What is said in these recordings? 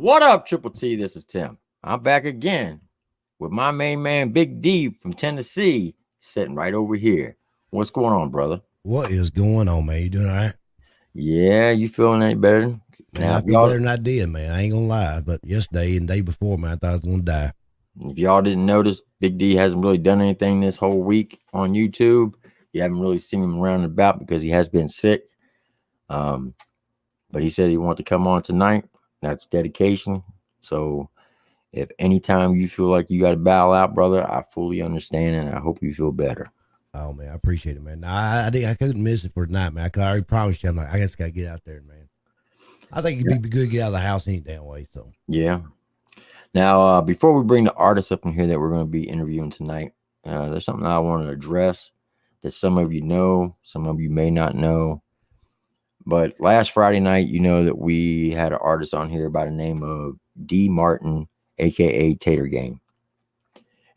What up, Triple T? This is Tim. I'm back again with my main man, Bigb-D from Tennessee, sitting right over here. What's going on, brother? What is going on, man? You doing all right? Yeah, you feeling any better? Man, Now, I feel better than I did, man. I ain't gonna lie. But yesterday and the day before, man, I thought I was gonna die. if y'all didn't notice, Bigb-D hasn't really done anything this whole week on YouTube. You haven't really seen him around and about because he has been sick. But he said he wanted to come on tonight. That's dedication. So if anytime you feel like you got to bow out, brother, I fully understand and I hope you feel better. Oh man, I appreciate it, man. Nah, I couldn't miss it for tonight, man. I already promised you. I'm like, I just gotta get out there, man. I think it'd be good to get out of the house any damn way. So Yeah. Now, before we bring the artists up in here that we're going to be interviewing tonight, there's something I want to address that some of you know, some of you may not know. But last Friday night, you know that we had an artist on here by the name of D. Martin, aka Tater Game.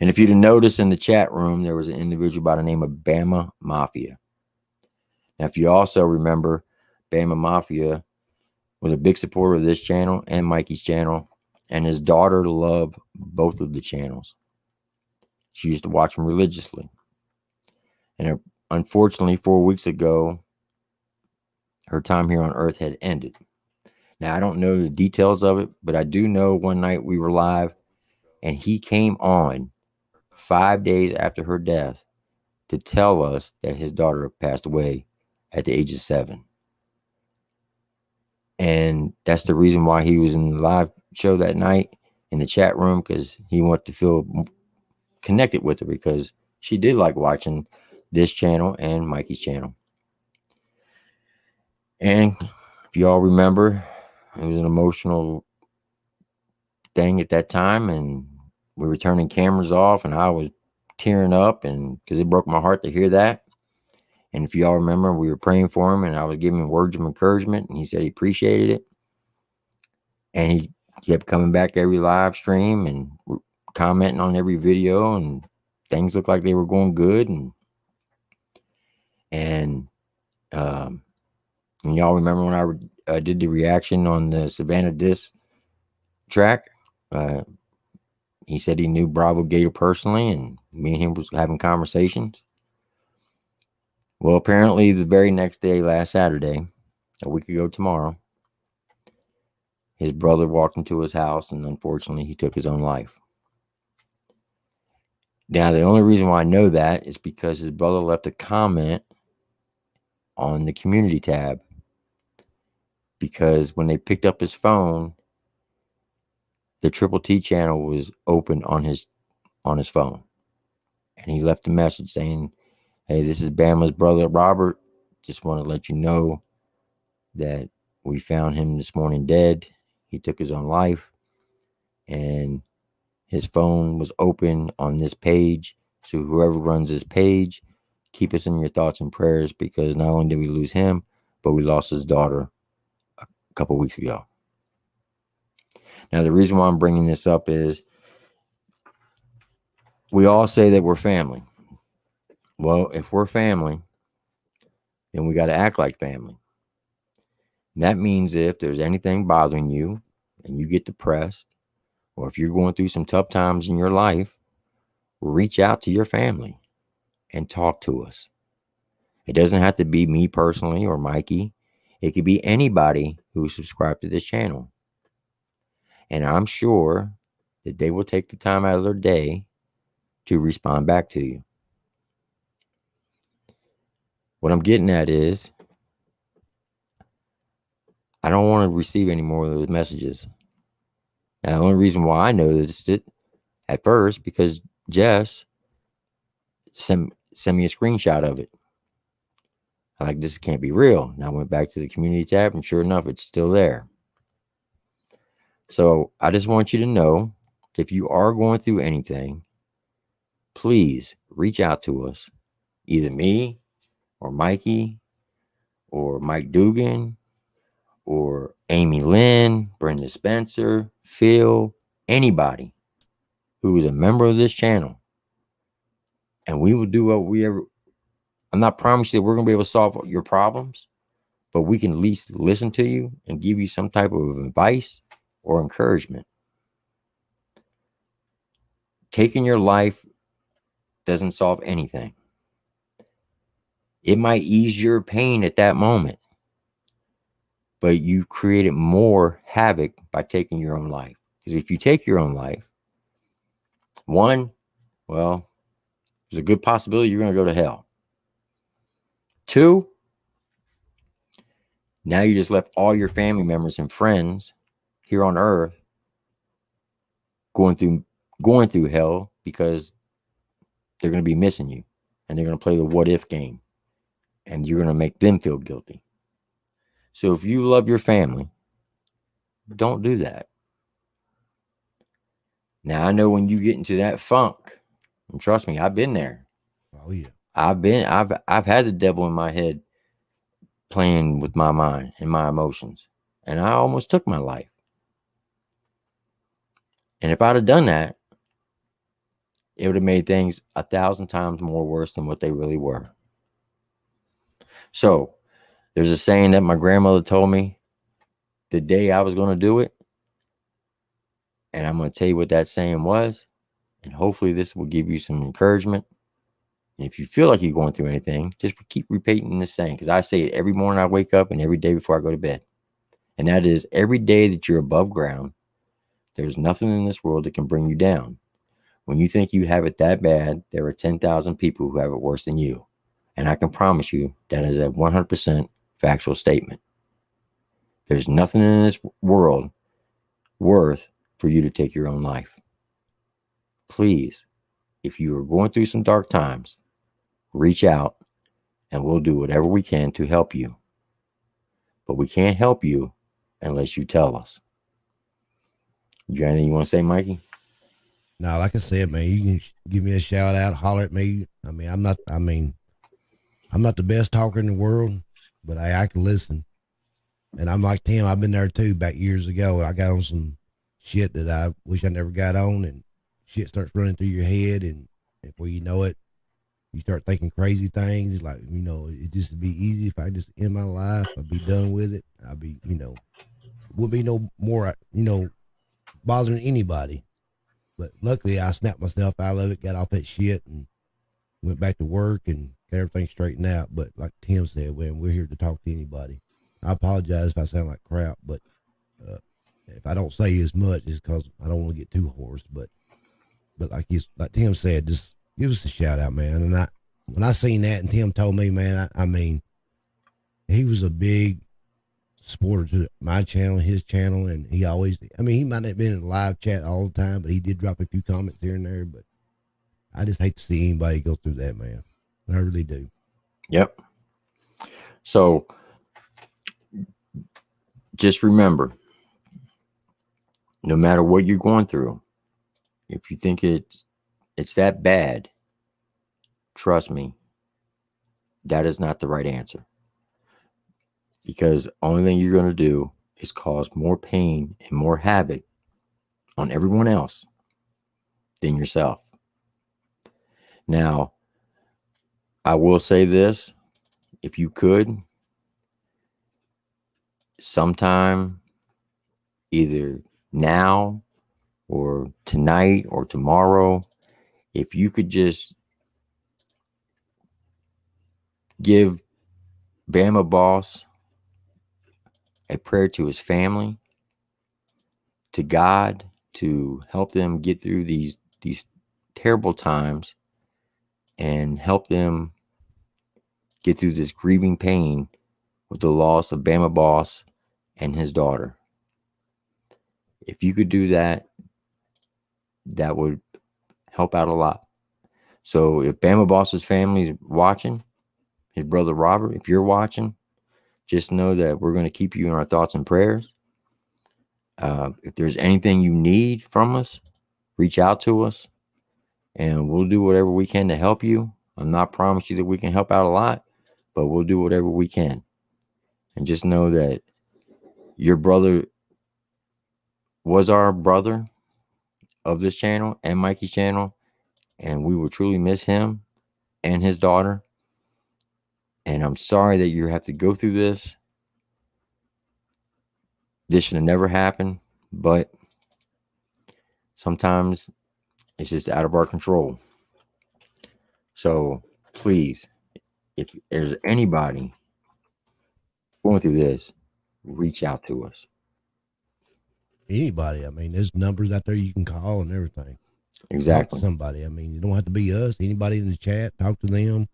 And if you'd have noticed in the chat room, there was an individual by the name of Bama Mafia. Now, if you also remember, Bama Mafia was a big supporter of this channel and Mikey's channel, and his daughter loved both of the channels. She used to watch them religiously. And unfortunately, 4 weeks ago, her time here on Earth had ended. Now, I don't know the details of it, but I do know one night we were live, and he came on 5 days after her death to tell us that his daughter passed away at the age of 7. And that's the reason why he was in the live show that night in the chat room, because he wanted to feel connected with her because she did like watching this channel and Mikey's channel. And if y'all remember, it was an emotional thing at that time, and we were turning cameras off, and I was tearing up, and because it broke my heart to hear that. And if y'all remember, we were praying for him, and I was giving him words of encouragement, and he said he appreciated it. And he kept coming back every live stream and commenting on every video, and things looked like they were going good. And y'all remember when I did the reaction on the Savannah Diss track? He said he knew Bravo Gator personally, and me and him was having conversations. Well, apparently the very next day, last Saturday, a week ago tomorrow, his brother walked into his house, and unfortunately he took his own life. Now, the only reason why I know that is because his brother left a comment on the community tab, because when they picked up his phone, the Triple T channel was open on his phone, and he left a message saying, "Hey, this is Bama's brother Robert. Just want to let you know that we found him this morning dead. He took his own life, and his phone was open on this page. So whoever runs this page, keep us in your thoughts and prayers, because not only did we lose him, but we lost his daughter a couple weeks ago." Now, the reason why I'm bringing this up is we all say that we're family. Well, if we're family, then we got to act like family. And that means if there's anything bothering you and you get depressed, or if you're going through some tough times in your life, reach out to your family and talk to us. It doesn't have to be me personally or Mikey. It could be anybody who's subscribed to this channel. And I'm sure that they will take the time out of their day to respond back to you. What I'm getting at is, I don't want to receive any more of those messages. Now, the only reason why I noticed it at first, because Jess sent me a screenshot of it. I like, this can't be real. And I went back to the community tab, and sure enough, it's still there. So I just want you to know, if you are going through anything, please reach out to us, either me or Mikey or Mike Dugan or Amy Lynn, Brenda Spencer, Phil, anybody who is a member of this channel. And we will do what we ever. I'm not promising that we're going to be able to solve your problems, but we can at least listen to you and give you some type of advice or encouragement. Taking your life doesn't solve anything. It might ease your pain at that moment, but you created more havoc by taking your own life. Because if you take your own life, one, well, there's a good possibility you're going to go to hell. Two, now you just left all your family members and friends here on earth going through hell because they're going to be missing you and they're going to play the what if game and you're going to make them feel guilty. So if you love your family, don't do that. Now I know when you get into that funk, and trust me, I've been there. Oh yeah. I've had the devil in my head playing with my mind and my emotions. And I almost took my life. And if I'd have done that, it would have made things 1,000 times more worse than what they really were. So there's a saying that my grandmother told me the day I was going to do it. And I'm going to tell you what that saying was. And hopefully this will give you some encouragement. And if you feel like you're going through anything, just keep repeating this saying. Because I say it every morning I wake up and every day before I go to bed. And that is, every day that you're above ground, there's nothing in this world that can bring you down. When you think you have it that bad, there are 10,000 people who have it worse than you. And I can promise you that is a 100% factual statement. There's nothing in this world worth for you to take your own life. Please, if you are going through some dark times, reach out and we'll do whatever we can to help you. But we can't help you unless you tell us. You got anything you want to say, Mikey? No, like I said, man, you can give me a shout out, holler at me. I'm not the best talker in the world, but I can listen. And I'm like Tim, I've been there too back years ago. I got on some shit that I wish I never got on, and shit starts running through your head, and before you know it, you start thinking crazy things. Like, it just would be easy if I just end my life. I'd be done with it. I'd be, would be no more, bothering anybody. But luckily, I snapped myself out of it, got off that shit, and went back to work and got everything straightened out. But like Tim said, man, we're here to talk to anybody. I apologize if I sound like crap, but if I don't say as much, it's because I don't want to get too hoarse. But like Tim said, just give us a shout out, man. And when I seen that, and Tim told me, man, I mean, he was a big supporter to my channel, his channel, and he always, he might not have been in a live chat all the time, but he did drop a few comments here and there. But I just hate to see anybody go through that, man. I really do. Yep. So just remember, no matter what you're going through, if you think it's that bad, trust me, that is not the right answer. Because the only thing you're going to do is cause more pain and more havoc on everyone else than yourself. Now, I will say this, if you could, sometime either now or tonight or tomorrow, if you could just give Bama Boss a prayer to his family, to God, to help them get through these terrible times and help them get through this grieving pain with the loss of Bama Boss and his daughter. If you could do that, that would help out a lot. So if Bama Boss's family is watching, his brother Robert, if you're watching, just know that we're going to keep you in our thoughts and prayers. If there's anything you need from us, reach out to us and we'll do whatever we can to help you. I'm not promising you that we can help out a lot, but we'll do whatever we can. And just know that your brother was our brother of this channel and Mikey's channel, and we will truly miss him and his daughter. And I'm sorry that you have to go through this. This should have never happened, but sometimes it's just out of our control. So please, if there's anybody going through this, reach out to us. Anybody. I mean, there's numbers out there you can call and everything. Talk to Exactly. somebody. I mean, you don't have to be us. Anybody in the chat, talk to them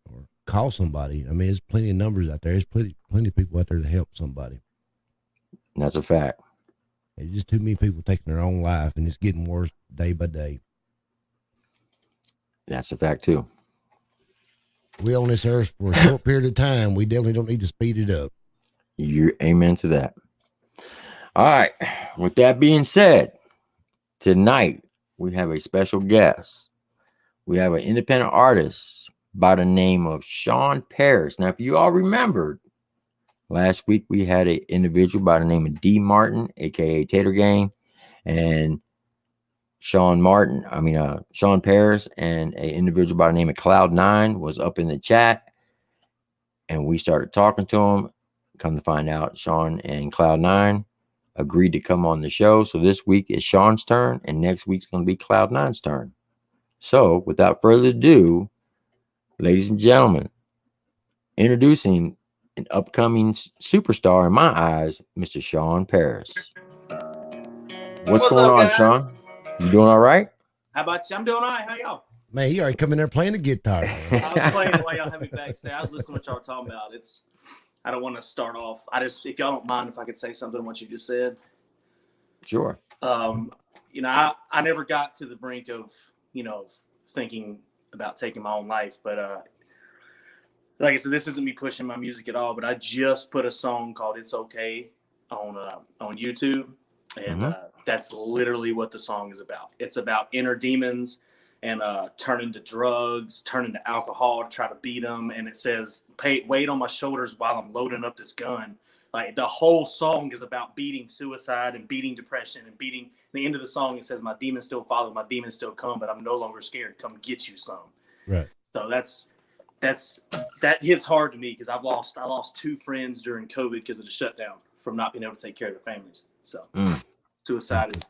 or call somebody. I mean, there's plenty of numbers out there. There's plenty of people out there to help somebody. That's a fact. There's just too many people taking their own life, and it's getting worse day by day. That's a fact too. We on this earth for a short period of time. We definitely don't need to speed it up. You amen to that. All right. With that being said, tonight we have a special guest. We have an independent artist by the name of Shawn Paris. Now, if you all remembered, last week we had an individual by the name of D Martin, aka Tater Gang, and Shawn Paris, and an individual by the name of Cloud9 was up in the chat, and we started talking to him. Come to find out, Shawn and Cloud9 agreed to come on the show. So this week is Shawn's turn, and next week's going to be Cloud9's turn. So without further ado, ladies and gentlemen, introducing an upcoming superstar in my eyes, Mr. Shawn Paris. What's going on, guys? Shawn? You doing all right? How about you? I'm doing all right. How y'all? Man, you already come in there playing the guitar. I was playing while y'all had me backstage. I was listening to what y'all were talking about. I don't want to start off. If y'all don't mind, if I could say something on what you just said. Sure. I never got to the brink of, thinking about taking my own life. But like I said, this isn't me pushing my music at all. But I just put a song called "It's Okay" on YouTube, and that's literally what the song is about. It's about inner demons and turning to drugs, turning to alcohol to try to beat them. And it says, weight on my shoulders while I'm loading up this gun. Like, the whole song is about beating suicide and beating depression and beating. The end of the song, it says, my demons still follow, my demons still come, but I'm no longer scared. Come get you some. Right. So that hits hard to me, because I lost 2 friends during COVID because of the shutdown from not being able to take care of their families. So suicide is,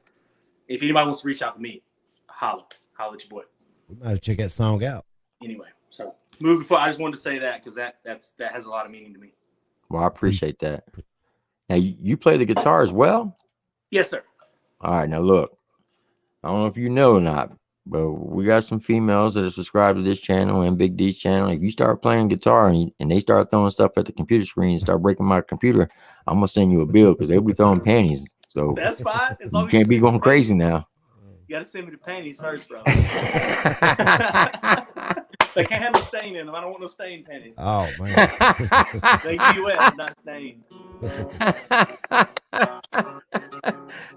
if anybody wants to reach out to me, holla at your boy. We might have to check that song out. Anyway, so moving forward, I just wanted to say that, because that has a lot of meaning to me. Well, I appreciate that. Now, you play the guitar as well? Yes, sir. All right. Now, look, I don't know if you know or not, but we got some females that are subscribed to this channel and Bigb-D's channel. If you start playing guitar and they start throwing stuff at the computer screen and start breaking my computer, I'm going to send you a bill, because they'll be throwing panties. So that's fine. As long you can't be going crazy now. You got to send me the panties first, bro. They can't have no stain in them. I don't want no stain panties. Oh, man. They can be wet, not stained.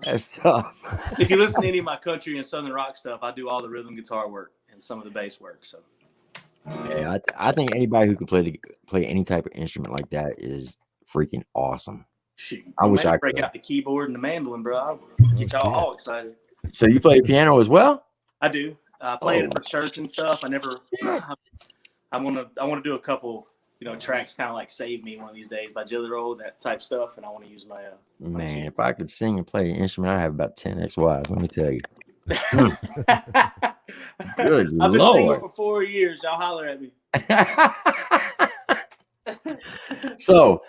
That's tough. If you listen to any of my country and southern rock stuff, I do all the rhythm guitar work and some of the bass work. So, yeah, I think anybody who can play any type of instrument like that is freaking awesome. Shoot, I wish I could break out the keyboard and the mandolin, bro. I'll get y'all all excited. So you play piano as well? I do. I play it for church and stuff. I want to do a couple, tracks, kind of like "Save Me" one of these days by Jelly Roll, that type stuff, and I want to use my. Man, if I could sing and play an instrument, I have about 10 ex-wives. Let me tell you. Good I've been Lord. singing for 4 years. Y'all holler at me. So,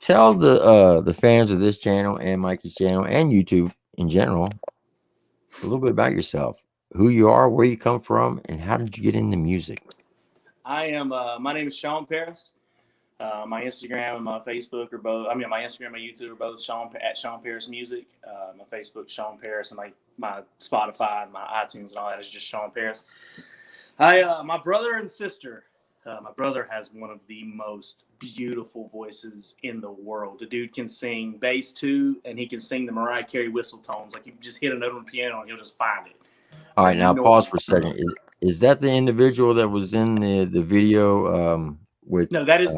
tell the fans of this channel and Mikey's channel and YouTube in general a little bit about yourself, who you are, where you come from, and how did you get into music? I am. My name is Shawn Paris. My Instagram and my Facebook are both. My Instagram and my YouTube are both Shawn Paris Music. My Facebook, Shawn Paris, and my Spotify and my iTunes and all that is just Shawn Paris. My brother and sister. My brother has one of the most beautiful voices in the world. The dude can sing bass too, and he can sing the Mariah Carey whistle tones. Like, you just hit a note on the piano and he'll just find it. All right, now pause for a second. Is that the individual that was in the video with? No, that is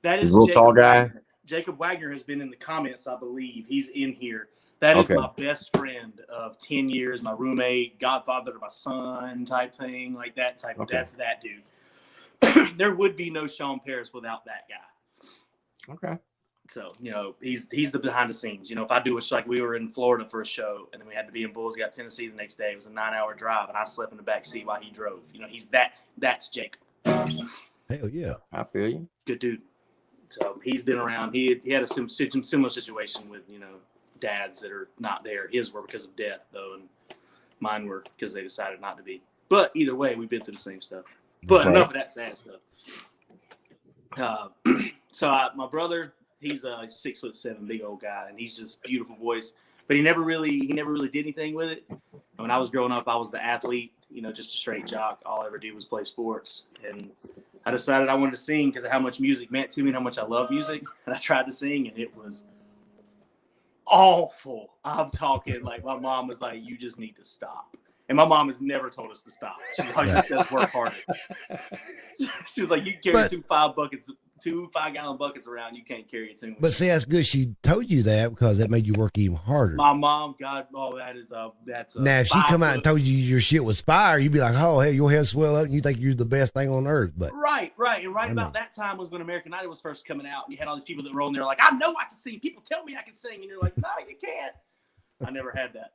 real Jacob tall guy. Wagner. Jacob Wagner has been in the comments, I believe. He's in here. That is my best friend of 10 years, my roommate, godfather to my son type thing, like that type of. That's that dude. There would be no Shawn Paris without that guy. Okay. So, he's the behind the scenes. If I do a show, like we were in Florida for a show and then we had to be in Bulls Gap, Tennessee the next day. It was a 9-hour drive and I slept in the back seat while he drove. That's Jacob. Hell yeah. I feel you. Good dude. So he's been around. He had a similar situation with, dads that are not there. His were because of death though. And mine were because they decided not to be. But either way, we've been through the same stuff. But enough of that sad stuff. My brother, he's a 6'7", big old guy, and he's just beautiful voice. But he never really did anything with it. And when I was growing up, I was the athlete, just a straight jock. All I ever did was play sports. And I decided I wanted to sing because of how much music meant to me and how much I love music. And I tried to sing, and it was awful. I'm talking like my mom was like, "You just need to stop." And my mom has never told us to stop. She's always just says, "Work harder." She was like, "You carry two 5-gallon buckets around. You can't carry a tune." But see, that's good. She told you that because that made you work even harder. My mom, that's now, if she come out and told you your shit was fire, you'd be like, "Oh, hey, your head swell up, and you think you're the best thing on earth." But right, and right about that time was when American Idol was first coming out, and you had all these people that were on there like, "I know I can sing. People tell me I can sing," and you're like, "No, you can't." I never had that.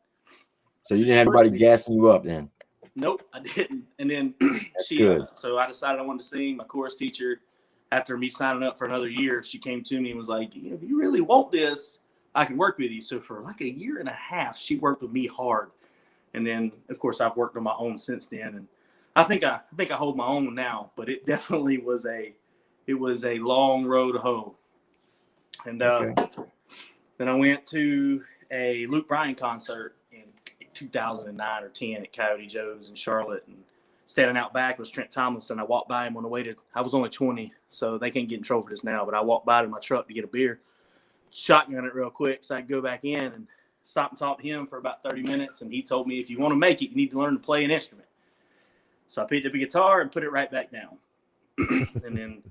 So you didn't have anybody gassing you up then? Nope, I didn't. And then so I decided I wanted to sing. My chorus teacher, after me signing up for another year, she came to me and was like, "If you really want this, I can work with you." So for like a year and a half, she worked with me hard. And then, of course, I've worked on my own since then. And I think I hold my own now, but it definitely was a long road home. And then I went to a Luke Bryan concert in 2009 or 10 at Coyote Joe's in Charlotte, and standing out back was Trent Tomlinson. I walked by him on the way to, I was only 20, so they can't get in trouble for this now, but I walked by to my truck to get a beer, shotgun it real quick so I could go back in and stop and talk to him for about 30 minutes. And he told me, "If you want to make it, you need to learn to play an instrument." So I picked up a guitar and put it right back down. And then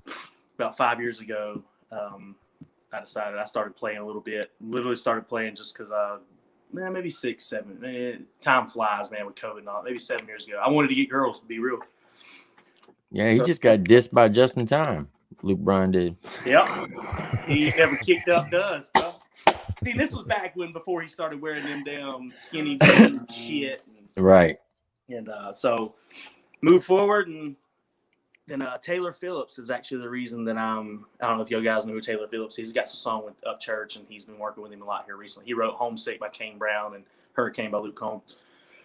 about 5 years ago, I decided I started playing a little bit, literally started playing just because maybe 6, 7. Man, time flies, man, with COVID and all. Maybe 7 years ago. I wanted to get girls, to be real. Yeah, he just got dissed by Just in Time. Luke Bryan did. Yep. He never kicked up dust, bro. See, this was back before he started wearing them damn skinny jeans and shit. Right. And so move forward, and then Taylor Phillips is actually the reason that I don't know if y'all guys know who Taylor Phillips is. He's got some song with Upchurch, and he's been working with him a lot here recently. He wrote Homesick by Kane Brown and Hurricane by Luke Combs.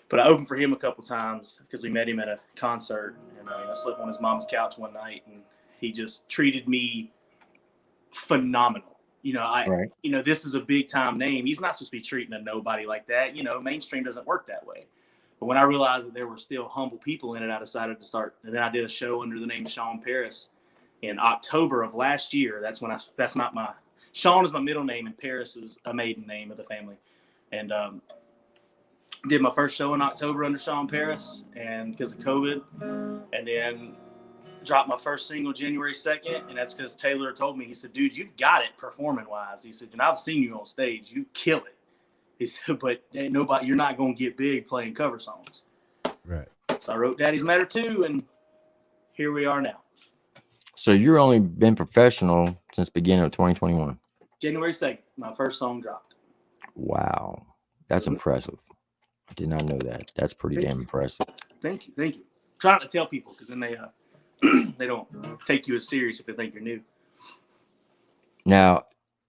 But I opened for him a couple times because we met him at a concert, and I slept on his mom's couch one night, and he just treated me phenomenal. This is a big time name. He's not supposed to be treating a nobody like that. Mainstream doesn't work that way. But when I realized that there were still humble people in it, I decided to start. And then I did a show under the name Shawn Paris in October of last year. Shawn is my middle name, and Paris is a maiden name of the family. And did my first show in October under Shawn Paris, and because of COVID, and then dropped my first single January 2nd. And that's because Taylor told me, he said, "Dude, you've got it performing wise." He said, "And I've seen you on stage. You kill it." He said, "But ain't nobody, you're not going to get big playing cover songs." Right. So I wrote Daddy's Matter 2, and here we are now. So you've only been professional since beginning of 2021. January 2nd, my first song dropped. Wow. That's impressive. I did not know that. That's pretty damn impressive. Thank you. Try not to tell people, because then they don't take you as serious if they think you're new. Now,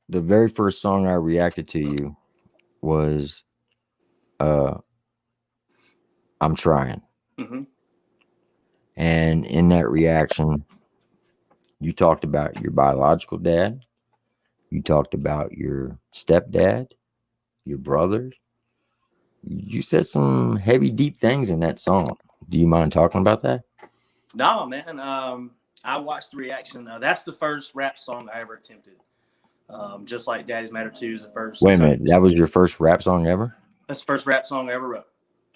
the very first song I reacted to you was I'm Trying. Mm-hmm. And in that reaction, you talked about your biological dad. You talked about your stepdad, your brothers. You said some heavy, deep things in that song. Do you mind talking about that? No, man. I watched the reaction. That's the first rap song I ever attempted. Just like Daddy's Matter 2 is the first. Wait a minute. That was your first rap song ever? That's the first rap song I ever wrote.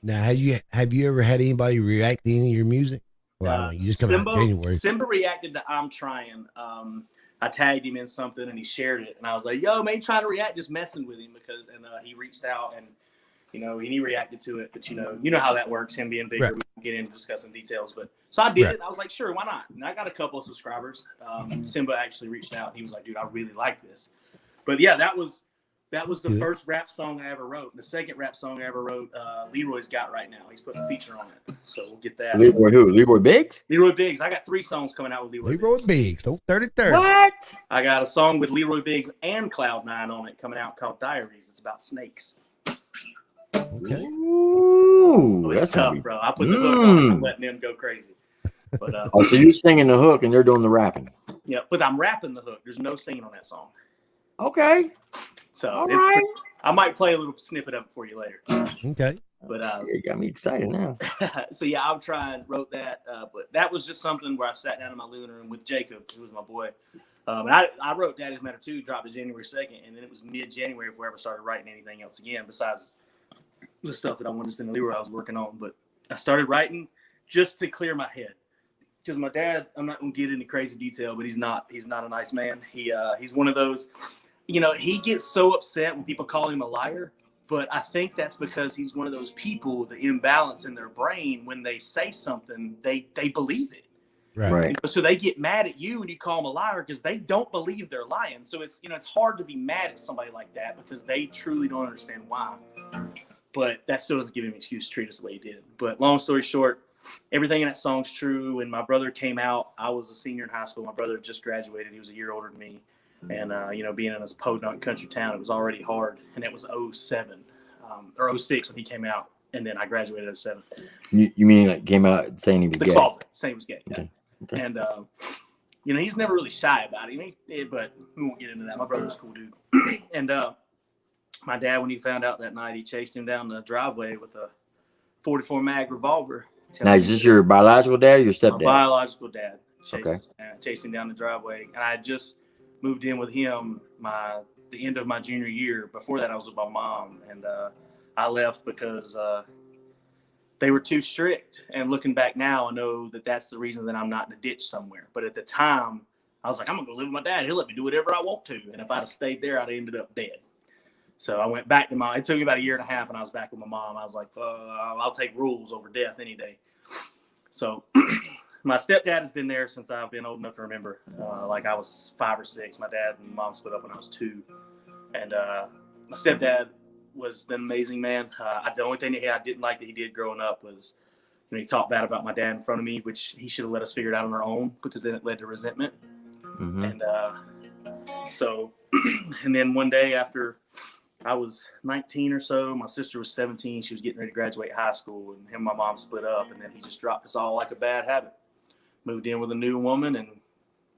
Now, have you ever had anybody react to any of your music? Well, you just come out in January. Simba reacted to I'm Trying. I tagged him in something, and he shared it. And I was like, "Yo, man, trying to react, just messing with him." And he reached out, and he reacted to it. But you know how that works, him being bigger. Right. We can get into discussing details. But so I did it. I was like, sure, why not? And I got a couple of subscribers. Simba actually reached out. And he was like, "Dude, I really like this." But yeah, that was the Good. first rap song I ever wrote. The second rap song I ever wrote, Leroy's got right now. He's putting a feature on it, so we'll get that. Leroy who? Leroy Biggs? Leroy Biggs. I got 3 songs coming out with Leroy Biggs. So 30-30. What? I got a song with Leroy Biggs and Cloud9 on it coming out called Diaries. It's about snakes. Okay. Ooh, It's that's tough, bro. I put the hook on it. I'm letting them go crazy. But Oh, so you're singing the hook and they're doing the rapping. yeah, but I'm rapping the hook. There's no singing on that song. Okay. So All it's right. I might play a little snippet of it for you later. Okay. But You got me excited now. so yeah, I'm trying, wrote that. But that was just something where I sat down in my living room with Jacob, who was my boy. And I wrote Daddy's Matter 2, dropped it January 2nd, and then it was mid-January before I ever started writing anything else again besides the stuff that I wanted to send to Leroy I was working on. But I started writing just to clear my head. Because my dad, I'm not going to get into crazy detail, but he's not a nice man. He's one of those, he gets so upset when people call him a liar. But I think that's because he's one of those people, the imbalance in their brain, when they say something, they believe it. Right. So they get mad at you when you call them a liar because they don't believe they're lying. So it's hard to be mad at somebody like that because they truly don't understand why. But that still doesn't give him an excuse to treat us the way he did. But long story short, everything in that song's true. When my brother came out, I was a senior in high school. My brother just graduated. He was a year older than me. And, being in this podunk country town, it was already hard. And it was 07 or 06 when he came out. And then I graduated 07. You mean like came out saying he was The gay? closet, saying he was gay. Okay. Okay. And, he's never really shy about it. But we won't get into that. My brother's a cool dude. And my dad, when he found out that night, he chased him down the driveway with a 44 mag revolver. Now, is this your biological dad or your My stepdad? biological dad Okay. chased him down the driveway. And I had just moved in with him the end of my junior year. Before that, I was with my mom. And I left because they were too strict. And looking back now, I know that that's the reason that I'm not in a ditch somewhere. But at the time, I was like, I'm going to go live with my dad. He'll let me do whatever I want to. And if I'd have stayed there, I'd have ended up dead. So I went back to it took me about a year and a half, and I was back with my mom. I was like, I'll take rules over death any day. So my stepdad has been there since I've been old enough to remember. Like I was 5 or 6. My dad and mom split up when I was 2. And my stepdad was an amazing man. The only thing that I didn't like that he did growing up was, he talked bad about my dad in front of me, which he should have let us figure it out on our own because then it led to resentment. Mm-hmm. And and then one day after I was 19 or so, my sister was 17. She was getting ready to graduate high school, and him and my mom split up, and then he just dropped us all like a bad habit. Moved in with a new woman and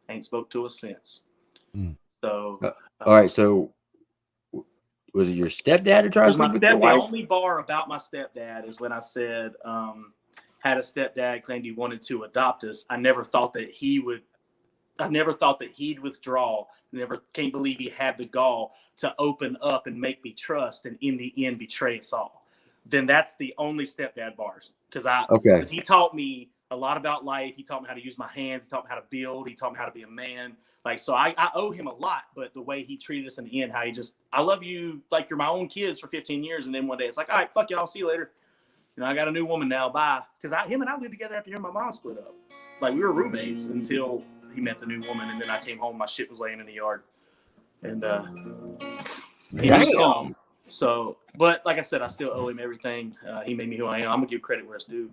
ain't spoke to us since. So, all right. So, was it your stepdad who tried to sleep with your the wife? only bar about my stepdad is when I said, had a stepdad claimed he wanted to adopt us. I never thought that he'd withdraw. Can't believe he had the gall to open up and make me trust, and in the end betray us all. Then that's the only stepdad bars because he taught me a lot about life. He taught me how to use my hands. He taught me how to build. He taught me how to be a man. So I owe him a lot. But the way he treated us in the end, how he just, I love you like you're my own kids for 15 years, and then one day it's like, all right, fuck y'all, see you later. I got a new woman now. Bye. Because him and I lived together after him and my mom split up. Like we were roommates until he met the new woman, and then I came home. My shit was laying in the yard, and he was gone. So, but like I said, I still owe him everything. He made me who I am. I'm gonna give credit where it's due.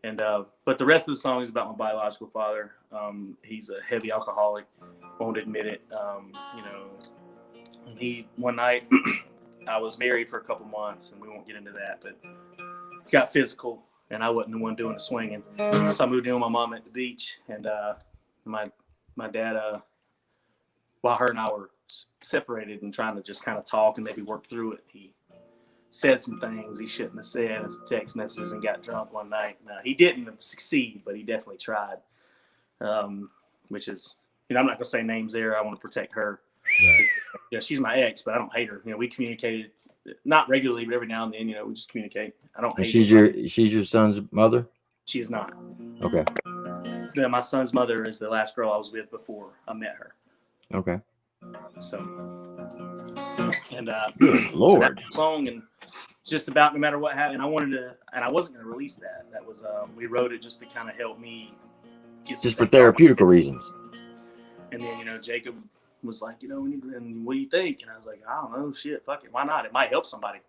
And but the rest of the song is about my biological father. He's a heavy alcoholic. Won't admit it. One night I was married for a couple months, and we won't get into that, but got physical, and I wasn't the one doing the swinging. So I moved in with my mom at the beach, and my dad, while her and I were separated and trying to just kind of talk and maybe work through it, he said some things he shouldn't have said in some text messages and got drunk one night. Now, he didn't succeed, but he definitely tried, which is, I'm not going to say names there. I want to protect her. Right. Yeah, she's my ex, but I don't hate her. We communicated not regularly, but every now and then, we just communicate. I don't hate her. She's your son's mother? She is not. Okay. Yeah, my son's mother is the last girl I was with before I met her. Okay. So, and good Lord, so song, and it's just about no matter what happened. I wasn't going to release that. That was we wrote it just to kind of help me get just for therapeutical reasons. And then Jacob was like, and what do you think? And I was like, I don't know, shit, fuck it, why not? It might help somebody.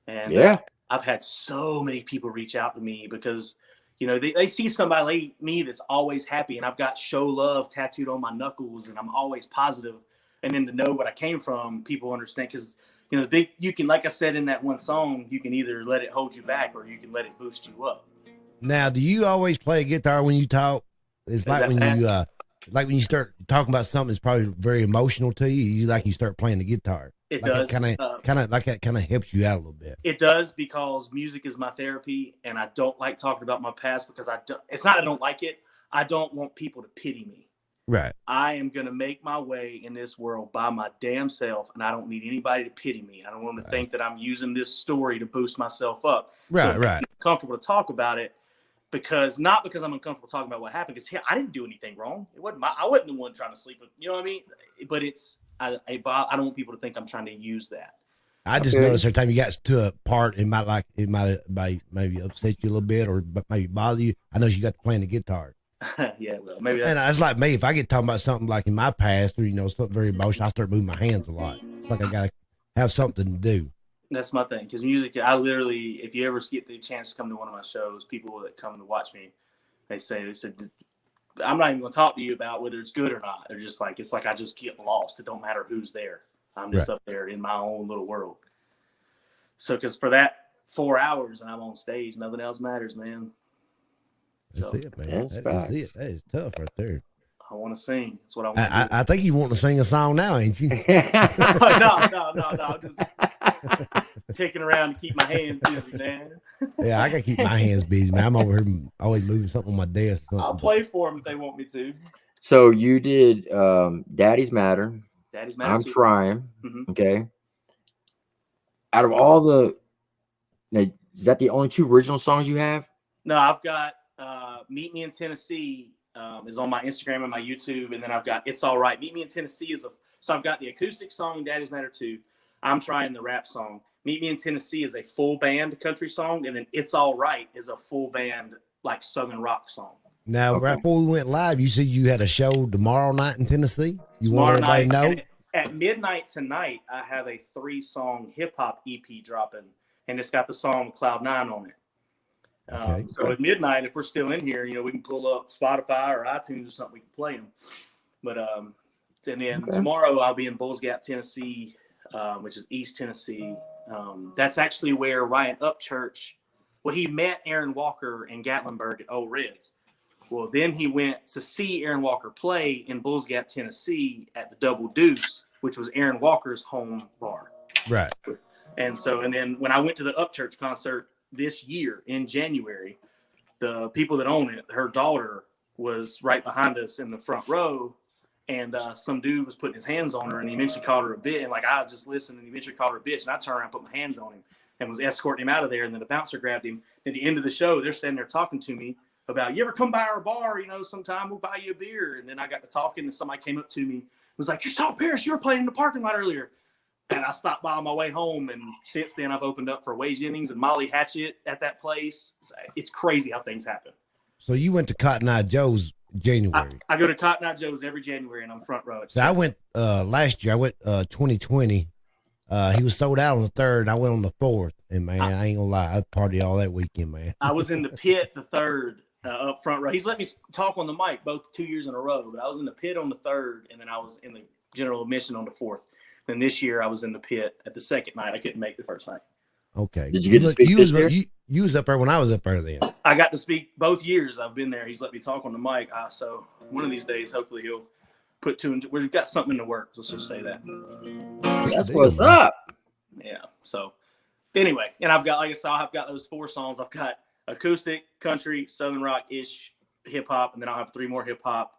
And I've had so many people reach out to me because, they see somebody like me that's always happy, and I've got show love tattooed on my knuckles, and I'm always positive. And then to know what I came from, people understand, because you can, like I said in that one song, you can either let it hold you back or you can let it boost you up. Now, do you always play a guitar when you talk? It's like when you start talking about something that's probably very emotional to you. You start playing the guitar. It like does. That kind of helps you out a little bit. It does, because music is my therapy, and I don't like talking about my past because it's not I don't like it. I don't want people to pity me. Right. I am going to make my way in this world by my damn self, and I don't need anybody to pity me. I don't want to think that I'm using this story to boost myself up. Right, so right. I'm comfortable to talk about it, not because I'm uncomfortable talking about what happened, because I didn't do anything wrong. I wasn't the one trying to sleep with, you know what I mean? But I don't want people to think I'm trying to use that. I just noticed every time you got to a part, it might maybe upset you a little bit or maybe bother you. I know you got to playing the guitar. Yeah, well, maybe that's... And it's like me, if I get talking about something like in my past or, something very emotional, I start moving my hands a lot. It's like I got to have something to do. That's my thing. Because music, I literally, if you ever get the chance to come to one of my shows, people that come to watch me, they said, I'm not even going to talk to you about whether it's good or not. They're just like, it's like I just get lost. It don't matter who's there. I'm just up there in my own little world. So, because for that 4 hours and I'm on stage, nothing else matters, man. That's it, man. That is tough right there. I want to sing. That's what I want to do. I think you want to sing a song now, ain't you? No. I'm just kicking around to keep my hands busy, man. Yeah, I got to keep my hands busy, man. I'm over here always moving something on my desk. I'll play for them if they want me to. So you did Daddy's Matter. Daddy's Matter. I'm too. Trying. Mm-hmm. Okay. Out of all is that the only two original songs you have? No, I've got Meet Me in Tennessee is on my Instagram and my YouTube, and then I've got It's All Right. Meet Me in Tennessee so I've got the acoustic song Daddy's Matter 2. I'm Trying, the rap song. Meet Me in Tennessee is a full band country song, and then It's All Right is a full band like Southern rock song. Now, right before we went live, you said you had a show tomorrow night in Tennessee. You want everybody to know? At midnight tonight, I have a 3-song hip hop EP dropping, and it's got the song Cloud 9 on it. Okay. So at midnight, if we're still in here, we can pull up Spotify or iTunes or something. We can play them. But and then tomorrow I'll be in Bulls Gap, Tennessee, which is East Tennessee. That's actually where Ryan Upchurch, he met Aaron Walker in Gatlinburg at Old Reds. Well, then he went to see Aaron Walker play in Bulls Gap, Tennessee at the Double Deuce, which was Aaron Walker's home bar. Right. And then when I went to the Upchurch concert this year in January, the people that own it, her daughter was right behind us in the front row, and some dude was putting his hands on her, and he eventually called her a bitch. And I just listened, and he eventually called her a bitch, and I turned around and put my hands on him and was escorting him out of there. And then the bouncer grabbed him. At the end of the show, they're standing there talking to me about, you ever come by our bar, sometime we'll buy you a beer. And then I got to talking, and somebody came up to me, was like, you saw Paris, you were playing in the parking lot earlier. And I stopped by on my way home, and since then I've opened up for Wade Jennings and Molly Hatchet at that place. It's crazy how things happen. So you went to Cotton Eye Joe's January. I go to Cotton Eye Joe's every January, and I'm front row. So I went last year. I went 2020. He was sold out on the 3rd, and I went on the 4th. And man, I ain't gonna lie, I party all that weekend, man. I was in the pit the 3rd, up front row. He's let me talk on the mic both 2 years in a row, but I was in the pit on the 3rd, and then I was in the general admission on the 4th. Then this year I was in the pit at the second night. I couldn't make the first night. Okay. Did you get to speak you was up there when I was up there then. I got to speak both years I've been there. He's let me talk on the mic. So one of these days, hopefully he'll put two and two. We've got something in the works. Let's just say that. That's what's up. Yeah. So anyway, and I've got, like I said, I've got those 4 songs. I've got acoustic, country, Southern rock-ish, hip hop, and then I'll have 3 more hip hop.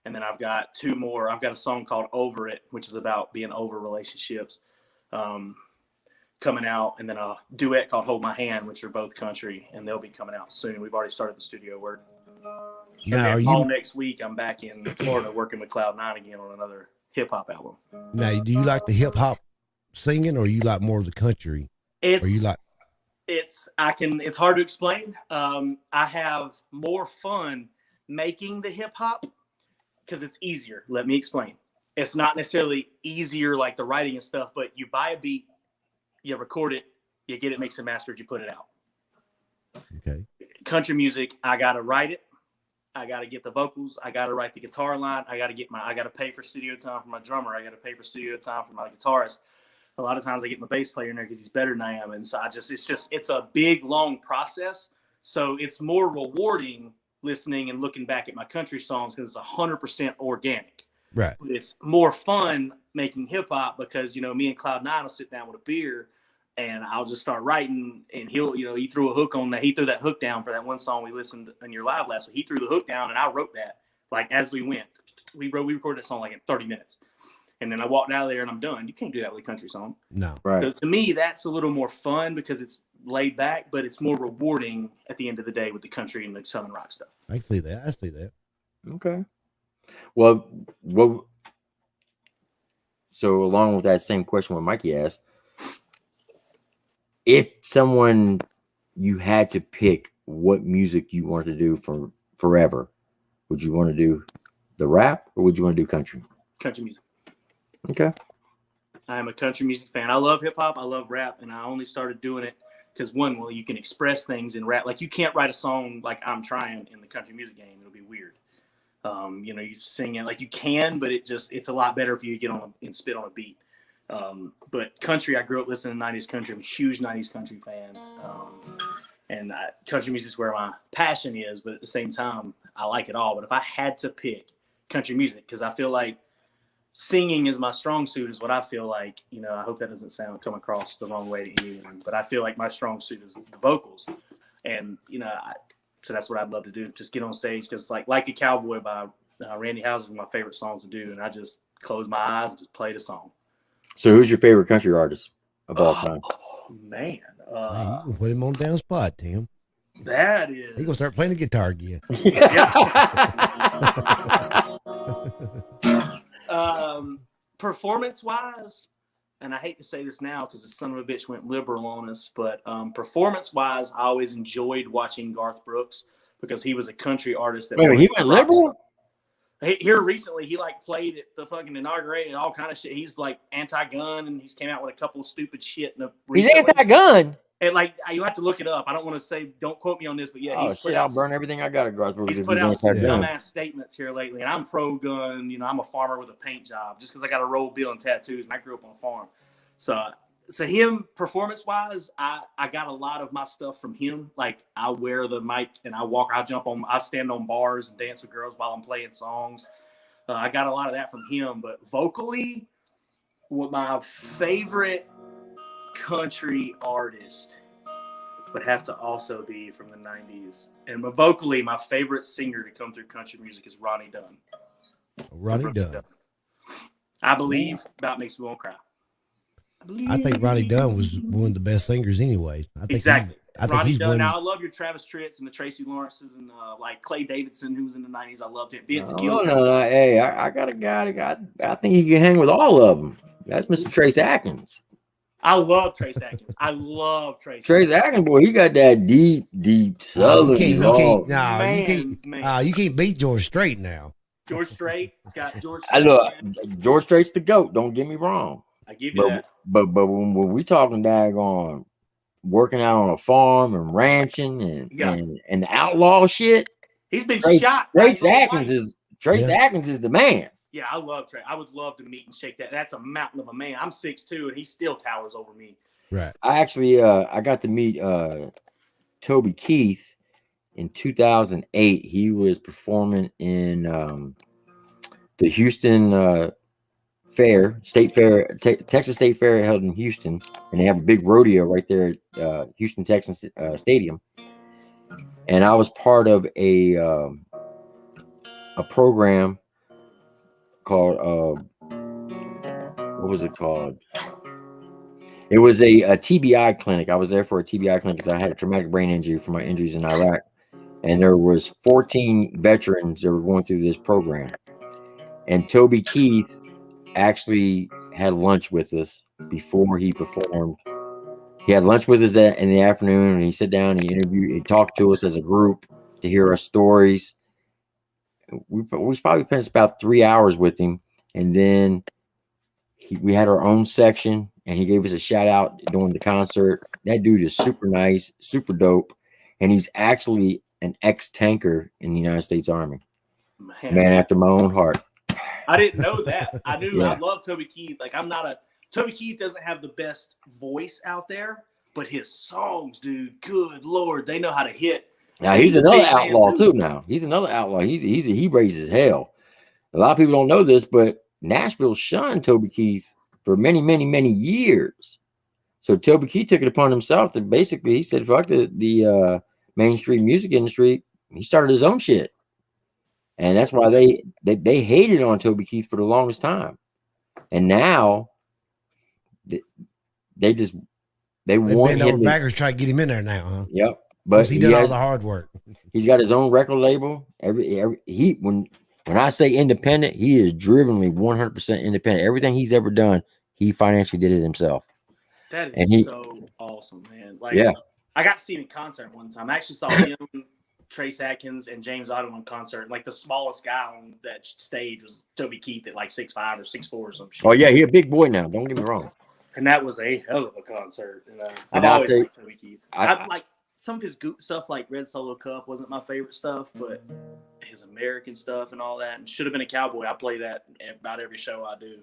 And then I've got 2 more. I've got a song called Over It, which is about being over relationships, coming out. And then a duet called Hold My Hand, which are both country, and they'll be coming out soon. We've already started the studio work. Now, all next week, I'm back in Florida working with Cloud 9 again on another hip-hop album. Now, do you like the hip-hop singing, or you like more of the country? It's hard to explain. I have more fun making the hip-hop because it's easier. Let me explain. it's not necessarily easier like the writing and stuff, but you buy a beat, you record it, you get it mixed and mastered, you put it out. Okay. Country music, I gotta write it, I gotta get the vocals, I gotta write the guitar line, I gotta pay for studio time for my drummer, I gotta pay for studio time for my guitarist. A lot of times I get my bass player in there because he's better than I am, and so it's a big long process. So it's more rewarding listening and looking back at my country songs because it's 100% organic. Right. It's more fun making hip hop because, you know, me and Cloud9 will sit down with a beer and I'll just start writing, and he'll, you know, he threw that hook down for that one song we listened in your live last week. He threw the hook down and I wrote that like as we went. We recorded that song like in 30 minutes. And then I walked out of there and I'm done. You can't do that with a country song. No. Right. So to me, that's a little more fun because it's laid back, but it's more rewarding at the end of the day with the country and the Southern rock stuff. I see that. Okay. Well, so along with that same question what Mikey asked, if you had to pick what music you wanted to do for forever, would you want to do the rap or would you want to do country? Country music. Okay. I am a country music fan. I love hip hop. I love rap. And I only started doing it because you can express things in rap. Like you can't write a song like I'm trying in the country music game. It'll be weird. You know, you sing it like you can, but it's a lot better if you get on and spit on a beat. But country, I grew up listening to 90s country. I'm a huge 90s country fan. And country music is where my passion is, but at the same time, I like it all. But if I had to pick country music, because I feel like singing is my strong suit, is what I feel like. You know, I hope that doesn't come across the wrong way to anyone, but I feel like my strong suit is the vocals. And, you know, so that's what I'd love to do. Just get on stage, because like a Cowboy by Randy House is one of my favorite songs to do. And I just close my eyes and just play the song. So who's your favorite country artist of all time? Oh, man. Man, you can put him on down spot, Tim. That is. He gonna start playing the guitar again. Performance wise, and I hate to say this now because the son of a bitch went liberal on us, but performance wise, I always enjoyed watching Garth Brooks because he was a country artist that Wait, he went liberal? Here recently, he like played at the fucking inauguration, all kind of shit. He's like anti-gun, and he's came out with a couple of stupid shit. He's anti-gun. And like you have to look it up. I don't want to say, don't quote me on this, but yeah, I'll burn everything I got at Garth Brooks. He's put out some dumbass statements here lately, and I'm pro-gun. You know, I'm a farmer with a paint job just because I got a roll bill and tattoos, and I grew up on a farm. So him, performance-wise, I got a lot of my stuff from him. Like I wear the mic and I stand on bars and dance with girls while I'm playing songs. I got a lot of that from him. But vocally, what my favorite country artist would have to also be from the 90s. And vocally, my favorite singer to come through country music is Ronnie Dunn. Ronnie Dunn. I believe about makes me want to cry. I think Ronnie Dunn was one of the best singers anyway. Exactly. I think Ronnie he's Dunn. one. Now I love your Travis Tritts and the Tracy Lawrences and like Clay Davidson, who was in the 90s. I loved him. Vince Gill. No. Hey, I got a guy that I think he can hang with all of them. That's Mr. Trace Atkins. I love Trace Atkins. I love Trace. Trace Atkins, boy, he got that deep southern. You can't beat George Strait now. George Strait. It's got George Strait. Look, George Strait's the GOAT. Don't get me wrong. I give you that. But when we talking daggone working out on a farm and ranching and the outlaw shit, he's been shot. Trace Atkins is the man. Yeah, I love Trey. I would love to meet and shake that. That's a mountain of a man. I'm 6'2", and he still towers over me. Right. I actually I got to meet Toby Keith in 2008. He was performing in the Houston State Fair, Texas State Fair held in Houston, and they have a big rodeo right there at Houston Texans Stadium. And I was part of a program called what was it called? It was a TBI clinic. I was there for a TBI clinic because I had a traumatic brain injury from my injuries in Iraq, and there was 14 veterans that were going through this program. And Toby Keith actually had lunch with us before he performed. He had lunch with us in the afternoon, and he sat down, he talked to us as a group to hear our stories. We probably spent about 3 hours with him, And then we had our own section, and he gave us a shout out during the concert. That dude is super nice, super dope, and he's actually an ex-tanker in the United States Army. Man after my own heart. I didn't know that. I knew Yeah. I love Toby Keith. Like Toby Keith doesn't have the best voice out there, but his songs, dude, good Lord, they know how to hit. Now And he's a another big man, outlaw too. Now he's another outlaw. He raises hell. A lot of people don't know this, but Nashville shunned Toby Keith for many, many, many years. So Toby Keith took it upon himself to basically, he said, fuck the mainstream music industry. He started his own shit. And that's why they hated on Toby Keith for the longest time. And now they want bend him over to, backwards try to get him in there now, huh? Yep. But Because he did all the hard work. He's got his own record label. When I say independent, he is drivenly 100% independent. Everything he's ever done, he financially did it himself. That is so awesome, man. Like, yeah. I got to see him in concert one time. I actually saw him, Trace Atkins, and James Otto in concert. Like, the smallest guy on that stage was Toby Keith at like 6'5" or 6'4" or some shit. Oh yeah, he's a big boy now. Don't get me wrong. And that was a hell of a concert. And I've always liked Toby Keith. I like some of his stuff, like Red Solo Cup, wasn't my favorite stuff, but his American stuff and all that. And Should Have Been a Cowboy. I play that about every show I do.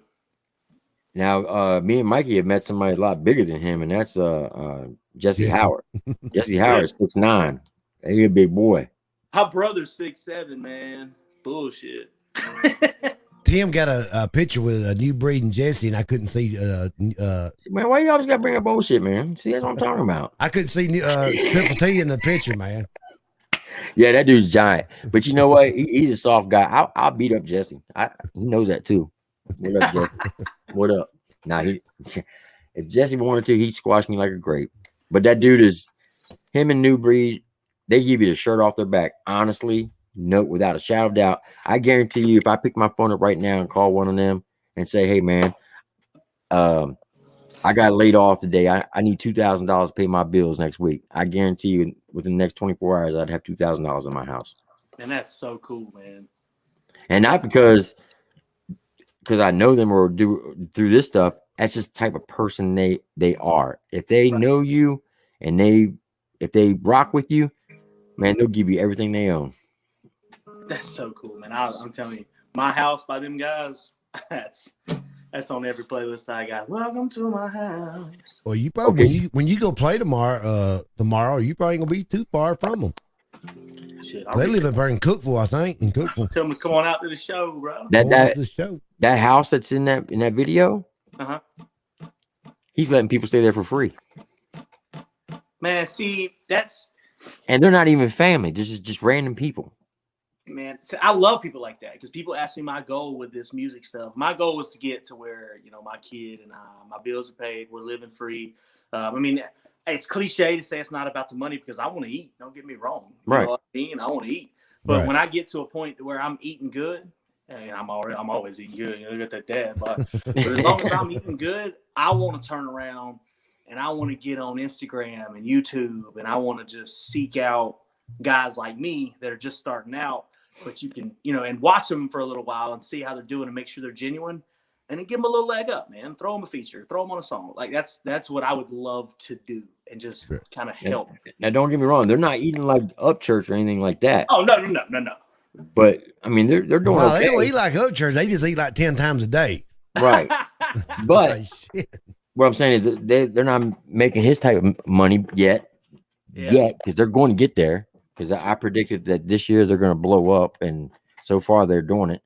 Now, me and Mikey have met somebody a lot bigger than him, and that's Jesse Howard. Jesse Howard is 6'9". He's a big boy. My brother's 6'7", man. Bullshit. Tim got a picture with a new breed and Jesse, and I couldn't see. Man, why you always got to bring up bullshit, man? See, that's what I'm talking about. I couldn't see Triple T in the picture, man. Yeah, that dude's giant. But you know what? He's a soft guy. I'll beat up Jesse. He knows that too. What up, Jesse? What up? Now, if Jesse wanted to, he'd squash me like a grape. But that dude is him and New Breed. They give you the shirt off their back. Honestly, no, without a shadow of doubt. I guarantee you, if I pick my phone up right now and call one of them and say, "Hey, man, I got laid off today. I need $2,000 to pay my bills next week." I guarantee you, within the next 24 hours, I'd have $2,000 in my house. And that's so cool, man. And not because I know them or do through this stuff. That's just the type of person they are. If they know you and if they rock with you, man, they'll give you everything they own. That's so cool, man. I'm telling you, My House by them guys, that's on every playlist I got. Welcome to my house. Well, you probably when you go play tomorrow, you probably ain't gonna be too far from them. Shit, they live in Cookville, I think. In Cookville. Tell them to come on out to the show, bro. That house that's in that video. He's letting people stay there for free. Man, see, and they're not even family. This is just random people. Man, see, I love people like that because people ask me my goal with this music stuff. My goal was to get to where, my kid and my bills are paid. We're living free. I mean, it's cliche to say it's not about the money because I want to eat. Don't get me wrong. You know what I mean? I want to eat. But when I get to a point where I'm eating good, and I'm always eating good. You got that dad, but as long as I'm eating good, I want to turn around and I want to get on Instagram and YouTube, and I want to just seek out guys like me that are just starting out. But you can, and watch them for a little while and see how they're doing and make sure they're genuine, and then give them a little leg up, man. Throw them a feature, throw them on a song. Like that's what I would love to do, and just kind of help. Now, don't get me wrong; they're not eating like Upchurch or anything like that. Oh no. But I mean, they're doing. No, they don't eat like Upchurch. They just eat like 10 times a day. Right. But what I'm saying is they're not making his type of money yet, because they're going to get there. Because I predicted that this year they're going to blow up, and so far they're doing it.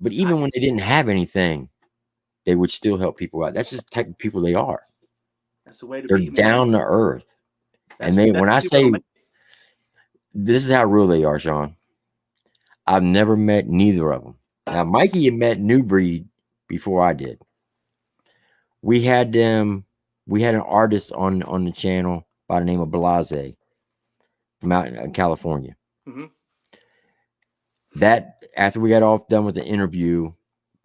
But even when they didn't have anything, they would still help people out. That's just the type of people they are. That's the way to be. They're down to earth. And when I say this is how real they are, Shawn. I've never met neither of them. Now, Mikey had met New Breed before I did. We had an artist on the channel by the name of Blase from out in California. Mm-hmm. That after we got done with the interview,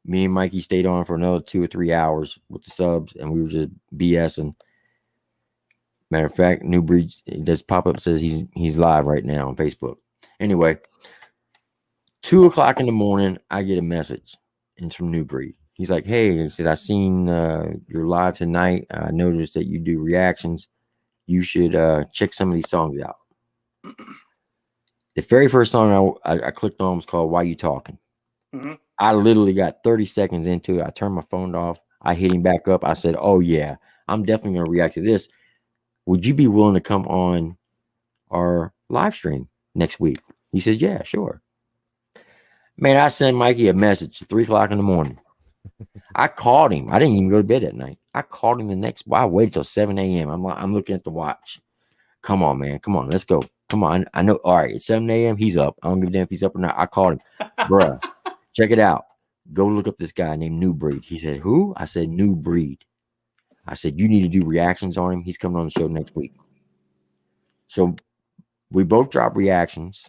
me and Mikey stayed on for another 2 or 3 hours with the subs, and we were just BSing. Matter of fact, New Breed does pop up, says he's live right now on Facebook. Anyway, 2:00 in the morning, I get a message. and it's from New Breed. He's like, hey, he said, I seen your live tonight. I noticed that you do reactions. You should check some of these songs out. The very first song I clicked on was called Why You Talking. Mm-hmm. I literally got 30 seconds into it. I turned my phone off. I hit him back up. I said, oh, yeah, I'm definitely going to react to this. Would you be willing to come on our live stream next week? He said, yeah, sure. Man, I sent Mikey a message at 3 o'clock in the morning. I called him. I didn't even go to bed that night. I called him the next. I waited till 7 a.m. I'm looking at the watch. Come on, man. Come on. Let's go. Come on. I know. All right. It's 7 a.m. He's up. I don't give a damn if he's up or not. I called him. Bruh, check it out. Go look up this guy named New Breed. He said, who? I said, New Breed. I said, you need to do reactions on him. He's coming on the show next week. So we both dropped reactions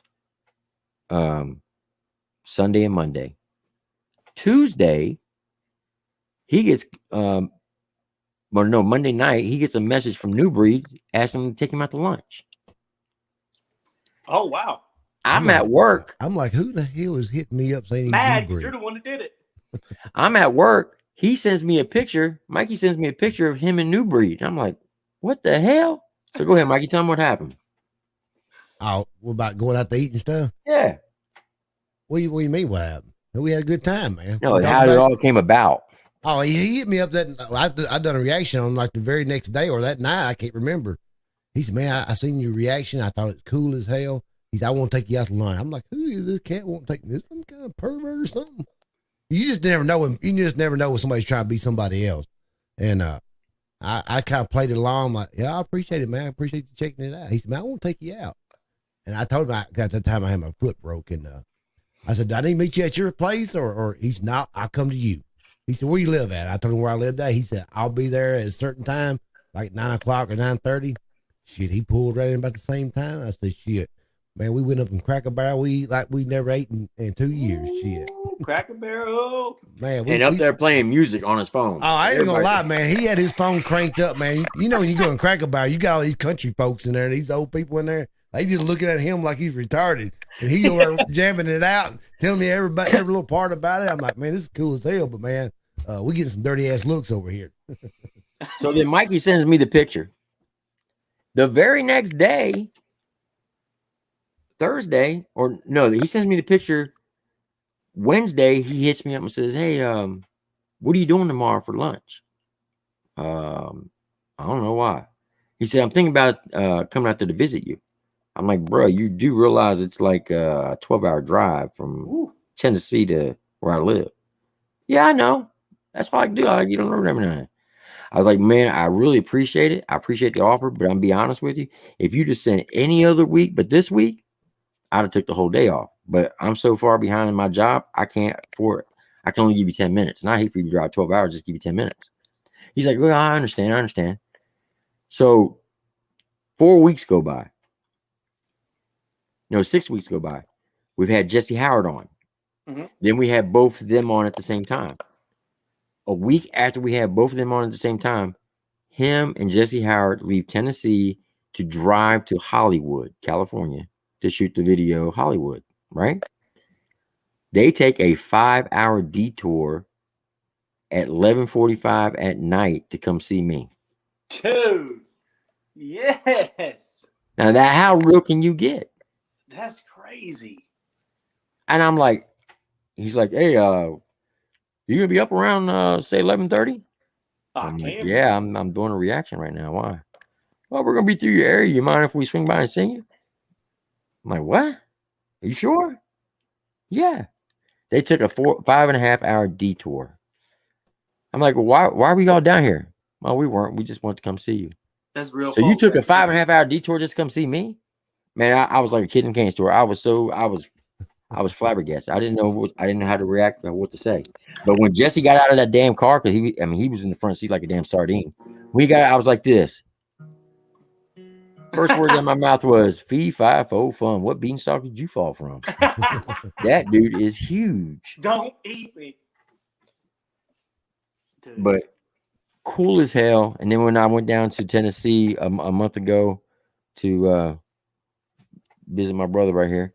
Sunday and Monday. Tuesday, he gets Monday night, he gets a message from New Breed asking him to take him out to lunch. Oh, wow. I'm at work. I'm like, who the hell is hitting me up saying Mad, because you're the one that did it. I'm at work. He sends me a picture. Mikey sends me a picture of him and New Breed. I'm like, what the hell? So go ahead, Mikey. Tell him what happened. Oh, what about going out to eat and stuff? Yeah. What do you mean what happened? We had a good time, man. No, how it all came about. Oh, he hit me up that I done a reaction on like the very next day or that night. I can't remember. He said, man, I seen your reaction. I thought it was cool as hell. He said, I want to take you out to lunch. I'm like, who is this cat? Want to take this? Some kind of pervert or something? You just never know him. You just never know when somebody's trying to be somebody else. And I kind of played it along. I'm like, yeah, I appreciate it, man. I appreciate you checking it out. He said, man, I want to take you out. And I told him at that time I had my foot broken. I said, do I need to meet you at your place? Or he's not, I'll come to you. He said, where you live at? I told him where I lived at. He said, I'll be there at a certain time, like 9 o'clock or 9:30. Shit, he pulled right in about the same time. I said, shit, man, we went up in Cracker Barrel. We eat like we never ate in 2 years. Shit. Cracker Barrel. Man, and up there playing music on his phone. Oh, I ain't gonna lie, man. He had his phone cranked up, man. You know, when you go in Cracker Barrel, you got all these country folks in there, these old people in there. They just looking at him like he's retarded. And he over jamming it out and telling me every little part about it. I'm like, man, this is cool as hell, but man, we getting some dirty ass looks over here. So then Mikey sends me the picture. The very next day, Thursday, or no, he sends me the picture. Wednesday, he hits me up and says, hey, what are you doing tomorrow for lunch? I don't know why. He said, I'm thinking about coming out there to visit you. I'm like, bro, you do realize it's like a 12-hour drive from Tennessee to where I live. Yeah, I know. That's all I can do. You don't know everything. I was like, man, I really appreciate it. I appreciate the offer, but I'm gonna be honest with you. If you just sent any other week, but this week, I'd have took the whole day off. But I'm so far behind in my job, I can't afford it. I can only give you 10 minutes. And I hate for you to drive 12 hours, just give you 10 minutes. He's like, well, I understand. So 4 weeks go by. No, 6 weeks go by. We've had Jesse Howard on. Mm-hmm. Then we had both of them on at the same time. A week after we had both of them on at the same time, him and Jesse Howard leave Tennessee to drive to Hollywood, California, to shoot the video Hollywood, right? They take a 5-hour detour at 11:45 at night to come see me. Dude, yes. Now that, how real can you get? That's crazy. And I'm like, he's like, hey, you gonna be up around say 11:30? Yeah, I'm doing a reaction right now. Why? Well, we're gonna be through your area. You mind if we swing by and see you? I'm like, what? Are you sure? Yeah. They took a 5.5 hour detour. I'm like, well, why are we all down here? Well, we weren't. We just wanted to come see you. That's real. So you took a 5.5 hour detour just to come see me? Man, I was like a kid in a candy store. I was flabbergasted. I didn't know how to react or what to say. But when Jesse got out of that damn car, because he was in the front seat like a damn sardine. When he got out, I was like this. First words out of my mouth was fee, fi, fo, fun. What beanstalk did you fall from? That dude is huge. Don't eat me. Dude. But cool as hell. And then when I went down to Tennessee a month ago to visit my brother right here,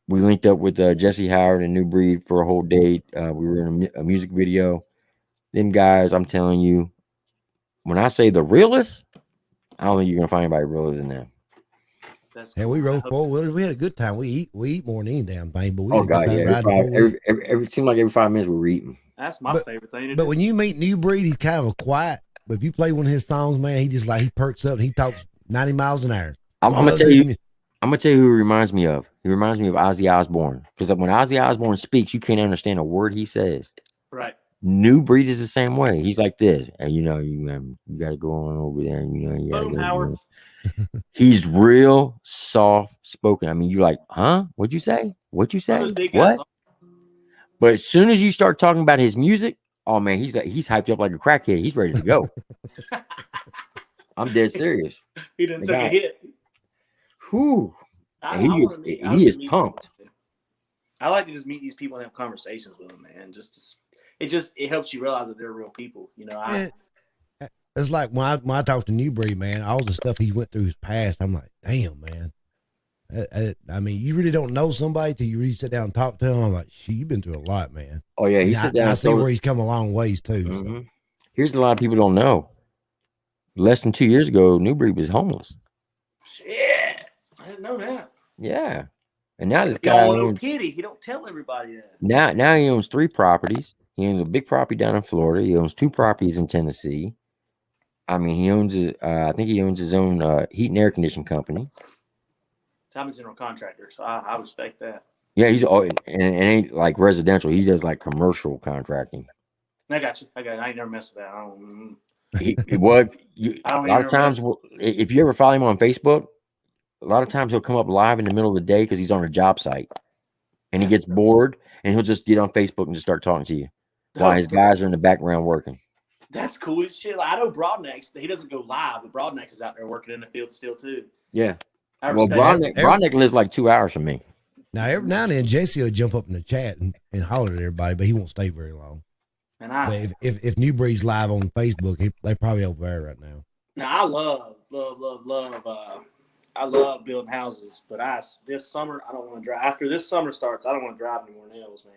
We linked up with Jesse Howard and New Breed for a whole day. We were in a music video. Them guys, I'm telling you, when I say the realest, I don't think you're gonna find anybody realer than them. That's Yeah, cool. we I rode hope- four wheelers. We had a good time. We eat more than any damn thing, but we Oh had a good God, yeah. time riding four wheelers. It seemed like every 5 minutes we were eating. That's my But- favorite thing to But do. when you meet New Breed, he's kind of quiet. But if you play one of his songs, man, he just like he perks up and he talks 90 miles an hour. I'm He gonna loves tell his you. mu- I'm gonna tell you who he reminds me of. He reminds me of Ozzy Osbourne. Because when Ozzy Osbourne speaks, you can't understand a word he says. Right. New Breed is the same way. He's like this, and you got to go on over there, and you got to Boom, go. Howard. He's real soft spoken. I mean, you're like, huh? What'd you say? What'd you One say? of those big guys. What? But as soon as you start talking about his music, oh man, he's hyped up like a crackhead. He's ready to go. I'm dead serious. He didn't The take a guy- hit. Whew. I He wanna is- meet- he I wanna is meet pumped. people. I like to just meet these people and have conversations with them, man. It helps you realize that they're real people. You know, Man, it's like when I talk to New Breed, man, all the stuff he went through his past, I'm like, damn, man. I mean, you really don't know somebody till you really sit down and talk to him. I'm like, shit, you've been through a lot, man. Oh yeah, he And sit I, down. and I and see told- where he's come a long ways too. So. Mhm. Here's a lot of people don't know. Less than 2 years ago, New Breed was homeless. shit, I didn't know that. Yeah, and now this guy Y'all no owns, pity. He don't tell everybody that. now he owns 3 properties. He owns a big property down in Florida. He owns 2 properties in Tennessee. I mean, he owns I think he owns his own heat and air conditioning company. I'm a general contractor, so I respect that. Yeah, he's and it ain't like residential. He does like commercial contracting. I got you. I ain't never messed with that. I don't. What I don't a lot even of times, if you ever follow him on Facebook, a lot of times he'll come up live in the middle of the day because he's on a job site, and he gets bored, and he'll just get on Facebook and just start talking to you while his guys are in the background working. That's cool as shit. Like, I know Broadneck. He doesn't go live, but Broadneck is out there working in the field still too. Yeah. I Well, respect that. Broadneck lives like 2 hours from me. Now, every now and then, Jesse will jump up in the chat and holler at everybody, but he won't stay very long. And But if New Breed's live on Facebook, they're probably over there right now. now I love. I love building houses, but this summer I don't want to drive. After this summer starts, I don't want to drive any more nails, man.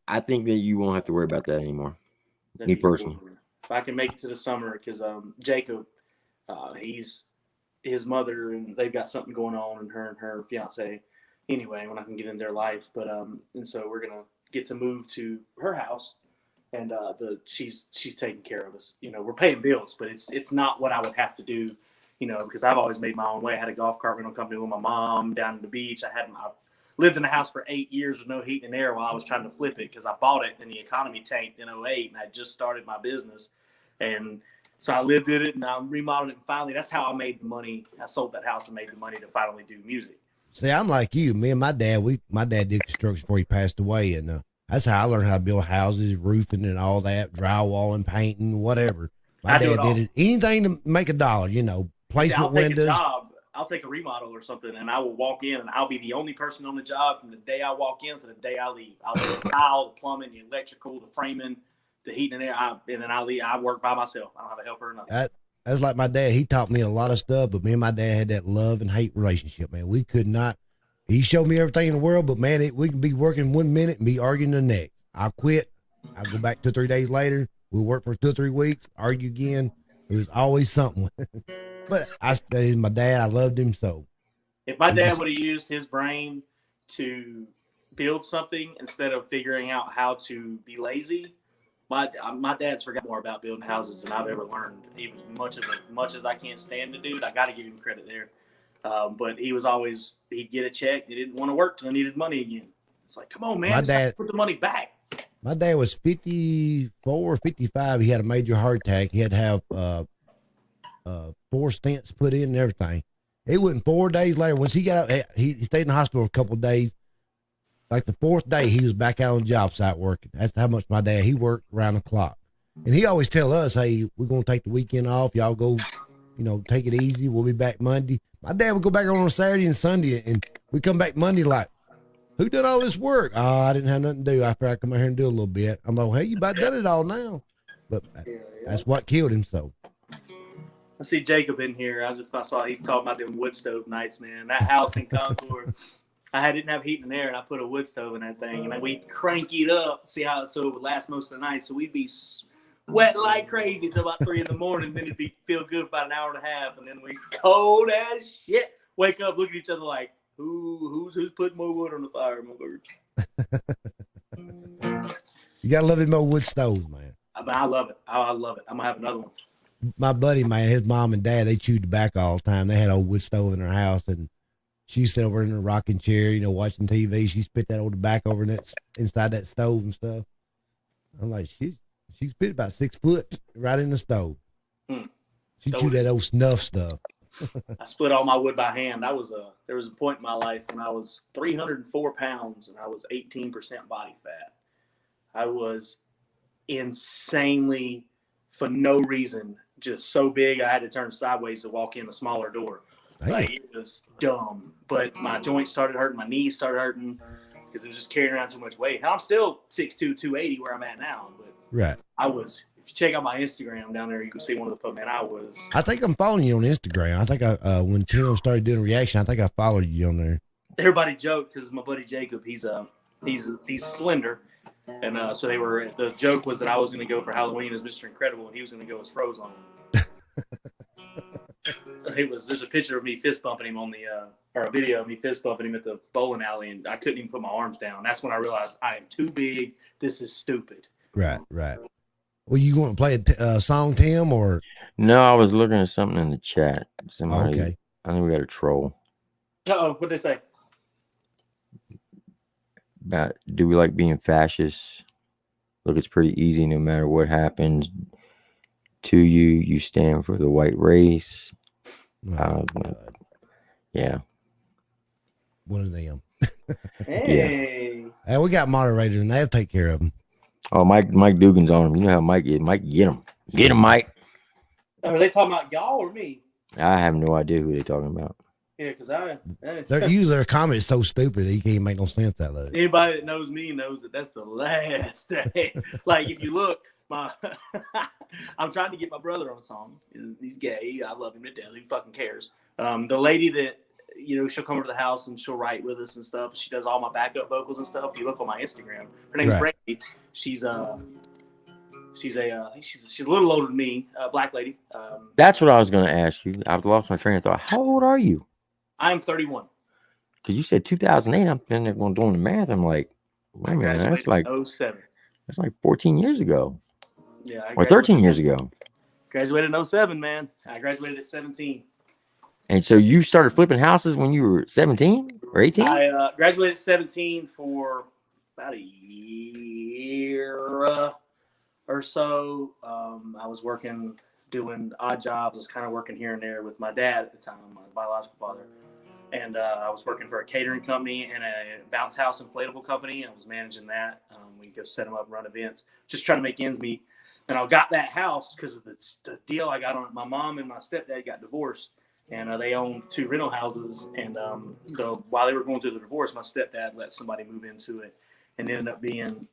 I think that you won't have to worry about that anymore. That'd Me be cool. personally. If I can make it to the summer, because Jacob, his mother, and they've got something going on, and her fiance. Anyway, when I can get in their life, but and so we're gonna get to move to her house, and she's taking care of us. You know, we're paying bills, but it's not what I would have to do. You know, because I've always made my own way. I had a golf cart rental company with my mom down at the beach. I lived in a house for 8 years with no heat and air while I was trying to flip it because I bought it and the economy tanked in 2008, and I just started my business. And so I lived in it and I remodeled it. And finally, that's how I made the money. I sold that house and made the money to finally do music. See, I'm like you. Me and my dad, my dad did construction before he passed away, and that's how I learned how to build houses, roofing, and all that, drywalling, painting, whatever. My dad did it. Anything to make a dollar, placement windows. I'll take a remodel or something, and I will walk in, and I'll be the only person on the job from the day I walk in to the day I leave. I'll do the tile, the plumbing, the electrical, the framing, the heating and air, and then I leave. I work by myself. I don't have a helper or nothing. That's like my dad. He taught me a lot of stuff, but me and my dad had that love and hate relationship, man. We could not. He showed me everything in the world, but man, we can be working 1 minute and be arguing the next. I'll quit. I'll go back 2 or 3 days later. We'll work for 2 or 3 weeks, argue again. It was always something. But my dad, I loved him so. If my dad would have used his brain to build something instead of figuring out how to be lazy, my dad's forgot more about building houses than I've ever learned. Even much as I can't stand the dude, I got to give him credit there. But he was always, he'd get a check. He didn't want to work till he needed money again. It's like, come on, man, My dad put the money back. My dad was 54 or 55. He had a major heart attack. He had to have 4 stents put in and everything. It wasn't 4 days later. Once he got out, he stayed in the hospital a couple of days. Like the 4th day, he was back out on the job site working. That's how much my dad, he worked around the clock. And he always tell us, hey, we're going to take the weekend off. Y'all go, take it easy. We'll be back Monday. My dad would go back on Saturday and Sunday, and we come back Monday like, who did all this work? Oh, I didn't have nothing to do. After I come out here and do a little bit. I'm like, hey, you about done it all now. But that's what killed him, so. I see Jacob in here. I saw he's talking about them wood stove nights, man. That house in Concord, didn't have heat and air, and I put a wood stove in that thing, and we'd crank it up, so it would last most of the night. So we'd be wet like crazy until about 3 a.m. Then it'd feel good for about an hour and a half, and then we cold as shit. Wake up, look at each other like, who's putting more wood on the fire, my bird? You gotta love him old wood stoves, man. But I love it. I love it. I'm gonna have another one. My buddy, man, his mom and dad, they chewed tobacco all the time. They had an old wood stove in their house, and she sat over in her rocking chair, watching TV. She spit that old tobacco over inside that stove and stuff. I'm like, she spit about 6 foot right in the stove. She chewed that old snuff stuff. I split all my wood by hand. There was a point in my life when I was 304 pounds and I was 18% body fat. I was insanely, for no reason, just so big I had to turn sideways to walk in a smaller door. Like, it was dumb. But my joints started hurting, my knees started hurting because it was just carrying around too much weight. Now I'm still 6'2", 280 where I'm at now. But right. I was, if you check out my Instagram down there, you can see one of the posts, man. I think I'm following you on Instagram. I think when Tim started doing reaction, I think I followed you on there. Everybody joked because my buddy Jacob, he's slender. And so the joke was that I was going to go for Halloween as Mr. Incredible and he was going to go as Frozone. There's a picture of me fist bumping him or a video of me fist bumping him at the bowling alley, and I couldn't even put my arms down. That's when I realized I am too big. This is stupid. Right. Well, you want to play a song, Tim, or? No, I was looking at something in the chat. Okay. I think we got a troll. Uh-oh, what'd they say? About, do we like being fascists? Look, it's pretty easy. No matter what happens to you, you stand for the white race. Yeah. One of them. Hey. Yeah. We got moderators, and they'll take care of them. Oh, Mike Dugan's on him. You know how Mike is. Mike, get him. Get him, Mike. Are they talking about y'all or me? I have no idea who they're talking about. Yeah, because their comments so stupid that you can't make no sense out of it. Anybody that knows me knows that that's the last day. Like, if you look, I'm trying to get my brother on a song. He's gay. I love him to death. He fucking cares. The lady that, she'll come over to the house and she'll write with us and stuff. She does all my backup vocals and stuff. If you look on my Instagram, her name's Brandy. She's a little older than me, black lady. That's what I was going to ask you. I've lost my train of thought. How old are you? I'm 31. Because you said 2008. I'm sitting there doing the math. I'm like, wait a minute, that's like 07. That's like 14 years ago. Yeah, or 13 years ago. Graduated in 07, man. I graduated at 17. And so you started flipping houses when you were 17 or 18? I graduated at 17 for about a year or so. I was working, doing odd jobs. I was kind of working here and there with my dad at the time, my biological father. And I was working for a catering company and a bounce house inflatable company. I was managing that. We go set them up, run events, just trying to make ends meet. And I got that house because of the deal I got on it. My mom and my stepdad got divorced, and they owned 2 rental houses. And while they were going through the divorce, my stepdad let somebody move into it. And it ended up being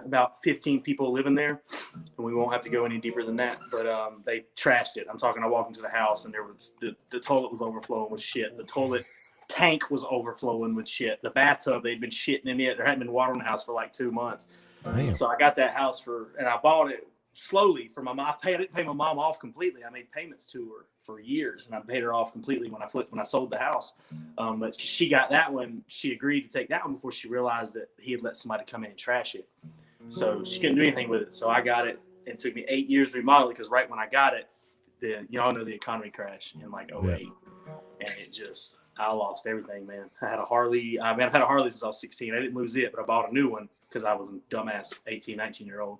about 15 people living there. And we won't have to go any deeper than that. But they trashed it. I'm talking, I walked into the house, and there was the toilet was overflowing with shit. The toilet tank was overflowing with shit. The bathtub, they'd been shitting in it. There hadn't been water in the house for like 2 months. Damn. So I got that house and I bought it slowly for my mom. I didn't pay my mom off completely. I made payments to her for years, and I paid her off completely when I sold the house. But she got that one. She agreed to take that one before she realized that he had let somebody come in and trash it. So she couldn't do anything with it. So I got it. It took me 8 years to remodel it because right when I got it, y'all know the economy crashed in like 08. And it just, I lost everything, man. I had a Harley. I've had a Harley since I was 16. I didn't lose it, but I bought a new one because I was a dumbass 18, 19-year-old.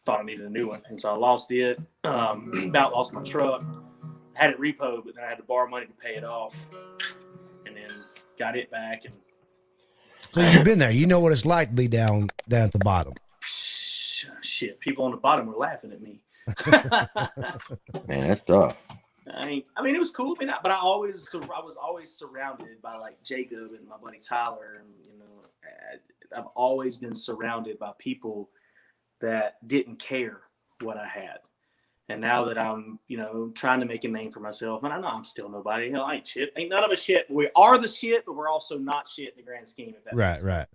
Thought I needed a new one. And so I lost it. About lost my truck. Had it repoed, but then I had to borrow money to pay it off. And then got it back. And so you've been there. You know what it's like to be down at the bottom. Shit, people on the bottom were laughing at me. Man, that's tough. I mean, it was cool. But I was always surrounded by like Jacob and my buddy Tyler, and I've always been surrounded by people that didn't care what I had, And now that I'm, trying to make a name for myself, and I know I'm still nobody. Hell, I ain't shit. Ain't none of us shit. We are the shit, but we're also not shit in the grand scheme. If that makes sense. Right.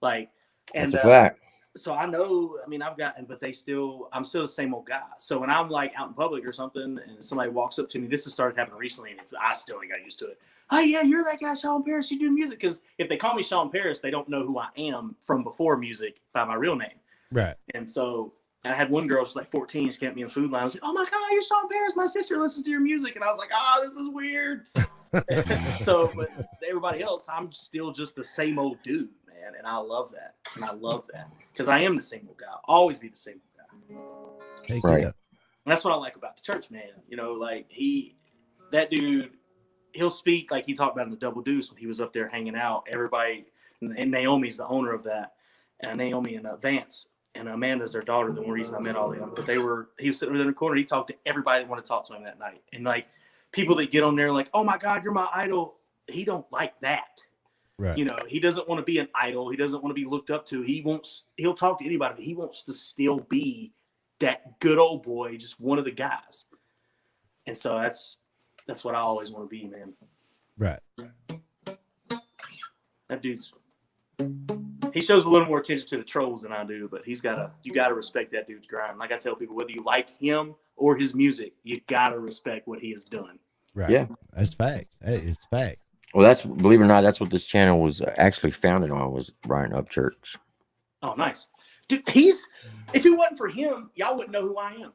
Like, and That's a fact. So I know. I mean, but I'm still the same old guy. So when I'm like out in public or something, and somebody walks up to me, this has started happening recently, and I still ain't got used to it. Oh yeah, you're that guy, Shawn Paris. You do music, because if they call me Shawn Paris, they don't know who I am from before music by my real name. Right. And so. And I had one girl, she's like 14, she kept me in Food Line. I was like, oh my God, you're Shawn Paris. My sister listens to your music. And I was like, this is weird. So, but everybody else, I'm still just the same old dude, man. And I love that. Because I am the same old guy. I'll always be the same old guy. Right. And that's what I like about the church, man. Like that dude, he'll speak like he talked about in the Double Deuce when he was up there hanging out. Everybody, and Naomi's the owner of that. And Naomi and Vance. And Amanda's their daughter, the one reason I met all of them. But he was sitting in the corner. He talked to everybody that wanted to talk to him that night. And like people that get on there like, oh my God, you're my idol. He don't like that. Right. He doesn't want to be an idol. He doesn't want to be looked up to. He'll talk to anybody, but he wants to still be that good old boy, just one of the guys. And so that's what I always want to be, man. Right. That dude's, he shows a little more attention to the trolls than I do, but you gotta respect that dude's grind. Like I tell people, whether you like him or his music, you gotta respect what he has done. Right. Yeah. That's fact. It's fact. Well, believe it or not, that's what this channel was actually founded on, was Brian Upchurch. Oh, nice. Dude, if it wasn't for him, y'all wouldn't know who I am.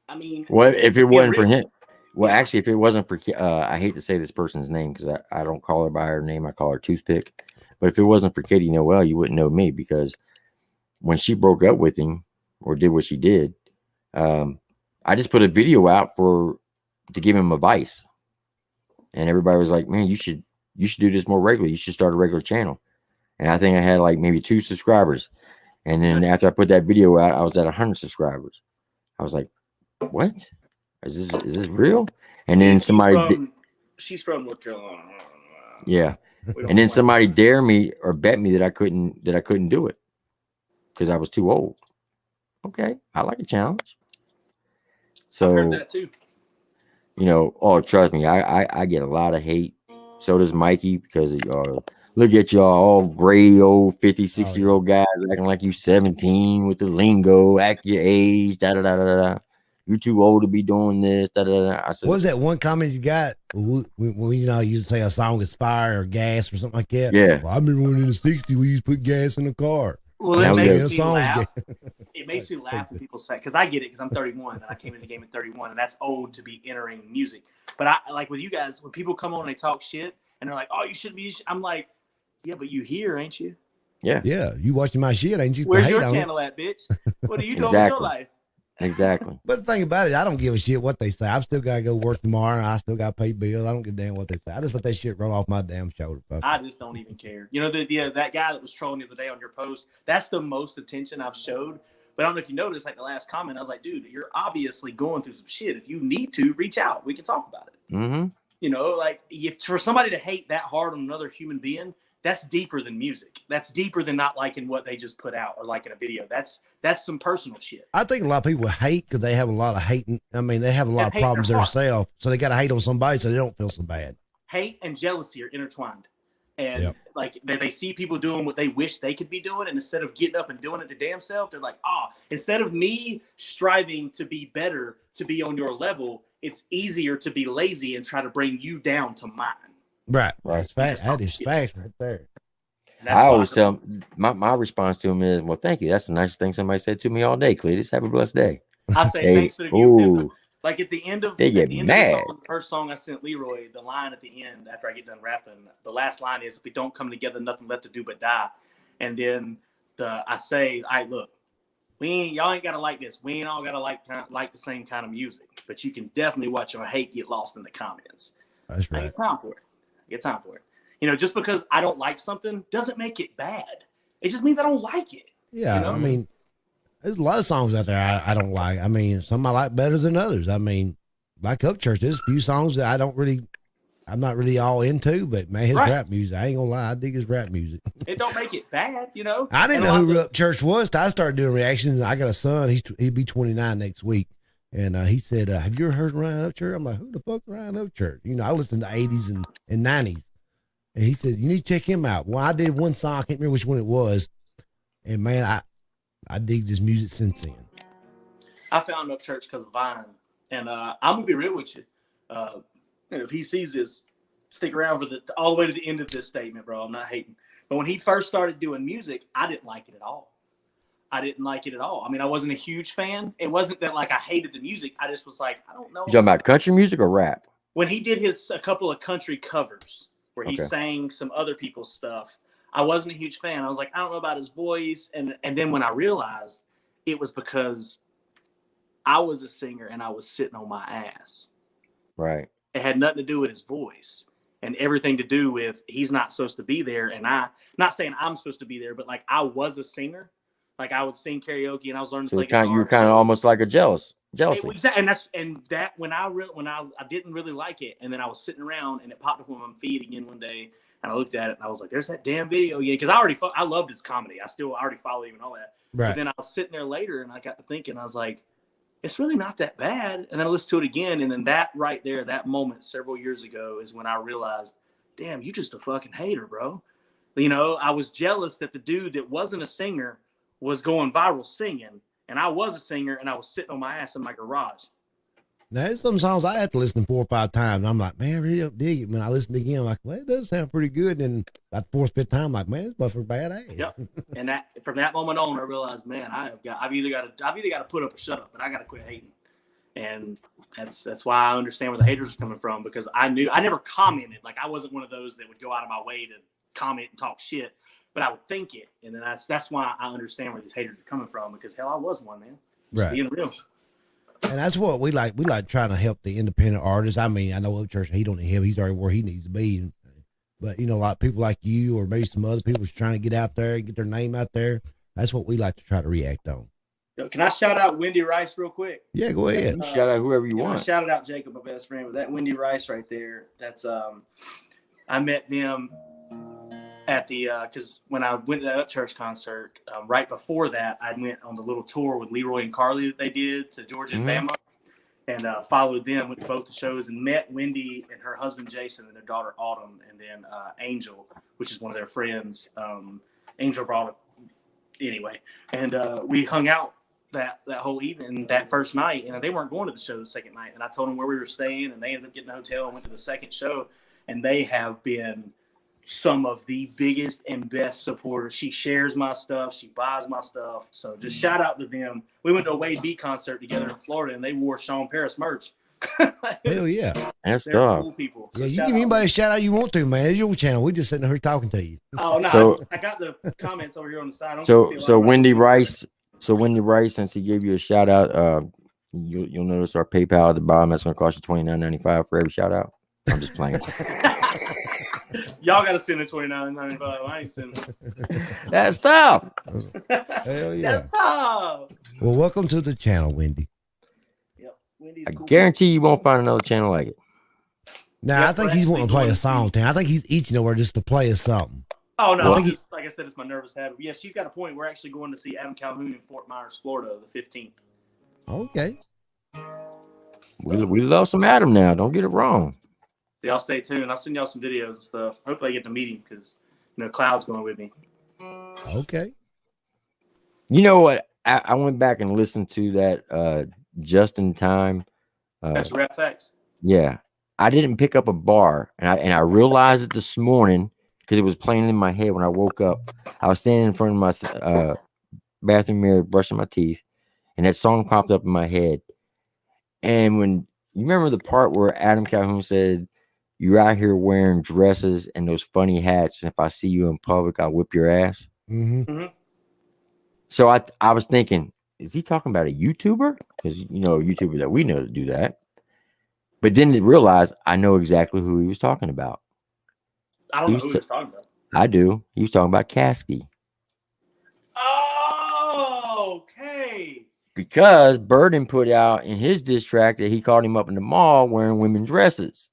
I mean, well, if it wasn't for him, actually, if it wasn't for, I hate to say this person's name because I don't call her by her name, I call her Toothpick. But if it wasn't for Katie Noel, you wouldn't know me, because when she broke up with him or did what she did, I just put a video out to give him advice. And everybody was like, man, you should do this more regularly. You should start a regular channel. And I think I had like maybe 2 subscribers. And then after I put that video out, I was at 100 subscribers. I was like, what? Is this real? And then she's from North Carolina. Yeah. And then somebody dare me or bet me that I couldn't do it because I was too old. Okay, I like a challenge. So I've heard that too. Trust me, I get a lot of hate. So does Mikey, because look at y'all all gray old 50, 60-year-old guys acting like you 17 with the lingo, act your age, da da da da da. You're too old to be doing this. Da, da, da. I said, what was that one comment you got? When you used to say a song is fire or gas or something like that? Yeah. Well, I remember when in the 60s we used to put gas in the car. Well, it makes me laugh. It makes me laugh when people say, because I get it, because I'm 31 and I came in the game at 31, and that's old to be entering music. But I like with you guys, when people come on and they talk shit and they're like, oh, you shouldn't be. I'm like, yeah, but you here, ain't you? Yeah. Yeah. You watching my shit, ain't you? Where's your channel at, bitch? What are you doing with your life? Exactly. But the thing about it, I don't give a shit what they say. I've still got to go work tomorrow. I still got to pay bills. I don't give a damn what they say. I just let that shit roll off my damn shoulder. Folks. I just don't even care. That guy that was trolling the other day on your post, that's the most attention I've showed. But I don't know if you noticed, like the last comment, I was like, dude, you're obviously going through some shit. If you need to, reach out. We can talk about it. Mm-hmm. Like if for somebody to hate that hard on another human being, that's deeper than music. That's deeper than not liking what they just put out or liking a video. That's some personal shit. I think a lot of people hate because they have a lot of hating. I mean, they have a lot of problems themselves, so they got to hate on somebody so they don't feel so bad. Hate and jealousy are intertwined. And like they see people doing what they wish they could be doing, and instead of getting up and doing it their damn self, they're like, instead of me striving to be better, to be on your level, it's easier to be lazy and try to bring you down to mine. Right. That's fact. That is fact right there. I always tell my response to him is, well, thank you. That's the nicest thing somebody said to me all day, Cletus. Have a blessed day. I say thanks for the view. Like at the end of the first song I sent Leroy, the line at the end after I get done rapping, the last line is, if we don't come together, nothing left to do but die. And then I say, all right, look, y'all ain't gotta like this. We ain't all gotta like the same kind of music, but you can definitely watch your hate get lost in the comments. That's right. I get time for it. Just because I don't like something doesn't make it bad. It just means I don't like it. Yeah, I mean, there's a lot of songs out there I don't like. I mean, some I like better than others. I mean, like Upchurch, there's a few songs that I'm not really all into, but man, his rap music, I ain't gonna lie, I dig his rap music. It don't make it bad, I didn't know who Upchurch was till I started doing reactions. I got a son, he'd be 29 next week. And he said, "Have you ever heard Ryan Upchurch?" I'm like, "Who the fuck Ryan Upchurch?" You know, I listened to 80s and 90s. And he said, "You need to check him out." Well, I did one song, I can't remember which one it was. And man, I dig this music since then. I found Upchurch because of Vine. And I'm going to be real with you. If he sees this, stick around for all the way to the end of this statement, bro. I'm not hating. But when he first started doing music, I didn't like it at all. I didn't like it at all. I mean, I wasn't a huge fan. It wasn't that like I hated the music. I just was like, I don't know. You talking about country music or rap? When he did a couple of country covers where he sang some other people's stuff, I wasn't a huge fan. I was like, I don't know about his voice. And then when I realized it was because I was a singer and I was sitting on my ass. Right. It had nothing to do with his voice and everything to do with he's not supposed to be there. And not saying I'm supposed to be there, but like I was a singer. Like I would sing karaoke and I was learning to play guitar. You were kind of almost like a jealousy. Exactly. And when I didn't really like it, and then I was sitting around and it popped up on my feed again one day, and I looked at it and I was like, "There's that damn video again." Because I loved his comedy. I already follow him and all that. Right. But then I was sitting there later and I got to thinking, I was like, it's really not that bad. And then I listened to it again, and then that right there, that moment several years ago is when I realized, damn, you just a fucking hater, bro. You know, I was jealous that the dude that wasn't a singer was going viral singing, and I was a singer, and I was sitting on my ass in my garage. Now, there's some songs I have to listen 4 or 5 times, and I'm like, man, I really don't dig it. When I listen again, I'm like, well, it does sound pretty good. And about the 4th, 5th time, I'm like, man, this buffer badass. Yep. And from that moment on, I realized, man, I've either got to put up or shut up, and I got to quit hating. And that's why I understand where the haters are coming from, because I never commented. Like I wasn't one of those that would go out of my way to comment and talk shit. But I would think it, and then that's why I understand where these haters are coming from, because hell, I was one, man. Just being real. And that's what we like. We like trying to help the independent artists. I mean, I know Upchurch, he's already where he needs to be. But you know, like people like you or maybe some other people trying to get out there, get their name out there. That's what we like to try to react on. Can I shout out Wendy Rice real quick? Yeah, go ahead. Shout out whoever you want. I shouted out Jacob, my best friend, but that Wendy Rice right there. That's I met them at the because when I went to the Upchurch concert, right before that, I went on the little tour with Leroy and Carly that they did to Georgia and Bama, and followed them, went to both the shows, and met Wendy and her husband Jason and their daughter Autumn, and then Angel, which is one of their friends. Angel brought it anyway, and we hung out that whole evening, that first night, and they weren't going to the show the second night, and I told them where we were staying, and they ended up getting a hotel and went to the second show, and they have been some of the biggest and best supporters. She shares my stuff. She buys my stuff. So just shout out to them. We went to a Bigb-D concert together in Florida, and they wore Shawn Paris merch. Hell yeah. That's tough. Cool people. So yeah, you give anybody a shout out you want to, man. It's your channel. We just sitting here talking to you. Oh, no. I got the comments over here on the side. So Wendy Rice, since he gave you a shout out, you'll notice our PayPal at the bottom. That's going to cost you $29.95 for every shout out. I'm just playing. Y'all got to send it $29.95. I ain't sending it. That's tough. Hell yeah. That's tough. Well, welcome to the channel, Wendy. Yep. Wendy's I cool. guarantee you won't find another channel like it. Now, I think he's wanting to play a song, Tim. I think he's itching nowhere just to play us something. Oh, no. Like I said, it's my nervous habit. Yeah, she's got a point. We're actually going to see Adam Calhoun in Fort Myers, Florida, the 15th. Okay. We love some Adam now. Don't get it wrong. Y'all stay tuned. I'll send y'all some videos and stuff. Hopefully I get to meet him because, Cloud's going with me. Okay. You know what? I went back and listened to that just in time. That's rap facts. Yeah. I didn't pick up a bar, and I realized it this morning because it was playing in my head when I woke up. I was standing in front of my bathroom mirror brushing my teeth, and that song popped up in my head. And when you remember the part where Adam Calhoun said, "You're out here wearing dresses and those funny hats, and if I see you in public, I'll whip your ass." Mm-hmm. Mm-hmm. So I was thinking, is he talking about a YouTuber? Because a YouTuber that we know to do that. But then to realize I know exactly who he was talking about. I don't know who he was talking about. I do. He was talking about Caskey. Oh, okay. Because Burden put out in his diss track that he called him up in the mall wearing women's dresses.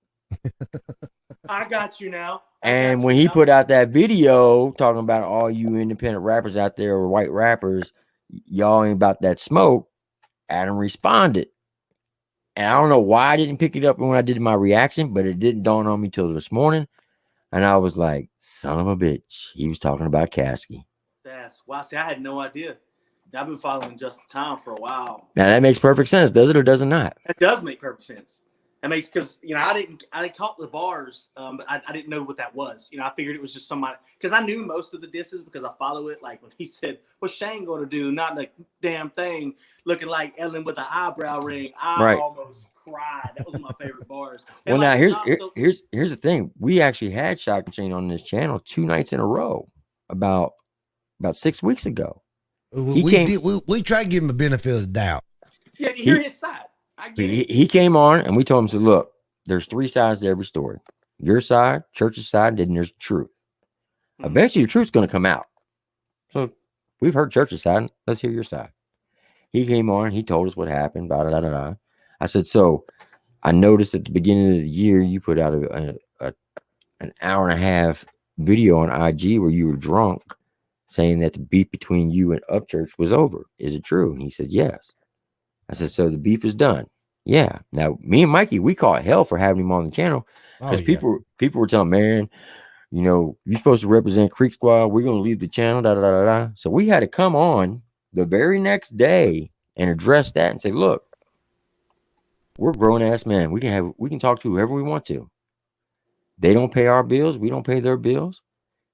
I got you now. And when he put out that video talking about all you independent rappers out there or white rappers, y'all ain't about that smoke, Adam responded. And I don't know why I didn't pick it up when I did my reaction, but it didn't dawn on me till this morning. And I was like, son of a bitch. He was talking about Caskey. That's wow. See, I had no idea. I've been following Just in Time for a while. Now that makes perfect sense, does it or does it not? That does make perfect sense. That makes because I didn't caught the bars, but I didn't know what that was. I figured it was just somebody because I knew most of the disses because I follow it. Like when he said, "What's Shane going to do?" Not the damn thing, looking like Ellen with an eyebrow ring. I almost cried. That was my favorite bars. And well, now here's the thing. We actually had Shock and Shane on this channel 2 nights in a row about 6 weeks ago. We tried to give him a benefit of the doubt. Yeah, you hear his side. I get it. He came on and we told him, so look, there's 3 sides to every story. Your side, church's side, then there's truth. Mm-hmm. Eventually, the truth's going to come out. So we've heard church's side. Let's hear your side. He came on. He told us what happened. Blah, blah, blah, blah. I said, so I noticed at the beginning of the year, you put out an hour and a half video on IG where you were drunk, saying that the beef between you and Upchurch was over. Is it true? And he said, yes. I said, so the beef is done. Yeah. Now, me and Mikey, we caught hell for having him on the channel because people were telling, man, you're supposed to represent Creek Squad. We're going to leave the channel. Da, da, da, da. So we had to come on the very next day and address that and say, look, we're grown ass men. We can talk to whoever we want to. They don't pay our bills. We don't pay their bills.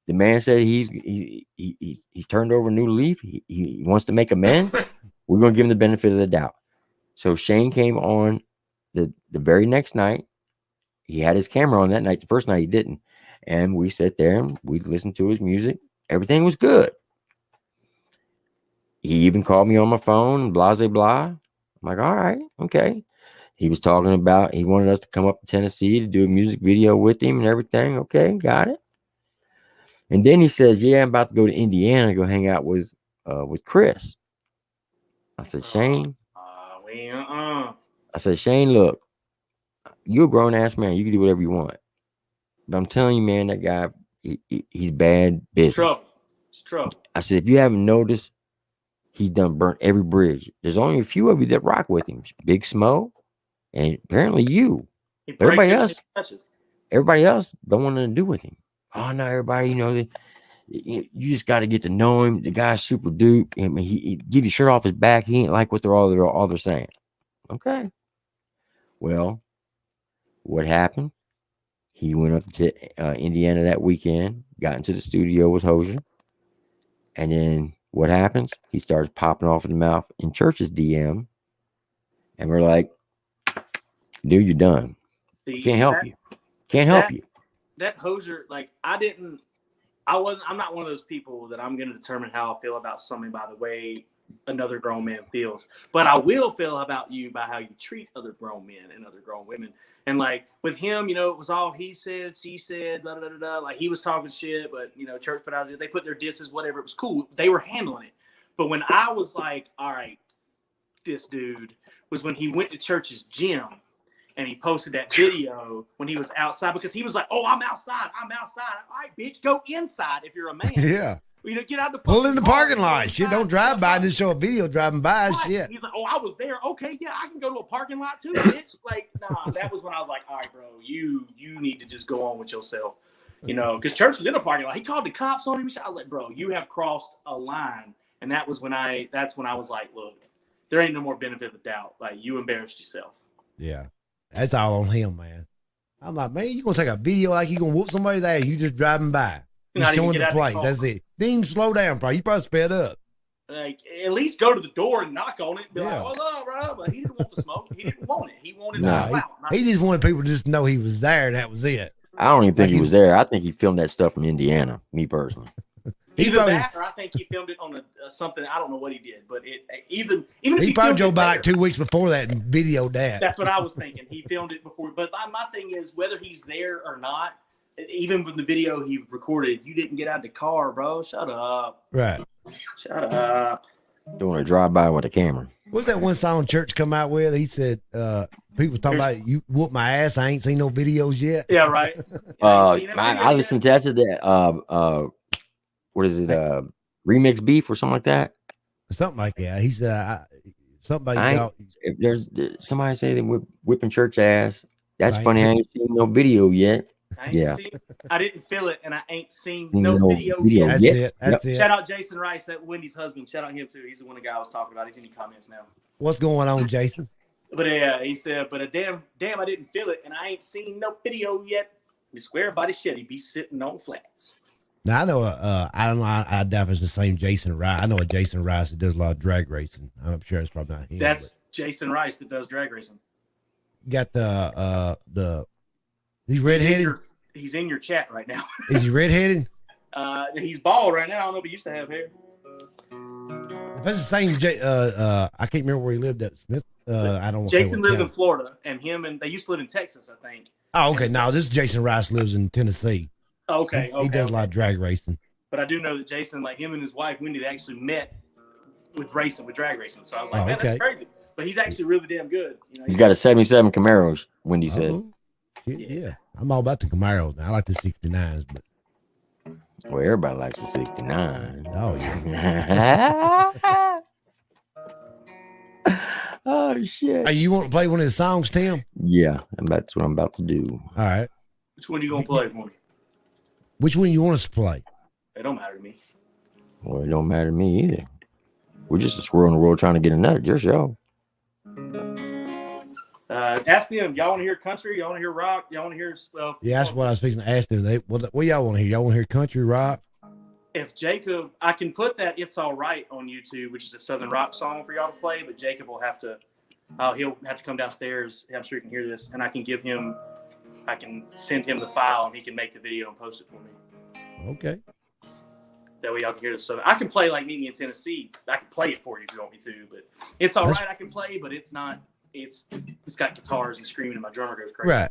The man said he's turned over a new leaf. He wants to make amends. We're going to give him the benefit of the doubt. So Shane came on the very next night. He had his camera on that night. The first night he didn't. And we sat there and we listened to his music. Everything was good. He even called me on my phone, blah, blah, blah. I'm like, all right, okay. He was talking about, he wanted us to come up to Tennessee to do a music video with him and everything. Okay, got it. And then he says, yeah, I'm about to go to Indiana, go hang out with Chris. I said, Shane. I said, Shane, look, you're a grown ass man. You can do whatever you want. But I'm telling you, man, that guy, he's bad business. It's trouble. I said, if you haven't noticed, he's done burnt every bridge. There's only a few of you that rock with him. Big Smo, and apparently you. Everybody else don't want nothing to do with him. Oh no, everybody, you just got to get to know him. The guy's super dupe. I mean, he give you shirt off his back. He ain't like what they're saying. Okay. Well, what happened? He went up to Indiana that weekend, got into the studio with Hosier, and then what happens? He starts popping off in the mouth in Church's DM, and we're like, dude, you're done. Can't help you. That Hosier, like, I'm not one of those people that I'm going to determine how I feel about somebody by the way another grown man feels, but I will feel about you by how you treat other grown men and other grown women. And like with him, it was all he said, she said, blah, blah, blah, blah. Like he was talking shit, but Church put out, they put their disses, whatever. It was cool. They were handling it. But when I was like, all right, this dude, was when he went to Church's gym and he posted that video when he was outside because he was like, oh, I'm outside. All right, bitch, go inside if you're a man. Yeah. Get out the pull in the parking lot. Shit, don't drive by and just show a video driving by. Right. Shit. He's like, oh, I was there. Okay, yeah, I can go to a parking lot too, bitch. Like, nah, that was when I was like, all right, bro, you need to just go on with yourself. Because Church was in a parking lot. He called the cops on him. I was like, bro, you have crossed a line. And that's when I was like, look, there ain't no more benefit of the doubt. Like, you embarrassed yourself. Yeah. That's all on him, man. I'm like, man, you gonna take a video like you gonna whoop somebody's ass? You just driving by. He's showing the place. That's it. Didn't even slow down, bro. You probably sped up. Like, at least go to the door and knock on it. Be like, what's up, bro? But he didn't want the smoke. He didn't want it. He wanted to go out. He just wanted people to just know he was there, and that was it. I don't even think he was there. I think he filmed that stuff in Indiana, me personally. Either that, or I think he filmed it on something. I don't know what he did, but even if he probably drove by like 2 weeks before that and videoed that. That's what I was thinking. He filmed it before, but my thing is whether he's there or not. Even with the video he recorded, you didn't get out of the car, bro. Shut up. Right. Shut up. Doing a drive by with a camera. What's that one song Church come out with? He said, people talking about you whoop my ass. I ain't seen no videos yet. Yeah, right. I listened to that. What is it? Remix Beef or something like that? Something like that. He said, Somebody I ain't, dog. if there's somebody say they whipping church ass. That's I ain't funny. I seen- ain't seen no video yet. I didn't feel it, and I ain't seen Seen no video yet. That's yet. it. That's it. Shout out Jason Rice, that Wendy's husband. Shout out him too. He's the one guy I was talking about. He's in the comments now. What's going on, Jason? But yeah, he said, but damn, I didn't feel it, and I ain't seen no video yet. We swear by the shit, he be sitting on flats. Now I know. I don't know. I doubt it's the same Jason Rice. I know a Jason Rice that does a lot of drag racing. I'm sure it's probably not him. That's Jason Rice that does drag racing. Got he's redheaded. He's in your chat right now. Is he redheaded? He's bald right now. I don't know if he used to have hair. If it's the same, I can't remember where he lived at Smith. I don't. Jason lives in Florida, and they used to live in Texas, I think. Oh, okay. Now this Jason Rice lives in Tennessee. Okay. He does a lot of drag racing. But I do know that Jason, like him and his wife Wendy, they actually met with drag racing. So I was like, man, that's crazy. But he's actually really damn good. You know, He's got a 77 Camaro, Wendy said. Yeah. I'm all about the Camaros now. I like the 69s, but Well, everybody likes the 69. oh yeah. Oh shit. Hey, you want to play one of his songs, Tim? Yeah, that's what I'm about to do. All right. which one you gonna play for me? Which one you want us to play? It don't matter to me. Well, it don't matter to me either. We're just a squirrel in the road trying to get a nut. Your show. Ask them. Y'all want to hear country? Y'all want to hear rock? Y'all want to hear? Yeah, that's what I was fixing to ask them. What y'all want to hear? Y'all want to hear country rock? If Jacob, I can put that "It's All Right" on YouTube, which is a Southern rock song for y'all to play. But Jacob will have to. He'll have to come downstairs. I'm sure he can hear this, and I can send him the file, and he can make the video and post it for me. Okay. That way y'all can hear this. So I can play like Meet Me in Tennessee. I can play it for you if you want me to, but it's all right. I can play, but it's not. It's got guitars and screaming, and my drummer goes crazy. Right.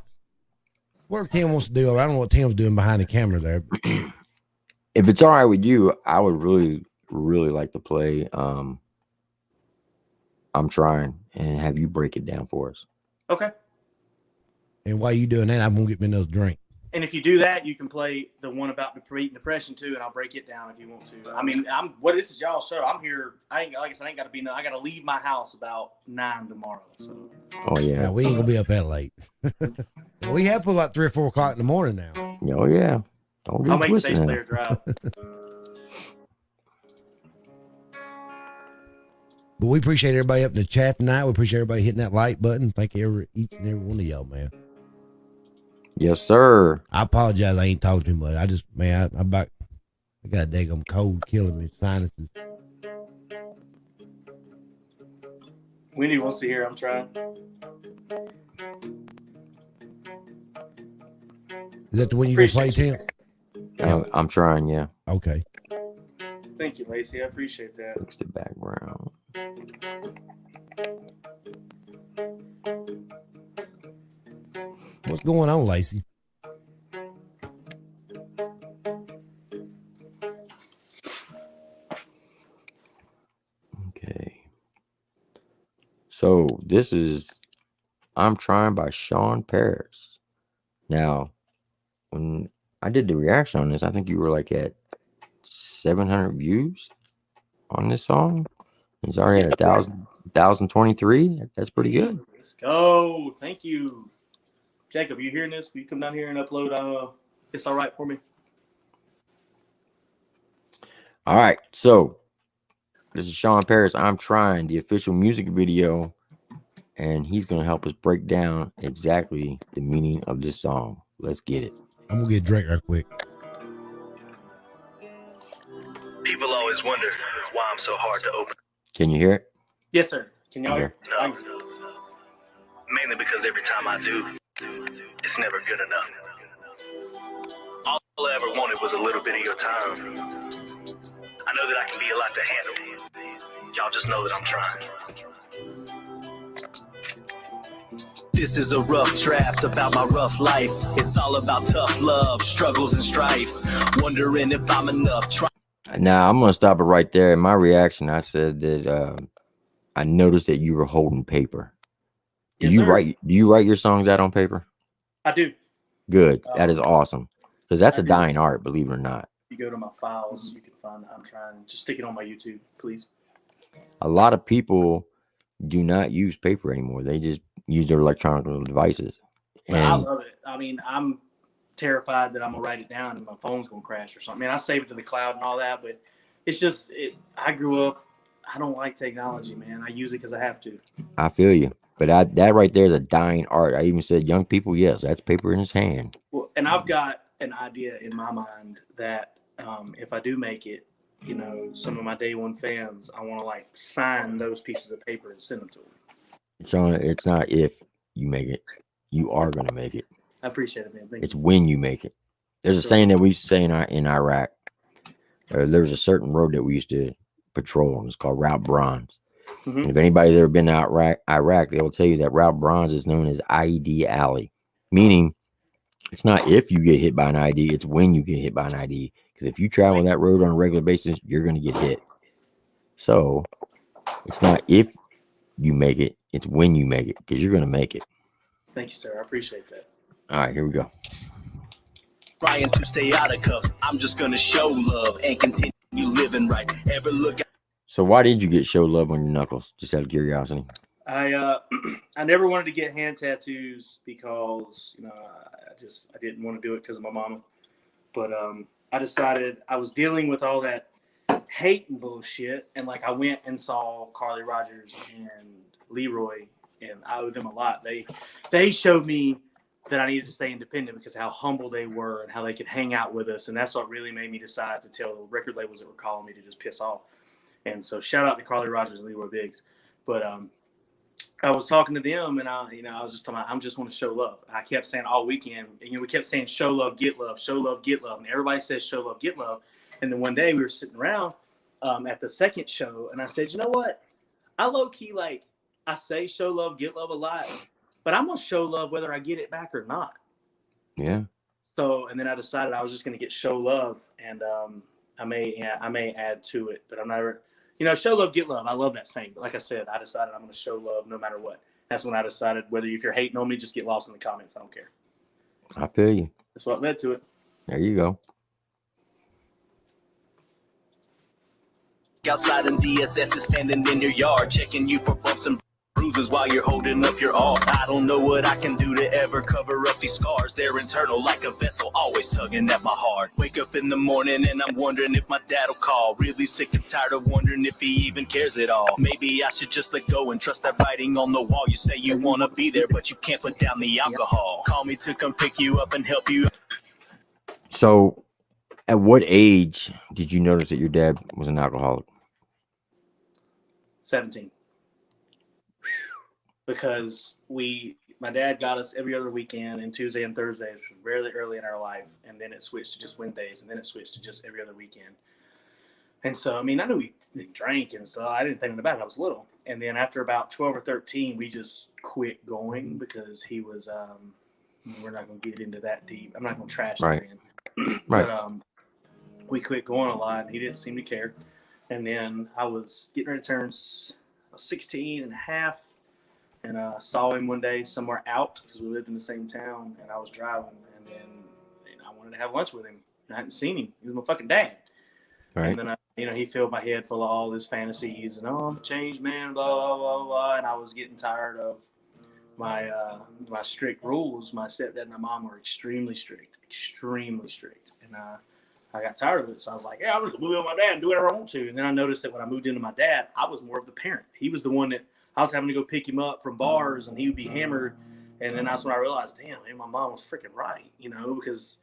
Whatever Tim wants to do, I don't know what Tim's doing behind the camera there. If it's all right with you, I would really, really like to play. I'm trying, and have you break it down for us. Okay. And while you doing that, I'm gonna get me another drink. And if you do that, you can play the one about depression too, and I'll break it down if you want to. I mean, this is y'all's show. I'm here. I ain't got to be. I got to leave my house about 9 tomorrow. So. Oh yeah. Now, we ain't gonna be up that late. We have put like 3 or 4 o'clock in the morning now. Oh yeah. Don't I'll make the bass player drive. But we appreciate everybody up in the chat tonight. We appreciate everybody hitting that like button. Thank you, each and every one of y'all, man. Yes, sir. I apologize. I ain't talking too much. I just, man, I got a daggum cold killing me, sinuses. Wendy wants to hear. I'm trying. Is that the one you gonna play, Tim? I'm trying. Yeah. Okay. Thank you, Lacey. I appreciate that. Fix the background. What's going on, Lacey? Okay. So this is I'm Trying by Shawn Paris. Now, when I did the reaction on this, I think you were like at 700 views on this song. He's already at 1,023. That's pretty good. Let's go. Thank you. Jacob, you hearing this? Will you come down here and upload It's All Right for me? All right. So this is Shawn Paris. I'm Trying, the official music video. And he's going to help us break down exactly the meaning of this song. Let's get it. I'm going to get a drink right quick. People always wonder why I'm so hard to open. Can you hear it? Yes, sir. Can y'all hear? No. Mainly because every time I do, it's never good enough. All I ever wanted was a little bit of your time. I know that I can be a lot to handle. Y'all just know that I'm trying. This is a rough draft about my rough life. It's all about tough love, struggles and strife. Wondering if I'm enough. Now I'm gonna stop it right there. In my reaction, I said that I noticed that you were holding paper. Do you write your songs out on paper? I do. Good. That is awesome. Because that's a dying art, believe it or not. If you go to my files, you can find I'm trying. Just stick it on my YouTube, please. A lot of people do not use paper anymore. They just use their electronic devices. But I And love it. I mean, I'm terrified that I'm gonna write it down and my phone's gonna crash or something. I mean, I save it to the cloud and all that, but it's just I grew up. I don't like technology, man. I use it because I have to. I feel you. But that right there is a dying art. I even said young people, yes, that's paper in his hand. Well, and I've got an idea in my mind that if I do make it, you know, some of my day one fans, I want to like sign those pieces of paper and send them to them. Shawn, it's not if you make it, you are going to make it. I appreciate it, man. Thank It's you. when you make it. There's a saying that we used to say in Iraq. There was a certain road that we used to patrol, and it's called Route Bronze. Mhm. And if anybody's ever been to Iraq, they will tell you that Route Bronze is known as IED Alley, meaning it's not if you get hit by an ID, it's when you get hit by an ID. Because if you travel that road on a regular basis, you're going to get hit. So it's not if you make it, it's when you make it, because you're going to make it. Thank you, sir. I appreciate that. All right, here we go. Trying to stay out of cuffs. I'm just gonna show love and continue living right. Ever look at So why did you get show love on your knuckles? Just out of curiosity. I never wanted to get hand tattoos because, you know, I didn't want to do it because of my mama. But I decided I was dealing with all that hate and bullshit, and like I went and saw Carly Rogers and Leroy, and I owe them a lot. They showed me that I needed to stay independent because of how humble they were and how they could hang out with us, and that's what really made me decide to tell the record labels that were calling me to just piss off. And so shout out to Carly Rogers and Leroy Biggs. But I was talking to them, and I was just talking about, I just want to show love. And I kept saying all weekend, and we kept saying show love, get love, show love, get love, and everybody says show love, get love. And then one day we were sitting around at the second show, and I said, you know what? I low key I say show love, get love a lot, but I'm gonna show love whether I get it back or not. Yeah. So, and then I decided I was just gonna get show love, and I may add to it, but I'm not. Show love, get love. I love that saying. But like I said, I decided I'm going to show love no matter what. That's when I decided if you're hating on me, just get lost in the comments. I don't care. I feel you. That's what led to it. There you go. outside and DSS is standing in your yard, checking you for bumps and bruises while you're holding up your all. I don't know what I can do to ever cover up these scars. They're internal like a vessel, always tugging at my heart. Wake up in the morning and I'm wondering if my dad'll call. Really sick and tired of wondering if he even cares at all. Maybe I should just let go and trust that writing on the wall. You say you want to be there, but you can't put down the alcohol. Call me to come pick you up and help you. So, at what age did you notice that your dad was an alcoholic? 17. Because my dad got us every other weekend, and Tuesday and Thursdays was really early in our life, and then it switched to just Wednesdays, and then it switched to just every other weekend. And so, I mean, I knew he drank and stuff. I didn't think about it. I was little. And then after about 12 or 13, we just quit going because he was, we're not going to get into that deep. I'm not going to trash the man. Right. But we quit going a lot, and he didn't seem to care. And then I was getting ready to turn 16 and a half, and saw him one day somewhere out because we lived in the same town, and I was driving, and then I wanted to have lunch with him. And I hadn't seen him. He was my fucking dad. Right. And then, he filled my head full of all his fantasies and, I'm a changed man, blah, blah, blah, blah. And I was getting tired of my strict rules. My stepdad and my mom were extremely strict. And I got tired of it. So I was like, yeah, I'm just going to move in with my dad and do whatever I want to. And then I noticed that when I moved into my dad, I was more of the parent. He was the one that I was having to go pick him up from bars, and he would be hammered. And then that's when I realized, damn, man, my mom was freaking right, because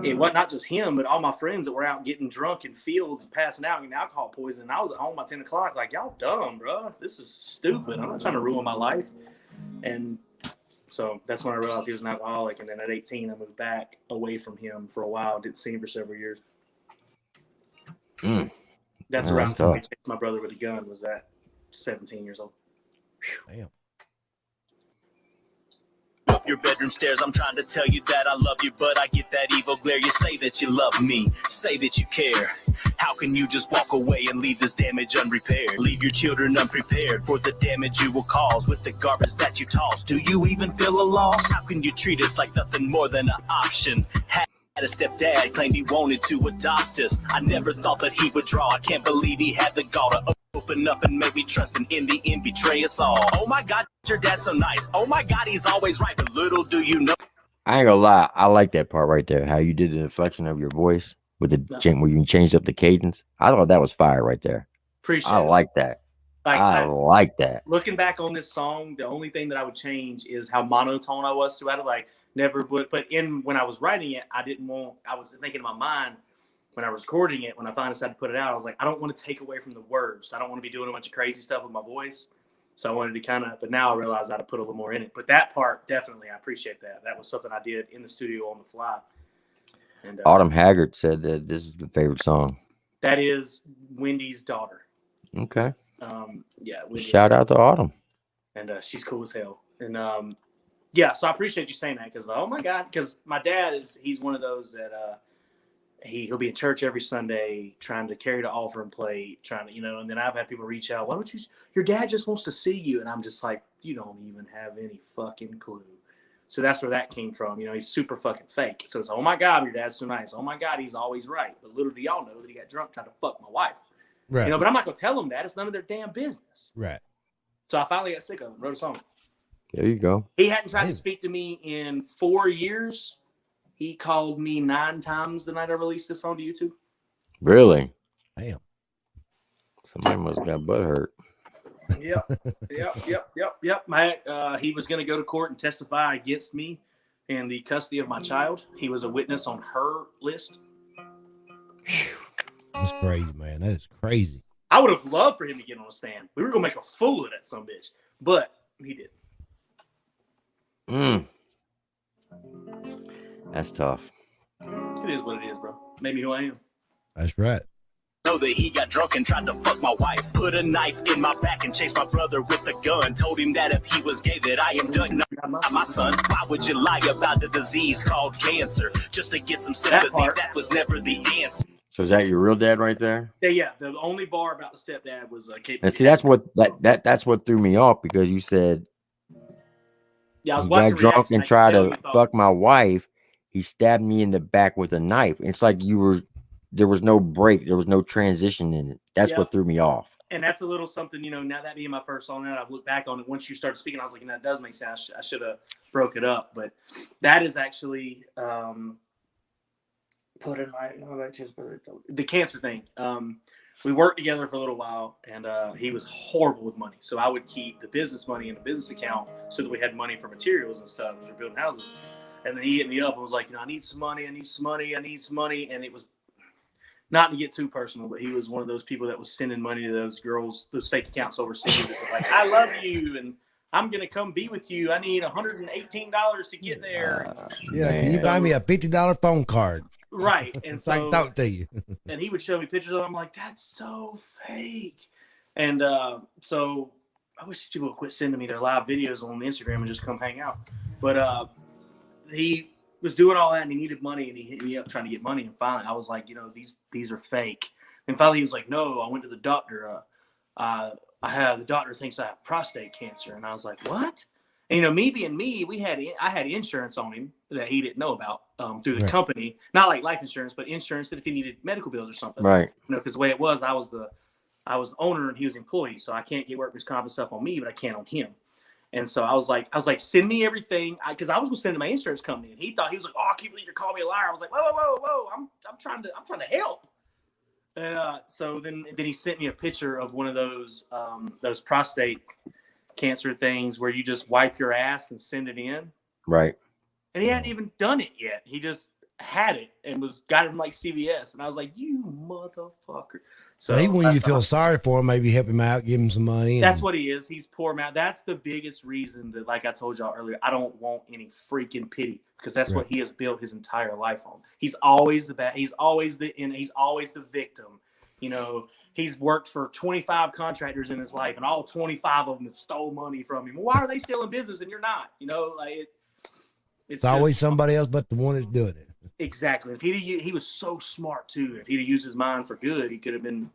it wasn't not just him, but all my friends that were out getting drunk in fields and passing out, getting alcohol poisoning. I was at home by 10 o'clock like, y'all dumb, bro. This is stupid. I'm not trying to ruin my life. And so that's when I realized he was an alcoholic. And then at 18, I moved back away from him for a while. Didn't see him for several years. That's around the time I chased my brother with a gun, was that 17 years old. Damn. Up your bedroom stairs, I'm trying to tell you that I love you, but I get that evil glare. You say that you love me, say that you care. How can you just walk away and leave this damage unrepaired? Leave your children unprepared for the damage you will cause with the garbage that you toss. Do you even feel a loss? How can you treat us like nothing more than an option? Had a stepdad claimed he wanted to adopt us. I never thought that he would draw. I can't believe he had the gall to Open up and maybe trust, and in the end betray us all. Oh my God, your dad's so nice. Oh my God, he's always right. But little do you know. I ain't gonna lie, I like that part right there. How you did the inflection of your voice with the where you changed up the cadence. I thought that was fire right there. Appreciate I it. like that. I like that. Looking back on this song, the only thing that I would change is how monotone I was throughout it. Like never would, but when I was writing it, I was thinking in my mind when I was recording it, when I finally decided to put it out, I was like, I don't want to take away from the words. I don't want to be doing a bunch of crazy stuff with my voice. So I wanted to but now I realize I had to put a little more in it. But that part, definitely, I appreciate that. That was something I did in the studio on the fly. And Autumn Haggard said that this is the favorite song. That is Wendy's daughter. Okay. Yeah. Wendy. Shout out to Autumn. And she's cool as hell. And yeah, so I appreciate you saying that because, oh my God, because my dad he's one of those that he'll be in church every Sunday trying to carry the offering plate, and then I've had people reach out, why don't you, your dad just wants to see you. And I'm just like, you don't even have any fucking clue. So that's where that came from. He's super fucking fake. So it's, oh my God, your dad's so nice. Oh my God, he's always right. But little do y'all know that he got drunk trying to fuck my wife. Right. But I'm not going to tell them that. It's none of their damn business. Right. So I finally got sick of him, wrote a song. There you go. He hadn't tried to speak to me in 4 years. He called me 9 times the night I released this song to YouTube. Really? Damn. Somebody must have got butt hurt. Yep. He was going to go to court and testify against me in the custody of my child. He was a witness on her list. That's crazy, man. That is crazy. I would have loved for him to get on a stand. We were going to make a fool of that son of a bitch, but he didn't. That's tough. It is what it is, bro. Made me who I am. That's right. Know that he got drunk and tried to fuck my wife. Put a knife in my back and chased my brother with a gun. Told him that if he was gay that I am done. Not my son. Why would you lie about the disease called cancer? Just to get some sympathy. That was never the answer. So is that your real dad right there? Yeah. The only bar about the stepdad was and see, that's what threw me off because you said I was got drunk and tried to fuck my wife. He stabbed me in the back with a knife. It's like there was no break. There was no transition in it. That's what threw me off. And that's a little something, now that being my first song, that I've looked back on it. Once you started speaking, I was like, that does make sense. I should have broke it up. But that is actually the cancer thing. We worked together for a little while, and he was horrible with money. So I would keep the business money in the business account so that we had money for materials and stuff as we're building houses. And then he hit me up and was like, I need some money. And it was not to get too personal, but he was one of those people that was sending money to those girls, those fake accounts overseas that were like, I love you, and I'm going to come be with you. I need $118 to get there. Can you buy me a $50 phone card? Right. And so I talk to you. And he would show me pictures of it. I'm like, that's so fake. And so I wish these people would quit sending me their live videos on Instagram and just come hang out. But he was doing all that and he needed money and he hit me up trying to get money. And finally I was like, these are fake. And finally he was like, no, I went to the doctor. The doctor thinks I have prostate cancer. And I was like, what? And, me being me, I had insurance on him that he didn't know about through the company, not like life insurance, but insurance that if he needed medical bills or something, right? Because the way it was, I was the owner and he was employee, so I can't get workers' comp and stuff on me, but I can on him. And so I was like, send me everything, because I was going to send to my insurance company, and he was like, oh, I can't believe you're calling me a liar. I was like, whoa, I'm trying to help. And so then he sent me a picture of one of those prostate cancer things where you just wipe your ass and send it in. Right. And he hadn't even done it yet. He just had it and got it from like CVS. And I was like, you motherfucker. So even when you feel sorry for him, maybe help him out, give him some money. That's what he is. He's poor man. That's the biggest reason that, like I told y'all earlier, I don't want any freaking pity, because that's what he has built his entire life on. He's always the bad. He's always the victim. He's worked for 25 contractors in his life, and all 25 of them have stole money from him. Well, why are they still in business and you're not? It's always somebody else but the one that's doing it. Exactly. If he was so smart too. If he'd have used his mind for good, he could have been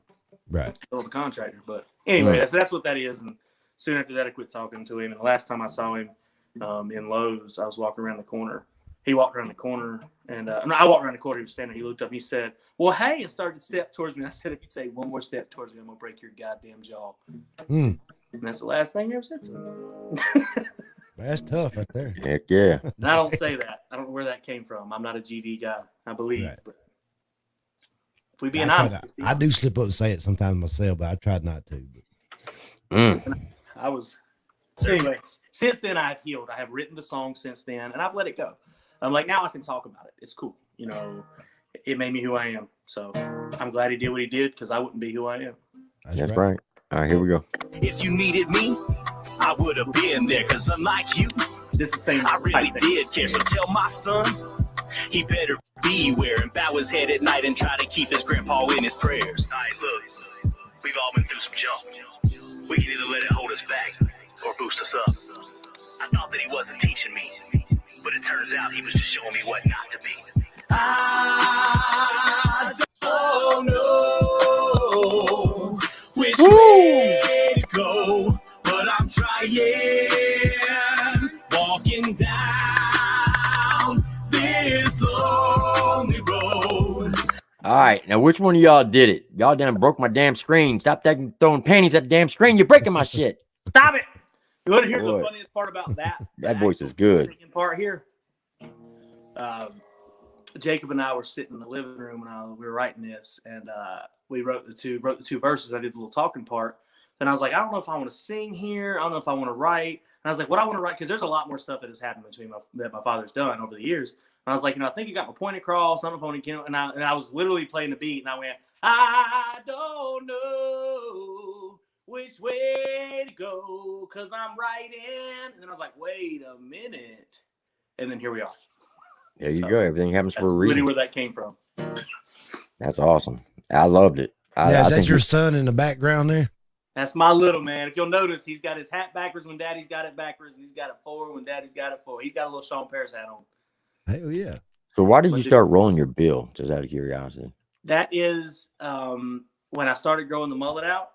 a contractor. But anyway, that's what that is. And soon after that, I quit talking to him. And the last time I saw him in Lowe's, I was walking around the corner, he walked around the corner, and no, I walked around the corner. He was standing. He looked up. And he said, "Well, hey," and started to step towards me. I said, "If you take one more step towards me, I'm gonna break your goddamn jaw." And that's the last thing I ever said to him. That's tough right there. Heck yeah. And I don't say that. I don't know where that came from. I'm not a GD guy. I believe. Right. But if we being honest, I do slip up and say it sometimes myself, but I tried not to. I was. Anyways, since then I've healed. I have written the song since then, and I've let it go. I'm like, now I can talk about it. It's cool. You know, it made me who I am. So I'm glad he did what he did because I wouldn't be who I am. That's right. All right, here we go. If you needed me, I would have been there. Because unlike you, This is the same. I really did care. So tell my son, he better beware and bow his head at night and try to keep his grandpa in his prayers. All right, look, we've all been through some junk. We can either let it hold us back or boost us up. I thought that he wasn't teaching me, but it turns out he was just showing me what not to be. I don't know which way to go, but I'm trying, walking down this lonely road. All right, now which one of y'all did it? Y'all done broke my damn screen. Stop throwing panties at the damn screen. You're breaking my shit. Stop it. You want to hear Boy. the funniest part about that? That voice is good. Singing part here. Jacob and I were sitting in the living room and we were writing this, and we wrote the two verses. I did the little talking part. And I was like, I don't know if I want to sing here. I don't know if I want to write. And I was like, what I want to write, because there's a lot more stuff that has happened between that my father's done over the years. And I was like, I think you got my point across. I don't know if I want to, and I was literally playing the beat, and I went, I don't know which way to go, because I'm writing. And then I was like, wait a minute. And then here we are. There you go. Everything happens for a That's really reason. where that came from. That's awesome. I loved it. Now, is I that think your son in the background there? That's my little man. If you'll notice, he's got his hat backwards when daddy's got it backwards, and he's got it forward when daddy's got it forward. He's got a little Shawn Paris hat on. Hell yeah. So why did you start rolling your bill? Just out of curiosity. That is when I started growing the mullet out.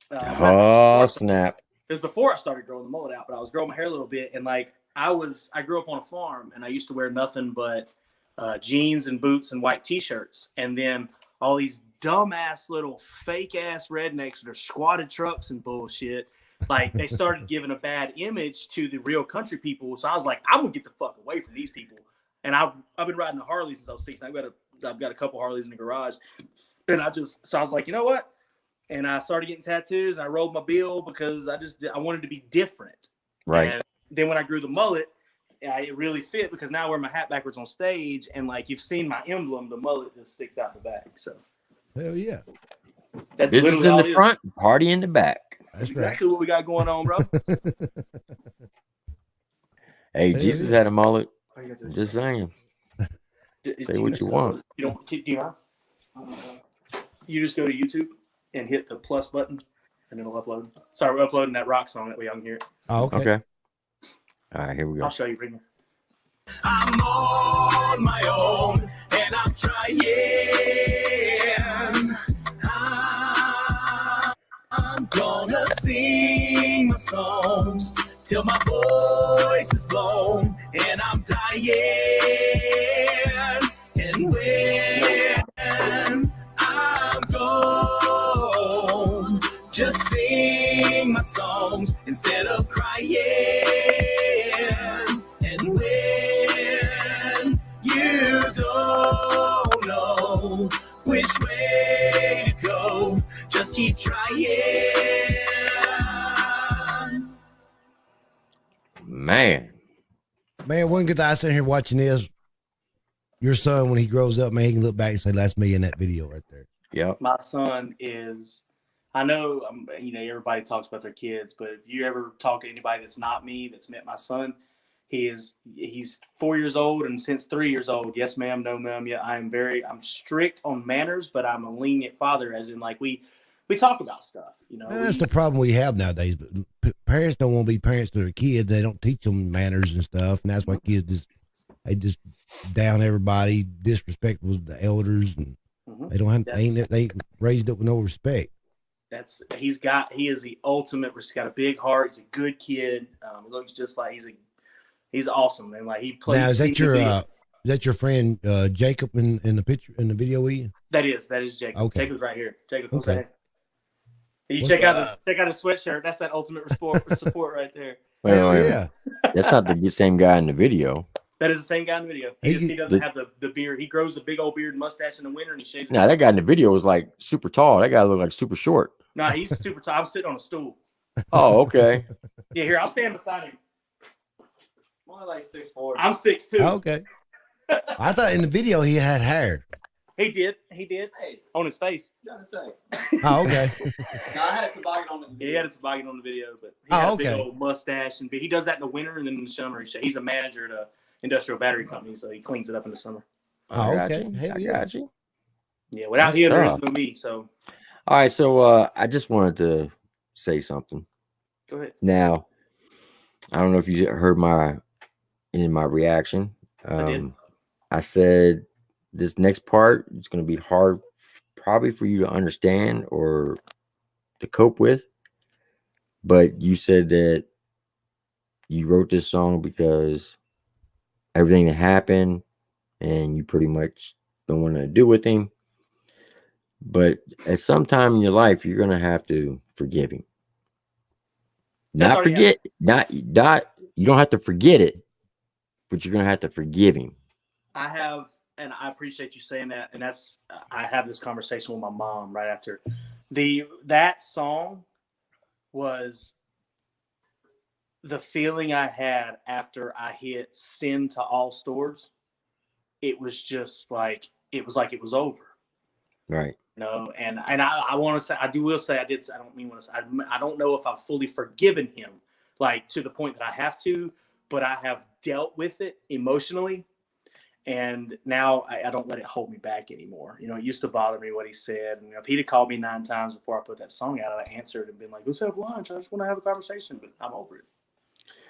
Oh, snap. It was before I started growing the mullet out, but I was growing my hair a little bit. And like I grew up on a farm, and I used to wear nothing but jeans and boots and white t-shirts. And then all these dumbass little fake ass rednecks with their squatted trucks and bullshit, like they started giving a bad image to the real country people. So I was like, I'm gonna get the fuck away from these people. And I've been riding a Harley since I was 6. I've got a couple Harleys in the garage. And I was like, you know what? And I started getting tattoos. And I rolled my bill because I wanted to be different. Right. And then when I grew the mullet, it really fit because now I wear my hat backwards on stage. And like you've seen my emblem, the mullet just sticks out the back. So Hell yeah. that's This is literally in all the it front, party in the back. That's exactly what we got going on, bro. Hey, Jesus had a mullet. All you gotta do is Just saying. Say what you so, want. You don't do you mind? You just go to YouTube and hit the plus button, and it'll upload. Sorry, we're uploading that rock song that we all can hear. Oh, okay. Okay. All right, here we go. I'll show you, Brittany. I'm on my own and I'm trying. I'm gonna sing my songs till my voice is blown and I'm dying. And when I'm gone, just sing my songs instead of crying. And when you don't know which way to go, just keep trying. Man. Man, one good thing I sit here watching this, your son, when he grows up, man, he can look back and say, that's me in that video right there. Yep. My son is, I know, everybody talks about their kids, but if you ever talk to anybody that's not me, that's met my son, he's 4 years old, and since 3 years old, yes ma'am, no ma'am, yeah, I'm strict on manners, but I'm a lenient father, as in like we talk about stuff, And that's the problem we have nowadays. But parents don't want to be parents to their kids. They don't teach them manners and stuff, and that's why kids just down everybody, disrespectful to the elders, and they don't have they raised up with no respect. He is the ultimate. He's got a big heart. He's a good kid. He looks just like he's He's awesome, man. Like he plays. Now, is that your friend Jacob in the picture in the video with you? That is Jacob. Okay. Jacob's right here. Jacob, Okay. You check out his sweatshirt. That's that ultimate support right there. Hell yeah. That's not the same guy in the video. That is the same guy in the video. He doesn't have the beard. He grows a big old beard and mustache in the winter, and he shaves. Nah, that guy in the video was like super tall. That guy looked like super short. Nah, he's super tall. I'm sitting on a stool. Oh, okay. Yeah, here, I'll stand beside him. More like 6'4". I'm 6'2". Okay. I thought in the video he had hair. He did. Hey, On his face. Oh, okay. no, I had a toboggan on the video. Yeah, he had a toboggan on the video, but he had a big okay. old mustache. And he does that in the winter, and then in the summer, he's a manager at a industrial battery company, so he cleans it up in the summer. Oh, I okay. got you. Hell I yeah. got you. Yeah, without That's him, there tough. is no me. So All right, so I just wanted to say something. go ahead. Now, I don't know if you heard my reaction. I did. I said this next part is going to be hard, probably for you to understand or to cope with. But you said that you wrote this song because everything that happened, and you pretty much don't want to do with him. But at some time in your life, you're gonna have to forgive him. That's Not already forget, not you don't have to forget it, but you're gonna have to forgive him. I have, and I appreciate you saying that. And that's, I have this conversation with my mom right after that song was the feeling I had after I hit send to all stores. It was just like it was over. Right. No, and I want to say I don't know if I've fully forgiven him, like to the point that I have to, but I have dealt with it emotionally, and now I don't let it hold me back anymore. You know, it used to bother me what he said, and if he'd have called me 9 times before I put that song out, I'd have answered and been like, "Let's have lunch. I just want to have a conversation," but I'm over it.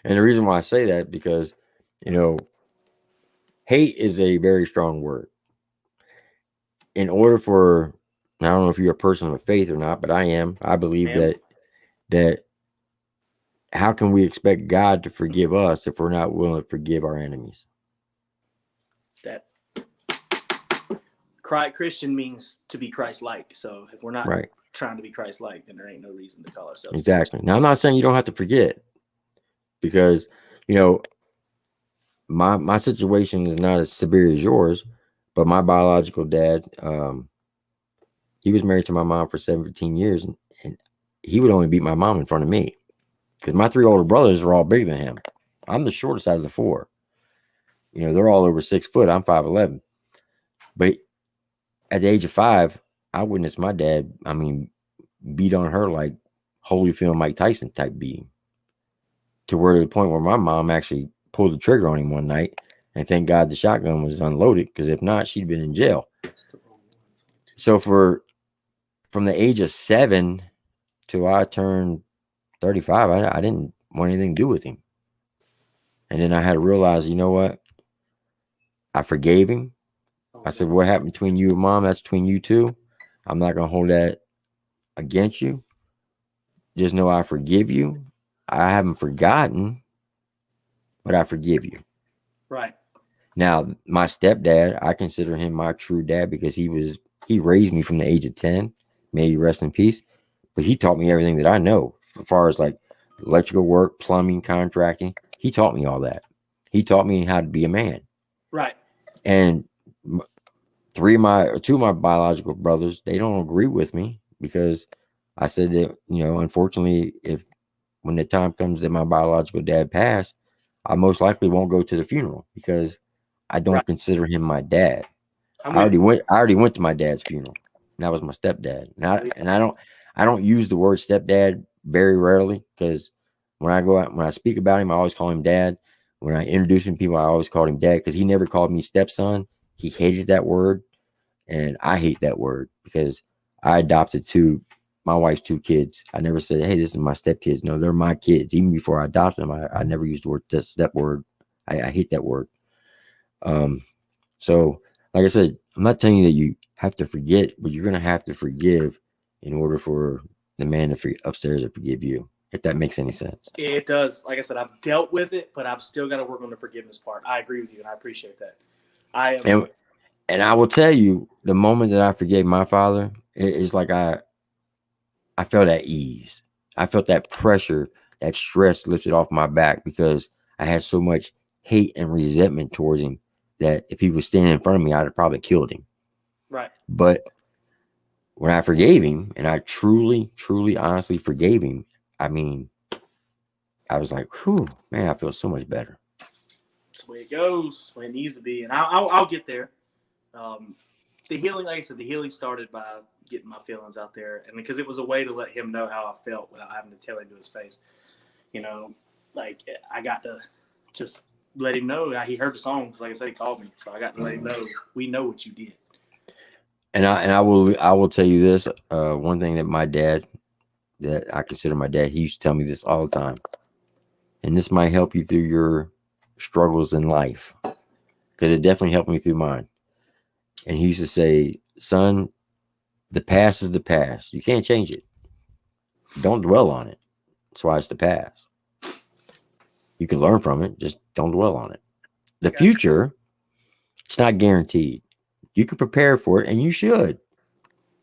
And the reason why I say that because, you know, hate is a very strong word. In order for, I don't know if you're a person of faith or not, but I am. I believe that how can we expect God to forgive us if we're not willing to forgive our enemies? That Christian means to be Christ-like. So if we're not Right. trying to be Christ-like, then there ain't no reason to call ourselves. Exactly. Now, I'm not saying you don't have to forget, because, you know, my situation is not as severe as yours, but my biological dad, he was married to my mom for 17 years, and he would only beat my mom in front of me because my 3 older brothers are all bigger than him. I'm the shortest out of the 4. You know, they're all over 6 foot. I'm 5'11". But at the age of 5, I witnessed my dad, beat on her like Holyfield Mike Tyson type beating, to where the point where my mom actually pulled the trigger on him one night, and thank God the shotgun was unloaded, because if not, she'd been in jail. So from the age of 7 till I turned 35, I didn't want anything to do with him. And then I had to realize, you know what? I forgave him. I said, what happened between you and mom, that's between you two. I'm not going to hold that against you. Just know I forgive you. I haven't forgotten, but I forgive you. Right. Now, my stepdad, I consider him my true dad, because he raised me from the age of 10. May he rest in peace. But he taught me everything that I know, as far as like electrical work, plumbing, contracting. He taught me all that. He taught me how to be a man. Right. And 2 of my biological brothers, they don't agree with me, because I said that, you know, unfortunately, when the time comes that my biological dad passed, I most likely won't go to the funeral, because I don't consider him my dad. I already went to my dad's funeral. And that was my stepdad. And I don't use the word stepdad very rarely, because when I speak about him, I always call him dad. When I introduce him to people, I always called him dad, because he never called me stepson. He hated that word, and I hate that word, because I adopted my wife's 2 kids. I never said, hey, this is my stepkids. No, they're my kids. Even before I adopted them, I never used the word step word. I hate that word. So like I said, I'm not telling you that you have to forget, but you're going to have to forgive in order for the man upstairs to forgive you. if that makes any sense. It does. Like I said, I've dealt with it, but I've still got to work on the forgiveness part. I agree with you, and I appreciate that. And I will tell you, the moment that I forgave my father, it's like I felt at ease. I felt that pressure, that stress lifted off my back because I had so much hate and resentment towards him that if he was standing in front of me, I'd have probably killed him. Right. But when I forgave him, and I truly, truly, honestly forgave him, I mean, I was like, whew, man, I feel so much better. That's the way it goes, the way it needs to be. And I'll get there. The healing, like I said, the healing started by getting my feelings out there. And because it was a way to let him know how I felt without having to tell him to his face. You know, like I got to just let him know. He heard the song. Like I said, he called me. So I got to let him know, we know what you did. And I will tell you this, one thing that my dad, that I consider my dad, he used to tell me this all the time. And this might help you through your struggles in life, because it definitely helped me through mine. And he used to say, son, the past is the past. You can't change it. Don't dwell on it. That's why it's the past. You can learn from it. Just don't dwell on it. The future, it's not guaranteed. You can prepare for it, and you should.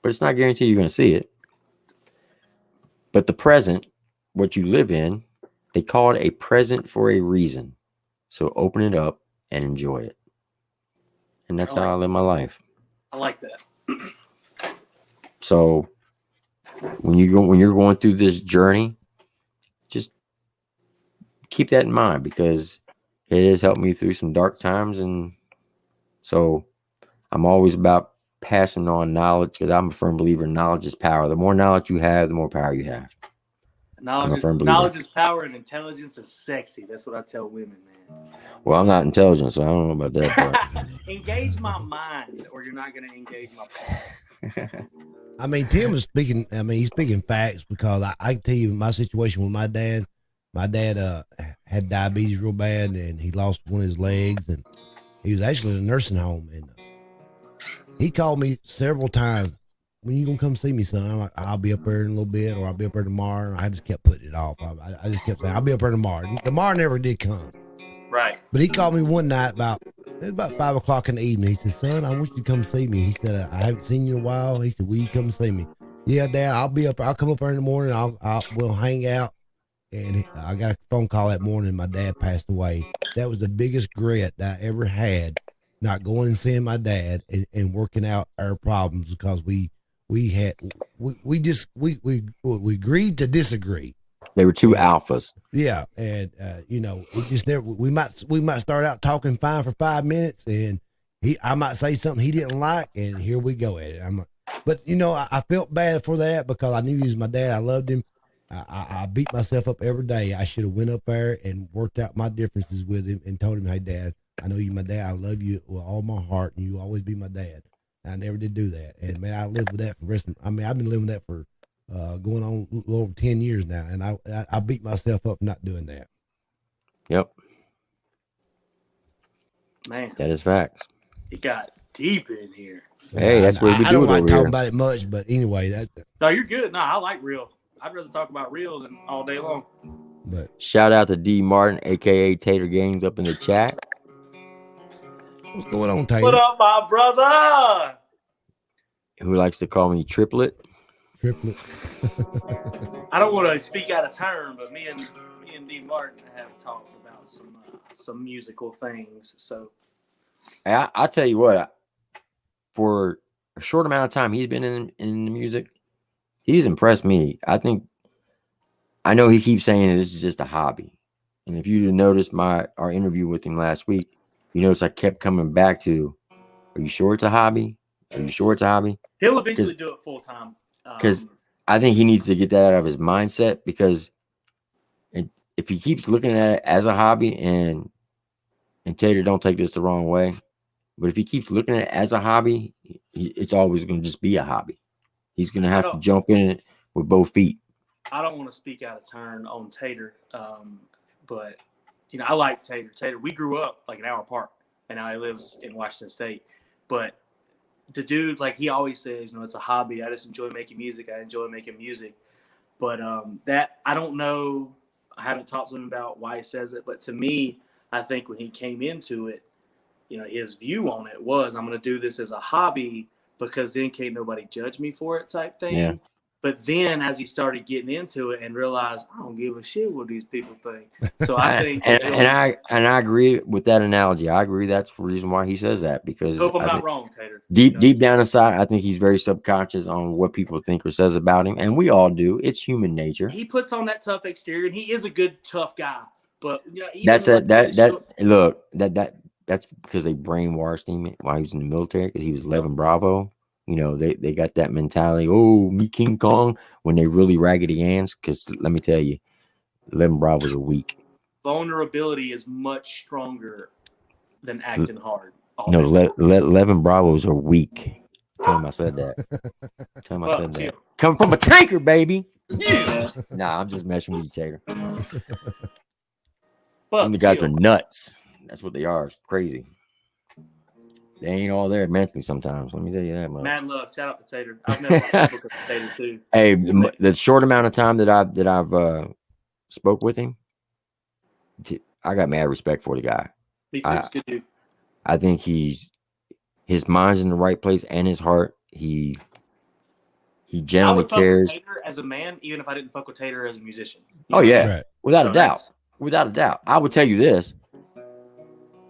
But it's not guaranteed you're going to see it. But the present, what you live in, they call it a present for a reason. So open it up and enjoy it. And that's how I live my life. I like that. So when you're going through this journey, just keep that in mind, because it has helped me through some dark times. And so I'm always about passing on knowledge, because I'm a firm believer in knowledge is power. The more knowledge you have, the more power you have. Knowledge is power, and intelligence is sexy. That's what I tell women, man. Well, I'm not intelligent, so I don't know about that. Engage my mind, or you're not going to engage my power. I mean, Tim was speaking. I mean, he's speaking facts, because I can tell you my situation with my dad. My dad had diabetes real bad, and he lost one of his legs, and he was actually in a nursing home. And he called me several times. When you gonna come see me, son? I'm like, I'll be up there in a little bit, or I'll be up there tomorrow. And I just kept putting it off. I just kept saying, I'll be up there tomorrow. Tomorrow never did come. Right. But he called me one night about 5 o'clock in the evening. He said, son, I want you to come see me. He said, I haven't seen you in a while. He said, will you come see me? Yeah, Dad, I'll be up. I'll come up there in the morning. We'll hang out. And I got a phone call that morning. My dad passed away. That was the biggest regret that I ever had, not going and seeing my dad and working out our problems, because we agreed to disagree. They were two alphas. Yeah, and it just never. We might start out talking fine for 5 minutes, and I might say something he didn't like, and here we go at it. But I felt bad for that, because I knew he was my dad. I loved him. I beat myself up every day. I should have went up there and worked out my differences with him and told him, hey, Dad, I know you're my dad. I love you with all my heart, and you'll always be my dad. I never did do that. And, man, I lived with that for the rest of I've been living with that for going on a little over 10 years now, and I beat myself up not doing that. Yep. Man. That is facts. It got deep in here. Hey, that's what we do. I don't like over talking here. about it much, but anyway. No, you're good. No, I like real. I'd rather talk about real than all day long. But shout out to D Martin, a.k.a. Tater Games, up in the chat. What's going on, Tater? What up, my brother? Who likes to call me Triplet. I don't want to speak out of turn, but me and D Martin have talked about some musical things. So I tell you what, for a short amount of time he's been in the music, he's impressed me. I know he keeps saying this is just a hobby. And if you noticed our interview with him last week, you notice I kept coming back to, are you sure it's a hobby? Are you sure it's a hobby? He'll eventually do it full time. Because I think he needs to get that out of his mindset, because if he keeps looking at it as a hobby, and Tater, don't take this the wrong way, but if he keeps looking at it as a hobby, it's always going to just be a hobby. He's going to have to jump in it with both feet. I don't want to speak out of turn on Tater, but I like Tater. Tater, we grew up like an hour apart, and now he lives in Washington State. But the dude, like he always says, it's a hobby. I just enjoy making music. I enjoy making music. But that I don't know. I haven't talked to him about why he says it, but to me, I think when he came into it, his view on it was, I'm going to do this as a hobby because then can't nobody judge me for it type thing. Yeah. But then as he started getting into it and realized, I don't give a shit what these people think. So I think and I agree with that analogy. I agree that's the reason why he says that, because hope I'm not wrong, Tater. Deep down inside, I think he's very subconscious on what people think or says about him, and we all do. It's human nature. He puts on that tough exterior, and he is a good tough guy. But that's because they brainwashed him while he was in the military, because he was 11 Bravo. They got that mentality, oh, me King Kong, when they really raggedy ants, because let me tell you, 11 Bravos are weak. Vulnerability is much stronger than acting hard. No, 11 Bravos are weak. Tell him I said that. Tell him I said that. Come from a tanker, baby. Yeah. Nah, I'm just messing with you, Tater. The guys are nuts. That's what they are. It's crazy. They ain't all there mentally sometimes. Let me tell you that much. Mad love. Shout out to Tater. I've met a lot of people with Tater too. Hey, the short amount of time that I've spoke with him, I got mad respect for the guy. Me too. It's good dude. I think his mind's in the right place, and his heart. He generally cares. Fuck with Tater as a man, even if I didn't fuck with Tater as a musician. Yeah, right. Without a doubt. Without a doubt. I would tell you this: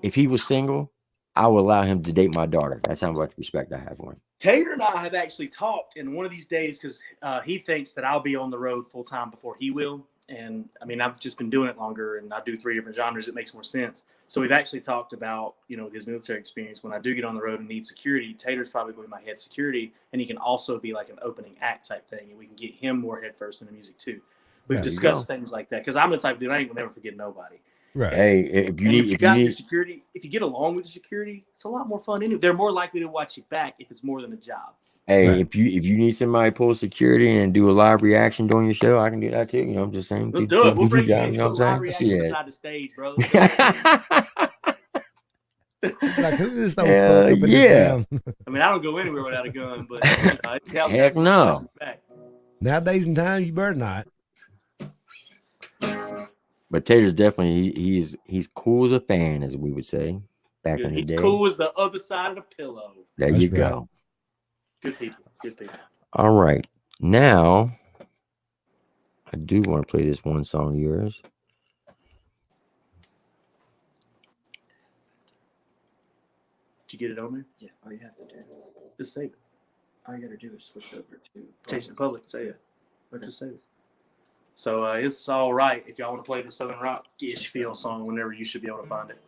if he was single, I would allow him to date my daughter. That's how much respect I have for him. Tater and I have actually talked in one of these days, because he thinks that I'll be on the road full time before he will. And I mean, I've just been doing it longer, and I do 3 different genres. It makes more sense. So we've actually talked about, his military experience. When I do get on the road and need security, Tater's probably going to be my head security, and he can also be like an opening act type thing, and we can get him more head first in the music too. We've discussed things like that, because I'm the type of dude, I ain't gonna never forget nobody. Right. Hey, if you need security, if you get along with the security, it's a lot more fun. Anyway, they're more likely to watch you back if it's more than a job. Hey, right. if you need somebody to pull security and do a live reaction during your show, I can do that too. I'm just saying. Let's do it. We'll bring you in, do a live reaction beside the stage, bro. Like, who's this? Yeah. I mean, I don't go anywhere without a gun, but heck no. Nowadays in time, you better not. But Tater's definitely he's cool as a fan, as we would say back in the day. He's cool as the other side of the pillow. There you go. Good people. Good people. All right. Now, I do want to play this one song of yours. Did you get it on there? Yeah, all you have to do. Just save it. All you got to do is switch over to Chase the Public. Say it. Okay. Just save it. So it's all right if y'all want to play the Southern Rock-ish feel song whenever, you should be able to find it.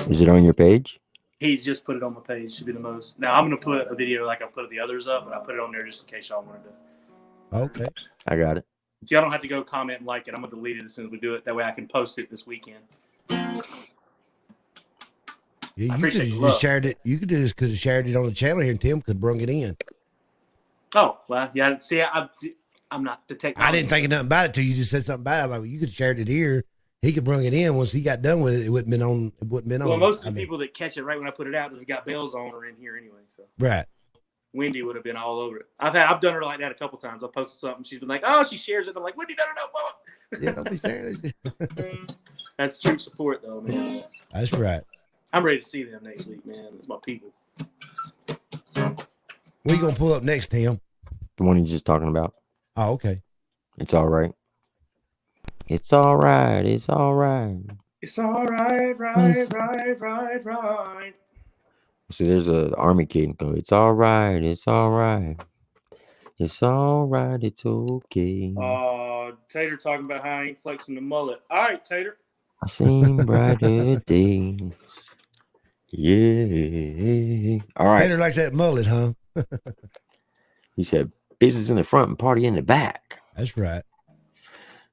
Is it on your page? He just put it on my page. Should be the most. Now I'm gonna put a video like I put the others up, but I put it on there just in case y'all wanted to. Okay. I got it. So y'all don't have to go comment and like it. I'm gonna delete it as soon as we do it. That way I can post it this weekend. Yeah, you could appreciate have the just shared it. You could have shared it on the channel here, and Tim could bring it in. Oh well, yeah. See, I'm not the technology. I didn't think of nothing about it till you just said something about it. I'm like, well, you could have shared it here. He could bring it in once he got done with it. It wouldn't been on. It wouldn't been on. Well, most of the people that catch it right when I put it out, that have got bells on, are in here anyway. So right. Wendy would have been all over it. I've done her like that a couple times. I'll post something. She's been like, oh, she shares it. I'm like, Wendy, no. Yeah, don't be sharing it. That's true support, though, man. That's right. I'm ready to see them next week, man. It's my people. What are you gonna pull up next, Tim? The one you're just talking about. Oh, okay. It's all right. It's all right. It's all right. It's all right, right. So there's an army kid go, it's all right. It's all right. It's all right. It's okay. Tater talking about how I ain't flexing the mullet. All right, Tater. I seen brighter days. Yeah. All right. Tater likes that mullet, huh? He said, business in the front and party in the back. That's right.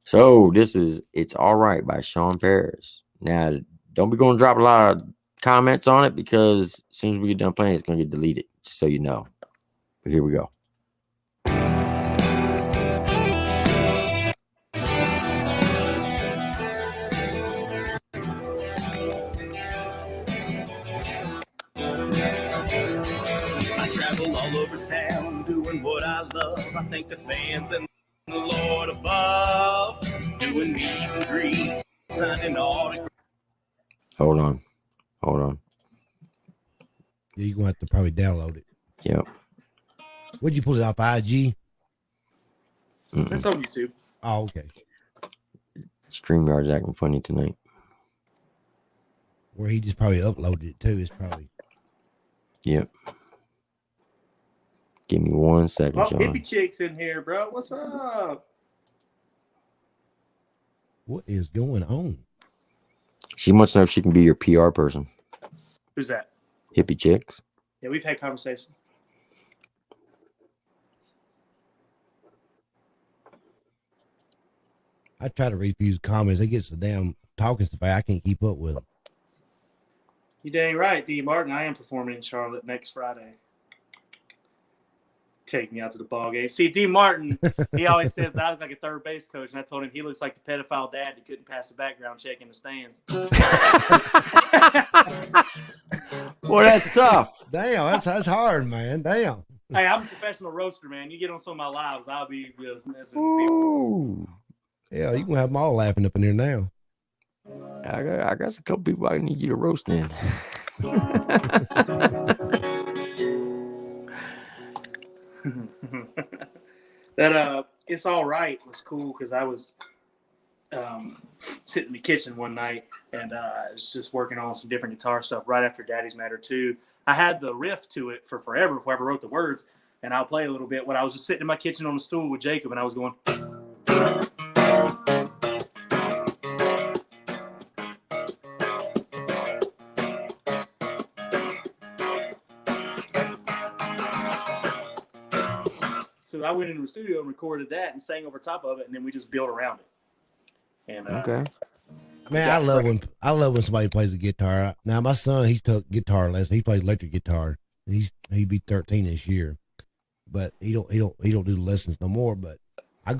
So this is It's All Right by Shawn Paris. Now, don't be going to drop a lot of comments on it, because as soon as we get done playing, it's going to get deleted, just so you know. But here we go. I travel all over town doing what I love. I think the fans and the Lord above, doing meet and greets, signing autographs. Hold on. Yeah, you're gonna have to probably download it. Yep. What'd you pull it off IG? It's on YouTube. Oh, okay. StreamYard's acting funny tonight. Where he just probably uploaded it too. It's probably. Yep. Give me 1 second, Oh, Shawn. hippie chick's in here, bro. What's up? What is going on? She wants to know if she can be your PR person. Who's that? Hippie chicks. Yeah, we've had conversations. I try to read these comments. They get so damn talking stuff. I can't keep up with them. You dang right, D. Martin. I am performing in Charlotte next Friday. Take me out to the ball game. See, D. Martin, he always says that I look like a third base coach, and I told him he looks like the pedophile dad that couldn't pass the background check in the stands. Well, that's tough. Damn, that's hard, man. Damn. Hey, I'm a professional roaster, man. You get on some of my lives, I'll be just messing with people. Ooh. Yeah, you gonna have them all laughing up in there now. I got a couple people I need you to roast in. That It's All Right was cool because I was sitting in the kitchen one night and I was just working on some different guitar stuff right after Daddy's Matter 2. I had the riff to it for forever before I ever wrote the words, and I'll play a little bit when I was just sitting in my kitchen on the stool with Jacob and I was going. So I went into the studio and recorded that and sang over top of it, and then we just built around it. And Okay. Man, I love when somebody plays the guitar. Now my son, he took guitar lessons. He plays electric guitar. He'd be 13 this year, but he don't do the lessons no more. But I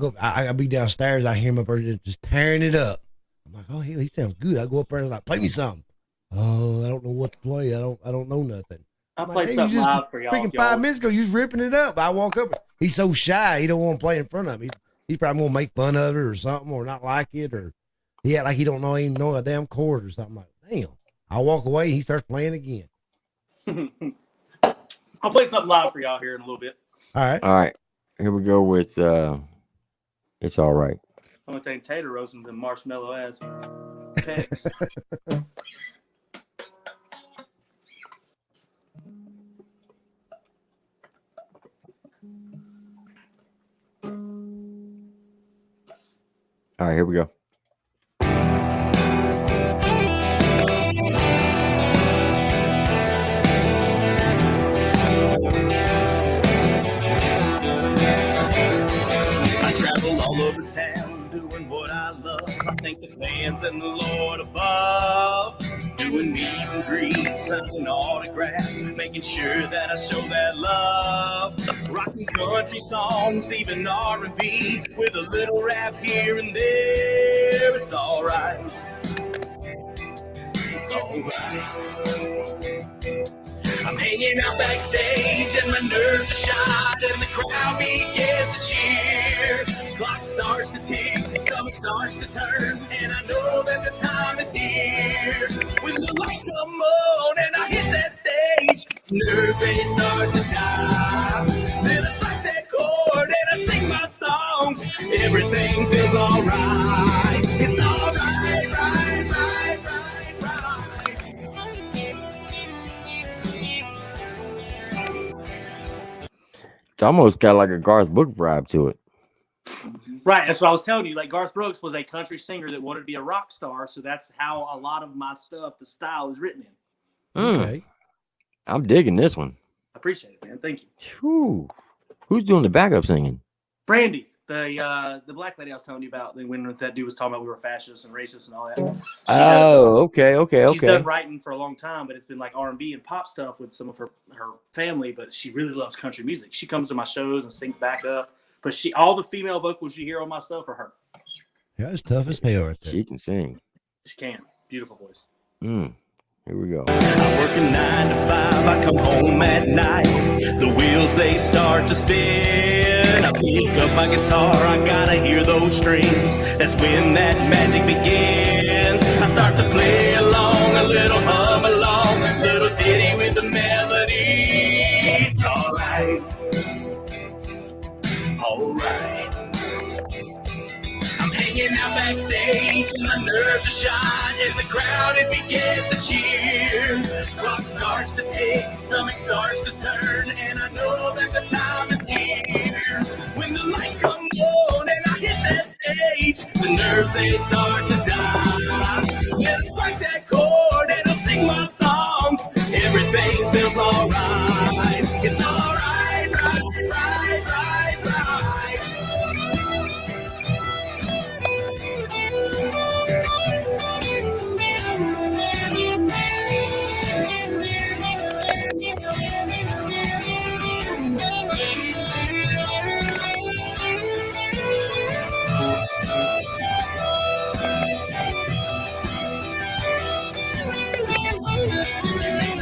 be downstairs. I hear him up there just tearing it up. I'm like, oh, he sounds good. I go up there and like, play me something. Oh, I don't know what to play. I don't know nothing. I'll I'm play like, hey, something you just live for y'all. freaking 5 minutes ago, you was ripping it up. I walk up. He's so shy. He don't want to play in front of me. He's probably going to make fun of it or something, or not like it, or he act like he don't even know a damn chord or something. Like, damn. I'll walk away and he starts playing again. I'll play something live for y'all here in a little bit. All right. Here we go with It's All Right. Only thing tater roastings and marshmallow ass pecs. All right, here we go. I travel all over town doing what I love. I thank the fans and the Lord above. Doing meet and greets, signing autographs, making sure that I show that love. Rocking country songs, even R&B, with a little rap here and there. It's all right. It's all right. I'm hanging out backstage and my nerves are shot and the crowd begins to cheer. Clock starts to tick, stomach starts to turn, and I know that the time is here. When the lights come on and I hit that stage, nerves they start to die. Then I strike that chord and I sing my songs. Everything feels alright. It's alright, right, right, right, right. It's almost got like a Garth Brooks vibe to it. Right, that's what I was telling you. Like Garth Brooks was a country singer that wanted to be a rock star, so that's how a lot of my stuff, the style, is written in. Okay. I'm digging this one. I appreciate it, man. Thank you. Whew. Who's doing the backup singing? Brandy, the black lady I was telling you about, when that dude was talking about we were fascists and racist and all that. Okay. She's done writing for a long time, but it's been like R&B and pop stuff with some of her family, but she really loves country music. She comes to my shows and sings backup, but all the female vocals you hear on my stuff are her. Yeah, it's tough as hell right there. She can sing. She can. Beautiful voice. Here we go. I'm working 9 to 5, I come home at night. The wheels, they start to spin. I pick up my guitar, I gotta hear those strings. That's when that magic begins. I start to play along, a little hum along, a little ditty with the melody. It's alright, alright. I'm hanging out backstage and my nerves are shot. In the crowd it begins to cheer. Clock starts to tick, stomach starts to turn, and I know that the time is here. When the lights come on and I hit that stage, the nerves they start to die. Then I strike that chord and I'll sing my songs. Everything feels alright. It's alright, right, right, right, right.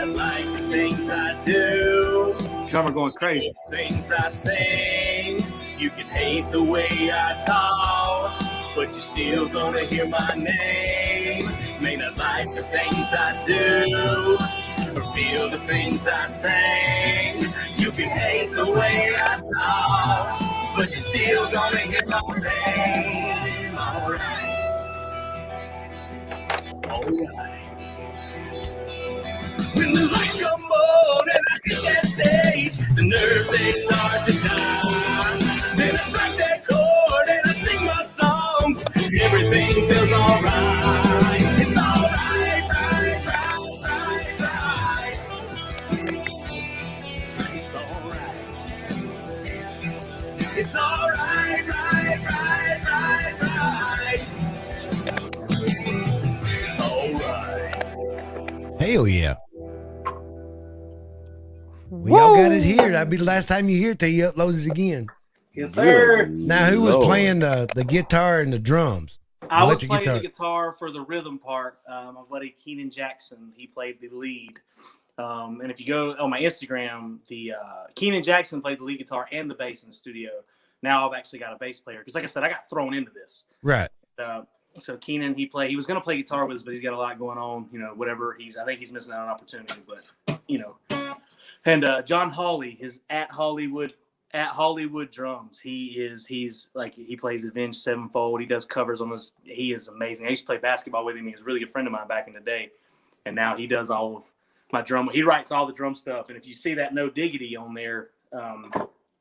Like the things I do, Drummer going crazy. things I sing. You can hate the way I talk, but you're still gonna hear my name. May not like the things I do, or feel the things I sing. You can hate the way I talk, but you're still gonna hear my name. Alright. Alright. When the lights come on and I hit that stage, the nerves they start to die. Then I strike that chord and I sing my songs. Everything feels alright. It's alright, right, right, right, right. It's alright. It's alright, right, right, right, right. It's alright. Hell yeah. We all got it here. That'd be the last time you hear it till you upload it again. Yes, sir. Now, who was playing the guitar and the drums? I was Electric playing guitar. the guitar for the rhythm part. My buddy Keenan Jackson, he played the lead. And if you go on my Instagram, the Keenan Jackson played the lead guitar and the bass in the studio. Now I've actually got a bass player because, like I said, I got thrown into this. Right. So Keenan, he was going to play guitar with us, but he's got a lot going on. You know, whatever. I think he's missing out on an opportunity. But you know, and John Hawley is at Hollywood Drums. He plays Avenged Sevenfold. He does covers on this. He is amazing. I used to play basketball with him. He was a really good friend of mine back in the day, and now he does all of my drum. He writes all the drum stuff. And if you see that No Diggity on there on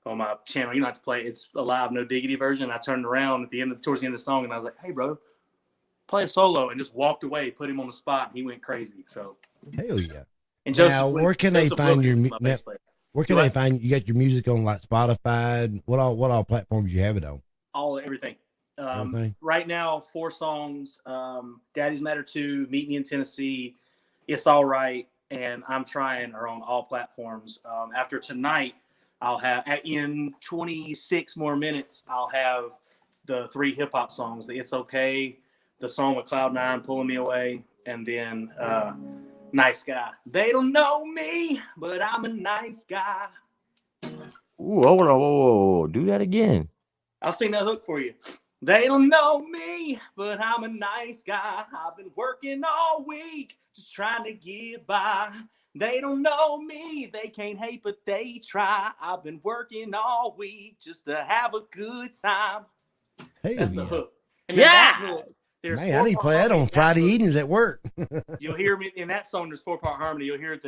my channel, you don't have to play. It's a live No Diggity version. I turned around towards the end of the song, and I was like, "Hey, bro, play a solo," and just walked away, put him on the spot, and he went crazy. So hell yeah. and Joseph, Now, where can they find your where can Right. they find you got your music on like Spotify? What all platforms you have it on? Everything. Everything? Right now, 4 songs: "Daddy's Matter 2," "Meet Me in Tennessee," "It's All Right," and "I'm Trying" are on all platforms. After tonight, I'll have in 26 more minutes. I'll have the 3 hip hop songs: the "It's Okay," the song with Cloud9, "Pulling Me Away," and then "Nice Guy." They don't know me, but I'm a nice guy. Ooh, hold on, whoa, do that again. I'll sing that hook for you. They don't know me, but I'm a nice guy. I've been working all week, just trying to get by. They don't know me, they can't hate, but they try. I've been working all week just to have a good time. Hell That's the yeah. hook. And then that hook, there's Man, I need to play that on Friday evenings at work. You'll hear me in that song. There's 4-part harmony. You'll hear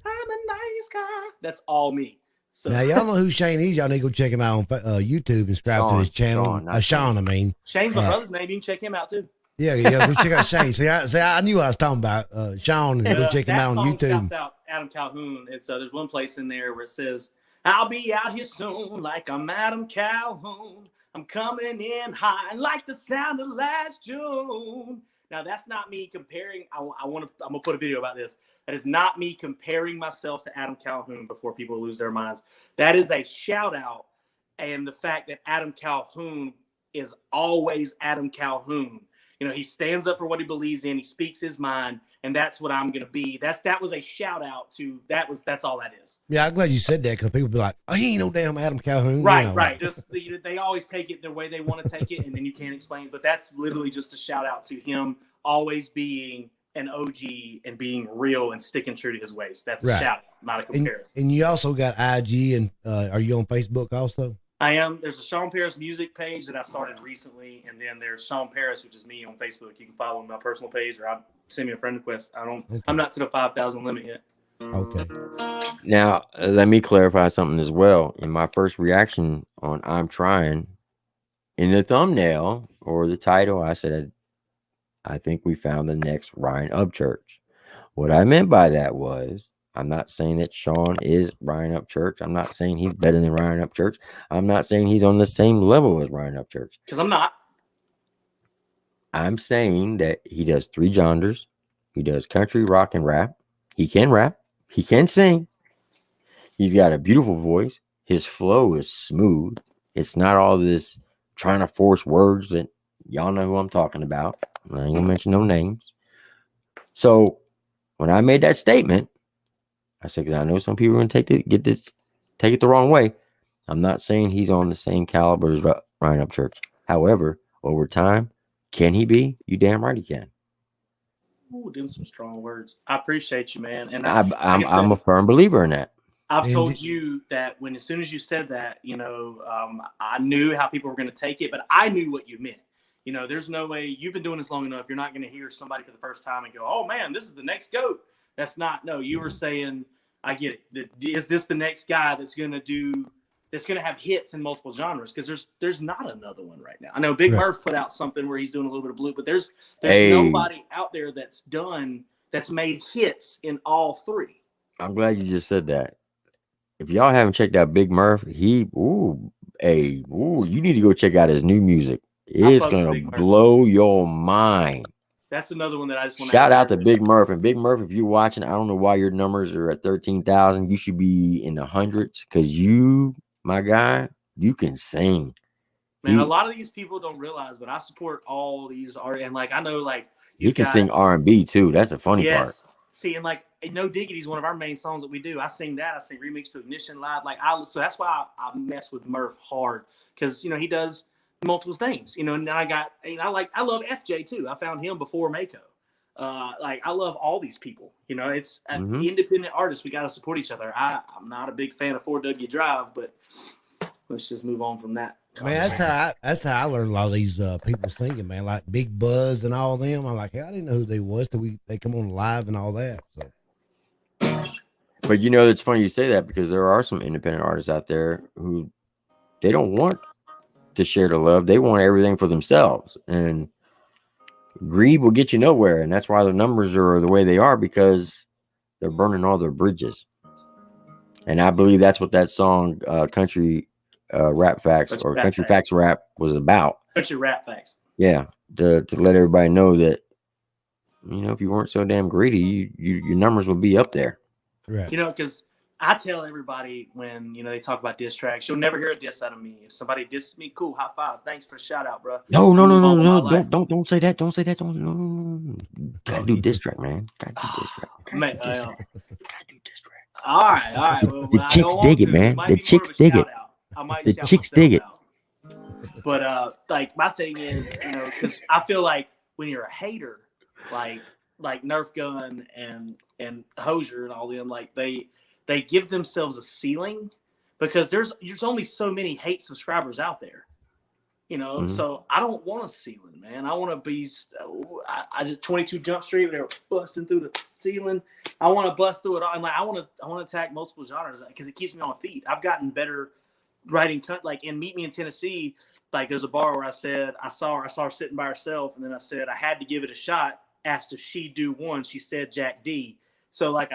"I'm a nice guy." That's all me. So Now y'all know who Shane is. Y'all need to go check him out on YouTube and subscribe to his channel. Shawn, I mean. Shane's my brother's name. You can check him out too. Yeah, go check out Shane. See, I knew what I was talking about. Shawn, and go check him out on YouTube. Shouts out Adam Calhoun. It's there's one place in there where it says, "I'll be out here soon, like I'm Adam Calhoun. I'm coming in high, like the sound of last June." Now that's not me comparing. I'm gonna put a video about this. That is not me comparing myself to Adam Calhoun before people lose their minds. That is a shout out, and the fact that Adam Calhoun is always Adam Calhoun. You know, he stands up for what he believes in. He speaks his mind, and that's what I'm gonna be. That was a shout out to that's all that is. Yeah, I'm glad you said that because people be like, "Oh, he ain't no damn Adam Calhoun." Right, you know. right. Just they always take it the way they want to take it, and then you can't explain. But that's literally just a shout out to him always being an OG and being real and sticking true to his ways. That's a shout out, not a comparison. And you also got IG, and are you on Facebook also? I am. There's a Shawn Paris music page that I started recently, and then there's Shawn Paris, which is me on Facebook. You can follow my personal page, or send me a friend request. I'm not to the 5,000 limit yet. Okay. Now, let me clarify something as well. In my first reaction on I'm Trying, in the thumbnail or the title, I said, I think we found the next Ryan Upchurch. What I meant by that was, I'm not saying that Shawn is Ryan Upchurch. I'm not saying he's better than Ryan Upchurch. I'm not saying he's on the same level as Ryan Upchurch. Because I'm not. I'm saying that he does 3 genres. He does country, rock, and rap. He can rap. He can sing. He's got a beautiful voice. His flow is smooth. It's not all this trying to force words that y'all know who I'm talking about. I ain't gonna mention no names. So when I made that statement, I said, because I know some people are gonna take it the wrong way. I'm not saying he's on the same caliber as Ryan Upchurch. However, over time, can he be? You damn right he can. Ooh, doing some strong words. I appreciate you, man. And I'm a firm believer in that. I've told you that as soon as you said that, I knew how people were going to take it, but I knew what you meant. You know, there's no way you've been doing this long enough. You're not going to hear somebody for the first time and go, oh man, this is the next GOAT. That's not, no, you were saying, I get it. Is this the next guy that's going to have hits in multiple genres? Because there's not another one right now. I know Big Murph put out something where he's doing a little bit of blue, but there's nobody out there that's made hits in all 3. I'm glad you just said that. If y'all haven't checked out Big Murph, you need to go check out his new music. It's gonna blow your mind. That's another one that I just want to shout out to Big Murph. And Big Murph, if you're watching, I don't know why your numbers are at 13,000. You should be in the hundreds because you, my guy, you can sing. Man, a lot of these people don't realize, but I support all these art, and I know he can sing R&B too. That's the funny part. See, and No Diggity is one of our main songs that we do. I sing that. I sing Remix to Ignition Live. So that's why I mess with Murph hard because he does multiple things. And then I love FJ too. I found him before Mako. I love all these people. It's independent artists. We got to support each other. I'm not a big fan of 4W Drive, but let's just move on from that. Man, that's how I learned a lot of these people singing, man. Like Big Buzz and all them. I'm like, hey, I didn't know who they was till they come on live and all that. So. But it's funny you say that because there are some independent artists out there who they don't want to share the love. They want everything for themselves, and greed will get you nowhere. And that's why the numbers are the way they are because they're burning all their bridges. And I believe that's what that song, Country Rap Facts or Country Facts Rap was about. Country Rap Facts. Yeah, to let everybody know that if you weren't so damn greedy, your numbers would be up there. Right. Because I tell everybody when they talk about diss tracks, you'll never hear a diss out of me. If somebody disses me, cool, high five, thanks for the shout out, bro. No, don't say that. Don't say that. Gotta do diss track, man. Gotta do diss track. Gotta do diss track. All right. Well, the chicks dig it, man. The chicks dig it. The chicks dig it. But my thing is, because I feel like when you're a hater, like Nerf Gun and Hosier and all them, they give themselves a ceiling because there's only so many hate subscribers out there. So I don't want a ceiling, man. I want to be. I just 22 Jump Street. They were busting through the ceiling. I want to bust through it all, and I want to attack multiple genres because it keeps me on my feet. I've gotten better writing. In Meet Me in Tennessee, there's a bar where I said I saw her sitting by herself, and then I said I had to give it a shot. Asked if she'd do one. She said Jack D. So I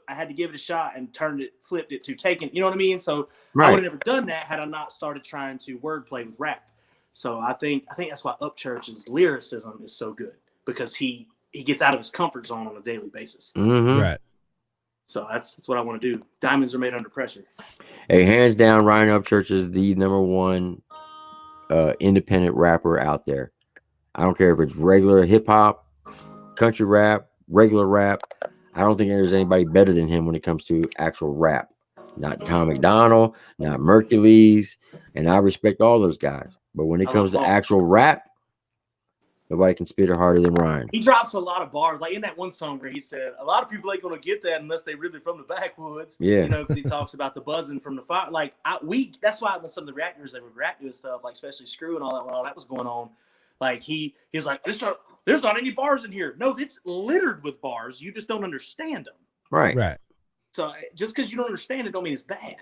had to give it a shot and flipped it to taken. You know what I mean? So I would have never done that had I not started trying to wordplay with rap. So I think that's why Upchurch's lyricism is so good because he gets out of his comfort zone on a daily basis. Mm-hmm. Right. So that's what I want to do. Diamonds are made under pressure. Hey, hands down, Ryan Upchurch is the number one independent rapper out there. I don't care if it's regular hip hop, country rap, regular rap. I don't think there's anybody better than him when it comes to actual rap. Not Tom McDonald, not Mercules, and I respect all those guys. But when it I comes love to Paul. actual rap, nobody can spit it harder than Ryan. He drops a lot of bars, like in that one song where he said, "A lot of people ain't gonna get that unless they really from the backwoods." Yeah. You know, because he talks about the buzzing from the fire. Like that's why when some of the reactors they would react to his stuff, like especially Screw and all that, when all that was going on, like he was like, "There's not any bars in here." No, it's littered with bars. You just don't understand them. Right. Right. So just because you don't understand it, don't mean it's bad.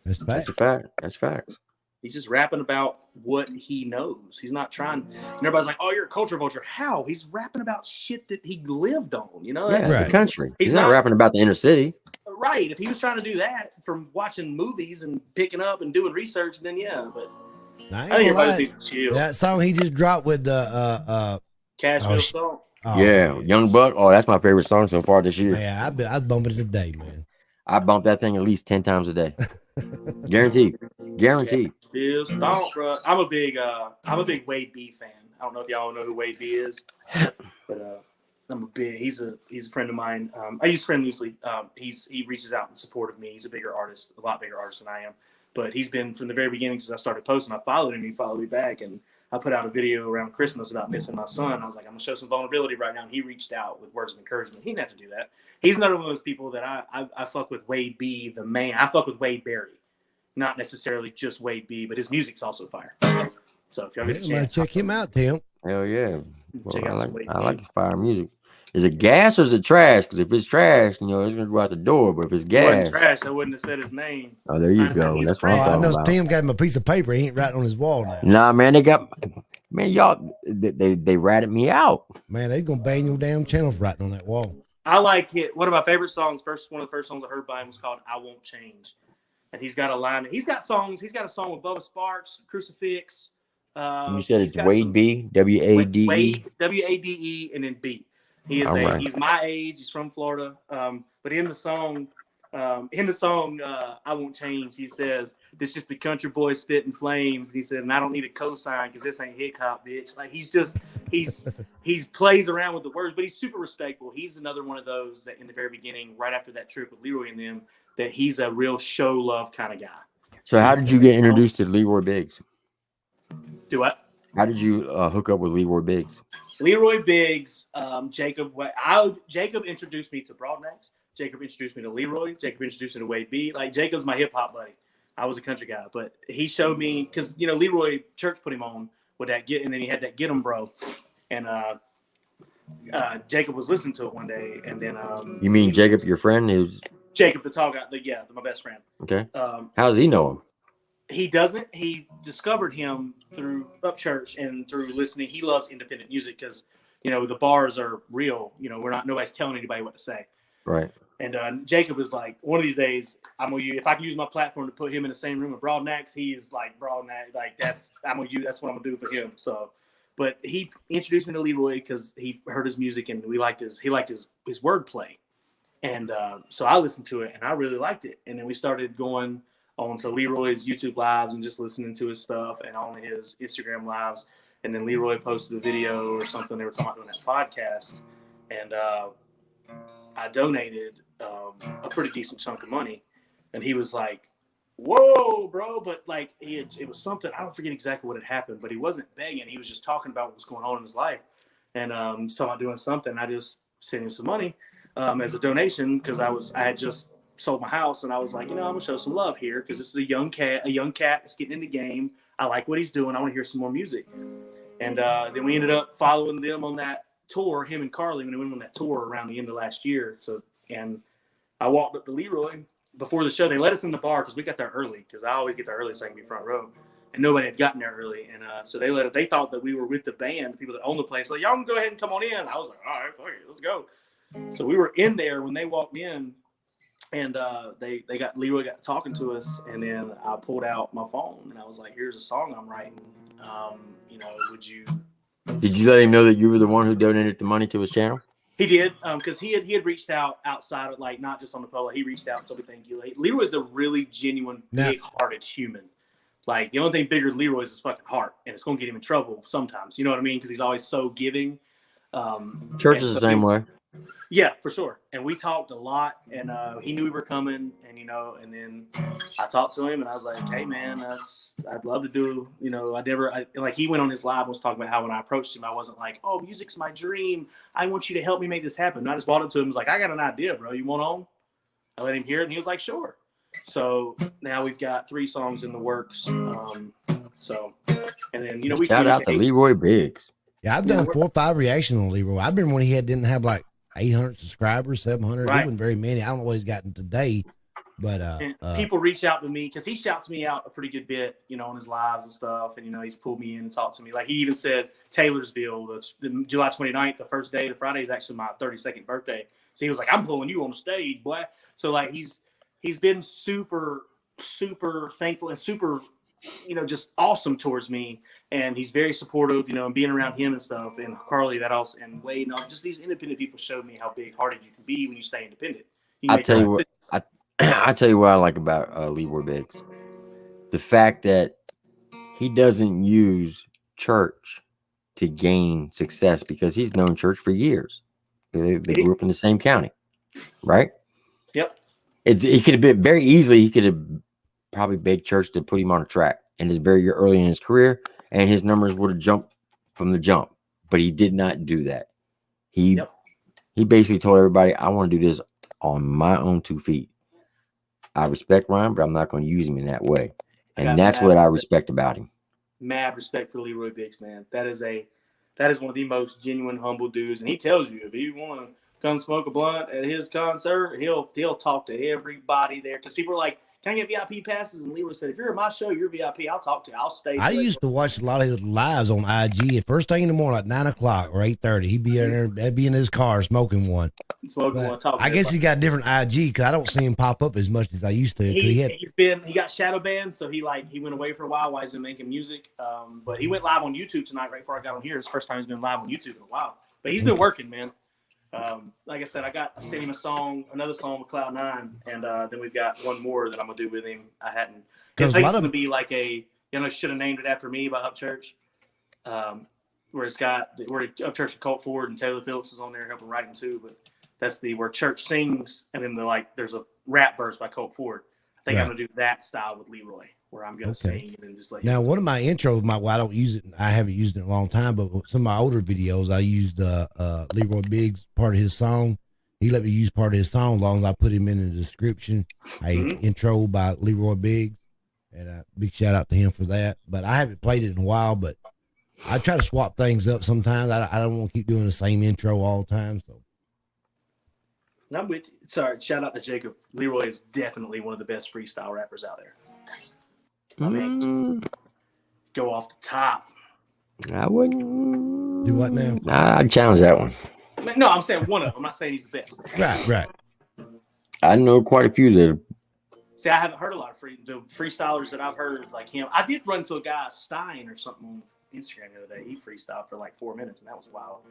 That's That's fact. a fact. That's facts. He's just rapping about what he knows. He's not trying. And everybody's like, "Oh, you're a culture vulture." How? He's rapping about shit that he lived on. You know, Yeah, that's it's right. the country. He's He's not not- rapping about the inner city. right. If he was trying to do that from watching movies and picking up and doing research, then yeah. But I I ain't think gonna lie. everybody's needs to chill. That song he just dropped with Cashville Oh, song. Yeah, Young Buck. Oh, that's my favorite song so far this year. Yeah, I'd bump it today, man. I bump that thing at least 10 times a day. Guaranteed. Guaranteed. Still stomp, bro. I'm a big Wade B fan. I don't know if y'all know who Wade B is, but he's a friend of mine. I use friend loosely. He reaches out in support of me. He's a lot bigger artist than I am. But he's been from the very beginning since I started posting. I followed him. He followed me back, and I put out a video around Christmas about missing my son. I was like, I'm gonna show some vulnerability right now. And he reached out with words of encouragement. He didn't have to do that. He's another one of those people that I fuck with Wade B, the man. I fuck with Wade Berry, not necessarily just Wade B, but his music's also fire. So if y'all get a Yeah, man, chance, check him out, Tim. Hell yeah. Well, check I out some Wade like B. his fire music. Is it gas or is it trash? Because if it's trash, it's gonna go out the door. But if it's If it wasn't gas, trash, I wouldn't have said his name. oh, there you I said go. he's That's a what I'm Oh, I talking know about. Tim got him a piece of paper. He ain't writing on his wall now. Nah, man, y'all, they ratted me out. Man, they gonna ban your damn channel for writing on that wall. I like it. One of my favorite songs, one of the first songs I heard by him was called "I Won't Change," and he's got a line. He's got songs. He's got a song with Bubba Sparks, Crucifix. You said he's it's got Wade some- B, W-A-D-E. Wade, WADE, and then B. He is All right. he's my age. He's from Florida. But in the song, I Won't Change, he says, "This just the country boy spitting flames." And he said, "And I don't need a cosign because this ain't hip hop, bitch." Like he plays around with the words, but he's super respectful. He's another one of those that in the very beginning, right after that trip with Leroy and them, that he's a real show love kind of guy. So how did you get introduced to Leroy Biggs? Do what? How did you hook up with Leroy Biggs? Leroy Biggs, Jacob introduced me to Broadnecks. Jacob introduced me to Leroy. Jacob introduced me to Wade B. Like, Jacob's my hip hop buddy. I was a country guy, but he showed me because Leroy Church put him on with that and then he had that Get 'em Bro, and Jacob was listening to it one day, and then You mean Jacob, your friend? Who's Jacob, the tall guy, my best friend. okay? How does he know him? He doesn't. He discovered him through Upchurch and through listening. He loves independent music because the bars are real. Nobody's telling anybody what to say. Right. And Jacob is like, one of these days, if I can use my platform to put him in the same room with Broadnecks, he is like Broadnecks. Like that's what I'm gonna do for him. So, but he introduced me to Leroy because he heard his music and he liked his wordplay, and so I listened to it and I really liked it. And then we started going on to Leroy's YouTube lives and just listening to his stuff and on his Instagram lives. And then Leroy posted a video or something. They were talking about doing that podcast, and I donated a pretty decent chunk of money, and he was like, "Whoa, bro!" But like, it was something, I don't forget exactly what had happened, but he wasn't begging. He was just talking about what was going on in his life, and he was talking about doing something. I just sent him some money as a donation because I had just sold my house, and I was like, I'm gonna show some love here because this is a young cat that's getting in the game. I like what he's doing. I want to hear some more music, and then we ended up following them on that tour, him and Carly, when they went on that tour around the end of last year. And I walked up to Leroy before the show. They let us in the bar because we got there early because I always get there early so I can be front row. And nobody had gotten there early. And so they thought that we were with the band, the people that own the place. Like, y'all can go ahead and come on in. I was like, all right, fuck it, let's go. So we were in there when they walked in, and Leroy got talking to us, and then I pulled out my phone and I was like, here's a song I'm writing. Would you? Did you let him know that you were the one who donated the money to his channel? He did, because he had reached out outside of, like, not just on the polo. He reached out and told me thank you. Leroy's a really genuine, big-hearted human. Like the only thing bigger than Leroy's is his fucking heart, and it's gonna get him in trouble sometimes. You know what I mean? Because he's always so giving. Church is the same way. Yeah, for sure. And we talked a lot, and he knew we were coming, and and then I talked to him, and I was like, "Hey, man, I'd love to do." Like he went on his live and was talking about how when I approached him, I wasn't like, "Oh, music's my dream. I want you to help me make this happen." And I just brought it to him. I was like, "I got an idea, bro. You want on?" I let him hear it, and he was like, "Sure." So now we've got 3 songs in the works. And then we shout out to Leroy Biggs. Yeah, I've done 4 or 5 reactions on Leroy. I remember when he didn't have like 800 subscribers, 700. Right. He wasn't very many. I don't know what he's gotten today, but people reach out to me because he shouts me out a pretty good bit, on his lives and stuff. And he's pulled me in and talked to me. Like he even said Taylorsville, the July 29th, the first day, the Friday is actually my 32nd birthday. So he was like, "I'm pulling you on the stage, boy." So like he's been super, super thankful and super, just awesome towards me. And he's very supportive, and being around him and stuff, and Carly, that also, and Wade, and all, just these independent people showed me how big-hearted you can be when you stay independent. I tell you what I like about Leroy Biggs. The fact that he doesn't use church to gain success, because he's known church for years. They grew up in the same county, right? Yep. He could have been very easily, he could have probably begged church to put him on a track, and it's very early in his career, and his numbers would have jumped from the jump, but he did not do that. He basically told everybody, "I want to do this on my own 2 feet. I respect Ryan, but I'm not going to use him in that way." And that's what I respect about him. Mad respect for Leroy Biggs, man. That is one of the most genuine, humble dudes, and he tells you if you want to come smoke a blunt at his concert, he'll talk to everybody there, because people are like, "Can I get VIP passes?" And Leroy said, "If you're at my show, you're VIP. I'll talk to you. I'll stay." I used to watch a lot of his lives on IG at first thing in the morning, like 9 o'clock or 8:30. He'd be in there, they'd be in his car smoking one. I guess he got different IG because I don't see him pop up as much as I used to. He got shadow banned, so he went away for a while he's been making music. But he went live on YouTube tonight right before I got on here. It's the first time he's been live on YouTube in a while. But he's been working, man. Like I said, I sent him another song with Cloud9, and then we've got one more that I'm gonna do with him. I hadn't. It's gonna be like should have named it after me by Upchurch. Where Upchurch and Colt Ford and Taylor Phillips is on there helping writing too. But that's where Church sings, and then there's a rap verse by Colt Ford. I think I'm gonna do that style with Leroy, where I'm gonna sing and then just like. Now, one of my intros, I don't use it. I haven't used it in a long time, but some of my older videos, I used Leroy Biggs part of his song. He let me use part of his song as long as I put him in the description. Intro by Leroy Biggs, and a big shout out to him for that. But I haven't played it in a while, but I try to swap things up sometimes. I don't want to keep doing the same intro all the time. So. I'm with you. Sorry, shout out to Jacob. Leroy is definitely one of the best freestyle rappers out there. I mean, go off the top. I wouldn't do what now. I'd challenge that one. No, I'm saying one of them. I'm not saying he's the best. Right. I know quite a few that. See, I haven't heard a lot of the freestylers that I've heard like him. I did run to a guy, Stein or something, on Instagram the other day. He freestyled for like 4 minutes, and that was wild.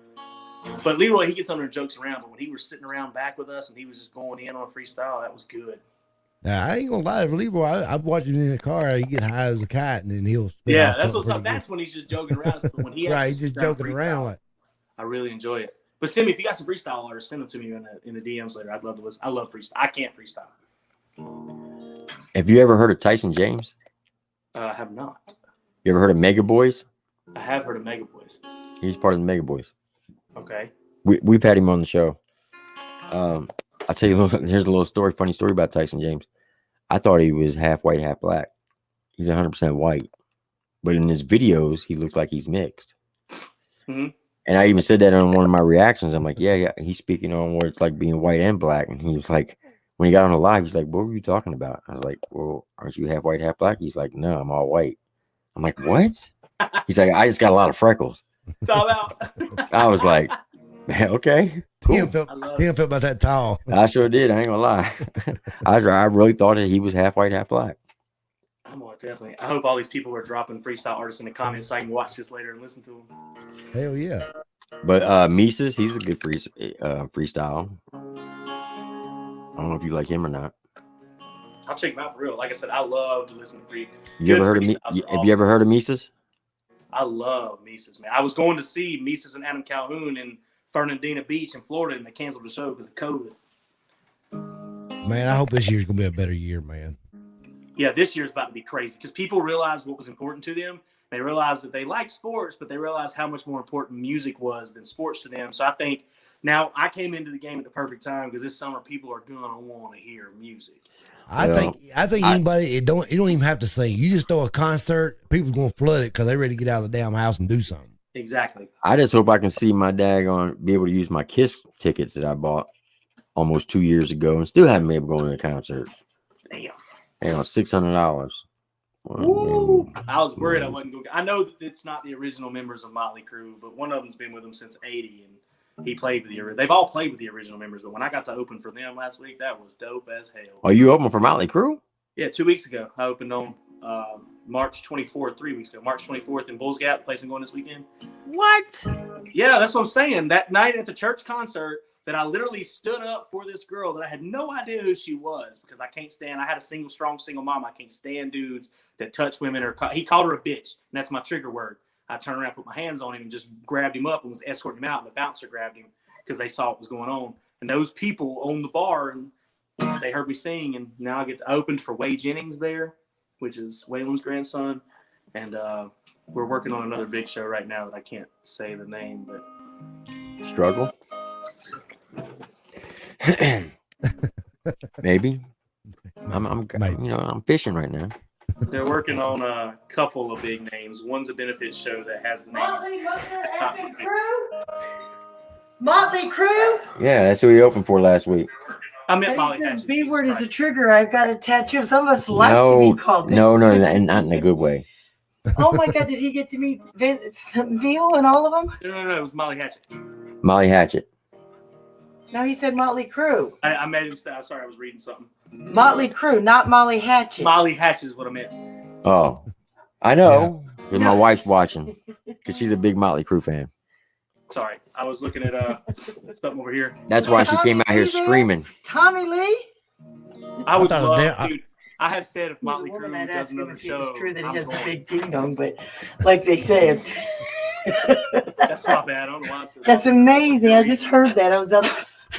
But Leroy, he gets under and jokes around. But when he was sitting around back with us and he was just going in on a freestyle, that was good. Now, I ain't gonna lie, Leroy, I've watched him in the car. He get high as a kite, and then he'll. Yeah, that's what's up. That's when he's just joking around. When he he's just joking around. Like, I really enjoy it. But send me if you got some freestyle artists, send them to me in the DMs later. I'd love to listen. I love freestyle. I can't freestyle. Have you ever heard of Tyson James? I have not. You ever heard of Mega Boys? I have heard of Mega Boys. He's part of the Mega Boys. Okay. We've had him on the show. I'll tell you, here's a little story, funny story about Tyson James. I thought he was half white, half black. He's 100% white. But in his videos, he looks like he's mixed. Mm-hmm. And I even said that on one of my reactions. I'm like, yeah, he's speaking on where it's like being white and black. And he was like, when he got on the live, he's like, what were you talking about? I was like, well, aren't you half white, half black? He's like, no, I'm all white. I'm like, what? He's like, I just got a lot of freckles. It's all out. I was like, okay. Cool. Tim felt about that tall. I sure did. I ain't gonna lie. I really thought that he was half white, half black. I'm more definitely. I hope all these people are dropping freestyle artists in the comments so I can watch this later and listen to them. Hell yeah. But Mises, he's a good freestyle. I don't know if you like him or not. I'll check them out for real. Like I said, I love to listen to free. You ever heard of me? Have you ever heard of Mises? I love Mises, man. I was going to see Mises and Adam Calhoun in Fernandina Beach in Florida, and they canceled the show because of COVID. Man, I hope this year's gonna be a better year, man. Yeah, this year's about to be crazy because people realized what was important to them. They realized that they like sports, but they realized how much more important music was than sports to them. So I think now I came into the game at the perfect time because this summer people are gonna want to hear music. I think anybody you don't even have to sing. You just throw a concert, people gonna flood it because they're ready to get out of the damn house and do something. Exactly. I just hope I can see my be able to use my Kiss tickets that I bought almost 2 years ago and still haven't been able to go to the concert. Damn. $600. Woo! I was worried I wasn't going. I know that it's not the original members of Motley Crue, but one of them's been with them since '80, and he played with they've all played with the original members. But when I got to open for them last week, that was dope as hell. Are you open for Motley Crue? Yeah, 2 weeks ago I opened on March 24th, 3 weeks ago, March 24th in Bulls Gap, place I'm going this weekend. What? Yeah, that's what I'm saying. That night at the church concert, that I literally stood up for this girl that I had no idea who she was because I can't stand. I had a strong single mom. I can't stand dudes that touch women or he called her a bitch, and that's my trigger word. I turned around, put my hands on him, and just grabbed him up and was escorting him out. And the bouncer grabbed him because they saw what was going on. And those people owned the bar, and they heard me sing. And now I opened for Way Jennings there, which is Waylon's grandson, and we're working on another big show right now that I can't say the name, but Struggle. Maybe. I'm fishing right now. they're working on a couple of big names. One's a benefit show that has the name Motley Crue? Yeah, that's who we opened for last week. I meant But Molly he says Hatchet. B word is a trigger. I've got a tattoo. Some of us like to be called that. No, and not in a good way. Oh my God, did he get to meet Vince Neil and all of them? No, it was Molly Hatchet. Molly Hatchet. No, he said Motley Crue. I made him stop. Sorry, I was reading something. Motley Crue, not Molly Hatchet. Molly Hatchet is what I meant. Oh, I know. Because my wife's watching. Because she's a big Motley Crue fan. Sorry, I was looking at something over here. That's why she came out here screaming. Tommy Lee? I would thought love, that- dude. I have said if Motley There's a woman Crue I'd does ask him another if it was show, true that he I'm has a going. big ding dong, but like they say, That's my bad. I don't know why I said that's that. amazing. I just heard that. I was up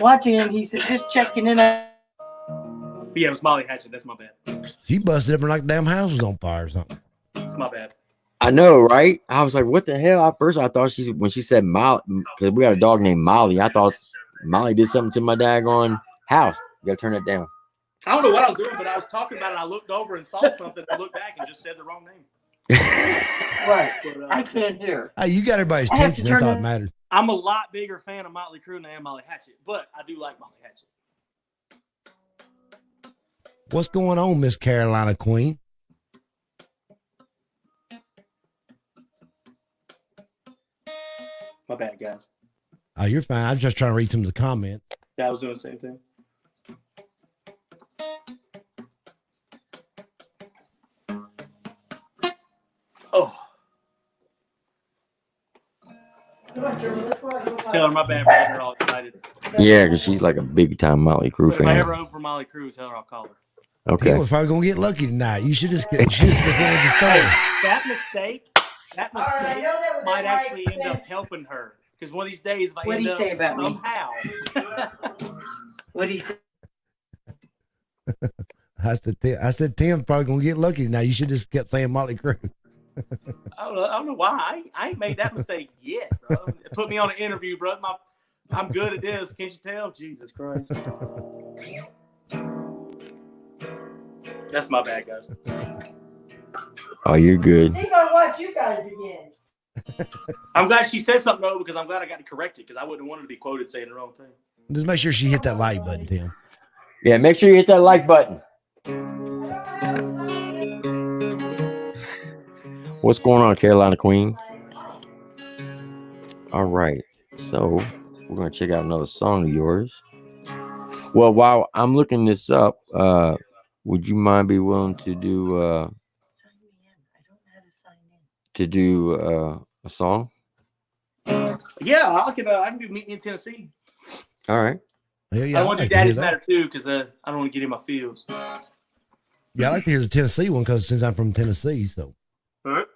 watching him. He said, just checking in. But yeah, it was Molly Hatchet. That's my bad. She busted up and like the damn house was on fire or something. That's my bad. I know, right? I was like, what the hell? At first, I thought when she said Molly, because we got a dog named Molly, I thought Molly did something to my daggone house. You got to turn it down. I don't know what I was doing, but I was talking about it. I looked over and saw something. I looked back and just said the wrong name. Right. But, I can't hear. Hey, you got everybody's I have to attention. That's turn all that it- matters. I'm a lot bigger fan of Motley Crue than I am Molly Hatchet, but I do like Molly Hatchet. What's going on, Miss Carolina Queen? My bad, guys. Oh, you're fine. I'm just trying to read some of the comments. Yeah, I was doing the same thing. Oh, tell her my bad for getting her all excited. Yeah, because she's like a big time Motley Crue If I fan. ever open for Molly Crue, tell her I'll call her. He Okay. was probably gonna get lucky tonight. You should just went with the story. That mistake All right, I know that was might at my actually end up expense. helping her. Because one of these days, if I What'd end he up say about me? somehow. What he said? I said Tim's probably gonna get lucky tonight. You should just kept saying Motley Crue. I don't know why. I ain't made that mistake yet, bro. Put me on an interview, bro. I'm good at this. Can't you tell? Jesus Christ. That's my bad, guys. Oh, you're good. See if I watch you guys again. I'm glad she said something, though, because I'm glad I got to correct it, because I wouldn't want her to be quoted saying the wrong thing. Just make sure she hit that like button, Tim. Yeah, make sure you hit that like button. What's going on, Carolina Queen? All right. So we're going to check out another song of yours. Well, while I'm looking this up, would you mind be willing to do Sign me in. I don't know how to sign in. a song? Yeah, I can do Meet Me in Tennessee. All right. Yeah, I want to like do to hear Daddy's that. Matter, too, because I don't want to get in my feels. Yeah, I like to hear the Tennessee one because since I'm from Tennessee, so. All right.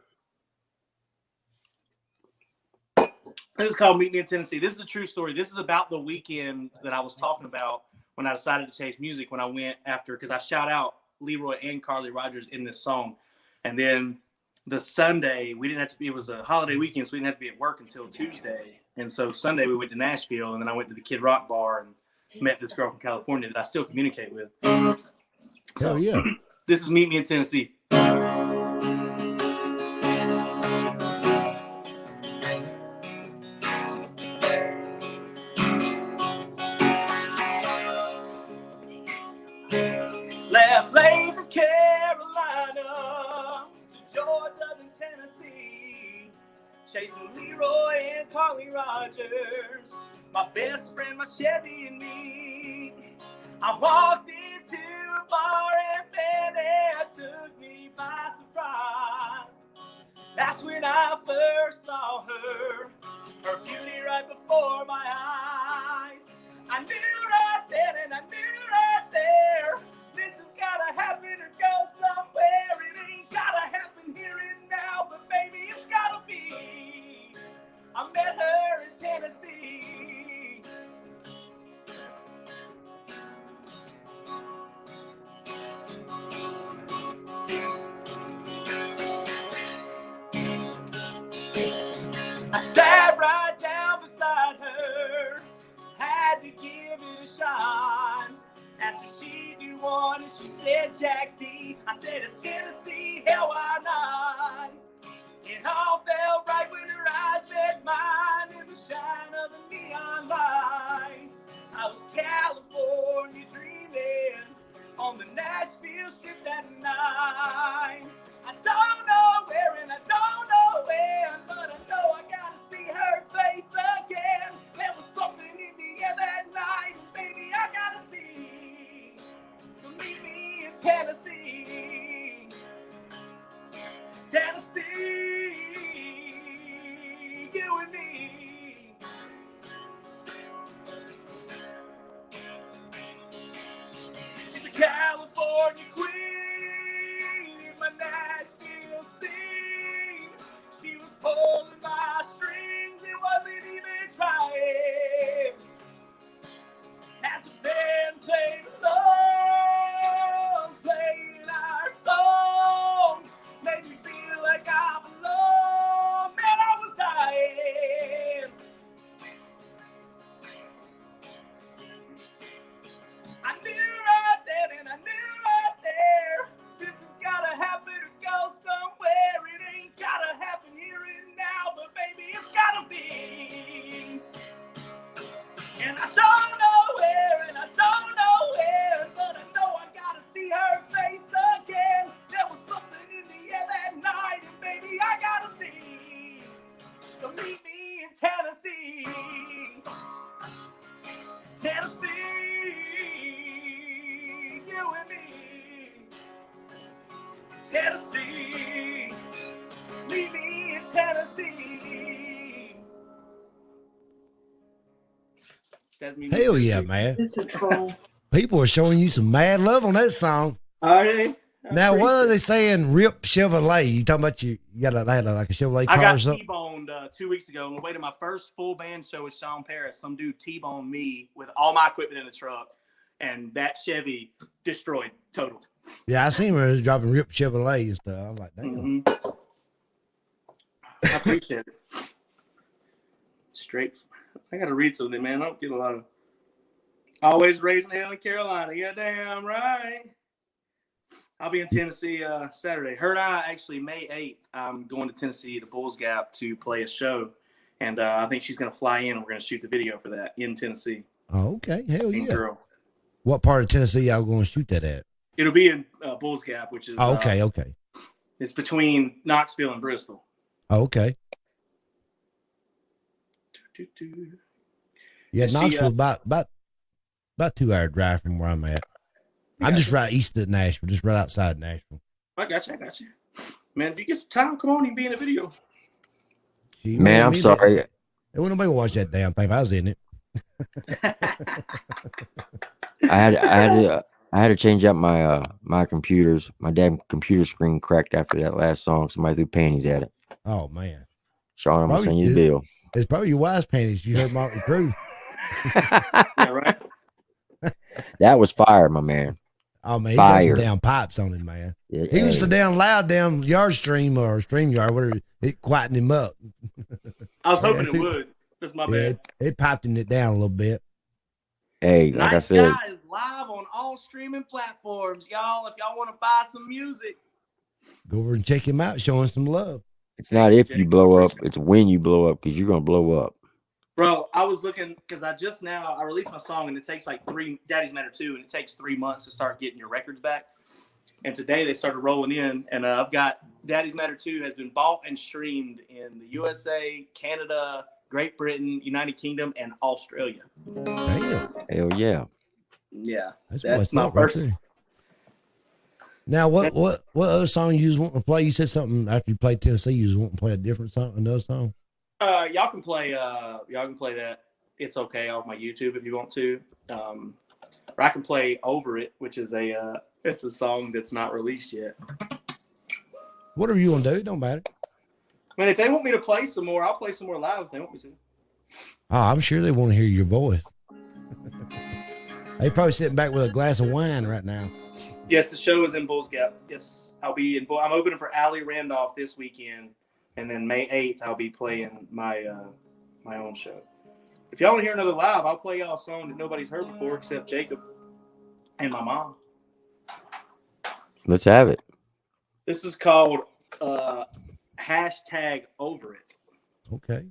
This is called Meet Me in Tennessee. This is a true story. This is about the weekend that I was talking about when I decided to chase music when I went after, because I shout out Leroy and Carly Rogers in this song. And then the Sunday, we didn't have to be, it was a holiday weekend, so we didn't have to be at work until Tuesday. And so Sunday we went to Nashville, and then I went to the Kid Rock bar and met this girl from California that I still communicate with. So Hell yeah. this is Meet Me in Tennessee. Left lane from Carolina to Georgia and Tennessee, chasing Leroy and Carly Rogers, my best friend, my Chevy, and me. I walked into a bar and man, it took me by surprise. That's when I first saw her beauty right before my eyes. I knew right then and I knew right there, this has gotta happen or go somewhere. It ain't gotta happen here and now, but baby, it's gotta be. I met her in Tennessee. I sat right down beside her, had to give it a shot. Asked if she do one, and she said Jack D. I said, it's Tennessee, hell why not? It all felt right when her eyes met mine in the shine of the neon lights. I was California dreaming on the Nashville strip that night. I don't know where and I don't know when, but I know I gotta see her face again. There was something in the air that night, and baby, I gotta see. So meet me in Tennessee. Tennessee, you and me. She's a California queen, my Nashville scene. She was pulling my strings, it wasn't even trying. As the band played along, playing our songs, made me feel like I belong. Man, I was dying. I knew right then and I knew right there, this has gotta happen or go somewhere. It ain't gotta happen here and now, but baby, it's gotta be. And I don't know where and I don't know when, but I know I gotta see her face again. There was something in the air that night, and baby, I gotta see. So meet me in Tennessee. Tennessee, you and me. Tennessee, meet me in Tennessee. That's me. Hell yeah, man. It's a troll. People are showing you some mad love on that song. Are they? Now, what are they saying? Rip Chevrolet. You talking about you got a, like a Chevrolet I car or got something? T-boned 2 weeks ago on the way to my first full band show with Shawn Paris. Some dude T-boned me with all my equipment in the truck, and that Chevy destroyed, totaled. Yeah, I seen her dropping Rip Chevrolet and stuff. I'm like, damn. Mm-hmm. I appreciate it. Straight. I got to read something, man. I don't get a lot of. Always raising hell in Carolina. Yeah, damn right. I'll be in Tennessee Saturday. Her and I actually, May 8th, I'm going to Tennessee to Bulls Gap to play a show. And I think she's going to fly in and we're going to shoot the video for that in Tennessee. Oh, okay. Hell Mean yeah. girl. What part of Tennessee y'all going to shoot that at? It'll be in Bulls Gap, which is Oh, okay, okay. It's between Knoxville and Bristol. Oh, okay. Yeah, She, Knoxville about 2 hour drive from where I'm at. I'm just right east of Nashville, just right outside Nashville. I got you. Man, if you get some time, come on, you can be in the video. Man, I'm sorry. There wasn't nobody watch that damn thing if I was in it. I had I had to change out my computers. My damn computer screen cracked after that last song. Somebody threw panties at it. Oh man, Sean, I'm gonna probably send you the bill. it's probably your wife's panties. You heard Motley Crue. Yeah, right. That was fire, my man. Oh man, he got some Fire. damn pipes on him, man. Yeah, He was so hey, damn loud, damn yard stream or stream yard, whatever. It quietened him up. I was hoping Yeah. it would. That's my Yeah, bad. it piped it down a little bit. hey, like I Nice said, Guy is live on all streaming platforms, y'all. If y'all want to buy some music, Go over and check him out, showing some love. it's not if Jake, you blow up, appreciate it's when you blow up, because you're gonna blow up. bro. I was looking because I released my song and it takes like Daddy's Matter 2, and it takes 3 months to start getting your records back. And today they started rolling in, and I've got Daddy's Matter 2 has been bought and streamed in the USA, Canada, Great Britain, United Kingdom, and Australia. Damn. Hell yeah. Yeah, That's that's my up right first. there. Now, what other song you was wanting to play? You said something after you played Tennessee. You was wanting to play a different song, another song. Y'all can play that. It's okay off my YouTube if you want to. Or I can play Over It, which is it's a song that's not released yet. Whatever you want to do, it don't matter. I mean, if they want me to play some more, I'll play some more live if they want me to. Oh, I'm sure they want to hear your voice. They probably sitting back with a glass of wine right now. Yes, the show is in Bulls Gap. Yes, I'll be in. I'm opening for Allie Randolph this weekend, and then May 8th I'll be playing my own show. If y'all want to hear another live, I'll play y'all a song that nobody's heard before except Jacob and my mom. Let's have it. This is called hashtag Over It. Okay.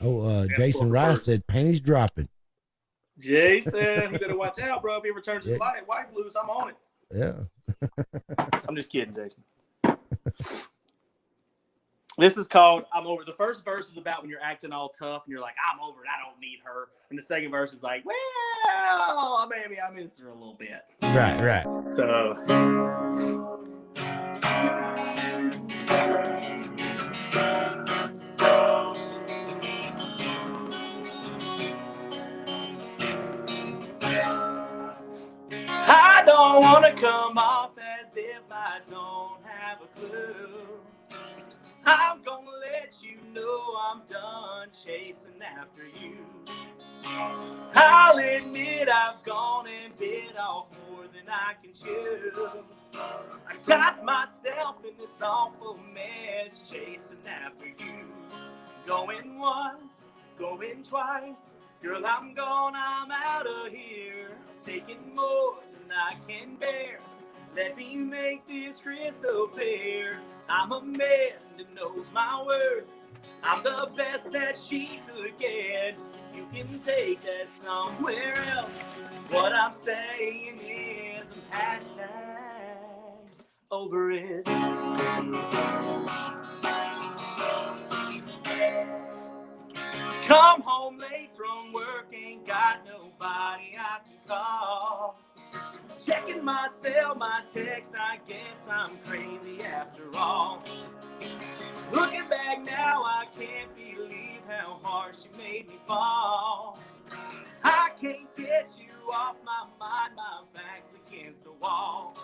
Oh, Yeah, Jason for Rice first. said panties dropping. Jason, you better watch out, bro. If he ever turns his Yeah. wife loose, I'm on it. Yeah. I'm just kidding, Jason. This is called I'm Over. The first verse is about when you're acting all tough and you're like, I'm over it. I don't need her. And the second verse is like, well, maybe I miss her a little bit. Right. So. I don't want to come off as if I don't have a clue. I'm gonna let you know I'm done chasing after you. I'll admit I've gone and bit off more than I can chew. I got myself in this awful mess chasing after you. Going once, going twice. Girl, I'm gone, I'm out of here. I'm taking more than I can bear. Let me make this crystal clear. I'm a man that knows my worth. I'm the best that she could get. You can take that somewhere else. What I'm saying is I'm hashtag over it. Come home late from work, ain't got nobody I can call. Checking my cell, my text, I guess I'm crazy after all. Looking back now, I can't believe how hard she made me fall. I can't get you off my mind, my back's against the wall.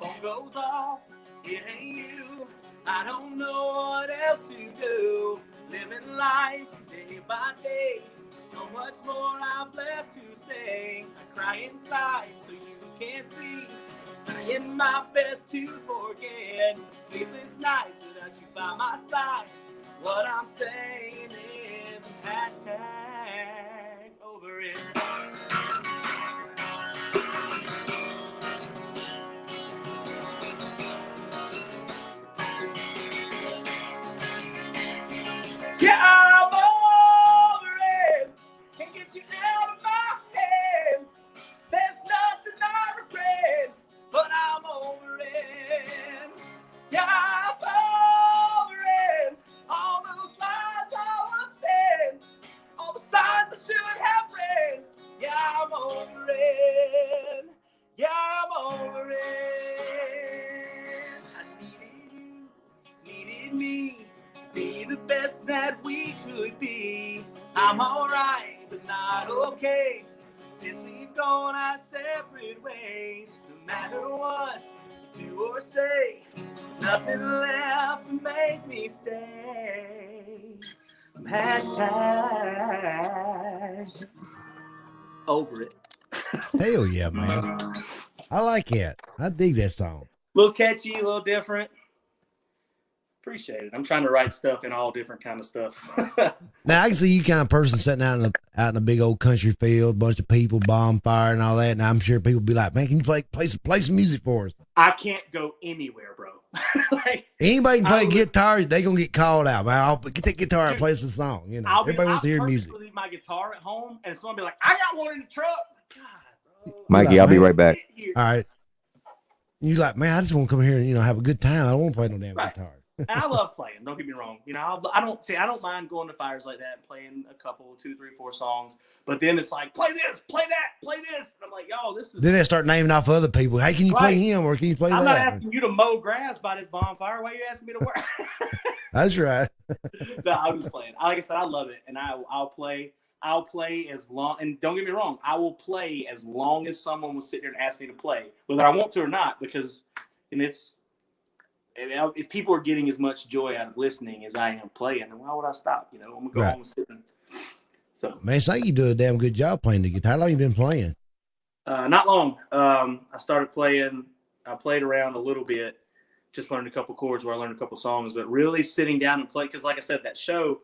Phone goes off, it ain't you. I don't know what else to do. Living life day by day. So much more I've left to say. I cry inside so you can't see. Trying my best to forget. Sleepless nights without you by my side. What I'm saying is hashtag over it. Yeah, I'm over it. Can't get you out of my head. There's nothing I regret, but I'm over it. Yeah, I'm over it. All those lies I was spent, all the signs I should have read. Yeah, I'm over it. Yeah, I'm over it. I needed you, needed me. Be the best that we could be. I'm alright, but not okay. since we've gone our separate ways, no matter what you do or say, there's nothing left to make me stay. I'm hashtag over it. Hell yeah, man. I like it. I dig that song. A little catchy, a little different. Appreciate it. I'm trying to write stuff in all different kind of stuff. Now I can see you kind of person sitting out in a big old country field, bunch of people, bonfire and all that. And I'm sure people be like, "Man, can you play some music for us?" I can't go anywhere, bro. Like, anybody can play guitar, they gonna get called out. Man, I'll get that guitar and play us a song. You know, everybody wants to hear music. I'll leave my guitar at home, and someone be like, "I got one in the truck." God, bro. Mikey, I'll be right back. All right. You like, man, I just want to come here and have a good time. I don't want to play no damn guitar. And I love playing. Don't get me wrong. I don't mind going to fires like that and playing a couple, 2, 3, 4 songs. But then it's like, play this, play that, play this. And I'm like, yo, this is. Then they start naming off other people. Hey, can you play him or can you play that? I'm not asking you to mow grass by this bonfire. Why are you asking me to work? That's right. No, I'm just playing. Like I said, I love it, and I'll play. I'll play as long. And don't get me wrong, I will play as long as someone will sit there and ask me to play, whether I want to or not. Because, if people are getting as much joy out of listening as I am playing, then why would I stop? I'm gonna go home and sit. So, man, it's like you do a damn good job playing the guitar. How long you been playing? Not long. I started playing. I played around a little bit, just learned a couple chords where I learned a couple songs. But really sitting down and play, because like I said, that show,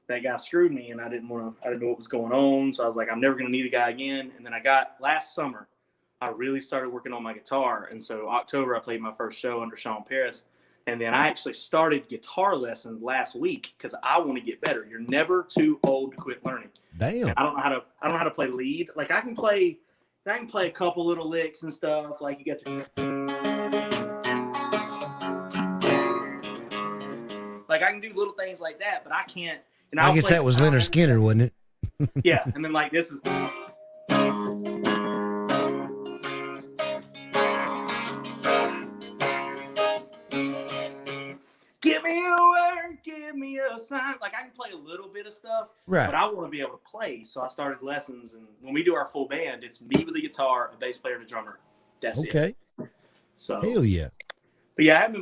that guy screwed me, and I didn't know what was going on. So I was like, I'm never gonna need a guy again. And then last summer, I really started working on my guitar, and so October I played my first show under Shawn. And then I actually started guitar lessons last week because I want to get better. You're never too old to quit learning. Damn. I don't know how to play lead. Like I can play a couple little licks and stuff. Like you get to, like I can do little things like that, but I can't. And I guess that was Leonard Skinner, wasn't it? Yeah, and then like this is. Give me a word, give me a sign. Like I can play a little bit of stuff, right? But I want to be able to play. So I started lessons, and when we do our full band, it's me with the guitar, a bass player, and a drummer. That's it. Okay. So hell yeah. But yeah, I've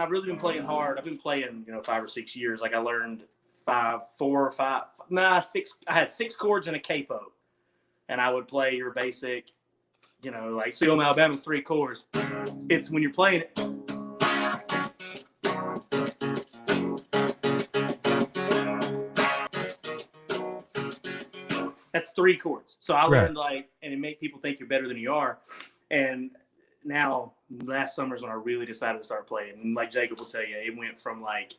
really been playing hard. I've been playing, 5 or 6 years. Like I learned 6. I had 6 chords and a capo, and I would play your basic, like Sweet Home Alabama's 3 chords. It's when you're playing it. That's 3 chords. So I learned and it made people think you're better than you are. And now last summer is when I really decided to start playing. And like Jacob will tell you, it went from I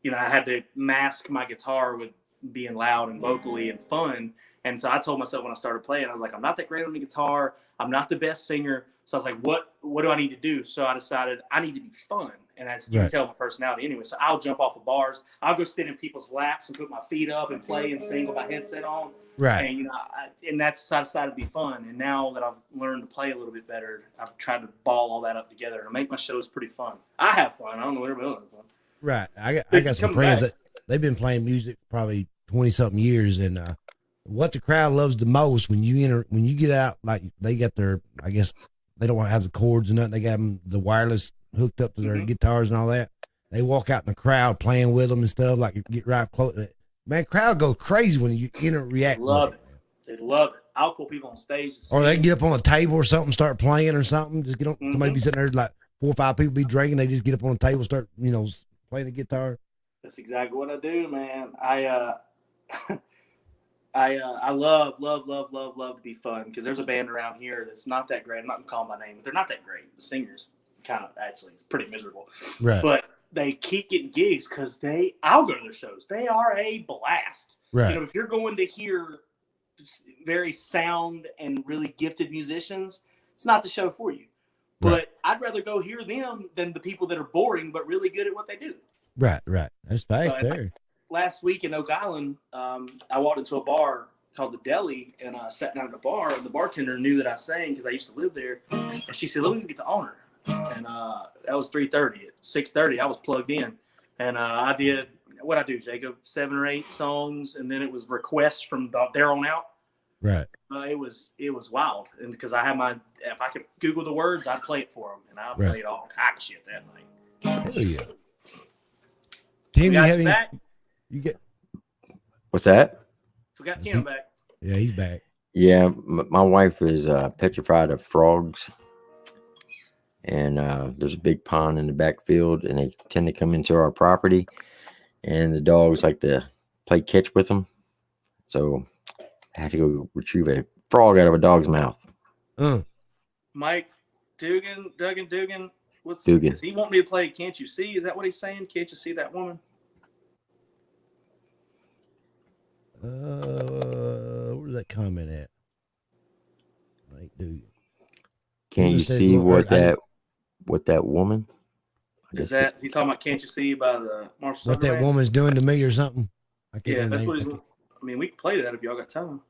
had to mask my guitar with being loud and vocally and fun. And so I told myself when I started playing, I was like, I'm not that great on the guitar. I'm not the best singer. So I was like, what do I need to do? So I decided I need to be fun. And that's you can tell my personality anyway. So I'll jump off of bars. I'll go sit in people's laps and put my feet up and play and sing with my headset on. Right. And and that's I decided to be fun. And now that I've learned to play a little bit better, I've tried to ball all that up together and make my shows pretty fun. I have fun. I don't know what everybody else has fun. Right. I got some friends that they've been playing music probably 20 something years, and what the crowd loves the most when you get out, like they got their, I guess they don't want to have the cords and nothing. They got them, the wireless hooked up to their guitars and all that. They walk out in the crowd playing with them and stuff, like you get right close. Man, crowd go crazy when you interact. They love it. I'll pull people on stage. Or they get up on a table or something, start playing or something. Just get on. Somebody be sitting there, like 4 or 5 people be drinking. They just get up on the table, start playing the guitar. That's exactly what I do, man. I love to be fun because there's a band around here that's not that great. I'm not gonna call them by name, but they're not that great. The singer's kind of actually it's pretty miserable. Right. But they keep getting gigs because I'll go to their shows. They are a blast. Right. If you're going to hear very sound and really gifted musicians, it's not the show for you. But right. I'd rather go hear them than the people that are boring but really good at what they do. Right. That's fact there. Last week in Oak Island, I walked into a bar called the Deli, and I sat down at the bar, and the bartender knew that I sang because I used to live there. And she said, "Let me get the owner." And that was 3:30. At 6:30, I was plugged in, and I did what I do, Jacob, 7 or 8 songs, and then it was requests from there on out. Right. It was wild, and because if I could Google the words, I'd play it for them, and I Right. played all kind of shit that night. Hell yeah. Tim, you have any? back. You get? What's that? We got Tim back. Yeah, he's back. Yeah, my wife is petrified of frogs, and there's a big pond in the backfield, and they tend to come into our property, and the dogs like to play catch with them. So I had to go retrieve a frog out of a dog's mouth. Mike Dugan, what's Dugan. Does he want me to play Can't You See? Is that what he's saying? Can't you see that woman? Where's that comment at? Mike Dugan. Can you see what that woman? Is he talking about Can't You See by the Marshall? What that woman's doing to me or something? Yeah, that's what he's. I mean, we can play that if y'all got time.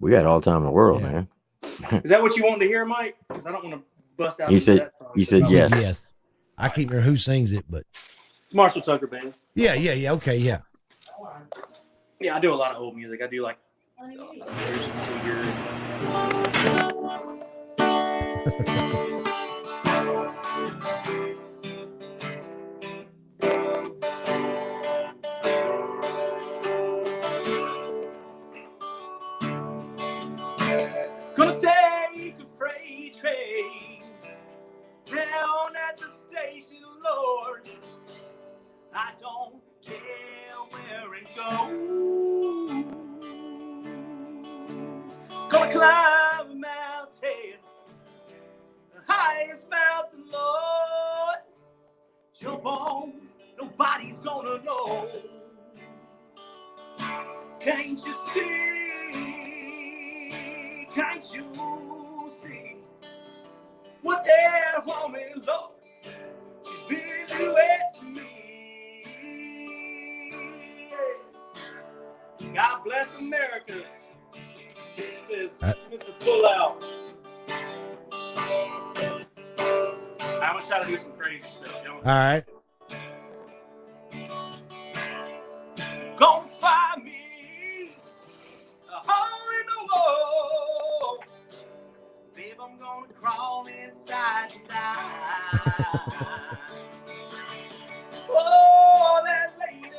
We got all the time in the world, Yeah. man. Is that what you want to hear, Mike? Because I don't want to bust out. He said- that song. he said yes. Yes. I can't remember who sings it, but It's Marshall Tucker Band. yeah. Okay, yeah. Yeah, I do a lot of old music. I do like. Gonna take a freight train down at the station, Lord. I don't care where it goes. Gonna climb a mountain, the highest mountain, Lord. Jump on, nobody's gonna know. Can't you see? Can't you see what they're wanting, Lord? She's been doing to me. God bless America, says Mr. Pullout. I'm gonna try to do some crazy stuff. All right. Gonna find me a hole in the wall. Babe, I'm gonna crawl inside tonight. Oh, that lady,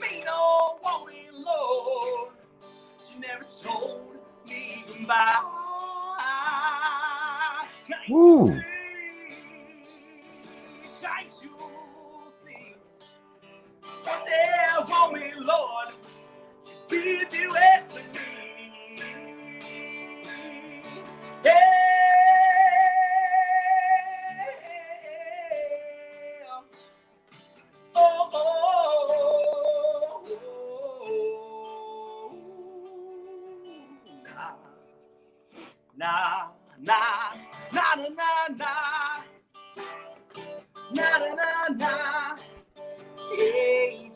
mean old woman, Lord. She never told me goodbye. Can't you Woo. see? Can't you see? What they want me, Lord, she's been doing to me. Yeah. Oh, nah, nah, nah, nah, nah, nah, nah, nah, nah, nah. Hey,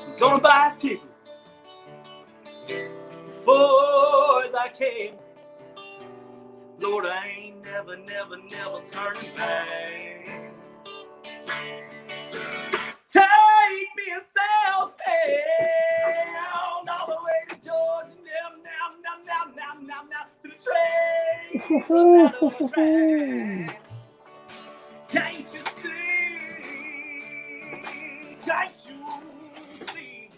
I'm gonna buy a ticket before as I can. Lord, I ain't never turning back. Take me southbound all the way to Georgia, now to the train. Can't you see? Can't you see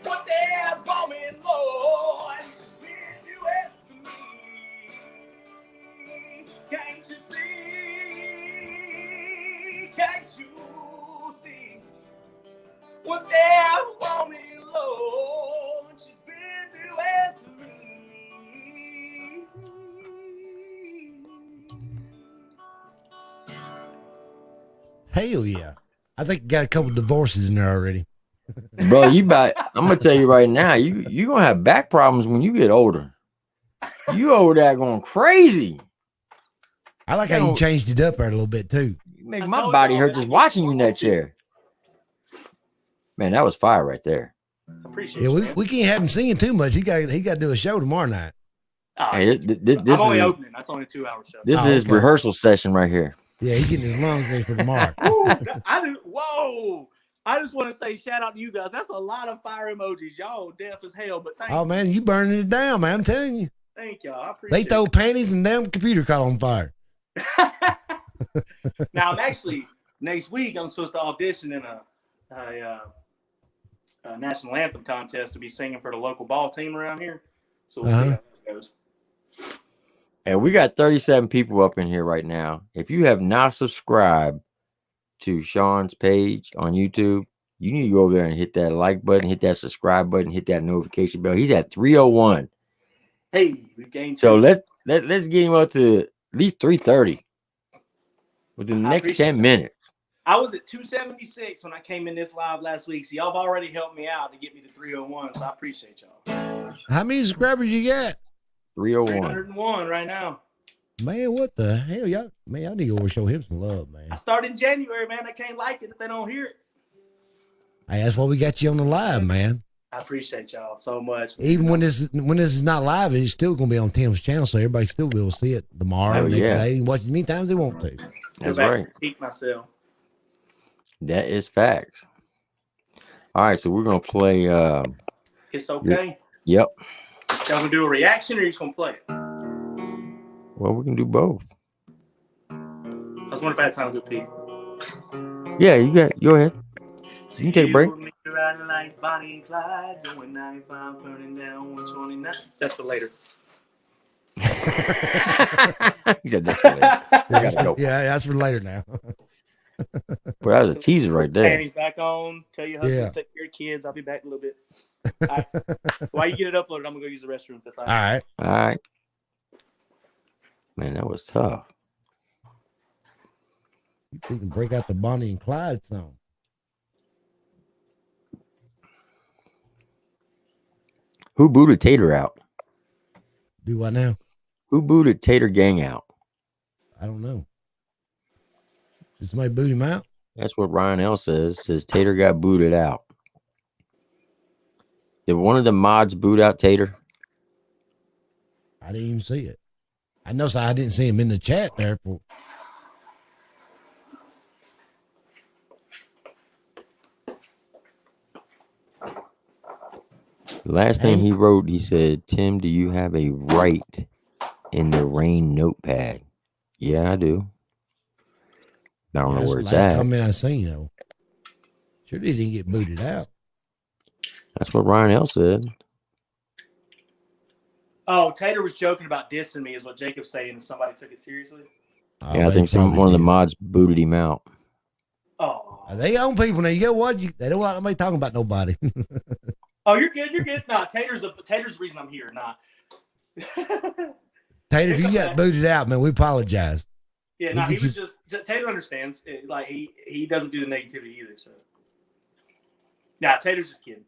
what they're bombing, Lord? Been doing to me. Can't you see? Can't you see what they're bombing, Lord? She's been doing to me. Hell yeah. I think you got a couple divorces in there already. Bro, I'm gonna tell you right now, you gonna have back problems when you get older. You over there going crazy. I like how you changed it up there a little bit too. You make my body hurt just watching you in that chair. Man, that was fire right there. Appreciate Yeah, you, we can't have him singing too much. He got to do a show tomorrow night. Hey, this I'm only is opening. That's only a 2-hour show. this Oh, is okay. rehearsal session right here. Yeah, he's getting his lungs ready for tomorrow. Ooh, I do. Whoa! I just want to say shout out to you guys. That's a lot of fire emojis. Y'all deaf as hell, but thank Oh, you. man, you burning it down, man. I'm telling you. Thank y'all. I They appreciate throw it. panties and damn computer caught on fire. Now, I'm actually, next week, I'm supposed to audition in a national anthem contest to be singing for the local ball team around here. So we'll see how that goes. And we got 37 people up in here right now. If you have not subscribed to Shawn's page on YouTube, you need to go over there and hit that like button, hit that subscribe button, hit that notification bell. He's at 301. Hey, we've gained. So let's get him up to at least 330 within the next 10 minutes. I was at 276 when I came in this live last week, so y'all have already helped me out to get me to 301, so I appreciate y'all. How many subscribers you got? 301. 301 right now. Man, what the hell? Y'all need to go over and show him some love, man. I started in January, man. They can't like it if they don't hear it. Hey, that's why we got you on the live, man. I appreciate y'all so much. Even when this is not live, it's still gonna be on Tim's channel, so everybody still be able to see it tomorrow, next day, and watch as many times they want to. That's Go back right. and critique myself. That is facts. All right, so we're gonna play. It's okay. Yep. Y'all gonna do a reaction or you just gonna play it? Well, we can do both. I was wondering if I had time to pee. Yeah, you got. Go ahead. You can take a break. Riding like Bonnie and Clyde, doing 95, burning down 129. That's for later. He said that's for later. We gotta go. Yeah, that's for later now. But that was a teaser right there. Panties back on. Tell your husband to take care of kids. I'll be back in a little bit. All right. While you get it uploaded, I'm gonna go use the restroom. That's all right. All right. Man, that was tough. You can break out the Bonnie and Clyde song. Who booted Tater out? Do what now? Who booted Tater Gang out? I don't know. Did somebody boot him out? That's what Ryan L says. Says Tater got booted out. Did one of the mods boot out Tater? I didn't even see it. I know, so I didn't see him in the chat there. The last thing he wrote, he said, Tim, do you have a write in the rain notepad? Yeah, I do. I don't know where it's last at. comment I seen, though. Sure they didn't get booted out. That's what Ryan L said. Oh, Tater was joking about dissing me, is what Jacob's saying, and somebody took it seriously. Yeah, I think one of the mods booted him out. Oh, They own people now. You go watch. They don't want nobody talking about nobody. oh, you're good. You're good. Nah, Tater's the reason I'm here. Nah. Tater, if you got booted out, man, we apologize. Yeah, no, he was just Tater understands. Like he doesn't do the negativity either. So, nah, Tater's just kidding.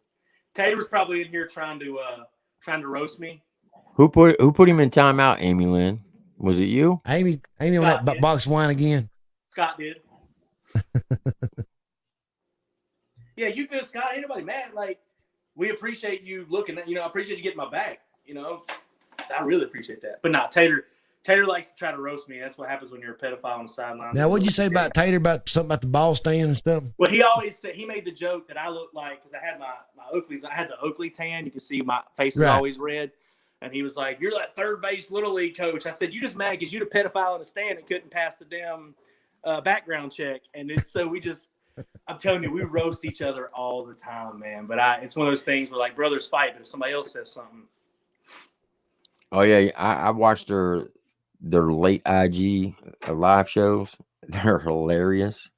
Tater was probably in here trying to roast me. Who put him in timeout, Amy Lynn? Was it you? Amy on that box of wine again. Scott did. Yeah, you good, Scott. Ain't nobody mad. Like, we appreciate you looking at, I appreciate you getting my back. I really appreciate that. But nah, Tater likes to try to roast me. That's what happens when you're a pedophile on the sideline. Now, what'd you say about Tater, about something about the ball stand and stuff? Well, he always said, he made the joke that I look like, because I had my Oakleys, I had the Oakley tan. You can see my face is always red. And he was like, you're that third base Little League coach. I said, you just mad because you're the pedophile in the stand and couldn't pass the damn background check. And so we just, I'm telling you, we roast each other all the time, man. But it's one of those things where like brothers fight, but if somebody else says something. Oh, yeah. I watched their late IG live shows. They're hilarious.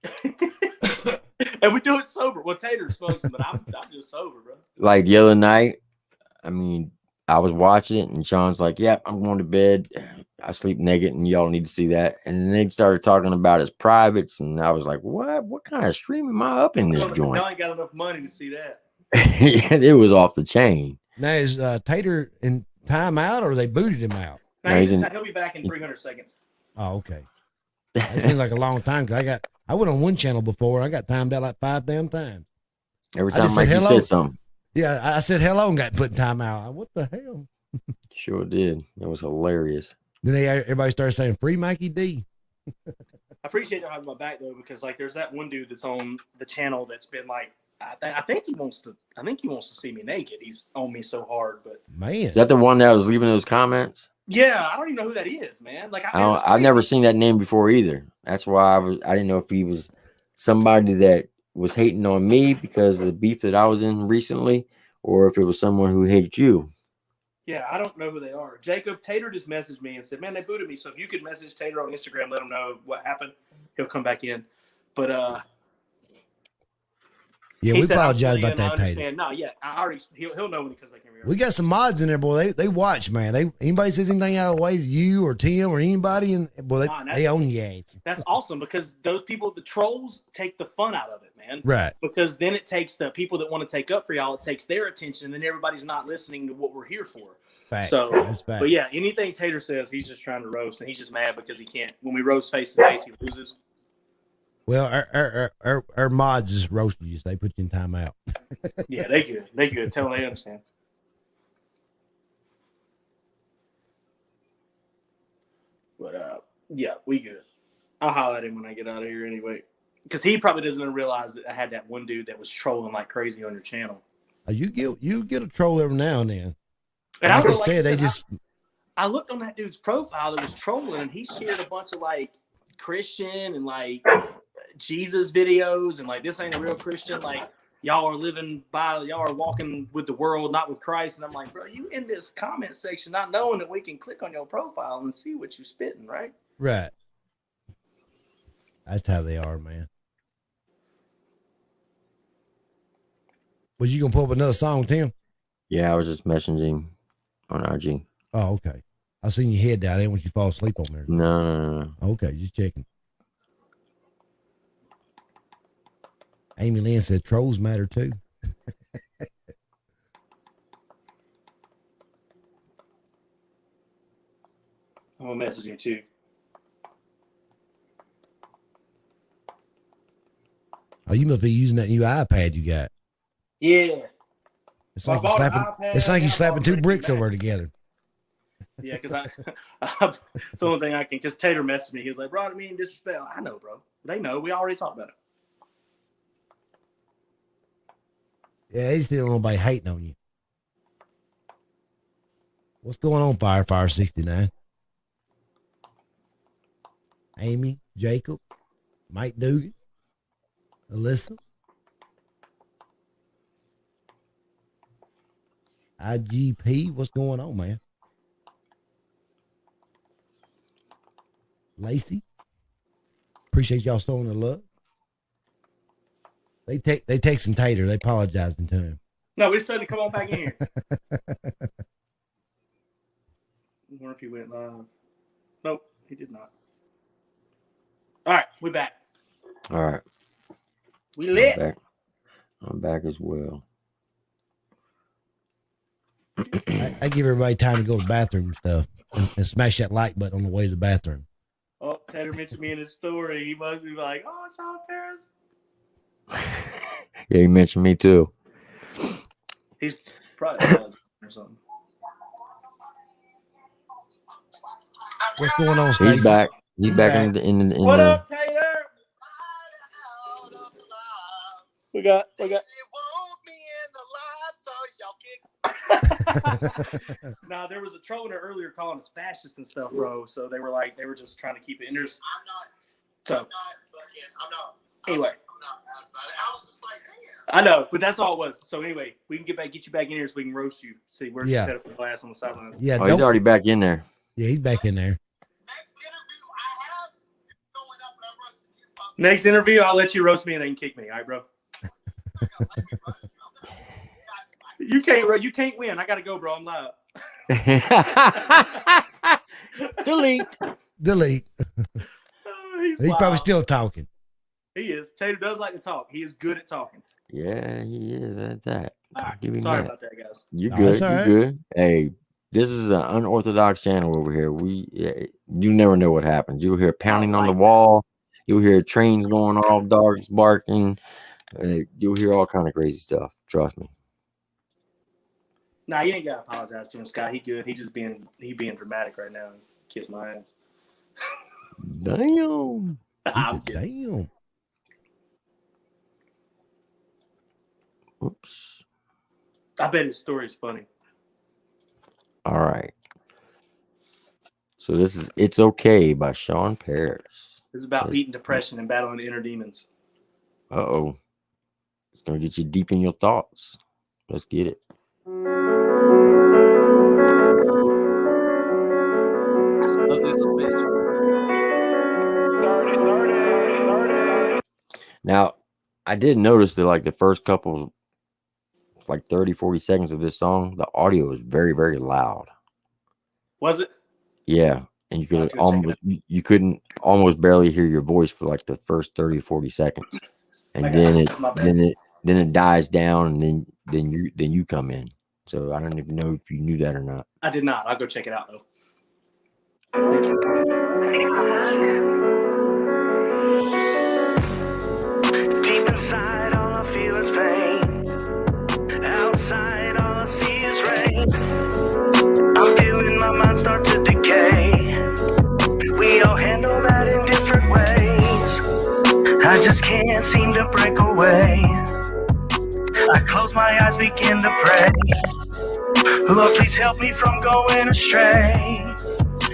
And we do it sober. Well, Tater smokes, but I'm just sober, bro. Like the other night, I mean, I was watching it, and Shawn's like, "Yep, I'm going to bed. I sleep naked, and y'all need to see that." And then they started talking about his privates, and I was like, "What? What kind of stream am I up in this joint?" I ain't got enough money to see that. Yeah, it was off the chain. Now, is Tater in timeout, or they booted him out? No, he'll be back in 300 seconds. Oh, okay. That seems like a long time, because I went on one channel before. I got timed out like 5 damn times. Every time Mikey said something. Yeah, I said hello and got put in timeout. What the hell? Sure did. That was hilarious. Then everybody started saying free Mikey D. I appreciate you having my back though, because like there's that one dude that's on the channel that's been like, I think he wants to see me naked. He's on me so hard, but Man, Is that the one that was leaving those comments? yeah, I don't even know who that is, man. Like I've never seen that name before either. That's why I didn't know if he was somebody that was hating on me because of the beef that I was in recently, or if it was someone who hated you. Yeah, I don't know who they are. Jacob Tater just messaged me and said, "Man, they booted me. So if you could message Tater on Instagram, let him know what happened. He'll come back in." But yeah, he we said, apologize "I'm about that, understand." Tater. No, yeah, I already he'll know when he comes back in. We got some mods in there, boy. They watch, man. Anybody says anything out of the way to you or Tim or anybody, and boy, they own your ass. That's awesome because those people, the trolls, take the fun out of it, man. Right. Because then it takes the people that want to take up for y'all, it takes their attention, and then everybody's not listening to what we're here for. Fact. So, That's fact. but yeah, anything Tater says, he's just trying to roast, and he's just mad because he can't. When we roast face to face, he loses. Well, our mods just roasted you, so they put you in timeout. Yeah, they good. They good. Tell them they understand. But yeah, we good. I'll holler at him when I get out of here anyway. Because he probably doesn't realize that I had that one dude that was trolling like crazy on your channel. You get a troll every now and then. And like I I said, they just. I looked on that dude's profile that was trolling, and he shared a bunch of like Christian and like Jesus videos, and like this ain't a real Christian. Like y'all are walking with the world, not with Christ. And I'm like, bro, you in this comment section, not knowing that we can click on your profile and see what you're spitting, right? Right. That's how they are, man. Was you gonna pull up another song, Tim? Yeah, I was just messaging on IG. Oh, okay. I seen your head down. I didn't want you to fall asleep on there. No. Okay, just checking. Amy Lynn said trolls matter too. I'm gonna message him too. Oh, you must be using that new iPad you got. Yeah. It's like you slapping two bricks over together. Yeah, because it's the only thing I can. Because Tater messaged me. He was like, "Bro, I mean disrespect." I know, bro. They know. We already talked about it. Yeah, they still nobody hating on you. What's going on, Firefire 69? Amy, Jacob, Mike Dugan, Alyssa, IGP. What's going on, man? Lacey, appreciate y'all showing the love. They texting Tater. They apologizing to him. No, we just told him to come on back in here. I wonder if he went live. Nope, he did not. All right, we back. All right. We lit. I'm back as well. I give everybody time to go to the bathroom and stuff and smash that like button on the way to the bathroom. Oh, Tater mentioned me in his story. He must be like, "Oh, Shawn Ferris." Yeah, he mentioned me too. He's probably or something. What's going on, Stacey? He's back. He's back in What the, up, Tater? We got. Now there was a troll in there earlier calling us fascists and stuff, bro. So they were just trying to keep it interesting. I'm not. Anyway. I know, but that's all it was. So anyway, we can get you back in here so we can roast you. See, where's the pedal glass on the sidelines? Yeah, he's already back in there. Yeah, he's back in there. Next interview, I'll let you roast me and they can kick me. All right, bro. You can't win. I gotta go, bro. I'm live. Delete. He's probably still talking. He is. Tater does like to talk. He is good at talking. Yeah, he is at that. All right. Sorry about that, guys. You good? You right. good? Hey, this is an unorthodox channel over here. You never know what happens. You'll hear pounding on the wall. You'll hear trains going off, dogs barking. You'll hear all kind of crazy stuff. Trust me. Nah, you ain't gotta apologize to him, Scott. He good. He being dramatic right now. Kiss my ass. Damn. I'm kidding. Damn. Oops. I bet his story is funny. All right. So this is "It's Okay" by Shawn Paris. This is about Says- beating depression and battling inner demons. Uh-oh. It's gonna get you deep in your thoughts. Let's get it. Love this little bitch. Now, I did notice that like the first couple, like 30, 40 seconds of this song, the audio is very, very loud. Was it? Yeah. And you I'll could have to go check it almost you couldn't almost barely hear your voice for like the first 30, 40 seconds. And Okay, then that's my bad. it dies down and then you come in. So I don't even know if you knew that or not. I did not. I'll go check it out though. Thank you. Deep inside, all I feel is pain. Outside, all I see is rain. I'm feeling my mind start to decay. We all handle that in different ways. I just can't seem to break away. I close my eyes, begin to pray. Lord, please help me from going astray.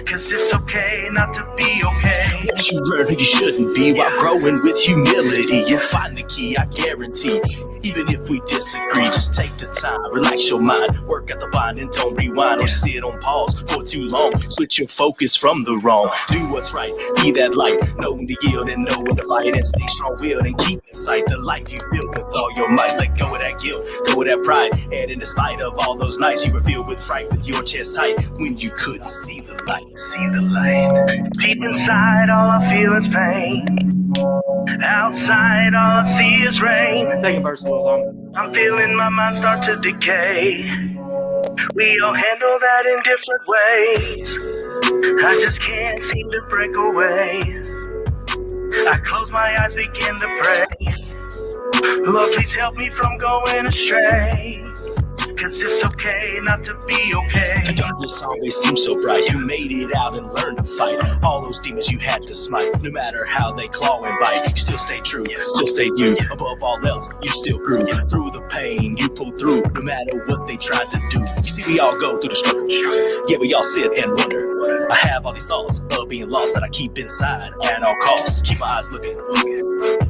Cause it's okay not to be okay. Once you learn who you shouldn't be while growing with humility, you'll find the key, I guarantee. Even if we disagree, just take the time, relax your mind, work at the bind and don't rewind or sit on pause for too long. Switch your focus from the wrong. Do what's right, be that light, know when to yield and know when to fight, and stay strong-willed and keep in sight the life you feel with all your might. Let go of that guilt, go with that pride, and in spite of all those nights you were filled with fright, with your chest tight when you couldn't see the light. See the light. Deep inside, all I feel is pain. Outside, all I see is rain. Take a verse a little longer. I'm feeling my mind start to decay. We all handle that in different ways. I just can't seem to break away. I close my eyes, begin to pray. Lord, please help me from going astray. Cause it's okay not to be okay. The darkness always seems so bright. You made it out and learned to fight all those demons you had to smite. No matter how they claw and bite, you still stay true, still stay you. Above all else, you still grew. Through the pain, you pulled through. No matter what they tried to do. You see, we all go through the struggle. Yeah, we all sit and wonder. I have all these thoughts of being lost that I keep inside at all costs. Keep my eyes looking,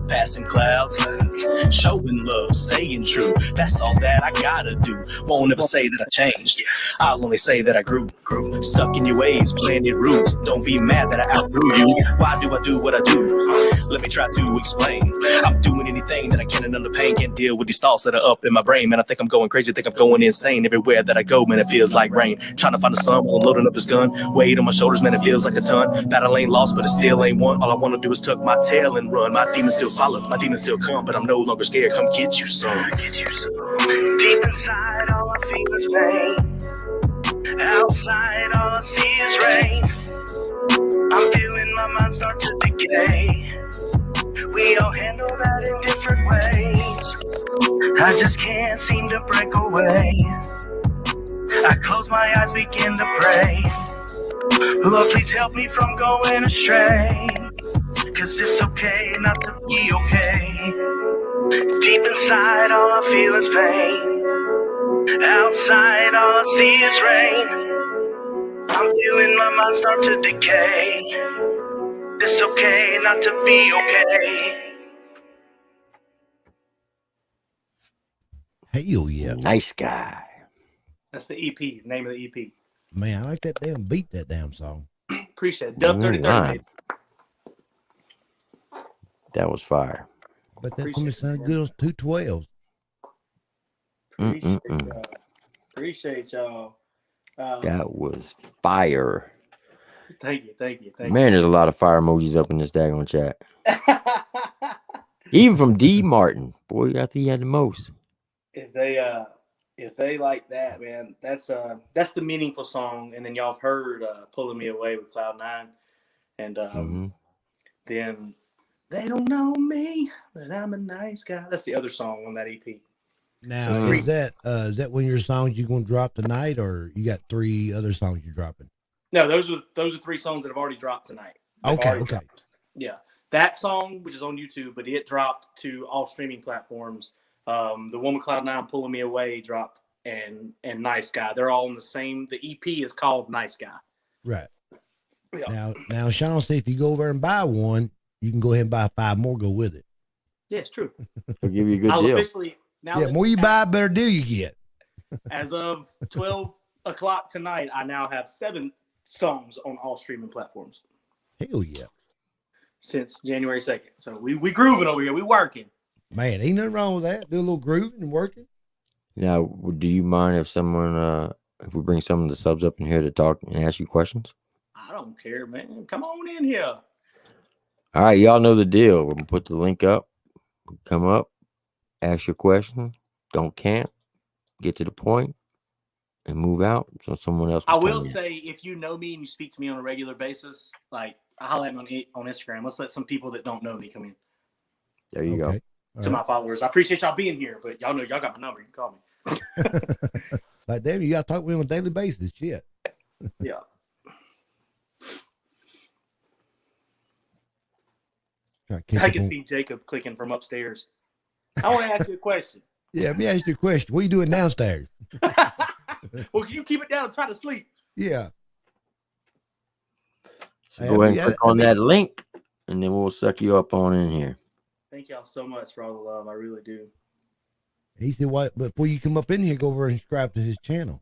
passing clouds, showing love, staying true. That's all that I gotta do. Won't ever say that I changed. I'll only say that I grew. Stuck in your ways, playing your rules. Don't be mad that I outgrew you. Why do I do what I do? Let me try to explain. I'm doing anything that I can and under pain. Can't deal with these thoughts that are up in my brain. Man, I think I'm going crazy. I think I'm going insane. Everywhere that I go, man, it feels like rain. Trying to find the sun while I'm loading up this gun. Weight on my shoulders, man, it feels like a ton. Battle ain't lost, but it still ain't won. All I want to do is tuck my tail and run. My demons still follow. My demons still come, but I'm no longer scared. Come get you some. Deep inside, all I feel is pain. Outside, all I see is rain. I'm feeling my mind start to decay. We all handle that in different ways. I just can't seem to break away. I close my eyes, begin to pray. Lord, please help me from going astray. Cause it's okay not to be okay. Deep inside, all I feel is pain. Outside, all I see is rain. I'm feeling my mind start to decay. It's okay not to be okay. Hell yeah. Nice guy. That's the EP, name of the EP. Man, I like that damn beat, that damn song. Appreciate it. Dub 3030. Right. Baby. That was fire. But that's gonna sound good on 212. Appreciate y'all. That was fire. Thank you. Man, there's a lot of fire emojis up in this daggone chat. Even from D Martin. Boy, I think he had the most. if they like that, man, that's the meaningful song. And then y'all have heard Pulling Me Away with Cloud9. And then They Don't Know Me, but I'm a Nice Guy. That's the other song on that EP. Now, is that one of your songs you gonna drop tonight, or you got 3 other songs you're dropping? No, those are 3 songs that have already dropped tonight. Okay. Yeah. that song, which is on YouTube, but it dropped to all streaming platforms. The one with Cloud9 Pulling Me Away dropped, and Nice Guy. They're all in the same. The EP is called Nice Guy. Right. Yeah. Now, Shawn said if you go over and buy one, you can go ahead and buy 5 more, go with it. Yeah, it's true. They'll give you a good I'll deal. officially now. Yeah, more you buy, better deal you get. As of 12 o'clock tonight, I now have 7 songs on all streaming platforms. Hell yeah. Since January 2nd. So we grooving over here. We working. Man, ain't nothing wrong with that. Do a little grooving and working. Now, do you mind if someone, if we bring some of the subs up in here to talk and ask you questions? I don't care, man. Come on in here. All right, y'all know the deal. We're gonna put the link up. Come up, ask your question. Don't camp. Get to the point, and move out. So someone else. I will say, if you know me and you speak to me on a regular basis, like I holler at me on Instagram. Let's let some people that don't know me come in. There you go. To my followers, I appreciate y'all being here, but y'all know y'all got my number. You can call me. Like, damn, you got to talk to me on a daily basis. Shit. Yeah. I can see Jacob clicking from upstairs. I want to ask you a question. Yeah, let me ask you a question. What are you doing downstairs? Well, can you keep it down and try to sleep? Yeah. So go ahead and click on that link, and then we'll suck you up on in here. Thank y'all so much for all the love. I really do. He said, "What? Before you come up in here, go over and subscribe to his channel.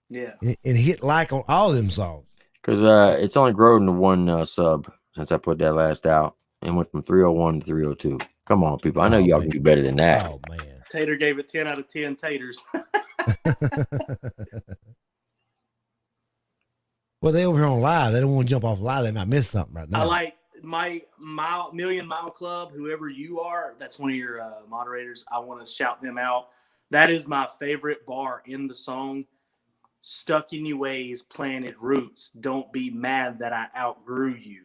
Yeah, and hit like on all of them songs. Because it's only grown to 1 sub since I put that last out, and went from 301 to 302. Come on, people! I know y'all can do better than that. Oh man, Tater gave it 10 out of 10 taters. Well, they over here on live. They don't want to jump off live. They might miss something right now. I like my Million Mile Club, whoever you are, that's one of your moderators. I want to shout them out. That is my favorite bar in the song. Stuck in your ways, planted roots. Don't be mad that I outgrew you.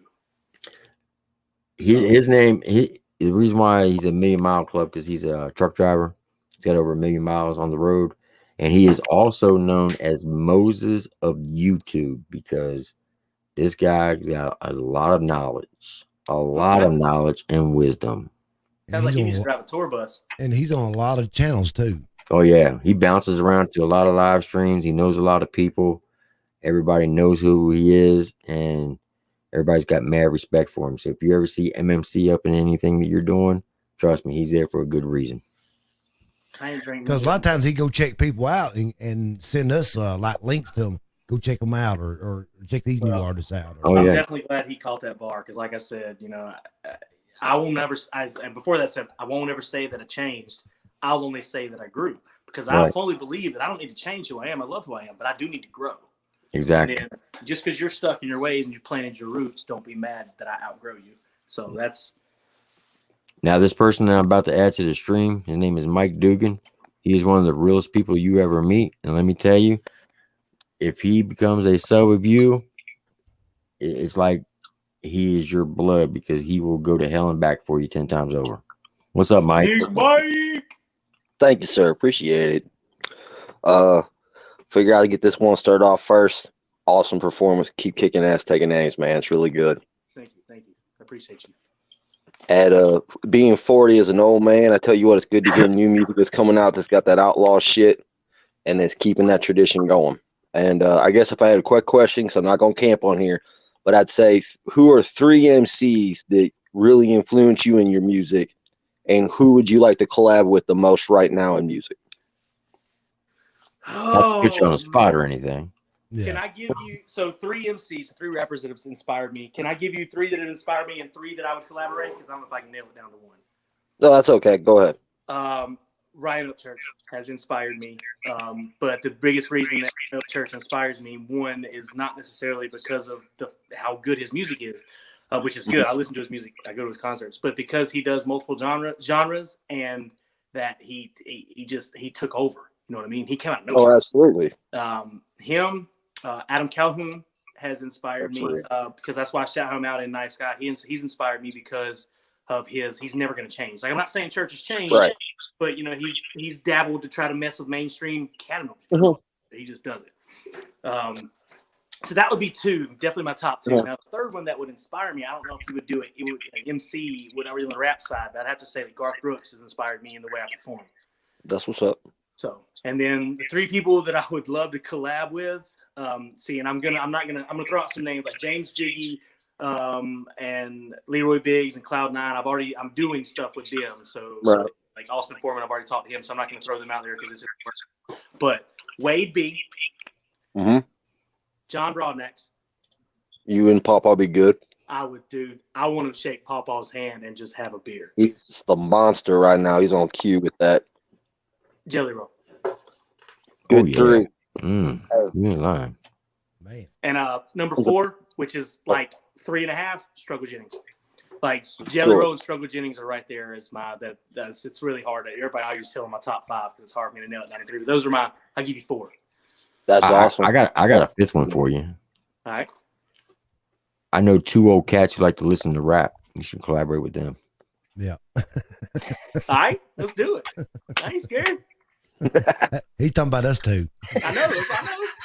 His name, the reason why he's a Million Mile Club, because he's a truck driver. He's got over 1 million miles on the road. And he is also known as Moses of YouTube, because this guy got a lot of knowledge, and wisdom. Sounds like he needs to drive a tour bus. And he's on a lot of channels too. Oh yeah, he bounces around to a lot of live streams. He knows a lot of people. Everybody knows who he is, and everybody's got mad respect for him. So if you ever see MMC up in anything that you're doing, trust me, he's there for a good reason. Because a lot of times he go check people out and send us like links to them. Go check them out or check these new artists out. I'm definitely glad he caught that bar, because like I said, I won't ever. And before that said, I won't ever say that I changed. I'll only say that I grew, because I fully believe that I don't need to change who I am. I love who I am, but I do need to grow. Exactly. And then just because you're stuck in your ways and you planted your roots, don't be mad that I outgrow you. So that's. Now, this person that I'm about to add to the stream, his name is Mike Dugan. He is one of the realest people you ever meet. And let me tell you, if he becomes a sub of you, it's like he is your blood, because he will go to hell and back for you 10 times over. What's up, Mike? Hey, Mike! Thank you, sir. Appreciate it. Figure out to get this one started off first. Awesome performance. Keep kicking ass, taking names, man. It's really good. Thank you. I appreciate you. At being 40 as an old man, I tell you what, it's good to get new music that's coming out that's got that outlaw shit and that's keeping that tradition going. And I guess if I had a quick question, because I'm not going to camp on here, but I'd say, who are 3 MCs that really influence you in your music, and who would you like to collab with the most right now in music? Not to put you on the spot or anything. Yeah. Can I give you 3 MCs, 3 rappers that have inspired me? Can I give you 3 that have inspired me and 3 that I would collaborate? Because I don't know if I can nail it down to one. No, that's okay. Go ahead. Ryan Upchurch has inspired me, but the biggest reason that Upchurch inspires me, one, is not necessarily because of how good his music is, which is good. I listen to his music, I go to his concerts, but because he does multiple genres, and that he took over. You know what I mean? He came out of nowhere. Oh, absolutely. Adam Calhoun has inspired me, because that's why I shout him out in Nice Guy. He's inspired me because of he's never going to change. Like, I'm not saying church has changed, but he's dabbled to try to mess with mainstream. He just does it. So that would be two, definitely my top two. Yeah. Now, the third one that would inspire me, I don't know if he would do it. It would MC, whatever on the rap side, but I'd have to say that Garth Brooks has inspired me in the way I perform. That's what's up. So, and then the three people that I would love to collab with. And I'm gonna throw out some names like James Jiggy, and Leroy Biggs and Cloud9. I'm doing stuff with them. So, Right. like Austin Foreman, I've already talked to him, so I'm not gonna throw them out there because it's work. But Wade B, Mm-hmm. John Broadnax. You and Papa be good. I want to shake Pawpaw's hand and just have a beer. He's the monster right now. He's on cue with that. Jelly Roll. Good yeah. three. You ain't lying. Man. And number 4, which is like 3.5, Struggle Jennings. Like Jelly Roll and Struggle Jennings are right there as my it's really hard. Everybody always tell them my top 5 because it's hard for me to nail it down to 3. But those are I'll give you 4. That's awesome. I got a 5th one for you. All right. I know 2 old cats who like to listen to rap. You should collaborate with them. Yeah. All right, let's do it. I ain't scared. He's talking about us too. I know.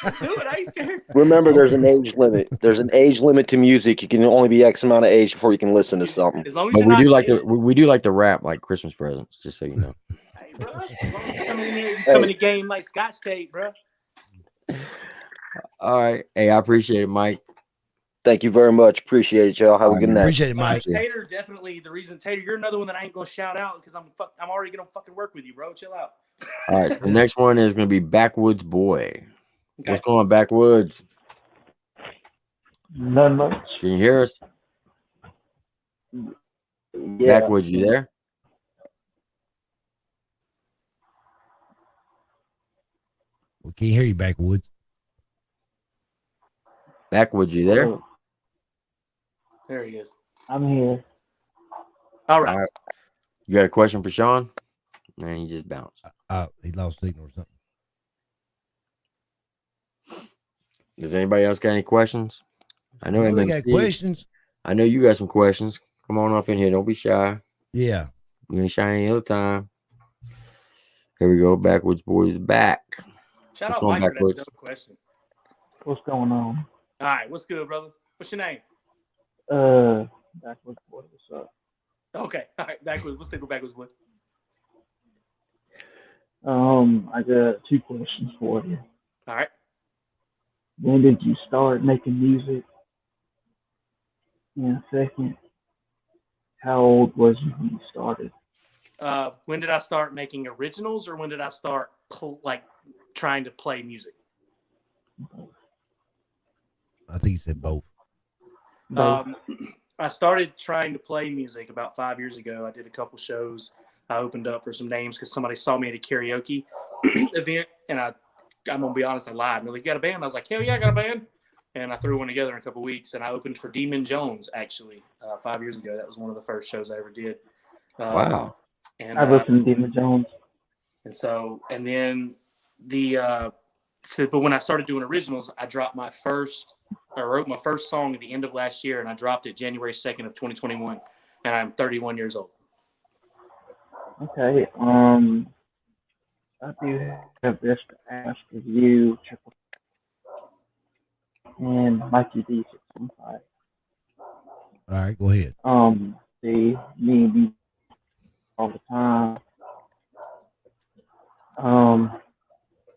Let's do it. I ain't scared. Remember, there's an age limit. There's an age limit to music. You can only be X amount of age before you can listen to something. As long as But you're we not do like dead. we do like to rap like Christmas presents, just so you know. Hey, bro. As long as you come in here, you come in the game like Scotch tape, bro. All right. Hey, I appreciate it, Mike. Thank you very much. Appreciate it, y'all. Have a good night. Appreciate it, Mike. Tater, definitely the reason. Tater, you're another one that I ain't gonna shout out because I'm already gonna fucking work with you, bro. Chill out. All right. So the next one is going to be Backwoods Boy. Okay. What's going on, Backwoods? Not much. Can you hear us? Yeah. Backwoods, you there? We can't hear you, Backwoods. Backwoods, you there? Oh, There he is. I'm here. All right. All right. You got a question for Shawn? And he just bounced. He lost signal or something. Does anybody else got any questions? I know They got MMC. questions. I know you got some questions. Come on up in here. Don't be shy. Yeah. You ain't shy any other time. Here we go. Backwoods Boys back. Shout What's out going Mike for that backwards? dope question. What's going on? All right, what's good, brother? What's your name? Backwards boy, what's up? Okay, all right, backwards. Let's take it backwards, boy. I got 2 questions for you. All right. When did you start making music? And second, how old was you when you started? When did I start making originals, or when did I start trying to play music? I think he said both. I started trying to play music about 5 years ago. I did a couple shows. I opened up for some names because somebody saw me at a karaoke event, and I'm gonna be honest, I lied. And they're like, "You got a band?" I was like, "Hell yeah, I got a band." And I threw one together in a couple weeks, and I opened for Demon Jones actually 5 years ago. That was one of the first shows I ever did. Wow. And I listened to Demon Jones. But when I started doing originals, I wrote my first song at the end of last year, and I dropped it January 2nd of 2021, and I'm 31 years old. Okay. I do have this to ask of you, Triple and Mikey D615. All right, go ahead. See, me and you all the time.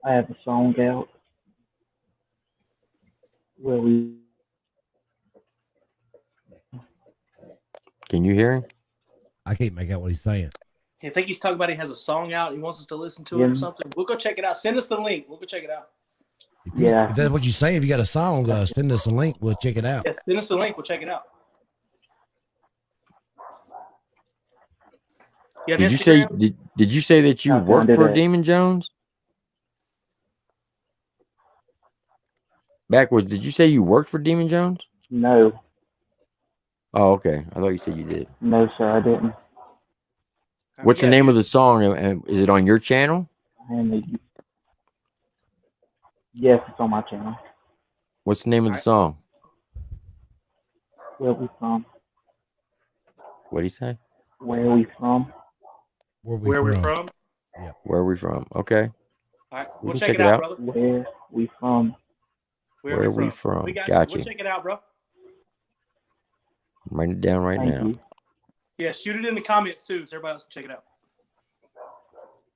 I have a song out where we Can you hear him? I can't make out what he's saying. I think he's talking about he has a song out. He wants us to listen to it or something. We'll go check it out. Send us the link. We'll go check it out. If that's what you say, if you got a song, send us a link. We'll check it out. Yeah, send us the link. We'll check it out. You have Did you say Instagram? did you say that you I work found for it. Demon Jones? Backwards, did you say you worked for Demon Jones? No, Oh, okay. I thought you said you did. no, sir, I didn't. What's the name of the song? And is it on your channel? Yes, it's on my channel. What's the name of the song? Where we from? What'd he say? Where we from? Where we're from? Where are we from? Okay. All right, We we'll can check check it it out, out. brother. Where we from? Where are we from? We got you. Gotcha. We'll check it out, bro. I'm writing it down right Thank now. you. Yeah, shoot it in the comments too, so everybody else can check it out.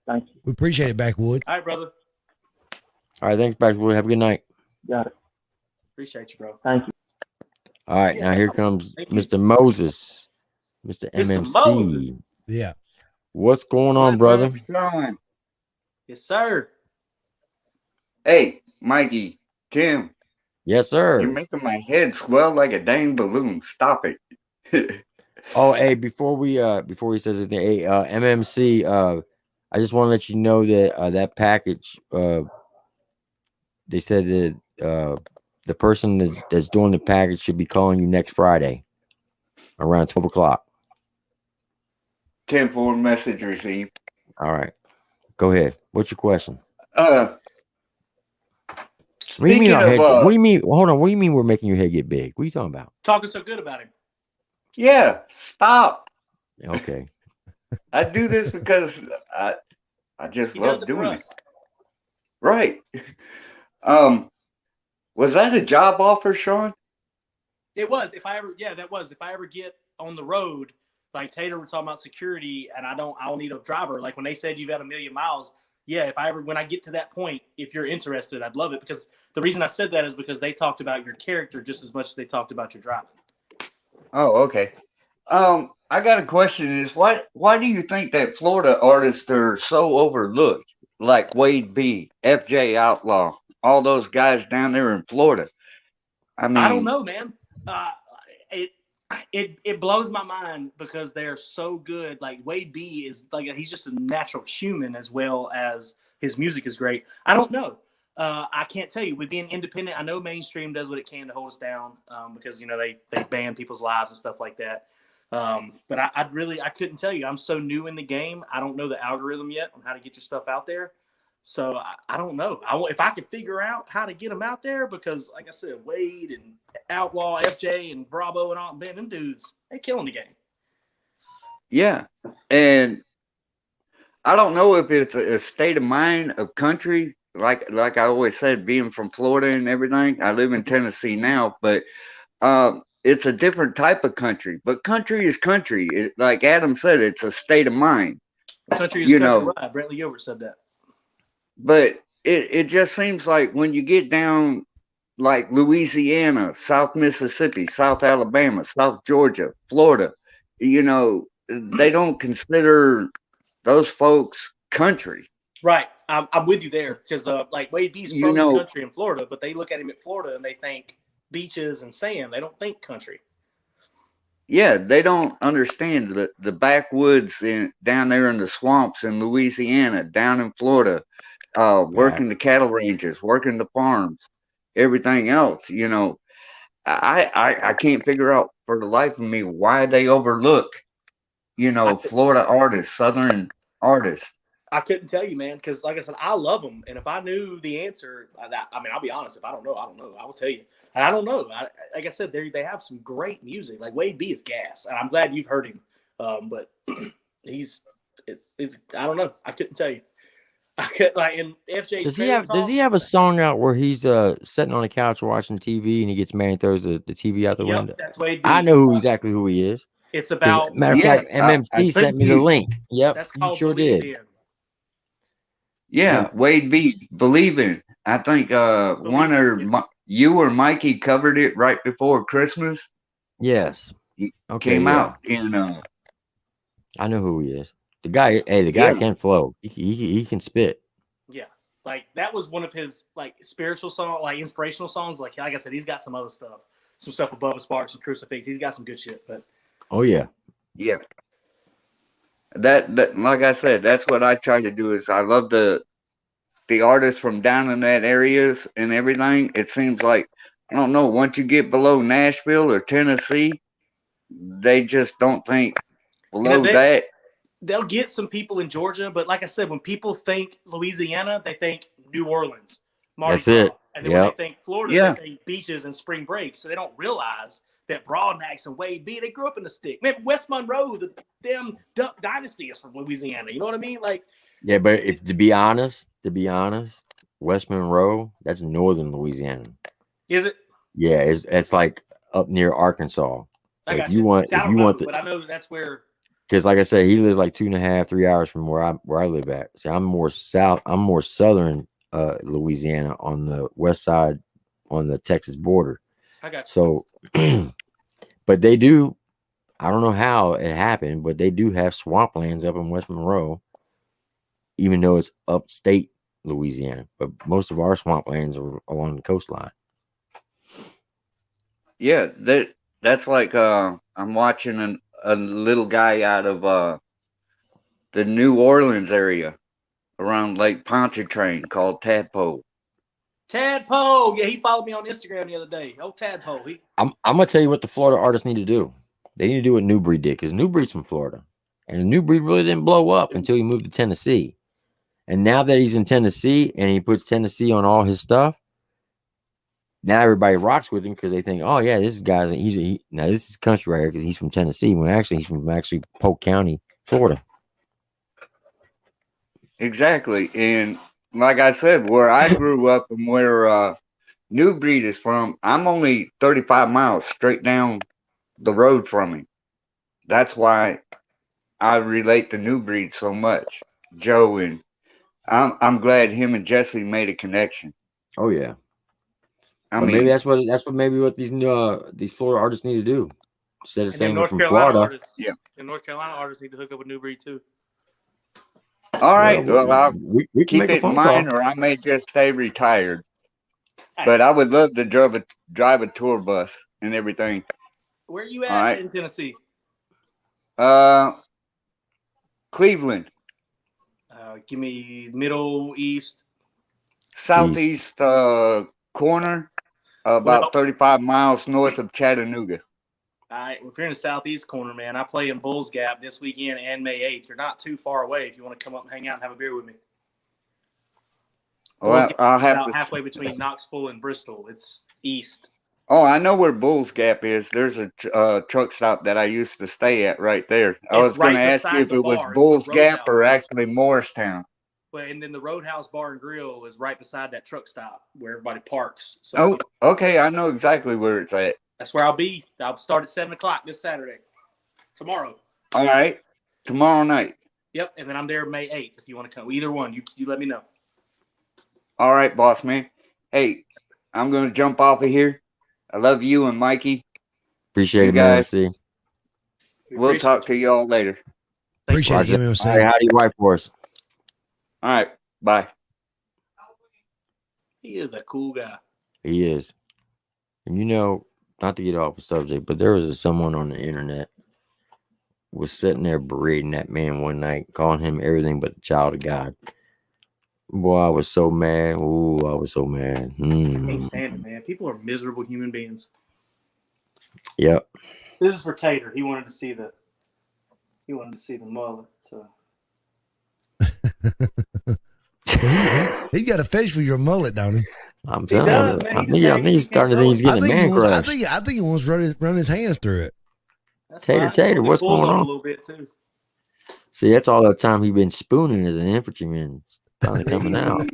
Thank you. We appreciate it, Backwood. All right, brother. All right, thanks, Backwood. Have a good night. Got it. Appreciate you, bro. Thank you. All right, Yeah, now here comes thank you. Mr. Moses, Mr. Mr. MMC. Moses. Yeah. What's going on, brother? What's going? Yes, sir. Hey, Mikey, Tim, Yes, you're sir. making my head swell like a dang balloon. Stop it. Oh, hey, before he says anything, hey, MMC, I just want to let you know that that package, they said that the person that's doing the package should be calling you next Friday around 12 o'clock. 10-4 message received. All right, go ahead. What's your question? Uh, What do you mean speaking our of, head? What do you mean? Hold on. What do you mean we're making your head get big? What are you talking about? Talking so good about him. yeah, stop. Okay. I do this because I just He does love it for doing it. us. Right. Was that a job offer, Shawn? It was. If I ever get on the road, like Tater was talking about security, and I'll need a driver. Like when they said you've got 1,000,000 miles. Yeah, when I get to that point, if you're interested, I'd love it, because the reason I said that is because they talked about your character just as much as they talked about your driving. Oh, okay. I got a question. Is why do you think that Florida artists are so overlooked? Like Wade-B, FJ Outlaw, all those guys down there in Florida. I mean, I don't know, man. It blows my mind because they're so good. Like Wade-B is like, he's just a natural human as well as his music is great. I don't know. I can't tell you. With being independent, I know mainstream does what it can to hold us down because they ban people's lives and stuff like that. But I couldn't tell you. I'm so new in the game. I don't know the algorithm yet on how to get your stuff out there. So I don't know. If I could figure out how to get them out there, because like I said, Wade and Outlaw, FJ and Bravo and all, man, them dudes, they killing the game. yeah. And I don't know if it's a state of mind of country. Like I always said, being from Florida and everything, I live in Tennessee now, but it's a different type of country. But country is country. Like Adam said, it's a state of mind. Country is country. Right. Brantley Gilbert said that. But it just seems like when you get down like Louisiana, South Mississippi, South Alabama, South Georgia, Florida, they don't consider those folks country. Right. I'm with you there, because like Wade-B's from the country in Florida, but they look at him at Florida and they think beaches and sand. They don't think country. Yeah, they don't understand the backwoods down there in the swamps in Louisiana, down in Florida, working the cattle ranges, working the farms, everything else. I can't figure out for the life of me why they overlook, Florida artists, Southern artists. I couldn't tell you, man, because like I said, I love them. And if I knew the answer, I'll be honest. If I don't know, I don't know. I will tell you. And I don't know. Like I said, they have some great music. Like Wade-B is gas. And I'm glad you've heard him. But it's I don't know. I couldn't tell you. I could like in FJ's. Does he have a song out where he's sitting on the couch watching TV and he gets mad and throws the TV out the window? That's Wade-B. I know exactly who he is. It's about matter of fact, MMC sent me the link. Yep, that's called you sure did. In. Yeah, Wade-B, Believing. I think you or Mikey covered it right before Christmas. Yes. Came out in I know who he is. The guy can flow. He can spit. Yeah. Like that was one of his like spiritual songs, like inspirational songs. Like I said, he's got some other stuff. Some stuff above a spark, some crucifix. He's got some good shit, but oh yeah. Yeah. That like I said, that's what I try to do. Is I love the artists from down in that areas and everything. It seems like, I don't know, once you get below Nashville or Tennessee, they just don't think below that. They'll get some people in Georgia, but like I said, when people think Louisiana, they think New Orleans, Mardi Gras. That's it. And then when they think Florida, they think beaches and spring break. So they don't realize that Broadnax and Wade-B, they grew up in the stick. Man, West Monroe, the damn Duck Dynasty is from Louisiana. You know what I mean? Like, yeah, but if to be honest, West Monroe, that's northern Louisiana. Is it? Yeah, it's like up near Arkansas. So I got if you want, See, I if don't you know, want but I know that's where. because like I said, he lives like 2.5, 3 hours from where I live at. See, I'm more south. I'm more southern, Louisiana, on the west side, on the Texas border. I got you. So, but they do. I don't know how it happened, but they do have swamplands up in West Monroe, even though it's upstate Louisiana. But most of our swamplands are along the coastline. Yeah, that's like I'm watching a little guy out of the New Orleans area around Lake Pontchartrain called Tadpole. Tadpole. Yeah, he followed me on Instagram the other day. Oh, Tadpole. I'm gonna tell you what the Florida artists need to do. They need to do what New Breed did, because New Breed's from Florida, and New Breed really didn't blow up until he moved to Tennessee. And now that he's in Tennessee and he puts Tennessee on all his stuff, now everybody rocks with him because they think, oh yeah, this guy's now this is country right here because he's from Tennessee. When actually he's from Polk County, Florida. Exactly, and like I said, where I grew up and where New Breed is from, I'm only 35 miles straight down the road from him. That's why I relate to New Breed so much, Joe, and I'm glad him and Jesse made a connection. Oh yeah. I But mean, maybe that's what these Florida artists need to do. Instead of And saying then they're North from Carolina Florida. artists. Yeah. And North Carolina artists need to hook up with New Breed too. all right, well, I'll we can keep make a it in phone mind, call. or I may just stay retired. Hey. But I would love to drive a tour bus and everything. Where you at All right. in Tennessee? Cleveland, Give me Middle East. southeast corner, about 35 miles north of Chattanooga. All right. Well, if you're in the southeast corner, man, I play in Bulls Gap this weekend and May 8th. You're not too far away if you want to come up and hang out and have a beer with me. Well, I'll have about to halfway between Knoxville and Bristol. It's east. Oh, I know where Bulls Gap is. There's a truck stop that I used to stay at right there. I was going to ask you if it was Bulls Gap or actually Morristown. Well, and then the Roadhouse Bar and Grill is right beside that truck stop where everybody parks. So oh, okay. I know exactly where it's at. That's where I'll be. I'll start at 7 o'clock this Saturday. Tomorrow. All right. Tomorrow night. Yep. And then I'm there May 8th if you want to come. Either one. You let me know. All right, boss man. Hey, I'm going to jump off of here. I love you and Mikey. Appreciate you it, guys. man. We'll talk to you all later. Appreciate it, MMC. All right, howdy, wife for us. All right. Bye. He is a cool guy. He is. And you know, not to get off the subject, but there was someone on the internet was sitting there berating that man one night, calling him everything but the child of God. Boy, I was so mad. Ooh, I was so mad. I can't stand it, man. People are miserable human beings. Yep. This is for Tater. He wanted to see the mullet. So he got a face for your mullet, don't he? I'm telling you, I think he's starting to think he's getting a man crush. I think he wants to run his hands through it. Tater, what's going on? A little bit too. See, that's all the time he's been spooning as an infantryman. Finally coming out.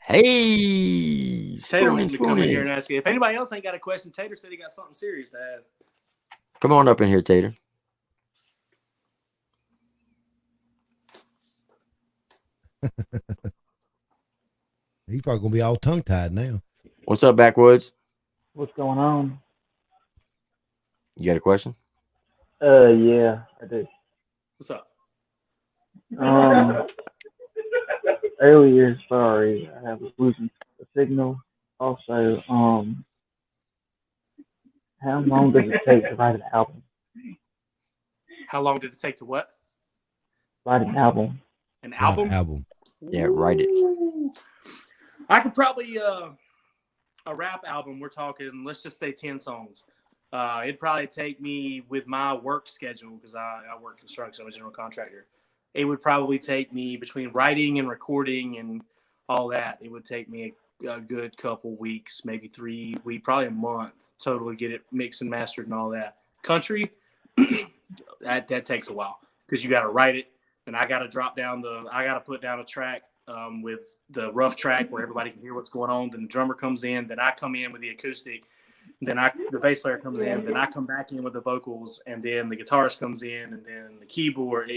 Hey, Tater wanted to come in here and ask you. If anybody else ain't got a question, Tater said he got something serious to ask. Come on up in here, Tater. He's probably gonna be all tongue tied now. What's up, Backwoods? What's going on? You got a question? Yeah, I do. What's up? Earlier, sorry, I was losing the signal. Also, how long does it take to write an album? How long did it take to what? Write an album. An album? Yeah, write it. I could probably a rap album. We're talking, let's just say 10 songs. It'd probably take me with my work schedule because I work construction. I'm a general contractor. It would probably take me between writing and recording and all that. It would take me a good couple weeks, maybe 3 weeks, probably a month total to get it mixed and mastered and all that. Country, that takes a while because you got to write it. Then I got to put down a track. with the rough track where everybody can hear what's going on. Then the drummer comes in. Then I come in with the acoustic. Then the bass player comes in. Then I come back in with the vocals. And then the guitarist comes in. And then the keyboard.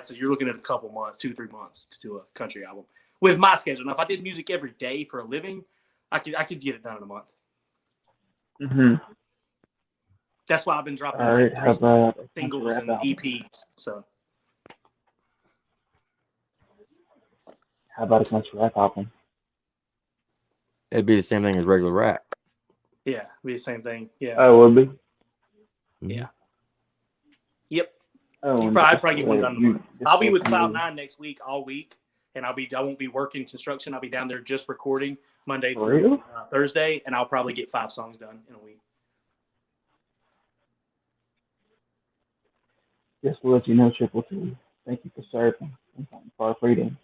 So you're looking at a couple months, 2-3 months to do a country album with my schedule. Now, if I did music every day for a living, I could get it done in a month. Mm-hmm. That's why I've been dropping All right, how about singles and EPs. So. How about a country rap album? It'd be the same thing as regular rap. Yeah, it'd be the same thing. Yeah. Oh, it would be? Yeah. Yep. Oh, I'd probably get one done in a month. I'll be with Cloud9 next week, all week, and I won't be working construction. I'll be down there just recording Monday through Thursday, and I'll probably get 5 songs done in a week. Just to let you know, Triple T, thank you for serving and fighting for our freedom.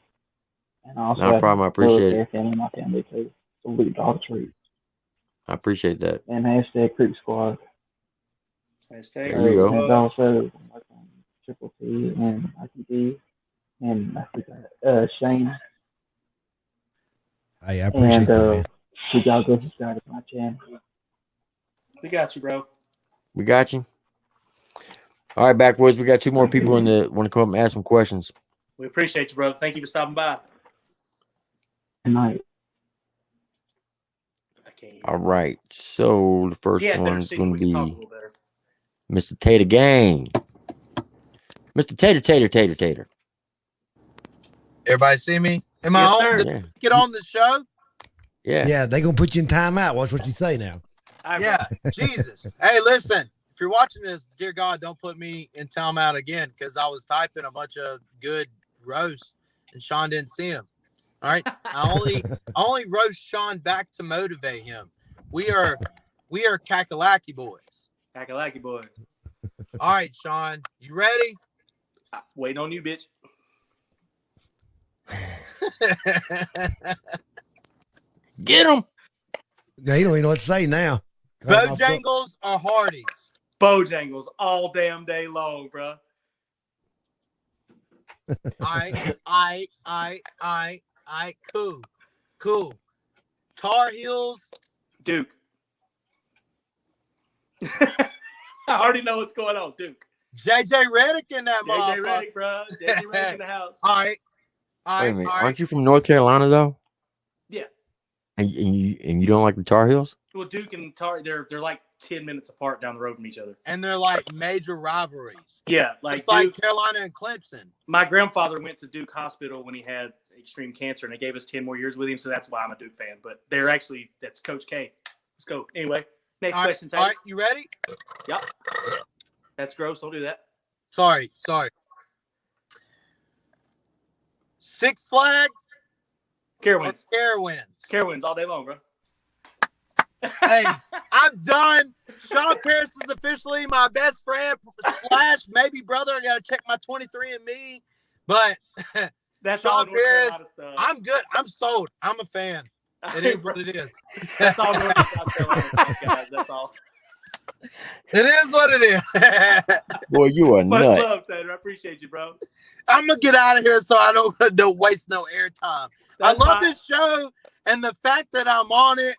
And also, no problem. I appreciate it. Family and my family too. Salute Dog Trees. I appreciate that. And hashtag Creek Squad. Hashtag there you go. And also, Triple T and ITD and Shane. Hey, I appreciate that, man. Y'all go subscribe to my channel. We got you, bro. We got you. All right, Backwoods. We got 2 more people want to come up and ask some questions. We appreciate you, bro. Thank you for stopping by. Good night. All right. So the first one's going to be Mr. Tater Gang. Mr. Tater. Everybody see me? Am I on? Yeah. Get on the show? Yeah. Yeah, they going to put you in timeout. Watch what you say now. Yeah. Jesus. Hey, listen. If you're watching this, dear God, don't put me in timeout again because I was typing a bunch of good roasts and Shawn didn't see him. All right. I only roast Shawn back to motivate him. We are Kakalaki boys. Kakalaki boys. All right, Shawn. You ready? Waiting on you, bitch. Get him. Now, you don't even know what to say now. Bojangles or Hardee's? Bojangles all damn day long, bro. Cool. Tar Heels, Duke. I already know what's going on, Duke. JJ Redick in that JJ motherfucker. Redick, bro. JJ Redick in the house. All right. Wait a minute. Aren't you from North Carolina though? Yeah. And you don't like the Tar Heels? Well, Duke and Tar, they're like 10 minutes apart down the road from each other. And they're like major rivalries. Yeah, like it's like Carolina and Clemson. My grandfather went to Duke Hospital when he had extreme cancer, and they gave us 10 more years with him, so that's why I'm a Duke fan. But that's Coach K. Let's go. Anyway, next question. All right, you ready? Yep. That's gross. Don't do that. Sorry. Six Flags. Carowinds. Carowinds all day long, bro. Hey, I'm done. Shawn Pierce is officially my best friend / maybe brother. I gotta check my 23andMe, but that's Shawn Pierce. I'm good. I'm sold. I'm a fan. It is what it is. That's all North and South Carolina stuff, guys. That's all. It is what it is. Boy, you are Much nuts. love, Tater. I appreciate you, bro. I'm gonna get out of here so I don't waste no airtime. I love this show, and the fact that I'm on it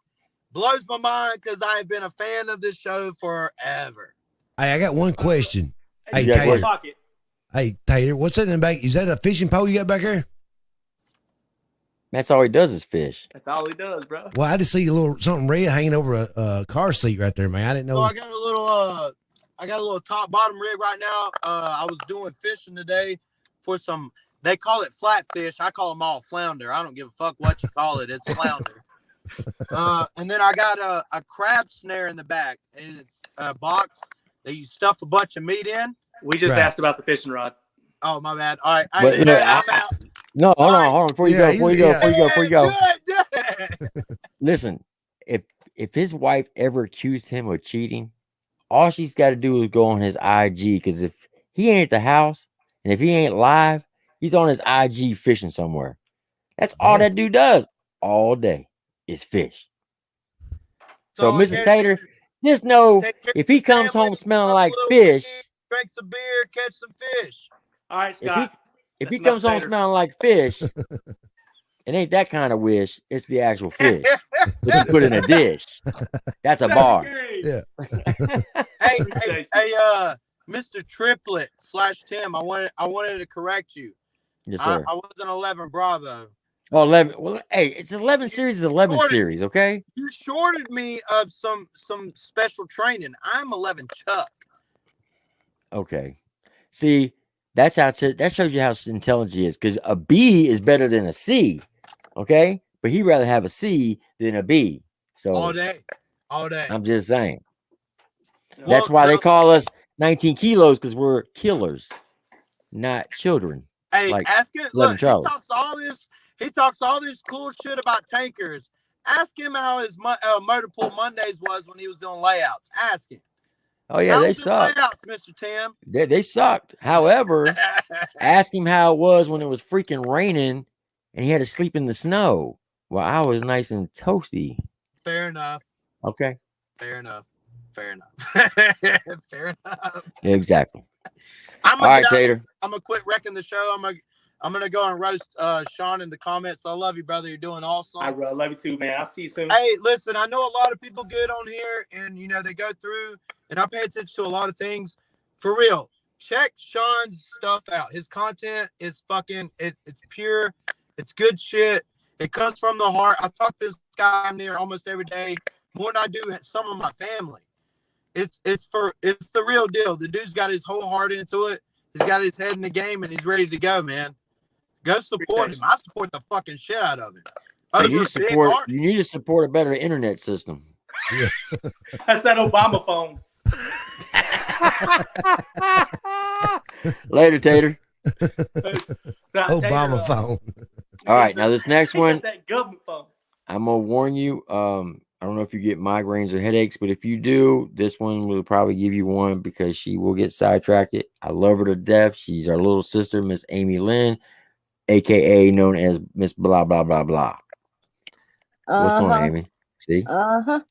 blows my mind because I have been a fan of this show forever. Hey, I got one question. Hey, Tater. Hey, Tater, what's that in the back? Is that a fishing pole you got back there? That's all he does is fish. That's all he does, bro. Well, I just see a little something red hanging over a car seat right there, man. I didn't know. So I got a little top bottom rig right now. I was doing fishing today for some. They call it flatfish. I call them all flounder. I don't give a fuck what you call it. It's flounder. And then I got a crab snare in the back. And it's a box that you stuff a bunch of meat in. We just asked about the fishing rod. Oh, my bad. All right. I'm out. No, hold on. Before you go. Listen, if his wife ever accused him of cheating, all she's got to do is go on his IG. Because if he ain't at the house and if he ain't live, he's on his IG fishing somewhere. That's all that dude does all day is fish. So Mrs. Tater, just know if he comes home smelling like fish, drink some beer, catch some fish. All right, Scott. If he comes home smelling like fish, It ain't that kind of wish. It's the actual fish that you put in a dish. That's a bar. Yeah. Hey, Mr. Triplet / Tim, I wanted to correct you. Yes, sir. I wasn't 11 Bravo. Oh, 11. Well, hey, it's 11 series is 11 series, okay? You shorted me of some special training. I'm 11 Chuck. Okay. See, that shows you how intelligent he is, because a B is better than a C, okay? But he'd rather have a C than a B. So All day. I'm just saying. That's why they call us 19 kilos, because we're killers, not children. Hey, like ask him. Look, he talks all this. He talks all this cool shit about tankers. Ask him how his motor pool Mondays was when he was doing layouts. Ask him. Oh yeah, they sucked. Layouts, Mr. Tim. They sucked. However, ask him how it was when it was freaking raining and he had to sleep in the snow. Well, I was nice and toasty. Fair enough. Okay. Fair enough. Fair enough. Fair enough. Exactly. All right, Tater. I'm gonna quit wrecking the show. I'm gonna go and roast Shawn in the comments. I love you, brother. You're doing awesome. I love you too, man. I'll see you soon. Hey, listen, I know a lot of people good on here, and they go through, and I pay attention to a lot of things. For real, check Shawn's stuff out. His content is it's pure. It's good shit. It comes from the heart. I talk to this guy near almost every day, more than I do some of my family. It's the real deal. The dude's got his whole heart into it. He's got his head in the game, and he's ready to go, man. Go support him. I support the fucking shit out of it. You need to support a better internet system. Yeah. That's that Obama phone. Later, Tater. Obama phone. All right, now this next one, that government phone. I'm gonna warn you. I don't know if you get migraines or headaches, but if you do, this one will probably give you one because she will get sidetracked. I love her to death. She's our little sister, Miss Amy Lynn, aka known as Miss Blah Blah Blah Blah. What's going on, Amy? See? The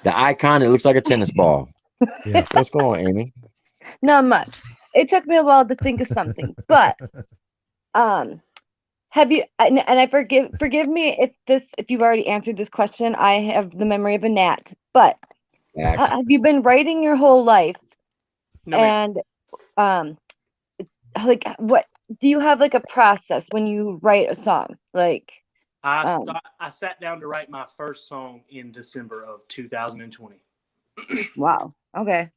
icon, it looks like a tennis ball. Yeah. What's going on, Amy? Not much. It took me a while to think of something, but have you? And I forgive me if you've already answered this question. I have the memory of a gnat, but have you been writing your whole life? No, and like, what do you have like a process when you write a song? Like, I sat down to write my first song in December of 2020. Wow. Okay.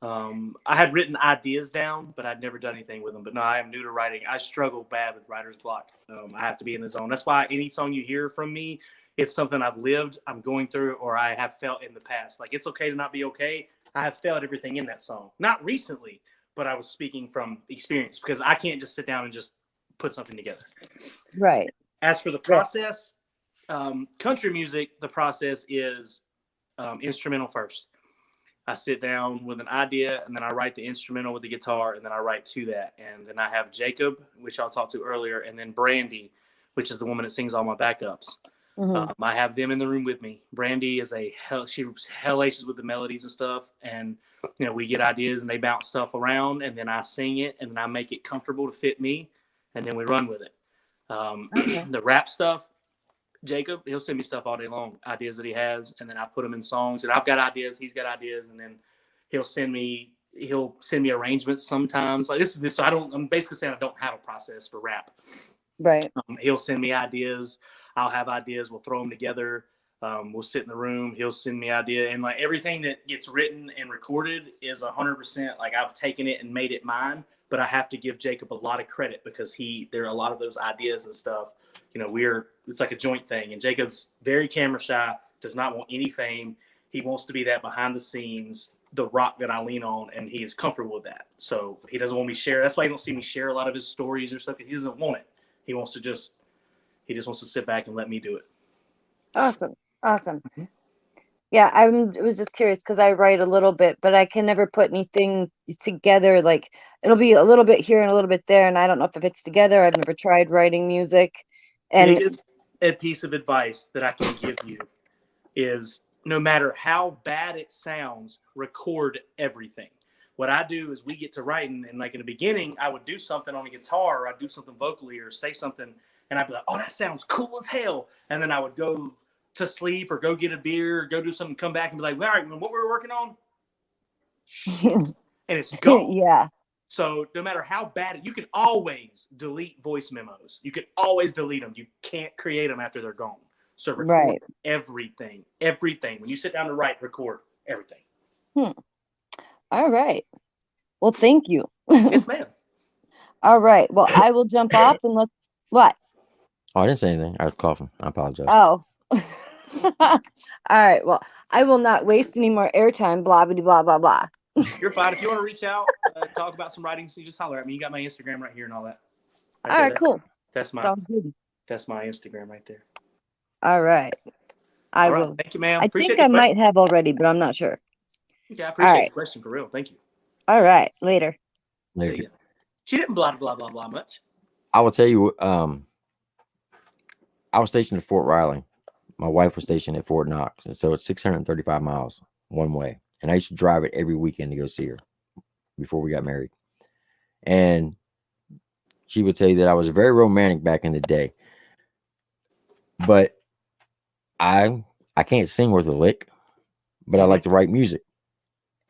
I had written ideas down, but I'd never done anything with them. But no, I am new to writing. I struggle bad with writer's block. I have to be in the zone. That's why any song you hear from me, it's something I've lived, I'm going through, or I have felt in the past. Like, it's okay to not be okay. I have felt everything in that song. Not recently, but I was speaking from experience because I can't just sit down and just put something together. Right. As for the process, country music, the process is instrumental first. I sit down with an idea, and then I write the instrumental with the guitar, and then I write to that. And then I have Jacob, which I'll talk to earlier, and then Brandy, which is the woman that sings all my backups. Mm-hmm. I have them in the room with me. Brandy is she's hellacious with the melodies and stuff. And, we get ideas, and they bounce stuff around, and then I sing it, and then I make it comfortable to fit me, and then we run with it. The rap stuff, Jacob, he'll send me stuff all day long, ideas that he has, and then I put them in songs. And I've got ideas, he's got ideas, and then he'll send me arrangements sometimes. Like this. So I'm basically saying I don't have a process for rap. Right. He'll send me ideas. I'll have ideas. We'll throw them together. We'll sit in the room. He'll send me idea, and like everything that gets written and recorded is 100%. Like I've taken it and made it mine. But I have to give Jacob a lot of credit because there are a lot of those ideas and stuff. It's like a joint thing. And Jacob's very camera shy, does not want any fame. He wants to be that behind the scenes, the rock that I lean on, and he is comfortable with that. So he doesn't want me to share. That's why you don't see me share a lot of his stories or stuff. He doesn't want it. He just wants to sit back and let me do it. Awesome. Yeah, I was just curious because I write a little bit, but I can never put anything together. Like, it'll be a little bit here and a little bit there, and I don't know if it fits together. I've never tried writing music. And Biggest a piece of advice that I can give you is no matter how bad it sounds, record everything. What I do is we get to writing, and like in the beginning, I would do something on a guitar, or I'd do something vocally, or say something, and I'd be like, oh, that sounds cool as hell. And then I would go to sleep or go get a beer or go do something, come back and be like, all right, what were we working on? Shit. And it's gone. Yeah. So no matter how bad you can always delete voice memos. You can always delete them. You can't create them after they're gone. So record everything. When you sit down to write, record everything. All right. Well, thank you. Yes, ma'am. All right. Well, I will jump off and let's. What? Oh, I didn't say anything. I was coughing. I apologize. Oh. All right. Well, I will not waste any more airtime. Blah blah blah blah blah. You're fine. If you want to reach out, talk about some writings, you just holler at me. You got my Instagram right here and all that. All right, cool. That's my Instagram right there. All right. I will. Thank you, ma'am. I think I might have already, but I'm not sure. Okay, I appreciate the question for real. Thank you. All right. Later. She didn't blah blah blah blah much. I will tell you, I was stationed at Fort Riley. My wife was stationed at Fort Knox, and so it's 635 miles one way. And I used to drive it every weekend to go see her before we got married. And she would tell you that I was very romantic back in the day. But I can't sing worth a lick, but I like to write music.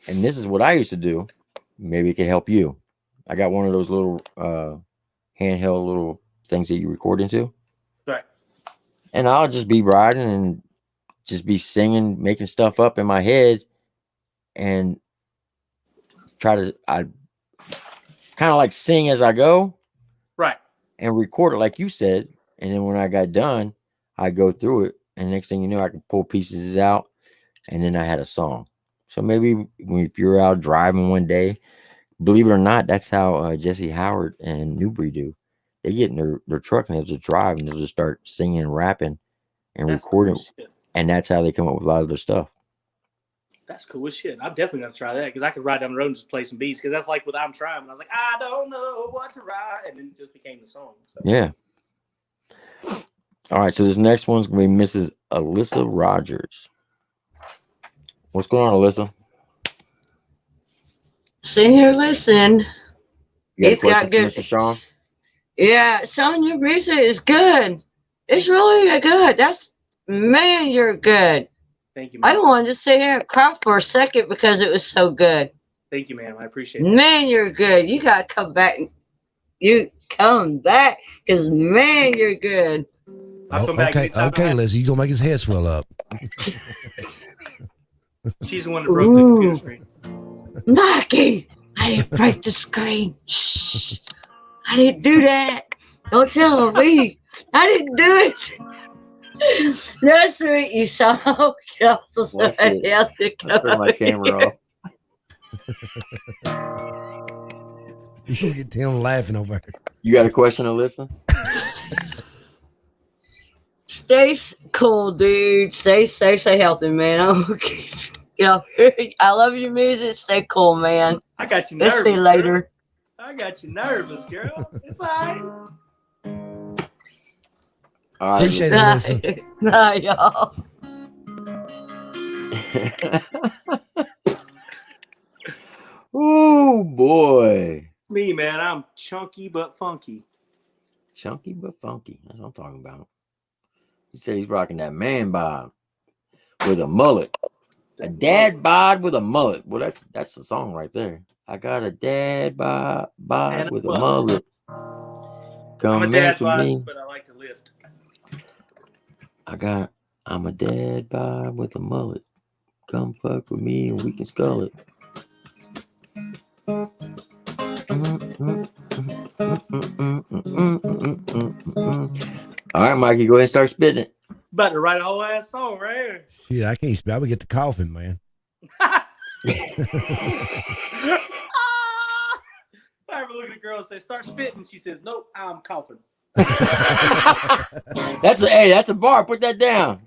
And this is what I used to do. Maybe it can help you. I got one of those little handheld little things that you record into. Right. And I'll just be riding and just be singing, making stuff up in my head. And I kind of like sing as I go. Right. And record it like you said. And then when I got done, I go through it. And next thing you know, I can pull pieces out. And then I had a song. So maybe if you're out driving one day, believe it or not, that's how Jesse Howard and Newbury do. They get in their truck and they'll just drive and they'll just start singing and rapping and recording. Cool, and that's how they come up with a lot of their stuff. That's cool as shit. I'm definitely going to try that because I could ride down the road and just play some beats because that's like what I'm trying. When I was like, I don't know what to write. And then it just became the song. So. Yeah. All right. So this next one's going to be Mrs. Alyssa Rogers. What's going on, Alyssa? Sitting here listening. He's got good. Mr. Shawn? Yeah, Shawn, your music is good. It's really good. Man, you're good. Thank you, man. I wanted to sit here and cry for a second because it was so good. Thank you, ma'am. I appreciate it. Man, you're good. You got to come back. You come back because, man, you're good. Okay, Lizzie, you going to make his head swell up. She's the one that broke the computer screen. Mikey, I didn't break the screen. Shh. I didn't do that. Don't tell me. I didn't do it. That's right. You saw. Also somebody else could come turn my camera off. You get Tim laughing over here. You got a question, Alyssa? Stay cool, dude. Stay safe, stay healthy, man. Okay. I love your music. Stay cool, man. I got you nervous. Let's see you later. Girl. I got you nervous, girl. It's all right. All right. Appreciate it, Alyssa. Nah, y'all. Oh boy. Me, man. I'm chunky but funky. Chunky but funky. That's what I'm talking about. He said he's rocking that man bod with a mullet. A dad bod with a mullet. Well, that's the song right there. I got a dad bod with a mullet. Come I'm a dad mess with me. But I like to lift. I'm a dad bod with a mullet. Come fuck with me and we can skull it. All right, Mikey, go ahead and start spitting it. About to write a whole ass song right here. Shit, I can't spit. I would get the coughing, man. I ever look at a girl and say, start spitting. She says, nope, I'm coughing. That's a bar. Put that down.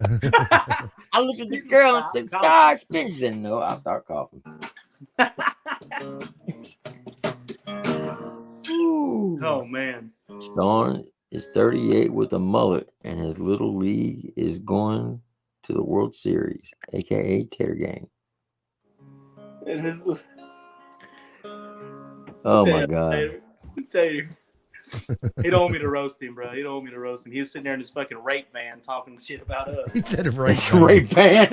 I look at the girl and said, start spitting. She said, no, I'll start coughing. Oh, man. Shawn is 38 with a mullet, and his little league is going to the World Series, a.k.a. Tater Gang. It is. Oh, my God. Tater. He don't want me to roast him, bro. He don't want me to roast him. He was sitting there in his fucking rape van talking shit about us. He said a rape It's van. rape van.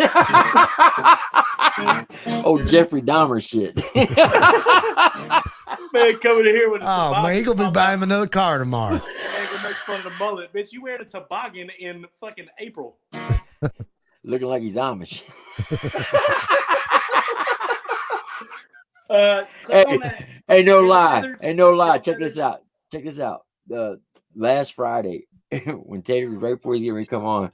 Oh, Jeffrey Dahmer shit. Man coming in here with a Oh man, he gonna be buying him another car tomorrow. Man gonna make fun of the mullet. Bitch, you wearing a toboggan in fucking April. Looking like he's Amish. Hey, no lie. Hey, no lie. Check this out. Check this out. Last Friday, when Tater was right before he get ready to come on,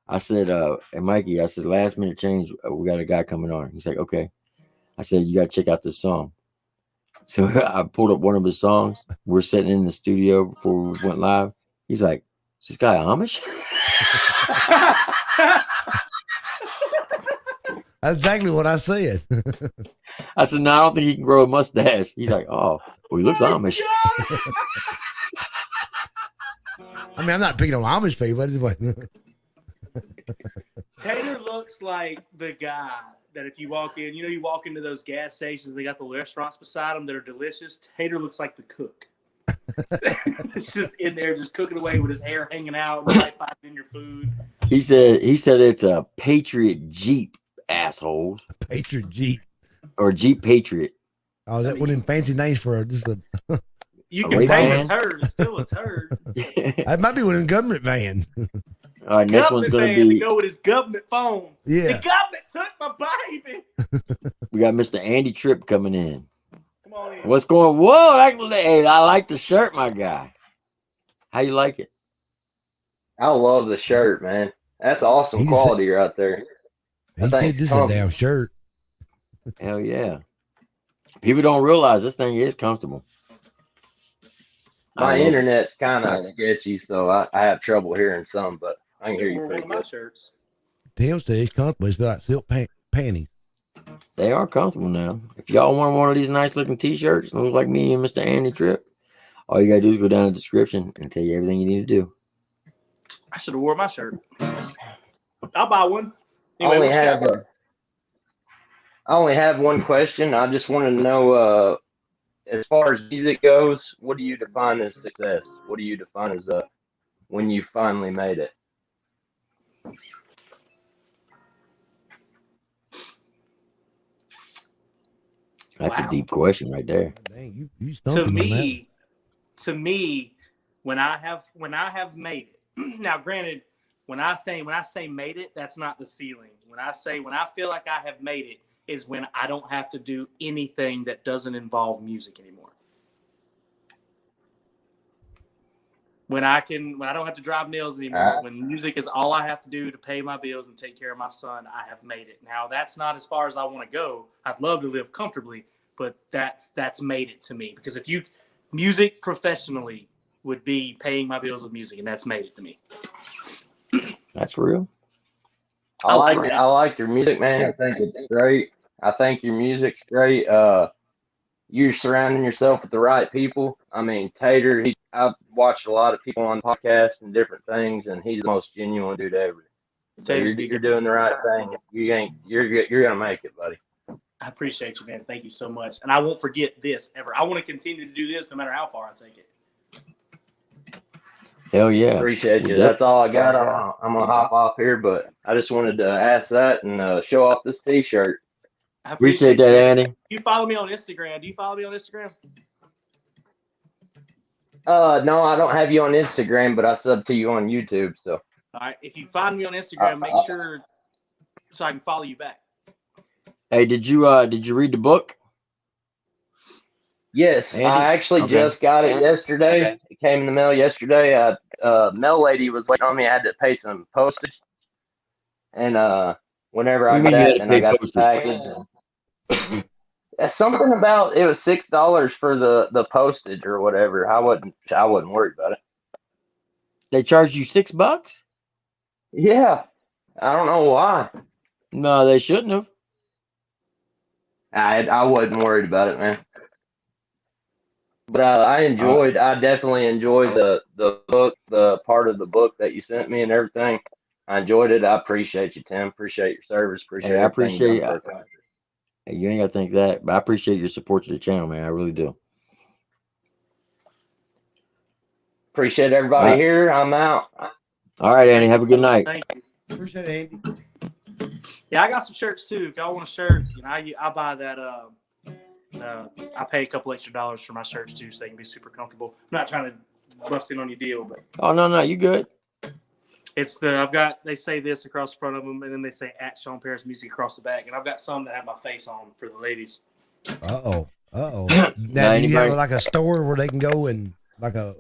I said, hey Mikey, I said, last minute change, we got a guy coming on. He's like, okay. I said, you gotta check out this song. So I pulled up one of his songs. We're sitting in the studio before we went live. He's like, is this guy Amish? That's exactly what I said. I said, no, I don't think he can grow a mustache. He's like, oh, well, he looks Amish. I mean, I'm not picking on Amish people. Tater looks like the guy that if you walk in, you walk into those gas stations, they got the restaurants beside them that are delicious. Tater looks like the cook. It's just in there, just cooking away with his hair hanging out and light piping in your food. He said it's a Patriot Jeep, assholes. A Patriot Jeep. Or Jeep Patriot. Oh, that one of them fancy names for just a. You can pay a turd, it's still a turd. That might be one of them government vans. All right, next one's going to be. To go with his government phone. Yeah. The government took my baby. We got Mr. Andy Tripp coming in. Come on in. What's going? Whoa! Hey, I like the shirt, my guy. How you like it? I love the shirt, man. That's awesome quality right there. He said this is a damn shirt. Hell yeah. People don't realize this thing is comfortable. My internet's kind of sketchy, so I have trouble hearing some, but I can hear you pretty good. Shirts. Tim said it's comfortable. It's like silk panties. They are comfortable now. If y'all want one of these nice looking t-shirts, look like me and Mr. Andy Tripp, all you gotta do is go down in the description and tell you everything you need to do. I should have wore my shirt. I'll buy one. Anyway, I only have one question. I just wanted to know, as far as music goes, what do you define as success? What do you define as when you finally made it? That's a deep question right there. Dang, you To me, when I have made it. Now, granted, when I say made it, that's not the ceiling. When I feel like I have made it is when I don't have to do anything that doesn't involve music anymore. When I don't have to drive nails anymore, when music is all I have to do to pay my bills and take care of my son, I have made it. Now, that's not as far as I want to go. I'd love to live comfortably, but that's made it to me. Because music professionally would be paying my bills with music, and that's made it to me. That's real. I like your music, man. I think it's great. I think your music's great. You're surrounding yourself with the right people. I mean, Tater, I've watched a lot of people on podcasts and different things, and he's the most genuine dude ever. So you're doing the right thing. You're gonna make it, buddy. I appreciate you, man. Thank you so much. And I won't forget this ever. I want to continue to do this no matter how far I take it. Hell yeah. Appreciate you. That's all I got. I'm going to hop off here, but I just wanted to ask that and show off this t-shirt. I appreciate that, Andy. You follow me on Instagram. Do you follow me on Instagram? No, I don't have you on Instagram, but I sub to you on YouTube. So. All right. If you find me on Instagram, make sure so I can follow you back. Hey, did you read the book? Yes, Andy? I actually just got it yesterday. Okay. It came in the mail yesterday. Mail lady was waiting on me. I had to pay some postage, and whenever I got that, and I got the package. Something about it was $6 for the postage or whatever. I wasn't worried about it. They charged you $6? Yeah, I don't know why. No, they shouldn't have. I wasn't worried about it, man. But I definitely enjoyed the book, the part of the book that you sent me and everything. I enjoyed it. I appreciate you, Tim. Appreciate your service. I appreciate it. Hey, you ain't got to think that, but I appreciate your support to the channel, man. I really do. Appreciate everybody here. I'm out. All right, Andy. Have a good night. Thank you. Appreciate it, Andy. Yeah, I got some shirts too. If y'all want a shirt, I buy that. I pay a couple extra dollars for my shirts too, so they can be super comfortable. I'm not trying to bust in on your deal, but Oh no, you good? it's they say this across the front of them, and then they say at Shawn Paris Music across the back, and I've got some that have my face on for the ladies. Uh oh. Now, do you have like a store where they can go and like a?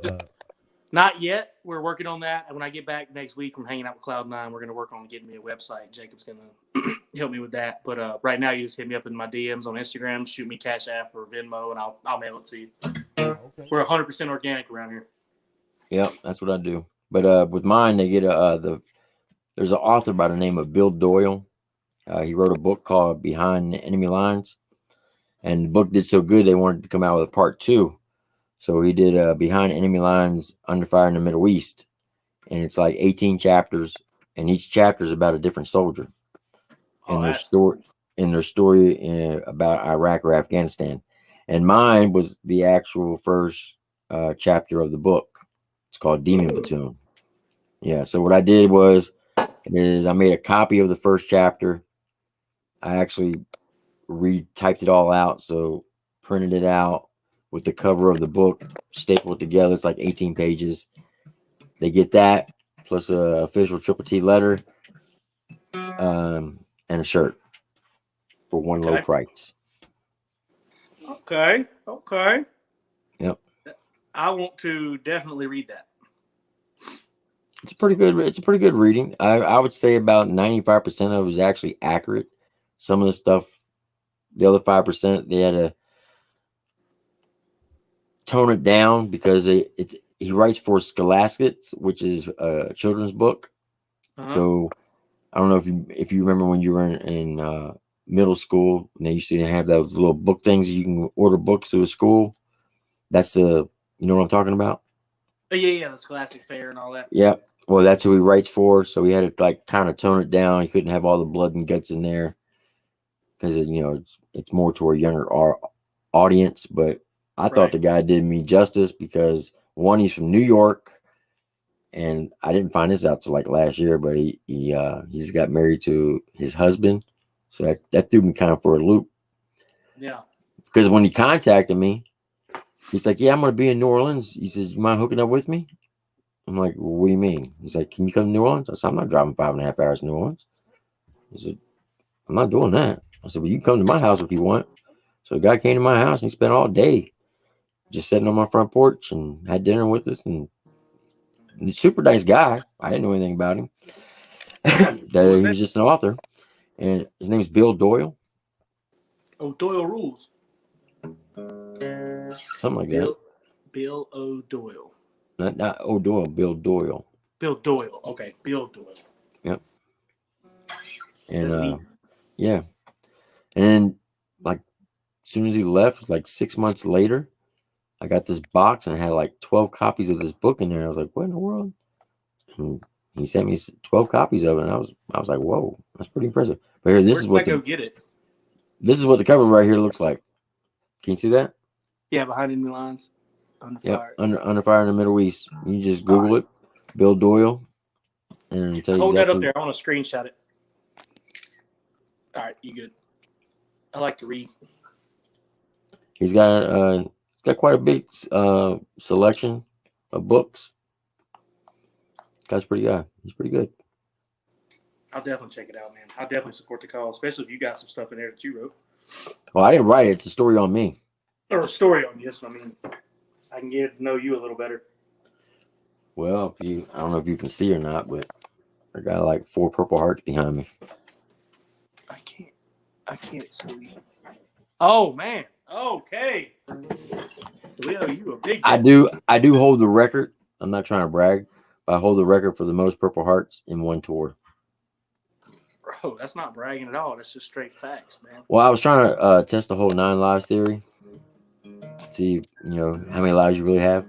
Not yet. We're working on that. And when I get back next week from hanging out with Cloud9, we're going to work on getting me a website. Jacob's going to help me with that. But right now, you just hit me up in my DMs on Instagram, shoot me Cash App or Venmo, and I'll mail it to you. Okay. We're 100% organic around here. Yep, that's what I do. But with mine, they get there's an author by the name of Bill Doyle. He wrote a book called Behind the Enemy Lines, and the book did so good they wanted to come out with a part 2. So he did Behind Enemy Lines, Under Fire in the Middle East, and it's like 18 chapters, and each chapter is about a different soldier and their story about Iraq or Afghanistan. And mine was the actual first chapter of the book. It's called Demon Platoon. Yeah. So what I did was I made a copy of the first chapter. I actually retyped it all out, so printed it out with the cover of the book, stapled it together. It's like 18 pages. They get that plus a official Triple T letter and a shirt for one low price. Okay. Yep. I want to definitely read that. It's pretty good. It's a pretty good reading. I would say about 95% of it is actually accurate. Some of the stuff, the other 5%, they had to tone it down because he writes for Scholastics, which is a children's book. So I don't know if you remember when you were in middle school, and they used to have those little book things you can order books to a school. That's you know what I'm talking about? Oh, yeah, the Scholastic Fair and all that. Yeah. Well, that's who he writes for. So he had to like kind of tone it down. He couldn't have all the blood and guts in there because it's more to a younger audience. But I thought the guy did me justice because one, he's from New York, and I didn't find this out till like last year. But he's got married to his husband, so that threw me kind of for a loop. Yeah. Because when he contacted me, he's like, "Yeah, I'm gonna be in New Orleans." He says, "You mind hooking up with me?" I'm like, well, "What do you mean?" He's like, "Can you come to New Orleans?" I said, "I'm not driving 5.5 hours to New Orleans." He said, "I'm not doing that." I said, "Well, you can come to my house if you want." So the guy came to my house and he spent all day just sitting on my front porch and had dinner with us. And he's a super nice guy. I didn't know anything about him. He was just an author. And his name is Bill Doyle. Oh, Doyle rules. Something like that. Bill O'Doyle. Not O'Doyle, Bill Doyle. Bill Doyle. Okay, Bill Doyle. Yep. And yeah. And then like as soon as he left, like 6 months later, I got this box and I had like 12 copies of this book in there. I was like, what in the world? And he sent me 12 copies of it, and I was like, whoa, that's pretty impressive. But here, this is what go get it. This is what the cover right here looks like. Can you see that? Yeah, Behind Enemy Lines. Under Fire. Under Fire in the Middle East. You just Google it, Bill Doyle, and tell you hold exactly. that up there. I want to screenshot it. All right, you good? I like to read. He's got quite a big selection of books. Guy's pretty guy. He's pretty good. I'll definitely check it out, man. I'll definitely support the cause, especially if you got some stuff in there that you wrote. Well, I didn't write it. It's a story on me. Or a story on you. That's what I mean. I can get to know you a little better. Well, I don't know if you can see or not, but I got like 4 Purple Hearts behind me. I can't see. Oh man. Okay. So Leo, you a big guy. I do hold the record. I'm not trying to brag, but I hold the record for the most Purple Hearts in one tour. Bro, that's not bragging at all. That's just straight facts, man. Well, I was trying to test the whole 9 lives theory. See, how many lives you really have.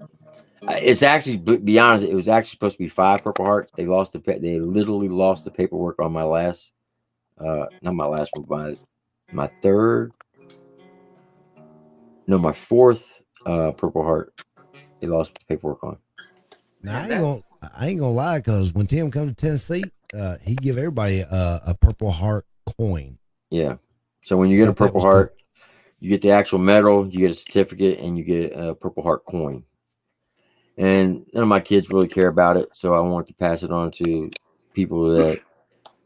It's actually, be honest, it was actually supposed to be 5 Purple Hearts. They literally lost the paperwork on my last, not my last one, my third. No, my 4th Purple Heart. They lost the paperwork on. Now Man, I ain't gonna lie, because when Tim comes to Tennessee, he give everybody a Purple Heart coin. Yeah. So when you get a Thought that Purple was cool. Heart, you get the actual medal, you get a certificate, and you get a Purple Heart coin. And none of my kids really care about it, so I want to pass it on to people that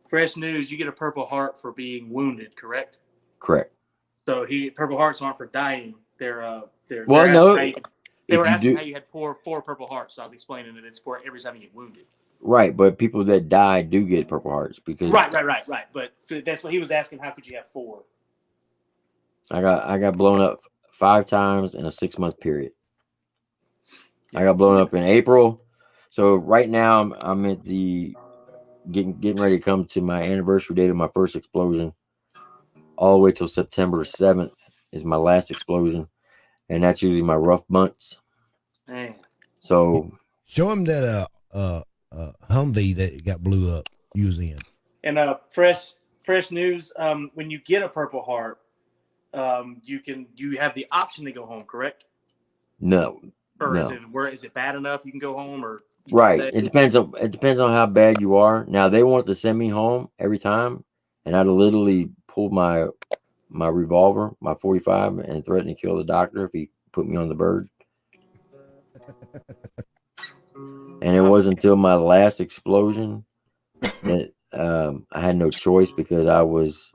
fresh news. You get a Purple Heart for being wounded, correct? correct. So Purple Hearts aren't for dying. They're Well, asking no, how you, they if were you asking do how you had four Purple Hearts. So I was explaining that it's for every time you get wounded. right, but people that die do get Purple Hearts because Right. But that's what he was asking. How could you have four? I got blown up 5 times in a 6-month period. I got blown up in April, so right now I'm at the getting ready to come to my anniversary date of my first explosion. All the way till September 7th is my last explosion, and that's usually my rough months. Man. So show him that Humvee that got blew up you was in. And fresh news. When you get a Purple Heart, you have the option to go home, correct? no, Or no. is it bad enough you can go home, or you Right. can stay? It depends on how bad you are. Now they want to send me home every time, and I'd literally pull my revolver, my 45, and threaten to kill the doctor if he put me on the bird. And it wasn't until my last explosion that I had no choice because I was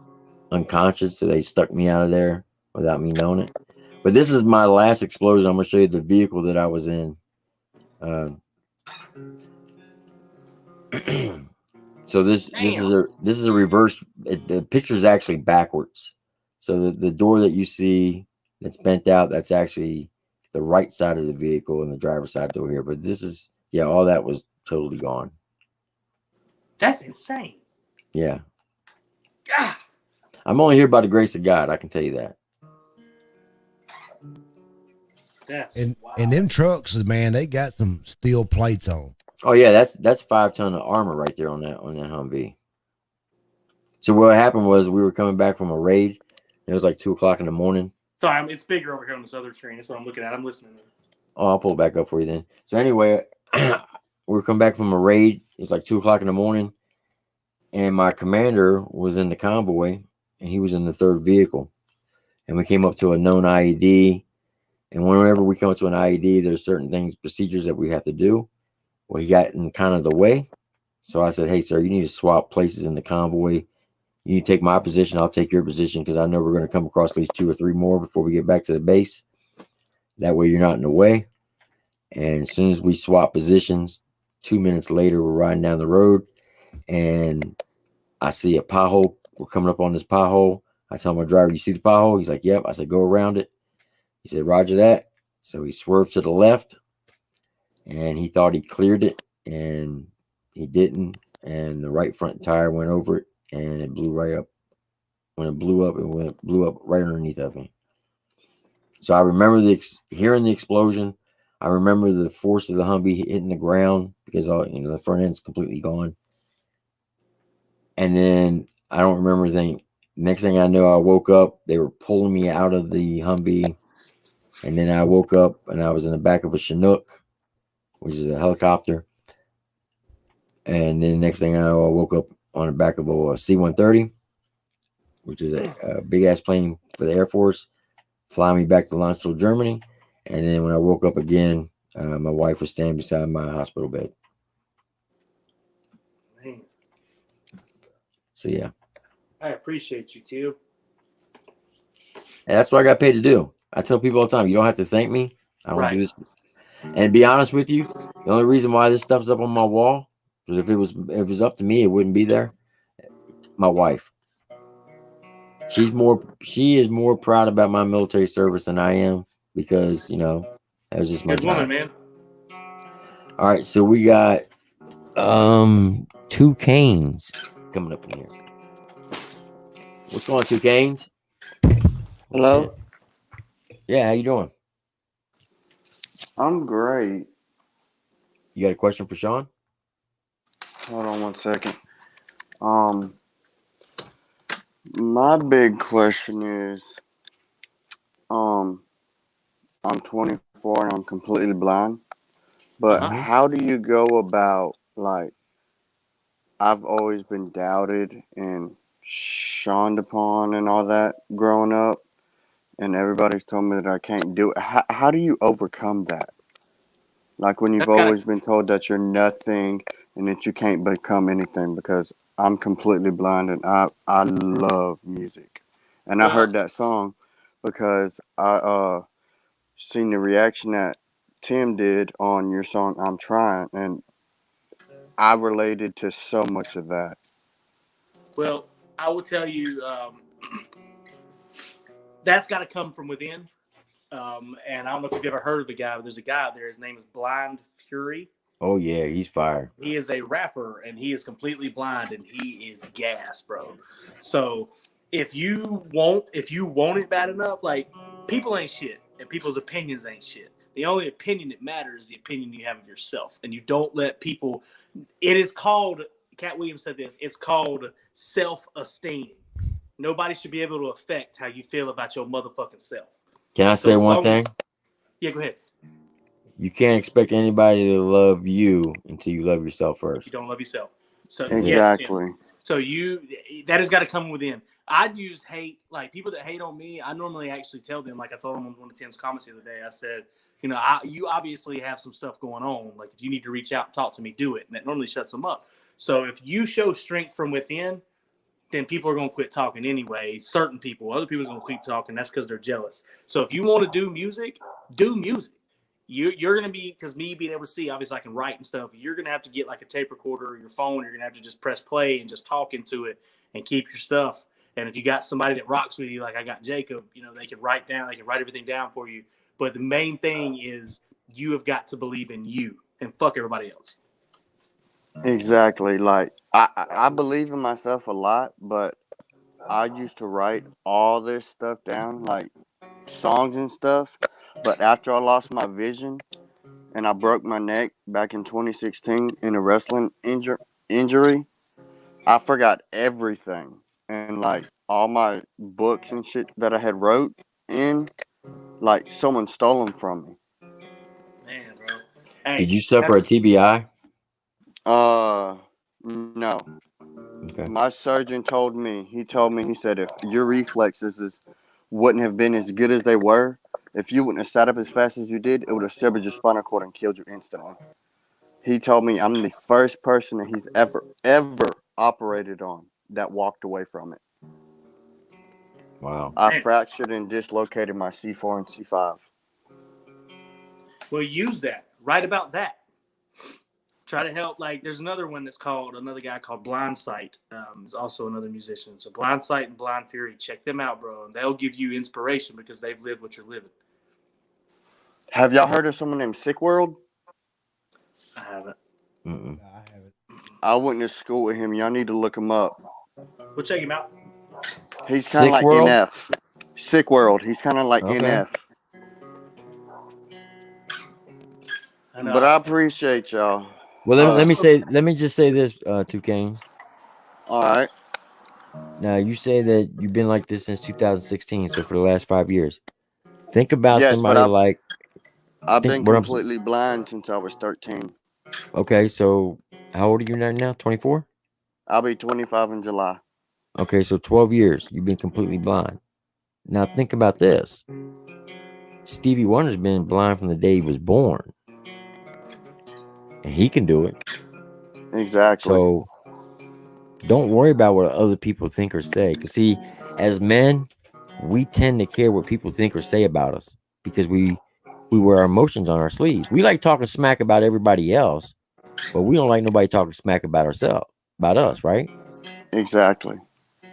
unconscious, so they stuck me out of there without me knowing it. But this is my last explosion. I'm gonna show you the vehicle that I was in. So this is a reverse. The picture is actually backwards. So the door that you see that's bent out, that's actually the right side of the vehicle and the driver's side door here. But this is all that was totally gone. That's insane. Yeah. God. I'm only here by the grace of God. I can tell you that. And them trucks, man, they got some steel plates on. Oh yeah, that's 5 tons of armor right there on that Humvee. So what happened was we were coming back from a raid. It was like 2:00 in the morning. Sorry, it's bigger over here on this other screen. That's what I'm looking at. I'm listening. Oh, I'll pull it back up for you then. So anyway, we were coming back from a raid. It was like 2:00 in the morning, and my commander was in the convoy, and he was in the third vehicle. And we came up to a known IED. And whenever we come up to an IED, there's certain things, procedures that we have to do. Well, he got in kind of the way. So I said, hey, sir, you need to swap places in the convoy. You need to take my position. I'll take your position because I know we're going to come across at least 2 or 3 more before we get back to the base. That way you're not in the way. And as soon as we swap positions, 2 minutes later, we're riding down the road and I see a pothole. We're coming up on this pothole. I tell my driver, you see the pothole? He's like, yep. I said, go around it. He said, roger that. So he swerved to the left and he thought he cleared it and he didn't. And the right front tire went over it and it blew right up. When it blew up, blew up right underneath of me. So I remember hearing the explosion. I remember the force of the Humvee hitting the ground because the front end's completely gone. And then I don't remember anything. Next thing I know, I woke up. They were pulling me out of the Humvee. And then I woke up and I was in the back of a Chinook, which is a helicopter. And then next thing I know, I woke up on the back of a C-130, which is a big ass plane for the Air Force, flying me back to Landstuhl, Germany. And then when I woke up again, my wife was standing beside my hospital bed. Man. So yeah. I appreciate you, too. And that's what I got paid to do. I tell people all the time, you don't have to thank me. I don't do this. And to be honest with you, the only reason why this stuff's up on my wall, because if it was up to me, it wouldn't be there. My wife. She is more proud about my military service than I am because, that was just my Good job. woman, man. All right, so we got 2 Canes coming up in here. What's going on, 2 Canes? Hello? Yeah, how you doing? I'm great. You got a question for Shawn? Hold on one second. My big question is, I'm 24 and I'm completely blind. But how do you go about, like, I've always been doubted and shunned upon and all that growing up, and everybody's told me that I can't do it. How do you overcome that? Like when you've That's gotta always been told that you're nothing and that you can't become anything, because I'm completely blind and I love music. And I heard well. that song because I seen the reaction that Tim did on your song I'm Trying, and I related to so much of that. Well, I will tell you, that's got to come from within. And I don't know if you've ever heard of a guy, but there's a guy out there. His name is Blind Fury. Oh yeah, he's fire. He is a rapper, and he is completely blind, and he is gas, bro. So if you want it bad enough, like, people ain't shit, and people's opinions ain't shit. The only opinion that matters is the opinion you have of yourself, and you don't let people. It is called. Cat Williams said this. It's called self-esteem. Nobody should be able to affect how you feel about your motherfucking self. Can I say one thing? Yeah, go ahead. You can't expect anybody to love you until you love yourself first. You don't love yourself. So Exactly. yes, Tim. So that has got to come within. I'd use hate, like people that hate on me. I normally actually tell them, like I told them on one of Tim's comments the other day. I said, you obviously have some stuff going on. Like if you need to reach out and talk to me, do it. And that normally shuts them up. So if you show strength from within, then people are going to quit talking anyway. Certain people, other people are going to keep talking. That's because they're jealous. So if you want to do music, do music. You're going to be, because me being able to see, obviously I can write and stuff, you're going to have to get like a tape recorder or your phone. You're going to have to just press play and just talk into it and keep your stuff. And if you got somebody that rocks with you, like I got Jacob, they can write everything down for you. But the main thing is you have got to believe in you and fuck everybody else. Exactly. Like I believe in myself a lot, but I used to write all this stuff down, like songs and stuff. But after I lost my vision and I broke my neck back in 2016 in a wrestling injury, I forgot everything. And like all my books and shit that I had wrote in, like someone stole them from me. Man, bro. Hey, did you suffer a TBI? No. Okay. My surgeon told me, he said, if your reflexes wouldn't have been as good as they were, if you wouldn't have sat up as fast as you did, it would have severed your spinal cord and killed you instantly. He told me I'm the first person that he's ever operated on that walked away from it. Wow. I fractured and dislocated my C4 and C5. Well, use that. Write about that. Try to help. Like, there's another guy called Blind Sight. Is also another musician. So Blind Sight and Blind Fury, check them out, bro. And they'll give you inspiration because they've lived what you're living. Have y'all heard of someone named Sick World? I haven't. Mm-mm. I haven't. I went to school with him. Y'all need to look him up. We'll check him out. He's kind of like World? NF. Sick World. He's kind of like Okay. NF. But I appreciate y'all. Well, let me just say this, Two Kings. All right. Now you say that you've been like this since 2016, so for the last 5 years. Think about somebody like. I've been completely blind since I was 13. Okay, so how old are you now? 24? I'll be 25 in July. Okay, so 12 years you've been completely blind. Now think about this. Stevie Wonder's been blind from the day he was born. And he can do it. Exactly. So don't worry about what other people think or say. Because see, as men, we tend to care what people think or say about us because we wear our emotions on our sleeves. We like talking smack about everybody else, but we don't like nobody talking smack about us, right? Exactly.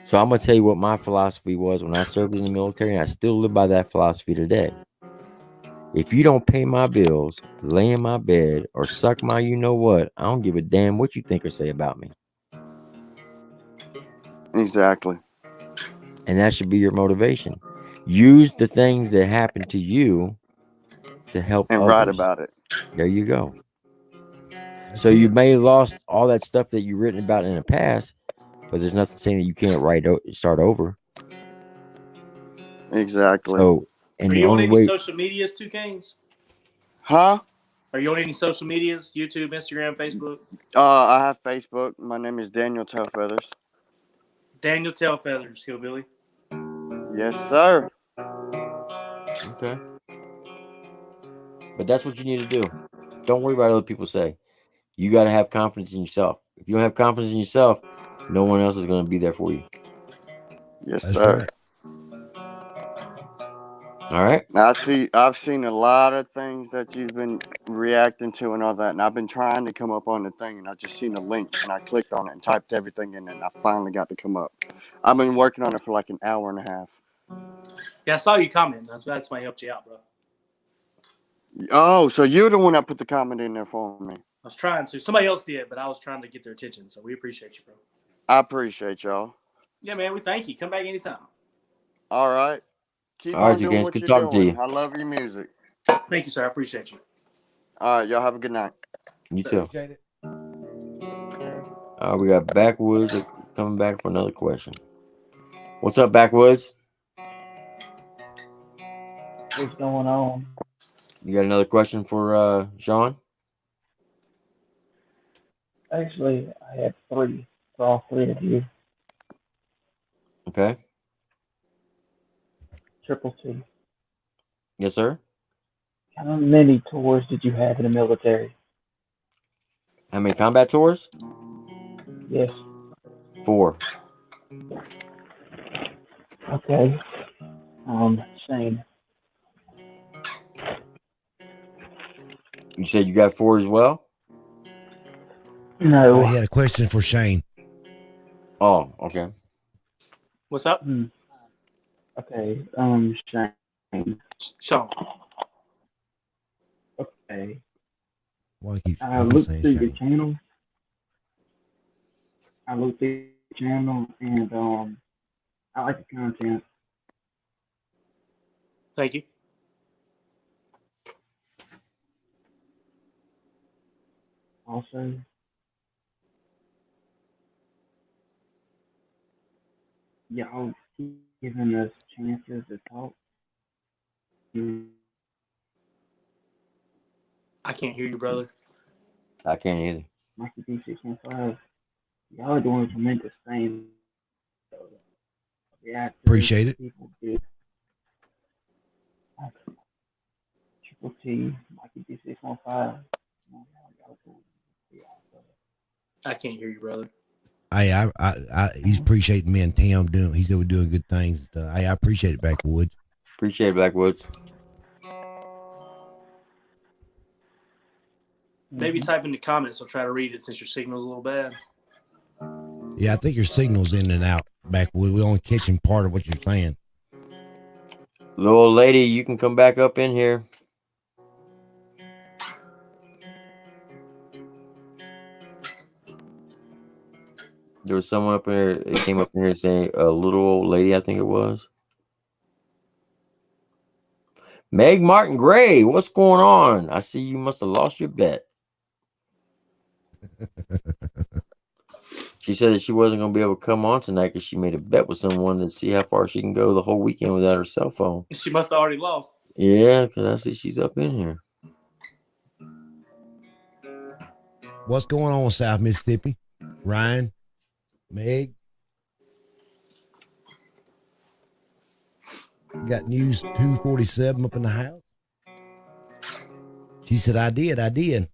So I'm gonna tell you what my philosophy was when I served in the military, and I still live by that philosophy today. If you don't pay my bills, lay in my bed, or suck my you know what, I don't give a damn what you think or say about me. Exactly. And that should be your motivation. Use the things that happen to you to help and others. write about it. There you go. So you may have lost all that stuff that you've written about in the past, but there's nothing saying that you can't start over. Exactly. So, and Are the you on only any way. social medias, Two Kings? Huh? Are you on any social medias? YouTube, Instagram, Facebook? I have Facebook. My name is Daniel Tailfeathers. Daniel Tailfeathers, Hillbilly. Yes, sir. Okay. But that's what you need to do. Don't worry about what other people say. You got to have confidence in yourself. If you don't have confidence in yourself, no one else is going to be there for you. Yes, That's sir. right. All right. Now, I've seen a lot of things that you've been reacting to and all that, and I've been trying to come up on the thing, and I just seen a link, and I clicked on it and typed everything in, and I finally got to come up. I've been working on it for like an hour and a half. Yeah, I saw you comment. That's why I helped you out, bro. Oh, so you're the one that put the comment in there for me. I was trying to. Somebody else did, but I was trying to get their attention. So we appreciate you, bro. I appreciate y'all. Yeah, man. We thank you. Come back anytime. All right. Keep All right, on you doing guys. what Good you're talking to doing. you. I love your music. Thank you, sir. I appreciate you. All right, y'all have a good night. You too. Appreciate it. We got Backwoods coming back for another question. What's up, Backwoods? What's going on? You got another question for Shawn? Actually, I have three for all three of you. Okay. Triple T. Yes, sir. How many tours did you have in the military? How many combat tours? Yes. 4. Okay. Shane. You said you got 4 as well? No. He had a question for Shane. Oh, okay. What's up? Okay. Shane. Shawn. Okay. Why keep I looked saying through your Shane? channel. And I like the content. Thank you. Also, y'all keep giving us chances to talk. I can't hear you, brother. I can't either. Mikey D615. Y'all are doing tremendous things. Yeah, Appreciate it. People do. Triple T, Mikey D615. I can't hear you, brother. Hey, he's appreciating me and Tim doing. He's over doing good things and stuff. Hey, I appreciate it, Backwoods. Appreciate it, Backwoods. Maybe type in the comments. I'll try to read it since your signal's a little bad. Yeah, I think your signal's in and out, Backwoods. We're only catching part of what you're saying. Little old lady, you can come back up in here. There was someone up there. It came up in here saying a little old lady. I think it was Meg Martin Gray. What's going on? I see you must have lost your bet. She said that she wasn't going to be able to come on tonight because she made a bet with someone to see how far she can go the whole weekend without her cell phone. She must have already lost. Yeah, because I see she's up in here. What's going on, South Mississippi? Ryan, Meg, got news 247 up in the house. She said, I did.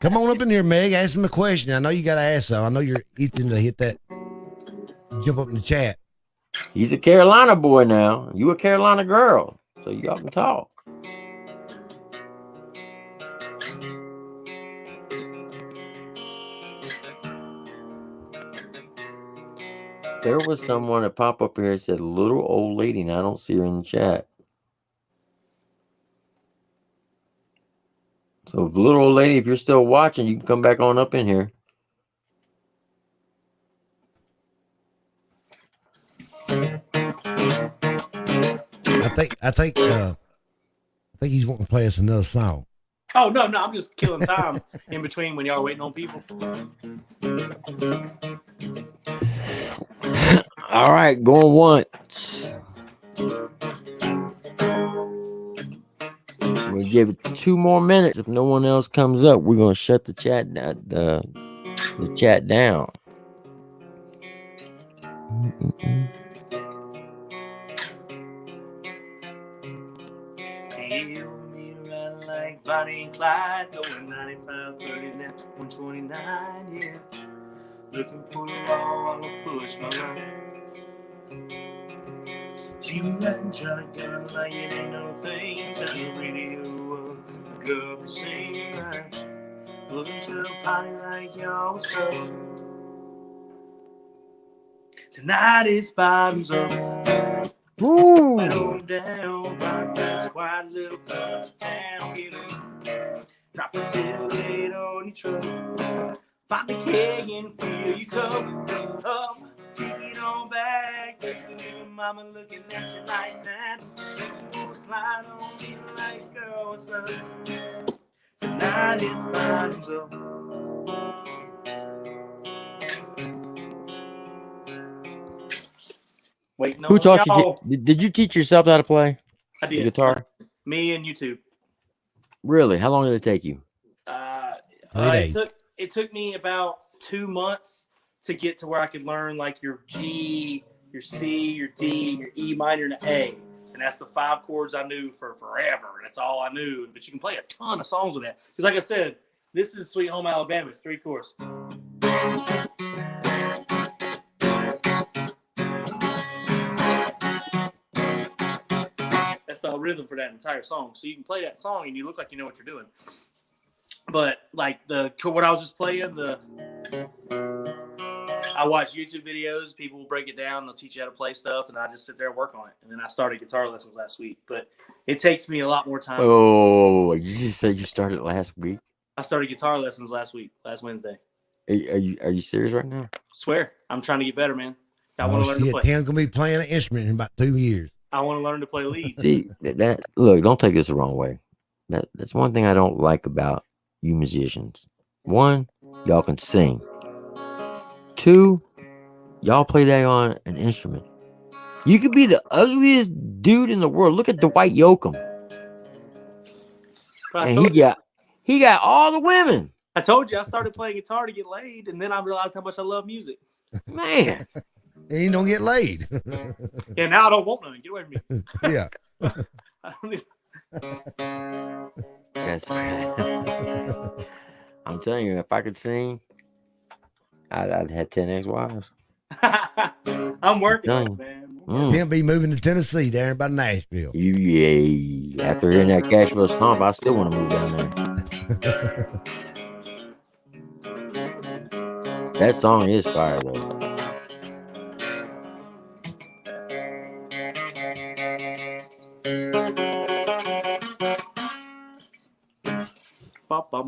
Come on up in here, Meg. Ask him a question. I know you got to ask some. I know you're itching to hit that. Jump up in the chat. He's a Carolina boy now. You a Carolina girl, so y'all can talk. There was someone that popped up here and said little old lady, and I don't see her in the chat. So if little old lady, if you're still watching, you can come back on up in here. I think he's wanting to play us another song. Oh, no, I'm just killing time in between when y'all are waiting on people. All right, going once. Would give it 2 more minutes. If no one else comes up, we're gonna shut the chat down. The chat down. Tell me right like Bonnie and Clyde, going 95, 39, 129, yeah. Looking for the law, I'll push my luck. She was riding shotgun like it ain't no thing. Turn the radio up, I go up the same line. Looking to the party like y'all was up. Tonight is bottoms up. Ooh. Right on down, rock this quiet little country town. Get up, drop a tailgate on your truck. Find the keg and fill your cup up. Kick it on back. Your mama looking at you like that. You wanna slide on me like girl, what's up? Tonight is bottoms up. Waiting Who on taught y'all. you? Did you teach yourself how to play I the did. guitar? Me and YouTube. Really? How long did it take you? 3 days. It took me about 2 months to get to where I could learn like your G, your C, your D, and your E minor and A. And that's the 5 chords I knew for forever. And that's all I knew. But you can play a ton of songs with that. Because like I said, this is Sweet Home Alabama. It's 3 chords. That's the rhythm for that entire song. So you can play that song and you look like you know what you're doing. But like what I was just playing, I watch YouTube videos. People will break it down. They'll teach you how to play stuff, and I just sit there and work on it. And then I started guitar lessons last week, but it takes me a lot more time. Oh, you just said you started last week? I started guitar lessons last Wednesday. Are you serious right now? Swear, I'm trying to get better, man. I want to learn to play. Tim's gonna be playing an instrument in about 2 years. I want to learn to play lead. See that? Look, don't take this the wrong way. That's one thing I don't like about you musicians. 1, y'all can sing. 2, y'all play that on an instrument. You could be the ugliest dude in the world. Look at Dwight Yoakam. And he got all the women. I told you I started playing guitar to get laid, and then I realized how much I love music. Man. And you don't get laid. Yeah, now I don't want none. Get away from me. Yeah. I don't need... That's I'm telling you, if I could sing, I'd have 10 ex-wives. I'm working on it, man. Tim be moving to Tennessee, there by Nashville. Yeah. After hearing that Cashville Stomp, I still want to move down there. That song is fire, though.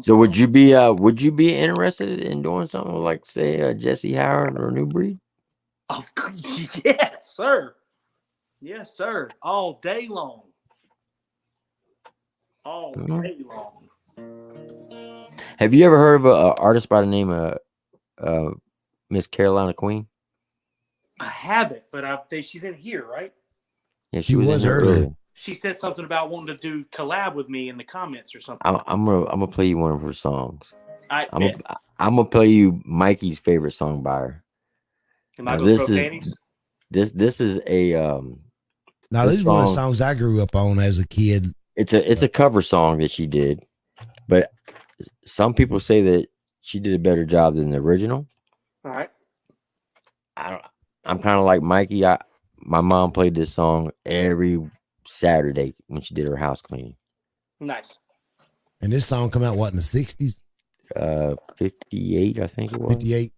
So would you be interested in doing something like, say, Jesse Howard or New Breed? Yes, sir. Yes, sir. All day long. All day long. Have you ever heard of an artist by the name of Miss Carolina Queen? I haven't, but she's in here, right? Yeah, she was in here earlier. She said something about wanting to do collab with me in the comments or something. I'm gonna play you one of her songs. I'm bet. gonna play you Mikey's favorite song by her. Am I going to throw panties? This is a Now this is one of the songs I grew up on as a kid. It's a cover song that she did, but some people say that she did a better job than the original. All right. I'm kind of like Mikey. My mom played this song every Saturday when she did her house cleaning. Nice. And this song come out what, in the 60s? 58, I think it was. 58.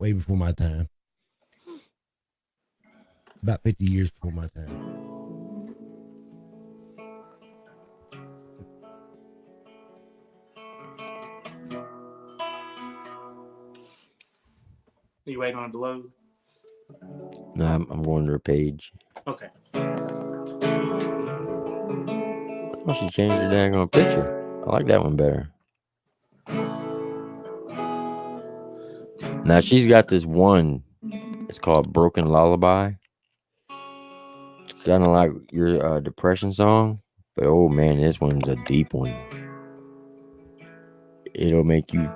Way before my time. About 50 years before my time. Are you waiting on it to load? No, I'm going to her page. Okay. Oh, she changed the dang picture. I like that one better. Now she's got this one. It's called Broken Lullaby. It's kind of like your depression song. But oh man, this one's a deep one. It'll make you,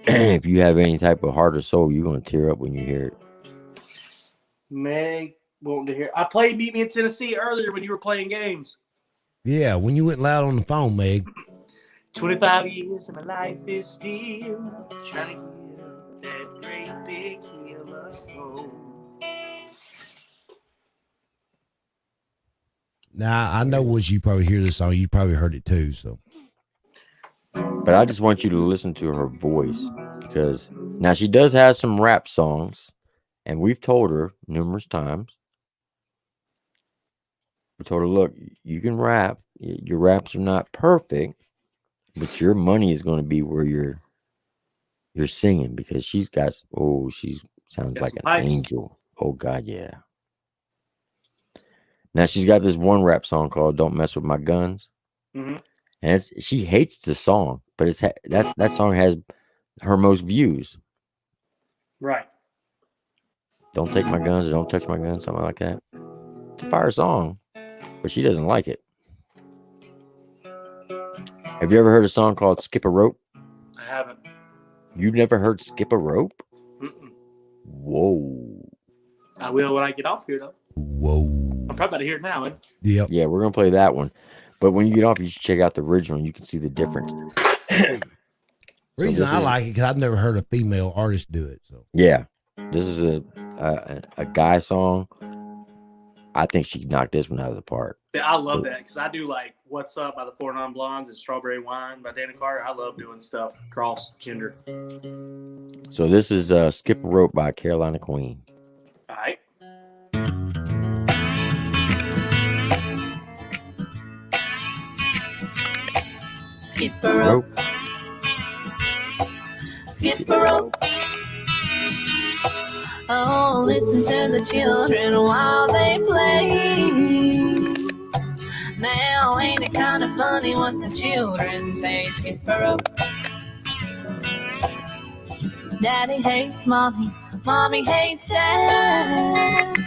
if you have any type of heart or soul, you're gonna tear up when you hear it. Meg wanting to hear. I played Meet Me in Tennessee earlier when you were playing games. Yeah, when you went loud on the phone, Meg. 25 years and my life is still trying to get up that great big hill of home. Now I know once you probably hear this song, you probably heard it too. So, but I just want you to listen to her voice, because now she does have some rap songs, and we've told her numerous times. We told her, look, you can rap. Your raps are not perfect, but your money is going to be where you're singing, because she sounds like an angel. Oh God, yeah. Now she's got this one rap song called "Don't Mess with My Guns," and she hates the song, but that song has her most views. Right. Don't take my guns or don't touch my guns, something like that. It's a fire song, but she doesn't like it. Have you ever heard a song called "Skip a Rope"? I haven't. You've never heard "Skip a Rope"? Mm-mm. Whoa. I will when I get off here, though. Whoa. I'm probably about to hear it now. Yep. Yeah, we're gonna play that one. But when you get off, you should check out the original. You can see the difference. Reason I like it because I've never heard a female artist do it. So yeah, this is a guy song. I think she knocked this one out of the park. I love that because I do like "What's Up" by the 4 Non Blondes and "Strawberry Wine" by Dana Carter. I love doing stuff cross gender. So this is "Skip a Rope" by Carolina Queen. All right. Skip a rope. Skip a rope. Oh, listen to the children while they play. Now, ain't it kind of funny what the children say? Skip a rope. Daddy hates mommy. Mommy hates dad.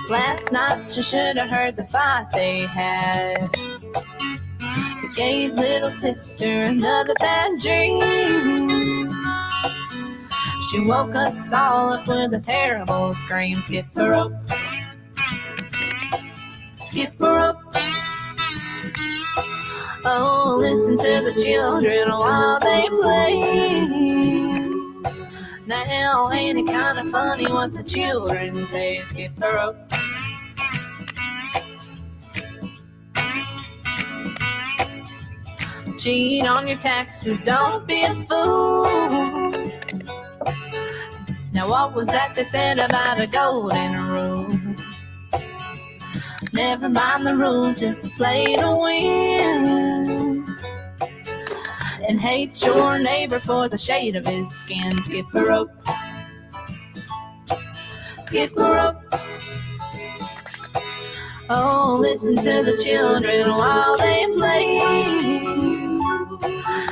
Last night you should have heard the fight they had. It gave little sister another bad dream. She woke us all up with a terrible scream. Skip a rope. Skip a rope. Oh, listen to the children while they play. Now, ain't it kind of funny what the children say? Skip a rope. Cheat on your taxes, don't be a fool. Now, what was that they said about a golden rule? Never mind the rule, just play to win. And hate your neighbor for the shade of his skin. Skip a rope. Skip a rope. Oh, listen to the children while they play.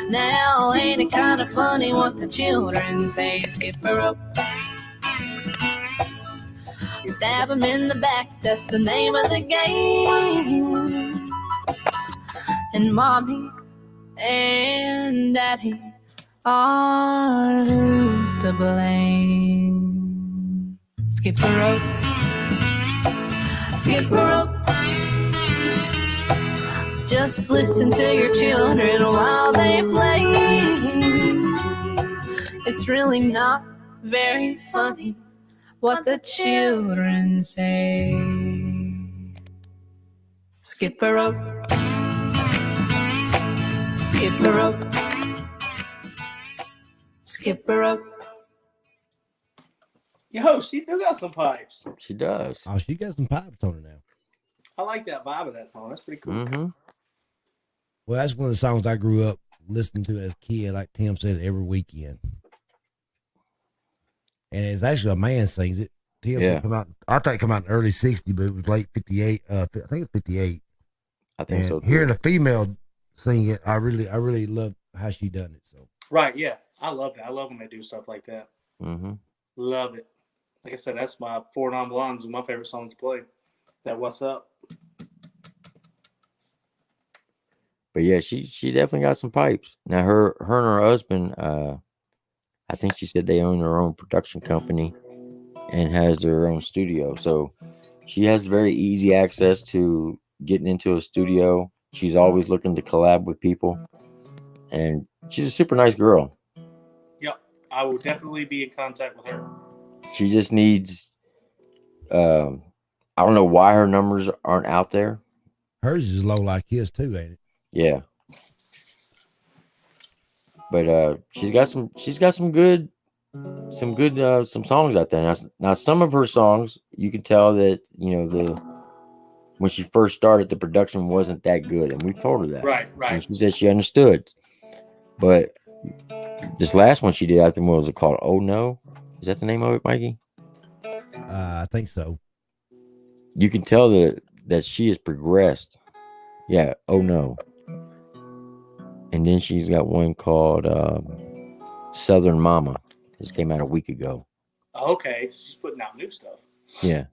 Now, ain't it kind of funny what the children say? Skip a rope. Stab him in the back, that's the name of the game. And mommy and daddy are who's to blame. Skip a rope. Skip a rope. Just listen to your children while they play. It's really not very funny what the children say. Skip a rope. Skip a rope. Skip a rope. Yo, she still got some pipes. She does. Oh, she got some pipes on her now. I like that vibe of that song. That's pretty cool. Mm-hmm. Well, that's one of the songs I grew up listening to as a kid, like Tim said, every weekend. And it's actually a man sings it. Tim come out. I think it come out in early '60s, but it was late '58. I think it's '58. I think so too. Hearing a female sing it, I really love how she done it. So Right, yeah. I love that. I love when they do stuff like that. Mm-hmm. Love it. Like I said, that's my 4 Non Blondes is my favorite song to play. That What's Up. But yeah, she definitely got some pipes. Now her and her husband, I think she said they own their own production company and has their own studio. So she has very easy access to getting into a studio. She's always looking to collab with people, and she's a super nice girl. Yep, I will definitely be in contact with her. She just needs. I don't know why her numbers aren't out there. Hers is low like his too, ain't it? Yeah. But she's got some good some songs out there. Now some of her songs you can tell that when she first started the production wasn't that good, and we told her that. Right. And she said she understood. But this last one she did, I think, what was it called? Oh No, is that the name of it, Mikey? I think so. You can tell that she has progressed. Yeah. Oh No. And then she's got one called Southern Mama. This came out a week ago. Okay, she's putting out new stuff. Yeah.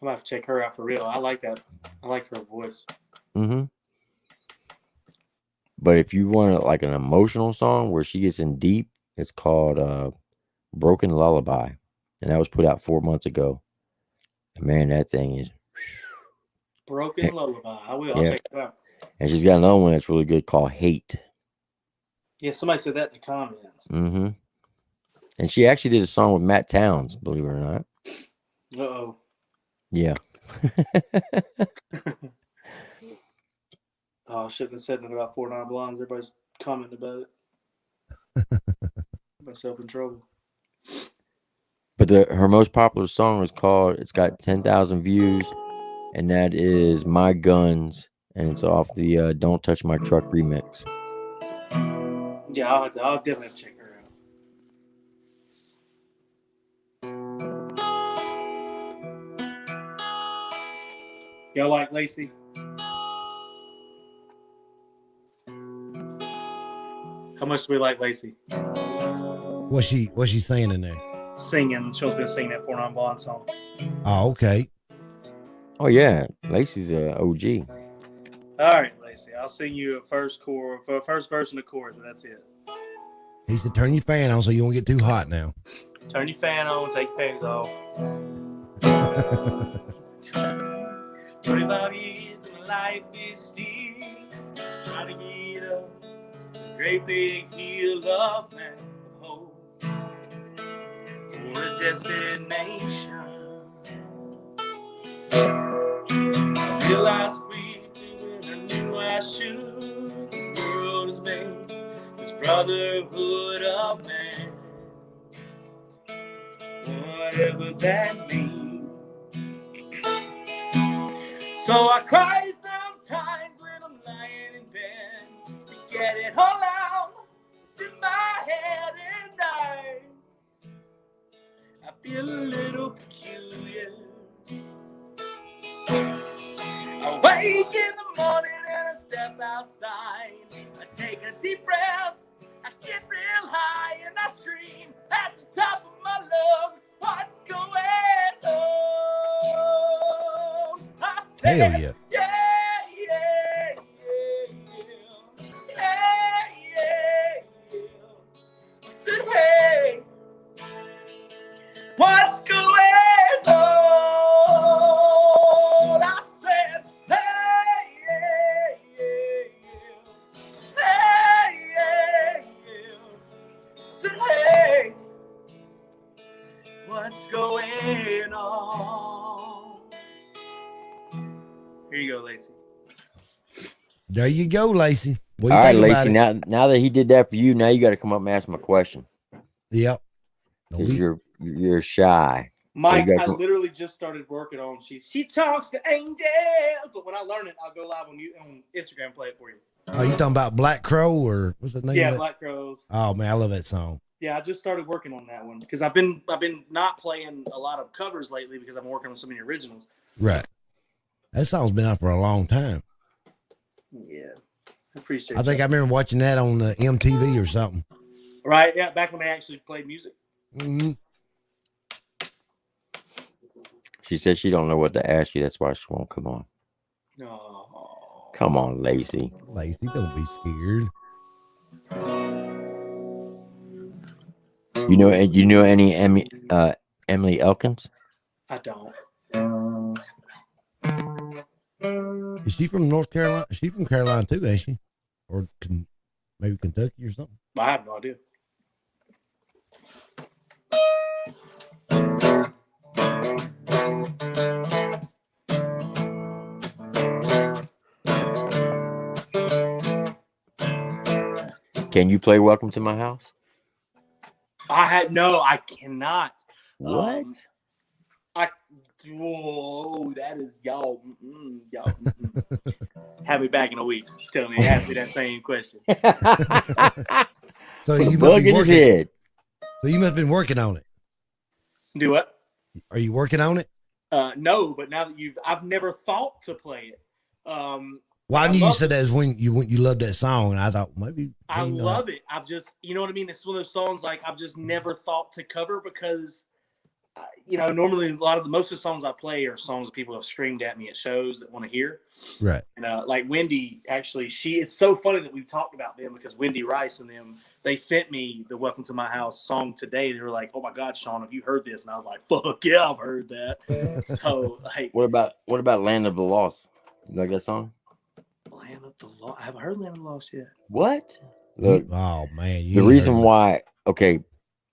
I'm gonna have to check her out for real. I like that. I like her voice. Mm-hmm. But if you want like an emotional song where she gets in deep, it's called Broken Lullaby. And that was put out 4 months ago. And man, that thing is Broken Lullaby. I will. I'll check it out. And she's got another one that's really good called Hate. Yeah, somebody said that in the comments. Mm-hmm. And she actually did a song with Matt Towns, believe it or not. Uh-oh. Yeah. Oh, I shouldn't have said that about 4 Non Blondes. Everybody's commenting about it. Myself in trouble. But her most popular song is called, it's got 10,000 views, and that is My Guns, and it's off the Don't Touch My Truck remix. Yeah, I'll definitely have to check her out. Y'all like Lacey? How much do we like Lacey? What's she saying in there? Singing. She's been singing that 4 Non Blonde song. Oh, okay. Oh yeah, Lacey's a OG. All right, Lacey. I'll sing you a first verse and a chorus, but that's it. He said, "Turn your fan on so you won't get too hot now." Turn your fan on, take your panties off. 25 years and life is still trying to get up a great big hill of man of hope for a destination. I realized quickly when I knew I should. The world is made this brotherhood of man, whatever that means. So I cry sometimes when I'm lying in bed to get it all out. It's in my head and I feel a little peculiar. I wake in the morning and I step outside. I take a deep breath, I get real high and I scream at the top of my lungs, what's going on? I said, Hell yeah. yeah. I said, hey, what's going on? I said, hey, what's going on? Here you go, Lacey. There you go, Lacey. What do All you right, think about Lacey. it? Now that he did that for you, now you got to come up and ask him a question. Yep. Because you're shy. Mike, So I literally just started working on she talks to angels, but when I learn it, I'll go live on Instagram and play it for you. Oh, you talking about Black Crow or what's the name? Yeah, of it? Black Crows. Oh man, I love that song. Yeah, I just started working on that one because I've been not playing a lot of covers lately because I've been working on so many originals. Right. That song's been out for a long time. Yeah, I appreciate. I think I remember watching that on MTV or something. Right. Yeah, back when they actually played music. Mm-hmm. She said she don't know what to ask you. That's why she won't come on. No. Come on, Lacey. Lacey, don't be scared. You know any Emily Elkins? I don't. Is she from North Carolina? She's from Carolina too, ain't she? Or maybe Kentucky or something? I have no idea. Can you play Welcome to My House? I cannot. What? Whoa, that is y'all. Y'all. Have me back in a week. Tell me, ask me that same question. So you must be working. So you must have been working on it. Do what? Are you working on it? No, but now that I've never thought to play it. Well, I knew you said that is when you loved that song, and I thought maybe I love it. I've just, you know what I mean? It's one of those songs like I've just never thought to cover because, normally most of the songs I play are songs that people have screamed at me at shows that want to hear. Right. And like Wendy, actually, it's so funny that we've talked about them because Wendy Rice and them, they sent me the Welcome to My House song today. They were like, "Oh my God, Shawn, have you heard this?" And I was like, "Fuck yeah, I've heard that." So like, what about Land of the Lost? You like that song? Land of the Lost. I haven't heard Land of the Lost yet. What? Look, oh man, the reason why. Okay.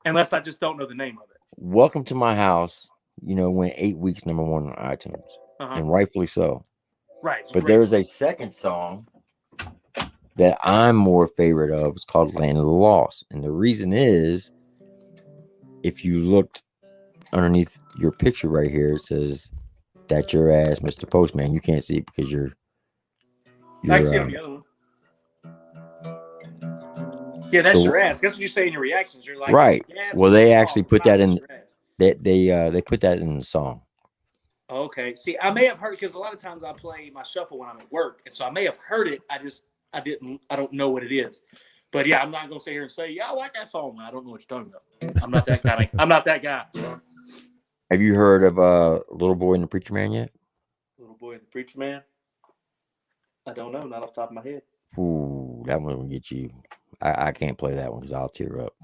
Unless I just don't know the name of it. Welcome to My House, went 8 weeks #1 on iTunes, and rightfully so. Right. But there's a second song that I'm more favorite of. It's called Land of the Lost. And the reason is, if you looked underneath your picture right here, it says, "That's your ass, Mr. Postman." You can't see it because you're I can see it on the other one. Yeah, that's your ass. That's what you say in your reactions. You're like, right. Yes, well, they actually put that in. They put that in the song. Okay. See, I may have heard because a lot of times I play my shuffle when I'm at work, and so I may have heard it. I don't know what it is. But yeah, I'm not gonna sit here and say, "Yeah, I like that song." I don't know what you're talking about. I'm not that guy. I'm not that guy. Have you heard of Little Boy and the Preacher Man yet? Little Boy and the Preacher Man. I don't know, not off the top of my head. Ooh, that one will get you. I can't play that one because I'll tear up.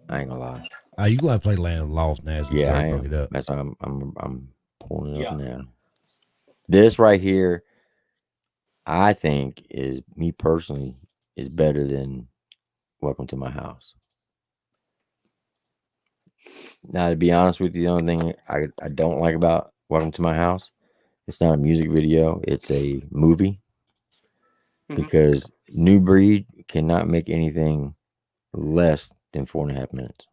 I ain't gonna lie. You gonna play Land of the Lost now? Yeah, I am. That's why I'm pulling it up now. This right here, I think is me personally is better than Welcome to My House. Now, to be honest with you, the only thing I don't like about Welcome to My House, it's not a music video; it's a movie. Because New Breed cannot make anything less than 4.5 minutes.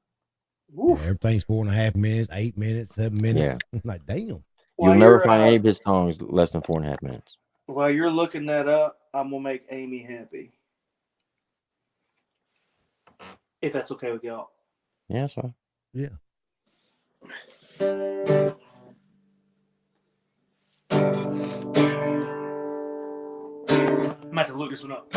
Yeah, everything's 4.5 minutes, 8 minutes, 7 minutes. Yeah. Like, damn. You'll never find any of his songs less than 4.5 minutes. While you're looking that up, I'm gonna make Amy happy. If that's okay with y'all. Yeah, that's fine. Yeah. I'm about to look this one up.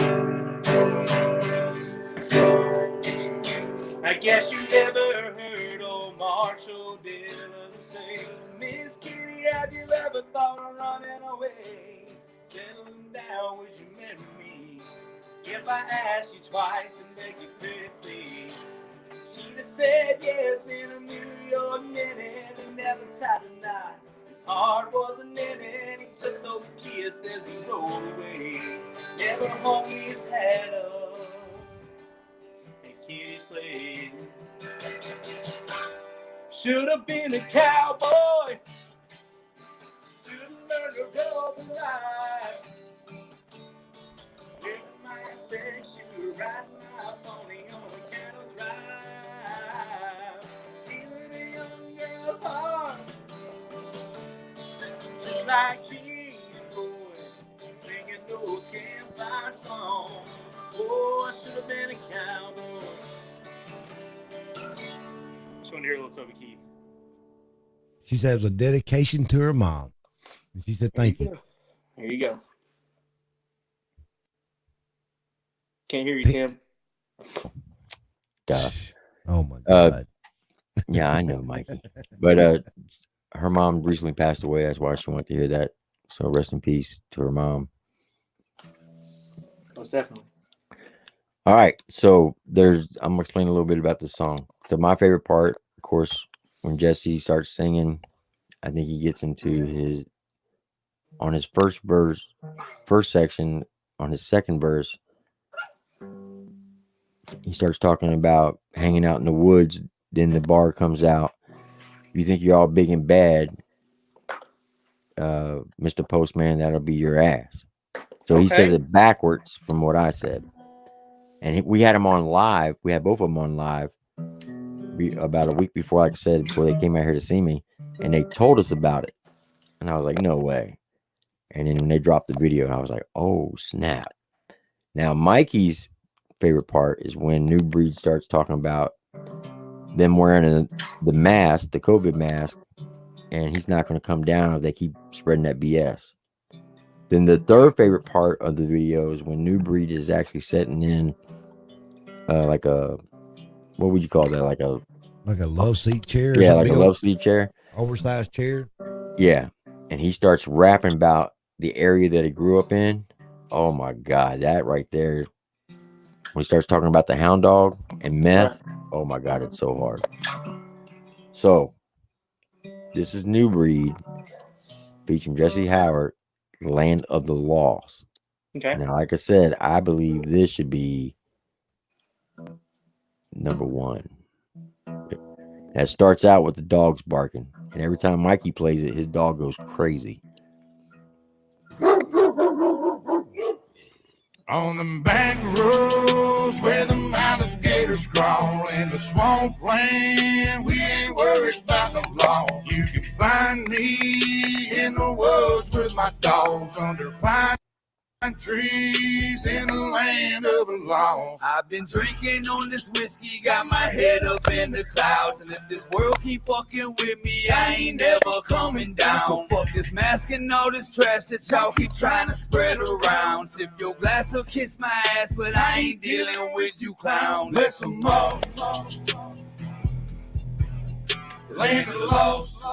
I guess you never heard old Marshall Dillon say, "Miss Kitty, have you ever thought of running away? Settling down, would you marry me? If I asked you twice and beg you pretty please." She'd have said yes in a New York minute and never tied a knot. His heart wasn't in it, he just stole a kiss as he rolled away. Never hung his hat up and Kitty's played. Should have been a cowboy, should have learned to roll the line. If my said she would ride my pony on a cattle drive, stealing a young girl's heart, just like King Boy, singing those campfire songs. Oh, I should have been a cowboy. Just want to hear a little Toby Keith. She says a dedication to her mom. And she said, "Thank you." There you go. Can't hear you, Tim. Gosh. Oh my God. Yeah, I know, Mikey. But her mom recently passed away. That's why she wanted to hear that. So rest in peace to her mom. Most definitely. All right, so I'm gonna explain a little bit about this song. So my favorite part, of course, when Jesse starts singing, I think he gets into on his first section, on his second verse, he starts talking about hanging out in the woods. Then the bar comes out. You think you're all big and bad, Mr. Postman, that'll be your ass. So he says it backwards from what I said. And we had him on live. We had both of them on live about a week before, like I said, before they came out here to see me. And they told us about it. And I was like, no way. And then when they dropped the video, I was like, oh, snap. Now, Mikey's favorite part is when New Breed starts talking about them wearing the mask, the COVID mask, and he's not going to come down if they keep spreading that BS. Then the third favorite part of the video is when New Breed is actually sitting in like a, what would you call that? Like a love seat chair? Yeah, like a love seat chair. Oversized chair? Yeah. And he starts rapping about the area that he grew up in. Oh my God, that right there. When he starts talking about the hound dog and meth, oh my God, it's so hard. So, this is New Breed featuring Jesse Howard, Land of the Lost. Okay. Now, like I said, I believe this should be number one. That starts out with the dogs barking. And every time Mikey plays it, his dog goes crazy. On the back roads where the alligators crawl in the swampland, we ain't worried about no law. You can find me in the woods with my dogs under pine trees in the land of the lost. I've been drinking on this whiskey, got my head up in the clouds, and if this world keep fucking with me, I ain't never coming down. So fuck this mask and all this trash that y'all keep trying to spread around. Sip your glass or kiss my ass, but I ain't dealing with you clowns. Listen more. Land of the lost.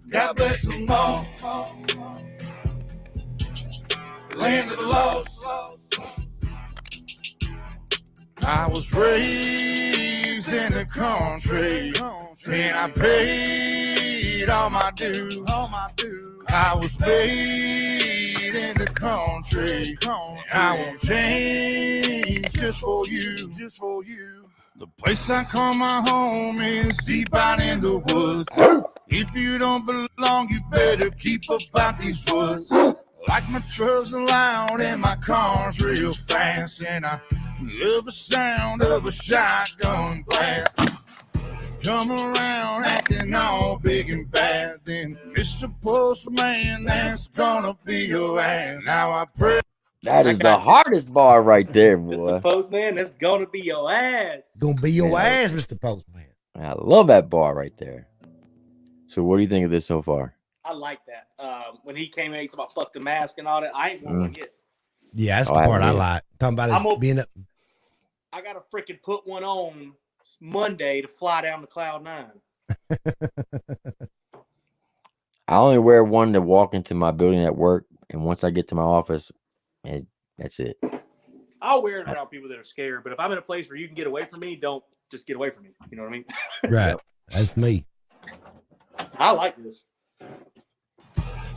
God bless them all. Land of the lost. I was raised in the country, and I paid all my dues. I was made in the country, and I won't change just for you. The place I call my home is deep out in the woods. If you don't belong, you better keep up out these woods. Like my trucks are loud and my car's real fast, and I love the sound of a shotgun blast. Come around acting all big and bad, then Mr. Postman, that's gonna be your ass. Now I pray. That is the hardest bar right there, boy. Mr. Postman, that's gonna be your ass. Gonna be your ass, Mr. Postman. I love that bar right there. So what do you think of this so far? I like that. When he came in, he's about fuck the mask and all that. I ain't worn one yet. Yeah, that's the part I like. Talking about being up. I gotta freaking put one on Monday to fly down to Cloud 9. I only wear one to walk into my building at work, and once I get to my office, that's it. I'll wear it around people that are scared, but if I'm in a place where you can get away from me, don't just get away from me. You know what I mean? Right. That's me. I like this.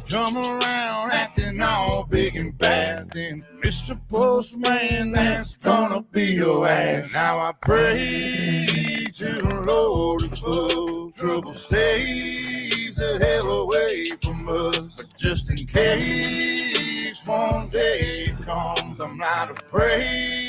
Come around acting all big and bad, then Mr. Postman, that's gonna be your ass. Now I pray to the Lord above, trouble stays the hell away from us. But just in case one day it comes, I'm not afraid.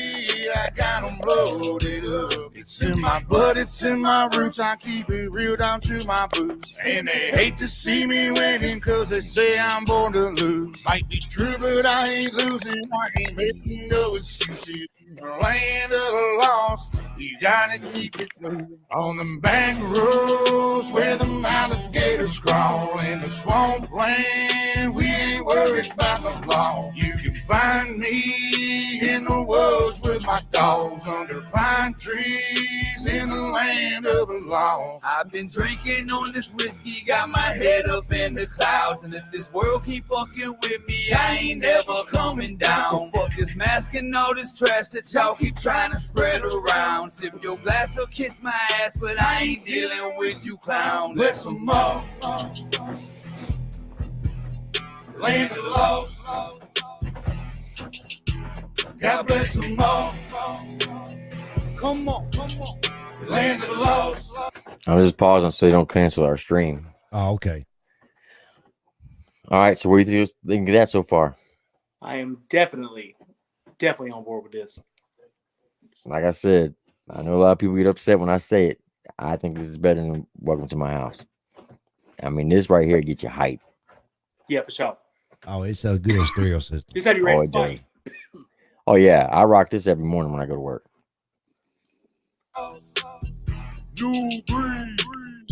I got them loaded up. It's in my blood, it's in my roots. I keep it real down to my boots. And they hate to see me winning, cause they say I'm born to lose. Might be true, but I ain't losing. I ain't making no excuses. The land of the lost, you gotta keep it moving. On them back roads where the alligators crawl in the swamp land, we ain't worried about the law. You can find me in the woods with my dogs under pine trees in the land of the lost. I've been drinking on this whiskey, got my head up in the clouds. And if this world keep fucking with me, I ain't never coming down. So fuck this mask and all this trash that y'all keep trying to spread around. Sip your glass or kiss my ass, but I ain't dealing with you clowns. Bless them all. Land of the lost. God bless them all. Come on, come on. Land of the lost. I'm just pausing so they don't cancel our stream. Oh, okay. All right. So what do you think of that so far? I am definitely on board with this. Like I said, I know a lot of people get upset when I say it. I think this is better than Welcome to My House. I mean, this right here get you hype. Yeah, for sure. Oh, it sounds good in stereo system. This had you ready to does. fight. Oh yeah, I rock this every morning when I go to work.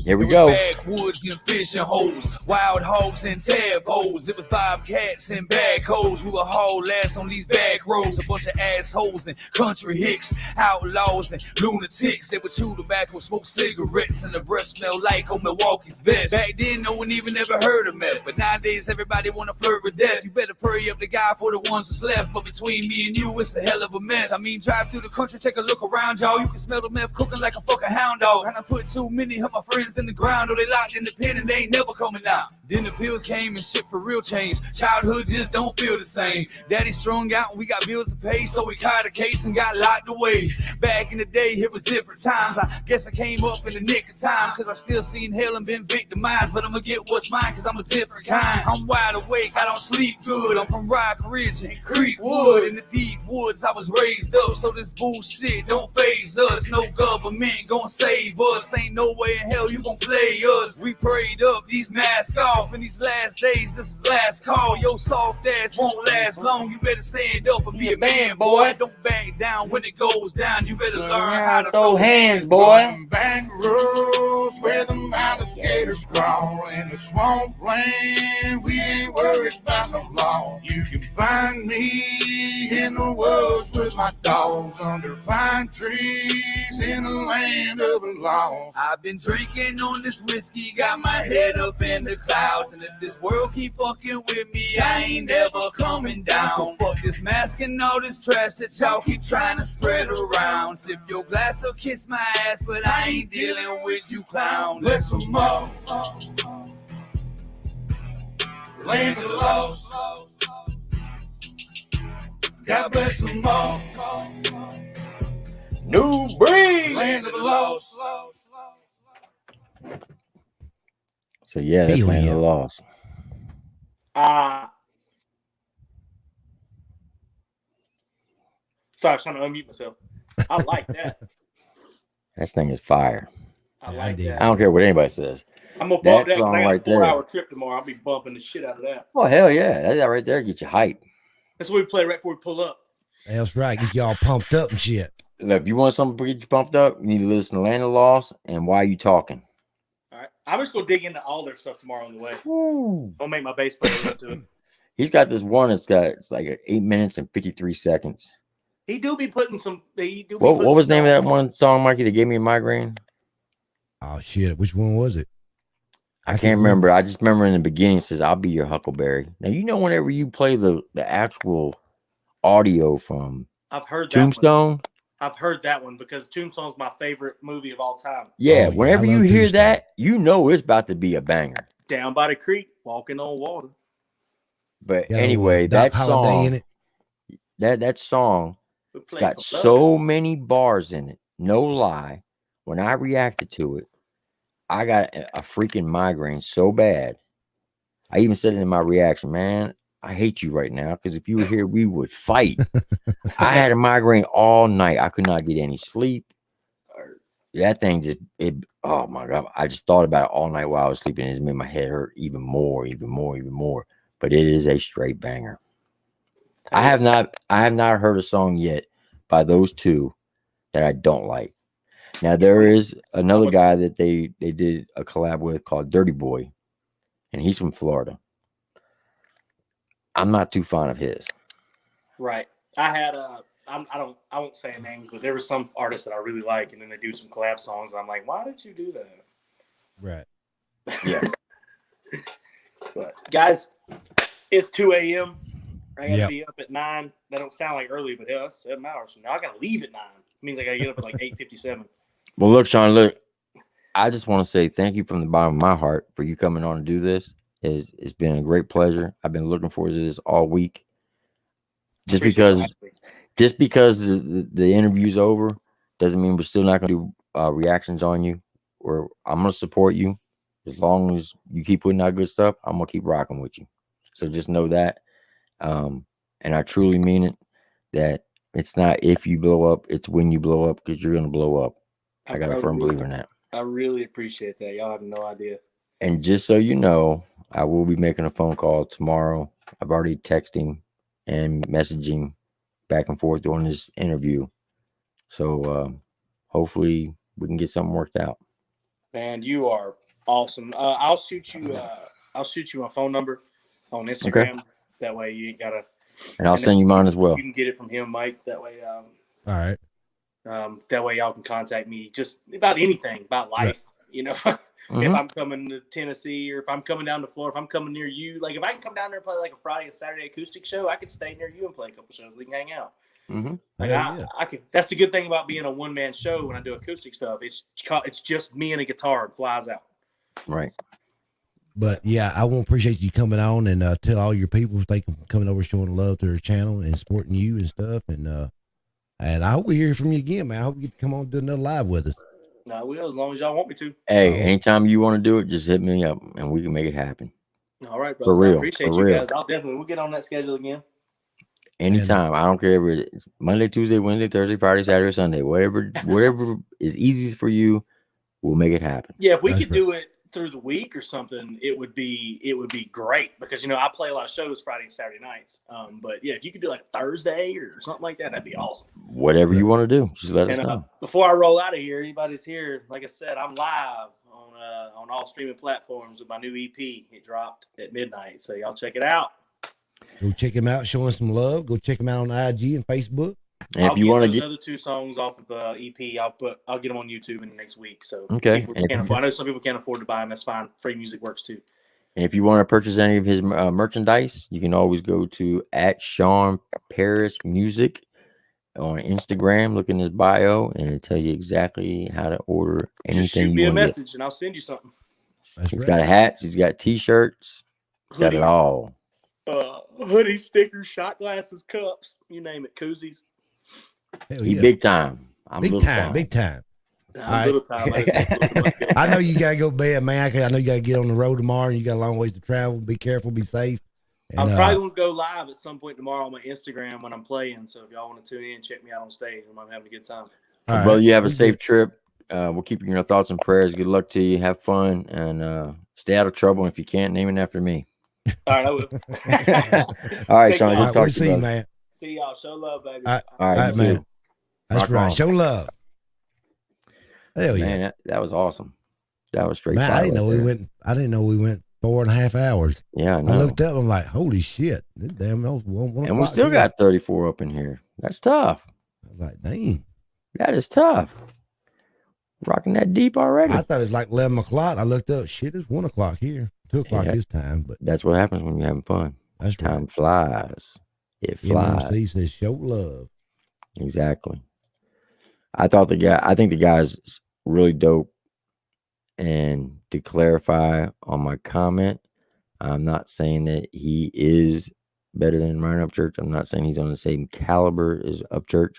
Here we go. Backwoods and fishing holes, wild hogs and tadpoles. It was bobcats and backhoes. We were haul ass on these back roads. A bunch of assholes and country hicks, outlaws and lunatics. They would chew tobacco, smoke cigarettes, and the breath smelled like on Milwaukee's best. Back then, no one even ever heard of meth, but nowadays everybody wanna flirt with death. You better pray up the guy for the ones that's left. But between me and you, it's a hell of a mess. I mean, drive through the country, take a look around, y'all. You can smell the meth cooking like a fucking hound dog. And I put too many of my friends in the ground, or they locked in the pen and they ain't never coming out. Then the pills came and shit for real change. Childhood just don't feel the same. Daddy strung out and we got bills to pay, so we caught a case and got locked away. Back in the day, it was different times. I guess I came up in the nick of time, cause I still seen hell and been victimized. But I'ma get what's mine, cause I'm a different kind. I'm wide awake, I don't sleep good. I'm from Rock Ridge and Creekwood. In the deep woods, I was raised up, so this bullshit don't faze us. No government gon' save us. Ain't no way in hell you gon' play us. We prayed up, these masks off. In these last days, this is last call. Your soft ass won't last long. You better stand up and be a man, boy. Don't back down when it goes down. You better learn how to throw hands, boy. Back roads where the alligators crawl, in the swampland we ain't worried about no law. You can find me in the woods with my dogs under pine trees in the land of the lost. I've been drinking on this whiskey, got my head up in the clouds. And if this world keep fucking with me, I ain't never coming down. So fuck this mask and all this trash that y'all keep trying to spread around. Sip your glass or kiss my ass, but I ain't dealing with you clowns. Bless them all. Land of the lost. God bless them all. New breed. Land of the lost. So yeah, that's Land of the Lost. Sorry, I was trying to unmute myself. I like that. That thing is fire. I like that. I don't care what anybody says. I'm gonna bump that because song I got right a 4 there. hour trip tomorrow. I'll be bumping the shit out of that. Oh hell yeah, that right there get you hype. That's what we play right before we pull up. That's right. Get y'all pumped up and shit. Look, if you want something to get you pumped up, you need to listen to Land of the Lost and Why You Talking. All right, I'm just gonna dig into all their stuff tomorrow on the way. I'll make my bass player listen to it. He's got this one that's got it's like 8 minutes and 53 seconds. He do be putting some. What was the name of that one song, Mikey, that gave me a migraine? Oh shit! Which one was it? I can't remember. I just remember in the beginning it says, "I'll be your Huckleberry." Now you know whenever you play the actual audio from I've heard that Tombstone. one. I've heard that one because Tombstone's my favorite movie of all time. Yeah, whenever you hear that, you know it's about to be a banger. Down by the creek, walking on water. But Got a anyway, little that Doc Holliday song, in it. that song, it's playing got for love. so many bars in it. No lie. When I reacted to it, I got a freaking migraine so bad. I even said it in my reaction, man, I hate you right now because if you were here, we would fight. I had a migraine all night. I could not get any sleep. That thing just, oh my God. I just thought about it all night while I was sleeping. It just made my head hurt even more. But it is a straight banger. I have not heard a song yet by those two that I don't like. Now there is another guy that they did a collab with called Dirty Boy, and he's from Florida. I'm not too fond of his. Right. I had I won't say names, but there were some artists that I really like, and then they do some collab songs, and I'm like, why did you do that? Right. Yeah. But guys, it's 2 a.m. I got to Yep. be up at 9. That don't sound like early, but yeah, that's 7 hours from now. I got to leave at 9. It means I got to get up at like 8:57. Well, look, Shawn, look, I just want to say thank you from the bottom of my heart for you coming on and do this. It's been a great pleasure. I've been looking forward to this all week. Just because the interview's over doesn't mean we're still not going to do reactions on you. Or I'm going to support you as long as you keep putting out good stuff. I'm going to keep rocking with you. So just know that. And I truly mean it, that it's not if you blow up, it's when you blow up, because you're going to blow up. I got a firm believer in that. I really appreciate that. Y'all have no idea. And just so you know, I will be making a phone call tomorrow. I've already texting and messaging back and forth during this interview. So hopefully we can get something worked out. Man, you are awesome. I'll shoot you my phone number on Instagram. Okay. That way you ain't gotta. And I'll send you mine as well. You can get it from him, Mike. That way. All right. That way y'all can contact me just about anything about life. You know, if I'm coming to Tennessee or if I'm coming down to Florida, if I'm coming near you, like if I can come down there and play like a Friday and Saturday acoustic show, I could stay near you and play a couple shows. We can hang out. Like I can. That's the good thing about being a one-man show when I do acoustic stuff. It's just me and a guitar and flies out. Right. But yeah, I want to appreciate you coming on and tell all your people thank them for coming over, showing love to their channel and supporting you and stuff. And I hope we hear from you again, man. I hope you get to come on and do another live with us. No, I will, as long as y'all want me to. Hey, anytime you want to do it, just hit me up and we can make it happen. All right, brother. For real. I appreciate you guys. We'll get on that schedule again. Anytime. I don't care if it's Monday, Tuesday, Wednesday, Thursday, Friday, Saturday, Sunday. Whatever is easiest for you, we'll make it happen. Yeah, if we could do it through the week or something, it would be great because I play a lot of shows Friday and Saturday nights. But yeah, if you could do like Thursday or something like that, that'd be awesome. Whatever you want to do, just let us know. Before I roll out of here, anybody's here, like I said, I'm live on all streaming platforms with my new EP. It dropped at midnight, so y'all check it out. Go check him out, showing some love. Go check him out on IG and Facebook. And if you want to get get those other 2 songs off of the EP, I'll get them on YouTube in the next week. So okay, I know some people can't afford to buy them. That's fine. Free music works too. And if you want to purchase any of his merchandise, you can always go to @Shawn Paris Music on Instagram. Look in his bio, and it'll tell you exactly how to order anything. Just shoot me a message, and I'll send you something. He's got hats. He's got T-shirts. He's got it all. Hoodies, stickers, shot glasses, cups, you name it, koozies. He big time. I'm big time. Big time. I'm little time. I know you gotta go to bed, man. I know you gotta get on the road tomorrow, and you got a long ways to travel. Be careful, be safe. And, I'm probably gonna go live at some point tomorrow on my Instagram when I'm playing. So if y'all want to tune in, check me out on stage. I'm having a good time. Well, brother, you have a safe trip. We'll keep you in our thoughts and prayers. Good luck to you. Have fun and stay out of trouble. And if you can't, name it after me. All right, I will. All right, Shawn. Good talk to you, man. See y'all. Show love, baby. All right, man. That's right. Show love. Hell yeah, man, that was awesome. That was straight. Man, I didn't know we went. I didn't know we went 4.5 hours. Yeah, I know. I looked up. I'm like, holy shit! Damn, that was one and we still got 34 up in here. That's tough. I was like, dang, that is tough. Rocking that deep already. I thought it was like 11 o'clock. I looked up. Shit, it's 1 o'clock here. 2 o'clock this time. But that's what happens when you're having fun. That's time flies. It flies. MMC says show love. Exactly. I think the guy's really dope. And to clarify on my comment, I'm not saying that he is better than Ryan Upchurch. I'm not saying he's on the same caliber as Upchurch.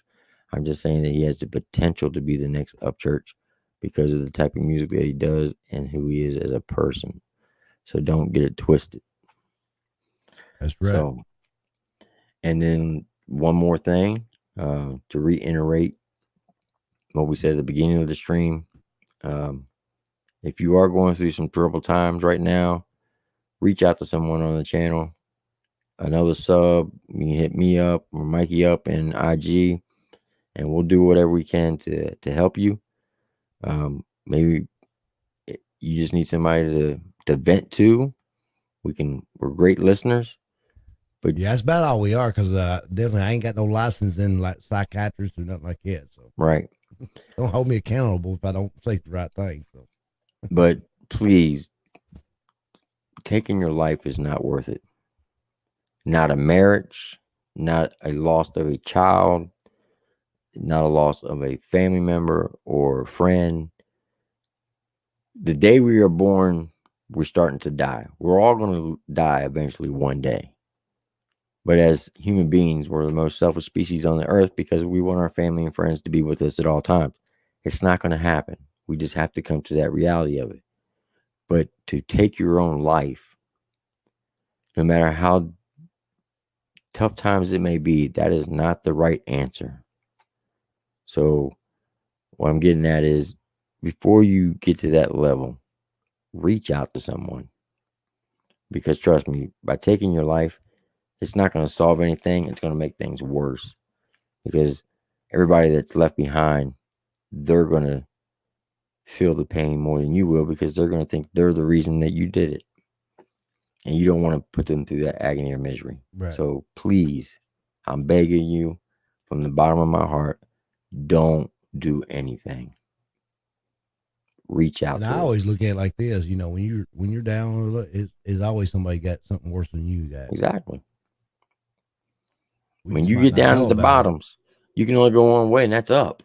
I'm just saying that he has the potential to be the next Upchurch because of the type of music that he does and who he is as a person. So don't get it twisted. That's right. So, and then one more thing, to reiterate what we said at the beginning of the stream. If you are going through some troubled times right now, reach out to someone on the channel. Another sub, you can hit me up or Mikey up in IG, and we'll do whatever we can to help you. Maybe you just need somebody to vent to. We're great listeners. But yeah, that's about all we are. Because definitely, I ain't got no license in like psychiatrist or nothing like that. So right. don't hold me accountable if I don't say the right thing. So, But please, taking your life is not worth it. Not a marriage, not a loss of a child, not a loss of a family member or friend. The day we are born, we're starting to die. We're all going to die eventually one day. But as human beings, we're the most selfish species on the earth because we want our family and friends to be with us at all times. It's not going to happen. We just have to come to that reality of it. But to take your own life, no matter how tough times it may be, that is not the right answer. So what I'm getting at is before you get to that level, reach out to someone. Because trust me, by taking your life, it's not going to solve anything. It's going to make things worse. Because everybody that's left behind, they're going to feel the pain more than you will because they're going to think they're the reason that you did it. And you don't want to put them through that agony or misery. Right. So please, I'm begging you from the bottom of my heart, don't do anything. Reach out and to I us. always look at it like this. You know, when you're down, it's always somebody got something worse than you got. Exactly. We When just you might get not down know to the about it. bottoms, you can only go one way, and that's up.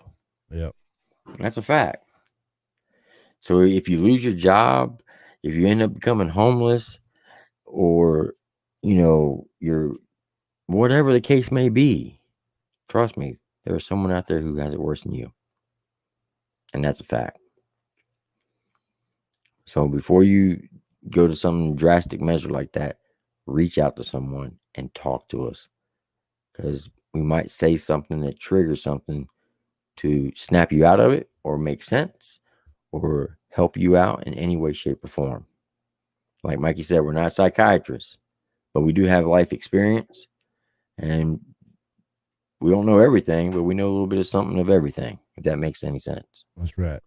Yep. That's a fact. So if you lose your job, if you end up becoming homeless, or you're whatever the case may be, trust me, there's someone out there who has it worse than you. And that's a fact. So before you go to some drastic measure like that, reach out to someone and talk to us. Because we might say something that triggers something to snap you out of it or make sense or help you out in any way, shape, or form. Like Mikey said, we're not psychiatrists, but we do have life experience. And we don't know everything, but we know a little bit of something of everything, if that makes any sense. That's right.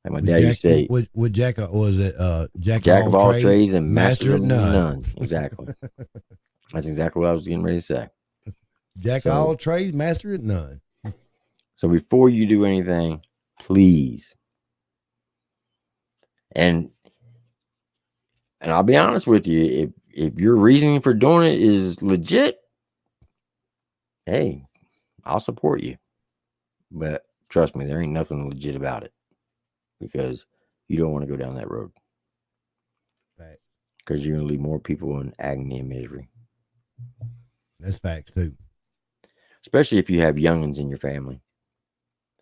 Like my dad used to say, with Jack, was it Jack of all trades and master master at of none. none. Exactly. That's exactly what I was getting ready to say. Jack of all trades, master at none. So before you do anything, please, and I'll be honest with you, if your reasoning for doing it is legit, hey, I'll support you. But trust me, there ain't nothing legit about it because you don't want to go down that road. Right. Because you're going to leave more people in agony and misery. That's facts too. Especially if you have youngins in your family.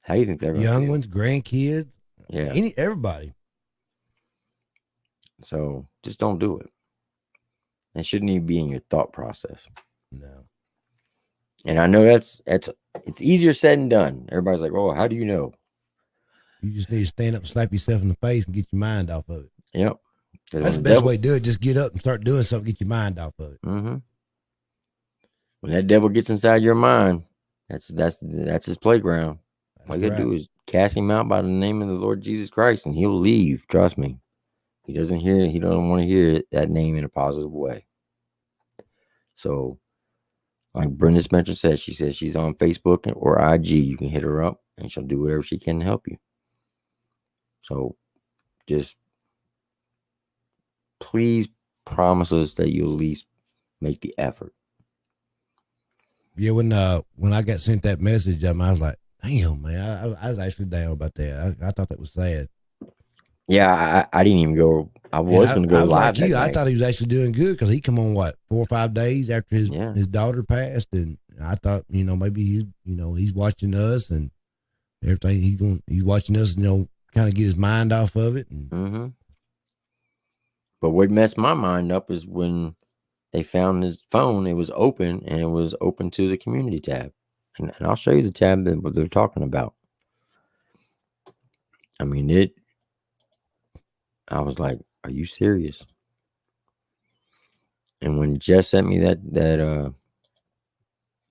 How do you think they're going to young feel? ones, grandkids, Yeah, everybody. So just don't do it. It shouldn't even be in your thought process. No. And I know it's easier said than done. Everybody's like, "Oh, how do you know?" You just need to stand up and slap yourself in the face and get your mind off of it. Yep. That's the best way to do it. Just get up and start doing something, get your mind off of it. Mm-hmm. When that devil gets inside your mind, that's his playground. All you gotta do is cast him out by the name of the Lord Jesus Christ, and he'll leave. Trust me. He doesn't want to hear that name in a positive way. So, like Brenda Spencer says, she says she's on Facebook or IG. You can hit her up, and she'll do whatever she can to help you. So, just please promise us that you'll at least make the effort. Yeah, when I got sent that message, I was like, damn, man, I was actually down about that. I thought that was sad. Yeah, I didn't even go. I was going to go I was live. like you. I thought he was actually doing good because he come on 4 or 5 days after his daughter passed, and I thought maybe he's watching us and everything. He's watching us, kind of get his mind off of it. Mm-hmm. But what messed my mind up is when they found his phone. It was open, and it was open to the community tab, and I'll show you the tab that what they're talking about. I mean I was like, "Are you serious?" And when Jess sent me the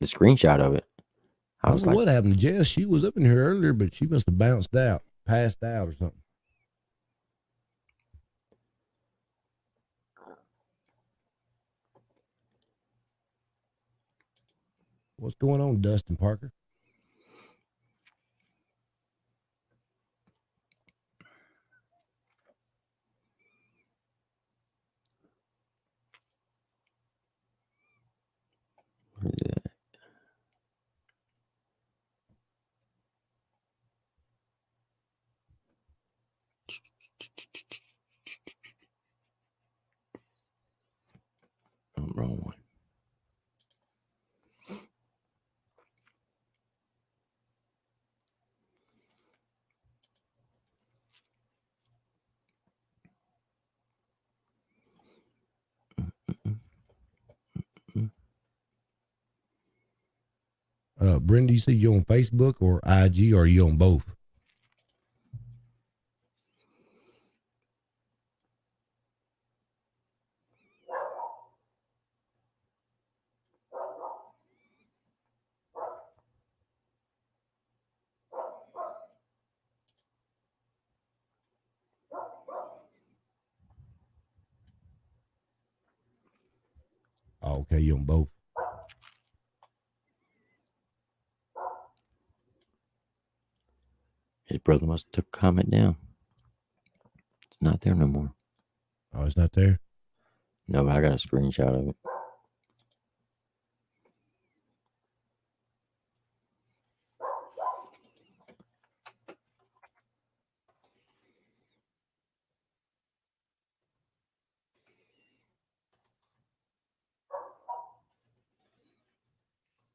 screenshot of it, I don't know what happened to Jess. She was up in here earlier, but she must have passed out or something. What's going on, Dustin Parker? Where's that? Oh, wrong one. Brenda, you see you on Facebook or IG, or are you on both? Oh, okay, you on both. His brother must have took a comment down. It's not there no more. Oh, it's not there? No, but I got a screenshot of it.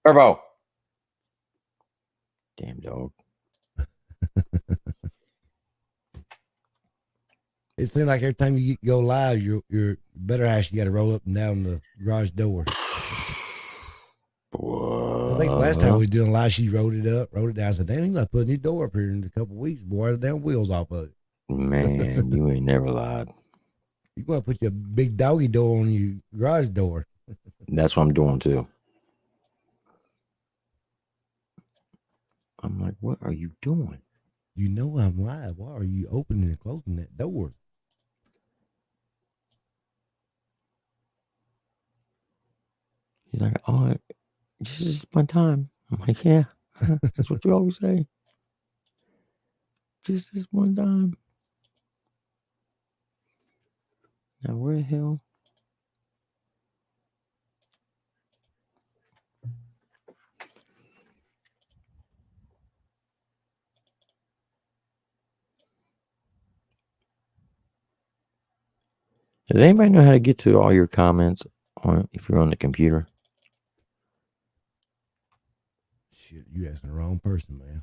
Turbo. Damn dog. It seems like every time you go live, your better half, you got to roll up and down the garage door. I think last time we were doing live, she rolled it down. I said, damn, you got to put a new door up here in a couple of weeks, boy. The damn wheels off of it. Man, you ain't never lied. You going to put your big doggy door on your garage door. That's what I'm doing too. I'm like, what are you doing? You know I'm live. Why are you opening and closing that door? He's like, oh, this is my time. I'm like, yeah, that's what you always say. Just this one time. Now, where the hell? Does anybody know how to get to all your comments on if you're on the computer? Shit, you asking the wrong person, man.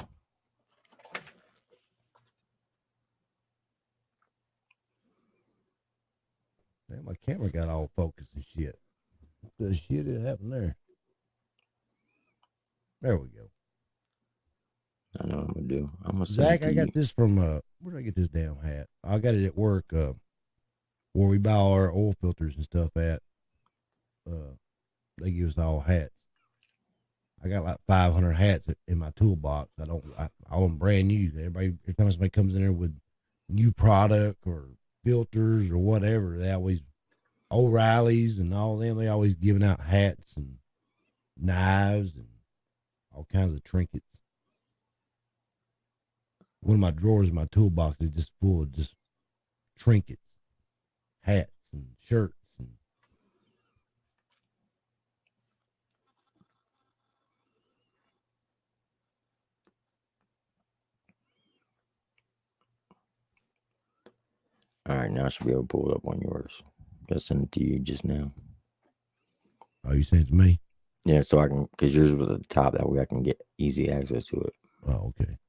Man, my camera got all focused and shit. What the shit that happened there? There we go. I know what I'm gonna do. I'm gonna Zach, I got this from where did I get this damn hat? I got it at work, where we buy all our oil filters and stuff at. They give us all hats. I got like 500 hats in my toolbox. All them brand new. Every time somebody comes in there with new product or filters or whatever, they always, O'Reilly's and all them, they always giving out hats and knives and all kinds of trinkets. One of my drawers in my toolbox is just full of just trinkets, hats and shirts. All right, now I should be able to pull it up on yours. I sent it to you just now. Oh, you sent it to me? Yeah, so I can, because yours was at the top. That way I can get easy access to it. Oh, okay.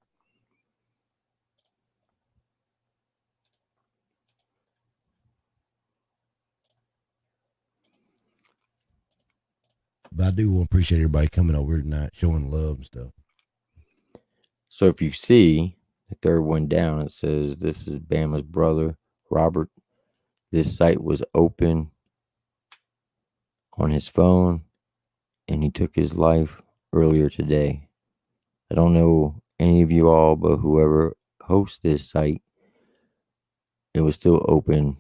But I do appreciate everybody coming over tonight, showing love and stuff. So if you see the third one down, it says, this is Bama's brother, Robert. This site was open on his phone, and he took his life earlier today. I don't know any of you all, but whoever hosts this site, it was still open.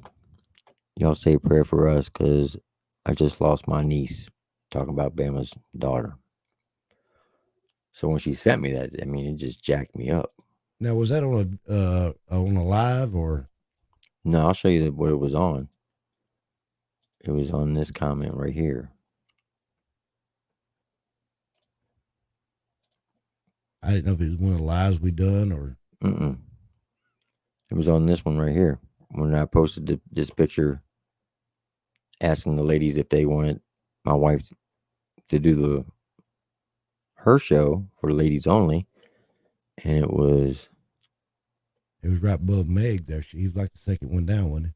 Y'all say a prayer for us, because I just lost my niece. Talking about Bama's daughter. So when she sent me that, I mean, it just jacked me up. Now, was that on a live or? No, I'll show you what it was on. It was on this comment right here. I didn't know if it was one of the lives we done or. It was on this one right here when I posted this picture asking the ladies if they wanted my wife to do her show for ladies only, and it was right above Meg there. He was like the second one down, wasn't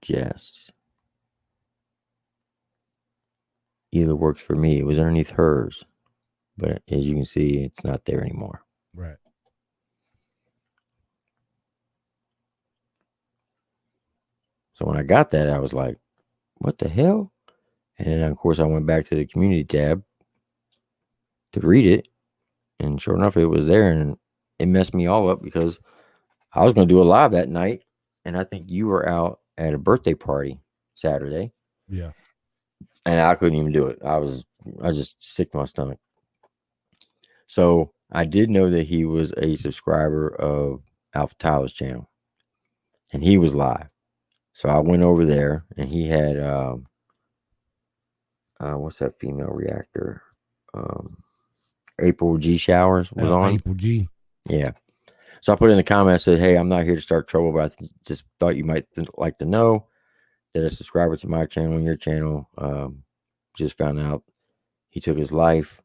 Jess. Either works for me. It was underneath hers, but as you can see, it's not there anymore. Right. So when I got that, I was like, what the hell? And then, of course, I went back to the community tab to read it. And sure enough, it was there. And it messed me all up because I was going to do a live that night. And I think you were out at a birthday party Saturday. Yeah. And I couldn't even do it. I just sick to my stomach. So I did know that he was a subscriber of Alpha Tyler's channel. And he was live. So I went over there and he had what's that female reactor? April G Showers was on. April G. Yeah. So I put in the comment, I said, hey, I'm not here to start trouble, but I just thought you might like to know that a subscriber to my channel and your channel just found out he took his life.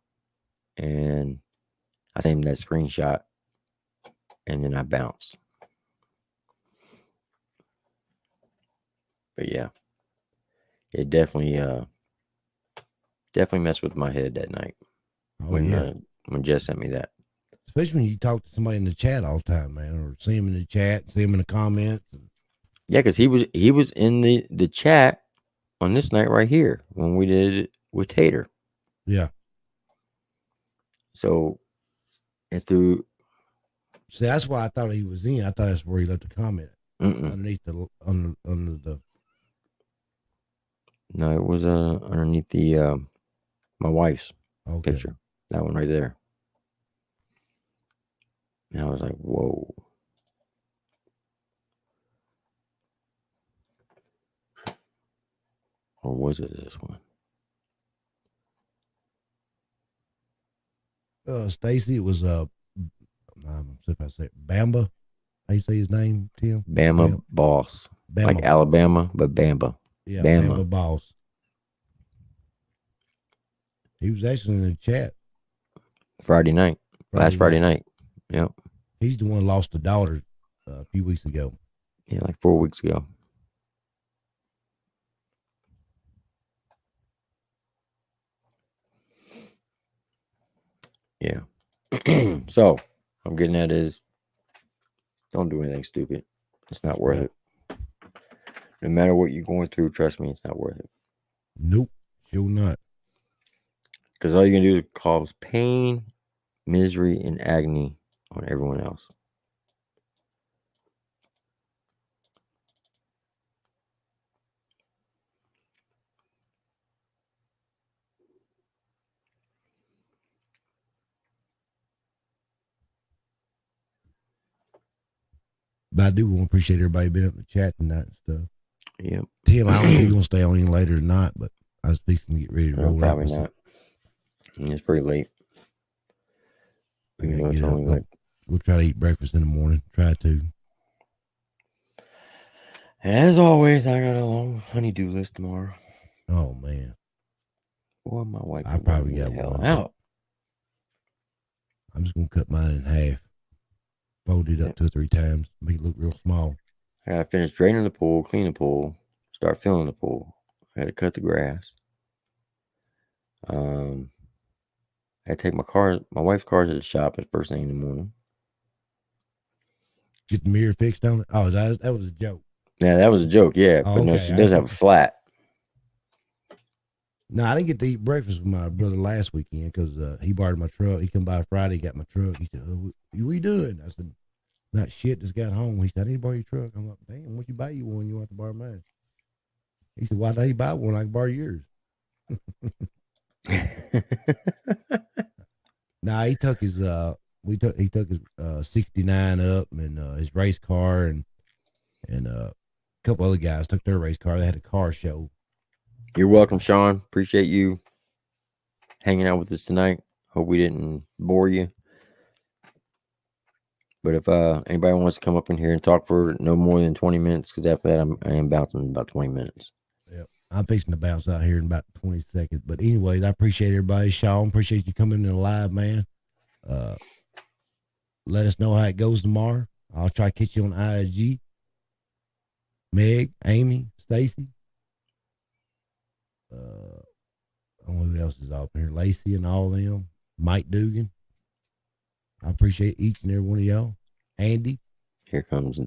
And I sent him that screenshot and then I bounced. But yeah, it definitely messed with my head that night when Jess sent me that. Especially when you talk to somebody in the chat all the time, man, or see him in the chat, see him in the comments. Yeah, because he was in the chat on this night right here when we did it with Tater. Yeah. So, and through. See, that's why I thought he was in. I thought that's where he left a comment underneath under the. No, it was underneath the my wife's picture. That one right there. And I was like, whoa. Or was it this one? Stacy, it was I'm see if I say it, Bamba. How you say his name, Tim? Bama Boss. Bama like Boss. Alabama, but Bamba. Yeah, Bama Boss. He was actually in the chat Friday night. Last Friday night. Yep. He's the one lost a daughter a few weeks ago. Yeah, like 4 weeks ago. Yeah. So I'm getting at is don't do anything stupid. It's not worth it. No matter what you're going through, trust me, it's not worth it. Nope. Sure not. Because all you're going to do is cause pain, misery, and agony on everyone else. But I do want to appreciate everybody being up in the chat tonight and stuff. Yep. Tim, I don't know if you're going to stay on any later or not, but I was fixing to get ready to roll out. Probably not. It's pretty late. We'll try to eat breakfast in the morning. Try to. As always, I got a long honey-do list tomorrow. Oh, man. Boy, my wife. I probably got one out. I'm just going to cut mine in half. Fold it up 2 or 3 times. Make it look real small. I got to finish draining the pool, clean the pool, start filling the pool. I got to cut the grass. I had to take my wife's car to the shop at first thing in the morning. Get the mirror fixed on it? Oh, that was a joke. Yeah, that was a joke, yeah. Oh, but no, okay. she does have a flat. No, I didn't get to eat breakfast with my brother last weekend because he borrowed my truck. He come by Friday, got my truck. He said, what are you doing? I said, not shit, just got home. He said, I need to borrow your truck. I'm like, damn, once you buy you one, you want to borrow mine. He said, why don't you buy one? I can borrow yours. Nah, he took his he took his 69 up and his race car and a couple other guys took their race car. They had a car show. You're welcome, Shawn. Appreciate you hanging out with us tonight. Hope we didn't bore you. But if anybody wants to come up in here and talk for no more than 20 minutes, because after that I am bouncing in about 20 minutes. Yep. I'm fixing to bounce out here in about 20 seconds. But anyways, I appreciate everybody. Shawn, appreciate you coming in live, man. Let us know how it goes tomorrow. I'll try to catch you on IG. Meg, Amy, Stacy. I don't know who else is up here. Lacey and all them. Mike Dugan. I appreciate each and every one of y'all. Andy. Here comes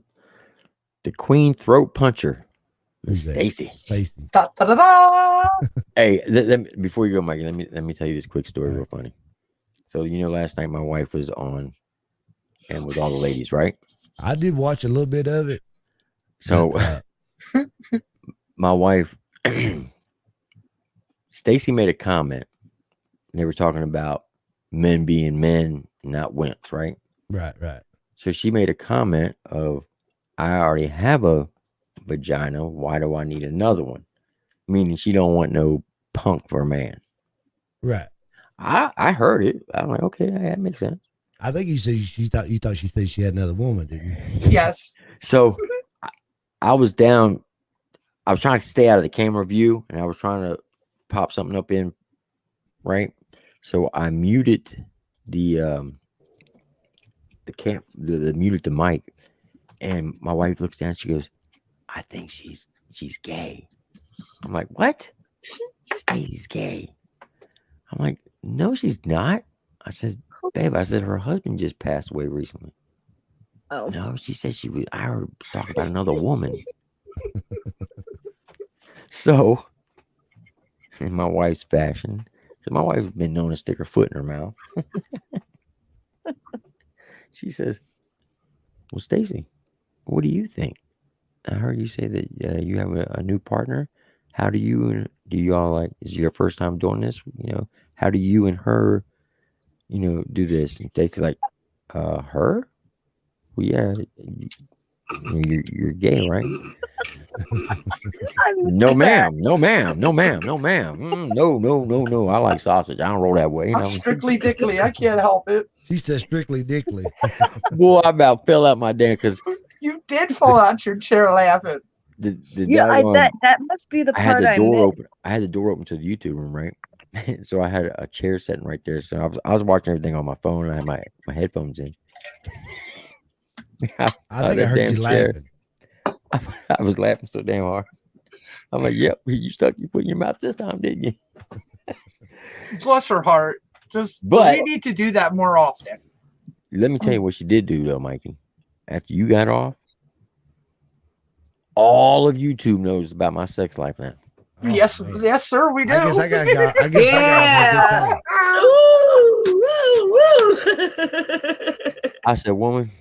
the Queen Throat Puncher. Stacy. Stacy. Da, da, da, da. Hey, before you go, Mike, let me tell you this quick story, real funny. So last night my wife was on, and with all the ladies, right? I did watch a little bit of it. So, my wife, Stacy made a comment. They were talking about men being men, not wimps, right? Right. So she made a comment of, I already have a vagina. Why do I need another one? Meaning she don't want no punk for a man. Right. I heard it. I'm like, okay, that makes sense. I think you said you thought she said she had another woman, didn't you? Yes. So I was down. I was trying to stay out of the camera view, and I was trying to pop something up in, right? So I muted the muted the mic, and my wife looks down. She goes, "I think she's gay." I'm like, "What? Stacy's gay?" I'm like, "No, she's not." I said, "Babe," I said, "her husband just passed away recently." Oh. No, she said she was. I heard her talk about another woman. So, in my wife's fashion, because my wife's been known to stick her foot in her mouth, she says, "Well, Stacy, what do you think? I heard you say that you have a new partner. How do you all like? Is it your first time doing this? How do you and her, do this?" And Stacy's like, "Her? Well, yeah, you're gay, right?" No, ma'am. No, ma'am. No, ma'am. No, ma'am. No. I like sausage. I don't roll that way. I'm strictly dickly. I can't help it. She said strictly dickly. Boy, I about fell out my damn because You did fall out your chair laughing. That must be the I had part the I door missed. open. I had the door open to the YouTube room, right? So I had a chair sitting right there. So I was watching everything on my phone. And I had my headphones in. I think I heard you laughing. I was laughing so damn hard. I'm like, "Yep, you stuck your foot in your mouth this time, didn't you?" Bless her heart. But we need to do that more often. Let me tell you what she did do, though, Mikey. After you got off, all of YouTube knows about my sex life now. Yes, sir, we do. I guess I got I said, "Woman."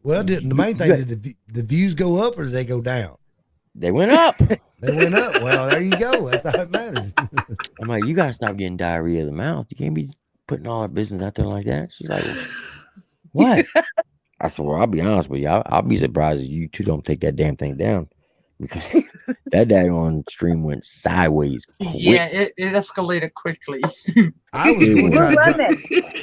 Well, the main thing, did the views go up or did they go down? They went up. They went up. Well, there you go. That's how it matters. I'm like, "You got to stop getting diarrhea of the mouth. You can't be putting all our business out there like that." She's like, "What?" I said, "Well, I'll be honest with you. I'll be surprised if you two don't take that damn thing down, because that daggone stream went sideways quick." Yeah, it escalated quickly. I was We're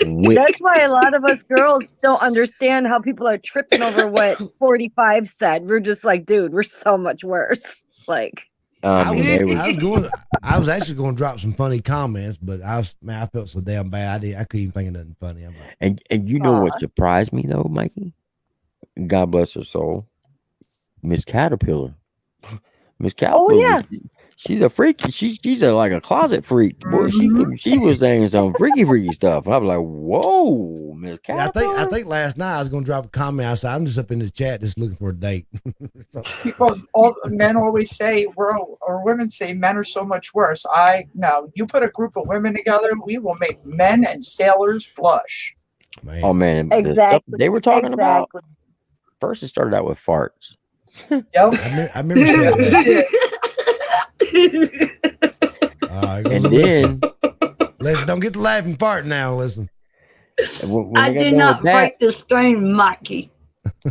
women. That's why a lot of us girls don't understand how people are tripping over what 45 said. We're just like, dude, we're so much worse. Like, I was actually going to drop some funny comments, but I felt so damn bad. I couldn't even think of nothing funny. I'm like, and you know what surprised me though, Mikey? God bless her soul, Miss Caterpillar. Miss Caterpillar. Oh yeah. she's a freak. She's like a closet freak. Boy, she was saying some freaky stuff. I was like, whoa, Miss Yeah, Caterpillar. I think last night I was gonna drop a comment. I said I'm just up in the chat just looking for a date. People, men always say, or women say, men are so much worse. No, you put a group of women together, we will make men and sailors blush. Man. Oh man, the stuff Exactly. they were talking about. Exactly. First, it started out with farts. Yep. I remember saying that. And then, listen, don't get the laughing fart now. Listen, when I they got did done not with that, break the screen, Mikey.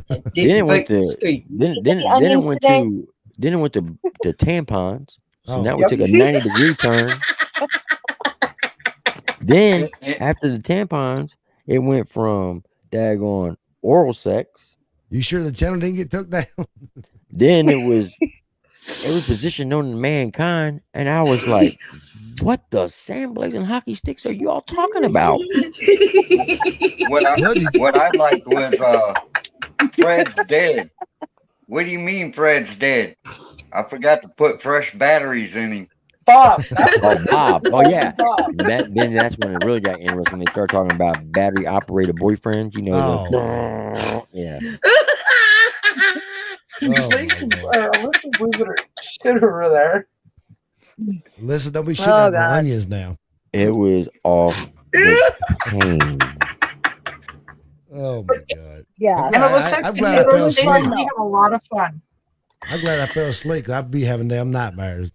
then it Didn't went break the to screen. then it went to tampons. So Oh. now we took a 90-degree turn. Then after the tampons, it went from daggone oral sex. You sure the channel didn't get took down? Then it was every position known to mankind, and I was like, "What the sand blazing hockey sticks are you all talking about?" What I liked was Fred's dead. What do you mean Fred's dead? I forgot to put fresh batteries in him. Bob. Oh, Bob. Oh, yeah. Then that's when it really got interesting. They start talking about battery operated boyfriends. You know, yeah. Alyssa's losing her shit over there. Listen, don't be shitting out my onions now. It was off the chain. Oh my god. Yeah. And Alyssa, I'm glad I fell asleep. we have a lot of fun. I'm glad I fell asleep because I'd be having damn nightmares.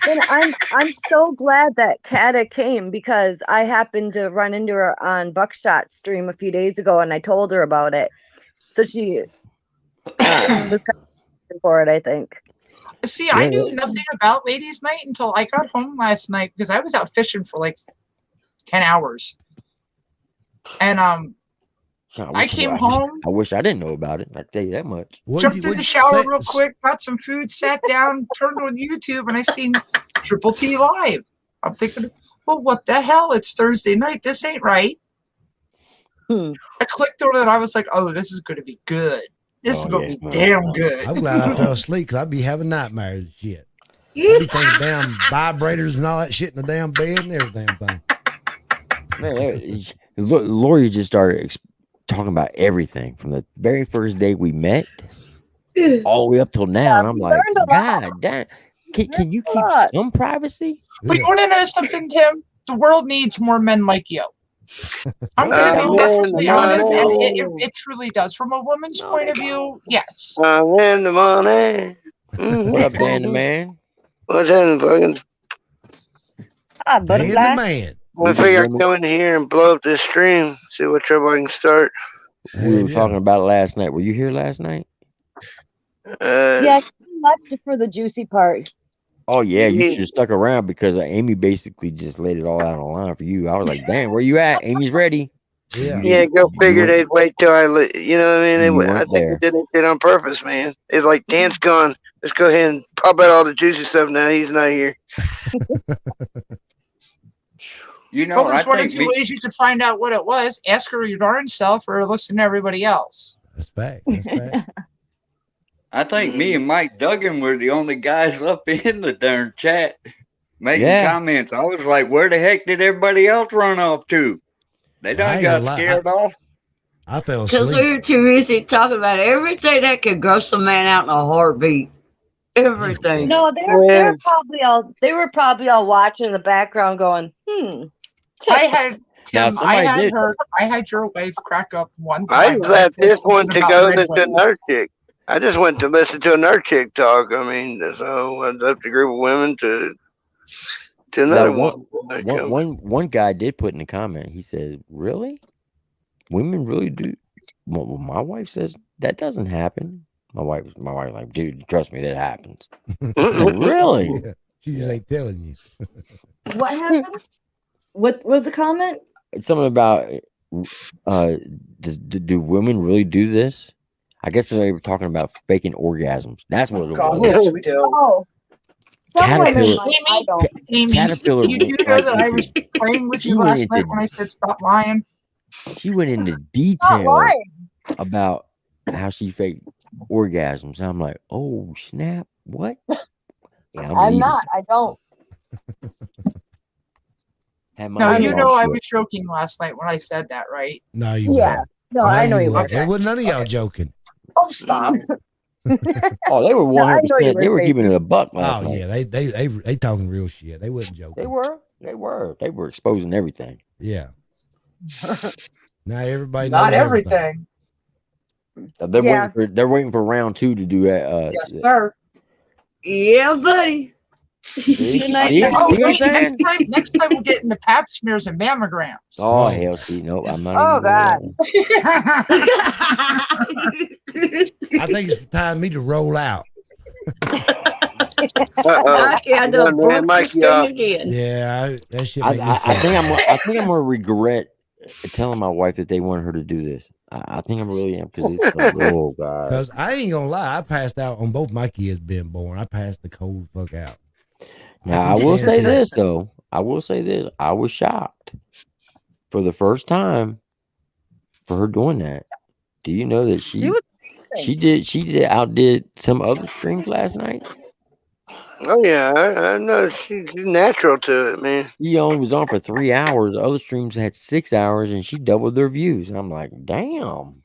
And I'm so glad that Kata came because I happened to run into her on Buckshot stream a few days ago and I told her about it. So she was for it, I think. See, I knew nothing about ladies' night until I got home last night because I was out fishing for like 10 hours. And I came home. I wish I didn't know about it. I tell you that much. Jumped in the shower real quick, got some food, sat down, turned on YouTube, and I seen Triple T live. I'm thinking, well, what the hell? It's Thursday night. This ain't right. I clicked on it. And I was like, oh, this is going to be good. This is going to be damn good. I'm glad I fell asleep because I'd be having nightmares and shit. I'd be thinking damn vibrators and all that shit in the damn bed and every damn thing. Man, Lori just started talking about everything from the very first day we met all the way up till now. And I'm like, God damn, can you keep some privacy? But you want to know something, Tim? The world needs more men like you. I'm going to be definitely honest, and it truly does. From a woman's point of view, yes. I'm in the money. What up, Dan the man? What's happening, fucking? Ah, Dan the man. I figure I'd come in here and blow up this stream, see what trouble I can start. We were talking about it last night. Were you here last night? Yeah, he left for the juicy part. Oh, yeah. You should have stuck around because Amy basically just laid it all out on the line for you. I was like, damn, where you at? Amy's ready. Yeah, go figure they'd wait till you know what I mean? I think they did that shit on purpose, man. It's like, Dan's gone. Let's go ahead and pop out all the juicy stuff now. He's not here. You know, there's one of two ways you could find out what it was. Ask her your darn self or listen to everybody else. That's fact. That's fact. I think me and Mike Duggan were the only guys up in the darn chat making comments. I was like, where the heck did everybody else run off to? They done got scared off. I fell Because asleep. we were too busy talking about everything that could gross a man out in a heartbeat. Everything. No, they were probably all watching in the background going, I had Now, Tim, somebody did. I had your wife crack up one I time. left this one to about go red to wings. another chick. I just went to listen to another chick talk. I mean, so I left a group of women to another Now, one. one guy did put in a comment. He said, really? Women really do? Well, my wife says that doesn't happen. My wife like, dude, trust me, that happens. Really? Yeah, she just ain't telling you. what happened? What was the comment? It's something about do women really do this? I guess they were talking about faking orgasms. That's what it God, was. yes, we do. Oh, some women Caterpillar, might, I don't. Amy, Caterpillar you do know that I was playing with she you went last night into- when I said stop lying? She went into Not detail lying. about how she faked orgasms. I'm like, oh snap, what? Yeah, I'm leaving. not. I don't. Had my No, name you on know I shit. was joking last night when I said that, right? No, you Yeah. weren't. No, I know you weren't. were. It wasn't none of y'all joking. Oh, stop. Oh, they were No, I know you 100%. They were, were keeping it a buck last Oh night. yeah, they talking real shit. They wasn't joking. They were. They were exposing everything. Yeah. Now everybody Not knows everything. everything. They're Yeah. waiting for round 2 to do that. Yes, sir. Yeah, buddy. See? Good night, See? Mr. Oh, See what I'm wait, saying? next time we'll get into pap smears and mammograms. Oh, Right. hell, see, nope, I'm not Oh, even going God. I think it's time for me to roll out. Mikey, I done man, broke this thing again. Yeah, that shit I make me sick. I think I'm gonna regret telling my wife that they want her to do this. I think I really am because it's oh god. Because I ain't gonna lie, I passed out on both my kids being born. I passed the cold fuck out. Now I will say this though. I will say this. I was shocked for the first time for her doing that. Do you know that she outdid some other streams last night? Oh yeah, I know she's natural to it, man. She only was on for 3 hours. Other streams had 6 hours, and she doubled their views. And I'm like, damn.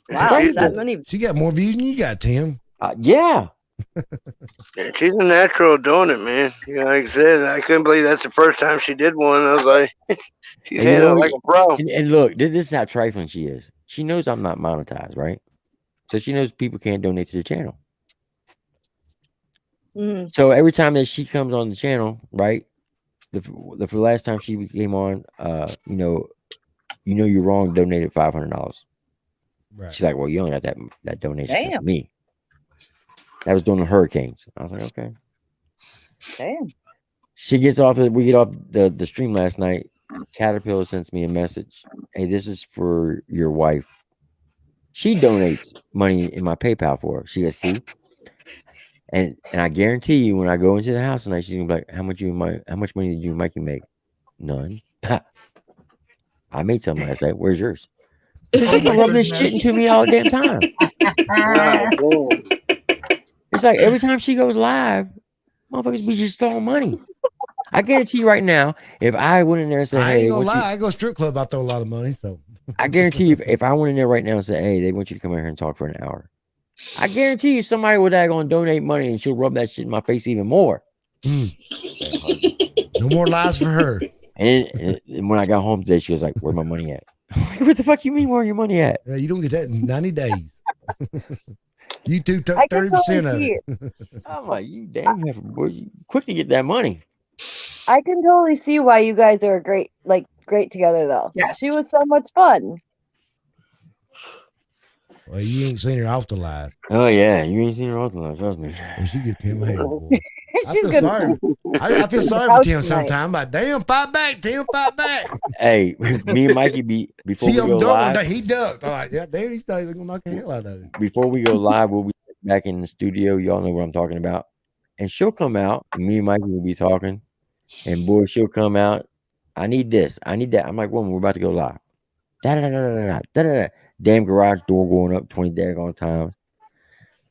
Wow, crazy. that many. She got more views than you got, Tim. Yeah. Yeah, she's a natural doing it, man. You know, like I said, I couldn't believe that's the first time she did one. I was like, she's And you handling know, it like a pro. and look, this is how trifling she is. She knows I'm not monetized, right? So she knows people can't donate to the channel. Mm. So every time that she comes on the channel, right? The last time she came on, you know you're wrong. Donated $500. Right. She's like, well, you only got that donation Damn. from me. That was during the hurricanes. I was like, okay. Damn. We get off the stream last night. Caterpillar sends me a message. Hey, this is for your wife. She donates money in my PayPal for her. She goes, see? And I guarantee you, when I go into the house tonight, she's gonna be like, how much money did you and Mikey make? None. I made some last night. Where's yours? So she can rub this shit into me all the damn time. It's like every time she goes live, motherfuckers be just throwing money. I guarantee you right now, if I went in there and said, I hey, ain't gonna lie, I go strip club, I throw a lot of money, so I guarantee you, if I went in there right now and said, hey, they want you to come in here and talk for an hour, I guarantee you somebody would gonna donate money and she'll rub that shit in my face even more. No more lies for her. And when I got home today, she was like, where's my money at? What the fuck you mean, where your money at? Yeah, you don't get that in 90 days. You two took I can 30% totally of see it. I'm like, you damn heifer, boy, you quick to get that money. I can totally see why you guys are great together, though. Yes. She was so much fun. Well, you ain't seen her off the live. Oh yeah, you ain't seen her off the line, trust me. Well, she give Tim a hell, boy. She's good. I feel sorry for Tim sometimes. Like, damn, fight back, Tim, fight back. Hey, me and Mikey before She we opened go the door one live. day, he ducked. I'm like, yeah, damn, he's gonna knock the hell out of it. Before we go live, we'll be back in the studio. Y'all know what I'm talking about. And she'll come out, and me and Mikey will be talking. And boy, she'll come out. I need this. I need that. I'm like, woman, we're about to go live. Da-da-da-da-da-da. Damn garage door going up 20 daggone times.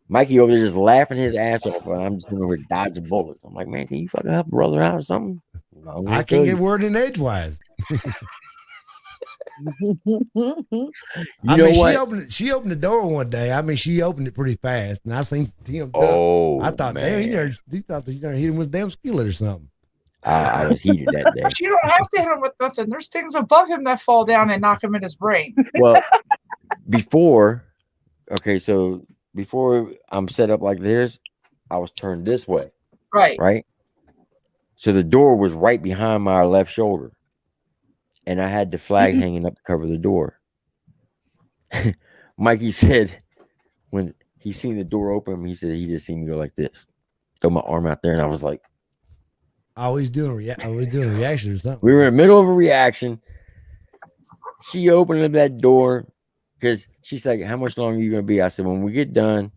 Mikey over there just laughing his ass off. And I'm just over here dodging bullets. I'm like, man, can you fucking help a brother out or something? I can't get word in edgewise. I mean, she opened the door one day. I mean, she opened it pretty fast, and I seen Tim duck. I thought, damn, he thought he hit him with a damn skillet or something. I was heated that day. You don't have to hit him with nothing. There's things above him that fall down and knock him in his brain. Well, before I'm set up like this, I was turned this way. Right. So the door was right behind my left shoulder. And I had the flag hanging up to cover the door. Mikey said when he seen the door open, he said he just seen me go like this. Throw my arm out there, and I was like, always doing a reaction or something. We were in the middle of a reaction. She opened up that door because she's like, how much longer are you going to be? I said, when we get done,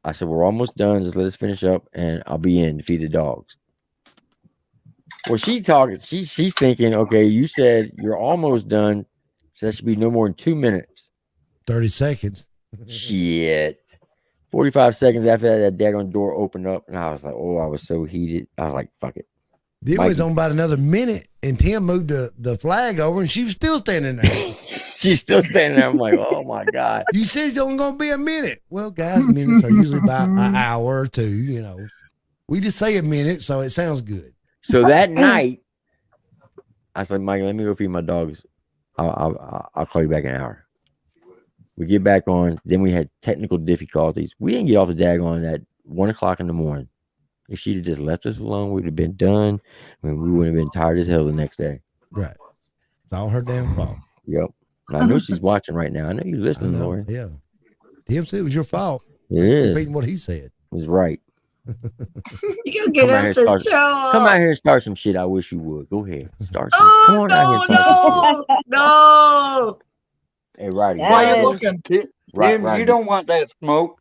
I said, we're almost done. Just let us finish up and I'll be in to feed the dogs. Well, she's thinking, okay, you said you're almost done. So that should be no more than 2 minutes. 30 seconds. Shit. 45 seconds after that daggone door opened up, and I was like, oh, I was so heated. I was like, fuck it. Then was on about another minute, and Tim moved the flag over, and she was still standing there. She's still standing there. I'm like, oh my God. You said it's only going to be a minute. Well, guys, minutes are usually about an hour or two, you know. We just say a minute, so it sounds good. So that night, I said, Mike, let me go feed my dogs. I'll call you back in an hour. We get back on. Then we had technical difficulties. We didn't get off the daggone at 1 o'clock in the morning. If she'd have just left us alone, we'd have been done. I mean, we would have been tired as hell the next day. Right. It's all her damn fault. Yep. And I know she's watching right now. I know you're listening, Lori. Yeah. Tim said it was your fault. It is. Repeating what he said. It was right. You get us some trouble. Come out here and start some shit. I wish you would. Go ahead. Start some. Oh, come on out here and start some shit. no. Hey, Roddy. Why you looking, Tim? Roddy. You don't want that smoke.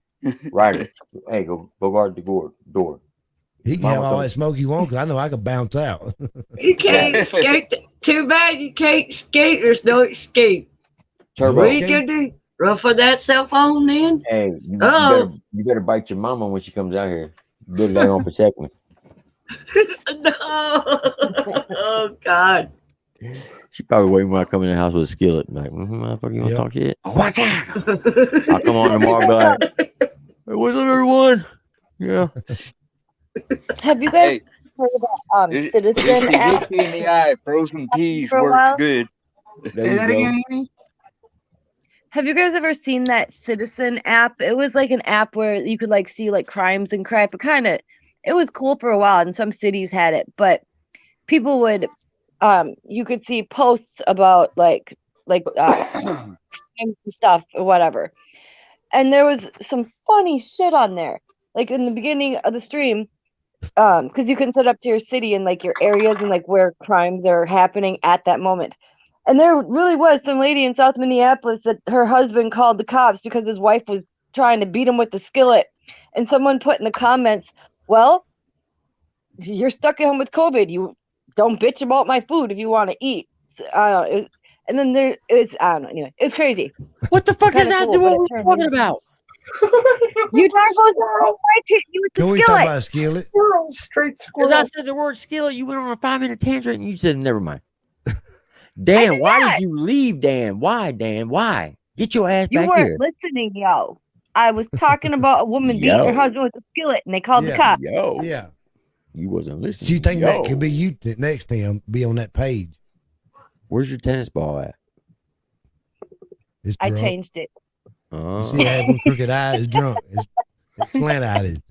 Roddy. Hey, go guard the door. He can have all that smoke you want, because I know I can bounce out. You can't skate. Too bad you can't skate. There's no escape. Turbo. What are you going to do? Run for that cell phone then? Hey, you better bite your mama when she comes out here. You better let her on protect me. No. Oh, God. She probably waiting when I come in the house with a skillet. Like, motherfucker, you want to talk shit? Oh, my God. I'll come on tomorrow and be like, hey, what's up, everyone? Yeah. Have you guys heard about Citizen If app? you hit you in the eye, frozen peas For a works while? good. Say that again, Amy? Have you guys ever seen that Citizen app? It was like an app where you could like see like crimes and crap. It was cool for a while, and some cities had it, but people would you could see posts about like crimes and stuff or whatever. And there was some funny shit on there. Like in the beginning of the stream, because you can set up to your city and like your areas and like where crimes are happening at that moment. And there really was some lady in South Minneapolis that her husband called the cops because his wife was trying to beat him with the skillet. And someone put in the comments, well, you're stuck at home with COVID. You don't bitch about my food if you want to eat. And then there is, I don't know. Anyway, it's crazy. What the fuck Kinda is that? cool, What but we're it talking about? You talk about you with the Can we skillet. talk about a skillet? Squirrel, straight squirrel. Because I said the word skillet, you went on a 5-minute tangent and you said, never mind. Dan, why did you leave, Dan? Why, Dan? Why? Get your ass You back weren't here. listening, yo. I was talking about a woman beating her Yo. husband with a skillet, and they called the cops. Yo. Yeah. You wasn't listening. She think Yo. that could be you next time, be on that page. Where's your tennis ball at? It's I drunk. changed it. Oh. You see, I have one crooked eye. It's drunk. It's slant-eyed.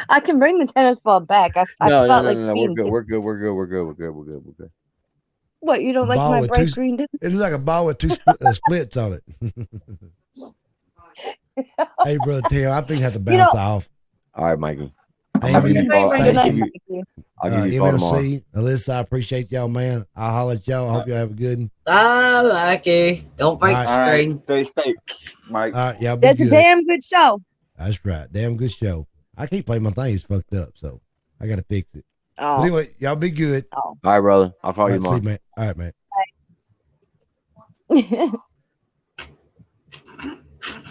I can bring the tennis ball back. I No, felt no, like no. being- We're good. What, you don't like Ball my with bright two- green? It looks like a ball with two splits on it. Hey, brother Tim, I think I have to bounce off. All right, Mikey. Hey, I'll give you a call. Stacy, I'll give you a call tomorrow. MLC, Alyssa, I appreciate y'all, man. I'll holler at y'all. I hope y'all have a good one. I like it. Don't break All the right. screen. Stay safe, Mike. All right, y'all be That's good. a damn good show. That's right. Damn good show. I can't play my thing. It's fucked up, so I got to fix it. Oh. But anyway, y'all be good. All right, brother. I'll call All you right, see tomorrow. you, man. All right, man.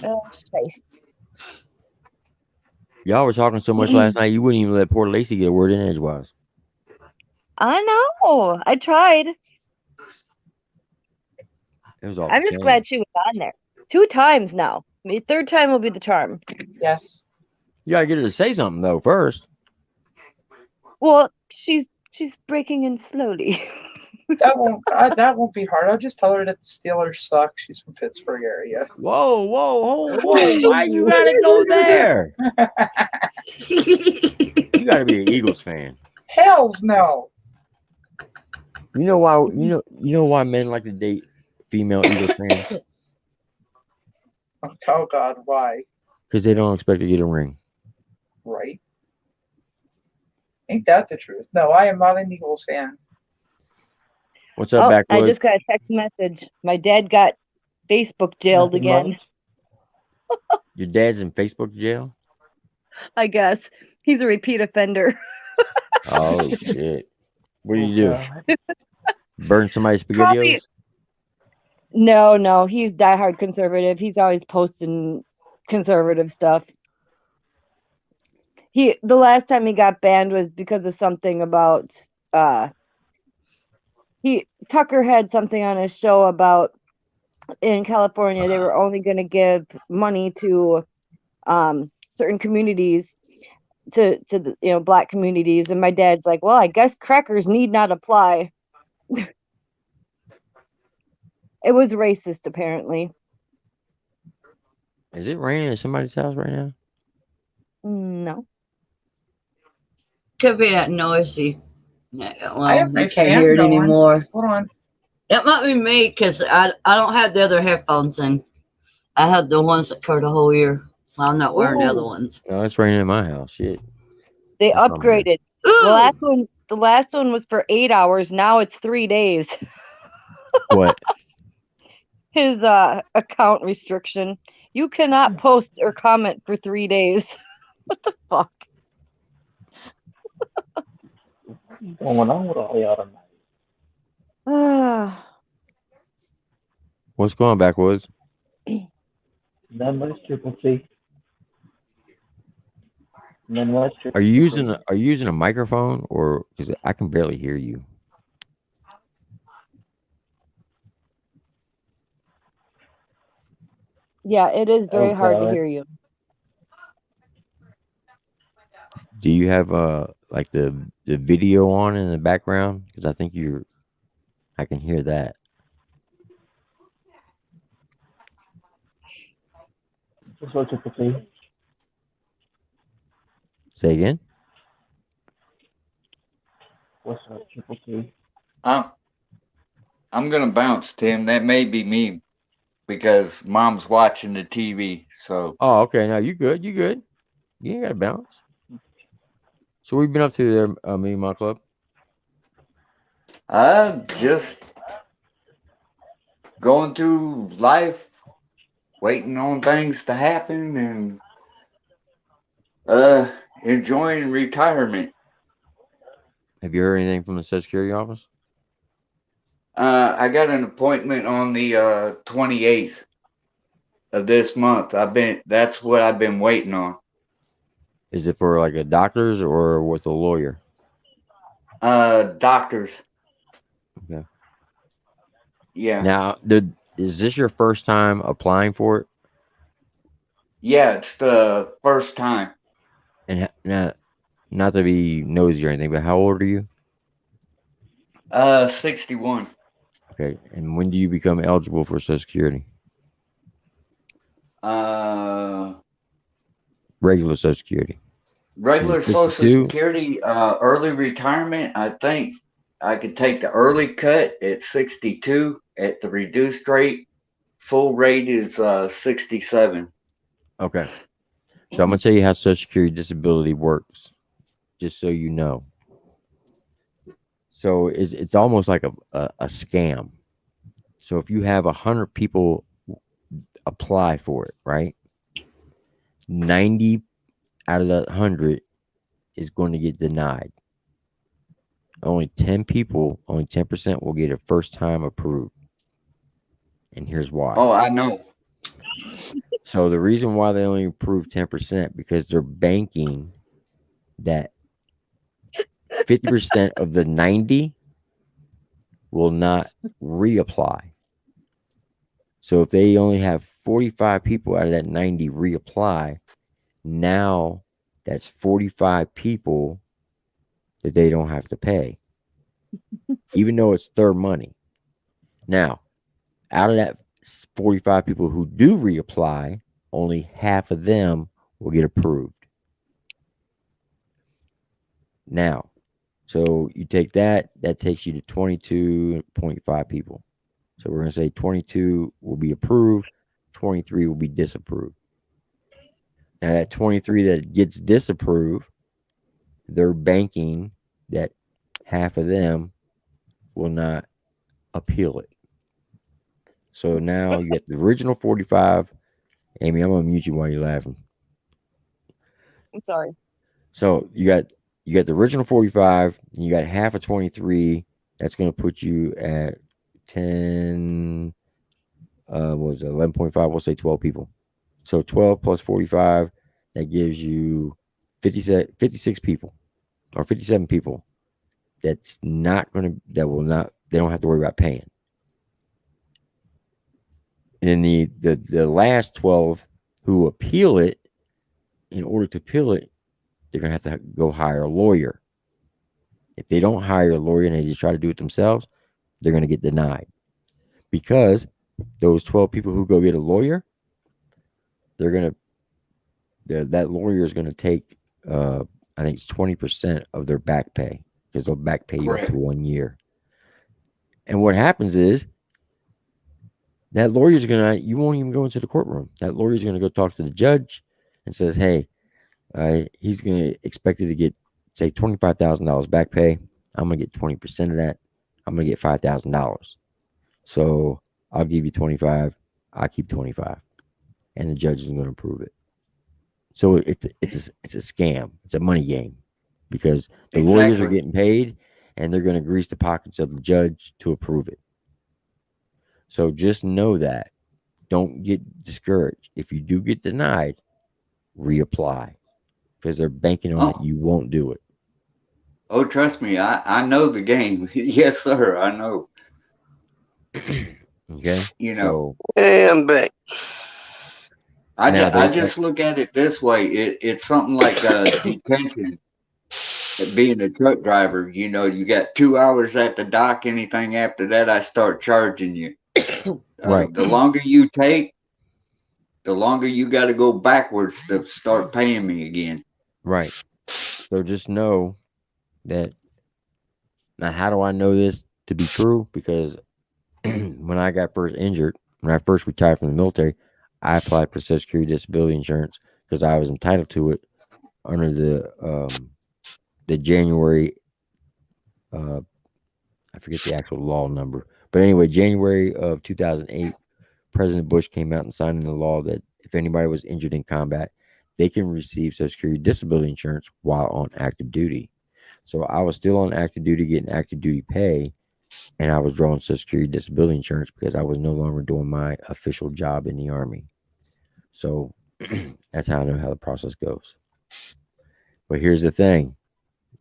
Oh, space. Y'all were talking so much last night, you wouldn't even let poor Lacey get a word in edgewise. I know. I tried. It was all I'm just shame. glad she was on there 2 times now. The 3rd time will be the charm. Yes. You gotta get her to say something though first. Well, she's breaking in slowly. That won't be hard. I'll just tell her that the Steelers suck. She's from Pittsburgh area. Whoa, why you gotta go there? You gotta be an Eagles fan. Hells no. You know why? You know why men like to date female Eagles fans? Oh God, why? Because they don't expect to get a ring. Right? Ain't that the truth? No, I am not an Eagles fan. What's up, I Backwood? just got a text message. My dad got Facebook jailed again. Your dad's in Facebook jail? I guess he's a repeat offender. Oh shit! What do you do? Burn somebody's spaghettios? No, he's diehard conservative. He's always posting conservative stuff. The last time he got banned was because of something about Tucker had something on his show about in California they were only going to give money to certain communities to the black communities, and my dad's like, well, I guess crackers need not apply. It was racist, apparently. Is it raining at somebody's house right now? No. Could be that noisy. I have Well, my you can't fan hear it going. anymore. Hold on. It might be me because I don't have the other headphones in. I have the ones that cover the whole ear, so I'm not wearing the other Ooh. ones. No, it's raining at my house. Shit. They That's not bad. upgraded. The last one was for 8 hours. Now it's 3 days. What? His account restriction. You cannot post or comment for 3 days. What the fuck? What's going on with all y'all tonight? What's going on, Backwoods? Not much, Triple T. Not much. Are you using a microphone, or because I can barely hear you? Yeah, it is very hard to hear you. Do you have like the video on in the background? Because I think I can hear that. What's up, Triple T? Say again. What's up, Triple T? I'm gonna bounce, Tim. That may be me because Mom's watching the TV. So. Oh, okay. Now you good. You good. You ain't got to bounce. So what have you been up to there, me and my club? Just going through life, waiting on things to happen, and enjoying retirement. Have you heard anything from the Social Security office? I got an appointment on the 28th of this month. That's what I've been waiting on. Is it for like a doctor's or with a lawyer? Doctors. Okay. Yeah. Now, is this your first time applying for it? Yeah, it's the first time. And now, not to be nosy or anything, but how old are you? 61. Okay. And when do you become eligible for Social Security? Regular Social Security. Regular Social Security, early retirement. I think I could take the early cut at 62 at the reduced rate. Full rate is 67. Okay. So I'm gonna tell you how Social Security disability works, just so you know. So it's almost like a scam. So if you have 100 people apply for it, right? 90 out of that 100 is going to get denied. Only 10 people, only 10% will get it first time approved. And here's why. Oh, I know. So the reason why they only approve 10% because they're banking that 50% of the 90 will not reapply. So if they only have 45 people out of that 90 reapply, now that's 45 people that they don't have to pay, even though it's their money. Now, out of that 45 people who do reapply, only half of them will get approved. Now, so you take that takes you to 22.5 people. So we're going to say 22 will be approved, 23 will be disapproved. Now that 23 that gets disapproved, they're banking that half of them will not appeal it. So now you get the original 45. Amy, I'm going to mute you while you're laughing. I'm sorry. So you got the original 45, and you got half of 23. That's going to put you at 10. was 11.5. We'll say 12 people. So 12 plus 45, that gives you 56 people or 57 people. That's not going to, that will not, they don't have to worry about paying. And then the last 12 who appeal it, in order to appeal it, they're going to have to go hire a lawyer. If they don't hire a lawyer and they just try to do it themselves, they're going to get denied. Because those 12 people who go get a lawyer, they're going to, that lawyer is going to take, I think it's 20% of their back pay, because they'll back pay you up to 1 year. And what happens is that lawyer's going to, you won't even go into the courtroom. That lawyer's going to go talk to the judge and says, hey, he's going to expect you to get, say, $25,000 back pay. I'm going to get 20% of that. I'm going to get $5,000. So I'll give you 25. I keep 25. And the judge is going to approve it. So it's a scam. It's a money game, because the lawyers are getting paid and they're going to grease the pockets of the judge to approve it. So just know that. Don't get discouraged. If you do get denied, reapply, because they're banking on it. You won't do it. Oh, trust me, I know the game. Yes, sir, I know. Okay. You know, I'm back. I just look at it this way. It's something like detention. Being a truck driver, you know, you got 2 hours at the dock. Anything after that, I start charging you. Right. The longer you take, the longer you got to go backwards to start paying me again. Right. So just know that. Now, how do I know this to be true? Because when I got first injured, when I first retired from the military, I applied for Social Security disability insurance because I was entitled to it under the January, I forget the actual law number, but anyway, January of 2008, President Bush came out and signed into law that if anybody was injured in combat, they can receive Social Security disability insurance while on active duty. So I was still on active duty, getting active duty pay, and I was drawing Social Security disability insurance because I was no longer doing my official job in the Army. So that's how I know how the process goes. But here's the thing.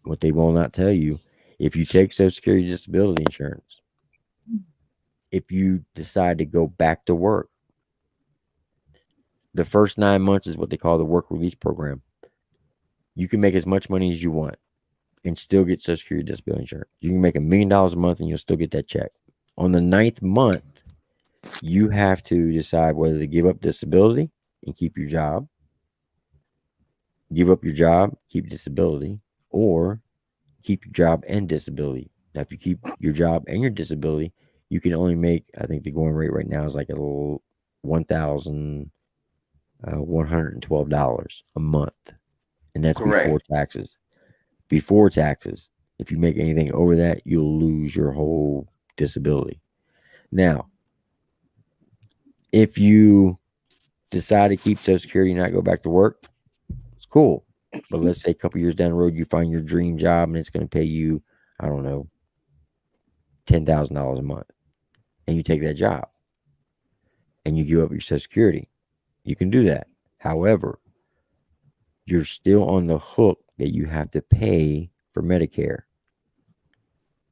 What they will not tell you, if you take Social Security disability insurance, if you decide to go back to work, the first 9 months is what they call the work release program. You can make as much money as you want and still get Social Security disability insurance. You can make $1 million a month and you'll still get that check. On the 9th month, you have to decide whether to give up disability and keep your job, give up your job, keep disability, or keep your job and disability. Now, if you keep your job and your disability, you can only make, I think the going rate right now is like a little $1,112 a month. And that's before taxes. Before taxes, if you make anything over that, you'll lose your whole disability. Now, if you decide to keep Social Security and not go back to work, it's cool. But let's say a couple years down the road, you find your dream job and it's going to pay you, I don't know, $10,000 a month. And you take that job and you give up your Social Security. You can do that. However, you're still on the hook that you have to pay for Medicare.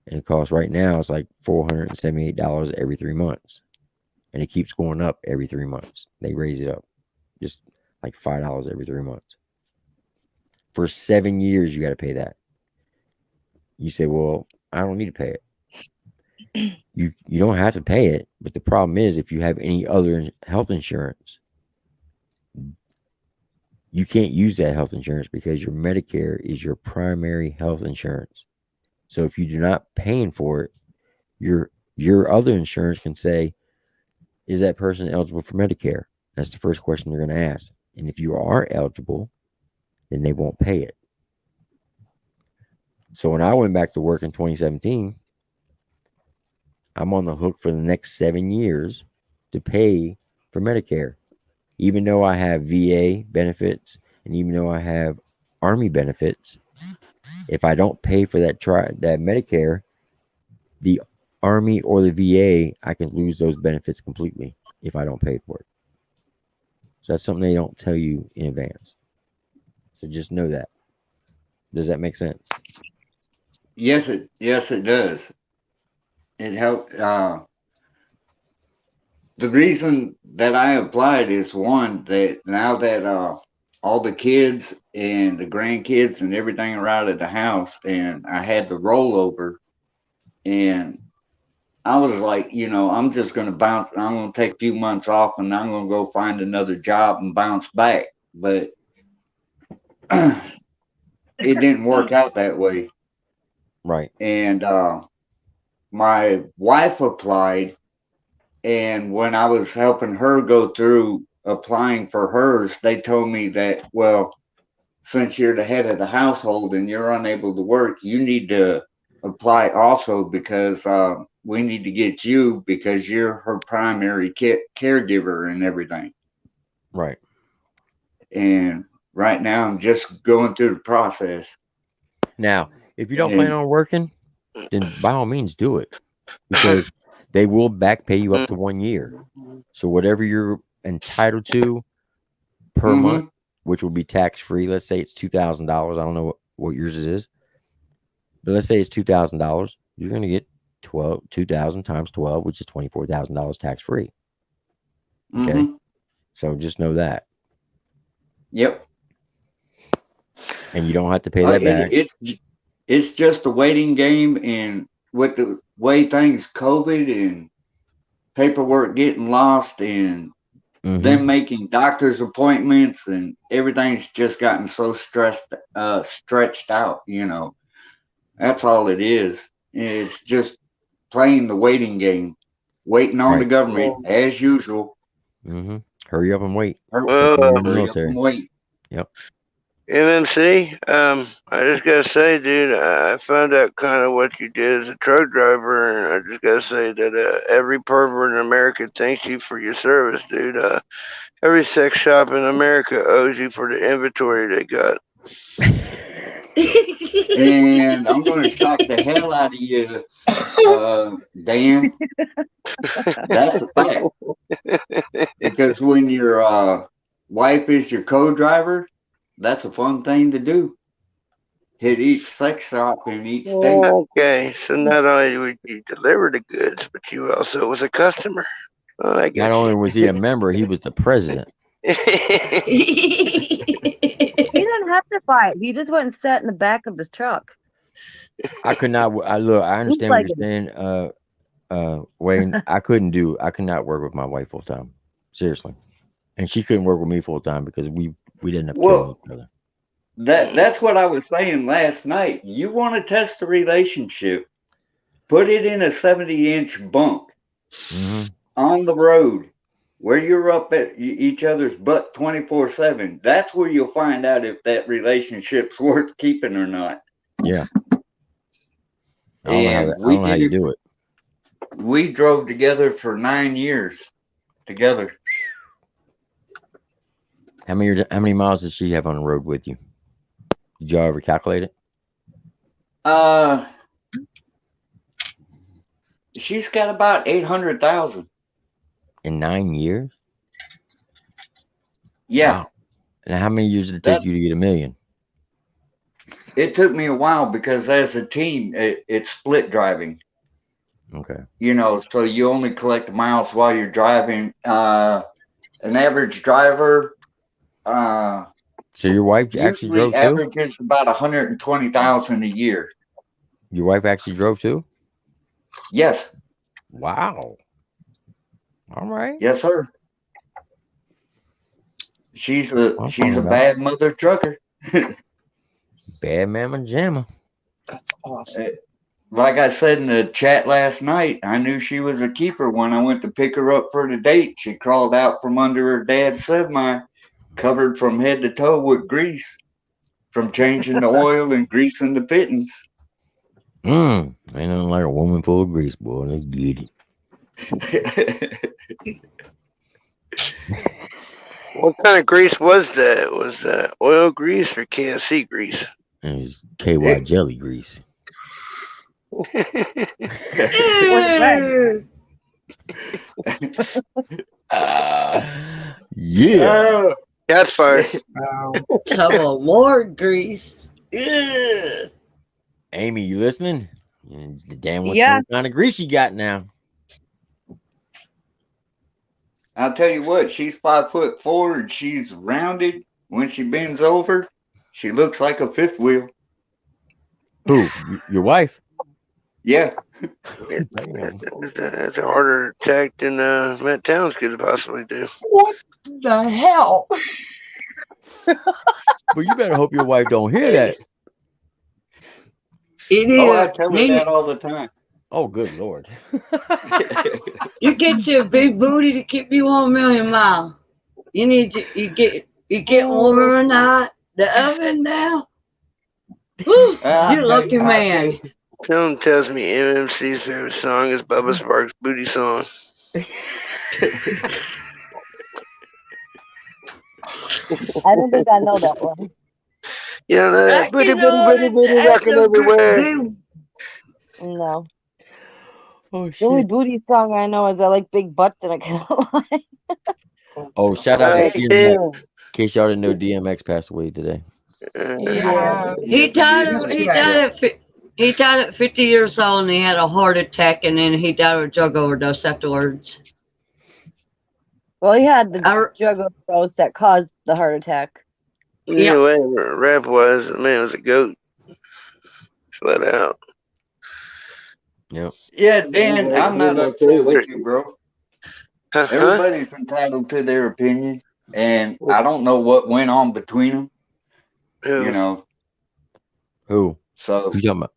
And it costs right now, it's like $478 every 3 months. And it keeps going up every 3 months. They raise it up just like $5 every 3 months. For 7 years, you got to pay that. You say, well, I don't need to pay it. You don't have to pay it. But the problem is, if you have any other health insurance, you can't use that health insurance because your Medicare is your primary health insurance. So if you're not paying for it, your other insurance can say, is that person eligible for Medicare? That's the first question they're going to ask. And if you are eligible, then they won't pay it. So when I went back to work in 2017, I'm on the hook for the next 7 years to pay for Medicare. Even though I have VA benefits and even though I have Army benefits, if I don't pay for that Medicare, the Army or the VA, I can lose those benefits completely if I don't pay for it. So that's something they don't tell you in advance. So just know that. Does that make sense? Yes, it does. It helped. The reason that I applied is one that now that all the kids and the grandkids and everything are out at the house, and I had the rollover, and I was like, I'm just going to bounce. I'm going to take a few months off, and I'm going to go find another job and bounce back. But it didn't work out that way. Right. And my wife applied, and when I was helping her go through applying for hers, they told me that, well, since you're the head of the household and you're unable to work, you need to apply also because we need to get you because you're her primary caregiver and everything. Right. And right now I'm just going through the process. Now, if you don't plan on working, then by all means do it, because they will back pay you up to 1 year. So whatever you're entitled to per month, which will be tax free. Let's say it's $2,000. I don't know what yours is, but let's say it's $2,000. You're going to get 2,000 times 12, which is $24,000 tax free. Okay. So just know that. Yep. And you don't have to pay that back. It's just a waiting game, and with the way things COVID and paperwork getting lost and them making doctor's appointments and everything's just gotten so stretched out, That's all it is. It's just playing the waiting game, waiting on the government as usual. Hurry up and wait. Hurry up and wait. Yep. MMC, I just gotta say, dude, I found out kind of what you did as a truck driver, and I just gotta say that every pervert in America thanks you for your service, dude. Every sex shop in America owes you for the inventory they got. And I'm going to shock the hell out of you, Dan. That's a fact. Because when your wife is your co-driver, that's a fun thing to do. Hit each sex shop in each state. Okay, so not only would you deliver the goods, but you also was a customer. Not only was he a member, he was the president. He didn't have to buy it. He just went and sat in the back of the truck. I could not. I understand what you're saying, Wayne. I could not work with my wife full time. Seriously, and she couldn't work with me full time because we didn't have killing each other. That's what I was saying last night. You want to test a relationship, put it in a 70-inch bunk on the road where you're up at each other's butt 24/7. That's where you'll find out if that relationship's worth keeping or not. Yeah. I don't know how you do it. We drove together for 9 years together. How many miles did she have on the road with you? Did y'all ever calculate it? She's got about 800,000 in 9 years. Yeah. Wow. And how many years did it take you to get $1 million? It took me a while because as a team, it's split driving. Okay. So you only collect miles while you're driving. An average driver. So your wife actually drove too? Averages about 120,000 a year. Your wife actually drove too? Yes. Wow. All right. Yes, sir. She's a bad mother trucker. Bad mama jamma. That's awesome. Like I said in the chat last night, I knew she was a keeper when I went to pick her up for the date. She crawled out from under her dad's semi, covered from head to toe with grease, from changing the oil and greasing the fittings. Ain't nothing like a woman full of grease, boy. Let's get it. What kind of grease was that? Was that oil grease or KFC grease? It was KY jelly grease. Yeah. That's fire. Come on, more grease. Ugh. Amy, you listening? Damn, what Yeah. kind of grease you got now? I'll tell you what, she's 5'4" and she's rounded. When she bends over, she looks like a fifth wheel. Who? Your wife? Yeah. That's a harder attack than Matt Towns could possibly do. What the hell? But you better hope your wife don't hear that. Oh, I tell her that all the time. Oh, good Lord. You get you a big booty to keep you on 1,000,000 miles. You need to, you get warmer or not. The oven now. Woo, you're a lucky man. Someone tells me MMC's favorite song is Bubba Sparks' Booty Song. I don't think I know that one. Yeah, that booty, rocking everywhere. No. Oh, The only booty song I know is I like big butts and I cannot lie. Oh, shout out Right, to you DMX. do. In case y'all didn't know, DMX passed away today. Yeah. He died at 50 years old and he had a heart attack and then he died of a drug overdose afterwards. Well, he had the drug overdose that caused the heart attack. Yeah, whatever rap was, the man was a goat. Flat out. Yep. Yeah, Dan, I'm not upset with you, bro. Everybody's entitled to their opinion, and I don't know what went on between them. You know. Who? So Who you talking about?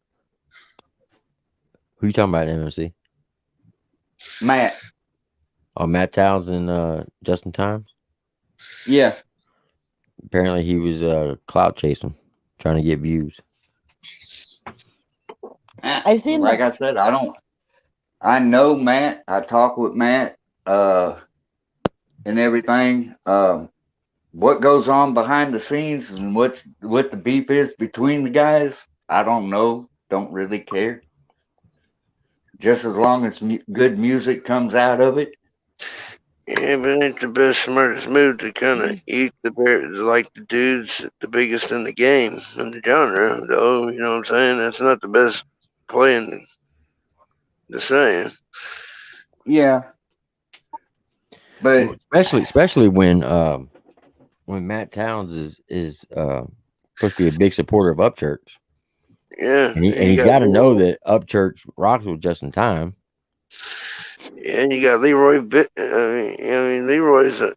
Who you talking about, MMC? Matt. Oh, Matt Towns and Justin Times? Yeah. Apparently he was clout chasing, trying to get views. I've seen like I said, I know Matt. I talk with Matt and everything. What goes on behind the scenes and what the beef is between the guys, I don't know. Don't really care. Just as long as good music comes out of it. Yeah, but it ain't the best, smartest move to kind of eat the bear, like the dudes, the biggest in the game, in the genre, though, you know what I'm saying? That's not the best playing the saying. Yeah. But especially when Matt Towns is supposed to be a big supporter of Upchurch. Yeah. And he's got to know that Upchurch rocks with Justin Time. Yeah, and you got Leroy. Leroy's up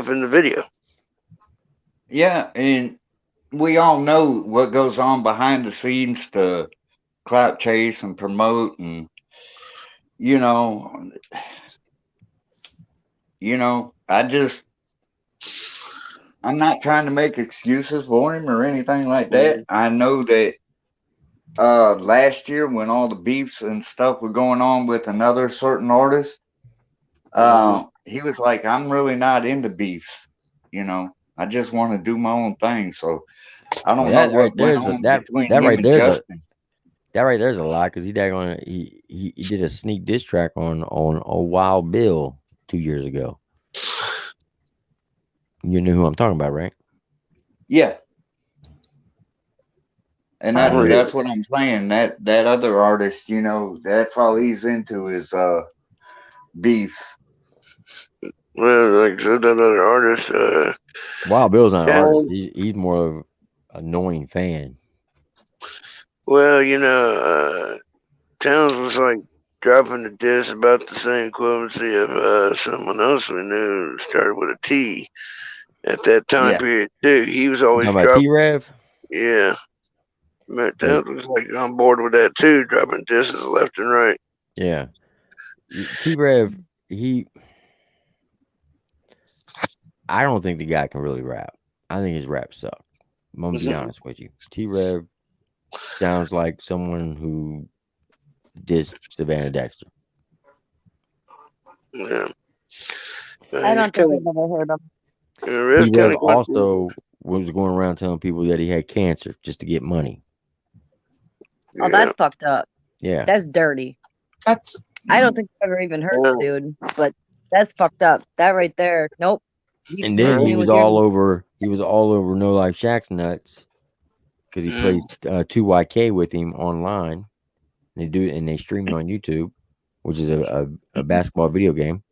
in the video. Yeah, and we all know what goes on behind the scenes to clout chase and promote, and I'm not trying to make excuses for him or anything like that. I know that last year when all the beefs and stuff were going on with another certain artist, he was like, I'm really not into beefs, I just want to do my own thing. So I don't know what went on between him and Justin. That right there's a lie, because he did a sneak diss track on Wild Bill 2 years ago. You know who I'm talking about, right? Yeah. And that's what I'm saying. That other artist, that's all he's into is beefs. Well, like so that other artist, Wild Bill's not an artist. He's more of an annoying fan. Well, Towns was like dropping the diss about the same equivalency of someone else we knew started with a T at that time period too. He was always dropping T-Rev. Yeah, Matt Towns was like on board with that too, dropping disses left and right. Yeah, T-Rev. I don't think the guy can really rap. I think his rap sucks. I'm gonna be honest with you. T-Rev sounds like someone who dissed Savannah Dexter. Yeah. I don't think I've ever heard him. T-Rev also was going around telling people that he had cancer just to get money. Oh, that's fucked up. Yeah. That's dirty. That's. I don't think I've ever even heard the dude, but that's fucked up. That right there. Nope. You And then he playing was with your- all over. He was all over No Life Shaq's nuts because he plays 2YK with him online. And they stream it on YouTube, which is a basketball video game.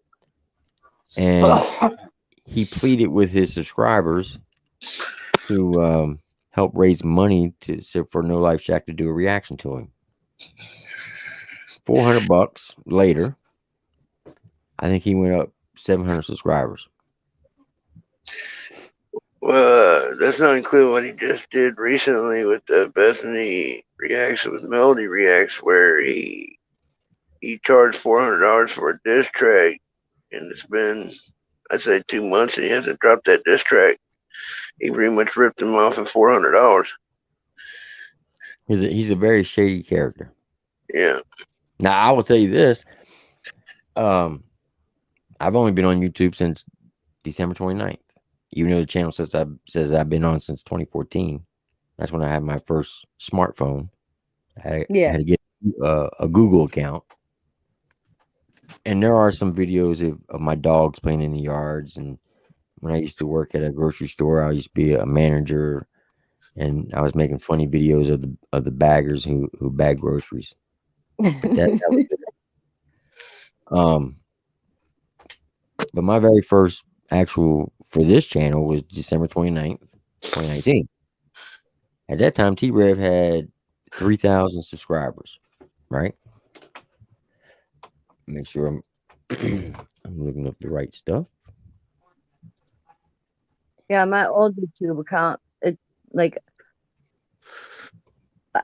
And he pleaded with his subscribers to help raise money for No Life Shaq to do a reaction to him. $400 later, I think he went up 700 subscribers. Well, that's not including what he just did recently with the Bethany Reacts with Melody Reacts, where he charged $400 for a diss track, and it's been, I'd say, 2 months, and he hasn't dropped that diss track. He pretty much ripped him off at $400. He's a very shady character. Yeah. Now I will tell you this. I've only been on YouTube since December 29th. Even though the channel says I've been on since 2014. That's when I had my first smartphone. I had to get a Google account. And there are some videos of my dogs playing in the yards. And when I used to work at a grocery store, I used to be a manager, and I was making funny videos of the baggers who bag groceries. But that was it. But my very first actual for this channel was December 29th, 2019. At that time, T-Rev had 3,000 subscribers, right? Make sure I'm looking up the right stuff. Yeah, my old YouTube account,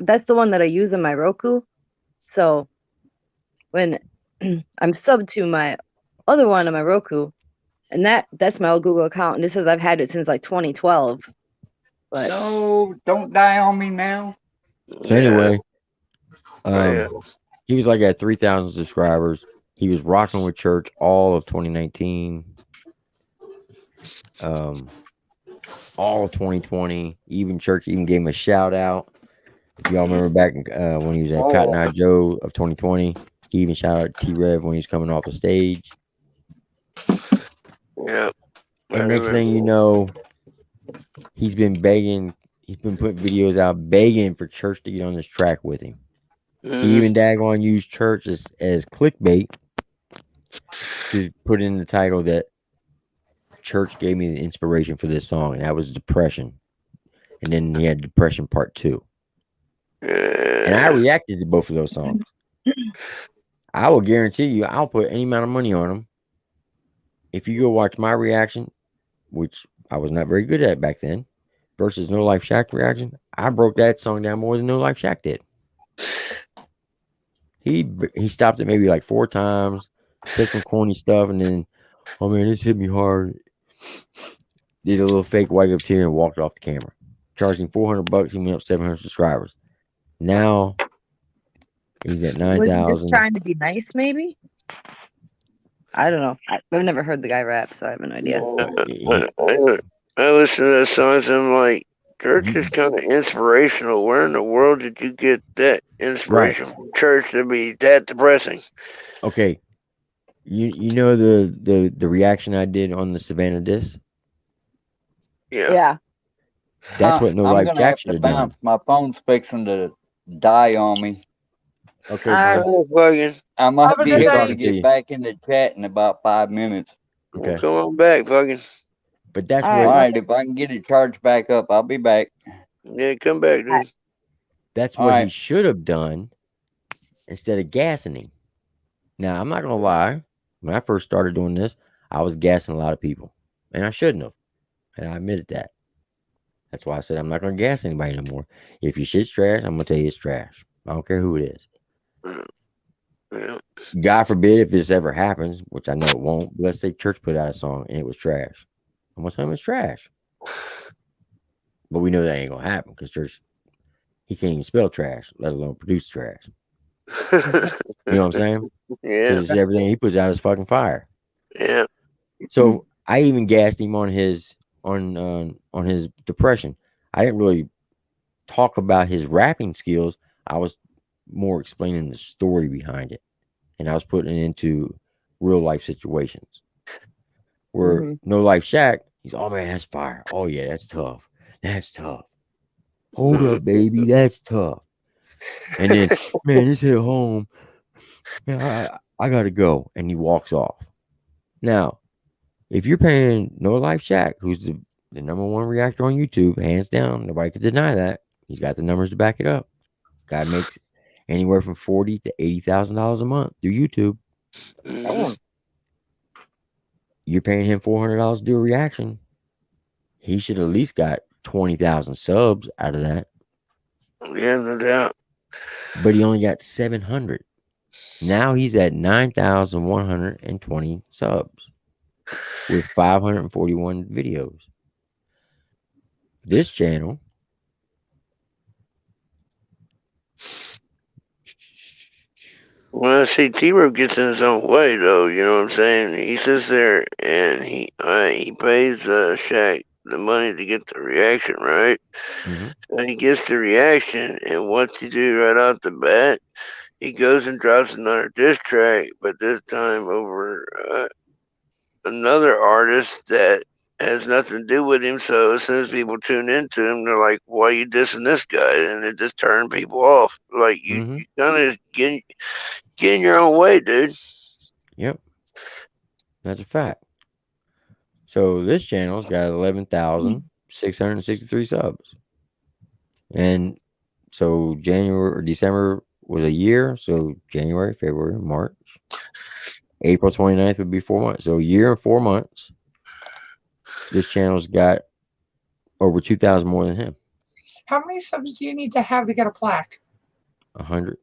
that's the one that I use in my Roku. So when I'm subbed to my other one on my Roku, and that's my old Google account, and this says I've had it since like 2012. But no, don't die on me now. So anyway, he was like at 3,000 subscribers. He was rocking with church all of 2019, all of 2020. Even church even gave him a shout out. If y'all remember back when he was at Cotton Eye Joe of 2020, he even shouted out T-Rev when he was coming off the stage. Yeah. And next thing you know, he's been begging. He's been putting videos out begging for church to get on this track with him. He even daggone used church as clickbait to put in the title that church gave me the inspiration for this song, and that was depression. And then he had depression part 2. And I reacted to both of those songs. I will guarantee you, I'll put any amount of money on them. If you go watch my reaction, which I was not very good at back then, versus No Life Shaq reaction, I broke that song down more than No Life Shaq did. He stopped it maybe like 4 times, said some corny stuff, and then, oh man, this hit me hard. Did a little fake wipe up tear and walked off the camera. Charging $400, he went up 700 subscribers. Now he's at 9,000. Was he just trying to be nice, maybe? I don't know. I've never heard the guy rap, so I have no idea. I listen to that songs and I'm like, church is kind of inspirational. Where in the world did you get that inspiration from church to be that depressing? Okay. You know the reaction I did on the Savannah disc? Yeah. That's what No I'm Life gonna Shaq have should to have done. bounce. My phone's fixing to die on me. Okay, I might Have a be good able day. to get back in the chat in about 5 minutes. Okay. Come on back, fucking. But that's All right. If I can get it charged back up, I'll be back. Yeah, come back, dude. That's All what right. he should have done instead of gassing him. Now, I'm not going to lie. When I first started doing this, I was gassing a lot of people. And I shouldn't have. And I admitted that. That's why I said I'm not going to gas anybody no more. If your shit's trash, I'm going to tell you it's trash. I don't care who it is. God forbid if this ever happens, which I know it won't. But let's say church put out a song and it was trash. I'm going to tell him it's trash. But we know that ain't going to happen because church, he can't even spell trash, let alone produce trash. You know what I'm saying? Yeah. Because everything he puts out is fucking fire. Yeah. So I even gassed him on his his depression. I didn't really talk about his rapping skills. I was more explaining the story behind it, and I was putting it into real life situations. Where No Life Shack, he's, oh man, that's fire. Oh yeah, that's tough. That's tough. Hold up, baby, that's tough. And then, man, this hit home. Man, I gotta go, and he walks off. Now, if you're paying No Life Shack, who's the number one reactor on YouTube, hands down, nobody could deny that. He's got the numbers to back it up. Guy makes anywhere from $40,000 to $80,000 a month through YouTube. Damn. You're paying him $400 to do a reaction. He should at least got 20,000 subs out of that. Yeah, no doubt. But he only got 700. Now he's at 9,120 subs with 541 videos. This channel Well, see, T-Row gets in his own way, though. You know what I'm saying? He sits there and he pays Shaq the money to get the reaction, right? So he gets the reaction, and what's he do right off the bat? He goes and drops another diss track, but this time over another artist that has nothing to do with him. So as soon as people tune into him, they're like, "Why are you dissing this guy?" And it just turned people off. Like you kind of get in your own way, dude. Yep. That's a fact. So this channel's got 11,663 subs. And so January or December was a year. So January, February, March. April 29th would be 4 months. So a year and 4 months. This channel's got over 2,000 more than him. How many subs do you need to have to get a plaque? 100.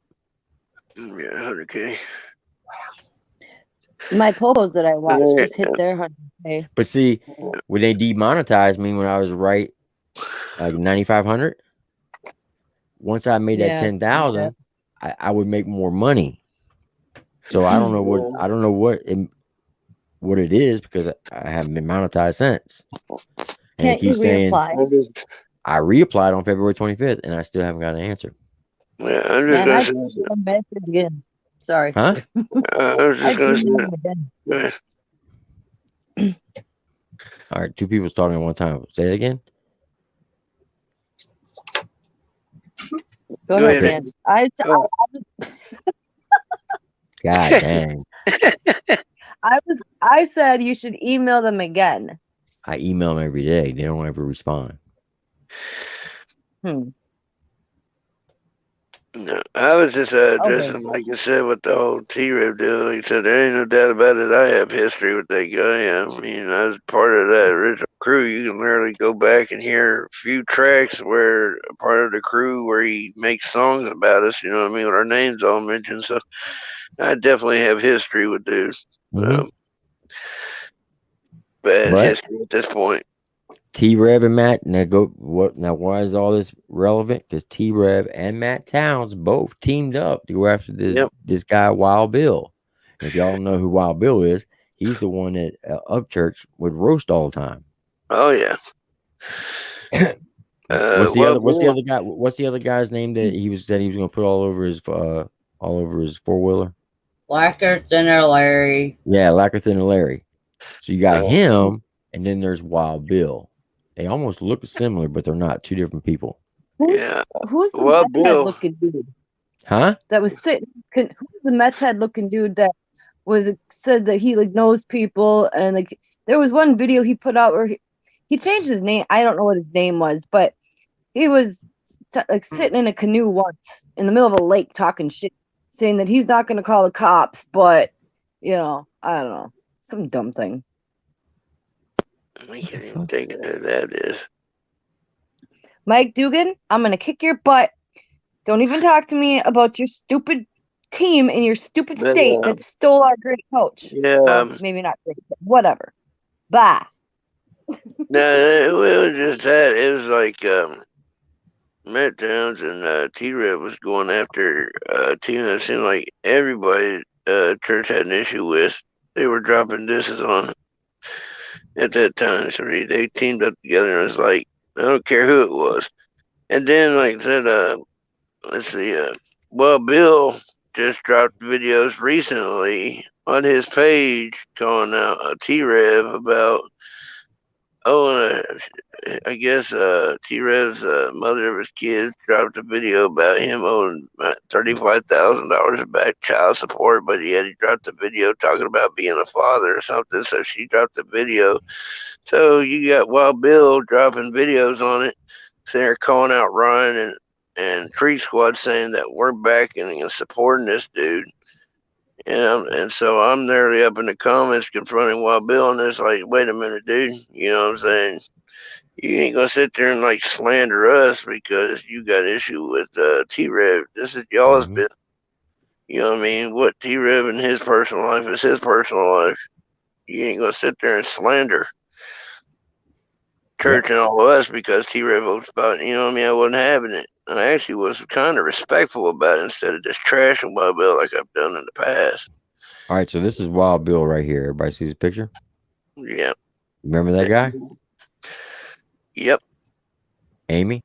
Yeah, 100K. My popos that I watched just hit their 100K. But see, when they demonetized me when I was right, like 9,500, once I made that Yeah. 10,000, I would make more money. So I don't know what it is because I haven't been monetized since. And Can't you reapply? I reapplied on February 25th, and I still haven't got an answer. Yeah, I'm just Man, I gonna say. come back again. Sorry. Huh? I was I just gonna emailed say. him again. Yes. All right, two people's talking at one time. Say it again. Go ahead, Dan. God dang. I said you should email them again. I email them every day. They don't ever respond. No, I was just addressing, like you said, with the whole T-Rib deal. Like you said, there ain't no doubt about it. I have history with that guy. I mean, I was part of that original crew. You can literally go back and hear a few tracks where a part of the crew where he makes songs about us, you know what I mean, with our names all mentioned. So I definitely have history with dudes. Bad But- history at this point. T-Rev and Matt, now why is all this relevant? Because T-Rev and Matt Towns both teamed up to go after this guy, Wild Bill. And if y'all don't know who Wild Bill is, he's the one that Upchurch would roast all the time. Oh yeah. What's the other guy? What's the other guy's name that said he was going to put all over his 4-wheeler? Blacker Thinner Larry. Yeah, Lacker Thinner Larry. So you got him, and then there's Wild Bill. They almost look similar, but they're not. Two different people. Yeah. Who's the Well, meth Bill. head looking dude Huh? that was sitting? Who's the meth head looking dude that said that he like knows people, and like there was one video he put out where he changed his name. I don't know what his name was, but he was like sitting in a canoe once in the middle of a lake talking shit, saying that he's not going to call the cops, but I don't know, some dumb thing. I can't even think of who that is. Mike Dugan, I'm going to kick your butt. Don't even talk to me about your stupid team in your stupid state that stole our great coach. Yeah. Well, maybe not great, but whatever. Bye. No, it was just that. It was like Matt Towns and T-Rev was going after a team that seemed like everybody Church had an issue with. They were dropping disses on at that time. So they teamed up together and it was like, I don't care who it was. And then, like I said, let's see, Well, Bill just dropped videos recently on his page calling out T-Rev about, I guess T-Rev's mother of his kids dropped a video about him owing $35,000 back child support, but he dropped a video talking about being a father or something, so she dropped the video. So you got Wild Bill dropping videos on it, sitting there calling out Ryan and Creek Squad saying that we're backing and supporting this dude. And so I'm nearly up in the comments confronting Wild Bill, and it's like, wait a minute, dude. You know what I'm saying? You ain't gonna sit there and like slander us because you got issue with T-Rev. This is y'all's business. You know what I mean? What T-Rev in his personal life is his personal life. You ain't gonna sit there and slander church and all of us because T-Rev was about, you know what I mean? I wasn't having it. And I actually was kind of respectful about it instead of just trashing Wild Bill like I've done in the past. All right, so this is Wild Bill right here. Everybody sees the picture? Yeah. Remember that guy? Yep. Amy?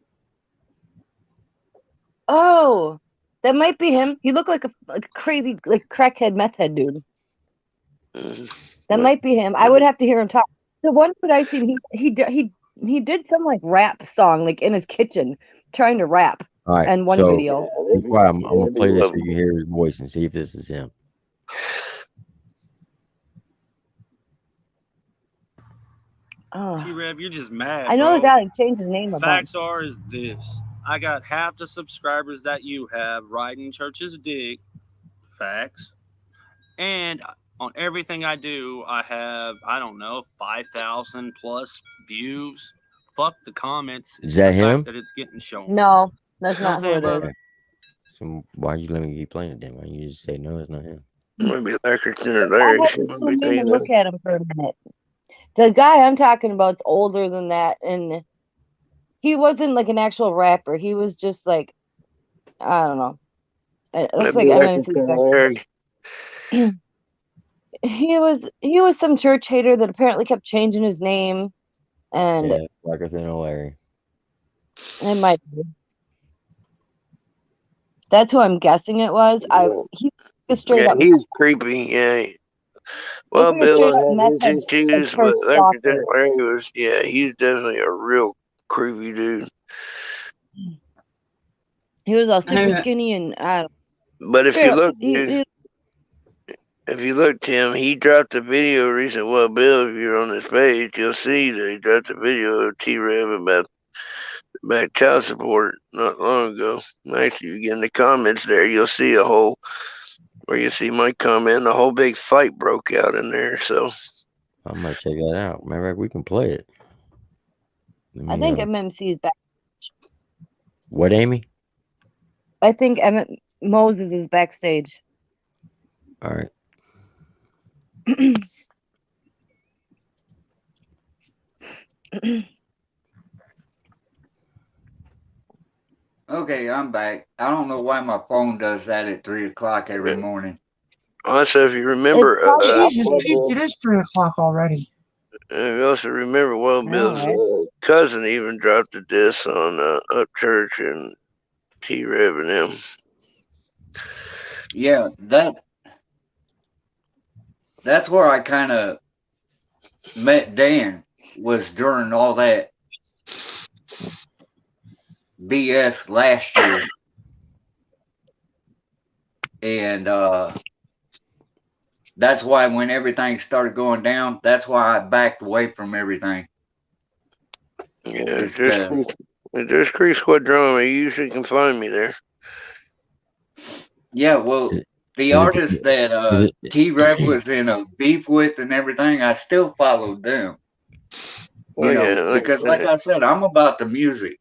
Oh, that might be him. He looked like a crazy, like crackhead, meth head dude. That might be him. I would have to hear him talk. The one that I seen, he did some like rap song like in his kitchen, trying to rap. All right, and one so video. be quiet. I'm gonna play this so you can hear his voice and see if this is him. Oh. T-Rev, you're just mad. I know bro. the guy changed his name a bunch. Facts are is this. I got half the subscribers that you have riding church's dick. Facts. And on everything I do, I have, I don't know, 5,000 plus views. Fuck the comments. Is that the him? fact that it's getting shown. No, that's You know not what who I'm it saying, is. So why'd you let me keep playing it then? Why don't you just say no, it's not him? Maybe Larkerton or I Larry. had to zoom in and look at him for a minute. The guy I'm talking about's older than that, and he wasn't like an actual rapper. He was just like, I don't know. It looks like MMC. He was some church hater that apparently kept changing his name, and Yeah, Larkerton or Larry. it might be. That's who I'm guessing it was. He's straight up. He's creepy. Yeah. Well, Look at straight up Bill had meth his head, issues, church but Larkerton stalker. Larry was, he's definitely a real creepy dude. He was all super skinny and I don't. But if Straight you up, look, dude, if you look, Tim, he dropped a video recent. Well, Bill, if you're on his page, you'll see that he dropped a video of T-Rev about back child support not long ago. Actually, you get in the comments there, you'll see a whole, where you see my comment, a whole big fight broke out in there. So I'm gonna check that out. Maybe we can play it. I think MMC is back. What, Amy? I think Moses is backstage. All right. Okay, I'm back. I don't know why my phone does that at 3 o'clock every morning. Also, if you remember, Jesus, Pete, it is 3 o'clock already. if you also remember, well, Bill's cousin even dropped a diss on Upchurch and T-Rev and them. Yeah, that's where I kind of met Dan, was during all that BS last year. And that's why when everything started going down, that's why I backed away from everything. Yeah, there's Creek Squad Drama. You usually can find me there. Yeah, well, the artists that T-Rev was in a beef with and everything, I still followed them. You know, because like I said, I'm about the music.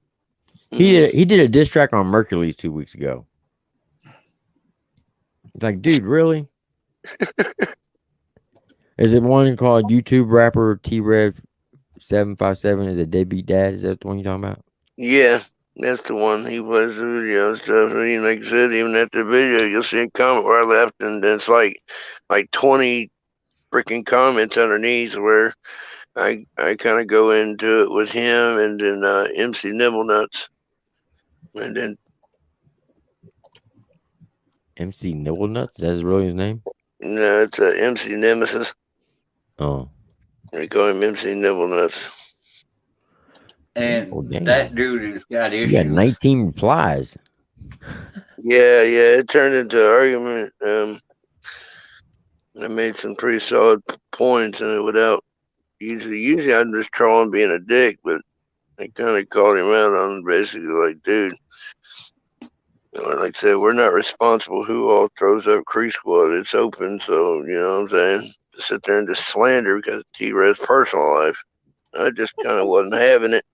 He did a diss track on Mercules 2 weeks ago. It's like, dude, really? Is it one called YouTube rapper T-Rev 757? Is it Deadbeat Dad? Is that the one you're talking about? Yeah, that's the one. He plays the video stuff. And like I said, even at the video, you'll see a comment where I left, and it's like 20 freaking comments underneath where I kind of go into it with him and then MC Nibble Nuts. And then MC Nibble Nuts? That's really his name? No, it's MC Nemesis. Oh. They call him MC Nibble Nuts. And Oh, damn. that dude has got You got issues. 19 replies. Yeah, it turned into an argument. I made some pretty solid points in it without usually I'm just trolling being a dick, but I kind of called him out on basically like, dude, like I said, we're not responsible who all throws up Creek Squad. It's open, so you know what I'm saying? To sit there and just slander because of T-Red's personal life. I just kind of wasn't having it.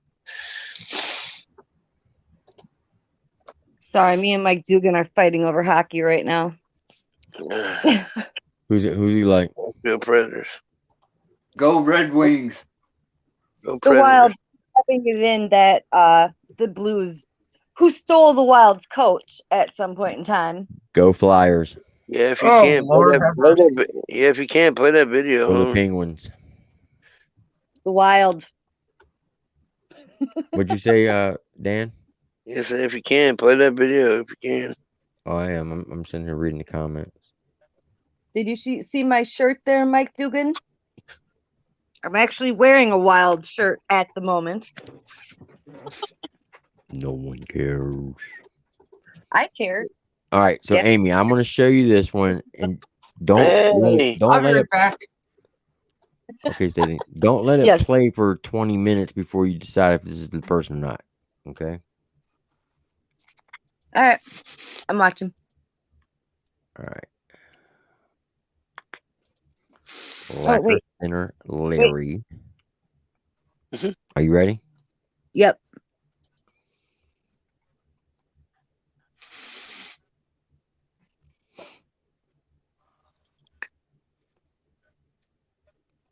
Sorry, me and Mike Dugan are fighting over hockey right now. Who's he like? Go Predators. Go Red Wings. Go The Predators. Wild having it in that the Blues, who stole the Wild's coach at some point in time. Go Flyers. Yeah, if you Oh, can't Lord have mercy. if you can't play that video, Go the homie. Penguins. The Wild. What'd you say, Dan? Yes, if you can, play that video if you can. Oh, I am. I'm sitting here reading the comments. Did you see my shirt there, Mike Dugan? I'm actually wearing a Wild shirt at the moment. No one cares. I cared. All right, so Yeah. Amy, I'm going to show you this one, and don't let it, I'll be right back. Okay, Stacey, don't let it Yes. play for 20 minutes before you decide if this is the person or not. Okay. All right, I'm watching. All right. Oh, Lacquer wait. Thinner Larry. Are you ready? Yep.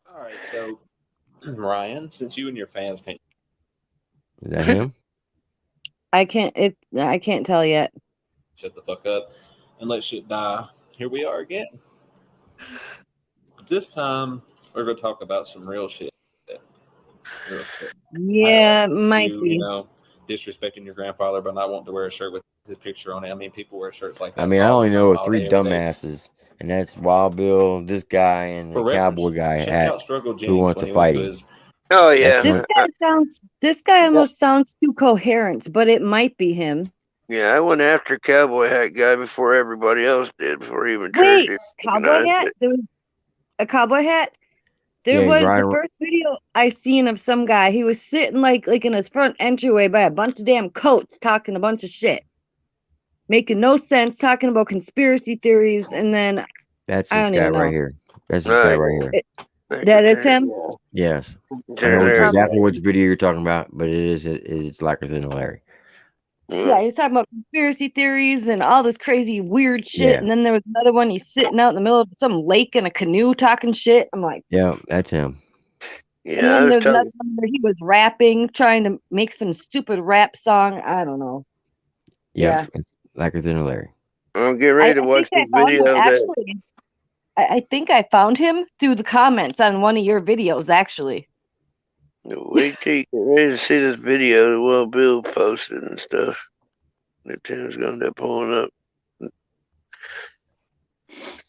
All right, so Ryan, since you and your fans can't, Is that him? I can't tell yet. shut the fuck up and let shit die. Here we are again. This time we're gonna talk about some real shit. Real shit. Yeah, might You be. know, disrespecting your grandfather by not wanting to wear a shirt with his picture on it. I mean, people wear shirts like that. I mean, I only know of all 3 day, every day. dumbasses, and that's Wild Bill, this guy, and For the reference, cowboy guy check at out Struggle Who James Wants when to he went Fight to Him. his. Oh yeah. This guy almost sounds too coherent, but it might be him. Yeah, I went after Cowboy Hat guy before everybody else did, before he even Wait, turned it. cowboy hat? There was a cowboy hat? There Yeah, he's was the riding- first video I seen of some guy. He was sitting like in his front entryway by a bunch of damn coats, talking a bunch of shit, making no sense, talking about conspiracy theories, and then That's I this don't guy even know. right here. That's this guy right here. That is him. Yes. I Turn know there. exactly which video you're talking about, but it's Lacquer Thinner Larry. Yeah, he's talking about conspiracy theories and all this crazy weird shit. Yeah. And then there was another one. He's sitting out in the middle of some lake in a canoe talking shit. I'm like, Yeah, that's him. and Yeah, I then was there's talking. another one where he was rapping, trying to make some stupid rap song. I don't know. Yep, it's Lacquer Thinner Larry. I'm getting ready to watch think this I found him, video. That actually. I think I found him through the comments on one of your videos, actually. wait till you get ready to see this video that Will Bill posted and stuff. That Tim's gonna end up pulling up.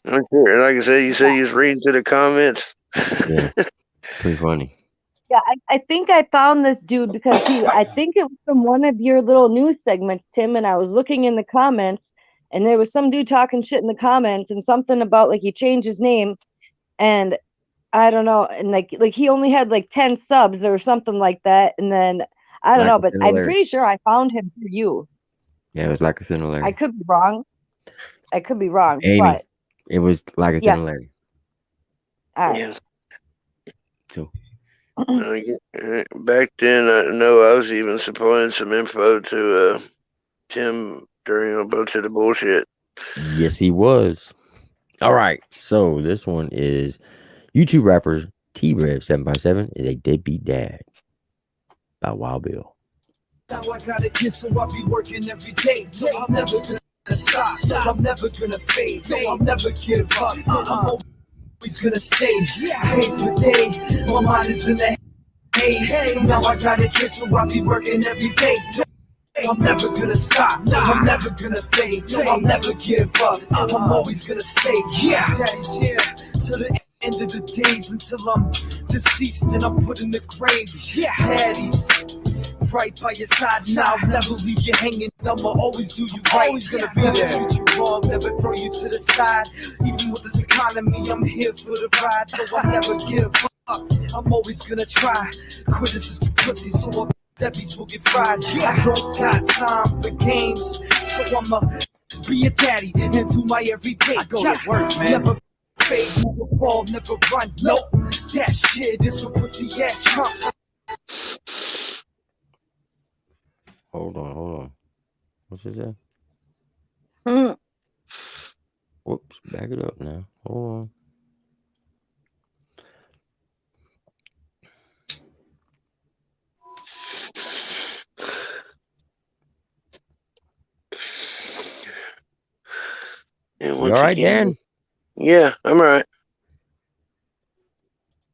I'm sure. Like I said, you say you was reading through the comments. Yeah, pretty funny. Yeah, I think I found this dude because I think it was from one of your little news segments, Tim, and I was looking in the comments, and there was some dude talking shit in the comments and something about like he changed his name, and I don't know, and like he only had like 10 subs or something like that, and then I don't know, but I'm pretty sure I found him through you. Yeah, it was Lacquer Thinner Larry. I could be wrong. Amy, but it was Lacquer Yeah. Thinner Larry. all right. Yes. So Back then, I know I was even supplying some info to Tim during a bunch of the bullshit. yes, he was. All right, so this one is YouTube rapper T-Rev757 is a deadbeat dad by Wild Bill. Now I got a kid, so I'll be working every day. So I'm never gonna stop. I'm never gonna fade. So I'll never give up. I'm always gonna stay. Day for day, my mind is in the haze. Now I got a kid, so I'll be working every day. I'm never gonna stop, I'm never gonna fade, I'll never give up, I'm always gonna stay. Yeah, Daddy's here till the end of the days, until I'm deceased and I'm put in the grave. Yeah, Daddy's right by your side now, never leave you hanging. I'ma always do you right, always gonna be there. Treat you wrong, never throw you to the side. Even with this economy, I'm here for the ride. No, I never give up, I'm always gonna try. Quitters is for pussy, so all Debbie's will get fried. I don't got time for games, so I'ma be a daddy and do my everyday. I go to work, man. Never fade, never fall, never run. Nope, that shit is for pussy ass chumps. Hold on. What's this at? Whoops, back it up now. Hold on. And You once all right, again, Dan? yeah, I'm all right.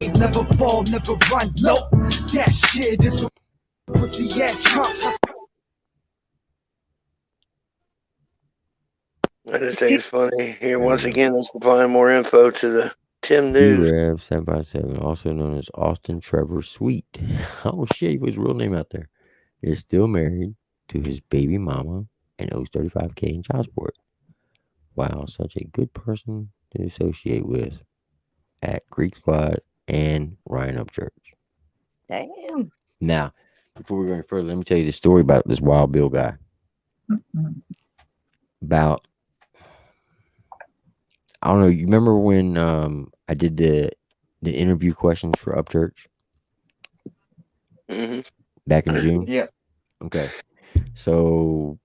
Never fall, never run. Nope, that shit is for pussy ass chumps. I just think it's funny. Here, once again, let's find more info to the Tim News. Rev 757, also known as Austin Trevor Sweet. Oh shit, he put his real name out there. Is still married to his baby mama and owes $35K in child support. Wow, such a good person to associate with at Greek Squad and Ryan Upchurch. Damn. Now, before we go any further, let me tell you the story about this Wild Bill guy. About, I don't know, you remember when I did the interview questions for Upchurch? Mm-hmm. Back in June? Yeah. Okay. So,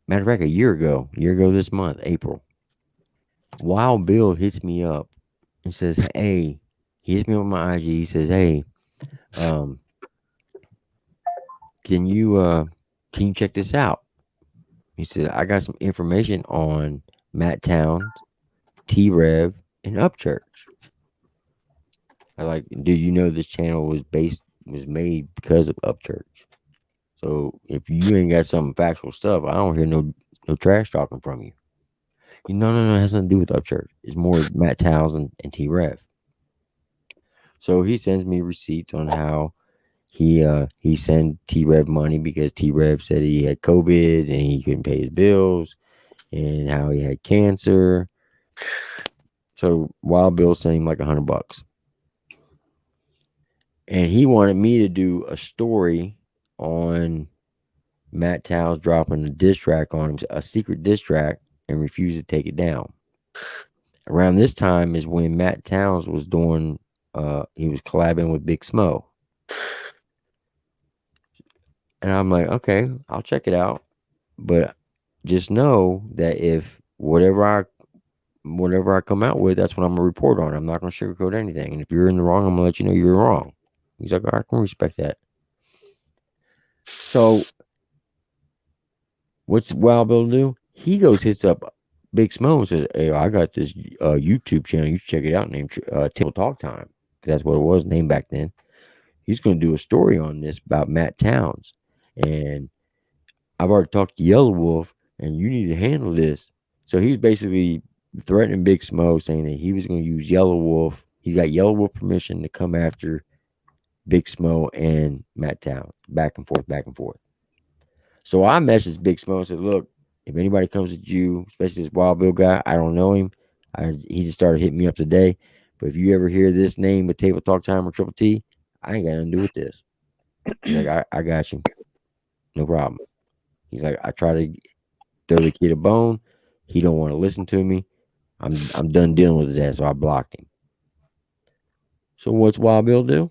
matter of fact, a year ago this month, April, Wild Bill hits me up and says, hey, he hits me up on my IG. He says, hey, can you check this out? He said, I got some information on Matt Towns, T-Rev, and Upchurch. I like, do you know this channel was made because of Upchurch? So if you ain't got some factual stuff, I don't hear no trash talking from you. No, it has nothing to do with Upchurch. It's more Matt Towns and T-Rev. So he sends me receipts on how he sent T-Rev money because T-Rev said he had COVID and he couldn't pay his bills, and how he had cancer. So Wild Bill sent him like $100, and he wanted me to do a story on Matt Towns dropping a diss track on him, a secret diss track, and refused to take it down. Around this time is when Matt Towns was doing, he was collabing with Big Smo. And I'm like, okay, I'll check it out. But just know that if whatever I come out with, that's what I'm gonna report on. I'm not gonna sugarcoat anything. And if you're in the wrong, I'm gonna let you know you're wrong. He's like, I can respect that. So what's Wild Bill do? He hits up Big Smo and says, hey, I got this YouTube channel. You should check it out, named Table Talk Time. That's what it was named back then. He's going to do a story on this about Matt Towns. And I've already talked to Yellow Wolf, and you need to handle this. So he was basically threatening Big Smo, saying that he was going to use Yellow Wolf. He got Yellow Wolf permission to come after Big Smo and Matt Towns, back and forth. So I messaged Big Smo and said, look, if anybody comes at you, especially this Wild Bill guy, I don't know him. He just started hitting me up today. But if you ever hear this name with Table Talk Time or Triple T, I ain't got nothing to do with this. He's like, I got you. No problem. He's like, I try to throw the kid a bone. He don't want to listen to me. I'm done dealing with his ass, so I blocked him. So what's Wild Bill do?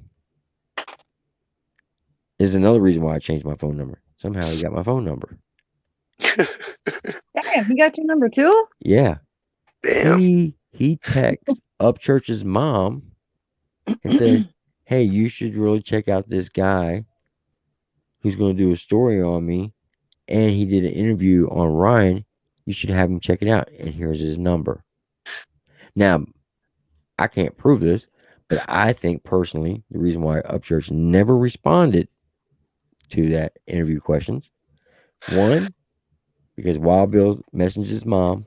This is another reason why I changed my phone number. Somehow he got my phone number. Damn, he got your number too? Yeah. Damn. He texts Upchurch's mom and said, hey, you should really check out this guy who's going to do a story on me. And he did an interview on Ryan. You should have him check it out. And here's his number. Now, I can't prove this, but I think personally, the reason why Upchurch never responded to that interview questions One, because Wild Bill messaged his mom,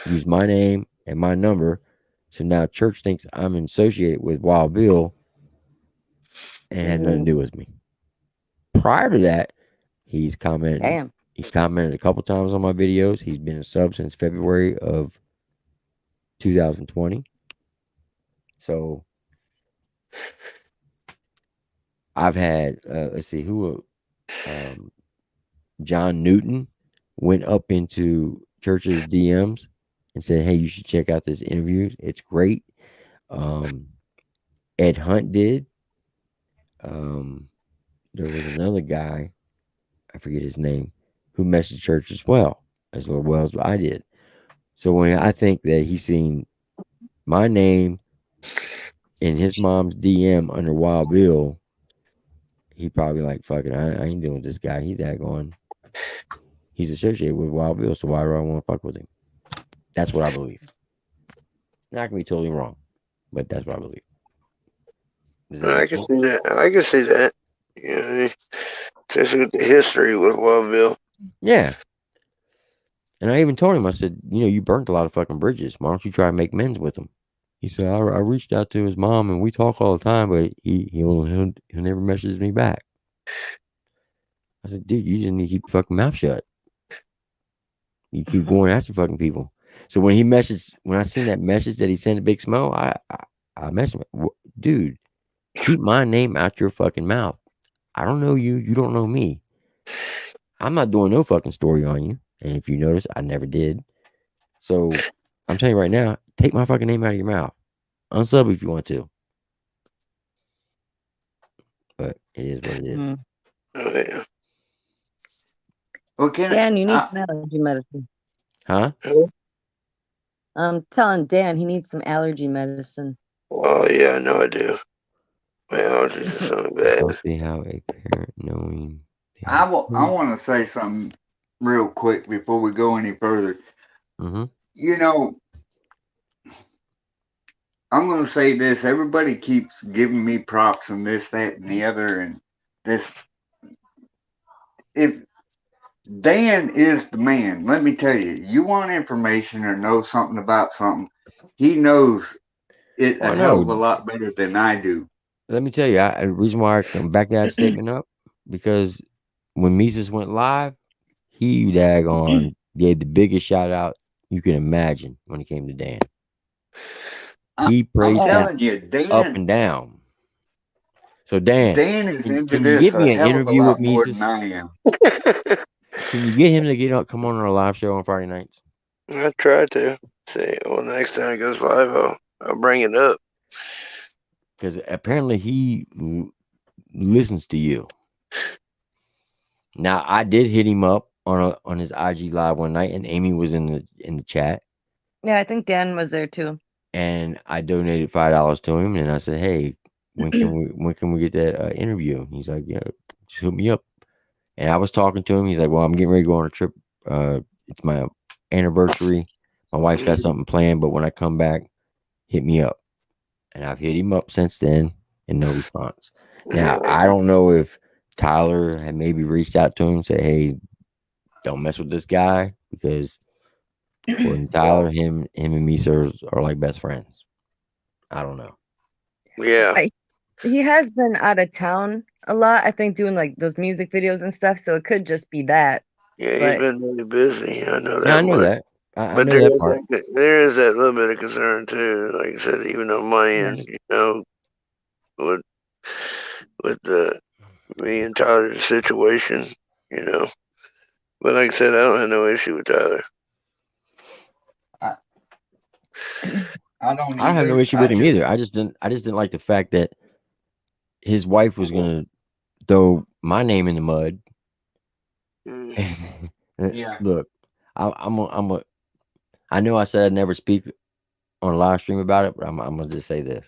used my name and my number, so now church thinks I'm associated with Wild Bill and had nothing to do with me. Prior to that, he's commented. Damn. He commented a couple times on my videos. He's been a sub since February of 2020. So I've had let's see who John Newton went up into church's DMs and said, "Hey, you should check out this interview. It's great." Ed Hunt did. There was another guy, I forget his name, who messaged church as well as I did. So when I think that he's seen my name in his mom's DM under Wild Bill, he probably like, fuck it, I ain't dealing with this guy. He's daggone. He's associated with Wild Bill, so why do I want to fuck with him? That's what I believe. Now, I can be totally wrong, but that's what I believe. I can see that. I can see that. You know, especially with the history with Wild Bill. Yeah. And I even told him, I said, you burnt a lot of fucking bridges. Why don't you try to make amends with him? He said, I reached out to his mom and we talk all the time, but he'll never message me back. I said, dude, you just need to keep your fucking mouth shut. You keep going after fucking people. So when I seen that message that he sent to Big Smo, I messaged him, dude, keep my name out your fucking mouth. I don't know you. You don't know me. I'm not doing no fucking story on you. And if you notice, I never did. So I'm telling you right now, take my fucking name out of your mouth. Unsub if you want to. But it is what it is. Oh, yeah. Well, Dan, you need some allergy medicine. Huh? I'm telling Dan he needs some allergy medicine. Oh, yeah, I know I do. My allergies are so bad. Don't see how a parent knowing. I want to say something real quick before we go any further. Mm-hmm. I'm going to say this. Everybody keeps giving me props and this, that, and the other. And this. If Dan is the man, let me tell you, you want information or know something about something, he knows it a hell of a lot better than I do. Let me tell you, the reason why I'm backing that statement up, because when Mises went live, he daggone gave the biggest shout out you can imagine when it came to Dan. He praised I'm him telling you, Dan, up and down. So Dan is into can you this give me a an hell of a interview with lot more Mises? than I am. Can you get him to come on our live show on Friday nights? I try to. See, well, next time it goes live, I'll bring it up. Because apparently he listens to you. Now I did hit him up on his IG live one night, and Amy was in the chat. Yeah, I think Dan was there too. And I donated $5 to him, and I said, "Hey, when can we get that interview?" He's like, "Yeah, just hook me up." And I was talking to him. He's like, "Well, I'm getting ready to go on a trip. It's my anniversary. My wife's got something planned, but when I come back, hit me up." And I've hit him up since then, and no response. Now I don't know if Tyler had maybe reached out to him and said, "Hey, don't mess with this guy," because according to Tyler, him and me are like best friends. I don't know. Yeah. He has been out of town a lot, I think, doing like those music videos and stuff. So it could just be that. Yeah, but he's been really busy. I know that. Yeah, I know much. that. I But know that part. there is that little bit of concern too. Like I said, even on my end, with me and Tyler's situation, But like I said, I don't have no issue with Tyler. I don't have no issue with him either. I just didn't like the fact that his wife was gonna throw my name in the mud. Yeah. Look, I know I said I'd never speak on a live stream about it, but I'm gonna just say this.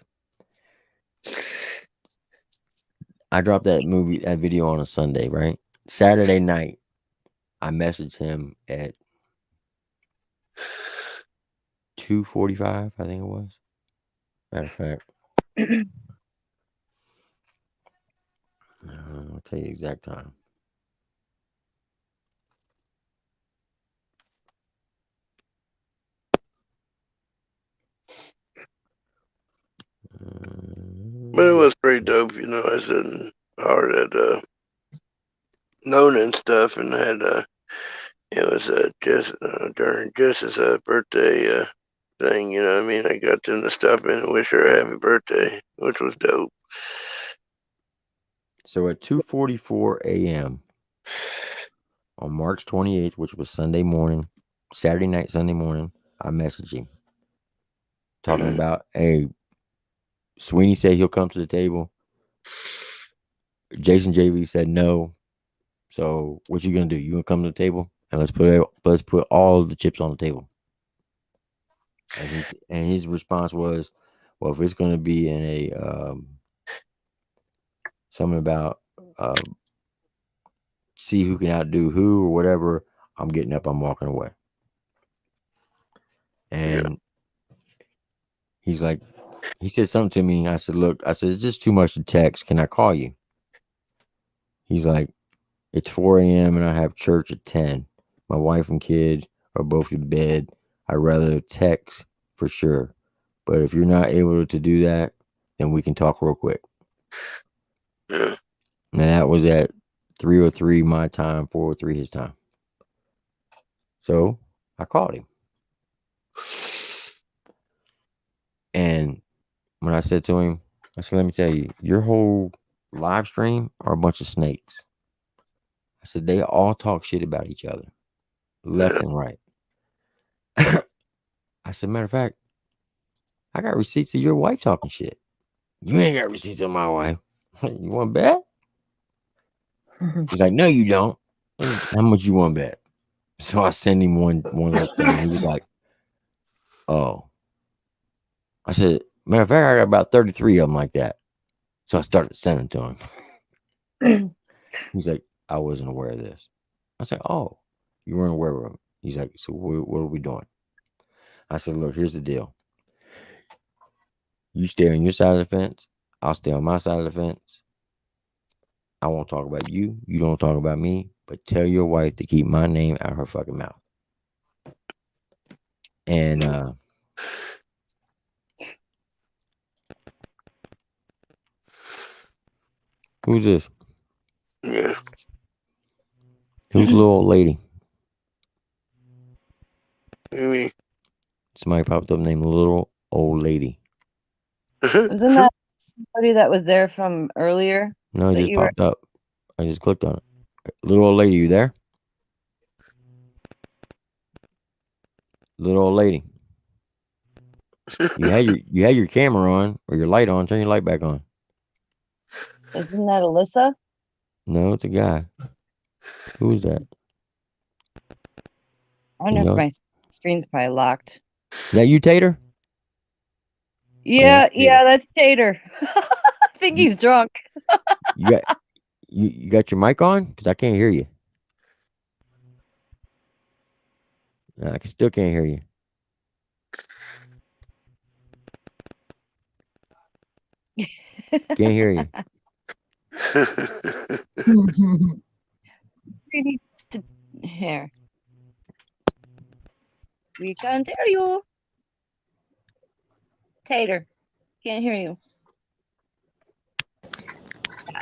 I dropped that video on a Sunday, right? Saturday night, I messaged him at 2:45, I think it was. Matter of fact, I'll tell you the exact time. dope, you know. I said hard at Nona and stuff, and had it was just during Jess's birthday thing, you know what I mean? I got them to stop in and wish her a happy birthday, which was dope. So at 2:44 a.m. on March 28th, which was Sunday morning, Saturday night, Sunday morning, I messaged him talking about, hey, Sweeney said he'll come to the table. Jason JV said no. So what you gonna do? You gonna come to the table and let's put all the chips on the table. And his response was, well, if it's gonna be in a something about see who can outdo who or whatever, I'm getting up, I'm walking away. And he's like, he said something to me. I said, look, it's just too much to text. Can I call you? He's like, it's 4 a.m. and I have church at 10. My wife and kid are both in bed. I'd rather text for sure. But if you're not able to do that, then we can talk real quick. And that was at 3:03 my time, 4:03 his time. So I called him. And when I said to him, I said, let me tell you, your whole live stream are a bunch of snakes. I said, they all talk shit about each other, left and right. I said, matter of fact, I got receipts of your wife talking shit. You ain't got receipts of my wife. You want to bet? He's like, no, you don't. How much you want to bet? So I send him one little thing. He was like, oh. I said, matter of fact, I got about 33 of them like that. So I started sending to him. He's like, I wasn't aware of this. I said, oh, you weren't aware of them. He's like, so what are we doing? I said, look, here's the deal. You stay on your side of the fence. I'll stay on my side of the fence. I won't talk about you. You don't talk about me. But tell your wife to keep my name out of her fucking mouth. And who's this? Yeah. Who's the little old lady? Me. Somebody popped up named Little Old Lady. Wasn't that somebody that was there from earlier? No, it that just you were- popped up. I just clicked on it. Little old lady, you there? Little old lady. You had your camera on or your light on. Turn your light back on. Isn't that Alyssa? No, it's a guy. Who's that? I wonder if my screen's probably locked. Is that you, Tater? Yeah, that's Tater. I think he's drunk. You got your mic on? Because I can't hear you. I still can't hear you. Can't hear you. We need to here. We can't hear you. Tater. Can't hear you.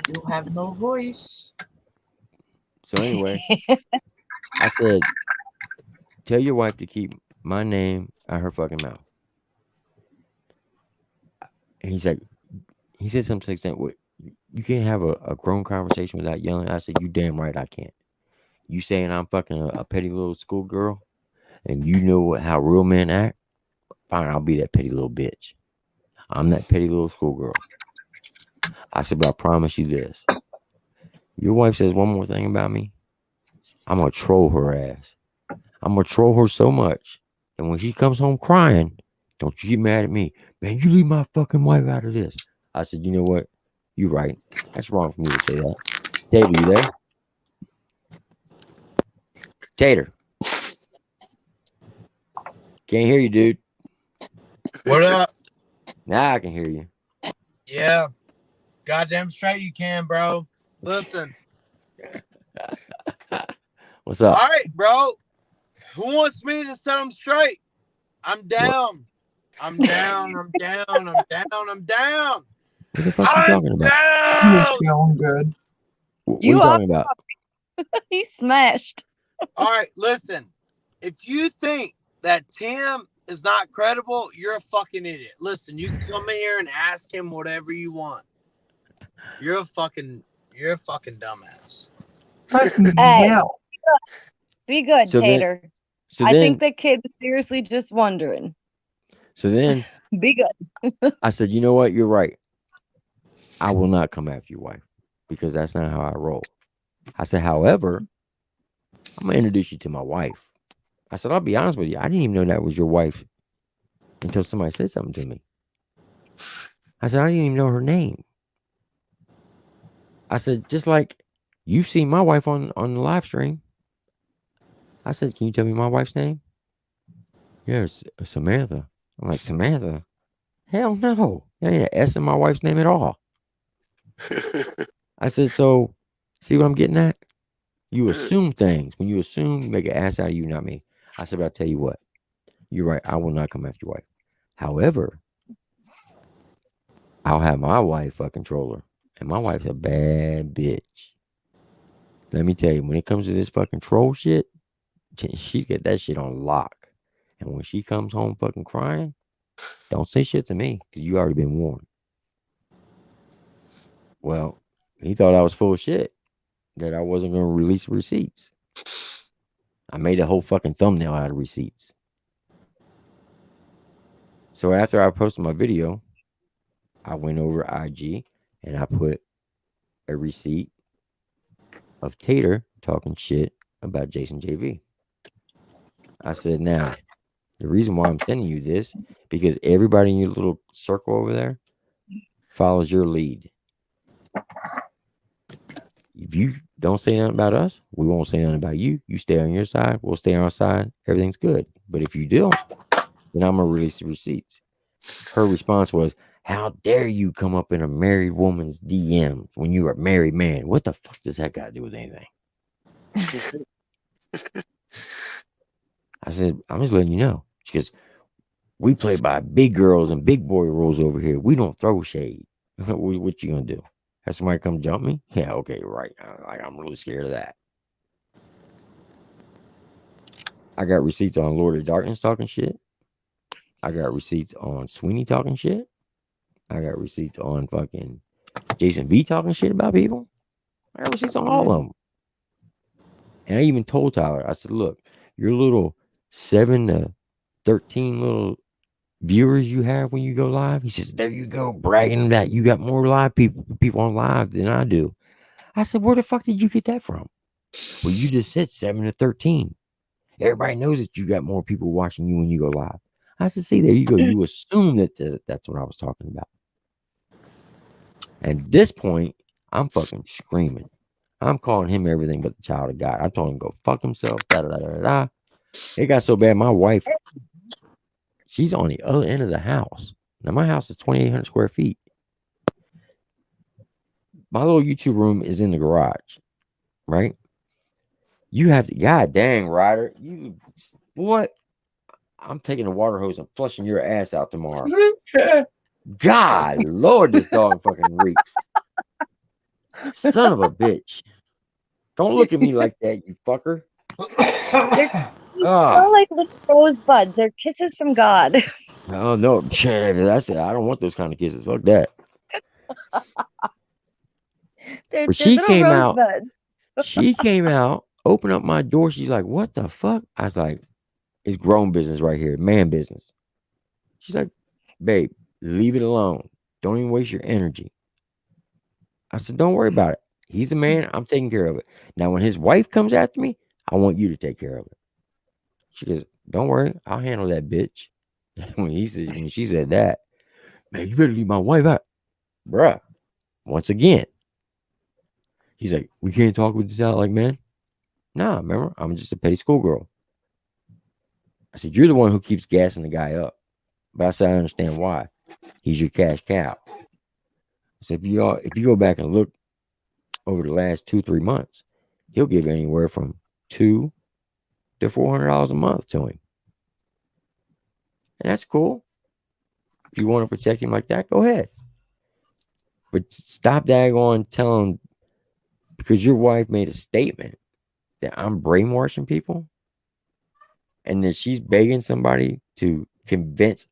You have no voice. So anyway, I said, tell your wife to keep my name out her fucking mouth. And he said something to the extent, what, you can't have a grown conversation without yelling. I said, you damn right I can't. You saying I'm fucking a petty little schoolgirl and you know how real men act? Fine, I'll be that petty little bitch. I'm that petty little schoolgirl. I said, but I promise you this. Your wife says one more thing about me, I'm going to troll her ass. I'm going to troll her so much. And when she comes home crying, don't you get mad at me. Man, you leave my fucking wife out of this. I said, you know what? You're right. That's wrong for me to say that. Tater, you there? Tater. Can't hear you, dude. What up? Now I can hear you. Yeah. Goddamn straight you can, bro. Listen. What's up? All right, bro. Who wants me to set them straight? I'm down. I'm down. I'm down. I'm down. I'm down. What the fuck you talking about? He was feeling good. What are you talking about? He's smashed. All right, listen. If you think that Tim is not credible, you're a fucking idiot. Listen, you can come in here and ask him whatever you want. You're a fucking dumbass. Hey, be good, So then- Tater. so I think then- the kid was seriously just wondering. So then Be good. I said, you know what? You're right. I will not come after your wife because that's not how I roll. I said, however, I'm gonna introduce you to my wife. I said, I'll be honest with you. I didn't even know that was your wife until somebody said something to me. I said, I didn't even know her name. I said, just like you've seen my wife on the live stream. I said, can you tell me my wife's name? Yes, Samantha. I'm like, Samantha? Hell no. There ain't an S in my wife's name at all. I said, so see what I'm getting at? You assume things. When you assume, you make an ass out of you, not me. I said, but I'll tell you what. You're right. I will not come after your wife. However, I'll have my wife a controller. And my wife's a bad bitch. Let me tell you, when it comes to this fucking troll shit, she's got that shit on lock. And when she comes home fucking crying, don't say shit to me because you already been warned. Well, he thought I was full of shit, that I wasn't going to release receipts. I made a whole fucking thumbnail out of receipts. So after I posted my video, I went over IG and I put a receipt of Tater talking shit about Jason JV. I said, now, the reason why I'm sending you this, because everybody in your little circle over there follows your lead. If you don't say nothing about us, we won't say nothing about you. You stay on your side, we'll stay on our side. Everything's good. But if you don't, then I'm going to release the receipts. Her response was, how dare you come up in a married woman's DMs when you are a married man? What the fuck does that got to do with anything? I said, I'm just letting you know. Because we play by big girls and big boy rules over here. We don't throw shade. What you going to do? Have somebody come jump me? Yeah, okay, right. I'm really scared of that. I got receipts on Lord of Darkness talking shit. I got receipts on Sweeney talking shit. I got receipts on fucking Jason V talking shit about people. I got receipts on all of them. And I even told Tyler, I said, look, your little 7 to 13 little viewers you have when you go live. He says, there you go, bragging that you got more live people on live than I do. I said, where the fuck did you get that from? Well, you just said 7 to 13. Everybody knows that you got more people watching you when you go live. I said, see, there you go. You assume that that's what I was talking about. And at this point, I'm fucking screaming. I'm calling him everything but the child of God. I told him to go fuck himself. Da da da da da. It got so bad. My wife, she's on the other end of the house. Now my house is 2,800 square feet. My little YouTube room is in the garage, right? You have to, god dang, Ryder, you what? I'm taking a water hose and flushing your ass out tomorrow. God, Lord, this dog fucking reeks. Son of a bitch. Don't look at me like that, you fucker. They're like little rosebuds. They're kisses from God. Oh no, that's it. I don't want those kind of kisses. Fuck that. They're But she little came out. rosebuds. She came out, opened up my door. She's like, what the fuck? I was like, it's grown business right here, man business. She's like, babe, leave it alone. Don't even waste your energy. I said, don't worry about it. He's a man. I'm taking care of it. Now, when his wife comes after me, I want you to take care of it. She goes, don't worry. I'll handle that bitch. When she said that, man, you better leave my wife out. Bruh, once again, he's like, we can't talk with this out like man. Nah, remember, I'm just a petty schoolgirl. I said, you're the one who keeps gassing the guy up. But I said, I understand why. He's your cash cow. So if you go back and look over the last 2-3 months, he'll give anywhere from $200 to $400 a month to him. And that's cool. If you want to protect him like that, go ahead. But stop daggone telling, because your wife made a statement that I'm brainwashing people, and that she's begging somebody to convince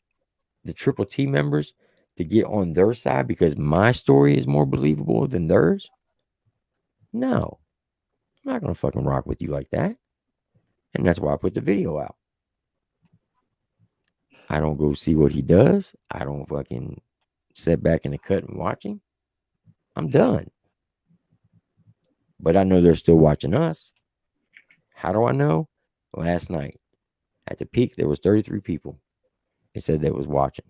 the Triple T members to get on their side because my story is more believable than theirs. No, I'm not gonna fucking rock with you like that. And that's why I put the video out. I don't go see what he does. I don't fucking sit back in the cut and watch him. I'm done. But I know they're still watching us. How do I know? Last night at the peak, there was 33 people. They said they was watching.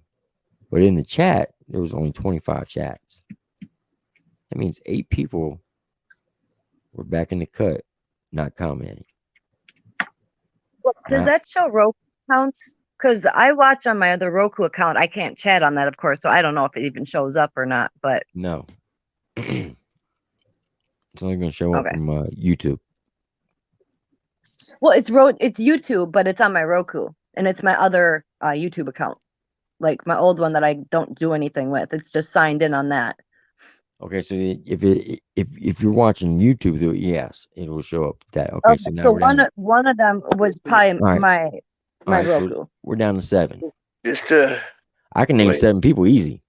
But in the chat, there was only 25 chats. That means 8 people were back in the cut, not commenting. Does that show Roku accounts? Because I watch on my other Roku account. I can't chat on that, of course, so I don't know if it even shows up or not. But no, it's only going to show up from YouTube. well, it's YouTube, but it's on my Roku, and it's my other YouTube account, like my old one that I don't do anything with. It's just signed in on that. Okay, so if you're watching YouTube, though, yes, it will show up that. Okay, so now so one of them was probably my Roku. So we're down to 7. Just I can name wait. 7 people easy.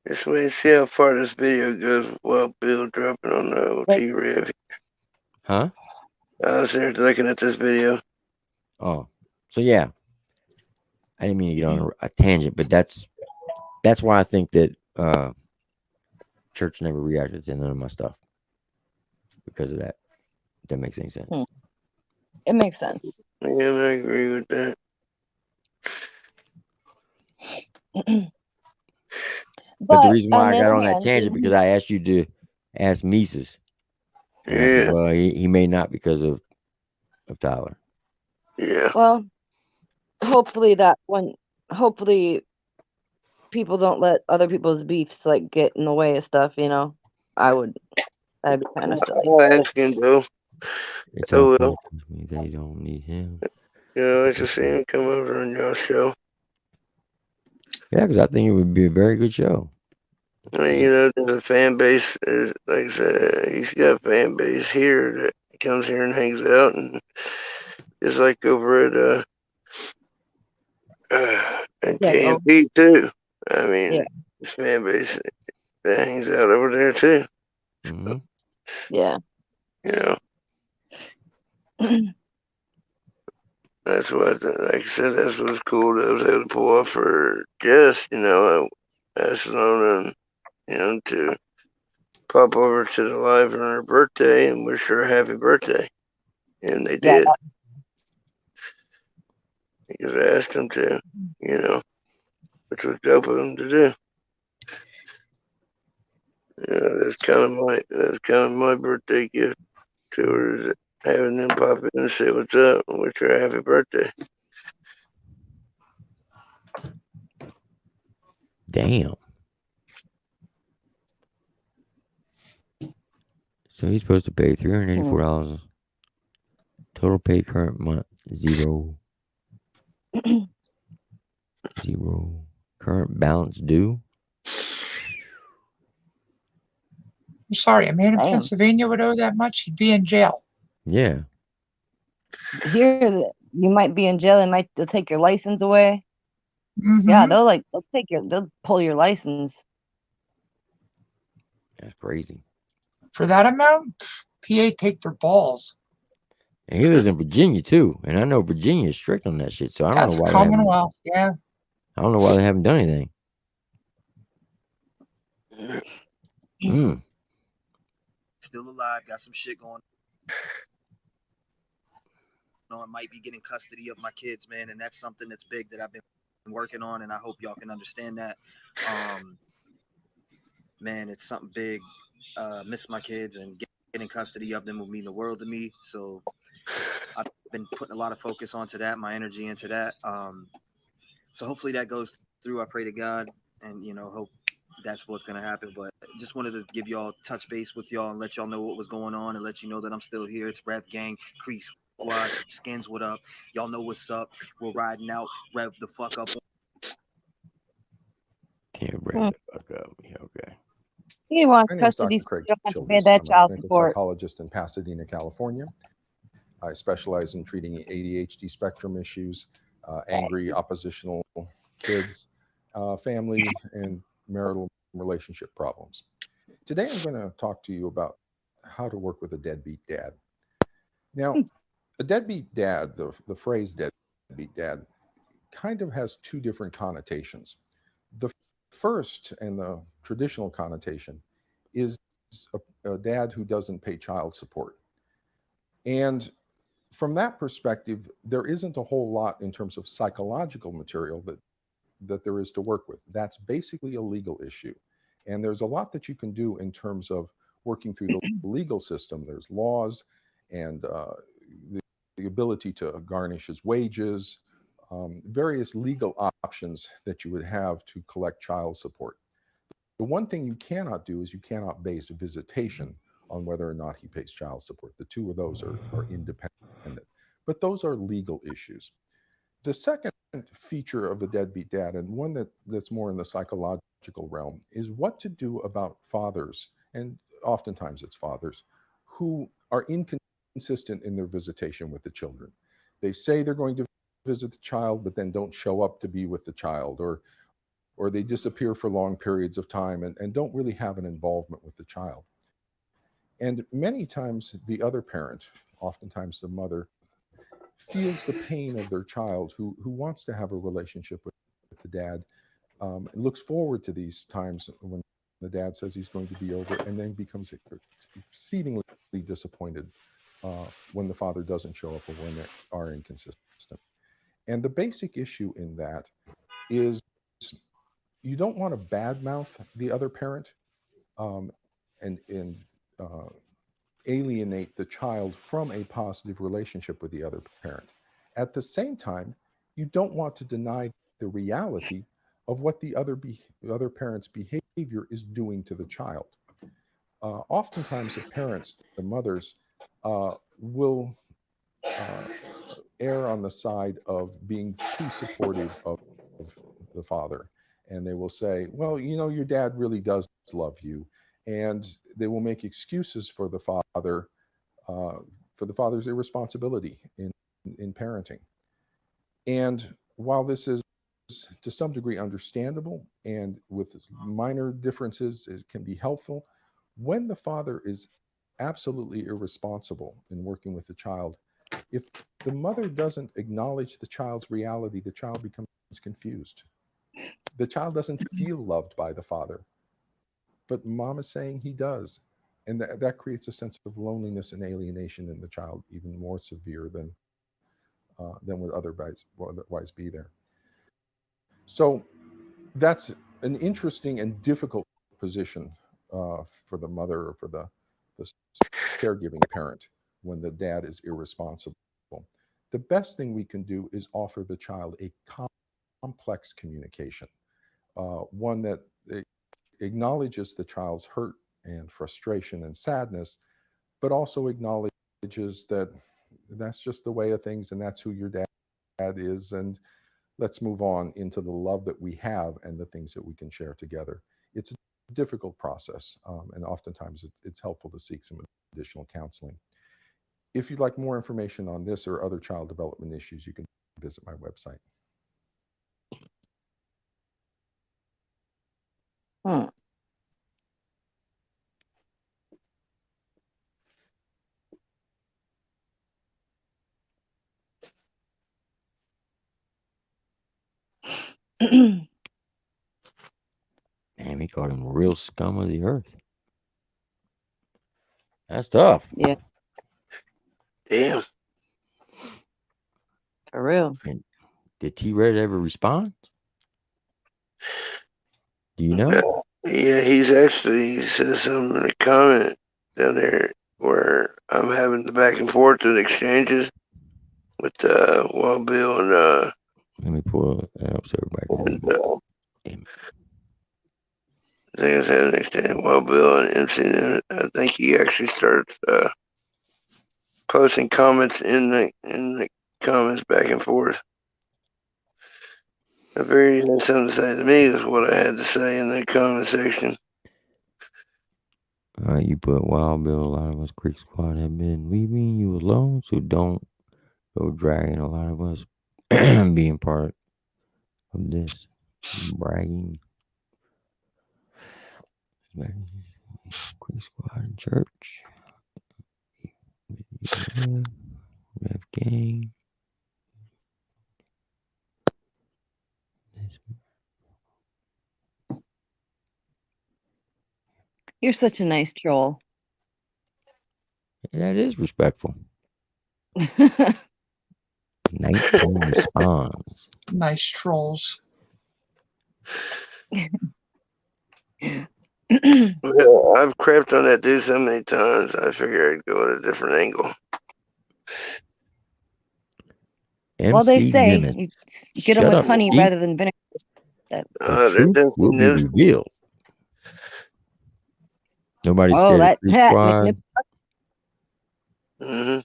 Just wait and see how far this video goes while Bill dropping on the OT Rev. Huh? I was there looking at this video. Oh, so yeah, I didn't mean to get on a tangent, but that's why I think that church never reacted to none of my stuff because of that. If that makes any sense. It makes sense. Yeah, I agree with that. But the reason why I got on that tangent because I asked you to ask Mises. And I said, well, he may not because of Tyler. Yeah. Well, hopefully people don't let other people's beefs like get in the way of stuff. That'd be kind of silly. I'll ask him though. It's all they don't need him. I'd like to see him come over on your show. Yeah, because I think it would be a very good show. I mean, there's a fan base. Like I said, he's got a fan base here that comes here and hangs out, and just like over at KMP too. I mean, his fan base that hangs out over there too. Mm-hmm. Yeah. That's what, like I said, that's what's cool that I was able to pull off for Jess. I asked Lona, to pop over to the live on her birthday and wish her a happy birthday. And they did. Because I asked them to, which was dope of them to do. That's kind of my birthday gift to her, is having them pop in and say what's up and wish her a happy birthday. Damn. So he's supposed to pay $384. Total pay current month, 0. 0. Current balance due. I'm sorry, a man in Pennsylvania would owe that much. He'd be in jail. Yeah. Here, you might be in jail. They'll take your license away. Mm-hmm. Yeah, they'll pull your license. That's crazy. For that amount, PA take their balls. And he lives in Virginia too, and I know Virginia is strict on that shit. So I don't know why. Commonwealth, yeah. I don't know why they haven't done anything. Still alive, got some shit going on. Might be getting custody of my kids, man, and that's something that's big that I've been working on, and I hope y'all can understand that. Man, it's something big. Miss my kids, and getting custody of them will mean the world to me. So I've been putting a lot of focus onto that, my energy into that. So hopefully that goes through. I pray to God, and hope that's what's gonna happen. But just wanted to give y'all touch base with y'all and let y'all know what was going on and let you know that I'm still here. It's Rev Gang, Creek Squad, Skins, what up? Y'all know what's up. We're riding out. Rev the fuck up. Can't rev the fuck up. Yeah, okay. He wants My name is custody Dr. so Craig you don't have to pay Childress. that I'm a child clinical support. psychologist in Pasadena, California. I specialize in treating ADHD spectrum issues, angry oppositional kids, family and marital relationship problems. Today, I'm going to talk to you about how to work with a deadbeat dad. Now, a deadbeat dad, the phrase deadbeat dad, kind of has two different connotations. The first and the traditional connotation is a dad who doesn't pay child support. And from that perspective, there isn't a whole lot in terms of psychological material that there is to work with. That's basically a legal issue. And there's a lot that you can do in terms of working through the legal system. There's laws and the ability to garnish his wages, various legal options that you would have to collect child support. The one thing you cannot do is you cannot base visitation on whether or not he pays child support. The two of those are independent, but those are legal issues. The second feature of a deadbeat dad, and one that's more in the psychological realm, is what to do about fathers, and oftentimes it's fathers, who are inconsistent in their visitation with the children. They say they're going to visit the child, but then don't show up to be with the child, or they disappear for long periods of time and don't really have an involvement with the child. And many times the other parent, oftentimes the mother, feels the pain of their child who wants to have a relationship with the dad, and looks forward to these times when the dad says he's going to be over, and then becomes exceedingly disappointed when the father doesn't show up or when they are inconsistent. And the basic issue in that is you don't want to badmouth the other parent, and alienate the child from a positive relationship with the other parent. At the same time, you don't want to deny the reality of what the other parent's behavior is doing to the child. Oftentimes, the parents, the mothers, will err on the side of being too supportive of the father. And they will say, well, your dad really does love you. And they will make excuses for the father's irresponsibility in parenting. And while this is to some degree understandable, and with minor differences, it can be helpful, when the father is absolutely irresponsible in working with the child, if the mother doesn't acknowledge the child's reality, the child becomes confused. The child doesn't feel loved by the father, but mom is saying he does. And that creates a sense of loneliness and alienation in the child, even more severe than would otherwise be there. So that's an interesting and difficult position for the mother or for the caregiving parent when the dad is irresponsible. The best thing we can do is offer the child a complex communication, one that acknowledges the child's hurt and frustration and sadness, but also acknowledges that that's just the way of things and that's who your dad is. And let's move on into the love that we have and the things that we can share together. It's a difficult process, and oftentimes it's helpful to seek some additional counseling. If you'd like more information on this or other child development issues, you can visit my website. Damn, he called him real scum of the earth. That's tough. Yeah. Damn. For real. And did T-Red ever respond? Do you know? Yeah, he says something in a comment down there where I'm having the back and forth and exchanges with Wild Bill and Let me pull that up so everybody can. I think I was having an exchange with Wild Bill and MC. And I think he actually starts posting comments in the comments back and forth. If he had something to say to me, is what I had to say in the comment section. All right, you put Wild Bill. A lot of us Creek Squad have been leaving you alone, so don't go dragging a lot of us being part of this bragging. Creek Squad in church. Rev Gang. You're such a nice troll. That is respectful. 19 responds. Nice trolls. Well, I've crapped on that dude so many times. I figured I'd go at a different angle. Well, they MC say Nimitz. you get them Shut with up, honey Steve. rather than vinegar. That The truth will be revealed. Nobody's oh, scared of that Creek Squad. Mm-hmm.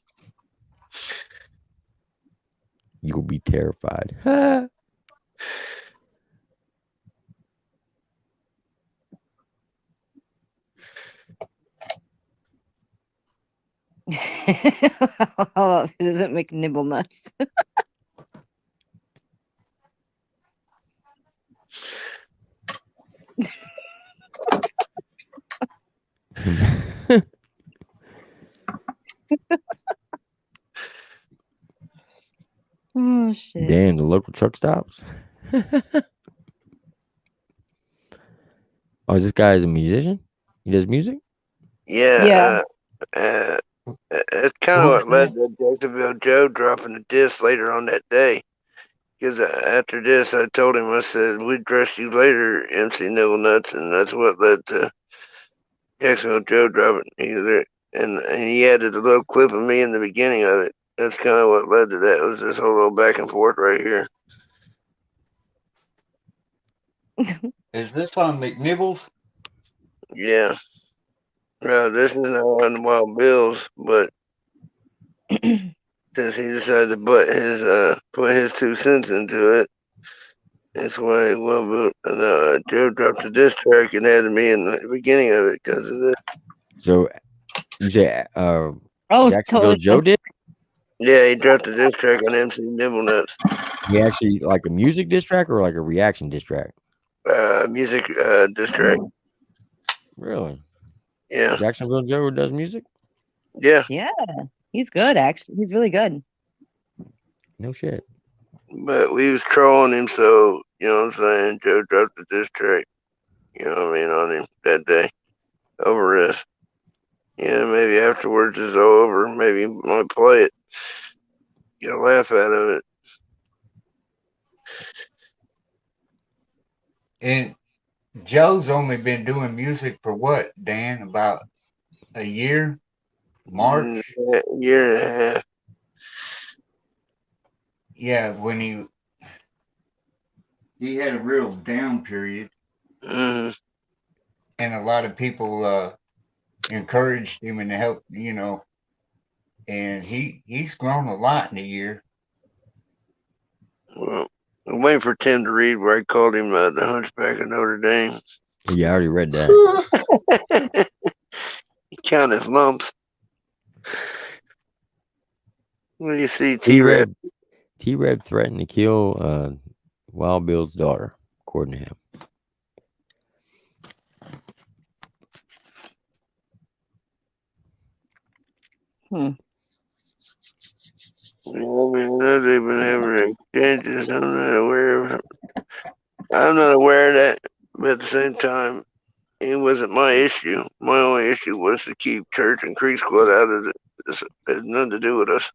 You'll be terrified. Oh, it doesn't make nibble nuts. Oh shit. Damn, the local truck stops. Oh, this guy is a musician? He does music? Yeah. It's kind of what led to Jacksonville Joe dropping the disc later on that day. Because after this, I told him, I said, we'd dress you later, MC Nibble Nuts, and that's what led to Jacksonville Joe dropping either. And he added a little clip of me in the beginning of it. That's kind of what led to that. It was this whole little back and forth right here. Is this on McNibbles? Yeah. This is not on the Wild Bills, but since he decided to put his 2 cents into it, that's why Joe dropped the diss track and added me in the beginning of it because of this. So you say Oh, Jacksonville totally. Joe did? Yeah, he dropped the diss track on MC Nibble Nuts. He actually like a music diss track or like a reaction diss track? Music diss track. Really? Yeah. Jacksonville Joe does music? Yeah. Yeah. He's good, actually. He's really good. No shit. But we was trolling him, so you know what I'm saying. Joe dropped the diss track. You know what I mean on him that day over this. Yeah, maybe afterwards it's all over. Maybe he might play it. Get a laugh out of it. And Joe's only been doing music for what, Dan? About a year? March? Year and a half. Yeah, when he had a real down period. Mm-hmm. And a lot of people encouraged him and helped, and he's grown a lot in a year. Well, I'm waiting for Tim to read where I called him the Hunchback of Notre Dame. Yeah, I already read that. He counted his lumps. What do you see, T-Rev? T-Rev threatened to kill Wild Bill's daughter, according to him. Yeah, they've been having exchanges. I'm not aware of that, but at the same time, it wasn't my issue. My only issue was to keep Church and Creek Squad out of it. It had nothing to do with us.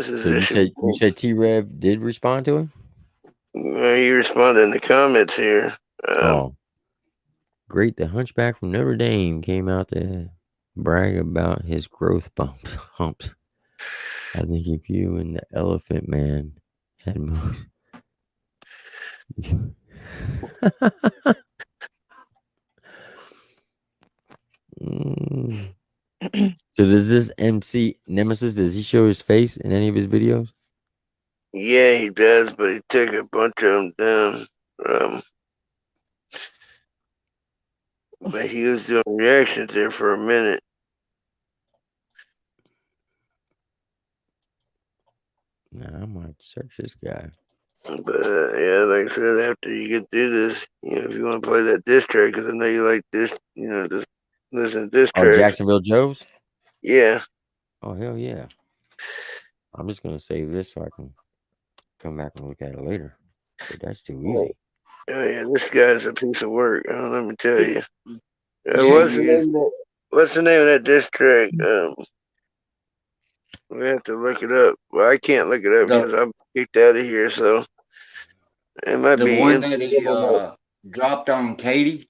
So you said T-Rev did respond to him? He responded in the comments here. Great, the Hunchback from Notre Dame came out to brag about his growth humps. I think if you and the Elephant Man had most. So does this MC Nemesis, does he show his face in any of his videos? Yeah, he does, but he took a bunch of them down. But he was doing reactions there for a minute. Nah, I might search this guy. But yeah, like I said, after you get through this, if you want to play that diss track, because I know you like this, just listen to diss Oh, tracks. Jacksonville Joe's? Yeah. Oh, hell yeah. I'm just going to save this so I can come back and look at it later. But that's too easy. Oh yeah, this guy's a piece of work. Let me tell you. Yeah, What's the name of that diss track? We have to look it up. Well, I can't look it up because I'm kicked out of here. So it might The be one that he dropped on Katie.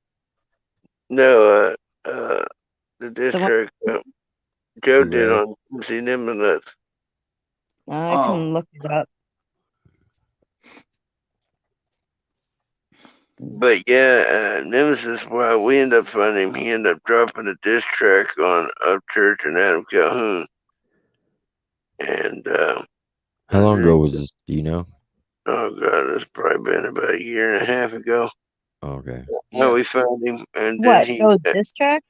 No, the diss track Joe He did read. on MC Nimblenuts. I can look it up. But yeah, Nemesis, well, we end up finding him. He ended up dropping a diss track on Upchurch and Adam Calhoun. And How long ago was this? Do you know? oh god, it's probably been about a year and a half ago. Okay. No, we found him, and What? then So this track?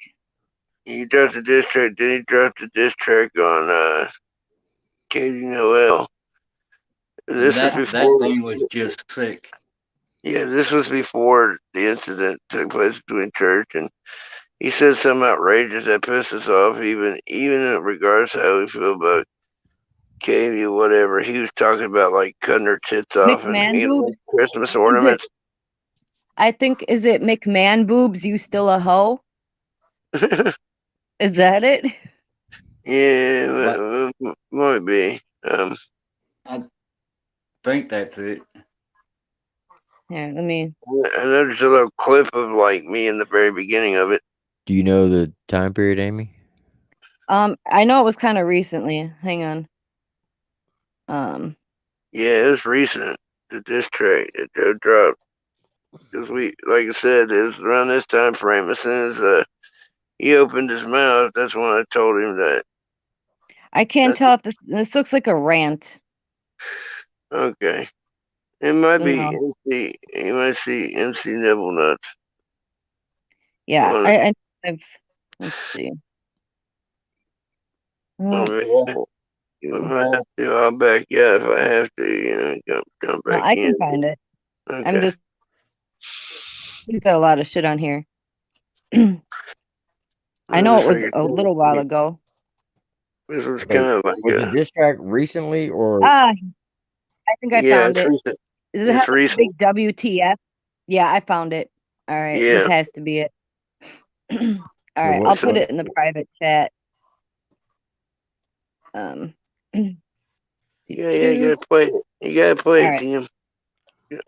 he dropped a diss track. Then he dropped a diss track on Katie Noel. This was before that thing was just sick. Yeah, this was before the incident took place between Church, and he said something outrageous that pissed us off. Even in regards to how we feel about Katie or whatever, he was talking about like cutting her tits off and McMahon boobs? Christmas ornaments. I think, is it McMahon boobs? You still a hoe? Is that it? Yeah, might be. I think that's it. Yeah, let me. And there's a little clip of like me in the very beginning of it. Do you know the time period, Amy? I know it was kind of recently. Hang on. Yeah, it was recent. The diss track that Joe dropped. Because we, like I said, it was around this time frame. As soon as he opened his mouth, that's when I told him that. I can't tell if this looks like a rant. Okay. It might be Yeah. MC. You might see MC Nibble Nuts. Yeah, Well, I've let's see. I mean, if I have to, I'll back you out if I have to, come No, back I in. can find it. Okay. I'm just. He's got a lot of shit on here. I know it was a little while ago. This was Wait, kind of like was the diss track recently or? I think I found it's it. recent. Does it It's have a recent. big WTF? Yeah, I found it. All right, this Yeah. has to be it. All right, what I'll put song? it in the private chat. Yeah, you gotta play it. You gotta play All it, right. Tim.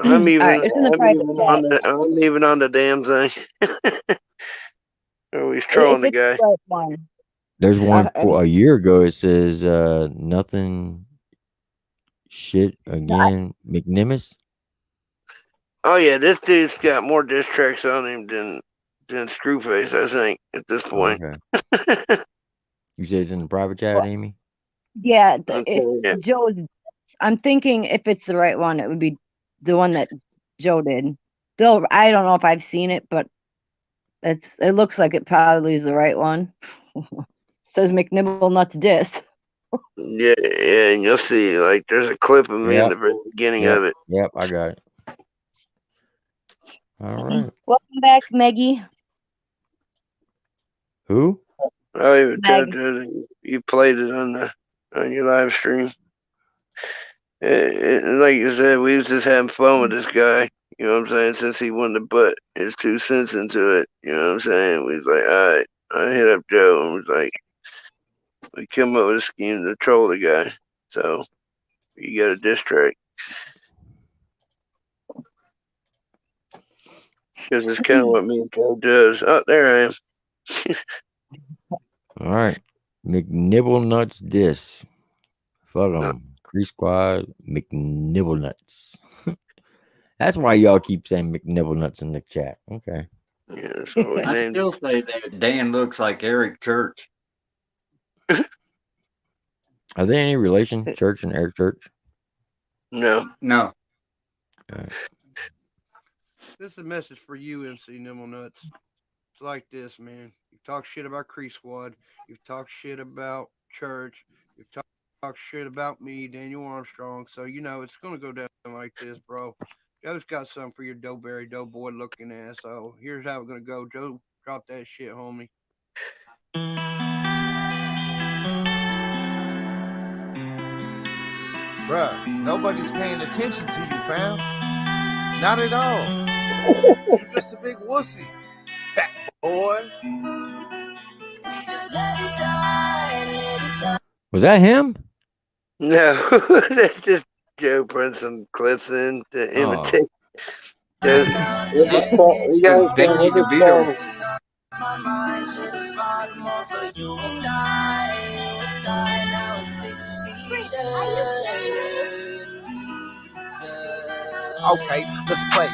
I'm even. All right, it's in the private chat. I'm even on the damn thing. Oh, he's If trolling the it's guy. the right one. There's one for a year ago. It says nothing. Shit again, McNimis. Oh yeah, this dude's got more diss tracks on him than Screwface, I think, at this point. Okay. You say it's in the private chat, Amy? Yeah, Okay, yeah. Joe's. I'm thinking if it's the right one, it would be the one that Joe did. Still, I don't know if I've seen it, but it looks like it probably is the right one. Says McNibble nuts diss. Yeah, and you'll see, like, there's a clip of me in Yep. the very beginning Yep. of it. Yep, I got it. All right. Welcome back, Maggie. Who? I even told Meg. you you played it on your live stream. Like you said, we was just having fun with this guy. You know what I'm saying? Since he wanted to put his 2 cents into it, you know what I'm saying? We was like, all right. I hit up Joe and was like, we come up with a scheme to troll the guy. So you got a diss track. Because it's kind of what me and Joe does. Oh, there I am. All right. McNibble Nuts diss. Fuck them. Crease Squad, McNibble Nuts. That's why y'all keep saying McNibble Nuts in the chat. Okay. Yeah, that's what we I named still say that Dan looks like Eric Church. Are they any relation, Church and Eric Church? No. No. This is a message for you, MC Nimble Nuts. It's like this, man. You talk shit about Cree Squad. You've talked shit about church. You've talked shit about me, Daniel Armstrong. So, you know, it's going to go down like this, bro. Joe's got something for your Doughberry Doughboy looking ass. So here's how it's going to go. Joe, drop that shit, homie. Bruh, nobody's paying attention to you, fam. Not at all. You're just a big wussy, fat boy. Was that him? No, that's just Joe putting some clips in to imitate. You guys They got need a to good beat him. song. My mind should have fought more for you and I now it's 6 feet. Okay, let's play.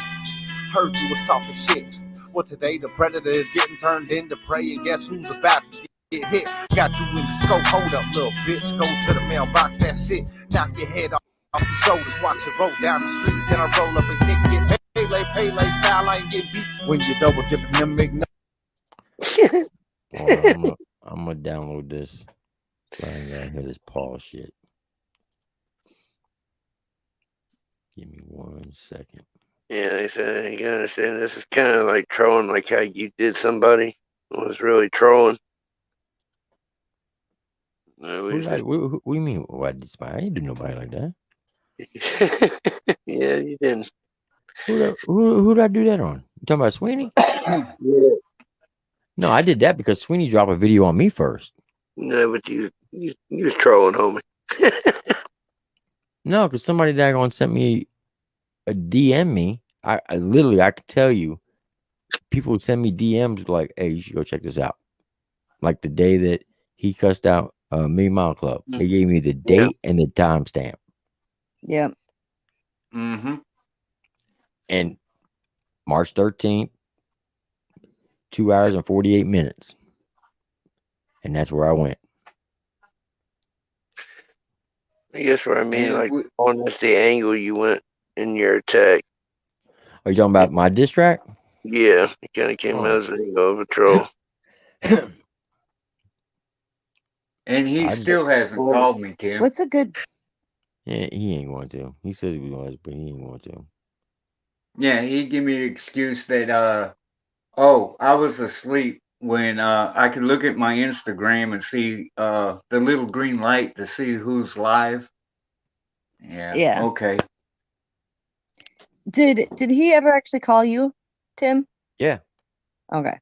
Heard you was talking shit. Well, today the predator is getting turned into prey, and guess who's about to get hit? Got you in the scope. Hold up, little bitch. Go to the mailbox. That's it. Knock your head off your shoulders. Watch it roll down the street. Then I roll up and kick it. Pele style. I ain't get beat when you double dipping them big. I'm gonna download this. So I ain't gotta hear this Paul shit. Give me 1 second. Yeah, they said you gotta understand this is kind of like trolling, like how you did somebody. It was really trolling. No, What do you mean? What did I didn't do nobody like that. Yeah, you didn't. Who did I do that on? You talking about Sweeney? Yeah. No, I did that because Sweeney dropped a video on me first. No, but you was trolling, homie. No, because somebody daggone sent me a DM me. I literally, I could tell you, people would send me DMs like, "Hey, you should go check this out." Like the day that he cussed out Million Mile Club, they gave me the date and the timestamp. Yep. Mm-hmm. And March 13th, 2 hours and 48 minutes. And that's where I went. I guess what I mean, And like on this the angle you went in your attack. Are you talking about my diss track? Yeah, it kind of came out as an angle of a troll. And he still hasn't called me, Tim. What's a good? Yeah, he ain't going to. He says he was, but he ain't going to. Yeah, he give me the excuse that oh, I was asleep when I could look at my Instagram and see the little green light to see who's live. Yeah. Yeah. Okay. Did he ever actually call you, Tim? Yeah. Okay.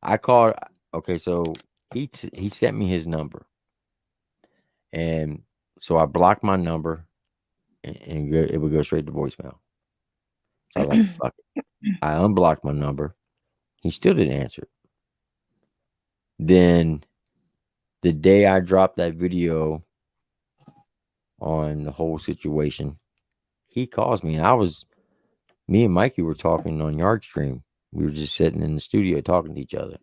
I called. Okay, so he sent me his number, and so I blocked my number, and it would go straight to voicemail. So I was like, "Fuck it." I unblocked my number. He still didn't answer. Then, the day I dropped that video on the whole situation, he calls me, and me and Mikey were talking on Yard Stream. We were just sitting in the studio talking to each other.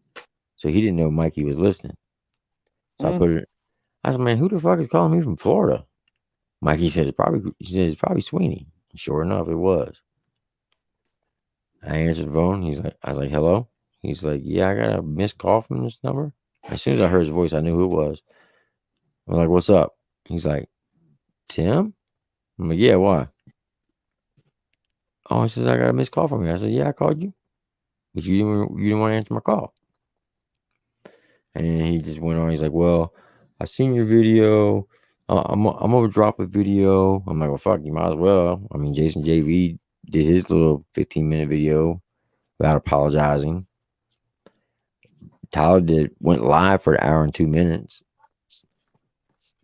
So he didn't know Mikey was listening. So I said, "Man, who the fuck is calling me from Florida?" Mikey said, it's probably Sweeney. And sure enough, it was. I answered the phone. I was like, "Hello?" He's like, "Yeah, I got a missed call from this number." As soon as I heard his voice, I knew who it was. I'm like, "What's up?" He's like, "Tim?" I'm like, "Yeah, why?" Oh, he says, "I got a missed call from you." I said, "Yeah, I called you, but you didn't want to answer my call." And then he just went on. He's like, "Well, I seen your video. I'm gonna drop a video." I'm like, "Well, fuck, you might as well." I mean, Jason JV did his little 15-minute video without apologizing. Tyler went live for an hour and 2 minutes.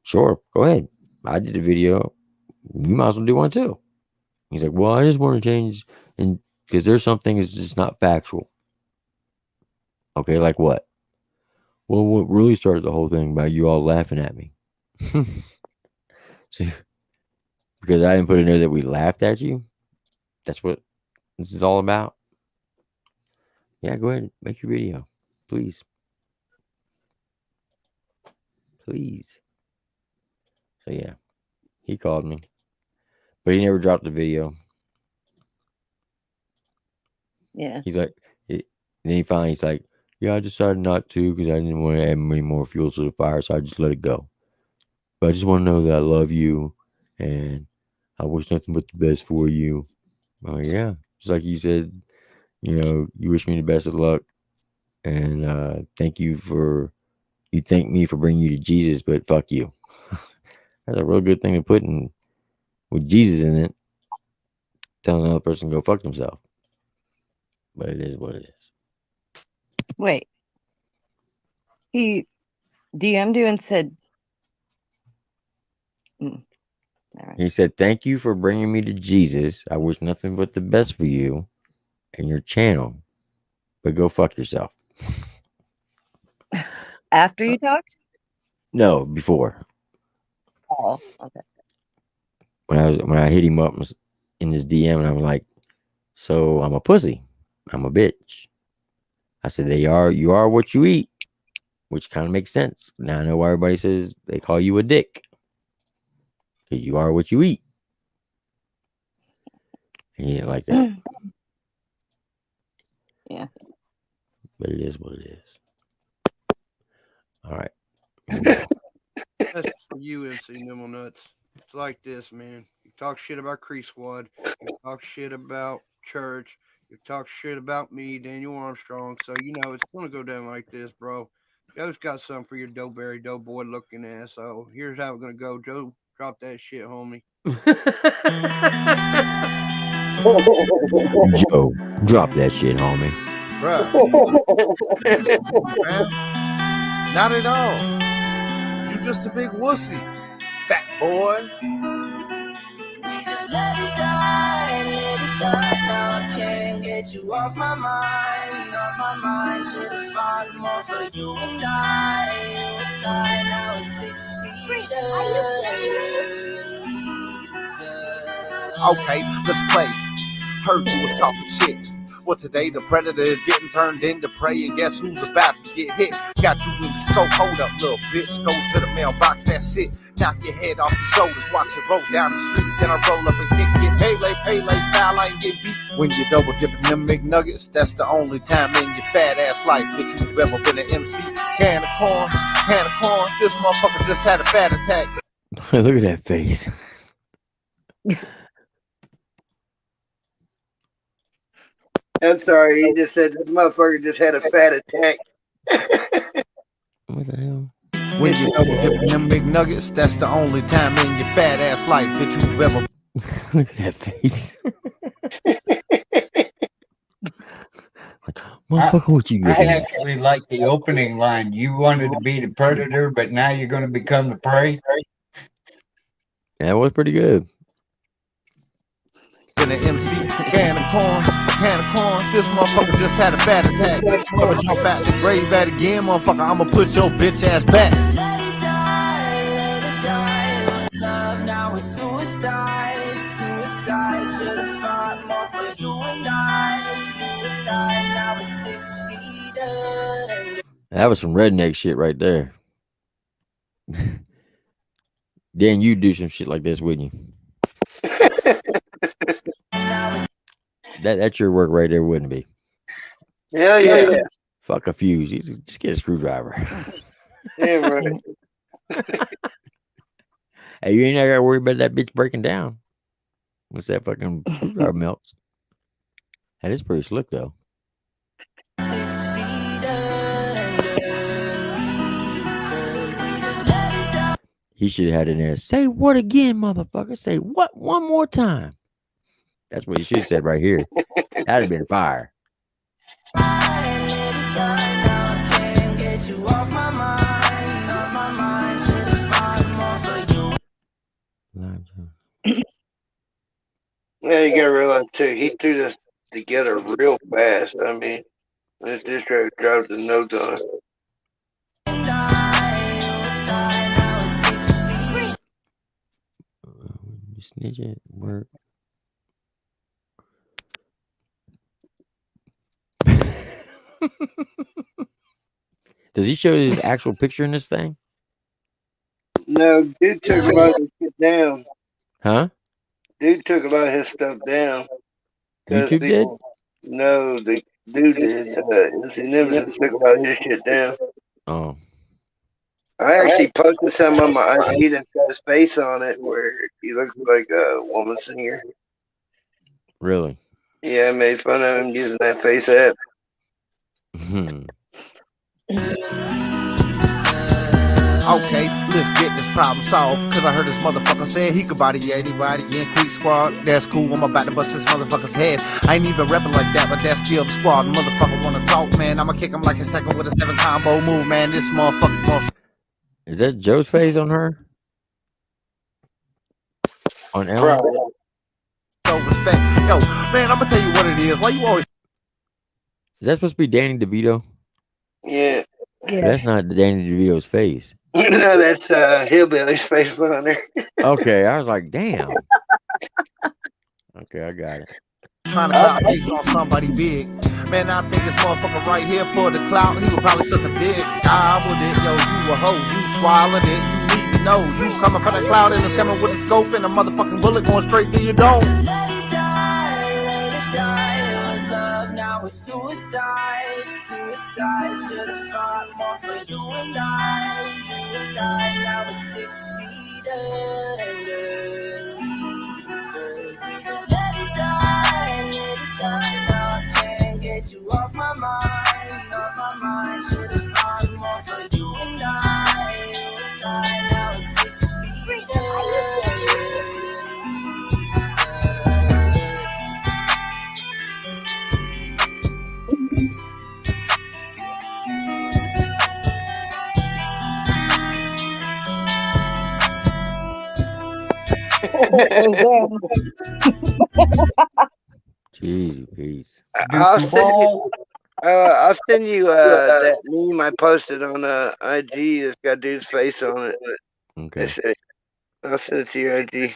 Sure, go ahead. I did a video. You might as well do one too. He's like, "Well, I just want to change, and because there's some things that's just not factual." Okay, like what? Well, what really started the whole thing about you all laughing at me? See, because I didn't put in there that we laughed at you. That's what this is all about. Yeah, go ahead, make your video, please. Please. So yeah, he called me. But he never dropped the video. Yeah. He's like, then he's like, yeah, I decided not to because I didn't want to add any more fuel to the fire, so I just let it go. But I just want to know that I love you, and I wish nothing but the best for you. Oh yeah, just like you said, you wish me the best of luck, and you thank me for bringing you to Jesus, but fuck you. That's a real good thing to put in with Jesus in it. Telling another person to go fuck themselves. But it is what it is. Wait. He DM'd you and said. He said, thank you for bringing me to Jesus. I wish nothing but the best for you and your channel. But go fuck yourself. After you talked? No, before. Oh, okay. When I hit him up in his DM and I'm like, so I'm a pussy. I'm a bitch. I said, you are what you eat, which kind of makes sense. Now I know why everybody says they call you a dick. Because you are what you eat. And he didn't like that. Yeah. But it is what it is. All right. That's for you, MC Nimble Nuts. It's like this, man. You talk shit about Cree Squad. You talk shit about church. You talk shit about me, Daniel Armstrong. So, it's going to go down like this, bro. Joe's got something for your Doughberry Doughboy looking ass. So, here's how it's going to go. Joe, drop that shit, homie. Joe, drop that shit, homie. Bruh. Not at all. You just a big wussy, fat boy. Just let it die now. I can't get you off my mind, Should've fought more for you and I, now it's 6 feet Okay, let's play. Heard you was talking shit. Well, today the predator is getting turned into prey, and guess who's about to get hit? Got you in the scope, hold up, little bitch. Go to the mailbox, that's it. Knock your head off your shoulders, watch it roll down the street. Then I roll up and get Pele style, I ain't get beat. When you double dipping them McNuggets, that's the only time in your fat ass life that you've ever been an MC. Can of corn, this motherfucker just had a fat attack. Look at that face. I'm sorry, he just said this motherfucker just had a fat attack. What the hell? When you double dipping them McNuggets, that's the only time in your fat ass life that you've ever. Look at that face. Motherfucker, what you I looking at? actually like the opening line. You wanted to be the predator, but now you're going to become the prey. That was pretty good. In an MC, can of corn, this motherfucker just had a fat attack. I'ma jump out the grave at again, motherfucker, I'ma put your bitch ass back. Let it die, it was love, now it's suicide, should've fought more for you and I, now it's 6 feet under. That was some redneck shit right there. Dan, you do some shit like this, wouldn't you? That's your work right there, wouldn't it be? Yeah. Fuck a fuse. You just get a screwdriver. Yeah, right. Hey, you ain't got to worry about that bitch breaking down. Once that fucking screwdriver melts. That is pretty slick, though. He should have had in there. Say what again, motherfucker? Say what one more time. That's what he should have said right here. That'd have been fire. Yeah, you gotta realize too, he threw this together real fast. I mean, this track dropped the notes on it. Snitch it, work. Does he show his actual picture in this thing? No, dude took most of it down. Huh? dude took a lot of his stuff down because YouTube did? people know the dude did. MC Nemesis took a lot of his shit down. Oh, I actually posted some on my IG that's got his face on it where he looks like a woman singer. really? Yeah, I made fun of him using that face app. Okay, let's get this problem solved. Cause I heard this motherfucker said he could body anybody in Creek Squad. That's cool, I'm about to bust this motherfucker's head. I ain't even rapping like that, but that's still the squad. Motherfucker wanna talk, man. I'ma kick him like a second with a 7 combo move, man. This motherfucker gon' Is that Joe's face on her? On Ellen? Probably. show respect. Yo, man, I'ma tell you what it is. Why you always Is that supposed to be Danny DeVito? Yeah. But that's not Danny DeVito's face. No, that's Hillbilly's face put on there. Okay, I was like, damn. Okay, I got it. trying to clout chase on somebody big? Man, I think this motherfucker right here for the clout, he would probably suck a dick. Gobbled it, yo, you a hoe, you swallowed it, you need to know. You coming from the cloud and it's coming with a scope and a motherfucking bullet going straight through your dome. Just let it die, it was love, now it's suicide. Suicide, should've fought more for you and I, now it's 6 feet underneath. Just let it die, now I can't get you off my mind, should've fought more for you and I, now it's 6 feet Jeez, peace. I'll send you that meme I posted on IG. It's got dude's face on it. Okay. I'll send it to your IG.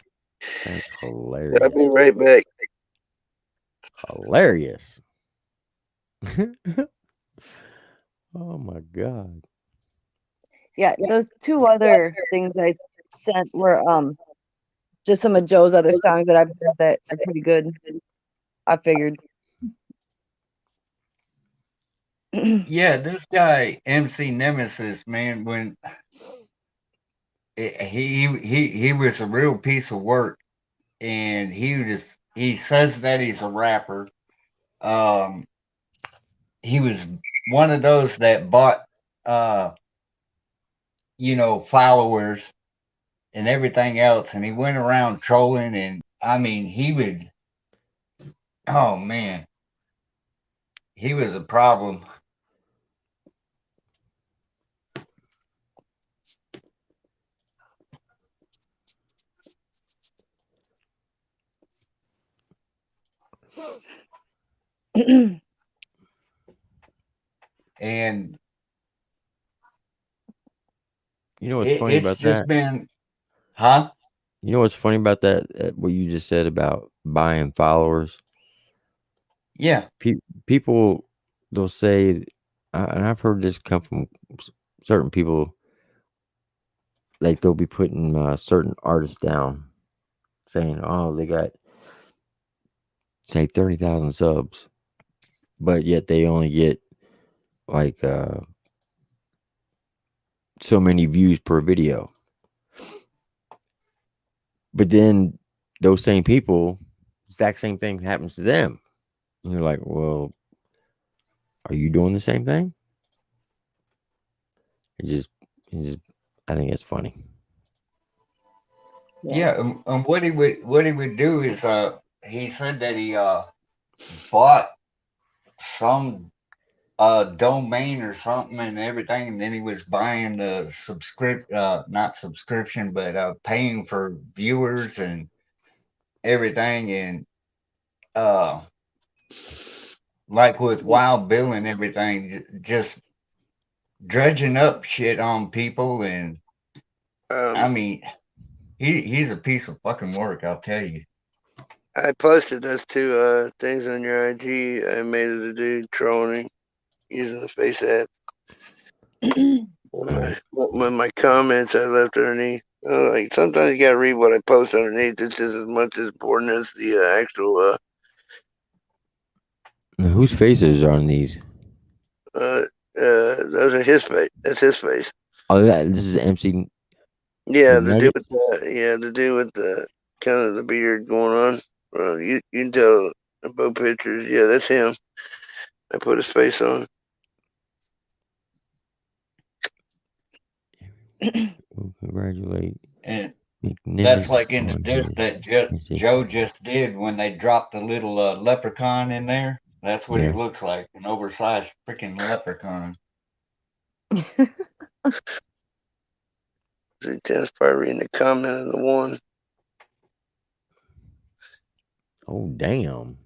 That's hilarious. I'll be right back. Hilarious. Oh my god. Yeah, those two other things I sent were just some of Joe's other songs that I've heard that are pretty good. I figured. Yeah, this guy MC Nemesis, man, when he was a real piece of work, and he says that he's a rapper. He was one of those that bought followers and everything else, and he went around trolling, and I mean oh man, he was a problem. And You know what's funny it's about just that? been, huh? You know what's funny about that? What you just said about buying followers? Yeah. People, they'll say, and I've heard this come from certain people, like they'll be putting certain artists down, saying, oh, they got, say, 30,000 subs, but yet they only get like so many views per video. But then those same people, exact same thing happens to them. And you're like, well, are you doing the same thing? It just I think it's funny. Yeah, and what he would do is he said that he bought some domain or something and everything, and then he was buying the not subscription, but paying for viewers and everything, and like with Wild Bill and everything, just dredging up shit on people, and I mean, he's a piece of fucking work, I'll tell you. I posted those two things on your IG. I made it a dude trolling using the face app. With my comments I left underneath. Like sometimes you gotta read what I post underneath. It's just as much as important as the actual. Now, whose faces are on these? Those are his face. That's his face. Oh, this is MC Yeah, the dude McNuggets. with the dude with the kind of the beard going on. You can tell in both pictures. Yeah, that's him. I put his face on. We'll congratulate And that's McNimitz like in the on disc his that Joe transition. just did when they dropped the little leprechaun in there. That's what he Yeah. looks like, an oversized freaking leprechaun. See, Tim's probably reading the comment of the one. Oh, damn.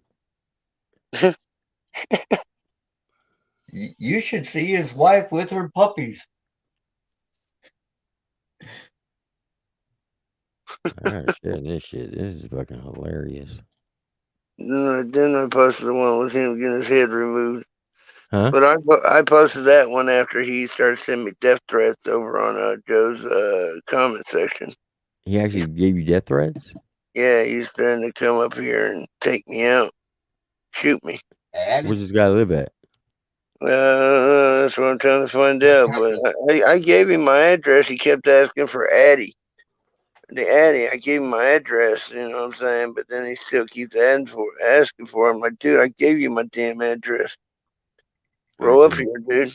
You should see his wife with her puppies. I gotta share this shit. This is fucking hilarious. Then I posted the one with him getting his head removed. Huh? But I posted that one after he started sending me death threats over on Joe's comment section. He actually gave you death threats? Yeah, he's trying to come up here and take me out, shoot me. Where's this guy live at? That's what I'm trying to find out. But I gave him my address. He kept asking for Addy. The Addy, I gave him my address, you know what I'm saying? But then he still keeps asking for it. I'm like, dude, I gave you my damn address. Roll up So here, dude.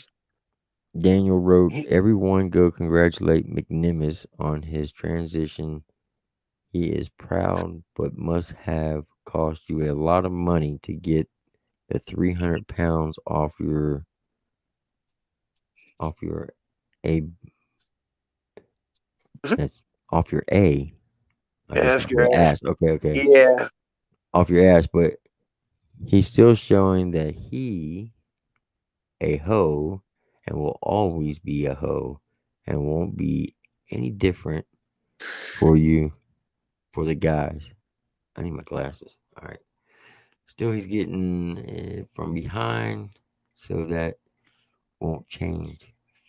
Daniel wrote, everyone go congratulate McNimitz on his transition. He is proud, but must have cost you a lot of money to get the 300 pounds off your a that's off your a. I guess Ask off your your ass. ass. Okay. Yeah. Off your ass, but he's still showing that he a hoe and will always be a hoe and won't be any different for you for the guys. I need my glasses. All right. Still, he's getting from behind, so that won't change.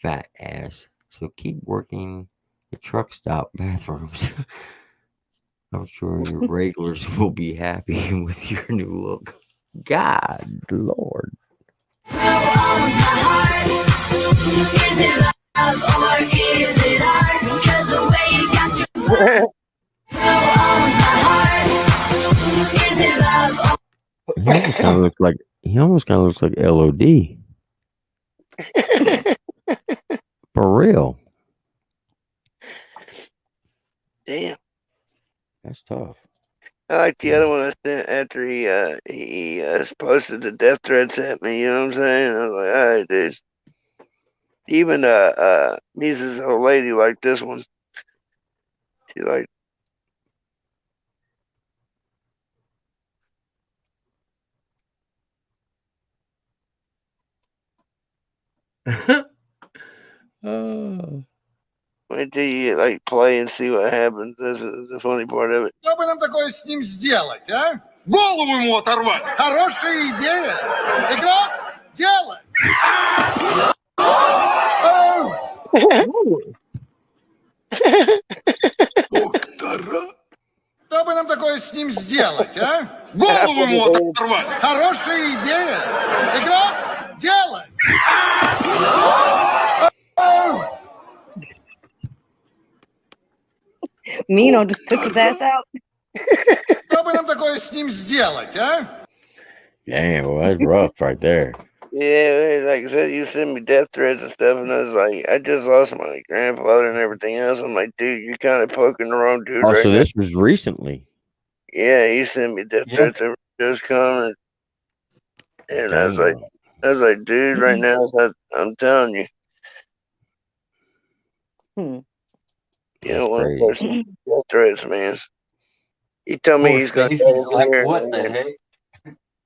Fat ass. So keep working the truck stop bathrooms. I'm sure your regulars will be happy with your new look. God, Lord. He almost kind of looks like LOD. For real. Damn. That's tough. I like the other one I sent after he posted the death threats at me. You know what I'm saying? I was like, all right, dude. Even Misa's old lady like this one. She like. Oh. Wait till you like play and see what happens. This is the funny part of it. Что бы нам такое с ним сделать, а? Голову ему оторвать. Хорошая идея. Игрок, делай. Доктора. Что бы нам такое с ним сделать, а? Голову ему оторвать. Хорошая идея. Игрок, делай. Mino just took his ass out. Что бы нам такое с ним сделать, а? Damn, well, that's rough right there. Yeah, like I said, you send me death threats and stuff, and I was like, I just lost my grandfather and everything else. I'm like, dude, you're kind of poking the wrong dude Oh, right so now. this was recently. Yeah, you sent me death threats every just comment, and I was like, dude, right now, I'm telling you, you don't want to post some death threats, man. He told me Poor he's going to Stacy's come like, here. what the heck?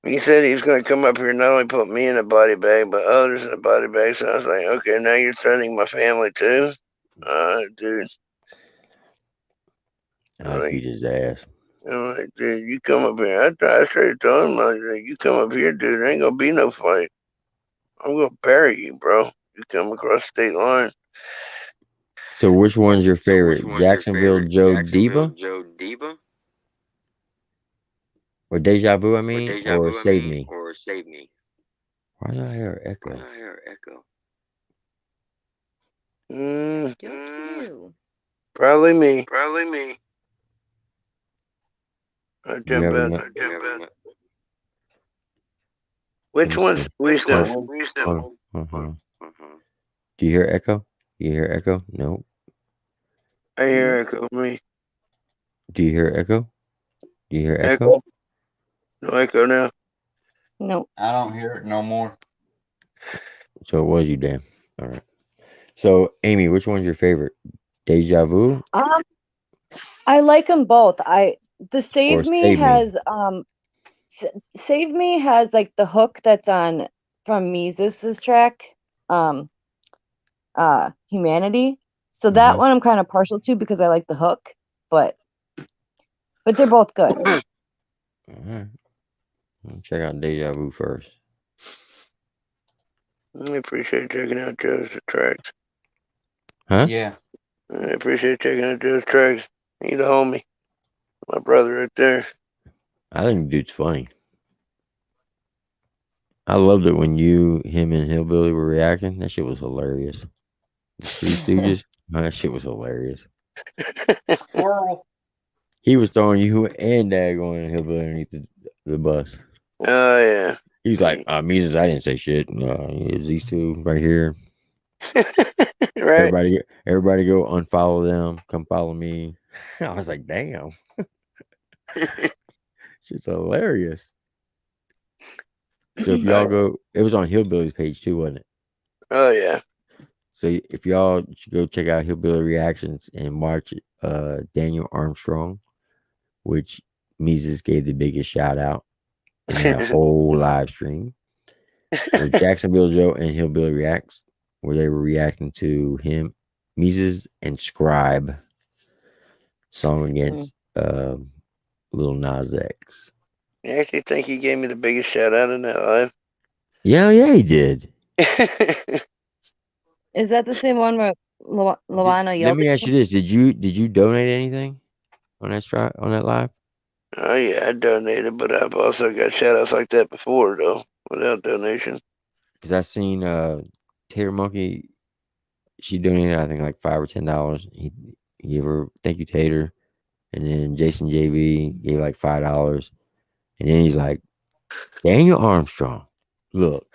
He said he was going to come up here and not only put me in a body bag, but others in a body bag. So I was like, okay, now you're threatening my family too? All right, dude. I beat his ass. I'm like, dude, you come up here. I straight told him, like, you come up here, dude, there ain't going to be no fight. I'm going to bury you, bro. You come across the state line. So which one's your favorite? Jacksonville Joe Diva or Deja Vu? I mean, or Save Me? Why did I hear an echo? Probably me. I Do you jump have a out. Let Which me one's see. wisdom? Hold on. Do you hear echo? You hear echo? No. I hear echo. Me. Do you hear echo? Do you hear echo? Echo. No echo now. No. I don't hear it no more. So it was you, Dan. All right. So Amy, which one's your favorite? Deja Vu I like them both. The Save or Me Save Me? has Save Me has like the hook that's on from Mises's track, Humanity. So that one I'm kind of partial to because I like the hook, but they're both good. All right. Check out Deja Vu first. I appreciate checking out Joe's tracks. Huh? Yeah. I appreciate checking out Joe's tracks. He's a homie. My brother right there. I think the dude's funny. I loved it when him and Hillbilly were reacting. That shit was hilarious. The Three Stooges. That shit was hilarious. Squirrel. He was throwing you and Dad going and Hillbilly underneath the bus. Oh yeah. He's like, Mises, I didn't say shit. It's these two right here. Right. Everybody go unfollow them. Come follow me. I was like, damn. Shit's hilarious. So if y'all go, it was on Hillbilly's page too, wasn't it? Oh yeah. So if y'all should go check out Hillbilly Reactions and watch Daniel Armstrong, which Mises gave the biggest shout out in that whole live stream. With Jacksonville Joe and Hillbilly Reacts, where they were reacting to him, Mises and Scribe song against Lil Nas X. You actually think he gave me the biggest shout out in that live? Yeah, he did. Is that the same one where Luana Let yelled? me ask you this: Did you donate anything on that live? Oh yeah, I donated, but I've also got shout outs like that before though, without donation. Because I seen Tater Monkey, she donated I think like $5 or $10. He gave her thank you Tater, and then Jason JV gave like $5, and then he's like Daniel Armstrong. Look,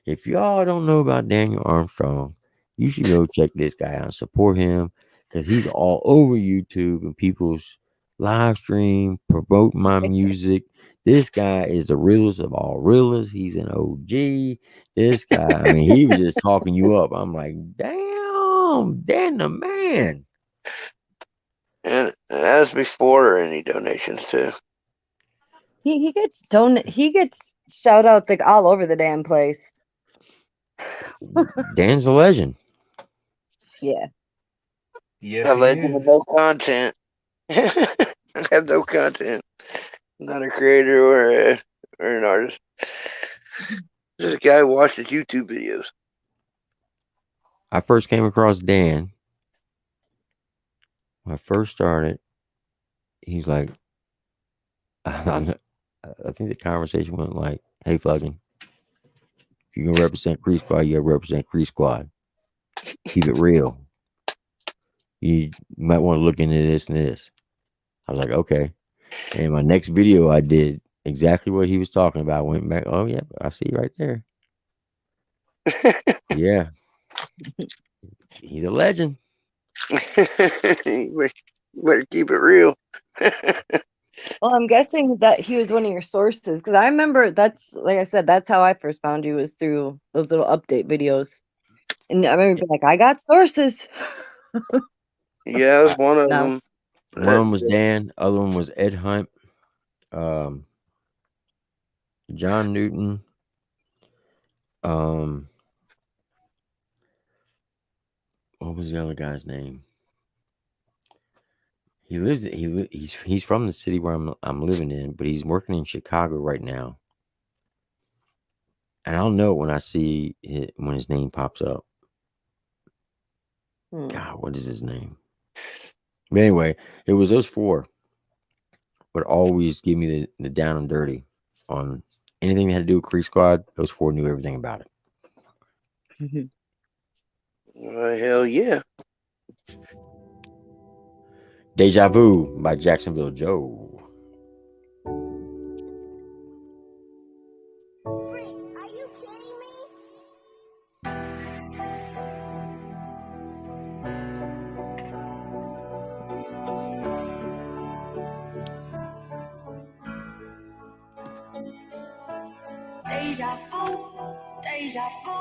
if y'all don't know about Daniel Armstrong, you should go check this guy out and support him because he's all over YouTube and people's live stream, promote my music. This guy is the realest of all realest. He's an OG. This guy, I mean, he was just talking you up. I'm like, damn, Dan the man. And as before any donations too. He gets shout outs like all over the damn place. Dan's a legend. Yeah. Yes, A legend with no content. I have no content. I'm not a creator or an artist. Just a guy who watches YouTube videos. I first came across Dan. When I first started, he's like, I think the conversation went like, hey, fucking, if you're going to represent Cree Squad, you got to represent Cree Squad. Keep it real. You might want to look into this and this. I was like, okay. And my next video, I did exactly what he was talking about. I went back, oh, yeah, I see right there. Yeah. He's a legend. You better keep it real. Well, I'm guessing that he was one of your sources because I remember that's like I said, that's how I first found you was through those little update videos. And I remember being like, I got sources. Yeah, I was one of No. them. One of them was Dan. Other one was Ed Hunt. John Newton. What was the other guy's name? He's from the city where I'm living in, but he's working in Chicago right now. And I'll know when I see it when his name pops up. God, what is his name? But anyway, it was those four would always give me the down and dirty on anything that had to do with Creek Squad. Those four knew everything about it. Hell yeah. Deja Vu by Jacksonville Joe. Deja vu, deja vu.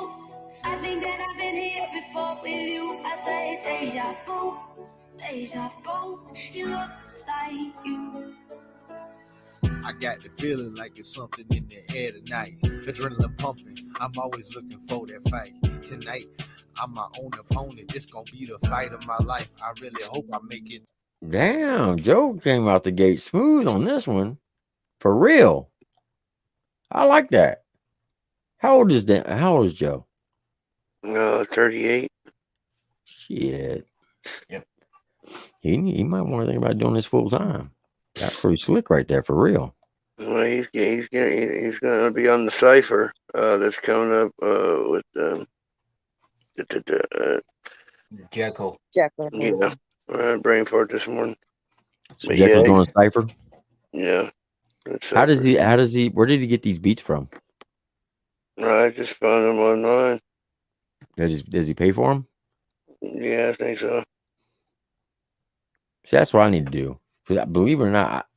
I think that I've been here before with you. I say deja vu, deja vu. It looks like you. I got the feeling like it's something in the air tonight. Adrenaline pumping. I'm always looking for that fight. Tonight, I'm my own opponent. This gonna be the fight of my life. I really hope I make it. Damn, Joe came out the gate smooth on this one. For real. I like that. How old is that? How old is Joe? 38. Shit. Yep. He might want to think about doing this full time. That's pretty slick right there, for real. Well, he's gonna be on the cipher that's coming up with Jekyll. Yeah, brain fart this morning. So But Jekyll's yeah, doing a cipher. yeah. How does he? Where did he get these beats from? I just found them online. Does he pay for them? Yeah, I think so. See, that's what I need to do. Because believe it or not,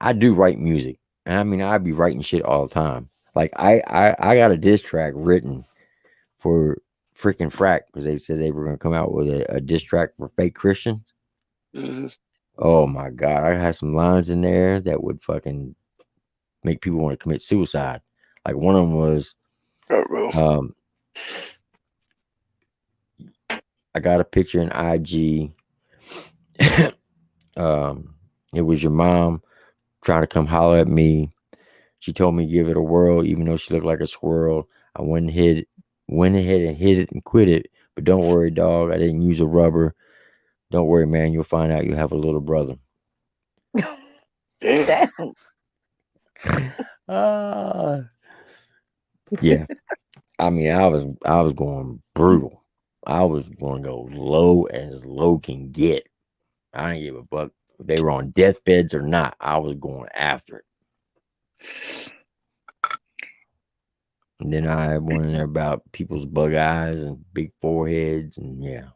I do write music, and I mean I be writing shit all the time. Like I got a diss track written for freaking Frack because they said they were going to come out with a diss track for fake Christians. Mm-hmm. Oh my god, I had some lines in there that would fucking make people want to commit suicide. Like one of them was, I got a picture in IG. It was your mom trying to come holler at me. She told me to give it a whirl, even though she looked like a squirrel. I went ahead and hit it and quit it. But don't worry, dog. I didn't use a rubber. Don't worry, man. You'll find out you have a little brother. Damn. Yeah. I mean, I was going brutal. I was going to go low as low can get. I didn't give a fuck if they were on deathbeds or not. I was going after it. And then I had one in there about people's bug eyes and big foreheads, and yeah.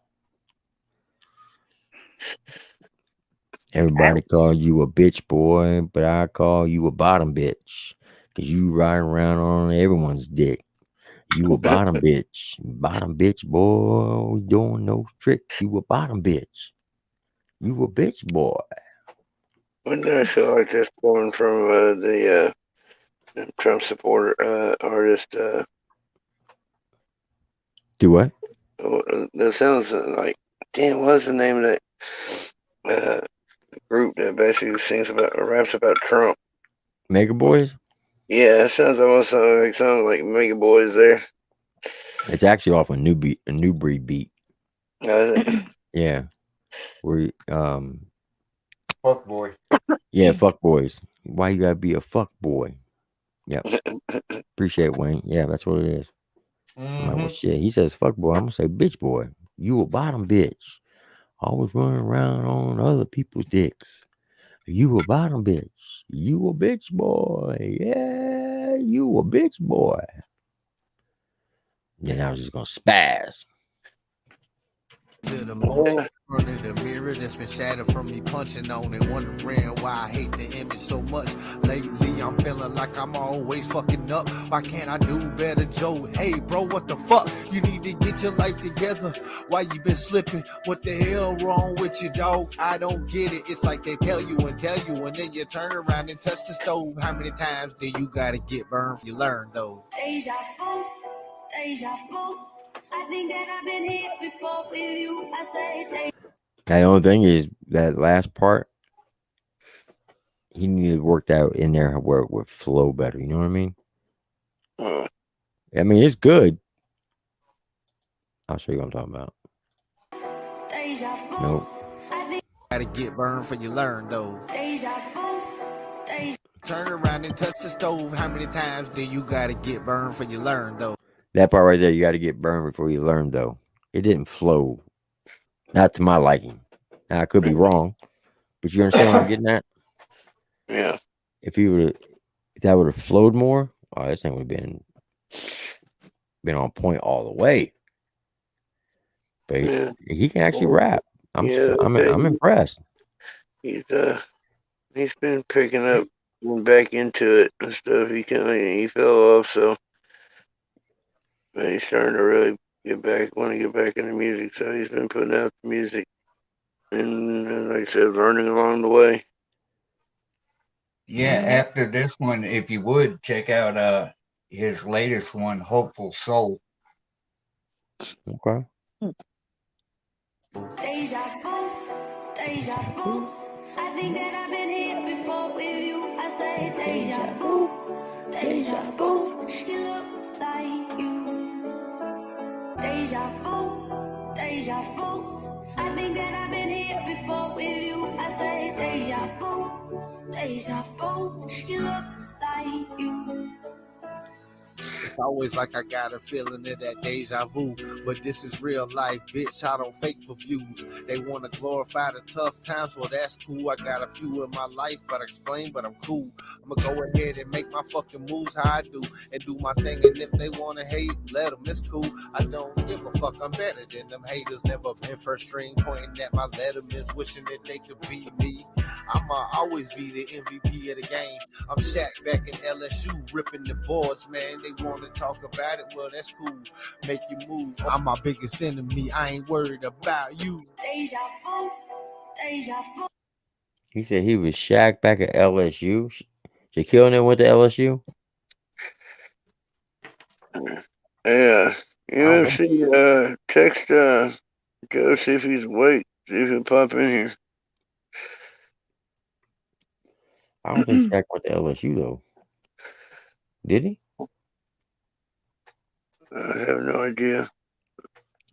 Everybody call you a bitch boy, but I call you a bottom bitch. Cause you ride around on everyone's dick. You a bottom bitch. Bottom bitch boy. Doing no trick. You a bottom bitch. You a bitch boy. When did I feel like this coming from the Trump supporter artist? Do what? That sounds like, damn, what's the name of that group that basically sings about or raps about Trump? Mega Boys? Yeah, it sounds almost like Mega Boys there. It's actually off a new breed beat. Yeah. We Fuck boy. Yeah, fuck boys. Why you gotta be a fuck boy? Yep. Appreciate it, Wayne. Yeah, that's what it is. I'm like, well, shit. He says fuck boy. I'm gonna say bitch boy. You a bottom bitch. Always running around on other people's dicks. You a bottom bitch. You a bitch boy. Yeah, you a bitch boy. Then I was just gonna spaz. To the moment, front of the mirror that's been shattered from me punching on it, wondering why I hate the image so much. Lately, I'm feeling like I'm always fucking up. Why can't I do better, Joe? Hey, bro, what the fuck? You need to get your life together. Why you been slipping? What the hell wrong with you, dog? I don't get it. It's like they tell you, and then you turn around and touch the stove. How many times do you gotta get burned for you learn, though? Deja vu, deja vu. I think that I've been here before with you. I say deja. The only thing is that last part, he needed to work that in there where it would flow better. You know what I mean? I mean, it's good. I'll show you what I'm talking about. Nope. Gotta get burned for you learn though. Turn around and touch the stove. How many times do you gotta get burned for you learn though? That part right there, you got to get burned before you learn, though. It didn't flow. Not to my liking. Now, I could be wrong, but you understand what I'm getting at? Yeah. If that would have flowed more, oh, this thing would have been on point all the way. But Yeah. he can actually rap. I'm Yeah, impressed. he's been picking up and back into it and stuff. He fell off, so he's starting to really want to get back into music. So he's been putting out the music and like I said, learning along the way. Yeah, after this one, if you would check out his latest one, Hopeful Soul. Okay. Deja vu, deja vu. I think that I've been here before with you. I say deja vu, deja vu. It looks like you. Deja vu, deja vu. I think that I've been here before with you. I say deja vu, deja vu. It looks like you. It's always like I got a feeling of that deja vu. But this is real life, bitch. I don't fake for views. They want to glorify the tough times. Well, that's cool. I got a few in my life, but I explain, but I'm cool. I'm going to go ahead and make my fucking moves how I do. And do my thing. And if they want to hate, let them. It's cool. I don't give a fuck. I'm better than them haters. Never been first string pointing at my lettermans. Wishing that they could be me. I'ma always be the MVP of the game. I'm Shaq back in LSU, ripping the boards, man. They want to talk about it, well, that's cool. Make you move. I'm my biggest enemy. I ain't worried about you. Deja vu, deja vu. He said he was Shaq back at LSU. Shaquille O'Neal went to LSU. Yeah. UFC text go see if he's awake. See if he'll pop in here. I don't think Shaq went to LSU though. Did he? I have no idea.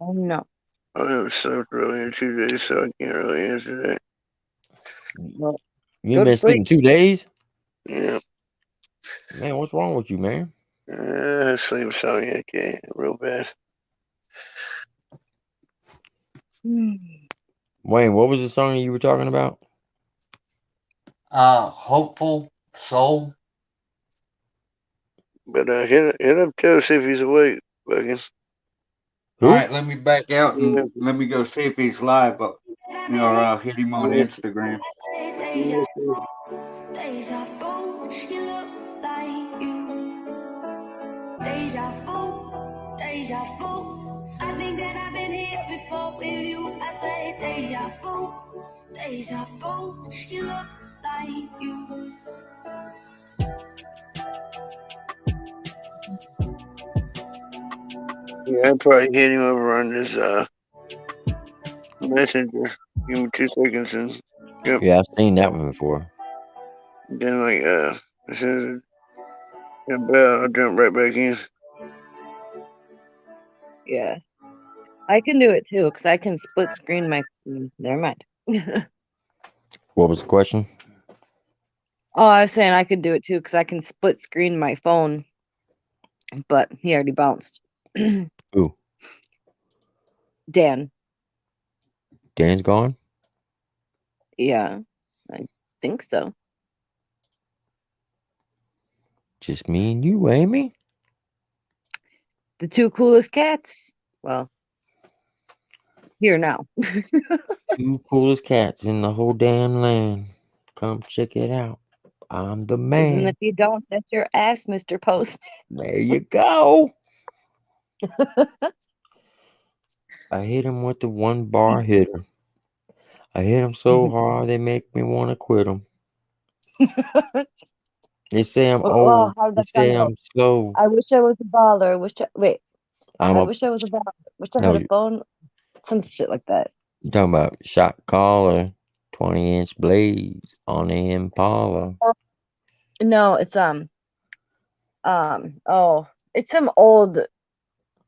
Oh no. I haven't slept really in 2 days, so I can't really answer that. Well, You ain't go to been sleeping sleep. 2 days? Yeah. Man, what's wrong with you, man? Sleep insomnia, okay, real bad. Wayne, what was the song you were talking about? Hopeful Soul. But hit up Joe, see if he's awake, Buggins. All right, let me back out and let me go see if he's live, but or hit him on Instagram. Deja vu, deja vu. It looks like you. Deja vu, deja vu. I think that I've been here before with you. I say deja vu, deja vu. It looks like you. Yeah, I'd probably hit him over on his messenger. Give me 2 seconds and yep. Yeah, I've seen that one before. Then as soon as I'll jump right back in. Yeah. I can do it too, because I can split screen my. Never mind. What was the question? Oh, I was saying I could do it too, because I can split screen my phone. But he already bounced. Who? Dan. Dan's gone? Yeah, I think so. Just me and you, Amy? The 2 coolest cats. Well, here now. 2 coolest cats in the whole damn land. Come check it out. I'm the And man. if you don't, that's your ass, Mr. Postman. There you go. I hit him with the 1-bar hitter. I hit him so hard they make me want to quit him. They say I'm Well, old. how did They that song say go? I'm slow. I wish I was a baller. Wait. I'm I a. wish I was a baller. Wish I No, had a phone. Some shit like that. you talking about shot caller, 20-inch blades on the Impala. No, it's it's some old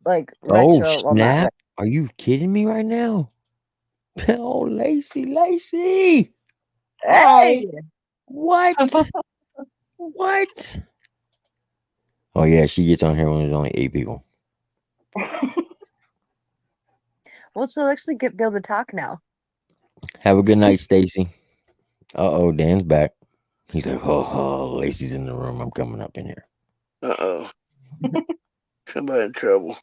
like Oh retro. Well, not snap! Are you kidding me right now? Oh, Lacey. Hey. What? What? Oh yeah, she gets on here when there's only 8 people. Well, so let's be able to talk now. Have a good night, Stacy. Uh-oh, Dan's back. He's like, oh, Lacey's in the room. I'm coming up in here. Uh-oh. Somebody in trouble.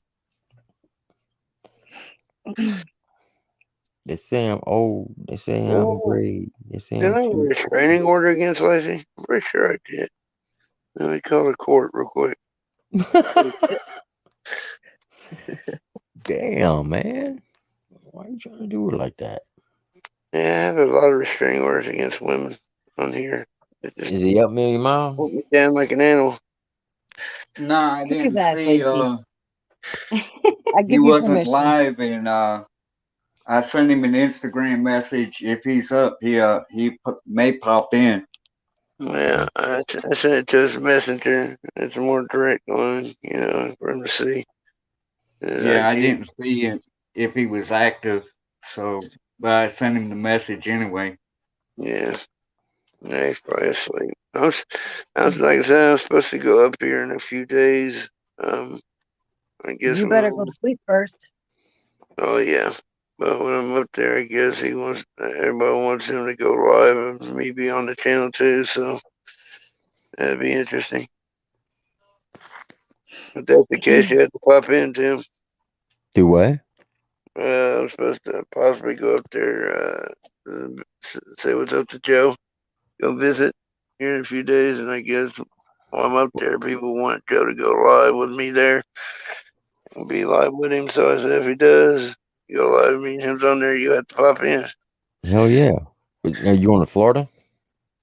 They say I'm old. They say I'm Oh, gray. They say did I'm I have a too. restraining order against Lacey? I'm pretty sure I did. Let me call the court real quick. Damn, man. Why are you trying to do her like that? Yeah, I have a lot of restraining orders against women on here. Is he up Million Mile? Put me down like an animal. No, I Kick his didn't ass, see. Lacey. I He give you wasn't permission. live, and I sent him an Instagram message. If he's up, he may pop in. Yeah, I sent it to his messenger. It's a more direct one, for him to see. His Yeah, I ID. didn't see it if he was active, so but I sent him the message anyway. Yeah. Yeah, he's probably asleep. I was like I said, I'm supposed to go up here in a few days. I guess You when better go to sleep first. oh yeah. But when I'm up there, I guess everybody wants him to go live and me be on the channel too, so that'd be interesting. If that's the case, you have to pop in, Tim. Do what? I'm supposed to possibly go up there, say what's up to Joe, go visit here in a few days, and I guess while I'm up there, people want Joe to go live with me there. I'll be live with him, so I said if he does go live with me and him's on there, you have to pop in. Hell yeah. Are you going to Florida?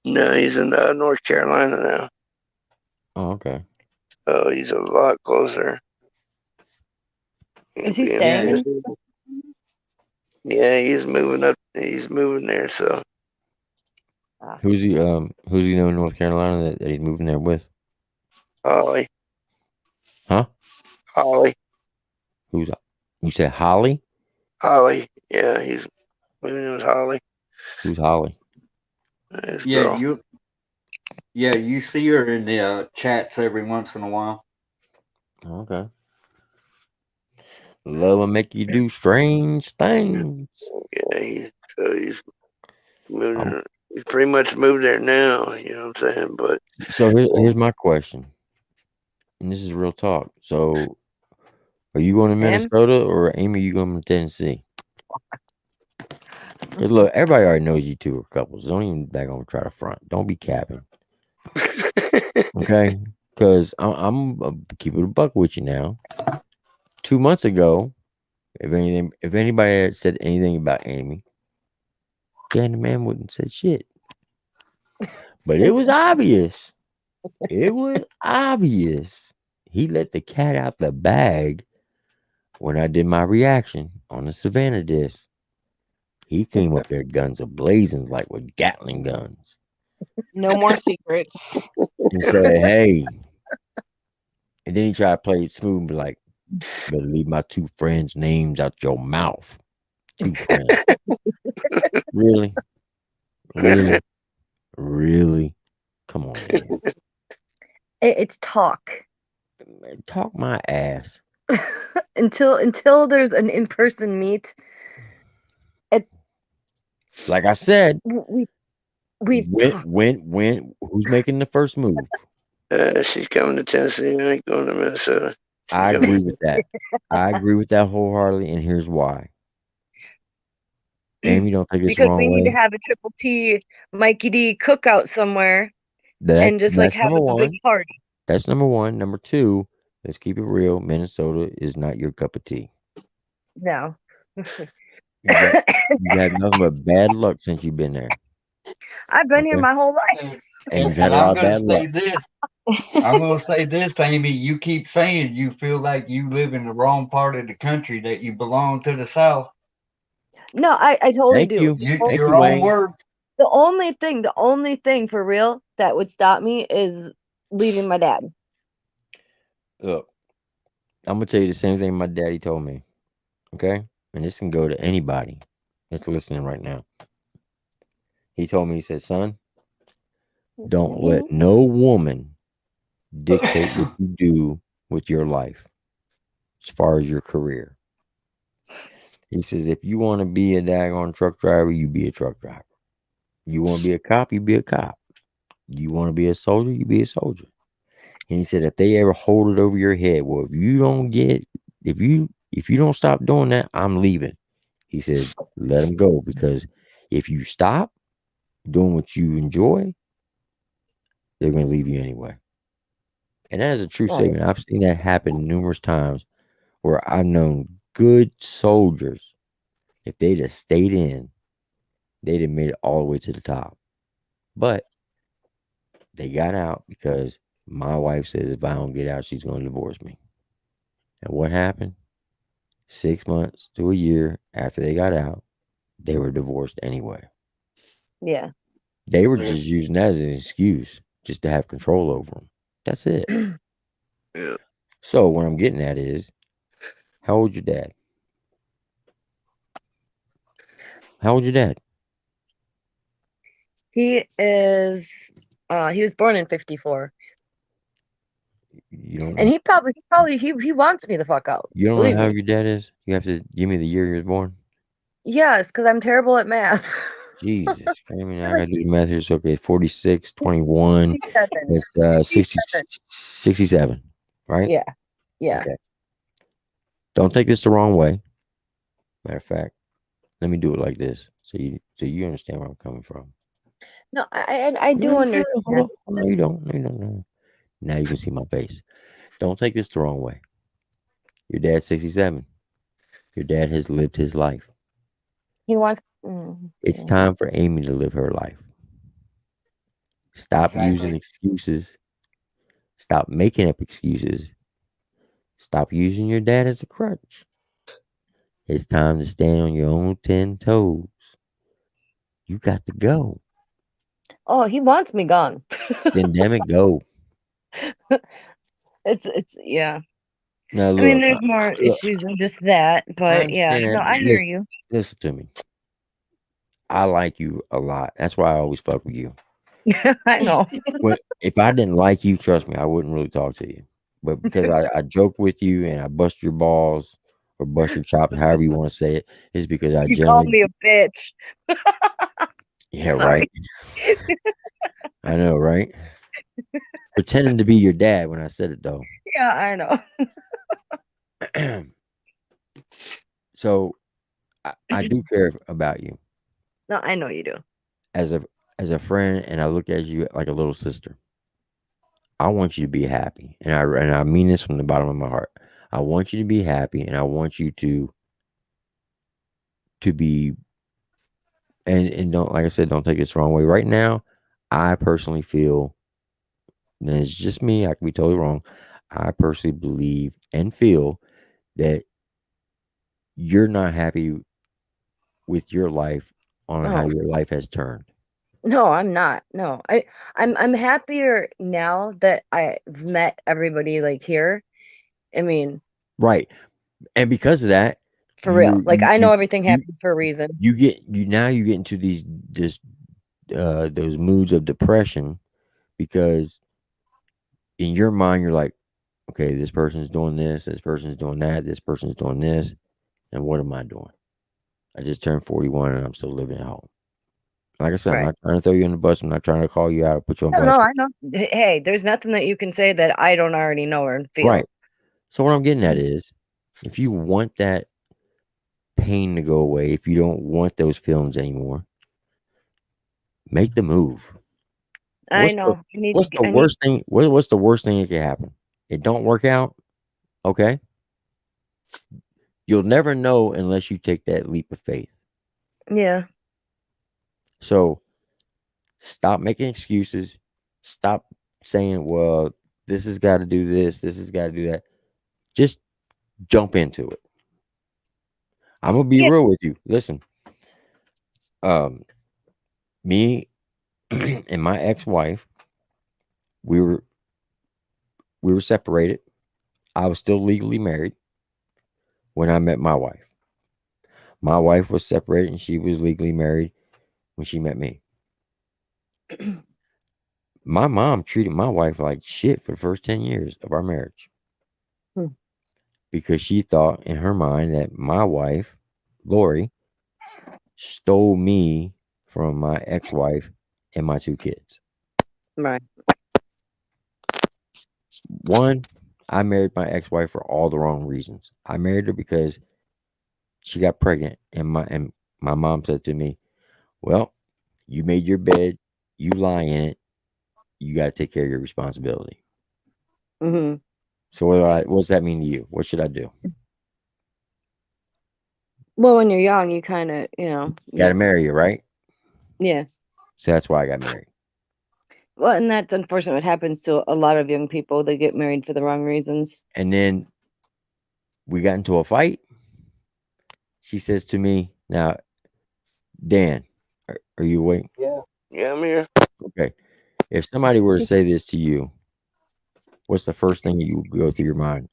No, he's in North Carolina now. Oh, okay. Oh, he's a lot closer. Is he staying in? Yeah, he's moving up. He's moving there, so Who's he know in North Carolina that he's moving there with? Holly. Huh? Holly. Who's you said Holly? Holly. Yeah, he's moving with Holly. Who's Holly? His Yeah, girl. you see her in the chats every once in a while. Okay. Love will make you do strange things. Yeah, he's moving. He's pretty much moved there now. You know what I'm saying? But So here's my question, and this is real talk. So, are you going to Tim? Minnesota or Amy? You going to Tennessee? 'Cause look, everybody already knows you two are couples. Don't even back on try to front. Don't be capping. Okay? Because I'm keeping a buck with you now. 2 months ago, if anybody had said anything about Amy, Dan the man wouldn't said shit. But it was obvious. It was obvious. He let the cat out the bag when I did my reaction on the Savannah disc. He came up there guns a blazing like with Gatling guns. No more secrets. And said, hey. And then he tried to play it smooth and be like, better leave my 2 friends' names out your mouth. 2 friends. Really? Really? Really? Come on, man. It's talk. Talk my ass. until there's an in-person meet. Like I said, we've when who's making the first move? She's coming to Tennessee. I ain't going to Minnesota. I agree with that. I agree with that wholeheartedly, and here's why. Amy, don't take this because the we wrong need way. to have a Triple T Mikey D cookout somewhere and just like That's have number a big one. party. That's number one. Number two, let's keep it real. Minnesota is not your cup of tea. No. You've had nothing but bad luck since you've been there. I've been here Okay. my whole life. And you've had And a lot I'm of gonna bad say luck. this. I'm gonna say this, Amy. You keep saying you feel like you live in the wrong part of the country, that you belong to the South. No, I totally Thank do. you. Thank Your you, own Wayne. word. The only thing for real that would stop me is leaving my dad. Look, I'm gonna tell you the same thing my daddy told me. Okay? And this can go to anybody. that's listening right now. He told me, he said, son, don't let no woman dictate what you do with your life as far as your career. He says, if you want to be a daggone truck driver, you be a truck driver. You want to be a cop, you be a cop. You want to be a soldier, you be a soldier. And he said, if they ever hold it over your head, well, if you don't stop doing that, I'm leaving. He said, let them go, because if you stop doing what you enjoy, they're going to leave you anyway. And that is a true Right. statement. I've seen that happen numerous times where I've known good soldiers, if they'd have stayed in, they'd have made it all the way to the top. But they got out because my wife says if I don't get out, she's going to divorce me. And what happened? 6 months to a year after they got out, they were divorced anyway. Yeah. They were just using that as an excuse just to have control over them. That's it. Yeah. So what I'm getting at is, how old your dad? How old your dad? He is he was born in 54. You don't And know? he wants me the fuck out. You don't know Believe how me. your dad is? You have to give me the year he was born. Yes, because I'm terrible at math. Jesus. I mean, I gotta do the math here. So okay, 46, 21. 67. It's 60, 67. 67, right? Yeah. Yeah. Okay. Don't take this the wrong way. Matter of fact, let me do it like this, so you understand where I'm coming from. No, I do Hold understand. on. No, you don't. No, you don't. No. Now you can see my face. Don't take this the wrong way. Your dad's 67. Your dad has lived his life. He wants It's yeah. time for Amy to live her life. Stop using Exactly. excuses. Stop making up excuses. Stop using your dad as a crutch. It's time to stand on your own 10 toes. You got to go. Oh, he wants me gone. Then damn it, go. It's yeah. Now I mean, look, there's more look, issues than just that, I but yeah. understand No, that, I but hear you. listen to me. I like you a lot. That's why I always fuck with you. I know. If I didn't like you, trust me, I wouldn't really talk to you. But because I joke with you and I bust your balls or bust your chops, however you want to say it, is because I You called generally, me a bitch. yeah, Sorry. right. I know, right? Pretending to be your dad when I said it though. Yeah, I know. So I do care about you No, I know you do. as a friend, and I look at you like a little sister. I want you to be happy, and I mean this from the bottom of my heart. I want you to be happy, and I want you to be, and don't, like I said, don't take this the wrong way. Right now, I personally feel, and it's just me, I could be totally wrong. I personally believe and feel that you're not happy with your life on how Oh, your life has turned. no, I'm not. No. I'm happier now that I've met everybody like here. I mean, Right. And because of that, for real. Like I know everything you happens for a reason. you get into those moods of depression because in your mind you're like, okay, this person's doing this person's doing that, this person's doing this, and what am I doing? I just turned 41 and I'm still living at home. Like I said, I'm Right. not trying to throw you in the bus. I'm not trying to call you out or put you on No, no, blast. I know. Hey, there's nothing that you can say that I don't already know or feel. Right. So what I'm getting at is, if you want that pain to go away, if you don't want those feelings anymore, make the move. I know. I need What's to the I need worst thing? What's the worst thing that can happen? It don't work out. Okay. You'll never know unless you take that leap of faith. yeah. So stop making excuses. Stop saying, well, this has got to do this. This has got to do that. Just jump into it. I'm gonna be real with you. Listen, me and my ex-wife, we were separated. I was still legally married when I met my wife. My wife was separated and she was legally married when she met me. My mom treated my wife like shit for the first 10 years of our marriage Hmm. because she thought in her mind that my wife, Lori, stole me from my ex-wife and my 2 kids. Right. One, I married my ex-wife for all the wrong reasons. I married her because she got pregnant and my mom said to me, "Well, you made your bed, you lie in it, you got to take care of your responsibility." Hmm. So what does that mean to you? What should I do? Well, when you're young, you kind of, Got to marry you, right? yeah. So that's why I got married. Well, and that's unfortunate. What happens to a lot of young people. They get married for the wrong reasons. And then we got into a fight. She says to me, "Now, Dan, are you awake?" Yeah, I'm here. Okay. If somebody were to say this to you, what's the first thing that you would go through your mind?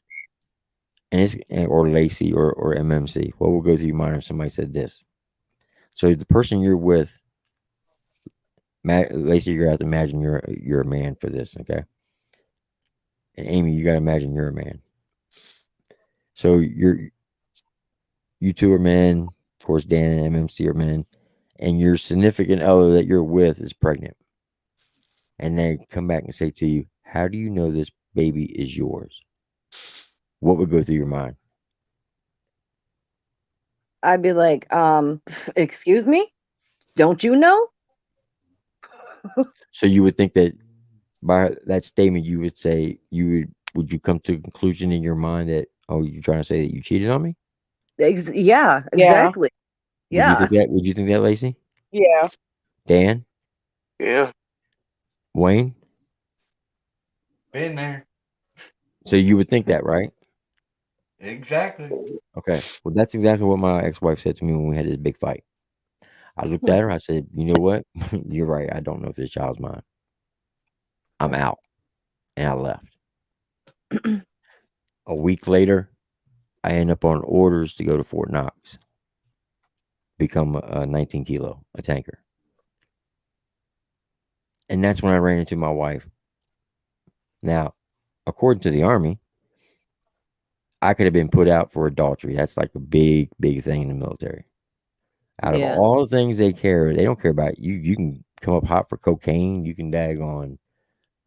Or Lacey or MMC. What would go through your mind if somebody said this? So the person you're with, Lacey, you're gonna have to imagine you're a man for this, okay? And Amy, you gotta imagine you're a man. So you two are men. Of course, Dan and MMC are men, and your significant other that you're with is pregnant, and they come back and say to you, "How do you know this baby is yours?" What would go through your mind? I'd be like, excuse me? Don't you know? So you would think that by that statement, you would say would you come to a conclusion in your mind that, oh, you're trying to say that you cheated on me? Yeah, Yeah. exactly. Would you Yeah. think that? Would you think that, Lacey? Yeah. Dan, Yeah. Wayne? Been there. So you would think that, right? Exactly. Okay. Well, that's exactly what my ex-wife said to me when we had this big fight. I looked at her. I said, "You know what? You're right. I don't know if this child's mine. I'm out," and I left. A week later, I end up on orders to go to Fort Knox, become a 19 kilo, a tanker. And that's when I ran into my wife. Now, according to the Army, I could have been put out for adultery. That's like a big, big thing in the military. Out of Yeah. all the things they don't care about you. You can come up hot for cocaine. You can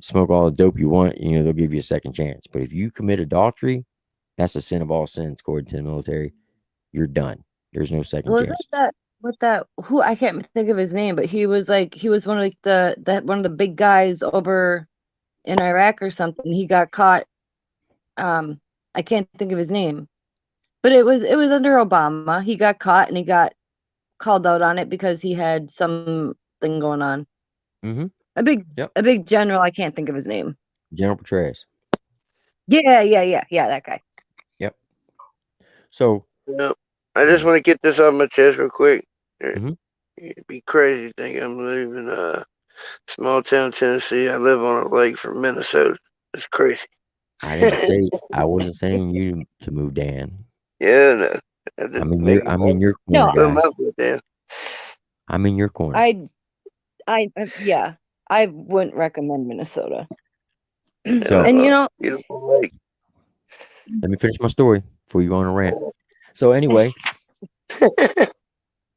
smoke all the dope you want. They'll give you a second chance. But if you commit adultery, that's a sin of all sins, according to the military. You're done. There's no second Wasn't chance. that what that who I can't think of his name, but he was one of like one of the big guys over in Iraq or something. He got caught. I can't think of his name, but it was under Obama. He got caught and he got called out on it because he had something going on. Mm-hmm. Yep. A big general. I can't think of his name. General Petraeus. Yeah, that guy. Yep. So Yep. I just want to get this off my chest real quick. Mhm. It'd be crazy thinking I'm living small town Tennessee. I live on a lake from Minnesota. It's crazy. I wasn't saying you to move, Dan. Yeah, no. I'm in your corner, No, guy. I'm in your corner. yeah, I wouldn't recommend Minnesota. So And beautiful lake. let me finish my story before you go on a rant. So anyway,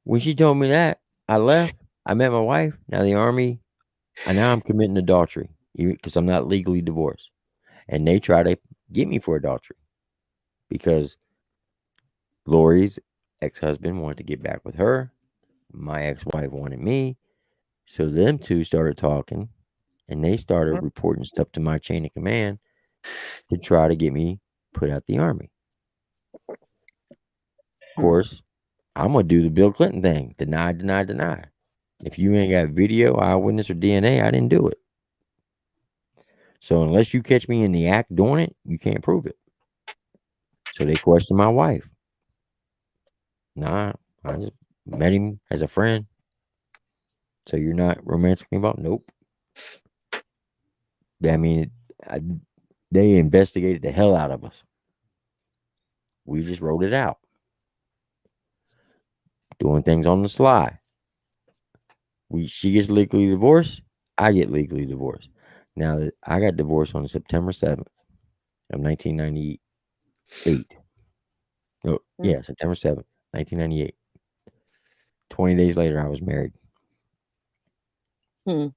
when she told me that, I left. I met my wife. Now the Army, and now I'm committing adultery because I'm not legally divorced, and they try to get me for adultery because Lori's ex-husband wanted to get back with her. My ex-wife wanted me. So them two started talking and they started reporting stuff to my chain of command to try to get me put out the Army. Of course, I'm going to do the Bill Clinton thing. Deny, deny, deny. If you ain't got video, eyewitness, or DNA, I didn't do it. So unless you catch me in the act doing it, you can't prove it. So they questioned my wife. Nah, I just met him as a friend. So you're not romantically involved? Nope. I mean, they investigated the hell out of us. We just wrote it out. doing things on the sly. She gets legally divorced. I get legally divorced. Now, I got divorced on September 7th of 1998. No, yeah, September 7th, 1998. 20 days later, I was married. Nice.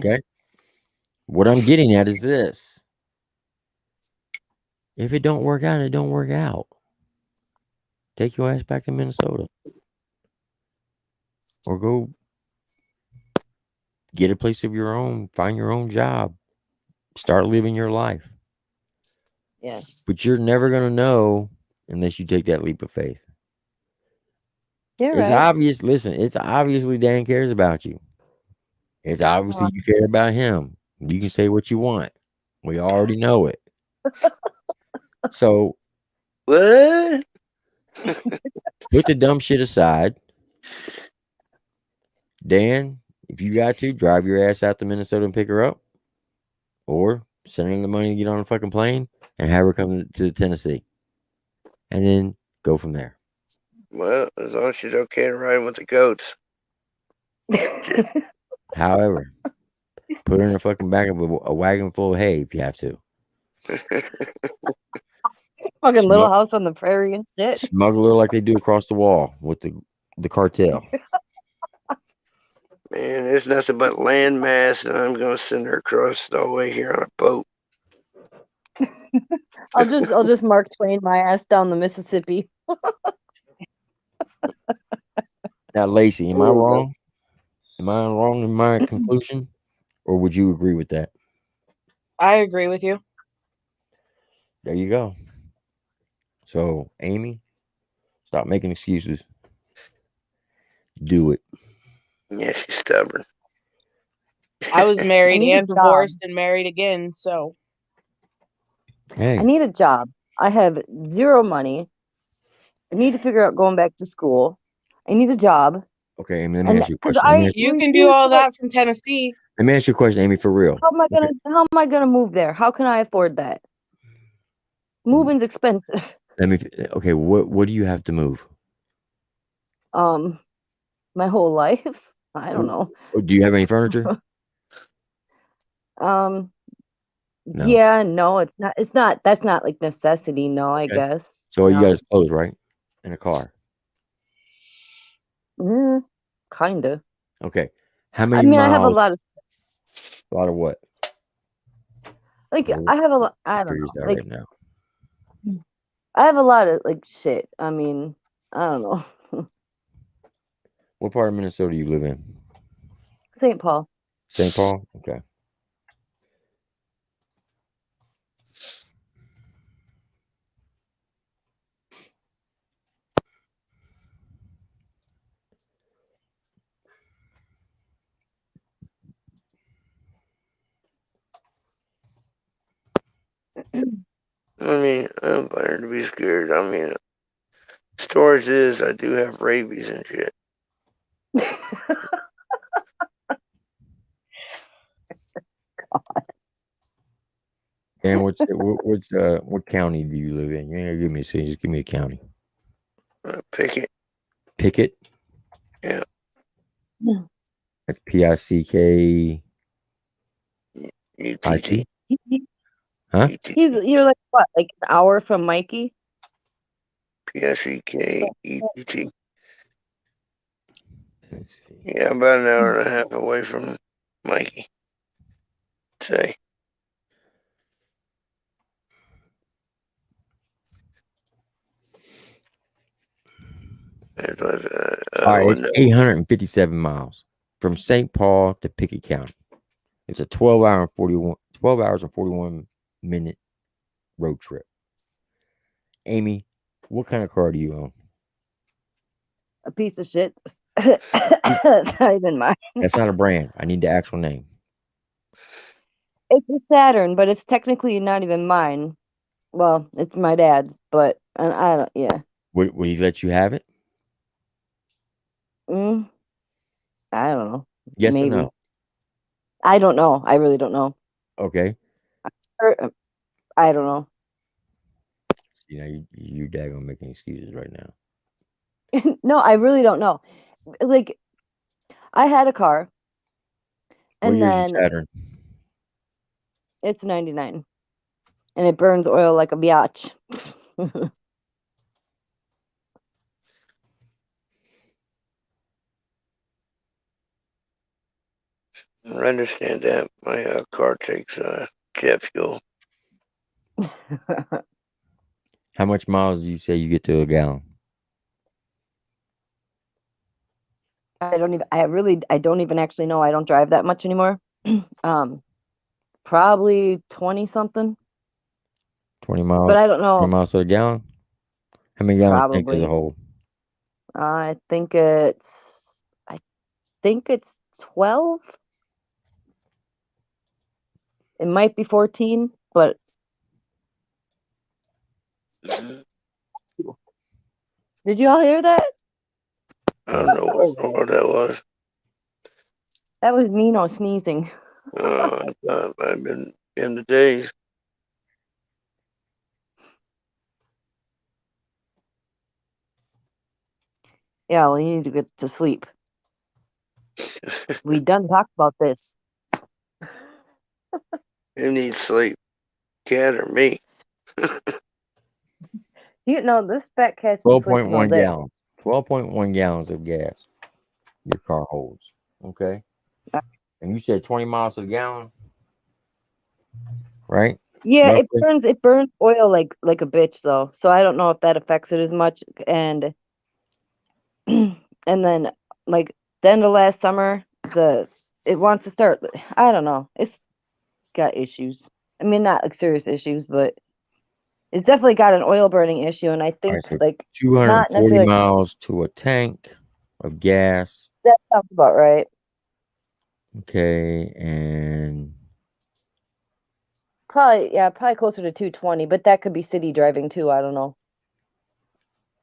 Okay. What I'm getting at is this. If it don't work out, it don't work out. Take your ass back to Minnesota. Or go get a place of your own, find your own job, start living your life. Yes. But you're never going to know unless you take that leap of faith. You're It's right. obvious. Listen, it's obviously Dan cares about you. It's obviously you care about him. You can say what you want. We already know it. So What? put the dumb shit aside. Dan, if you got to, drive your ass out to Minnesota and pick her up. Or send her the money to get on a fucking plane and have her come to Tennessee. And then go from there. Well, as long as she's okay to ride with the goats. However, put her in the fucking back of a wagon full of hay if you have to. Fucking Little House on the Prairie and shit. Smuggle her like they do across the wall with the cartel. Man, there's nothing but land mass, and I'm going to send her across the way here on a boat. I'll just Mark Twain my ass down the Mississippi. Now, Lacey, am I wrong? Am I wrong in my conclusion? Or would you agree with that? I agree with you. There you go. So, Amy, stop making excuses. Do it. Yeah, she's stubborn. I was married need a and divorced and married again, so. Hey. I need a job. I have zero money. I need to figure out going back to school. I need a job. Okay, Amy, let me ask you a question. You can do all that from Tennessee. Let me ask you a question, Amy, for real. How am I gonna move there? How can I afford that? Moving's expensive. Okay, what do you have to move? My whole life. I don't know. Do you have any furniture? No. No. No, it's not that's not like necessity, no, I Okay. guess. So all you No. got is clothes, right? And a car. Kinda. Okay. How many I mean, miles? I have a lot of what? like I have a lot. I don't Figures know. that Like right now. I have a lot of like shit. I mean, I don't know. What part of Minnesota do you live in? St. Paul. St. Paul? Okay. I mean, I'm planning to be scared. I mean, stories is I do have rabies and shit. And what county do you live in? You ain't gonna give me a city, just give me a county. Pickett. Pickett? Yeah. That's Pick. ETT. Huh? You're like what? Like an hour from Mikey? PSEKETT. Yeah, about an hour and a half away from Mikey. Say. All right, it's 857 miles from St. Paul to Pickett County. It's a 12 hours and 41 minute road trip. Amy, what kind of car do you own? A piece of shit. It's not even mine. That's not a brand. I need the actual name. It's a Saturn, but it's technically not even mine. Well, it's my dad's, but I don't. Yeah. Would he let you have it? I don't know. Yes Maybe. or no? I don't know. I really don't know. Okay. I don't know. You know, you daggone making excuses right now. No, I really don't know. Like, I had a car, What and year's your then Saturn? it's 99, and it burns oil like a biatch. I understand that. My car takes jet fuel. How much miles do you say you get to a gallon? I don't even actually know. I don't drive that much anymore. Probably 20 something, 20 miles. but I don't 20 know. miles to a gallon. How many gallons tank does it Probably. hold? I think it's 12. It might be 14, but did you all hear that? I don't know what that was. That was Mino sneezing. I've been in the days. Yeah, well, you need to get to sleep. We done talked about this. Who needs sleep? Cat or me? You know, this fat cat's been sleeping all 12.1 day. gallons. 12.1 gallons of gas your car holds. Okay. And you said 20 miles to the gallon, right? Yeah, Roughly? it burns oil like a bitch though. So I don't know if that affects it as much. And and then like the end of last summer, it wants to start. I don't know. It's got issues. I mean, not like serious issues, but it's definitely got an oil burning issue. And I All think right, so like not 240 necessarily miles to a tank of gas. that sounds about right. Okay, and Probably closer to 220, but that could be city driving too. I don't know.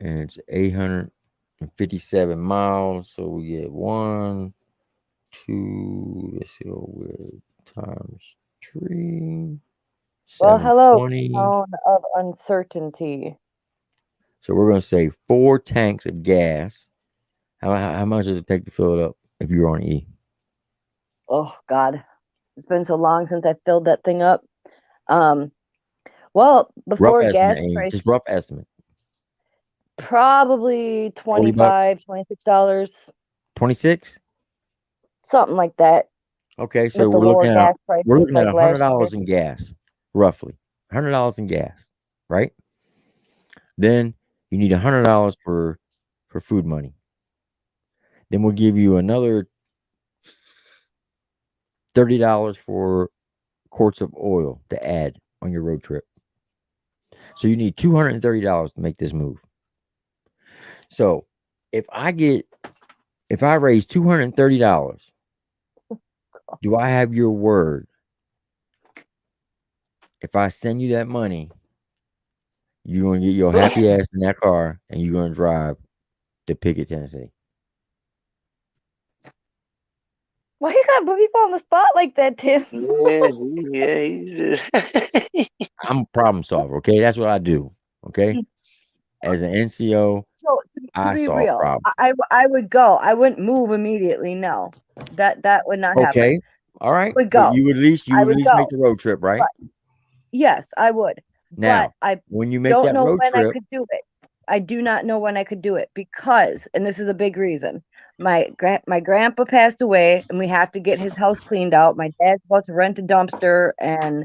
it's 857 miles. So we get 1, 2. Let's see with times 3, Well, hello, 720. cone of uncertainty. So we're gonna say 4 tanks of gas. How much does it take to fill it up if you're on E? Oh God, it's been so long since I filled that thing up. Well, Rough before estimate, gas Amy. price, Just rough estimate. probably 40 bucks. $26, 26. something like that. Okay, so With the lower gas we're prices looking at like last year. $100 in gas, roughly $100 in gas, right? Then you need $100 for food money. Then we'll give you another $30 for quarts of oil to add on your road trip. So you need $230 to make this move. So if I raise $230, do I have your word? If I send you that money, you're gonna get your happy ass in that car and you're gonna drive to Pickett, Tennessee. Why you gotta put people on the spot like that, Tim? I'm a problem solver, okay? That's what I do. Okay. As an NCO, So to I be solve real, problems. I would go. I wouldn't move immediately. No, that would not happen. Okay. All right. I would But go. you would at least I would make go. the road trip, right? But yes, I would. But Now, I when you make don't that know road when I trip, could do it. I do not know when I could do it because, and this is a big reason. My grandpa passed away, and we have to get his house cleaned out. My dad's about to rent a dumpster, and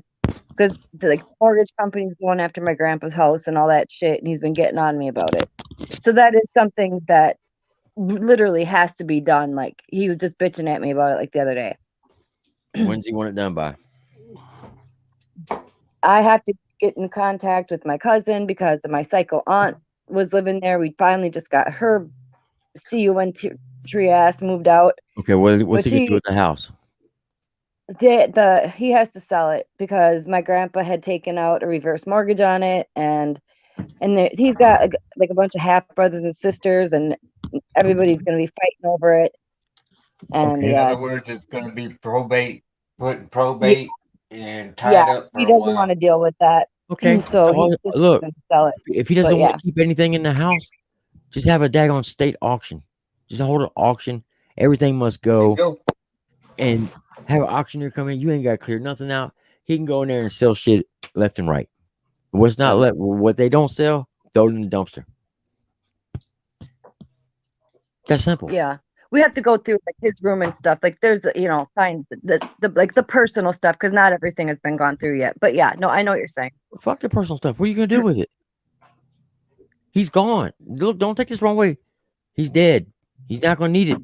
because the mortgage company's going after my grandpa's house and all that shit, and he's been getting on me about it. So that is something that literally has to be done. Like he was just bitching at me about it like the other day. when's he want it done by? I have to get in contact with my cousin because my psycho aunt was living there. We finally just got her CUNT ass moved out. Okay, what's But he gonna do with the house? he has to sell it because my grandpa had taken out a reverse mortgage on it, and he's got like a bunch of half brothers and sisters, and everybody's gonna be fighting over it. And In yeah, other words, it's going to be put in yeah, probate and yeah, tied up for he a doesn't while. want to deal with that. Okay. So he's just Look, gonna sell it. if he But doesn't want yeah, to keep anything in the house, Just have a daggone state auction. Just hold an auction. Everything must go. And have an auctioneer come in. You ain't got to clear nothing out. He can go in there and sell shit left and right. What's not left, what they don't sell, throw it in the dumpster. That's simple. Yeah. We have to go through like his room and stuff. Like there's, find the like the personal stuff because not everything has been gone through yet. But yeah, no, I know what you're saying. Fuck the personal stuff. What are you gonna do with it? He's gone. Look, don't take this wrong way. He's dead. He's not gonna need it.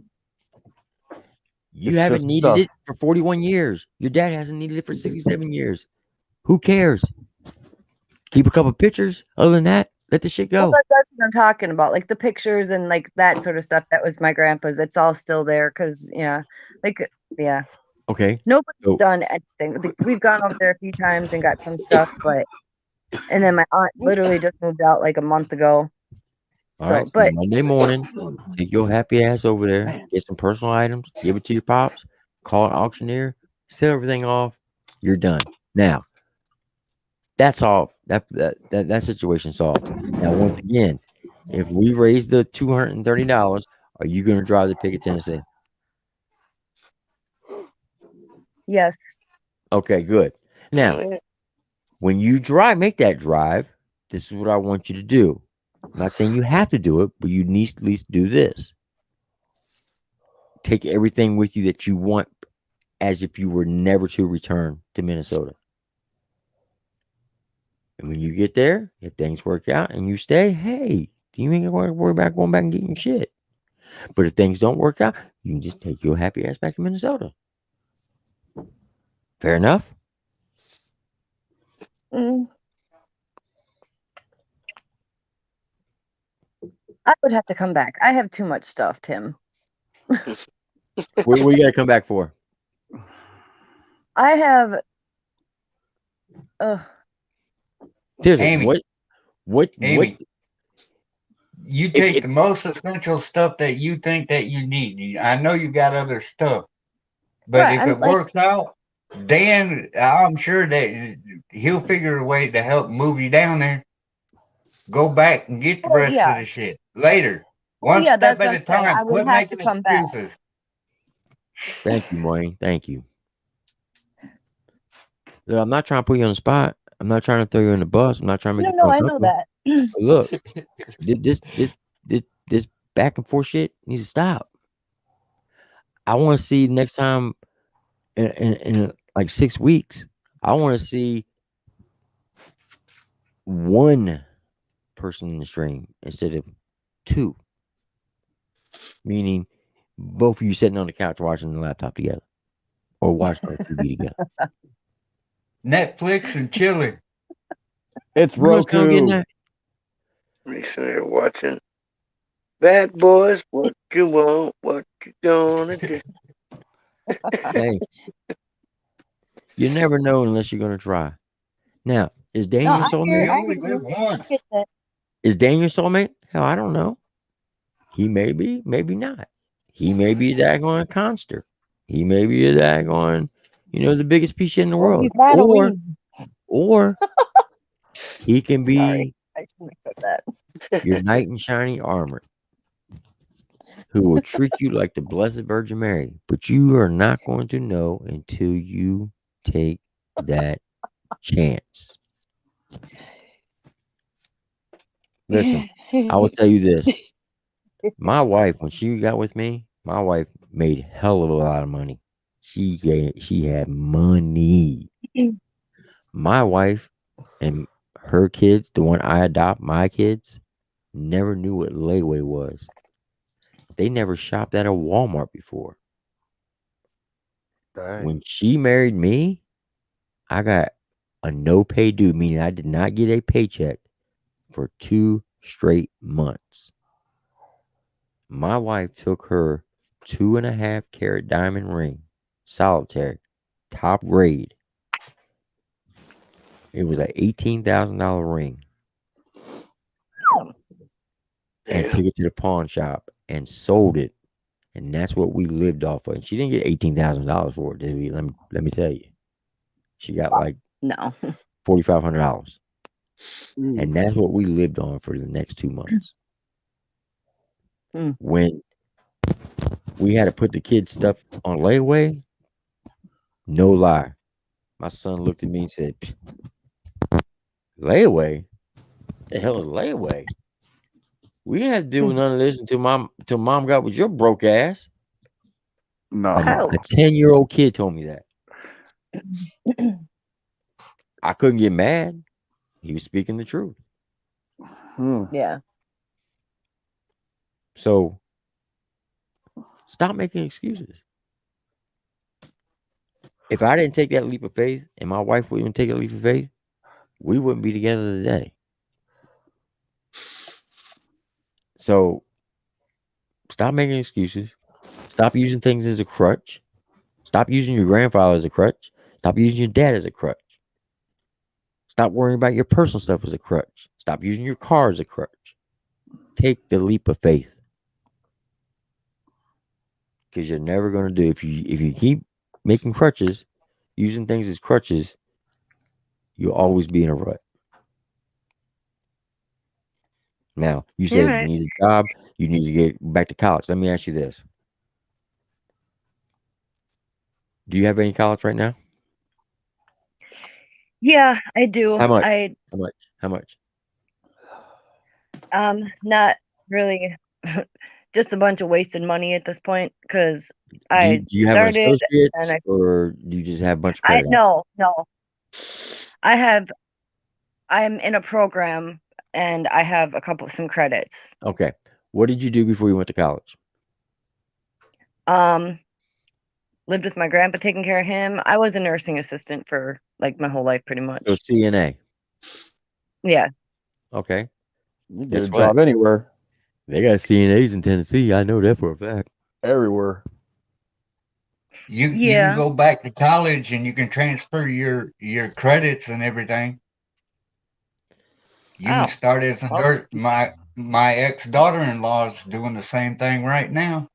You It's haven't just needed stuff. it for 41 years. Your dad hasn't needed it for 67 years. Who cares? Keep a couple pictures. Other than that, let the shit Well, go. that's what I'm talking about. Like the pictures and like that sort of stuff. That was my grandpa's. It's all still there because yeah. Okay. Nobody's So, done anything. Like, we've gone over there a few times and got some stuff, and then my aunt literally just moved out like a month ago. all right. So Monday morning, take your happy ass over there, get some personal items, give it to your pops, call an auctioneer, sell everything off. You're done. Now, that's all. That situation solved. Now, once again, if we raise the $230, are you going to drive the pig at Tennessee? Yes. Okay, good. Now, when you make that drive, this is what I want you to do. I'm not saying you have to do it, but you need to at least do this. Take everything with you that you want as if you were never to return to Minnesota. And when you get there, if things work out and you stay, hey, you ain't going to worry about going back and getting your shit. But if things don't work out, you can just take your happy ass back to Minnesota. Fair enough? I would have to come back. I have too much stuff, Tim. What you got to come back for? I have. Seriously, Amy, what? You take the most essential stuff that you think that you need. I know you got other stuff, but Right, if I'm it like- works out, Dan, I'm sure that he'll figure a way to help move you down there. Go back and get the Well, rest yeah. of the shit later. Well, One yeah, step that's at what a I'm saying. time. I would Quit have to making come back. excuses. Thank you, Moyne. Thank you. Look, I'm not trying to put you on the spot. I'm not trying to throw you in the bus. I'm not trying to make No, you I uncomfortable. know that. But look, this back and forth shit needs to stop. I want to see next time in like 6 weeks. I want to see one person in the stream instead of two. Meaning both of you sitting on the couch watching the laptop together or watching the TV together. Netflix and chilling. It's You understand what I'm getting Roku. at? Me sitting there watching Bad Boys. What you want? What you gonna do? Hey, you never know unless you're gonna try. Now, is Dan No, your soulmate? only live once. Get that. Is Dan your soulmate? Hell, I don't know. He may be, maybe not. He may be a daggone conster. He may be a daggone, the biggest piece of shit in the world. He's not a weed. Or he can Sorry, be I shouldn't have said that. your knight in shiny armor who will treat you like the Blessed Virgin Mary. But you are not going to know until you take that chance. Listen, I will tell you this. My wife, when she got with me, my wife made hell of a lot of money. She had money. My wife and her kids, the one I adopt, my kids, never knew what layaway was. They never shopped at a Walmart before. Dang. When she married me, I got a no pay due, meaning I did not get a paycheck for 2 straight months. My wife took her 2.5 carat diamond ring, solitaire, top grade. It was an $18,000 ring. And took it to the pawn shop and sold it. And that's what we lived off of. And she didn't get $18,000 for it, did we? Let me tell you. She got like No. $4,500. And that's what we lived on for the next 2 months. When we had to put the kids' stuff on layaway, no lie, my son looked at me and said, "Layaway? The hell is layaway? We didn't have to deal with none of this until mom got with your broke ass." No. A 10-year-old kid told me that. I couldn't get mad. He was speaking the truth. Yeah. So stop making excuses. If I didn't take that leap of faith and my wife wouldn't take a leap of faith, we wouldn't be together today. So stop making excuses. Stop using things as a crutch. Stop using your grandfather as a crutch. Stop using your dad as a crutch. Stop worrying about your personal stuff as a crutch. Stop using your car as a crutch. Take the leap of faith. Because you're never going to do. If you keep making crutches, using things as crutches, you'll always be in a rut. Now, you said you need a job, you need to get back to college. Let me ask you this. Do you have any college right now? Yeah, I do. How much? I How much? not really. Just a bunch of wasted money at this point because Do I you have an started and associate's or do you just have a bunch of I credit? no. I'm in a program and I have some credits. Okay. What did you do before you went to college? Lived with my grandpa, taking care of him. I was a nursing assistant for like my whole life, pretty much. So CNA. Yeah. Okay. You get a Guess what? job anywhere. They got CNAs in Tennessee. I know that for a fact. Everywhere. You can Yeah. go back to college and you can transfer your credits and everything. You can start as a nurse. My ex-daughter-in-law is doing the same thing right now,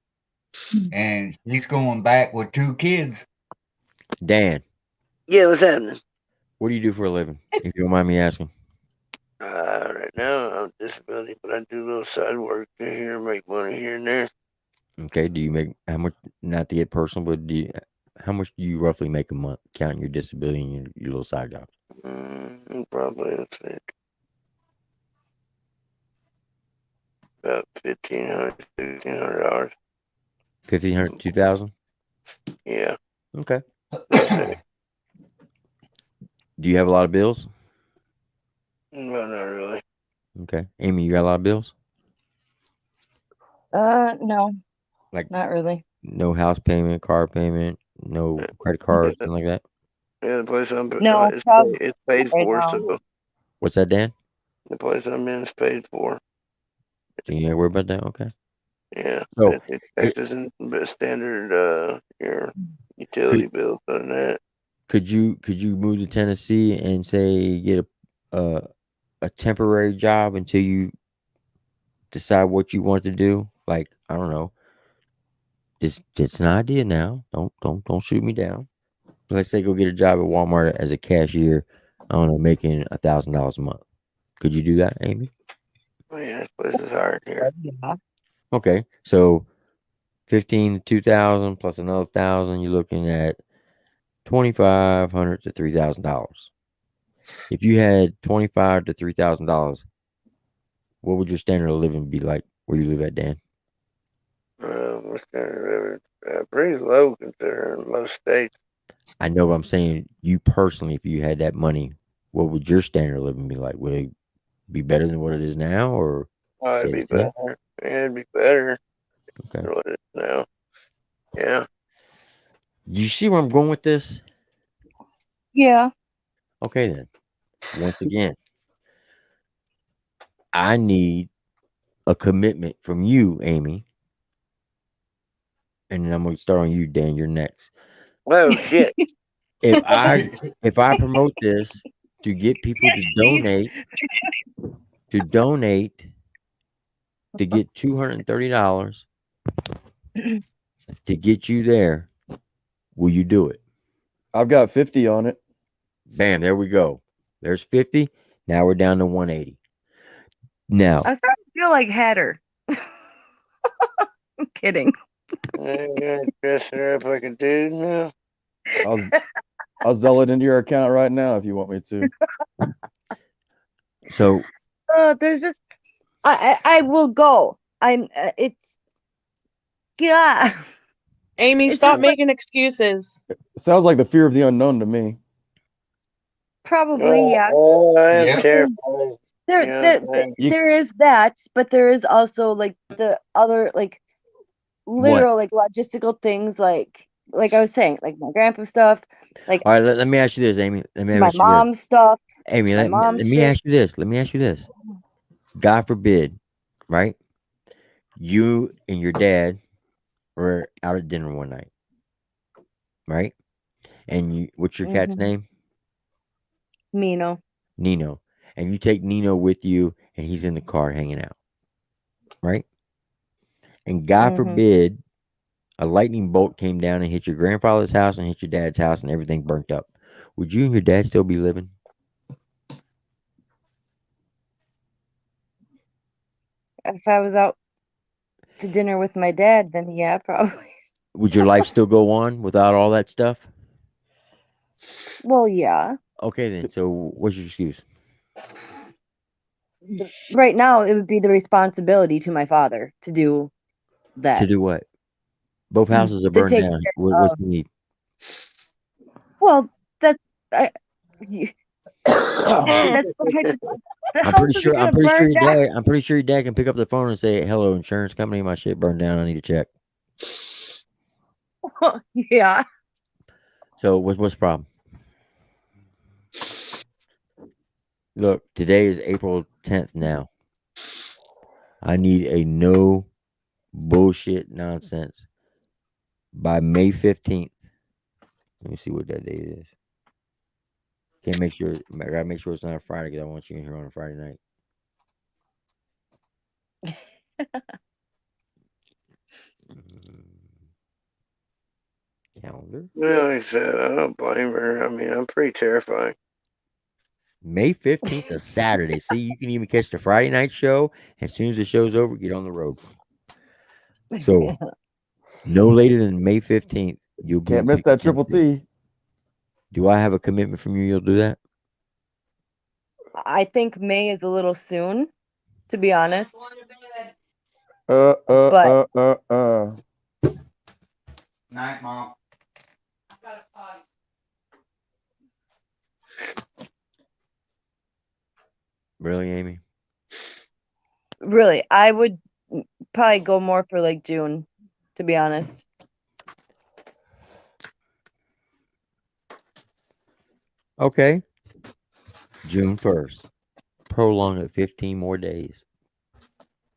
and she's going back with 2 kids. Dan, Yeah, what's happening? what do you do for a living? If you don't mind me asking. Right now I'm disability, but I do a little side work here, make money here and there. Okay. Do you make how much? Not to get personal, but how much do you roughly make a month, counting your disability and your little side jobs? Probably let's see, about $1,500. $1,500, $2,000. Yeah. Okay. Do you have a lot of bills? No, not really. Okay. Amy, you got a lot of bills? No. Like not really. no house payment, car payment, no credit cards, something like that? Yeah, the place I'm No, it's paid right for, now. so What's that, Dan? the place I'm in is paid for. So you ain't worry about that? Okay. Yeah. So It's taxes and standard your utility bills on that. could you move to Tennessee and say get a temporary job until you decide what you want to do? Like, I don't know. It's an idea now. Don't shoot me down. Let's say go get a job at Walmart as a cashier. I don't know, making $1,000 a month. Could you do that, Amy? Oh yeah, this place is hard here. Yeah. Okay, so 15 to 2,000 plus another 1,000, you're looking at $2,500 to $3,000. If you had $2,500 to $3,000, what would your standard of living be like where you live at, Dan? We're standard living pretty low considering most states. I know what I'm saying. You personally, if you had that money, what would your standard of living be like? Would it be better than what it is now, or Oh, it'd be better. Yeah, it'd be better than what it is now. Yeah. Do you see where I'm going with this? Yeah. Okay, then. Once again, I need a commitment from you, Amy. And then I'm going to start on you, Dan. You're next. Oh shit! If I promote this to get people to donate to get $230 to get you there, will you do it? I've got 50 on it. Bam, there we go. There's 50. Now we're down to 180. Now, I'm starting to feel like Hatter. I'm kidding. You gonna dress her up like a dude now? I'll sell it into your account right now if you want me to. So There's just I will go. I'm it's yeah. Amy, It's stop just like making excuses. Sounds like the fear of the unknown to me. probably yeah. I am Yep. terrified. There, You know there, what I'm saying? there is that, but there is also like the other like what? literal like logistical things like I was saying, like my grandpa stuff, like All right, let me ask you this, Amy. Let me my ask you this. mom's stuff, Amy, my let mom's me shit. ask you this. Let me ask you this. God forbid, right? You and your dad were out at dinner one night, right? And what's your cat's Mm-hmm. name? Mino. Nino. And you take Nino with you, and he's in the car hanging out, right? And God Mm-hmm. forbid, a lightning bolt came down and hit your grandfather's house and hit your dad's house, and everything burnt up. Would you and your dad still be living? If I was out to dinner with my dad, then yeah, probably. Would your life still go on without all that stuff? Well, yeah. Okay, then. So, what's your excuse? Right now, it would be the responsibility to my father to do To that. do what? Both houses are To burned take down. care What's of. the need? Well, that's man. That's the I'm pretty houses are sure. gonna burn Your down. dad. I'm pretty sure your dad can pick up the phone and say, "Hello, insurance company. My shit burned down. I need a check." Yeah. So, what's the problem? Look, today is April 10th. Now, I need a no bullshit nonsense by May 15th. Let me see what that date is. Can't make sure. I gotta make sure it's not a Friday because I want you in here on a Friday night. Calendar. Well, like I said, I don't blame her. I mean, I'm pretty terrified. May 15th is a Saturday. See, you can even catch the Friday night show. As soon as the show's over, get on the road. So, no later than May 15th, you'll be Can't in miss that Pickett, triple Tennessee. T. Do I have a commitment from you? You'll do that? I think May is a little soon, to be honest. But Night, Mom. Really, Amy? Really, I would probably go more for like June, to be honest. Okay. June 1st. Prolong it 15 more days.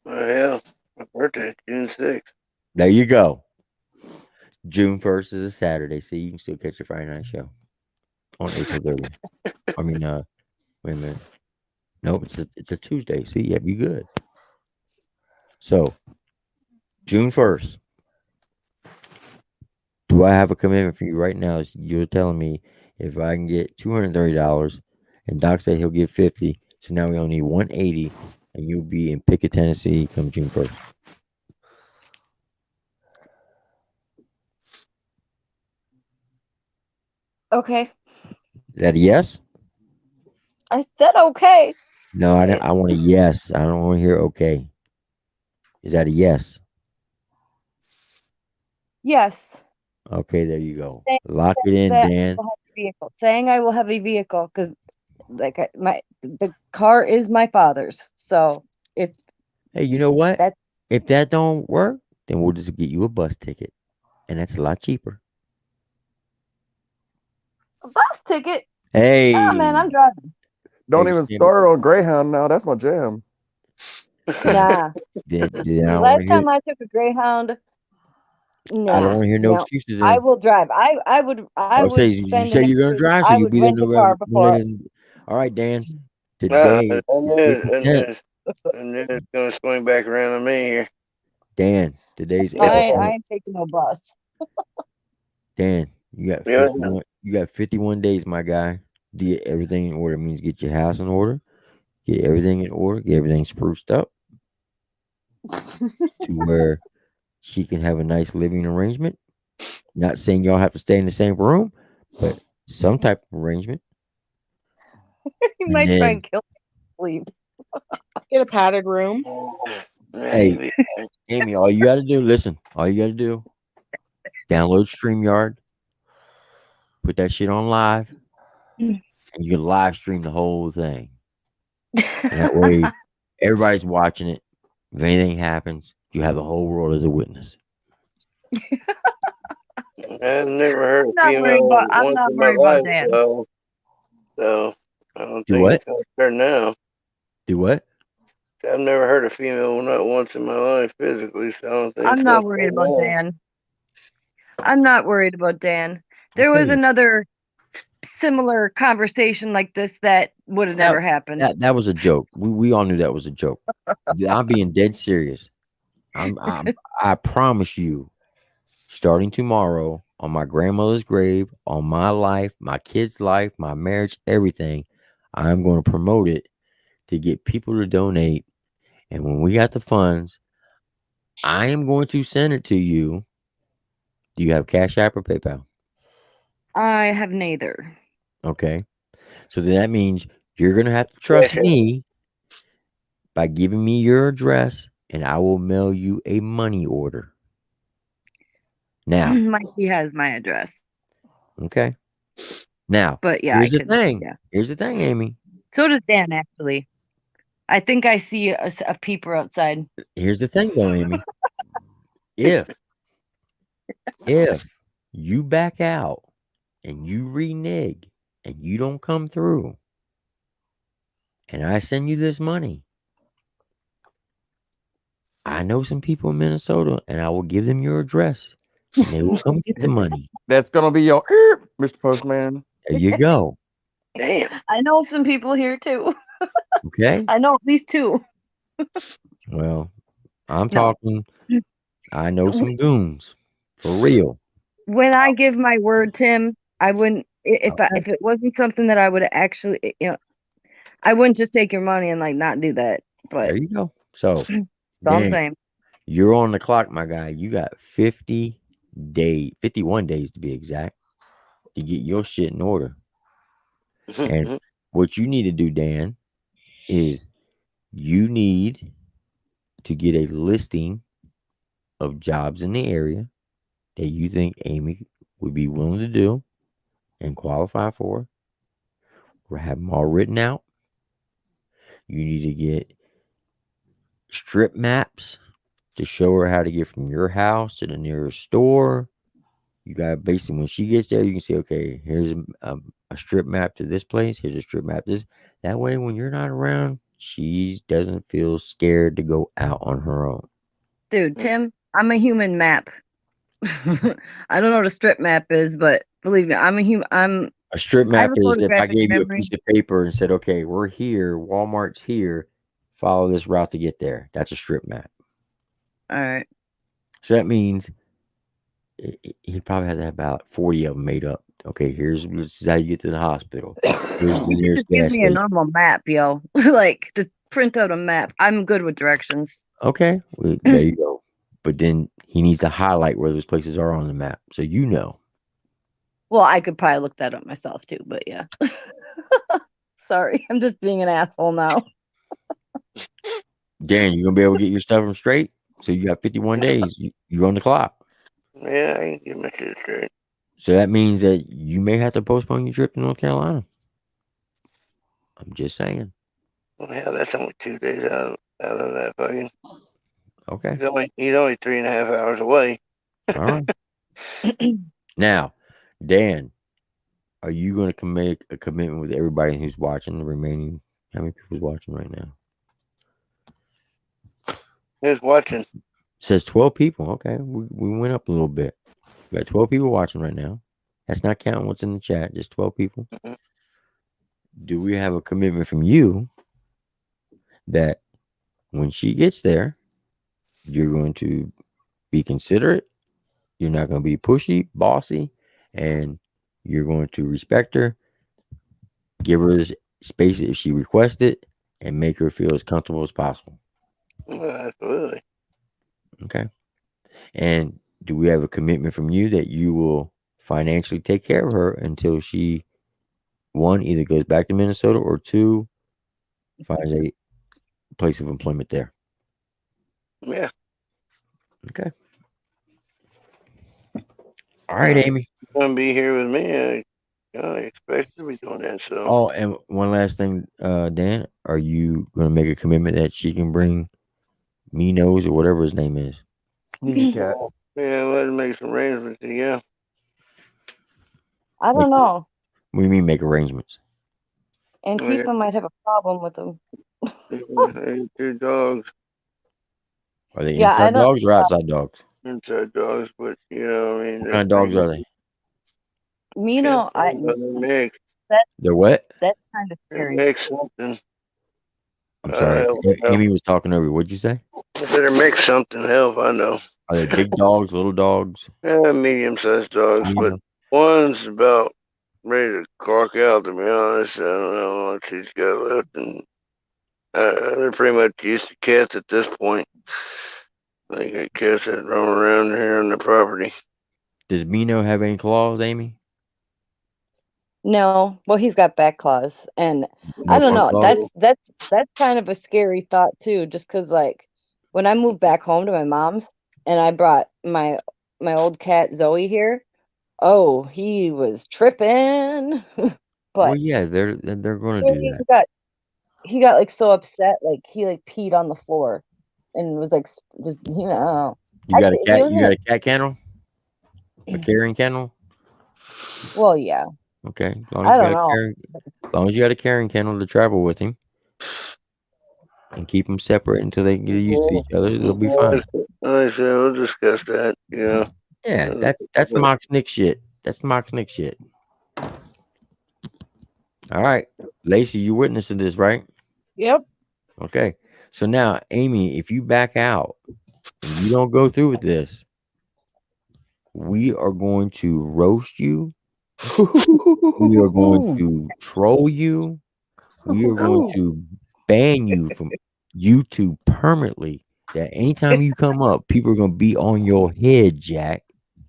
Hell, my birthday, June 6th. There you go. June 1st is a Saturday. See, you can still catch the Friday night show on April 30th. I mean, wait a minute. Nope, it's a Tuesday. See, yeah, be good. So, June 1st. Do I have a commitment for you right now? You're telling me if I can get $230 and Doc said he'll give 50, so now we only need 180 and you'll be in Pickett, Tennessee come June 1st. Okay. Is that a yes? I said okay. No, I want a yes. I don't want to hear okay. Is that a yes? Yes. Okay, there you go. Saying Lock it in, that I Dan. will have a vehicle. Saying I will have a vehicle because like the car is my father's. So if Hey, you know what? that If that don't work, then we'll just get you a bus ticket, and that's a lot cheaper. a bus ticket, Hey, oh man, I'm driving. don't hey, even Sammy, start on Greyhound now. That's my jam. Nah. then I don't want Last to hear. time I took a Greyhound, I don't nah, want to hear no no. excuses. I Then will drive. I would you spend say an you're gonna extra. drive, so I you'll would be there rent a car no later before. than. All right, Dan. Today is April 10th. And then it's going to swing back around to me here. Dan, today's April I 10th. ain't taking no bus. Dan, you got Yeah. 51. You got 51 days, my guy. To get everything in order. It means get your house in order, get everything in order, get everything spruced up to where she can have a nice living arrangement. Not saying y'all have to stay in the same room, but some type of arrangement. He And might try then, and kill me. Get a padded room. hey, Amy, all you got to do, listen, all you got to do, download StreamYard, put that shit on live, and you can live stream the whole thing. And that way, everybody's watching it. If anything happens, you have the whole world as a witness. I've never heard a I'm female once not in my worried about life, Dan. so I don't Do think what? it's gonna start now. Do what? I've never heard a female not once in my life physically, so I don't think it's I'm gonna not worried start about now. Dan. I'm not worried about Dan. There was Okay. another similar conversation like this that would have never happened. That was a joke. We all knew that was a joke. I'm being dead serious. I promise you, starting tomorrow, on my grandmother's grave, on my life, my kid's life, my marriage, everything, I'm going to promote it to get people to donate. And when we got the funds, I am going to send it to you. Do you have Cash App or PayPal? I have neither. Okay. So then that means you're going to have to trust Cash App. me by giving me your address, and I will mail you a money order. Now, Mikey has my address. okay. Now, But yeah, here's I the could. thing. Yeah. Here's the thing, Amy. So does Dan, actually. I think I see a peeper outside. Here's the thing, though, Amy. If you back out and you renege and you don't come through, and I send you this money, I know some people in Minnesota, and I will give them your address, and they will come get the money. That's gonna be your Mr. Postman. There you go. Damn. I know some people here too. Okay. I know at least two. Well, I'm No. talking. I know some goons for real. When I give my word, Tim, I wouldn't if it wasn't something that I would actually, I wouldn't just take your money and like not do that. But There you go. So, that's all I'm Dan, saying. you're on the clock, my guy. You got 51 days to be exact, to get your shit in order. And what you need to do, Dan, is you need to get a listing of jobs in the area that you think Amy would be willing to do and qualify for. Or have them all written out. You need to get strip maps to show her how to get from your house to the nearest store. You got to basically, when she gets there, you can say, okay, here's a strip map to this place. Here's a strip map to this. That way, when you're not around, she doesn't feel scared to go out on her own. Dude, Tim, I'm a human map. I don't know what a strip map is, but believe me, I'm a human. A strip I have map a is if I photographic gave you a memory. piece of paper and said, okay, we're here, Walmart's here, follow this route to get there. That's a strip map. All right. So that means he'd probably have to have about 40 of them made up. Okay, this is how you get to the hospital. Here's the You nearest just give gas me a station. normal map, yo. Like just print out a map. I'm good with directions. Okay, well, there you go. But then he needs to highlight where those places are on the map, so you know. Well, I could probably look that up myself too, but yeah. Sorry, I'm just being an asshole now. Dan, you gonna be able to get your stuff straight? So you got 51 days. You're on the clock. Yeah, I can get my shit straight. So that means that you may have to postpone your trip to North Carolina. I'm just saying. Well, hell, that's only 2 days out of that fucking. Okay. He's only 3.5 hours away. All right. Now, Dan, are you going to make a commitment with everybody who's watching? The remaining, how many people's watching right now? Who's watching? It says 12 people. Okay, we went up a little bit. We got 12 people watching right now. That's not counting what's in the chat. Just 12 people. Do we have a commitment from you that when she gets there, you're going to be considerate, you're not going to be pushy, bossy, and you're going to respect her, give her space if she requests it, and make her feel as comfortable as possible? Absolutely. Okay. And do we have a commitment from you that you will financially take care of her until she, one, either goes back to Minnesota, or two, finds a place of employment there? Yeah. Okay. All right, Amy. Gonna be here with me. I expect to be doing that. So. Oh, and one last thing, Dan, are you going to make a commitment that she can bring Minos or whatever his name is? Sneaky cat. Yeah, let's make some arrangements. Yeah. I don't know. What do you mean make arrangements? Antifa might have a problem with him. Two dogs. Are they Yeah, I inside don't. dogs or outside dogs? Inside dogs, but I mean, What kind of dogs are they? Mino, mix. They're what? That's kind of scary. Mix something. I'm sorry. Amy was talking over you. What'd you say? I better mix something. Help, I know. Are they big dogs, little dogs? Medium-sized dogs, but one's about ready to clock out. To be honest, I don't know how much he's got left, and they're pretty much used to cats at this point. They got cats that roam around here on the property. Does Mino have any claws, Amy? No, well, he's got back claws, and No I don't front know. claws? That's kind of a scary thought too. Just because, like, when I moved back home to my mom's, and I brought my old cat Zoe here. Oh, he was tripping. Well, But yeah, they're going to do he that. got like so upset, like he like peed on the floor, and was like just I don't know. You got a Actually, he cat? wasn't. You got a cat kennel? A carrying kennel? Well, yeah. Okay, as long I as you don't got a know. carrying, as long as you got a carrying kennel to travel with him, and keep them separate until they get used to each other, they'll be fine. Like I said, we'll discuss that. Yeah. Yeah, that's Mock Snick shit. That's Mock Snick shit. All right, Lacey, you witnessing this, right? Yep. Okay, so now, Amy, if you back out and you don't go through with this, we are going to roast you. We are going to troll you. We are going to ban you from YouTube permanently. That anytime you come up, people are going to be on your head, Jack.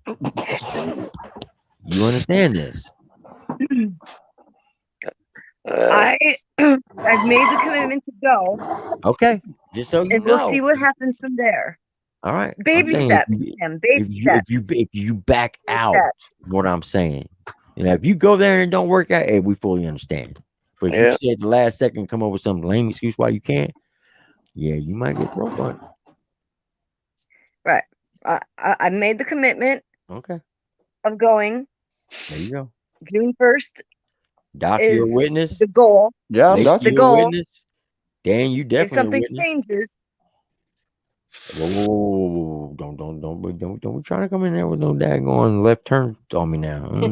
You understand this? I've made the commitment to go, Okay, just so you and we'll know. see what happens from there. All right. Baby I'm saying steps, Tim. Baby steps. if you back out, steps. what I'm saying. If you go there and it don't work out, hey, we fully understand. But if you say at the last second come up with some lame excuse why you can't, yeah, you might get thrown bunt. Right. I made the commitment. Okay. Of going. There you go. June 1st. Doc, is you're a witness. the goal. Yeah, Lacey, Doc. The you're a goal. witness. Dan, you If definitely a something witness. changes. Whoa, don't be trying to come in there with no daggone left turn on me now. No.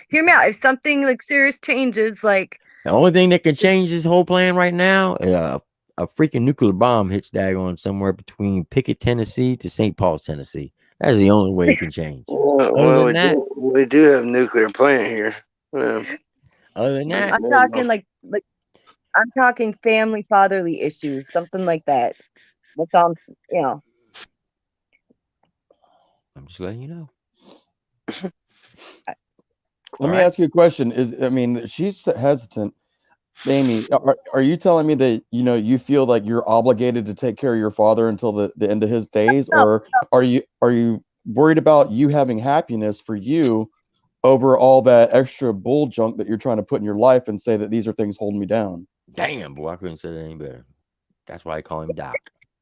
Hear me out. If something like serious changes, like The only thing that can change this whole plan right now, a freaking nuclear bomb hits daggone somewhere between Pickett, Tennessee to St. Paul, Tennessee. That's the only way it can change. Well, we do have a nuclear plant here. Other than that, I'm talking like I'm talking family fatherly issues, something like that. That's all. I'm just letting you know. Let me ask you a question. She's hesitant. Amy, are you telling me that you feel like you're obligated to take care of your father until the end of his days, or are you worried about you having happiness for you over all that extra bull junk that you're trying to put in your life and say that these are things holding me down? Damn, boy, I couldn't say that any better. That's why I call him Doc.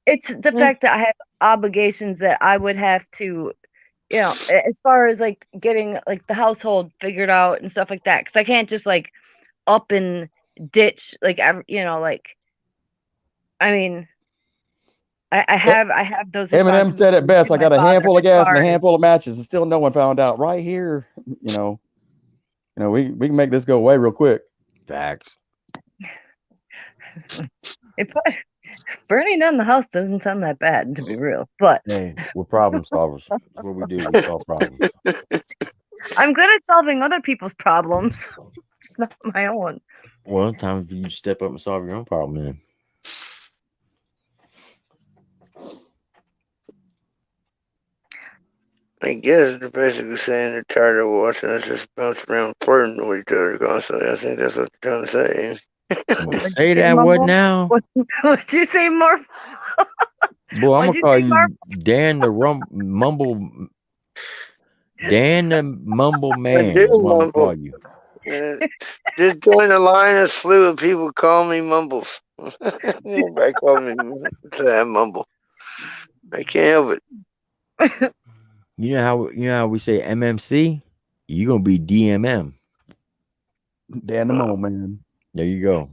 It's the fact that I have obligations that I would have to, as far as like getting like the household figured out and stuff like that. Because I can't just like up and ditch like I have those. Eminem said it best. I got a handful of gas and a as handful of matches, and still no one found out. Right here, we can make this go away real quick. Facts. Burning down the house doesn't sound that bad, to be real. But hey, we're problem solvers. That's what we do. We solve problems. I'm good at solving other people's problems. It's not my own. Well, time for you to step up and solve your own problem, then. I guess they're basically saying they're tired of watching us just bounce around flirting with each other constantly. I think that's what they're trying to say. What'd you Say say, that what Mumble? now? What'd you say, Marv? Boy, I'm What'd gonna you call say, Marv? you Dan the Dan the Mumble I Man. do That's what I'm gonna mumble. call you. Just join the line of slew of people call me Mumbles. Everybody call me say I mumble. I can't help it. You know how we say MMC? You gonna be DMM. Dan the Mumble Man. There you go.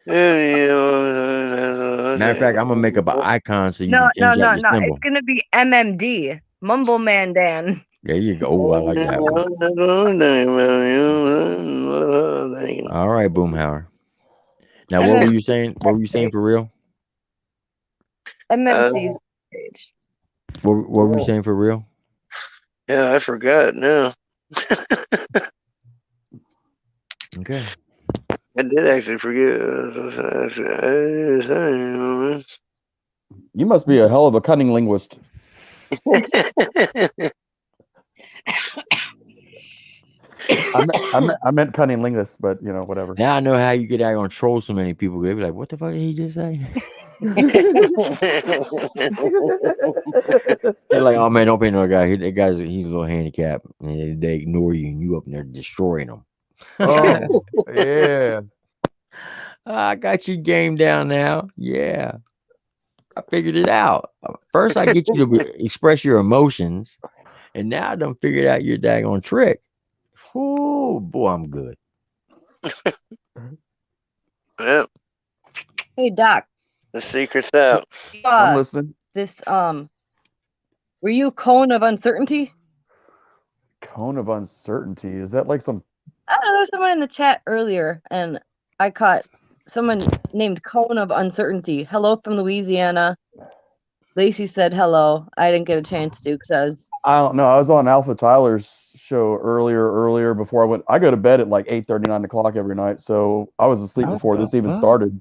Matter Matter of fact, I'm gonna make up an icon so you No, can no, change out no, your no. symbol. It's gonna be MMD, Mumble Man Dan. There you go. Oh, I like that one. All right, Boomhauer. Now, what were you saying? What were you saying for real? MMC's page. What were you saying for real? Yeah, I forgot now. Okay. I did actually forget. You must be a hell of a cunning linguist. I meant cunning linguist, but you know, whatever. Now I know how you get out and troll so many people. They be like, "What the fuck did he just say?" They're like, "Oh man, don't pay no guy. That guy's he's a little handicapped, and they ignore you, and you up there destroying them." Oh yeah. I got your game down now. Yeah, I figured it out. First, I get you to express your emotions, and now I done figured out your daggone trick. Oh boy, I'm good. Yep, Hey Doc, the secret's out. I'm listening. this were you cone of uncertainty? Cone of uncertainty. Is that like some? I don't know. There was someone in the chat earlier, and I caught someone named Cone of Uncertainty. Hello from Louisiana. Lacey said hello. I didn't get a chance to because I was. I don't know. I was on Alpha Tyler's show earlier before I went. I go to bed at like 8:30, 9 o'clock every night, so I was asleep What before the this even fuck? started.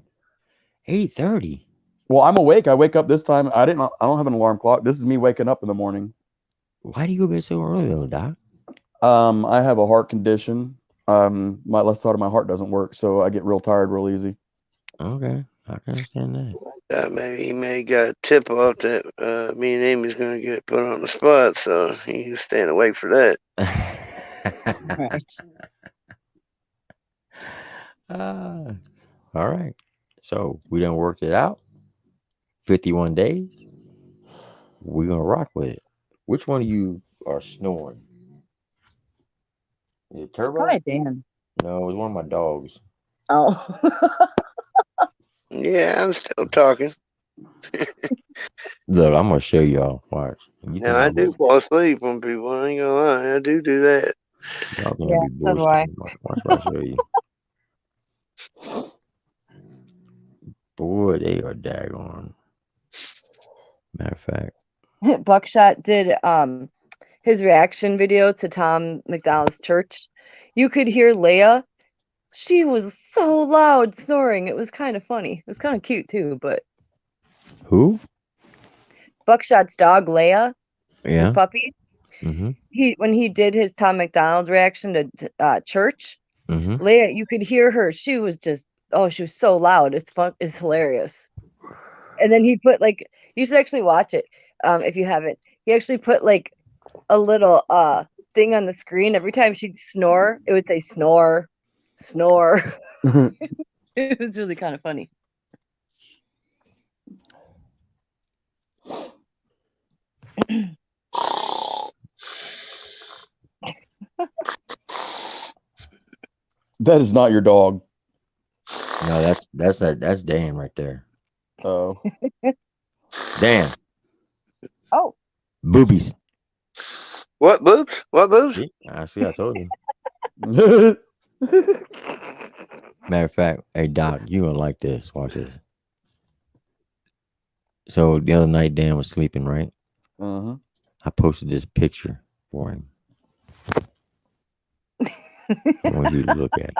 8:30. Well, I'm awake. I wake up this time. I don't have an alarm clock. This is me waking up in the morning. Why do you go to bed so early though, Doc? I have a heart condition. My left side of my heart doesn't work, so I get real tired real easy. Okay, I can understand that. Maybe he may got a tip off that me and Amy's gonna get put on the spot, so he's staying awake for that. All right. So we done worked it out. 51 days. We're gonna rock with it. Which one of you are snoring? Is it Turbo? Probably Dan. No, it was one of my dogs. Oh. Yeah, I'm still talking. Look, I'm gonna show y'all. Watch. You Now I do fall asleep on people. I ain't gonna lie, I do that. Y'all gonna Yeah, be so do I. bullshitting. Watch what I show you. Boy, they are daggone. Matter of fact. Buckshot did his reaction video to Tom McDonald's church. You could hear Leia. She was so loud snoring. It was kind of funny. It was kind of cute too, but Who? Buckshot's dog Leia, Yeah. his puppy. Mm-hmm. When he did his Tom McDonald's reaction to church, Mm-hmm. Leia, you could hear her. She was just she was so loud. It's fun. It's hilarious. And then he put like you should actually watch it if you haven't. He actually put like a little thing on the screen. Every time she'd snore, it would say snore, snore. It was really kind of funny. That is not your dog. No, that's Dan right there. Oh. Dan. Oh. Boobies. What boobs? What boobs? I see. I told you. Matter of fact, hey Doc, you gonna like this. Watch this. So the other night, Dan was sleeping, right? Uh-huh. I posted this picture for him. I want you to look at it.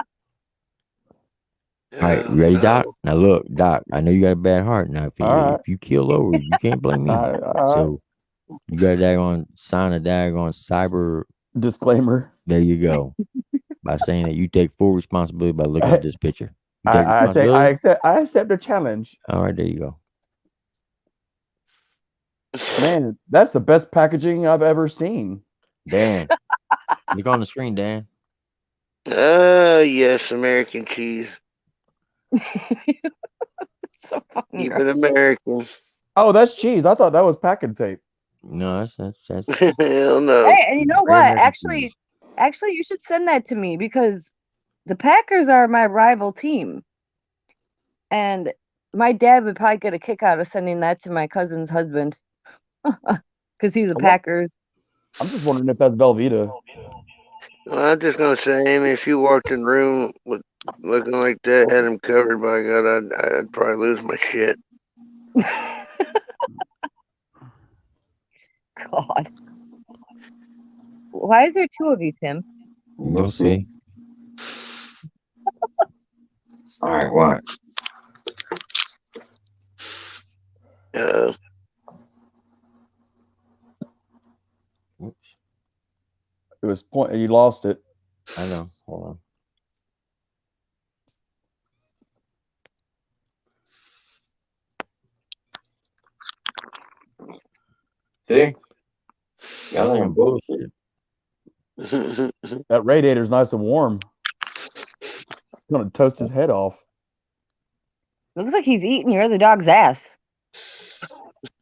All right, you ready, Doc? Now look, Doc, I know you got a bad heart. Now if you kill over, you can't blame me. So You got a daggone sign a daggone cyber Disclaimer. There you go. By saying that you take full responsibility by looking at this picture. You take I responsibility. I accept the challenge. All right, there you go. Man, that's the best packaging I've ever seen. Dan, look on the screen, Dan. Yes, American cheese. So fucking Keep it American. Oh, that's cheese. I thought that was packing tape. No, that's Hell no. Hey, and you know Very what? American Actually, you should send that to me because the Packers are my rival team, and my dad would probably get a kick out of sending that to my cousin's husband because he's a Packers. I'm just wondering if that's Velveeta. Well, I'm just gonna say, Amy, if you walked in the room with looking like that, had him covered, by God, I'd probably lose my shit. God, why is there two of you, Tim? You'll see. All right, what? It was point. You lost it. I know. Hold on. See? Y'all ain't bullshit. That radiator's nice and warm. It's gonna toast his head off. Looks like he's eating your other dog's ass.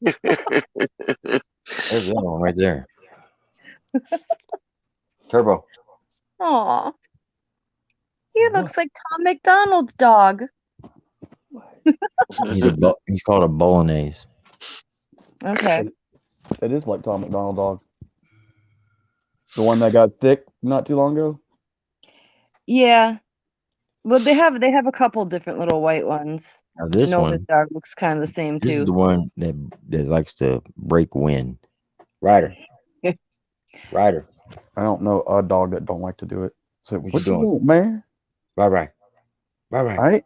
There's the other one right there. Turbo. Aw. He looks like Tom McDonald's dog. He's called a bolognese. Okay. It is like Tom McDonald dog. The one that got sick not too long ago. Yeah. Well, they have a couple different little white ones. Now this Nova's one, dog looks kind of the same this is too. the one that likes to break wind. Ryder. Ryder. I don't know a dog that don't like to do it. So What what you you doing? doing, man? Bye. I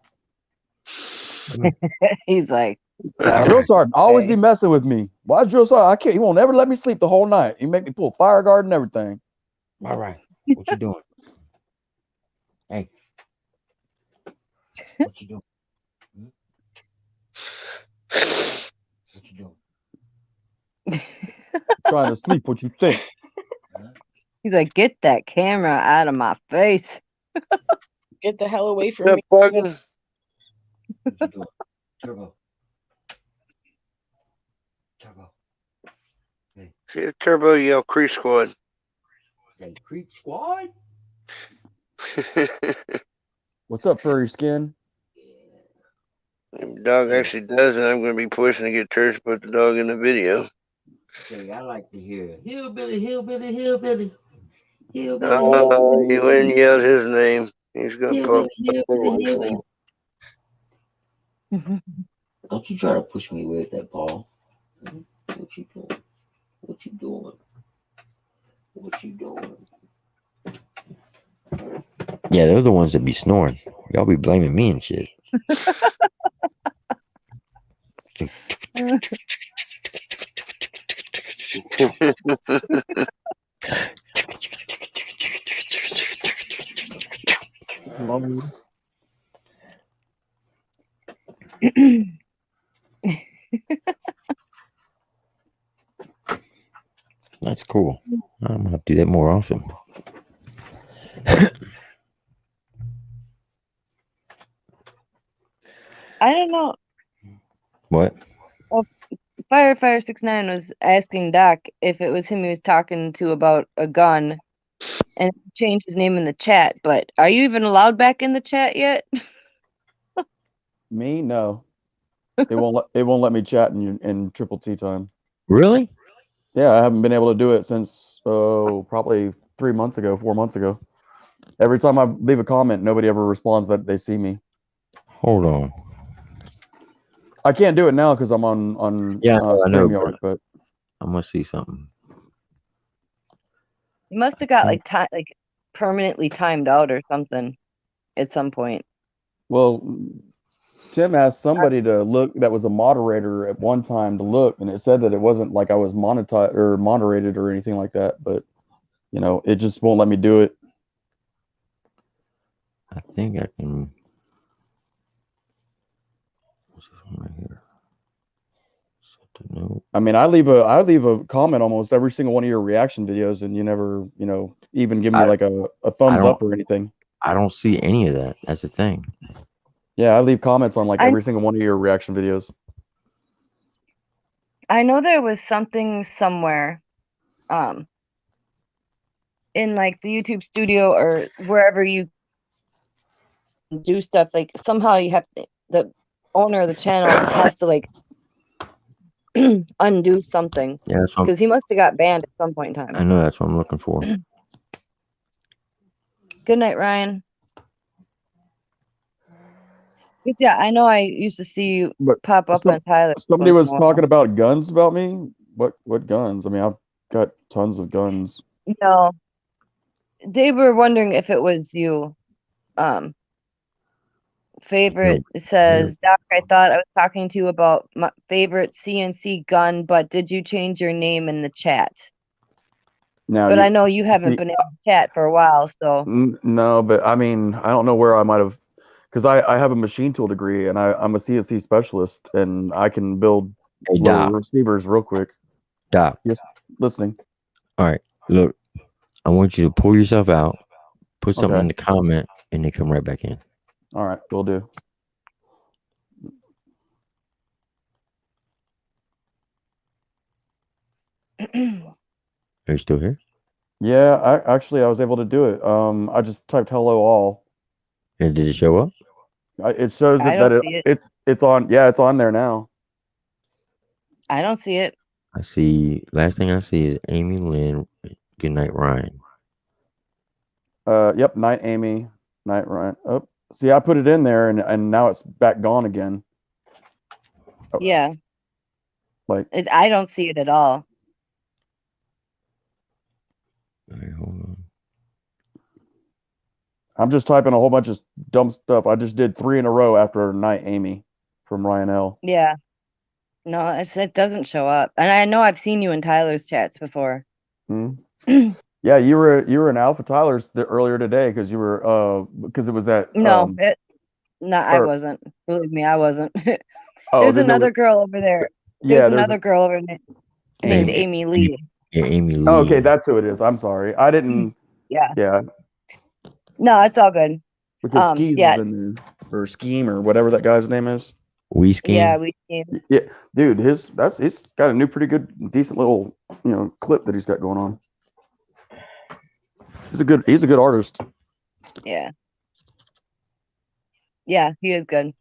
He's like, Drill Sergeant always be messing with me. Why Drill Sergeant? I can't. He won't ever let me sleep the whole night. He make me pull fire guard and everything. Bye. What you doing? Hey. What you doing? What you doing? Trying to sleep. What you think? he's like, get that camera out of my face. Get the hell away from That me. fucking What you doing? Turbo. see a Turbo yell Creek Squad. Say Creek Squad? What's up, furry skin? If the dog actually does it, I'm going to be pushing to get Church to put the dog in the video. Say, I like to hear hillbilly. You went and yelled his name. He's going to pop. Don't you try to push me with that ball. What you doing? Yeah, they're the ones that be snoring. Y'all be blaming me and shit. That's cool. I'm gonna have to do that more often. I don't know. What? Well, Firefighter 69 was asking Doc if it was him he was talking to about a gun, and he changed his name in the chat. But are you even allowed back in the chat yet? Me? No. It won't let me chat in triple T time. Really? Yeah, I haven't been able to do it since probably 4 months ago. Every time I leave a comment, nobody ever responds that they see me. Hold on. I can't do it now because I'm on Yeah, I know, StreamYard, but I'm gonna see something. You must have got like permanently timed out or something at some point. Well, Tim asked somebody to look that was a moderator at one time to look, and it said that it wasn't like I was monetized or moderated or anything like that, but you know, it just won't let me do it. I think I can. What's this one right here? Set the note. I mean, I leave a comment almost every single one of your reaction videos, and you never, you know, even give me like a thumbs up or anything. I don't see any of that. That's the thing. Yeah, I leave comments on like every single one of your reaction videos. I know there was something somewhere, in like the YouTube studio or wherever you do stuff. Like somehow you have to, the owner of the channel has to like undo something. Yeah, that's what because he must have got banned at some point in time. I know. That's what I'm looking for. Good night, Ryan. Yeah, I know I used to see you But pop up on Tyler. somebody once was in a while. talking about guns about me. What guns? I mean, I've got tons of guns. No, they were wondering if it was you. Favorite says, Doc, I thought I was talking to you about my favorite CNC gun, but did you change your name in the chat? Now, But I know you haven't see, been able to chat for a while, so no, but I mean, I don't know where I might have, because I have a machine tool degree and I'm a CNC specialist and I can build Hey, little Doc. receivers real quick. Doc. Yes, listening. All right. Look, I want you to pull yourself out, put something Okay. in the comment, and then come right back in. All right, will do. Are you still here? Yeah, I was able to do it. I just typed hello all. And did it show up? It shows I it don't that see it. it's on. Yeah, it's on there now. I don't see it. I see. Last thing I see is Amy Lynn. Good night, Ryan. Yep, night Amy, night Ryan. Oh, see, I put it in there and now it's back gone again. Yeah, Like, I don't see it at all. All right, hold on. I'm just typing a whole bunch of dumb stuff. I just did 3 in a row after night Amy from Ryan L. Yeah, no, it doesn't show up, and I know I've seen you in Tyler's chats before. Hmm. Yeah, you were in Alpha Tyler's earlier today because you were because it was that No, I or- wasn't. Believe me, I wasn't. Oh, There's then there another was- girl over there. Yeah, There's there's another girl over there named Amy Lee. Yeah, Amy Lee. Oh, okay, that's who it is. I'm sorry. I didn't. Yeah. Yeah, No, it's all good. because Skis yeah, is in there or Scheme or whatever that guy's name is. We Scheme. yeah, we came. Yeah, dude, he's got a new pretty good, decent little clip that he's got going on. He's a good artist. Yeah. Yeah, he is good.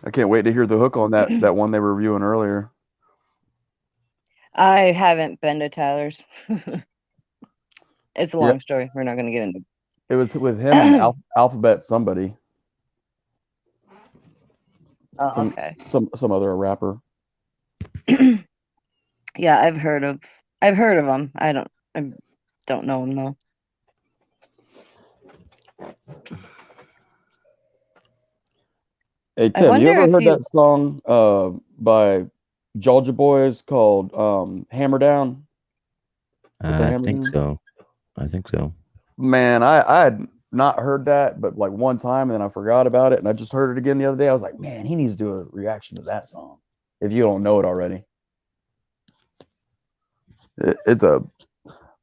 I can't wait to hear the hook on that one they were reviewing earlier. I haven't been to Tyler's. It's a long Yeah. story. We're not going to get into. It was with him and Alphabet somebody. Oh, okay. Some other rapper. Yeah, I've heard of him. I don't know him though. Hey I Tim, you wonder ever if heard you- that song by Georgia Boys called Hammer Down? With the I hammer think down? so. I think so. Man, I had not heard that, but like one time, and then I forgot about it, and I just heard it again the other day. I was like, man, he needs to do a reaction to that song. If you don't know it already, it's a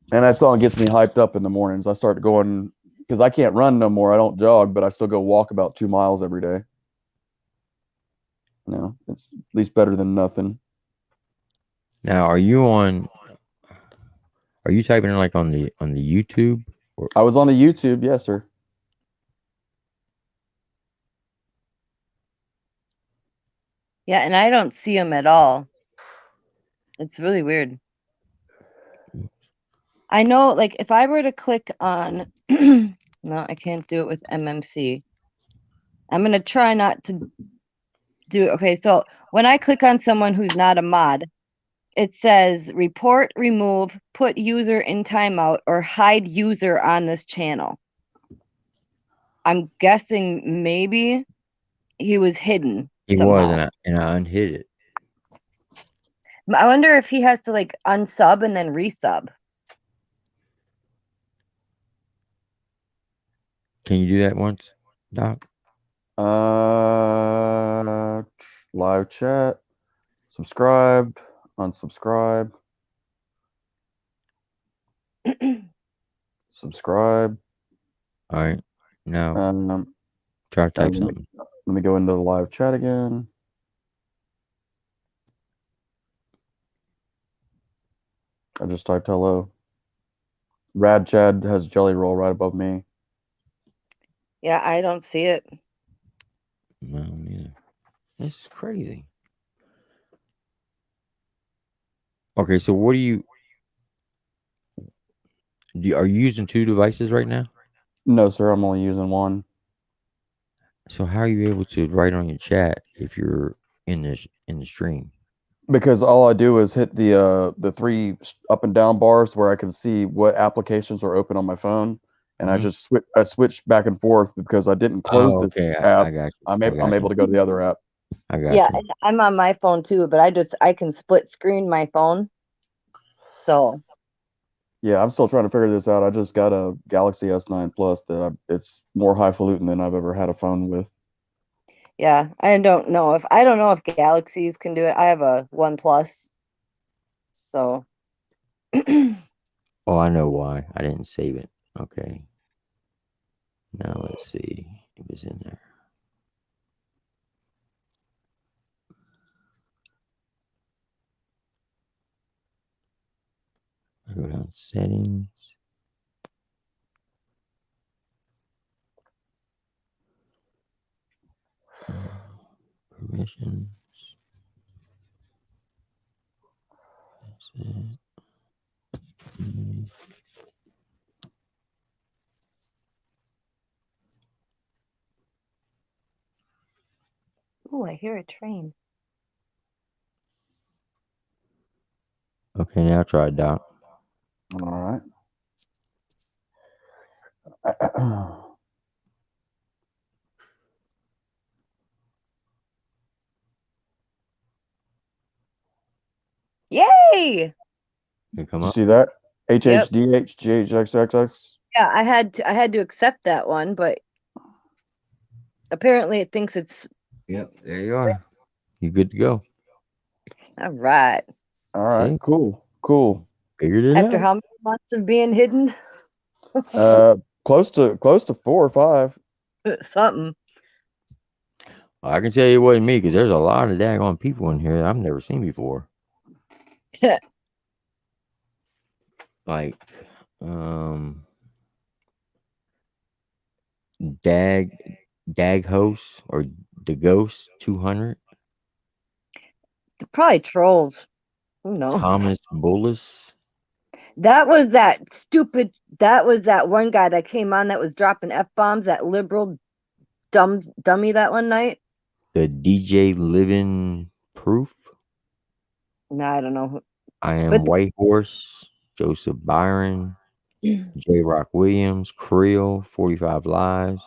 man. That song gets me hyped up in the mornings. I start going because I can't run no more. I don't jog, but I still go walk about 2 miles every day. It's at least better than nothing. Now, are you typing in like on the YouTube? Or? I was on the YouTube, yes, sir. Yeah, and I don't see him at all. It's really weird. I know, like, if I were to click on, no, I can't do it with MMC. I'm going to try not to do it. Okay, so when I click on someone who's not a mod, it says report, remove, put user in timeout, or hide user on this channel. I'm guessing maybe he was hidden He was, somehow. and I unhid it. I wonder if he has to like unsub and then resub. Can you do that once, Doc? Live chat, subscribe, unsubscribe, subscribe. All right. Now try to and type something. let me go into the live chat again. I just typed hello. Rad Chad has Jelly Roll right above me. Yeah, I don't see it. No, neither. This is crazy. Okay, so what are you are you using 2 devices right now? No, sir, I'm only using one. So how are you able to write on your chat if you're in the stream? Because all I do is hit the 3 up and down bars where I can see what applications are open on my phone, and I Mhm. just switch back and forth because I didn't close Oh, this okay. app. I got you. I'm I able got you. to go to the other app. I got Yeah, you. and I'm on my phone too, but I can split screen my phone. So Yeah, I'm still trying to figure this out. I just got a Galaxy S9 Plus it's more highfalutin than I've ever had a phone with. yeah, I don't know if Galaxies can do it. I have a OnePlus. So Oh, I know why. I didn't save it. Okay. Now let's see if it's in there. I go down settings. Permissions. That's it. ooh, I hear a train. Okay, now try it, Doc. All right. Yay! Can come Did you up? see that? Yep. HHDH GHXXX. Yeah, I had to accept that one, but apparently it thinks it's Yep, there you are. You good to go. all right. All right, See? cool. Figured it After out. how many months of being hidden? Close to 4 or 5. Something. I can tell you it wasn't me because there's a lot of daggone people in here that I've never seen before. Like, Dag Host or the Ghost 200, Probably trolls. Who knows? Thomas Bullis. That was that one guy that came on that was dropping F-bombs, that liberal dummy that one night. The DJ Living Proof. No, I don't know who. I am But White Horse. Joseph Byron. J. Rock Williams. Creel. 45 Lives.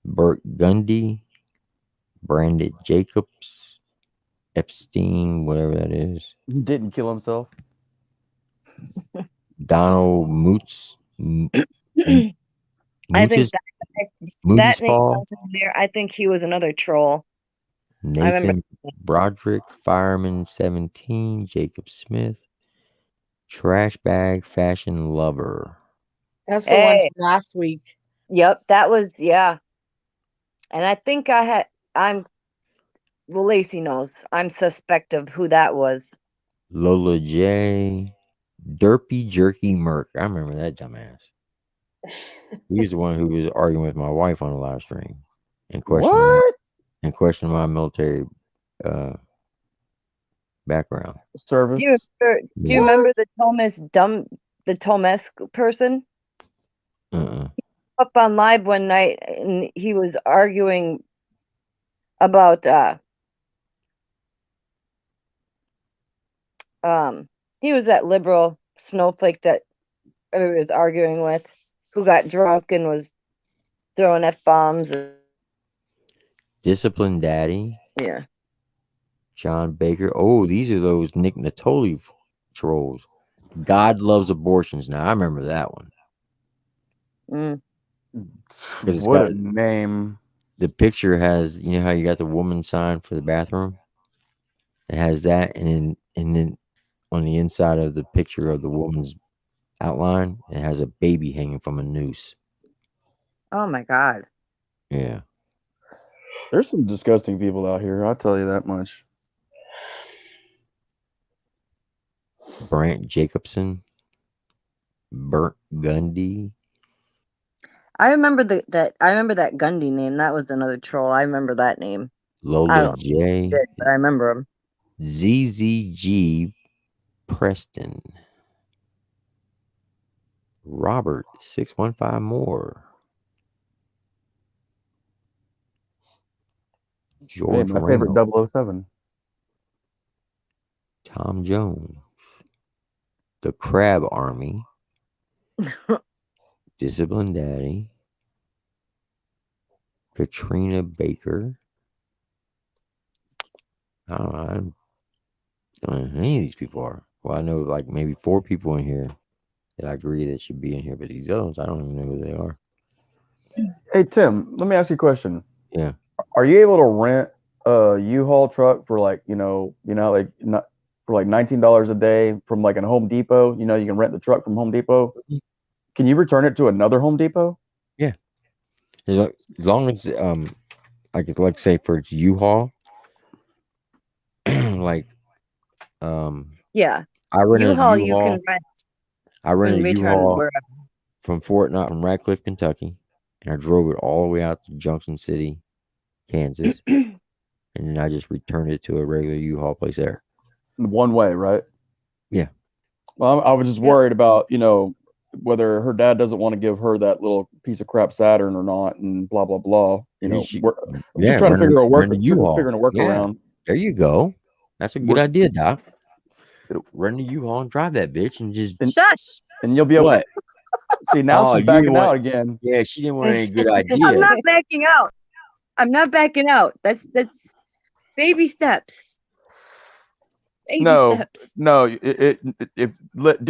Burt Gundy. Brandon Jacobs. Epstein, whatever that is. He didn't kill himself. Donald Moots. I think Mootis. that Moody's name Paul. sounds familiar. I think he was another troll. I remember. Nathan Broderick, Fireman 17, Jacob Smith, Trash Bag Fashion Lover. That's the one Hey, from last week. yep, that was yeah. And I think well, Lacey knows. I'm suspect of who that was. Lola J, Derpy Jerky Merc. I remember that dumbass. He's the one who was arguing with my wife on the live stream and questioning my military background. Service. Do you remember the Thomas person? Up on live one night and he was arguing about he was that liberal snowflake that everybody was arguing with, who got drunk and was throwing F-bombs. Disciplined Daddy. Yeah. John Baker. Oh, these are those Nick Natoli trolls. God loves abortions. Now I remember that one. Mm. Because it's What got a name. the picture has, you know how you got the woman sign for the bathroom? It has that, and then on the inside of the picture of the woman's outline, it has a baby hanging from a noose. Oh my God. Yeah. There's some disgusting people out here. I'll tell you that much. Brant Jacobson. Burt Gundy. I remember I remember that Gundy name. That was another troll. I remember that name. I Lola don't know J. shit, but I remember him. ZZG Preston. Robert 615 more. Hey, George my favorite Reynolds. 007. Tom Jones. The Crab Army. Disciplined Daddy. Katrina Baker. I don't know. I don't know who any of these people are. Well, I know like maybe 4 people in here that I agree that should be in here, but these others, I don't even know who they are. Hey, Tim, let me ask you a question. Yeah. Are you able to rent a U-Haul truck for like, like not for like $19 a day from like a Home Depot? You know, you can rent the truck from Home Depot. Can you return it to another Home Depot? Yeah. As long as like say for its U-Haul, like Yeah. I rented a U-Haul you U-Haul. can rent I rented and a return U-Haul wherever. from from Radcliffe, Kentucky, and I drove it all the way out to Junction City, Kansas, and then I just returned it to a regular U-Haul place there. One way, right? Yeah. Well, I was just worried about, whether her dad doesn't want to give her that little piece of crap Saturn or not, and blah blah blah. I'm just trying to figure out rent a U-Haul. figuring a workaround. Yeah, there you go. That's a good idea, Doc. Rent a U-Haul and drive that bitch and just Shush. And you'll be able. What? See, now Oh, she's you didn't backing want- out again. Yeah, she didn't want any good I'm idea. not backing out. I'm not backing out. That's baby steps. Baby steps. No. Do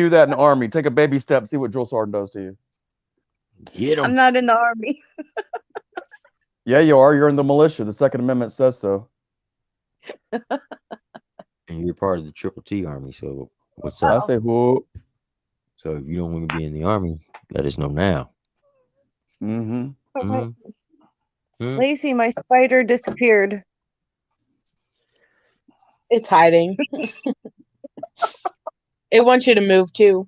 that in the Army. Take a baby step. See what drill sergeant does to you. Get I'm not in the Army. Yeah, you are. You're in the militia. The Second Amendment says so. And you're part of the Triple T Army, so what's up? I say whoop. So if you don't want to be in the Army, let us know now. Mm-hmm. Okay. Hmm? Lacey, my spider disappeared. It's hiding. It wants you to move too.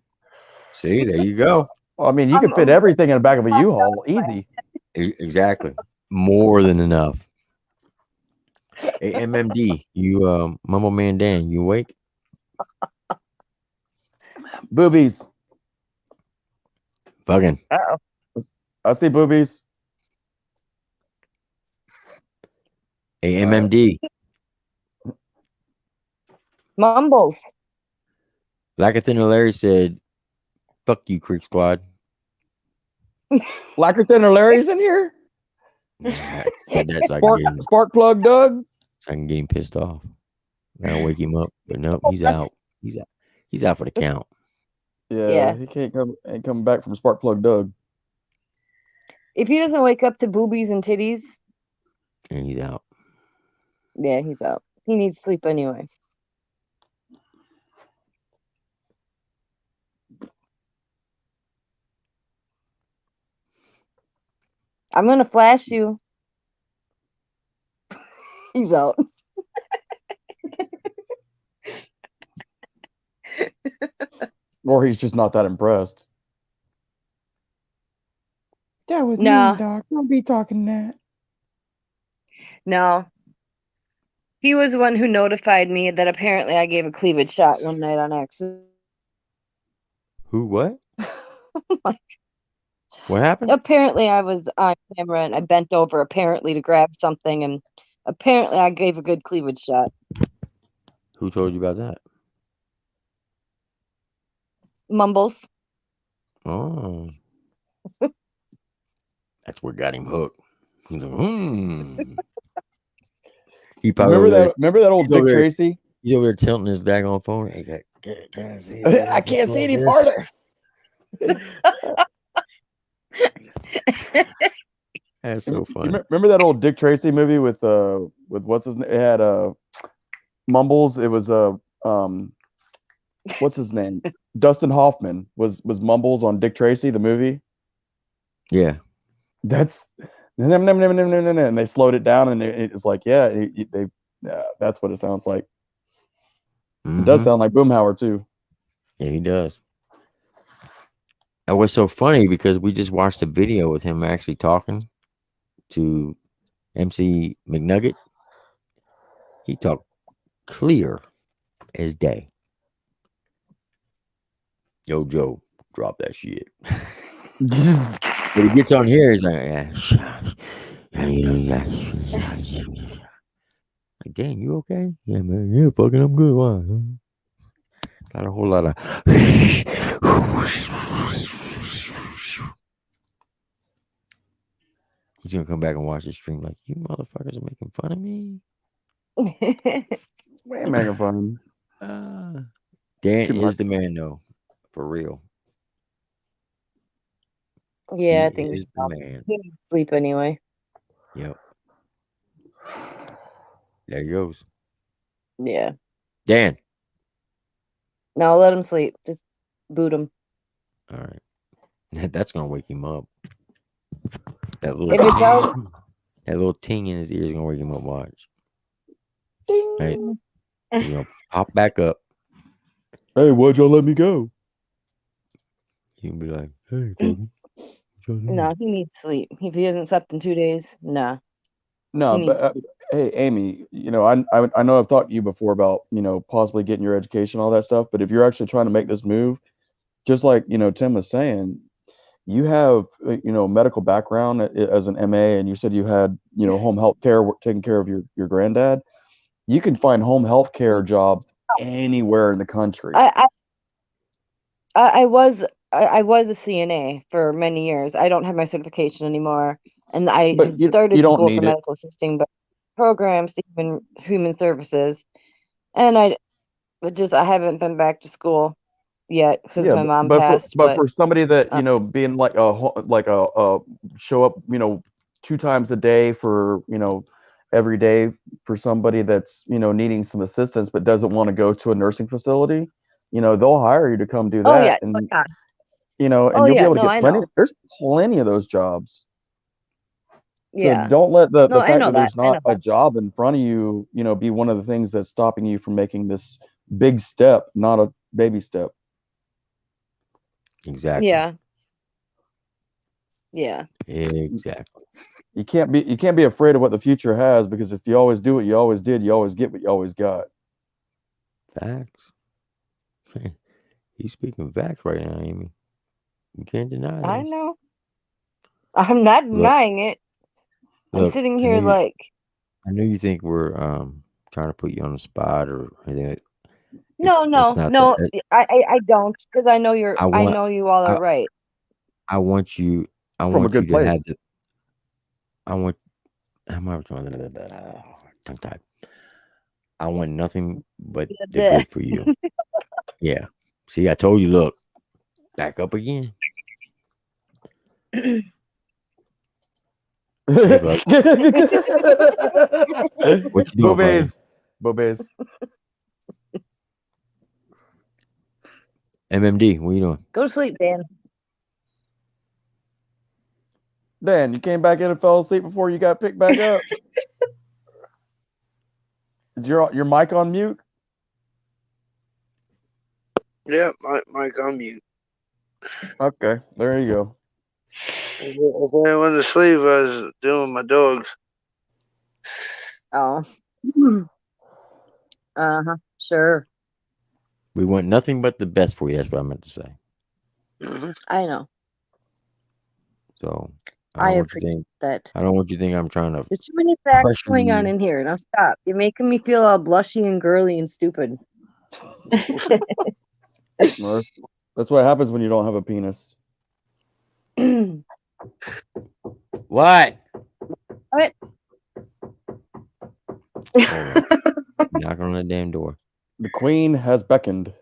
See, there you go. Well, I mean, you can fit everything in the back of a U-Haul. Easy. Exactly. More than enough. Hey, MMD, you Mumble Man Dan, you awake? Boobies. Fucking. Uh-oh. I see boobies. Hey, MMD. Mumbles. Blacker Thinner Larry said, fuck you, Creek Squad. Blacker Thinner Larry's in here? Said that so I can get him, Spark plug Doug. so I can get him pissed off. Gotta wake him up. But nope, he's out. He's out. He's out for the count. Yeah, he ain't coming back from Spark plug Doug. If he doesn't wake up to boobies and titties, And he's out. yeah, he's out. He needs sleep anyway. I'm gonna flash you. He's out. Or he's just not that impressed. That was No. mean, Doc. Don't be talking that. No. He was the one who notified me that apparently I gave a cleavage shot one night on accident. Who, what? What happened? Apparently I was on camera and I bent over apparently to grab something, and apparently I gave a good cleavage shot. Who told you about that? Mumbles. Oh. That's what got him hooked. He's like, He probably Remember over there. that? Remember that old He's over Dick there. Tracy? He's over there tilting his daggone phone. Hey, can I see it? I can't see any This? farther. That's so funny. Remember that old Dick Tracy movie with what's his name? It had Mumbles. It was what's his name? Dustin Hoffman was Mumbles on Dick Tracy the movie. Yeah. That's and they slowed it down and it's like that's what it sounds like. It does sound like Boomhauer too. Yeah, he does. And what's so funny because we just watched a video with him actually talking to MC McNugget. He talked clear as day. Yo, Joe, drop that shit. But he gets on here, he's like, like, Dan, you okay? Yeah, man. Yeah, fucking, I'm good. Why? Got a whole lot of. He's gonna come back and watch the stream like, you motherfuckers are making fun of me. We ain't making fun. Dan Too much. is the man, though, for real. Yeah, I He think is the man. he needs sleep anyway. Yep. There he goes. Yeah. Dan. No, let him sleep. Just boot him. All right. That's gonna wake him up. That If it does, little ting in his ear is gonna wake him up. Watch. ding. Right. He's gonna pop back up. Hey, why'd y'all let me go? He'll be like, hey, fucking. No, he needs sleep. If he hasn't slept in 2 days, nah. No, He needs but hey, Amy, I know I've talked to you before about possibly getting your education, all that stuff. But if you're actually trying to make this move, just like Tim was saying, you have medical background as an MA, and you said you had home health care, taking care of your granddad. You can find home health care jobs anywhere in the country. I was a CNA for many years. I don't have my certification anymore, and I But had you started don't school for need it. medical assisting, but programs to human services, and I haven't been back to school yet since Yeah, my mom but passed. for somebody that being like a show up 2 times a day for every day for somebody that's needing some assistance but doesn't want to go to a nursing facility, they'll hire you to come do Oh yeah, that, and yeah. and Oh you'll be yeah, able to no, get I plenty. know. There's plenty of those jobs. So Yeah. don't let the No, I fact know that that. there's I not know a that. job in front of you, be one of the things that's stopping you from making this big step, not a baby step. Exactly. Yeah. Yeah. Exactly. You can't be afraid of what the future has, because if you always do what you always did, you always get what you always got. Facts. He's speaking facts right now, Amy. You can't deny I this. know. I'm not Look, denying it. I'm look, sitting I here know like, you think we're trying to put you on the spot or anything. no, It's not no. that. I don't, because I know I know you all I, are right. I want you From a good to place. have the. I want. I'm tongue tied. I want nothing but the Bleh. good for you. Yeah. See, I told you. Look, back up again. Hey, bud. What you doing, buddy? Bobes. MMD, what you doing? Go to sleep, Dan. Dan, you came back in and fell asleep before you got picked back up. Is your mic on mute? Yeah, mic on mute. Okay, there you go. If I went to sleep, I was doing my dogs. Oh. Sure. We want nothing but the best for you. That's what I meant to say. I know. So I don't want you to appreciate think. that. I don't want you to think I'm trying to There's too many facts pressure going on you. in here. Now stop. You're making me feel all blushy and girly and stupid. Well, that's what happens when you don't have a penis. What? What? Hold on. Knock on the damn door. The queen has beckoned.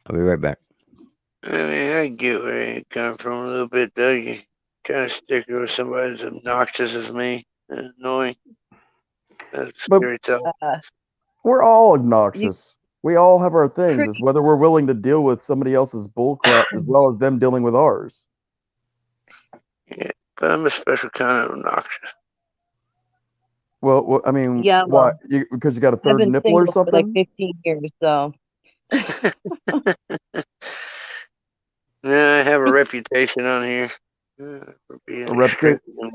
I'll be right back. I mean, I get where you come from a little bit, though. You kind of stick with somebody as obnoxious as me and annoying. That's a But scary thought. we're all obnoxious. We all have our things. It's whether we're willing to deal with somebody else's bullcrap as well as them dealing with ours. Yeah, but I'm a special kind of obnoxious. Well, I mean, Yeah, why? well, Because you got a I've third been nipple or single for like something? 15 years, so Yeah, I have a reputation on here for being A reputation? extremely.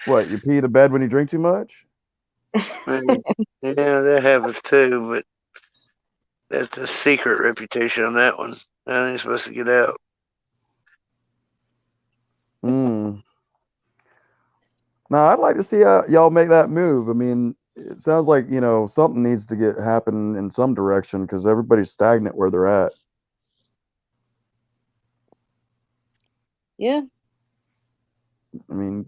What? You pee the bed when you drink too much? Yeah, that happens too, but that's a secret reputation on that one. That ain't supposed to get out. Hmm. Now, I'd like to see y'all make that move. I mean, it sounds like, something needs to happen in some direction because everybody's stagnant where they're at. yeah. I mean,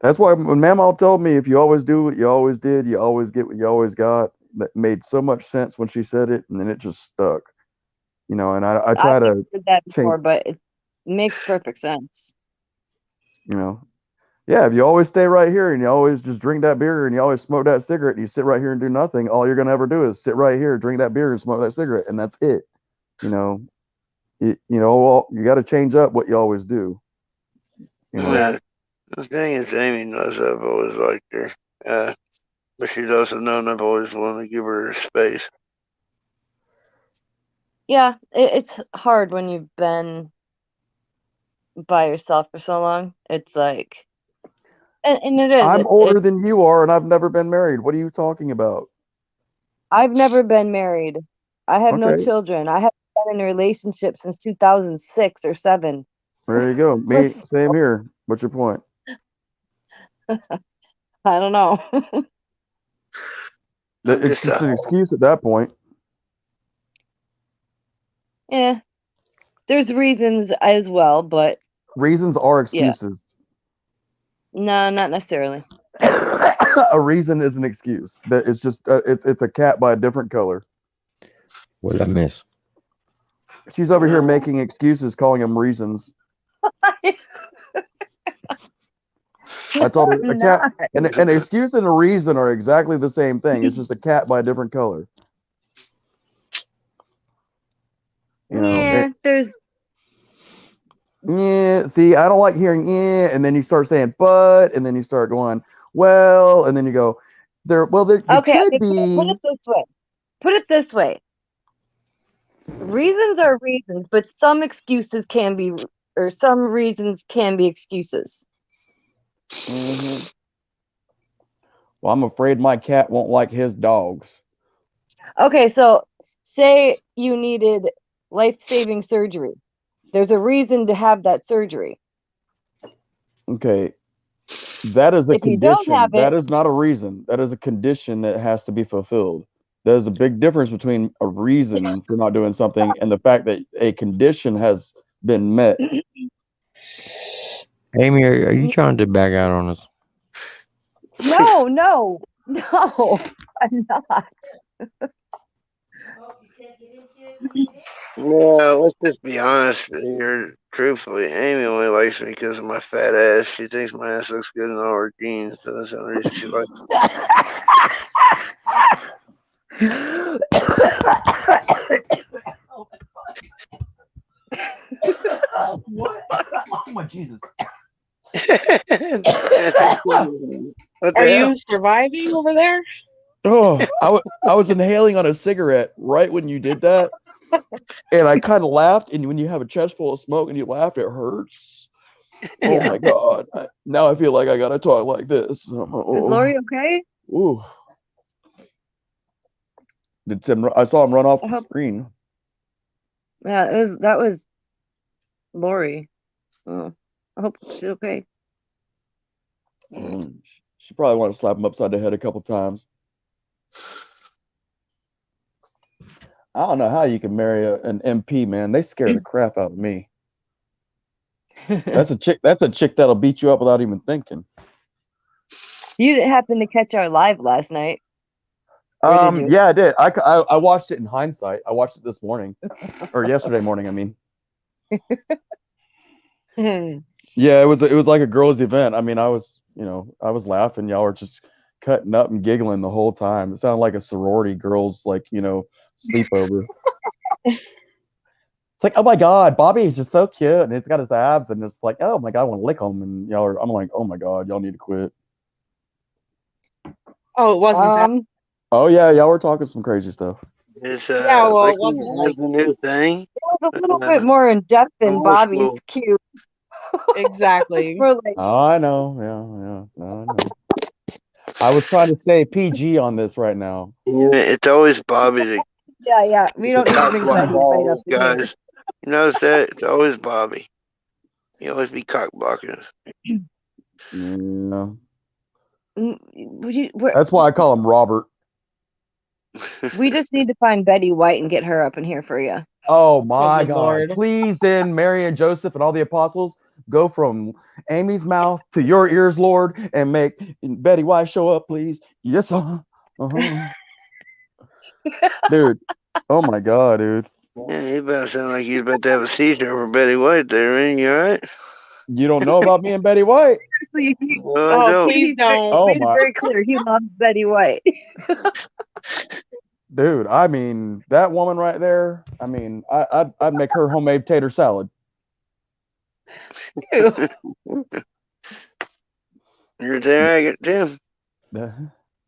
that's why when Mamaw told me if you always do what you always did, you always get what you always got, that made so much sense when she said it, and then it just stuck. And I try I've never to heard that change, before, but it makes perfect sense. Yeah, if you always stay right here and you always just drink that beer and you always smoke that cigarette and you sit right here and do nothing, all you're gonna ever do is sit right here, drink that beer and smoke that cigarette, and that's it. Well, you got to change up what you always do. Yeah. The thing is, Amy knows I've always liked her. But she's also known I've always wanted to give her space. Yeah, it's hard when you've been by yourself for so long. It's like, and it is. I'm older than you are, and I've never been married. What are you talking about? I've never been married. I have no Okay, children. I haven't been in a relationship since 2006 or 7. there you go. Me, same here. What's your point? I don't know. It's just an excuse at that point. Yeah, there's reasons as well, but Reasons are yeah, excuses. no, not necessarily. A reason is an excuse. That it's just it's a cat by a different color. What did I miss? She's over here making excuses, calling them reasons. I told her a cat, an excuse and a reason are exactly the same thing. It's just a cat by a different color. Yeah, there's. Yeah, see, I don't like hearing yeah, and then you start saying but, and then you start going well, and then you go there. Well, there Okay, could put be. it this way. Put it this way. Reasons are reasons, but some excuses can be, or some reasons can be excuses. Mm-hmm. Well, I'm afraid my cat won't like his dogs. Okay, so say you needed life-saving surgery. There's a reason to have that surgery. Okay, that is a If you don't have condition. it, That is not a reason. That is a condition that has to be fulfilled. There's a big difference between a reason for not doing something and the fact that a condition has been met. Amy, are you trying to back out on us? no, I'm not. Well, let's just be honest here. Truthfully, Amy only likes me because of my fat ass. She thinks my ass looks good in all her jeans, so that's the only reason she likes What? Oh my Jesus! me. What the Are hell? you surviving over there? Oh, I was inhaling on a cigarette right when you did that, and I kind of laughed. And when you have a chest full of smoke and you laugh, it hurts. Oh my God! Now I feel like I gotta talk like this. Is Lori okay? Ooh. I saw him run off the hope- screen. Yeah, that was Lori. Oh, I hope she's okay. She probably wanted to slap him upside the head a couple times. I don't know how you can marry an MP, man. They scare the crap out of me. That's a chick. That's a chick that'll beat you up without even thinking. You didn't happen to catch our live last night, or did you? Yeah, I did. I watched it in hindsight. I watched it this morning, or yesterday morning. I mean, yeah, it was like a girls' event. I mean, I was laughing. Y'all were just cutting up and giggling the whole time. It sounded like a sorority girls sleepover. It's like, oh my God, Bobby is just so cute, and he's got his abs, and it's like, oh my God, I want to lick him, and I'm like, oh my God, y'all need to quit. Oh, it wasn't that. Oh yeah, y'all were talking some crazy stuff. It's Yeah, well, it like wasn't like a new thing. It was a little bit more in depth than more Bobby's school. cute. exactly. For like, Oh, I know, yeah, I know. I was trying to stay PG on this right now. Yeah, it's always Bobby that yeah, we don't need to bring Betty right up in here. guys. You notice that? It's always Bobby. He always be cock blocking us. Yeah. We're, That's why I call him Robert. we just need to find Betty White and get her up in here for you. Oh my good God! Lord. Please, then Mary and Joseph and all the apostles go from Amy's mouth to your ears, Lord, and make Betty White show up, please. Yes, dude. Oh my God, dude. Yeah, he about to sound like he's about to have a seizure over Betty White there, ain't you, all right? You don't know about me and Betty White? Well, I don't. Please don't. Oh Made it my, very clear he loves Betty White. dude. I mean, that woman right there. I mean, I'd make her homemade tater salad. You're there, I get Tim.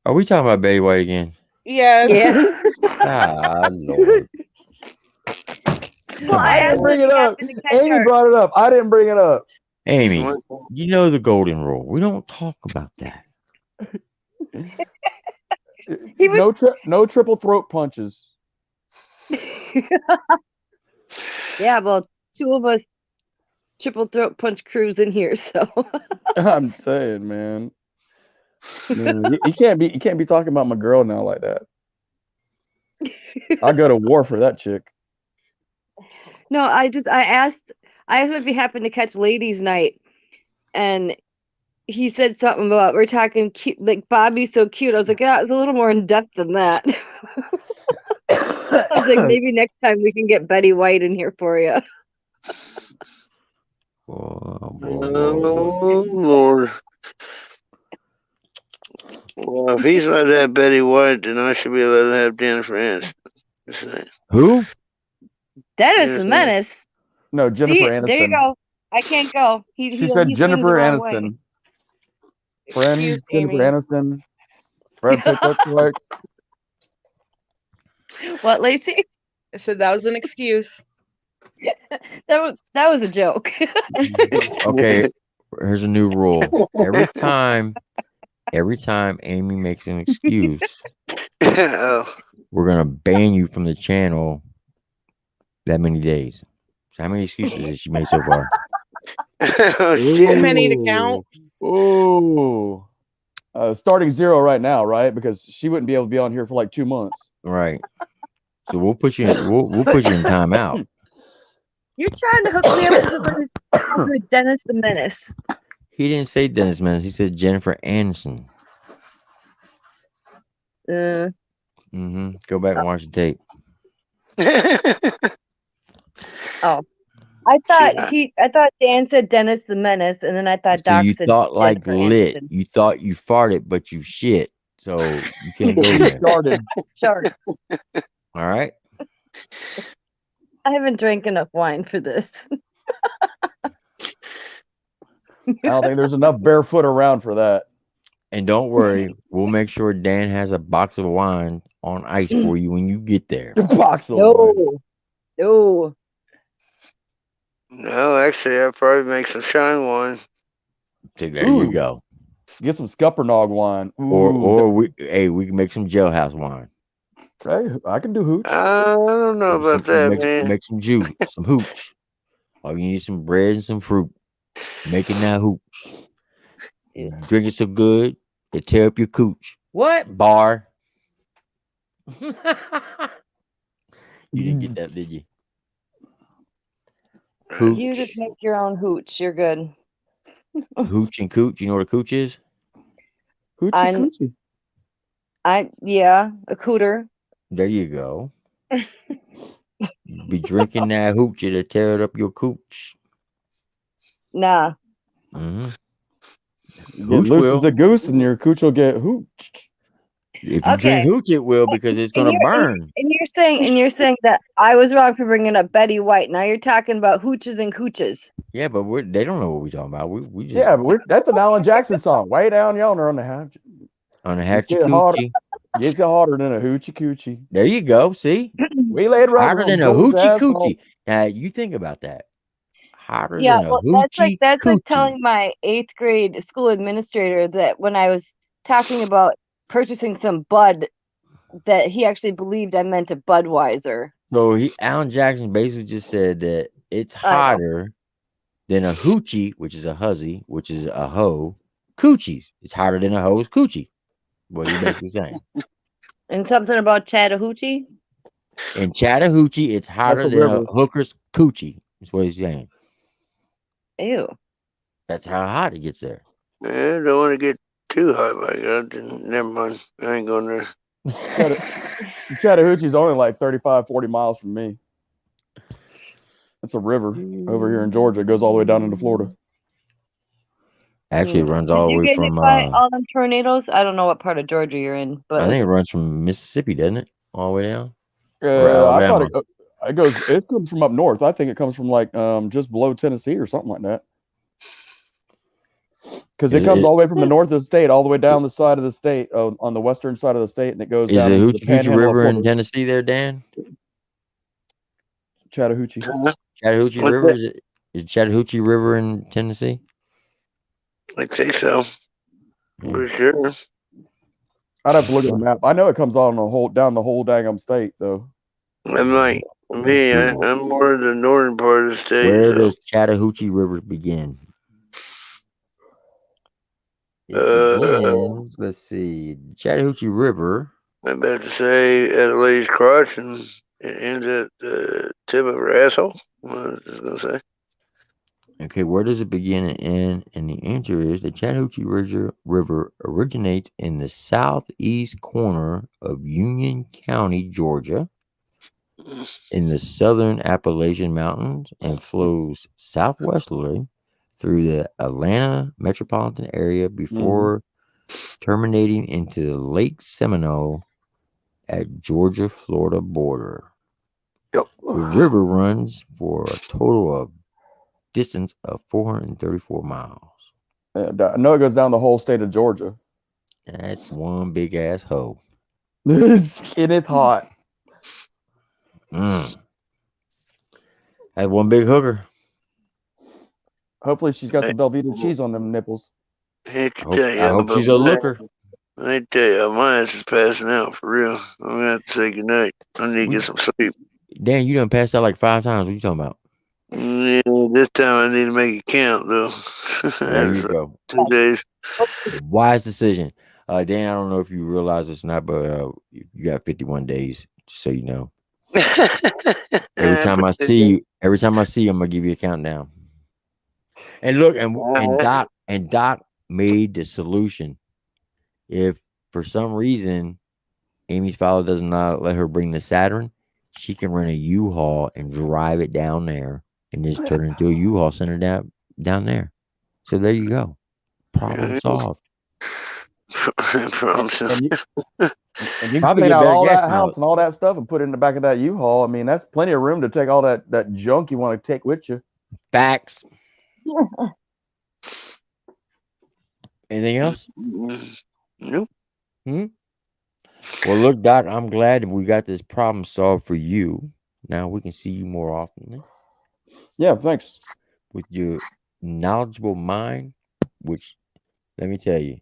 Are we talking about Betty White again? Yes. Ah, Lord. Well, I didn't asked bring if it you up. happened to catch Amy her. brought it up. I didn't bring it up. Amy, you know the golden rule. We don't talk about that. No triple throat punches. Yeah, well, two of us triple throat punch crews in here, so I'm saying, man. You can't be talking about my girl now like that. I go to war for that chick. no, I asked if he happened to catch ladies' night, and he said something about we're talking cute, like Bobby's so cute. I was like, yeah, it's a little more in depth than that. I was like, maybe next time we can get Betty White in here for you. Oh, Lord. Well, if he's like that Betty White, then I should be allowed to have Jennifer Aniston. Who? Dennis the Menace. No, Jennifer See, Aniston. there you go. I can't go. She said he swings Jennifer the wrong Aniston. way. Friends, Excuse Jennifer Amy. Aniston. Brad Pitt, that's right. What, Lacey? I said that was an excuse. that was a joke. Okay, here's a new rule. Every time Amy makes an excuse, we're gonna ban you from the channel that many days. So how many excuses has she made so far? Too many to count. Ooh. Starting 0 right now, right? Because she wouldn't be able to be on here for like 2 months. Right. So we'll put you in. We'll put you in timeout. You're trying to hook me up with Dennis the Menace. He didn't say Dennis Menace. He said Jennifer Aniston. Go back and watch the tape. Oh, I thought Dan said Dennis the Menace, and then I thought So Doc you said thought like Jennifer lit. Aniston. You thought you farted, but you shit. So you can't go there. Sorry. All right. I haven't drank enough wine for this. I don't think there's enough barefoot around for that. And don't worry, we'll make sure Dan has a box of wine on ice for you when you get there. Box of wine. No. No, actually, I'd probably make some Shawn wine. So there you go. Get some Scuppernog wine. Or we can make some jailhouse wine. Hey, I can do hooch. I don't know about that, man. Make some juice, some hooch. All you need is some bread and some fruit. Making that hooch. Drink it so good, it tear up your cooch. What? Bar. You didn't get that, did you? You Hooch, just make your own hooch. You're good. hooch and cooch. You know what a cooch is? Hoochie coochie. Yeah, a cooter. There you go. Be drinking that hooch to tear up your cooch. Nah. Mm-hmm. You get Hooch loose as will. a goose, and your cooch will get hooched. If you Okay. drink hooch, it will because it's And gonna you're, burn. and you're saying that I was wrong for bringing up Betty White. Now you're talking about hooches and cooches. Yeah, but they don't know what we're talking about. We just Yeah, but that's an Alan Jackson song. Way down yonder on the hatch. on a Gets hatchy hotter. coochie. Gets hotter than a hoochie coochie. There you go. See, We laid rubber hotter on than a George's hoochie asphalt. coochie. Now you think about that. Hotter Yeah, than a well, hoochie that's like coochie. telling my 8th grade school administrator that when I was talking about purchasing some bud, that he actually believed I meant a Budweiser. So Alan Jackson basically just said that it's I know. hotter than a hoochie, which is a hussy, which is a hoe, coochies. It's hotter than a hoe's coochie. What he basically saying. And something about Chattahoochee. In Chattahoochee, it's hotter a than a river. hooker's coochie. That's what he's saying. Ew. That's how hot it gets there. Yeah, I don't want to get too hot by God. Never mind. I ain't going there. Chattahoochee's only like 35, 40 miles from me. It's a river over here in Georgia. It goes all the way down into Florida. Actually, it runs Did all the you way get from. hit by all them tornadoes? I don't know what part of Georgia you're in, but I think it runs from Mississippi, doesn't it? All the way down. Or I thought Alabama. it comes from up north. I think it comes from like just below Tennessee or something like that. Because it comes all the way from the north of the state, all the way down the side of the state, on the western side of the state, and it goes Is down the into the Hoochie panhandle of River in Florida. Tennessee there, Dan? Chattahoochee. Chattahoochee What's River? that? Is Chattahoochee River in Tennessee? I think so. For sure. I'd have to look at the map. I know it comes on down the whole dang state, though. That might be. I'm more in the northern part of the state. Where So. does Chattahoochee River begin? It begins, let's see, Chattahoochee River. I'm about to say at a lady's crotch and it ends at the tip of her asshole. What I was just gonna say. Okay, where does it begin and end? And the answer is the Chattahoochee River originates in the southeast corner of Union County, Georgia, in the southern Appalachian Mountains, and flows southwesterly through the Atlanta metropolitan area before terminating into Lake Seminole at Georgia-Florida border. Yep. The river runs for a total of distance of 434 miles. I know it goes down the whole state of Georgia. That's one big ass hoe. And it's hot. That's one big hooker. Hopefully she's got some Velveeta cheese on them nipples. I hate to tell you, I hope she's a looker. I hate to tell you, my ass is passing out for real. I'm gonna have to say goodnight. I need to get some sleep. Dan, you done passed out like 5 times. What you talking about? Yeah, this time I need to make it count though. There you go. 2 days. Wise decision. Dan, I don't know if you realize this or not, but you got 51 days, just so you know. Every time I see you, I'm gonna give you a countdown. And look, and Doc made the solution. If for some reason Amy's father does not let her bring the Saturn, she can rent a U-Haul and drive it down there and just turn it into a U-Haul center down there. So there you go. Problem solved. And you can Probably clean get out better all gas that house mileage. and all that stuff and put it in the back of that U-Haul. I mean, that's plenty of room to take all that junk you want to take with you. Facts. Anything else? Nope. Well, look, Doc, I'm glad we got this problem solved for you. Now we can see you more often. Yeah, thanks. With your knowledgeable mind, which, let me tell you,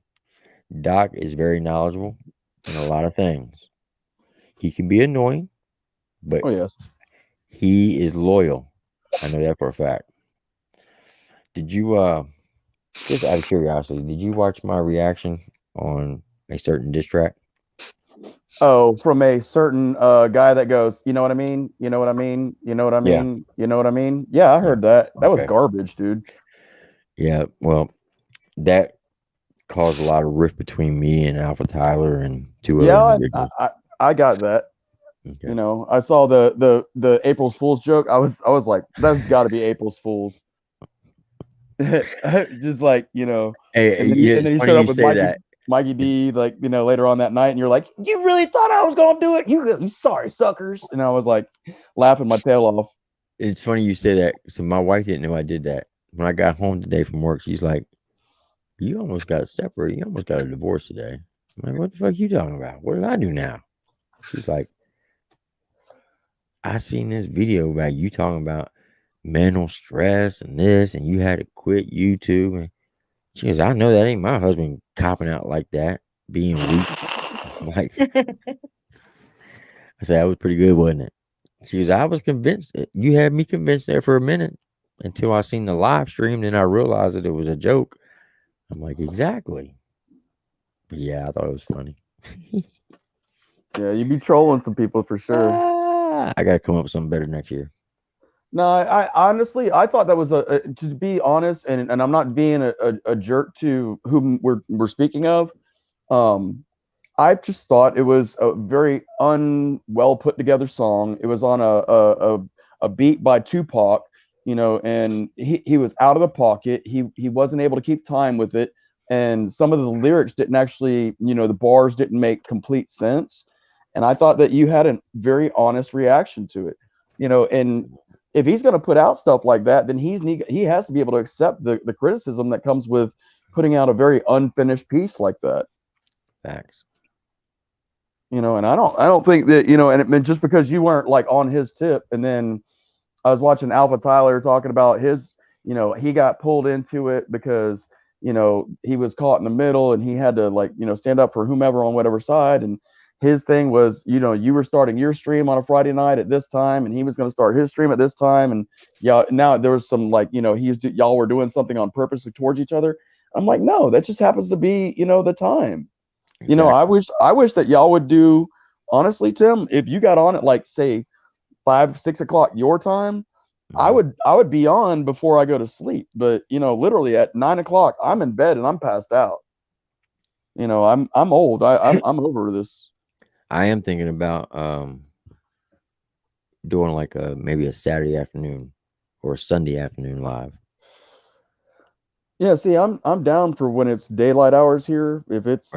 Doc is very knowledgeable in a lot of things. He can be annoying, but he is loyal. I know that for a fact. Did you, just out of curiosity, did you watch my reaction on a certain diss track? Oh, from a certain guy that goes, you know what I mean? You know what I mean? You know what I Yeah. mean? You know what I mean? Yeah, I heard that. That was Okay. garbage, dude. Yeah. Well, that caused a lot of rift between me and Alpha Tyler and two other Yeah, individuals. I got that. Okay. You know, I saw the April's Fool's joke. I was like, that's got to be April's Fool's. Just like, you know, Hey, and then you know, and it's then you funny showed up you with say that. Mikey D, like, you know, later on that night, and you're like, you really thought I was gonna do it? You sorry suckers. And I was like laughing my tail off. It's funny you say that. So my wife didn't know I did that. When I got home today from work, she's like, "You almost got separated. You almost got a divorce today." I'm like, "What the fuck you talking about? What did I do now?" She's like, "I seen this video about you talking about mental stress and this, and you had to quit YouTube." And she goes, "I know that ain't my husband copping out like that, being weak." I'm like, I said, "That was pretty good, wasn't it?" She goes, "I was convinced. You had me convinced there for a minute until I seen the live stream, then I realized that it was a joke." I'm like, exactly. But yeah, I thought it was funny. Yeah, you be trolling some people for sure. I got to come up with something better next year. No, I honestly, I thought that was to be honest, and I'm not being a jerk to whom we're speaking of. I just thought it was a very unwell put together song. It was on a beat by Tupac, you know, and he was out of the pocket. He wasn't able to keep time with it, and some of the lyrics didn't actually, you know, the bars didn't make complete sense. And I thought that you had a very honest reaction to it, you know, and if he's going to put out stuff like that, then he has to be able to accept the criticism that comes with putting out a very unfinished piece like that. Facts. You know, and I don't think that, you know, and just because you weren't like on his tip, and then I was watching Alpha Tyler talking about his, you know, he got pulled into it because, you know, he was caught in the middle and he had to, like, you know, stand up for whomever on whatever side. And his thing was, you know, you were starting your stream on a Friday night at this time, and he was going to start his stream at this time. And yeah, now there was some, like, you know, y'all were doing something on purpose towards each other. I'm like, no, that just happens to be, you know, the time. You know, I wish that y'all would do, honestly, Tim, if you got on at like, say, 5, 6 o'clock your time, I would be on before I go to sleep. But, you know, literally at 9 o'clock, I'm in bed and I'm passed out. You know, I'm old. I'm over this. I am thinking about doing like maybe a Saturday afternoon or a Sunday afternoon live. Yeah, see, I'm down for when it's daylight hours here. If it's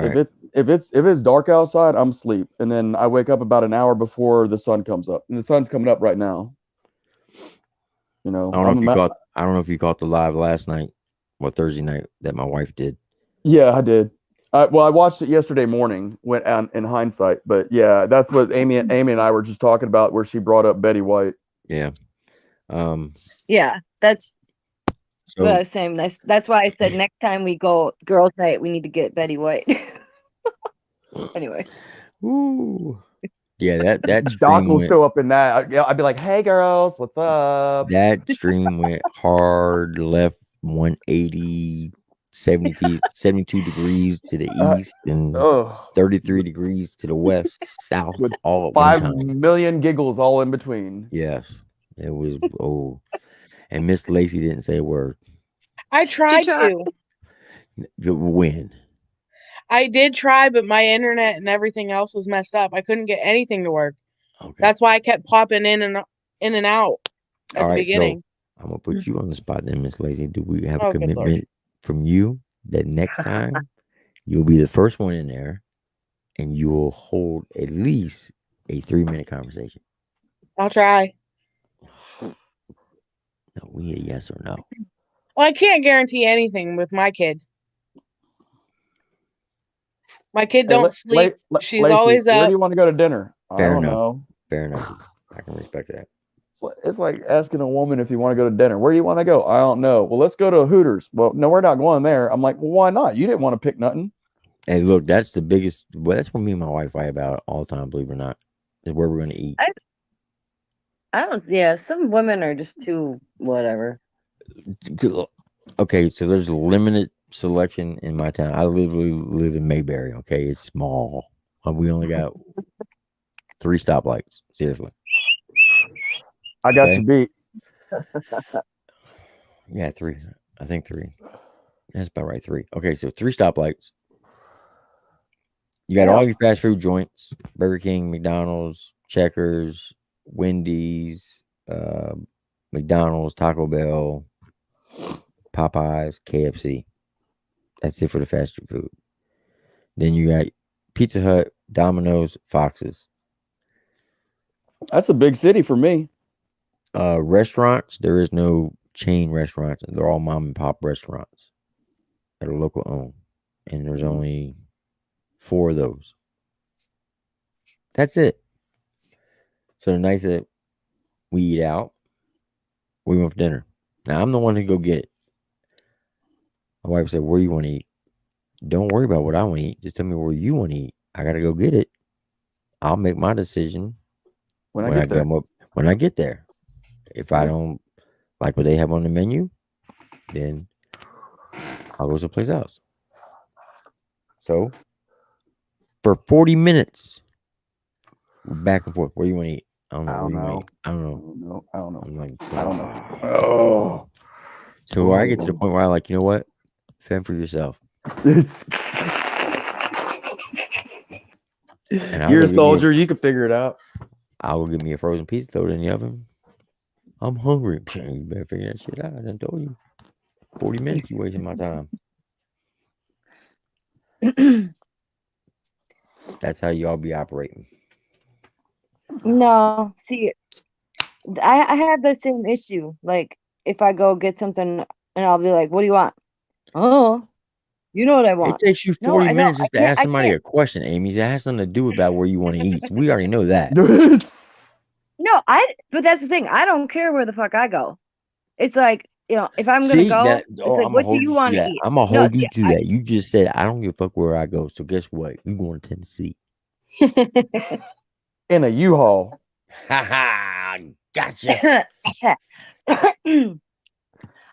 dark outside, I'm asleep, and then I wake up about an hour before the sun comes up, and the sun's coming up right now. You know, I don't know if you caught the live last night or Thursday night that my wife did. Yeah, I did. Well, I watched it yesterday morning in hindsight, but yeah, that's what Amy and I were just talking about, where she brought up Betty White. Yeah. Yeah, that's So what I was saying. That's why I said next time we go girls' night, we need to get Betty White. Anyway. Ooh. Yeah, that Doc stream will went, show up in that. I'd be like, "Hey, girls, what's up?" that stream went hard left 180, 72 degrees to the east and 33 degrees to the west, south, With all at one 5 time. million giggles all in between. Yes, it was. Oh, and Miss Lacey didn't say a word. I tried to. When? I did try, but my internet and everything else was messed up. I couldn't get anything to work. Okay. That's why I kept popping in and out at All the right, beginning. so I'm gonna put you on the spot then, Miss Lacey. Do we have a Oh, good Lord. commitment from you that next time you'll be the first one in there and you will hold at least a 3-minute conversation? I'll try. No, we need a yes or no. Well, I can't guarantee anything with my kid. My kid don't sleep. She's Lacey, always where up. do you want to go to dinner? Fair I don't enough. know. Fair enough. I can respect that. It's like asking a woman if you want to go to dinner. Where do you want to go? I don't know. Well, let's go to Hooters. Well, no, we're not going there. I'm like, well, why not? You didn't want to pick nothing. Hey, look, that's the biggest. Well, that's what me and my wife fight about all the time. Believe it or not, is where we're going to eat. I don't. Yeah, some women are just too whatever. Okay, so there's a limited selection in my town. I literally live in Mayberry. Okay, it's small. We only got 3 stoplights. Seriously. I got Okay. you beat. Yeah, 3. I think 3. That's about right. 3. Okay, so 3 stoplights. You got all your fast food joints: Burger King, McDonald's, Checkers, Wendy's, McDonald's, Taco Bell, Popeyes, KFC. That's it for the fast food. Then you got Pizza Hut, Domino's, Fox's. That's a big city for me. Restaurants, there is no chain restaurants. They're all mom and pop restaurants that are local owned. And there's only 4 of those. That's it. So the nights that we eat out, we went for dinner. Now I'm the one who go get it. My wife said, "Where you want to eat? Don't worry about what I want to eat. Just tell me where you want to eat. I gotta go get it. I'll make my decision when I get there. When I get there. If I don't like what they have on the menu, then I'll go someplace else." So for 40 minutes, we're back and forth. Where you want to eat? I don't know. Where you want to eat? I don't know. I don't know. I'm like, I don't know. Oh. So where I get to the point where I'm like, you know what? Fend for yourself. You're a soldier. You can figure it out. I'll go get me a frozen pizza, throw it in the oven. I'm hungry. You better figure that shit out. I done told you. 40 minutes, you wasting my time. That's how y'all be operating. No, see, I have the same issue. Like, if I go get something and I'll be like, "What do you want?" "Oh, you know what I want." It takes you 40 minutes just to ask somebody a question, Amy. It has something to do about where you want to eat. So we already know that. No, but that's the thing. I don't care where the fuck I go. It's like, if I'm gonna go, it's like, what do you want to eat? I'm gonna hold you to that. You just said I don't give a fuck where I go. So guess what? You going to Tennessee? In a U-Haul. Ha ha! Gotcha.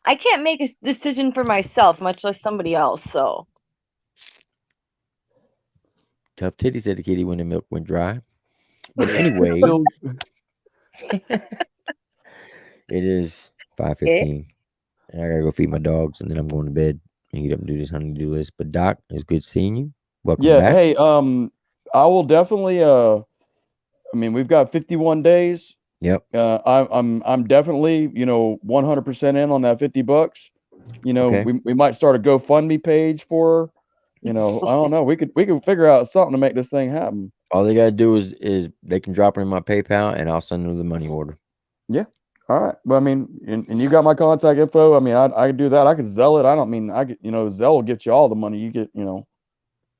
I can't make a decision for myself, much less somebody else. So Tough titty, said the kitty when the milk went dry. But anyway, it is 5:15, and I gotta go feed my dogs, and then I'm going to bed and get up and do this honey-do list. But Doc, it's good seeing you. Welcome back. Hey, I will definitely. I mean, we've got 51 days. Yep. I'm definitely 100% in on that $50. Okay. We might start a GoFundMe page for. I don't know. We could figure out something to make this thing happen. All they gotta do is they can drop it in my PayPal, and I'll send them the money order. Yeah. All right. Well, I mean, and you got my contact info. I mean, I could do that. I could Zelle it. I don't mean I get, Zelle will get you all the money. You get, right.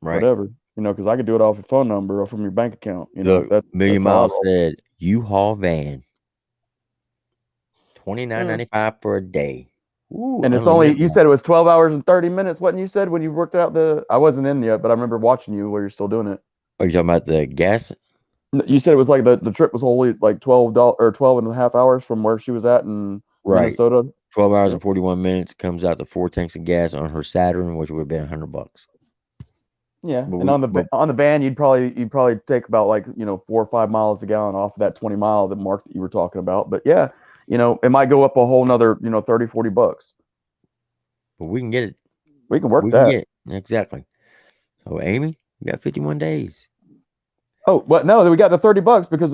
Whatever, because I could do it off your phone number or from your bank account. Look, Million Miles said U-Haul van, $29.95 for a day. Ooh, and it's only, you said it was 12 hours and 30 minutes. What you said when you worked out I wasn't in yet, but I remember watching you where you're still doing it. Are you talking about the gas? You said it was like the trip was only like $12 or 12 and a half hours from where she was at in Minnesota. 12 hours and 41 minutes, comes out to 4 tanks of gas on her Saturn, which would have been $100. Yeah, and on the van, you'd probably take about 4 or 5 miles a gallon off of that 20-mile mark that you were talking about. But yeah, it might go up a whole nother $30-$40. But we can get it. We can work that. Get it. Exactly. So Amy, you got 51 days. Oh, but no, we got the $30 because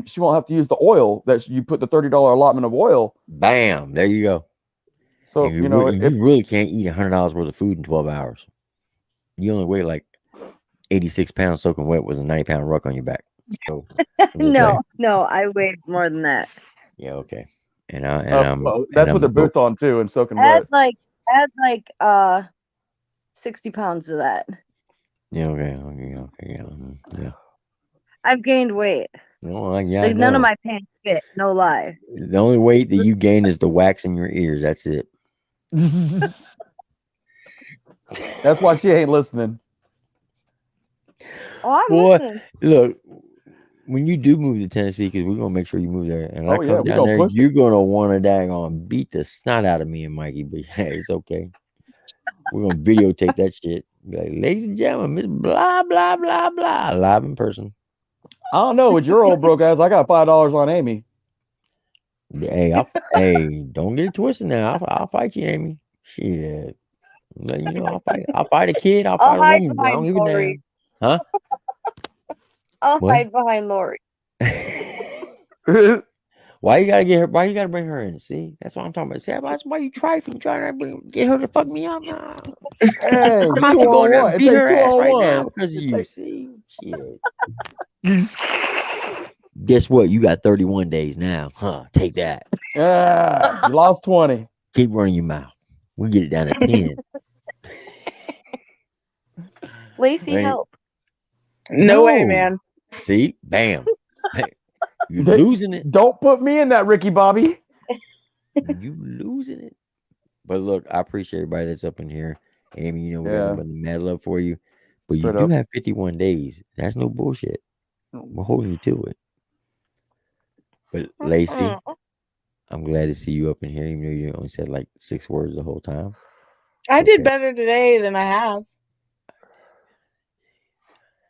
she won't have to use the oil that you put the $30 allotment of oil. Bam! There you go. So you really can't eat $100 worth of food in 12 hours. You only weigh like 86 pounds soaking wet with a 90-pound ruck on your back. So no, I weighed more than that. Yeah, okay. And that's with the boots on too and soaking wet. Add 60 pounds to that. Yeah, okay, yeah. I've gained weight. No, yeah, none of my pants fit. No lie. The only weight that you gain is the wax in your ears. That's it. That's why she ain't listening. Oh, I'm listening. Look, when you do move to Tennessee, because we're gonna make sure you move there, and I come down there, you're gonna want to daggone beat the snot out of me and Mikey. But hey, it's okay. We're gonna videotape that shit. Be like, ladies and gentlemen, Miss blah blah blah blah, live in person. I don't know. With your old broke ass, I got $5 on Amy. Hey, hey, don't get it twisted now. I'll fight you, Amy. Shit. You know, I'll fight a kid. I'll fight a hide woman. I don't behind give a Lori. damn. Huh? I'll What? hide behind Lori. Why you gotta get her? Why you gotta bring her in? See, that's what I'm talking about. See, that's why you trifling, trying to get her to fuck me up now. Hey, I'm about to 2 go on in there and 1. It beat takes her 2 ass on right 1. now because of you. See, shit. Guess what? You got 31 days now, huh? Take that. Yeah, you lost 20. Keep running your mouth. We get it down to 10. Lacey, Right. help. No way, man. See, bam. Hey, you're losing it. Don't put me in that, Ricky Bobby. You losing it. But look, I appreciate everybody that's up in here. Amy, you know, we got Yeah. nobody mad love for you. But Straight you do up. have 51 days. That's no bullshit. We're holding you to it. But Lacey, I'm glad to see you up in here, even though you only said like 6 words the whole time. I did better today than I have.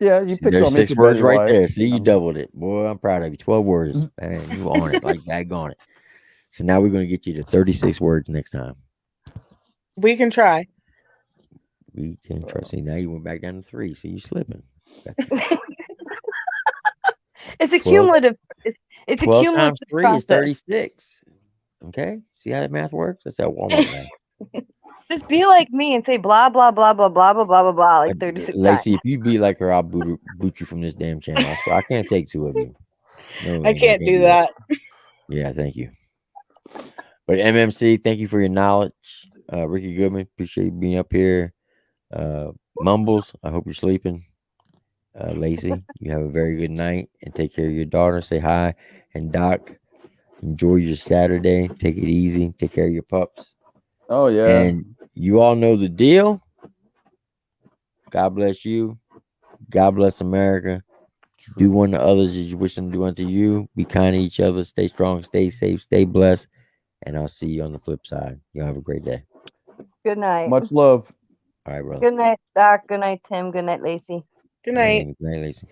Yeah, you See, picked there's on me 6 too, words Betty right White. there. See, you doubled it. Boy, I'm proud of you. 12 words. Man, you on it like daggone it. So now we're going to get you to 36 words next time. We can try. We can try. See, now you went back down to 3. So you slipping. It's a 12 cumulative. It's a 12 cumulative times 3 process. is 36. Okay? See how that math works? That's that Walmart math. Just be like me and say blah blah blah blah blah blah blah blah blah like 36 times. Lacey, if you be like her, I'll boot you from this damn channel. I swear, I can't take 2 of you. No, I Amy, can't do that. Yeah, thank you. But MMC, thank you for your knowledge. Ricky Goodman, appreciate you being up here. Mumbles, I hope you're sleeping. Lacey, you have a very good night and take care of your daughter. Say hi. And Doc, enjoy your Saturday. Take it easy. Take care of your pups. Oh, yeah. And you all know the deal. God bless you. God bless America. Do unto others as you wish them to do unto you. Be kind to each other. Stay strong. Stay safe. Stay blessed. And I'll see you on the flip side. Y'all have a great day. Good night. Much love. All right, brother. Good night, Doc. Good night, Tim. Good night, Lacey. Good night. Good night, Lacey.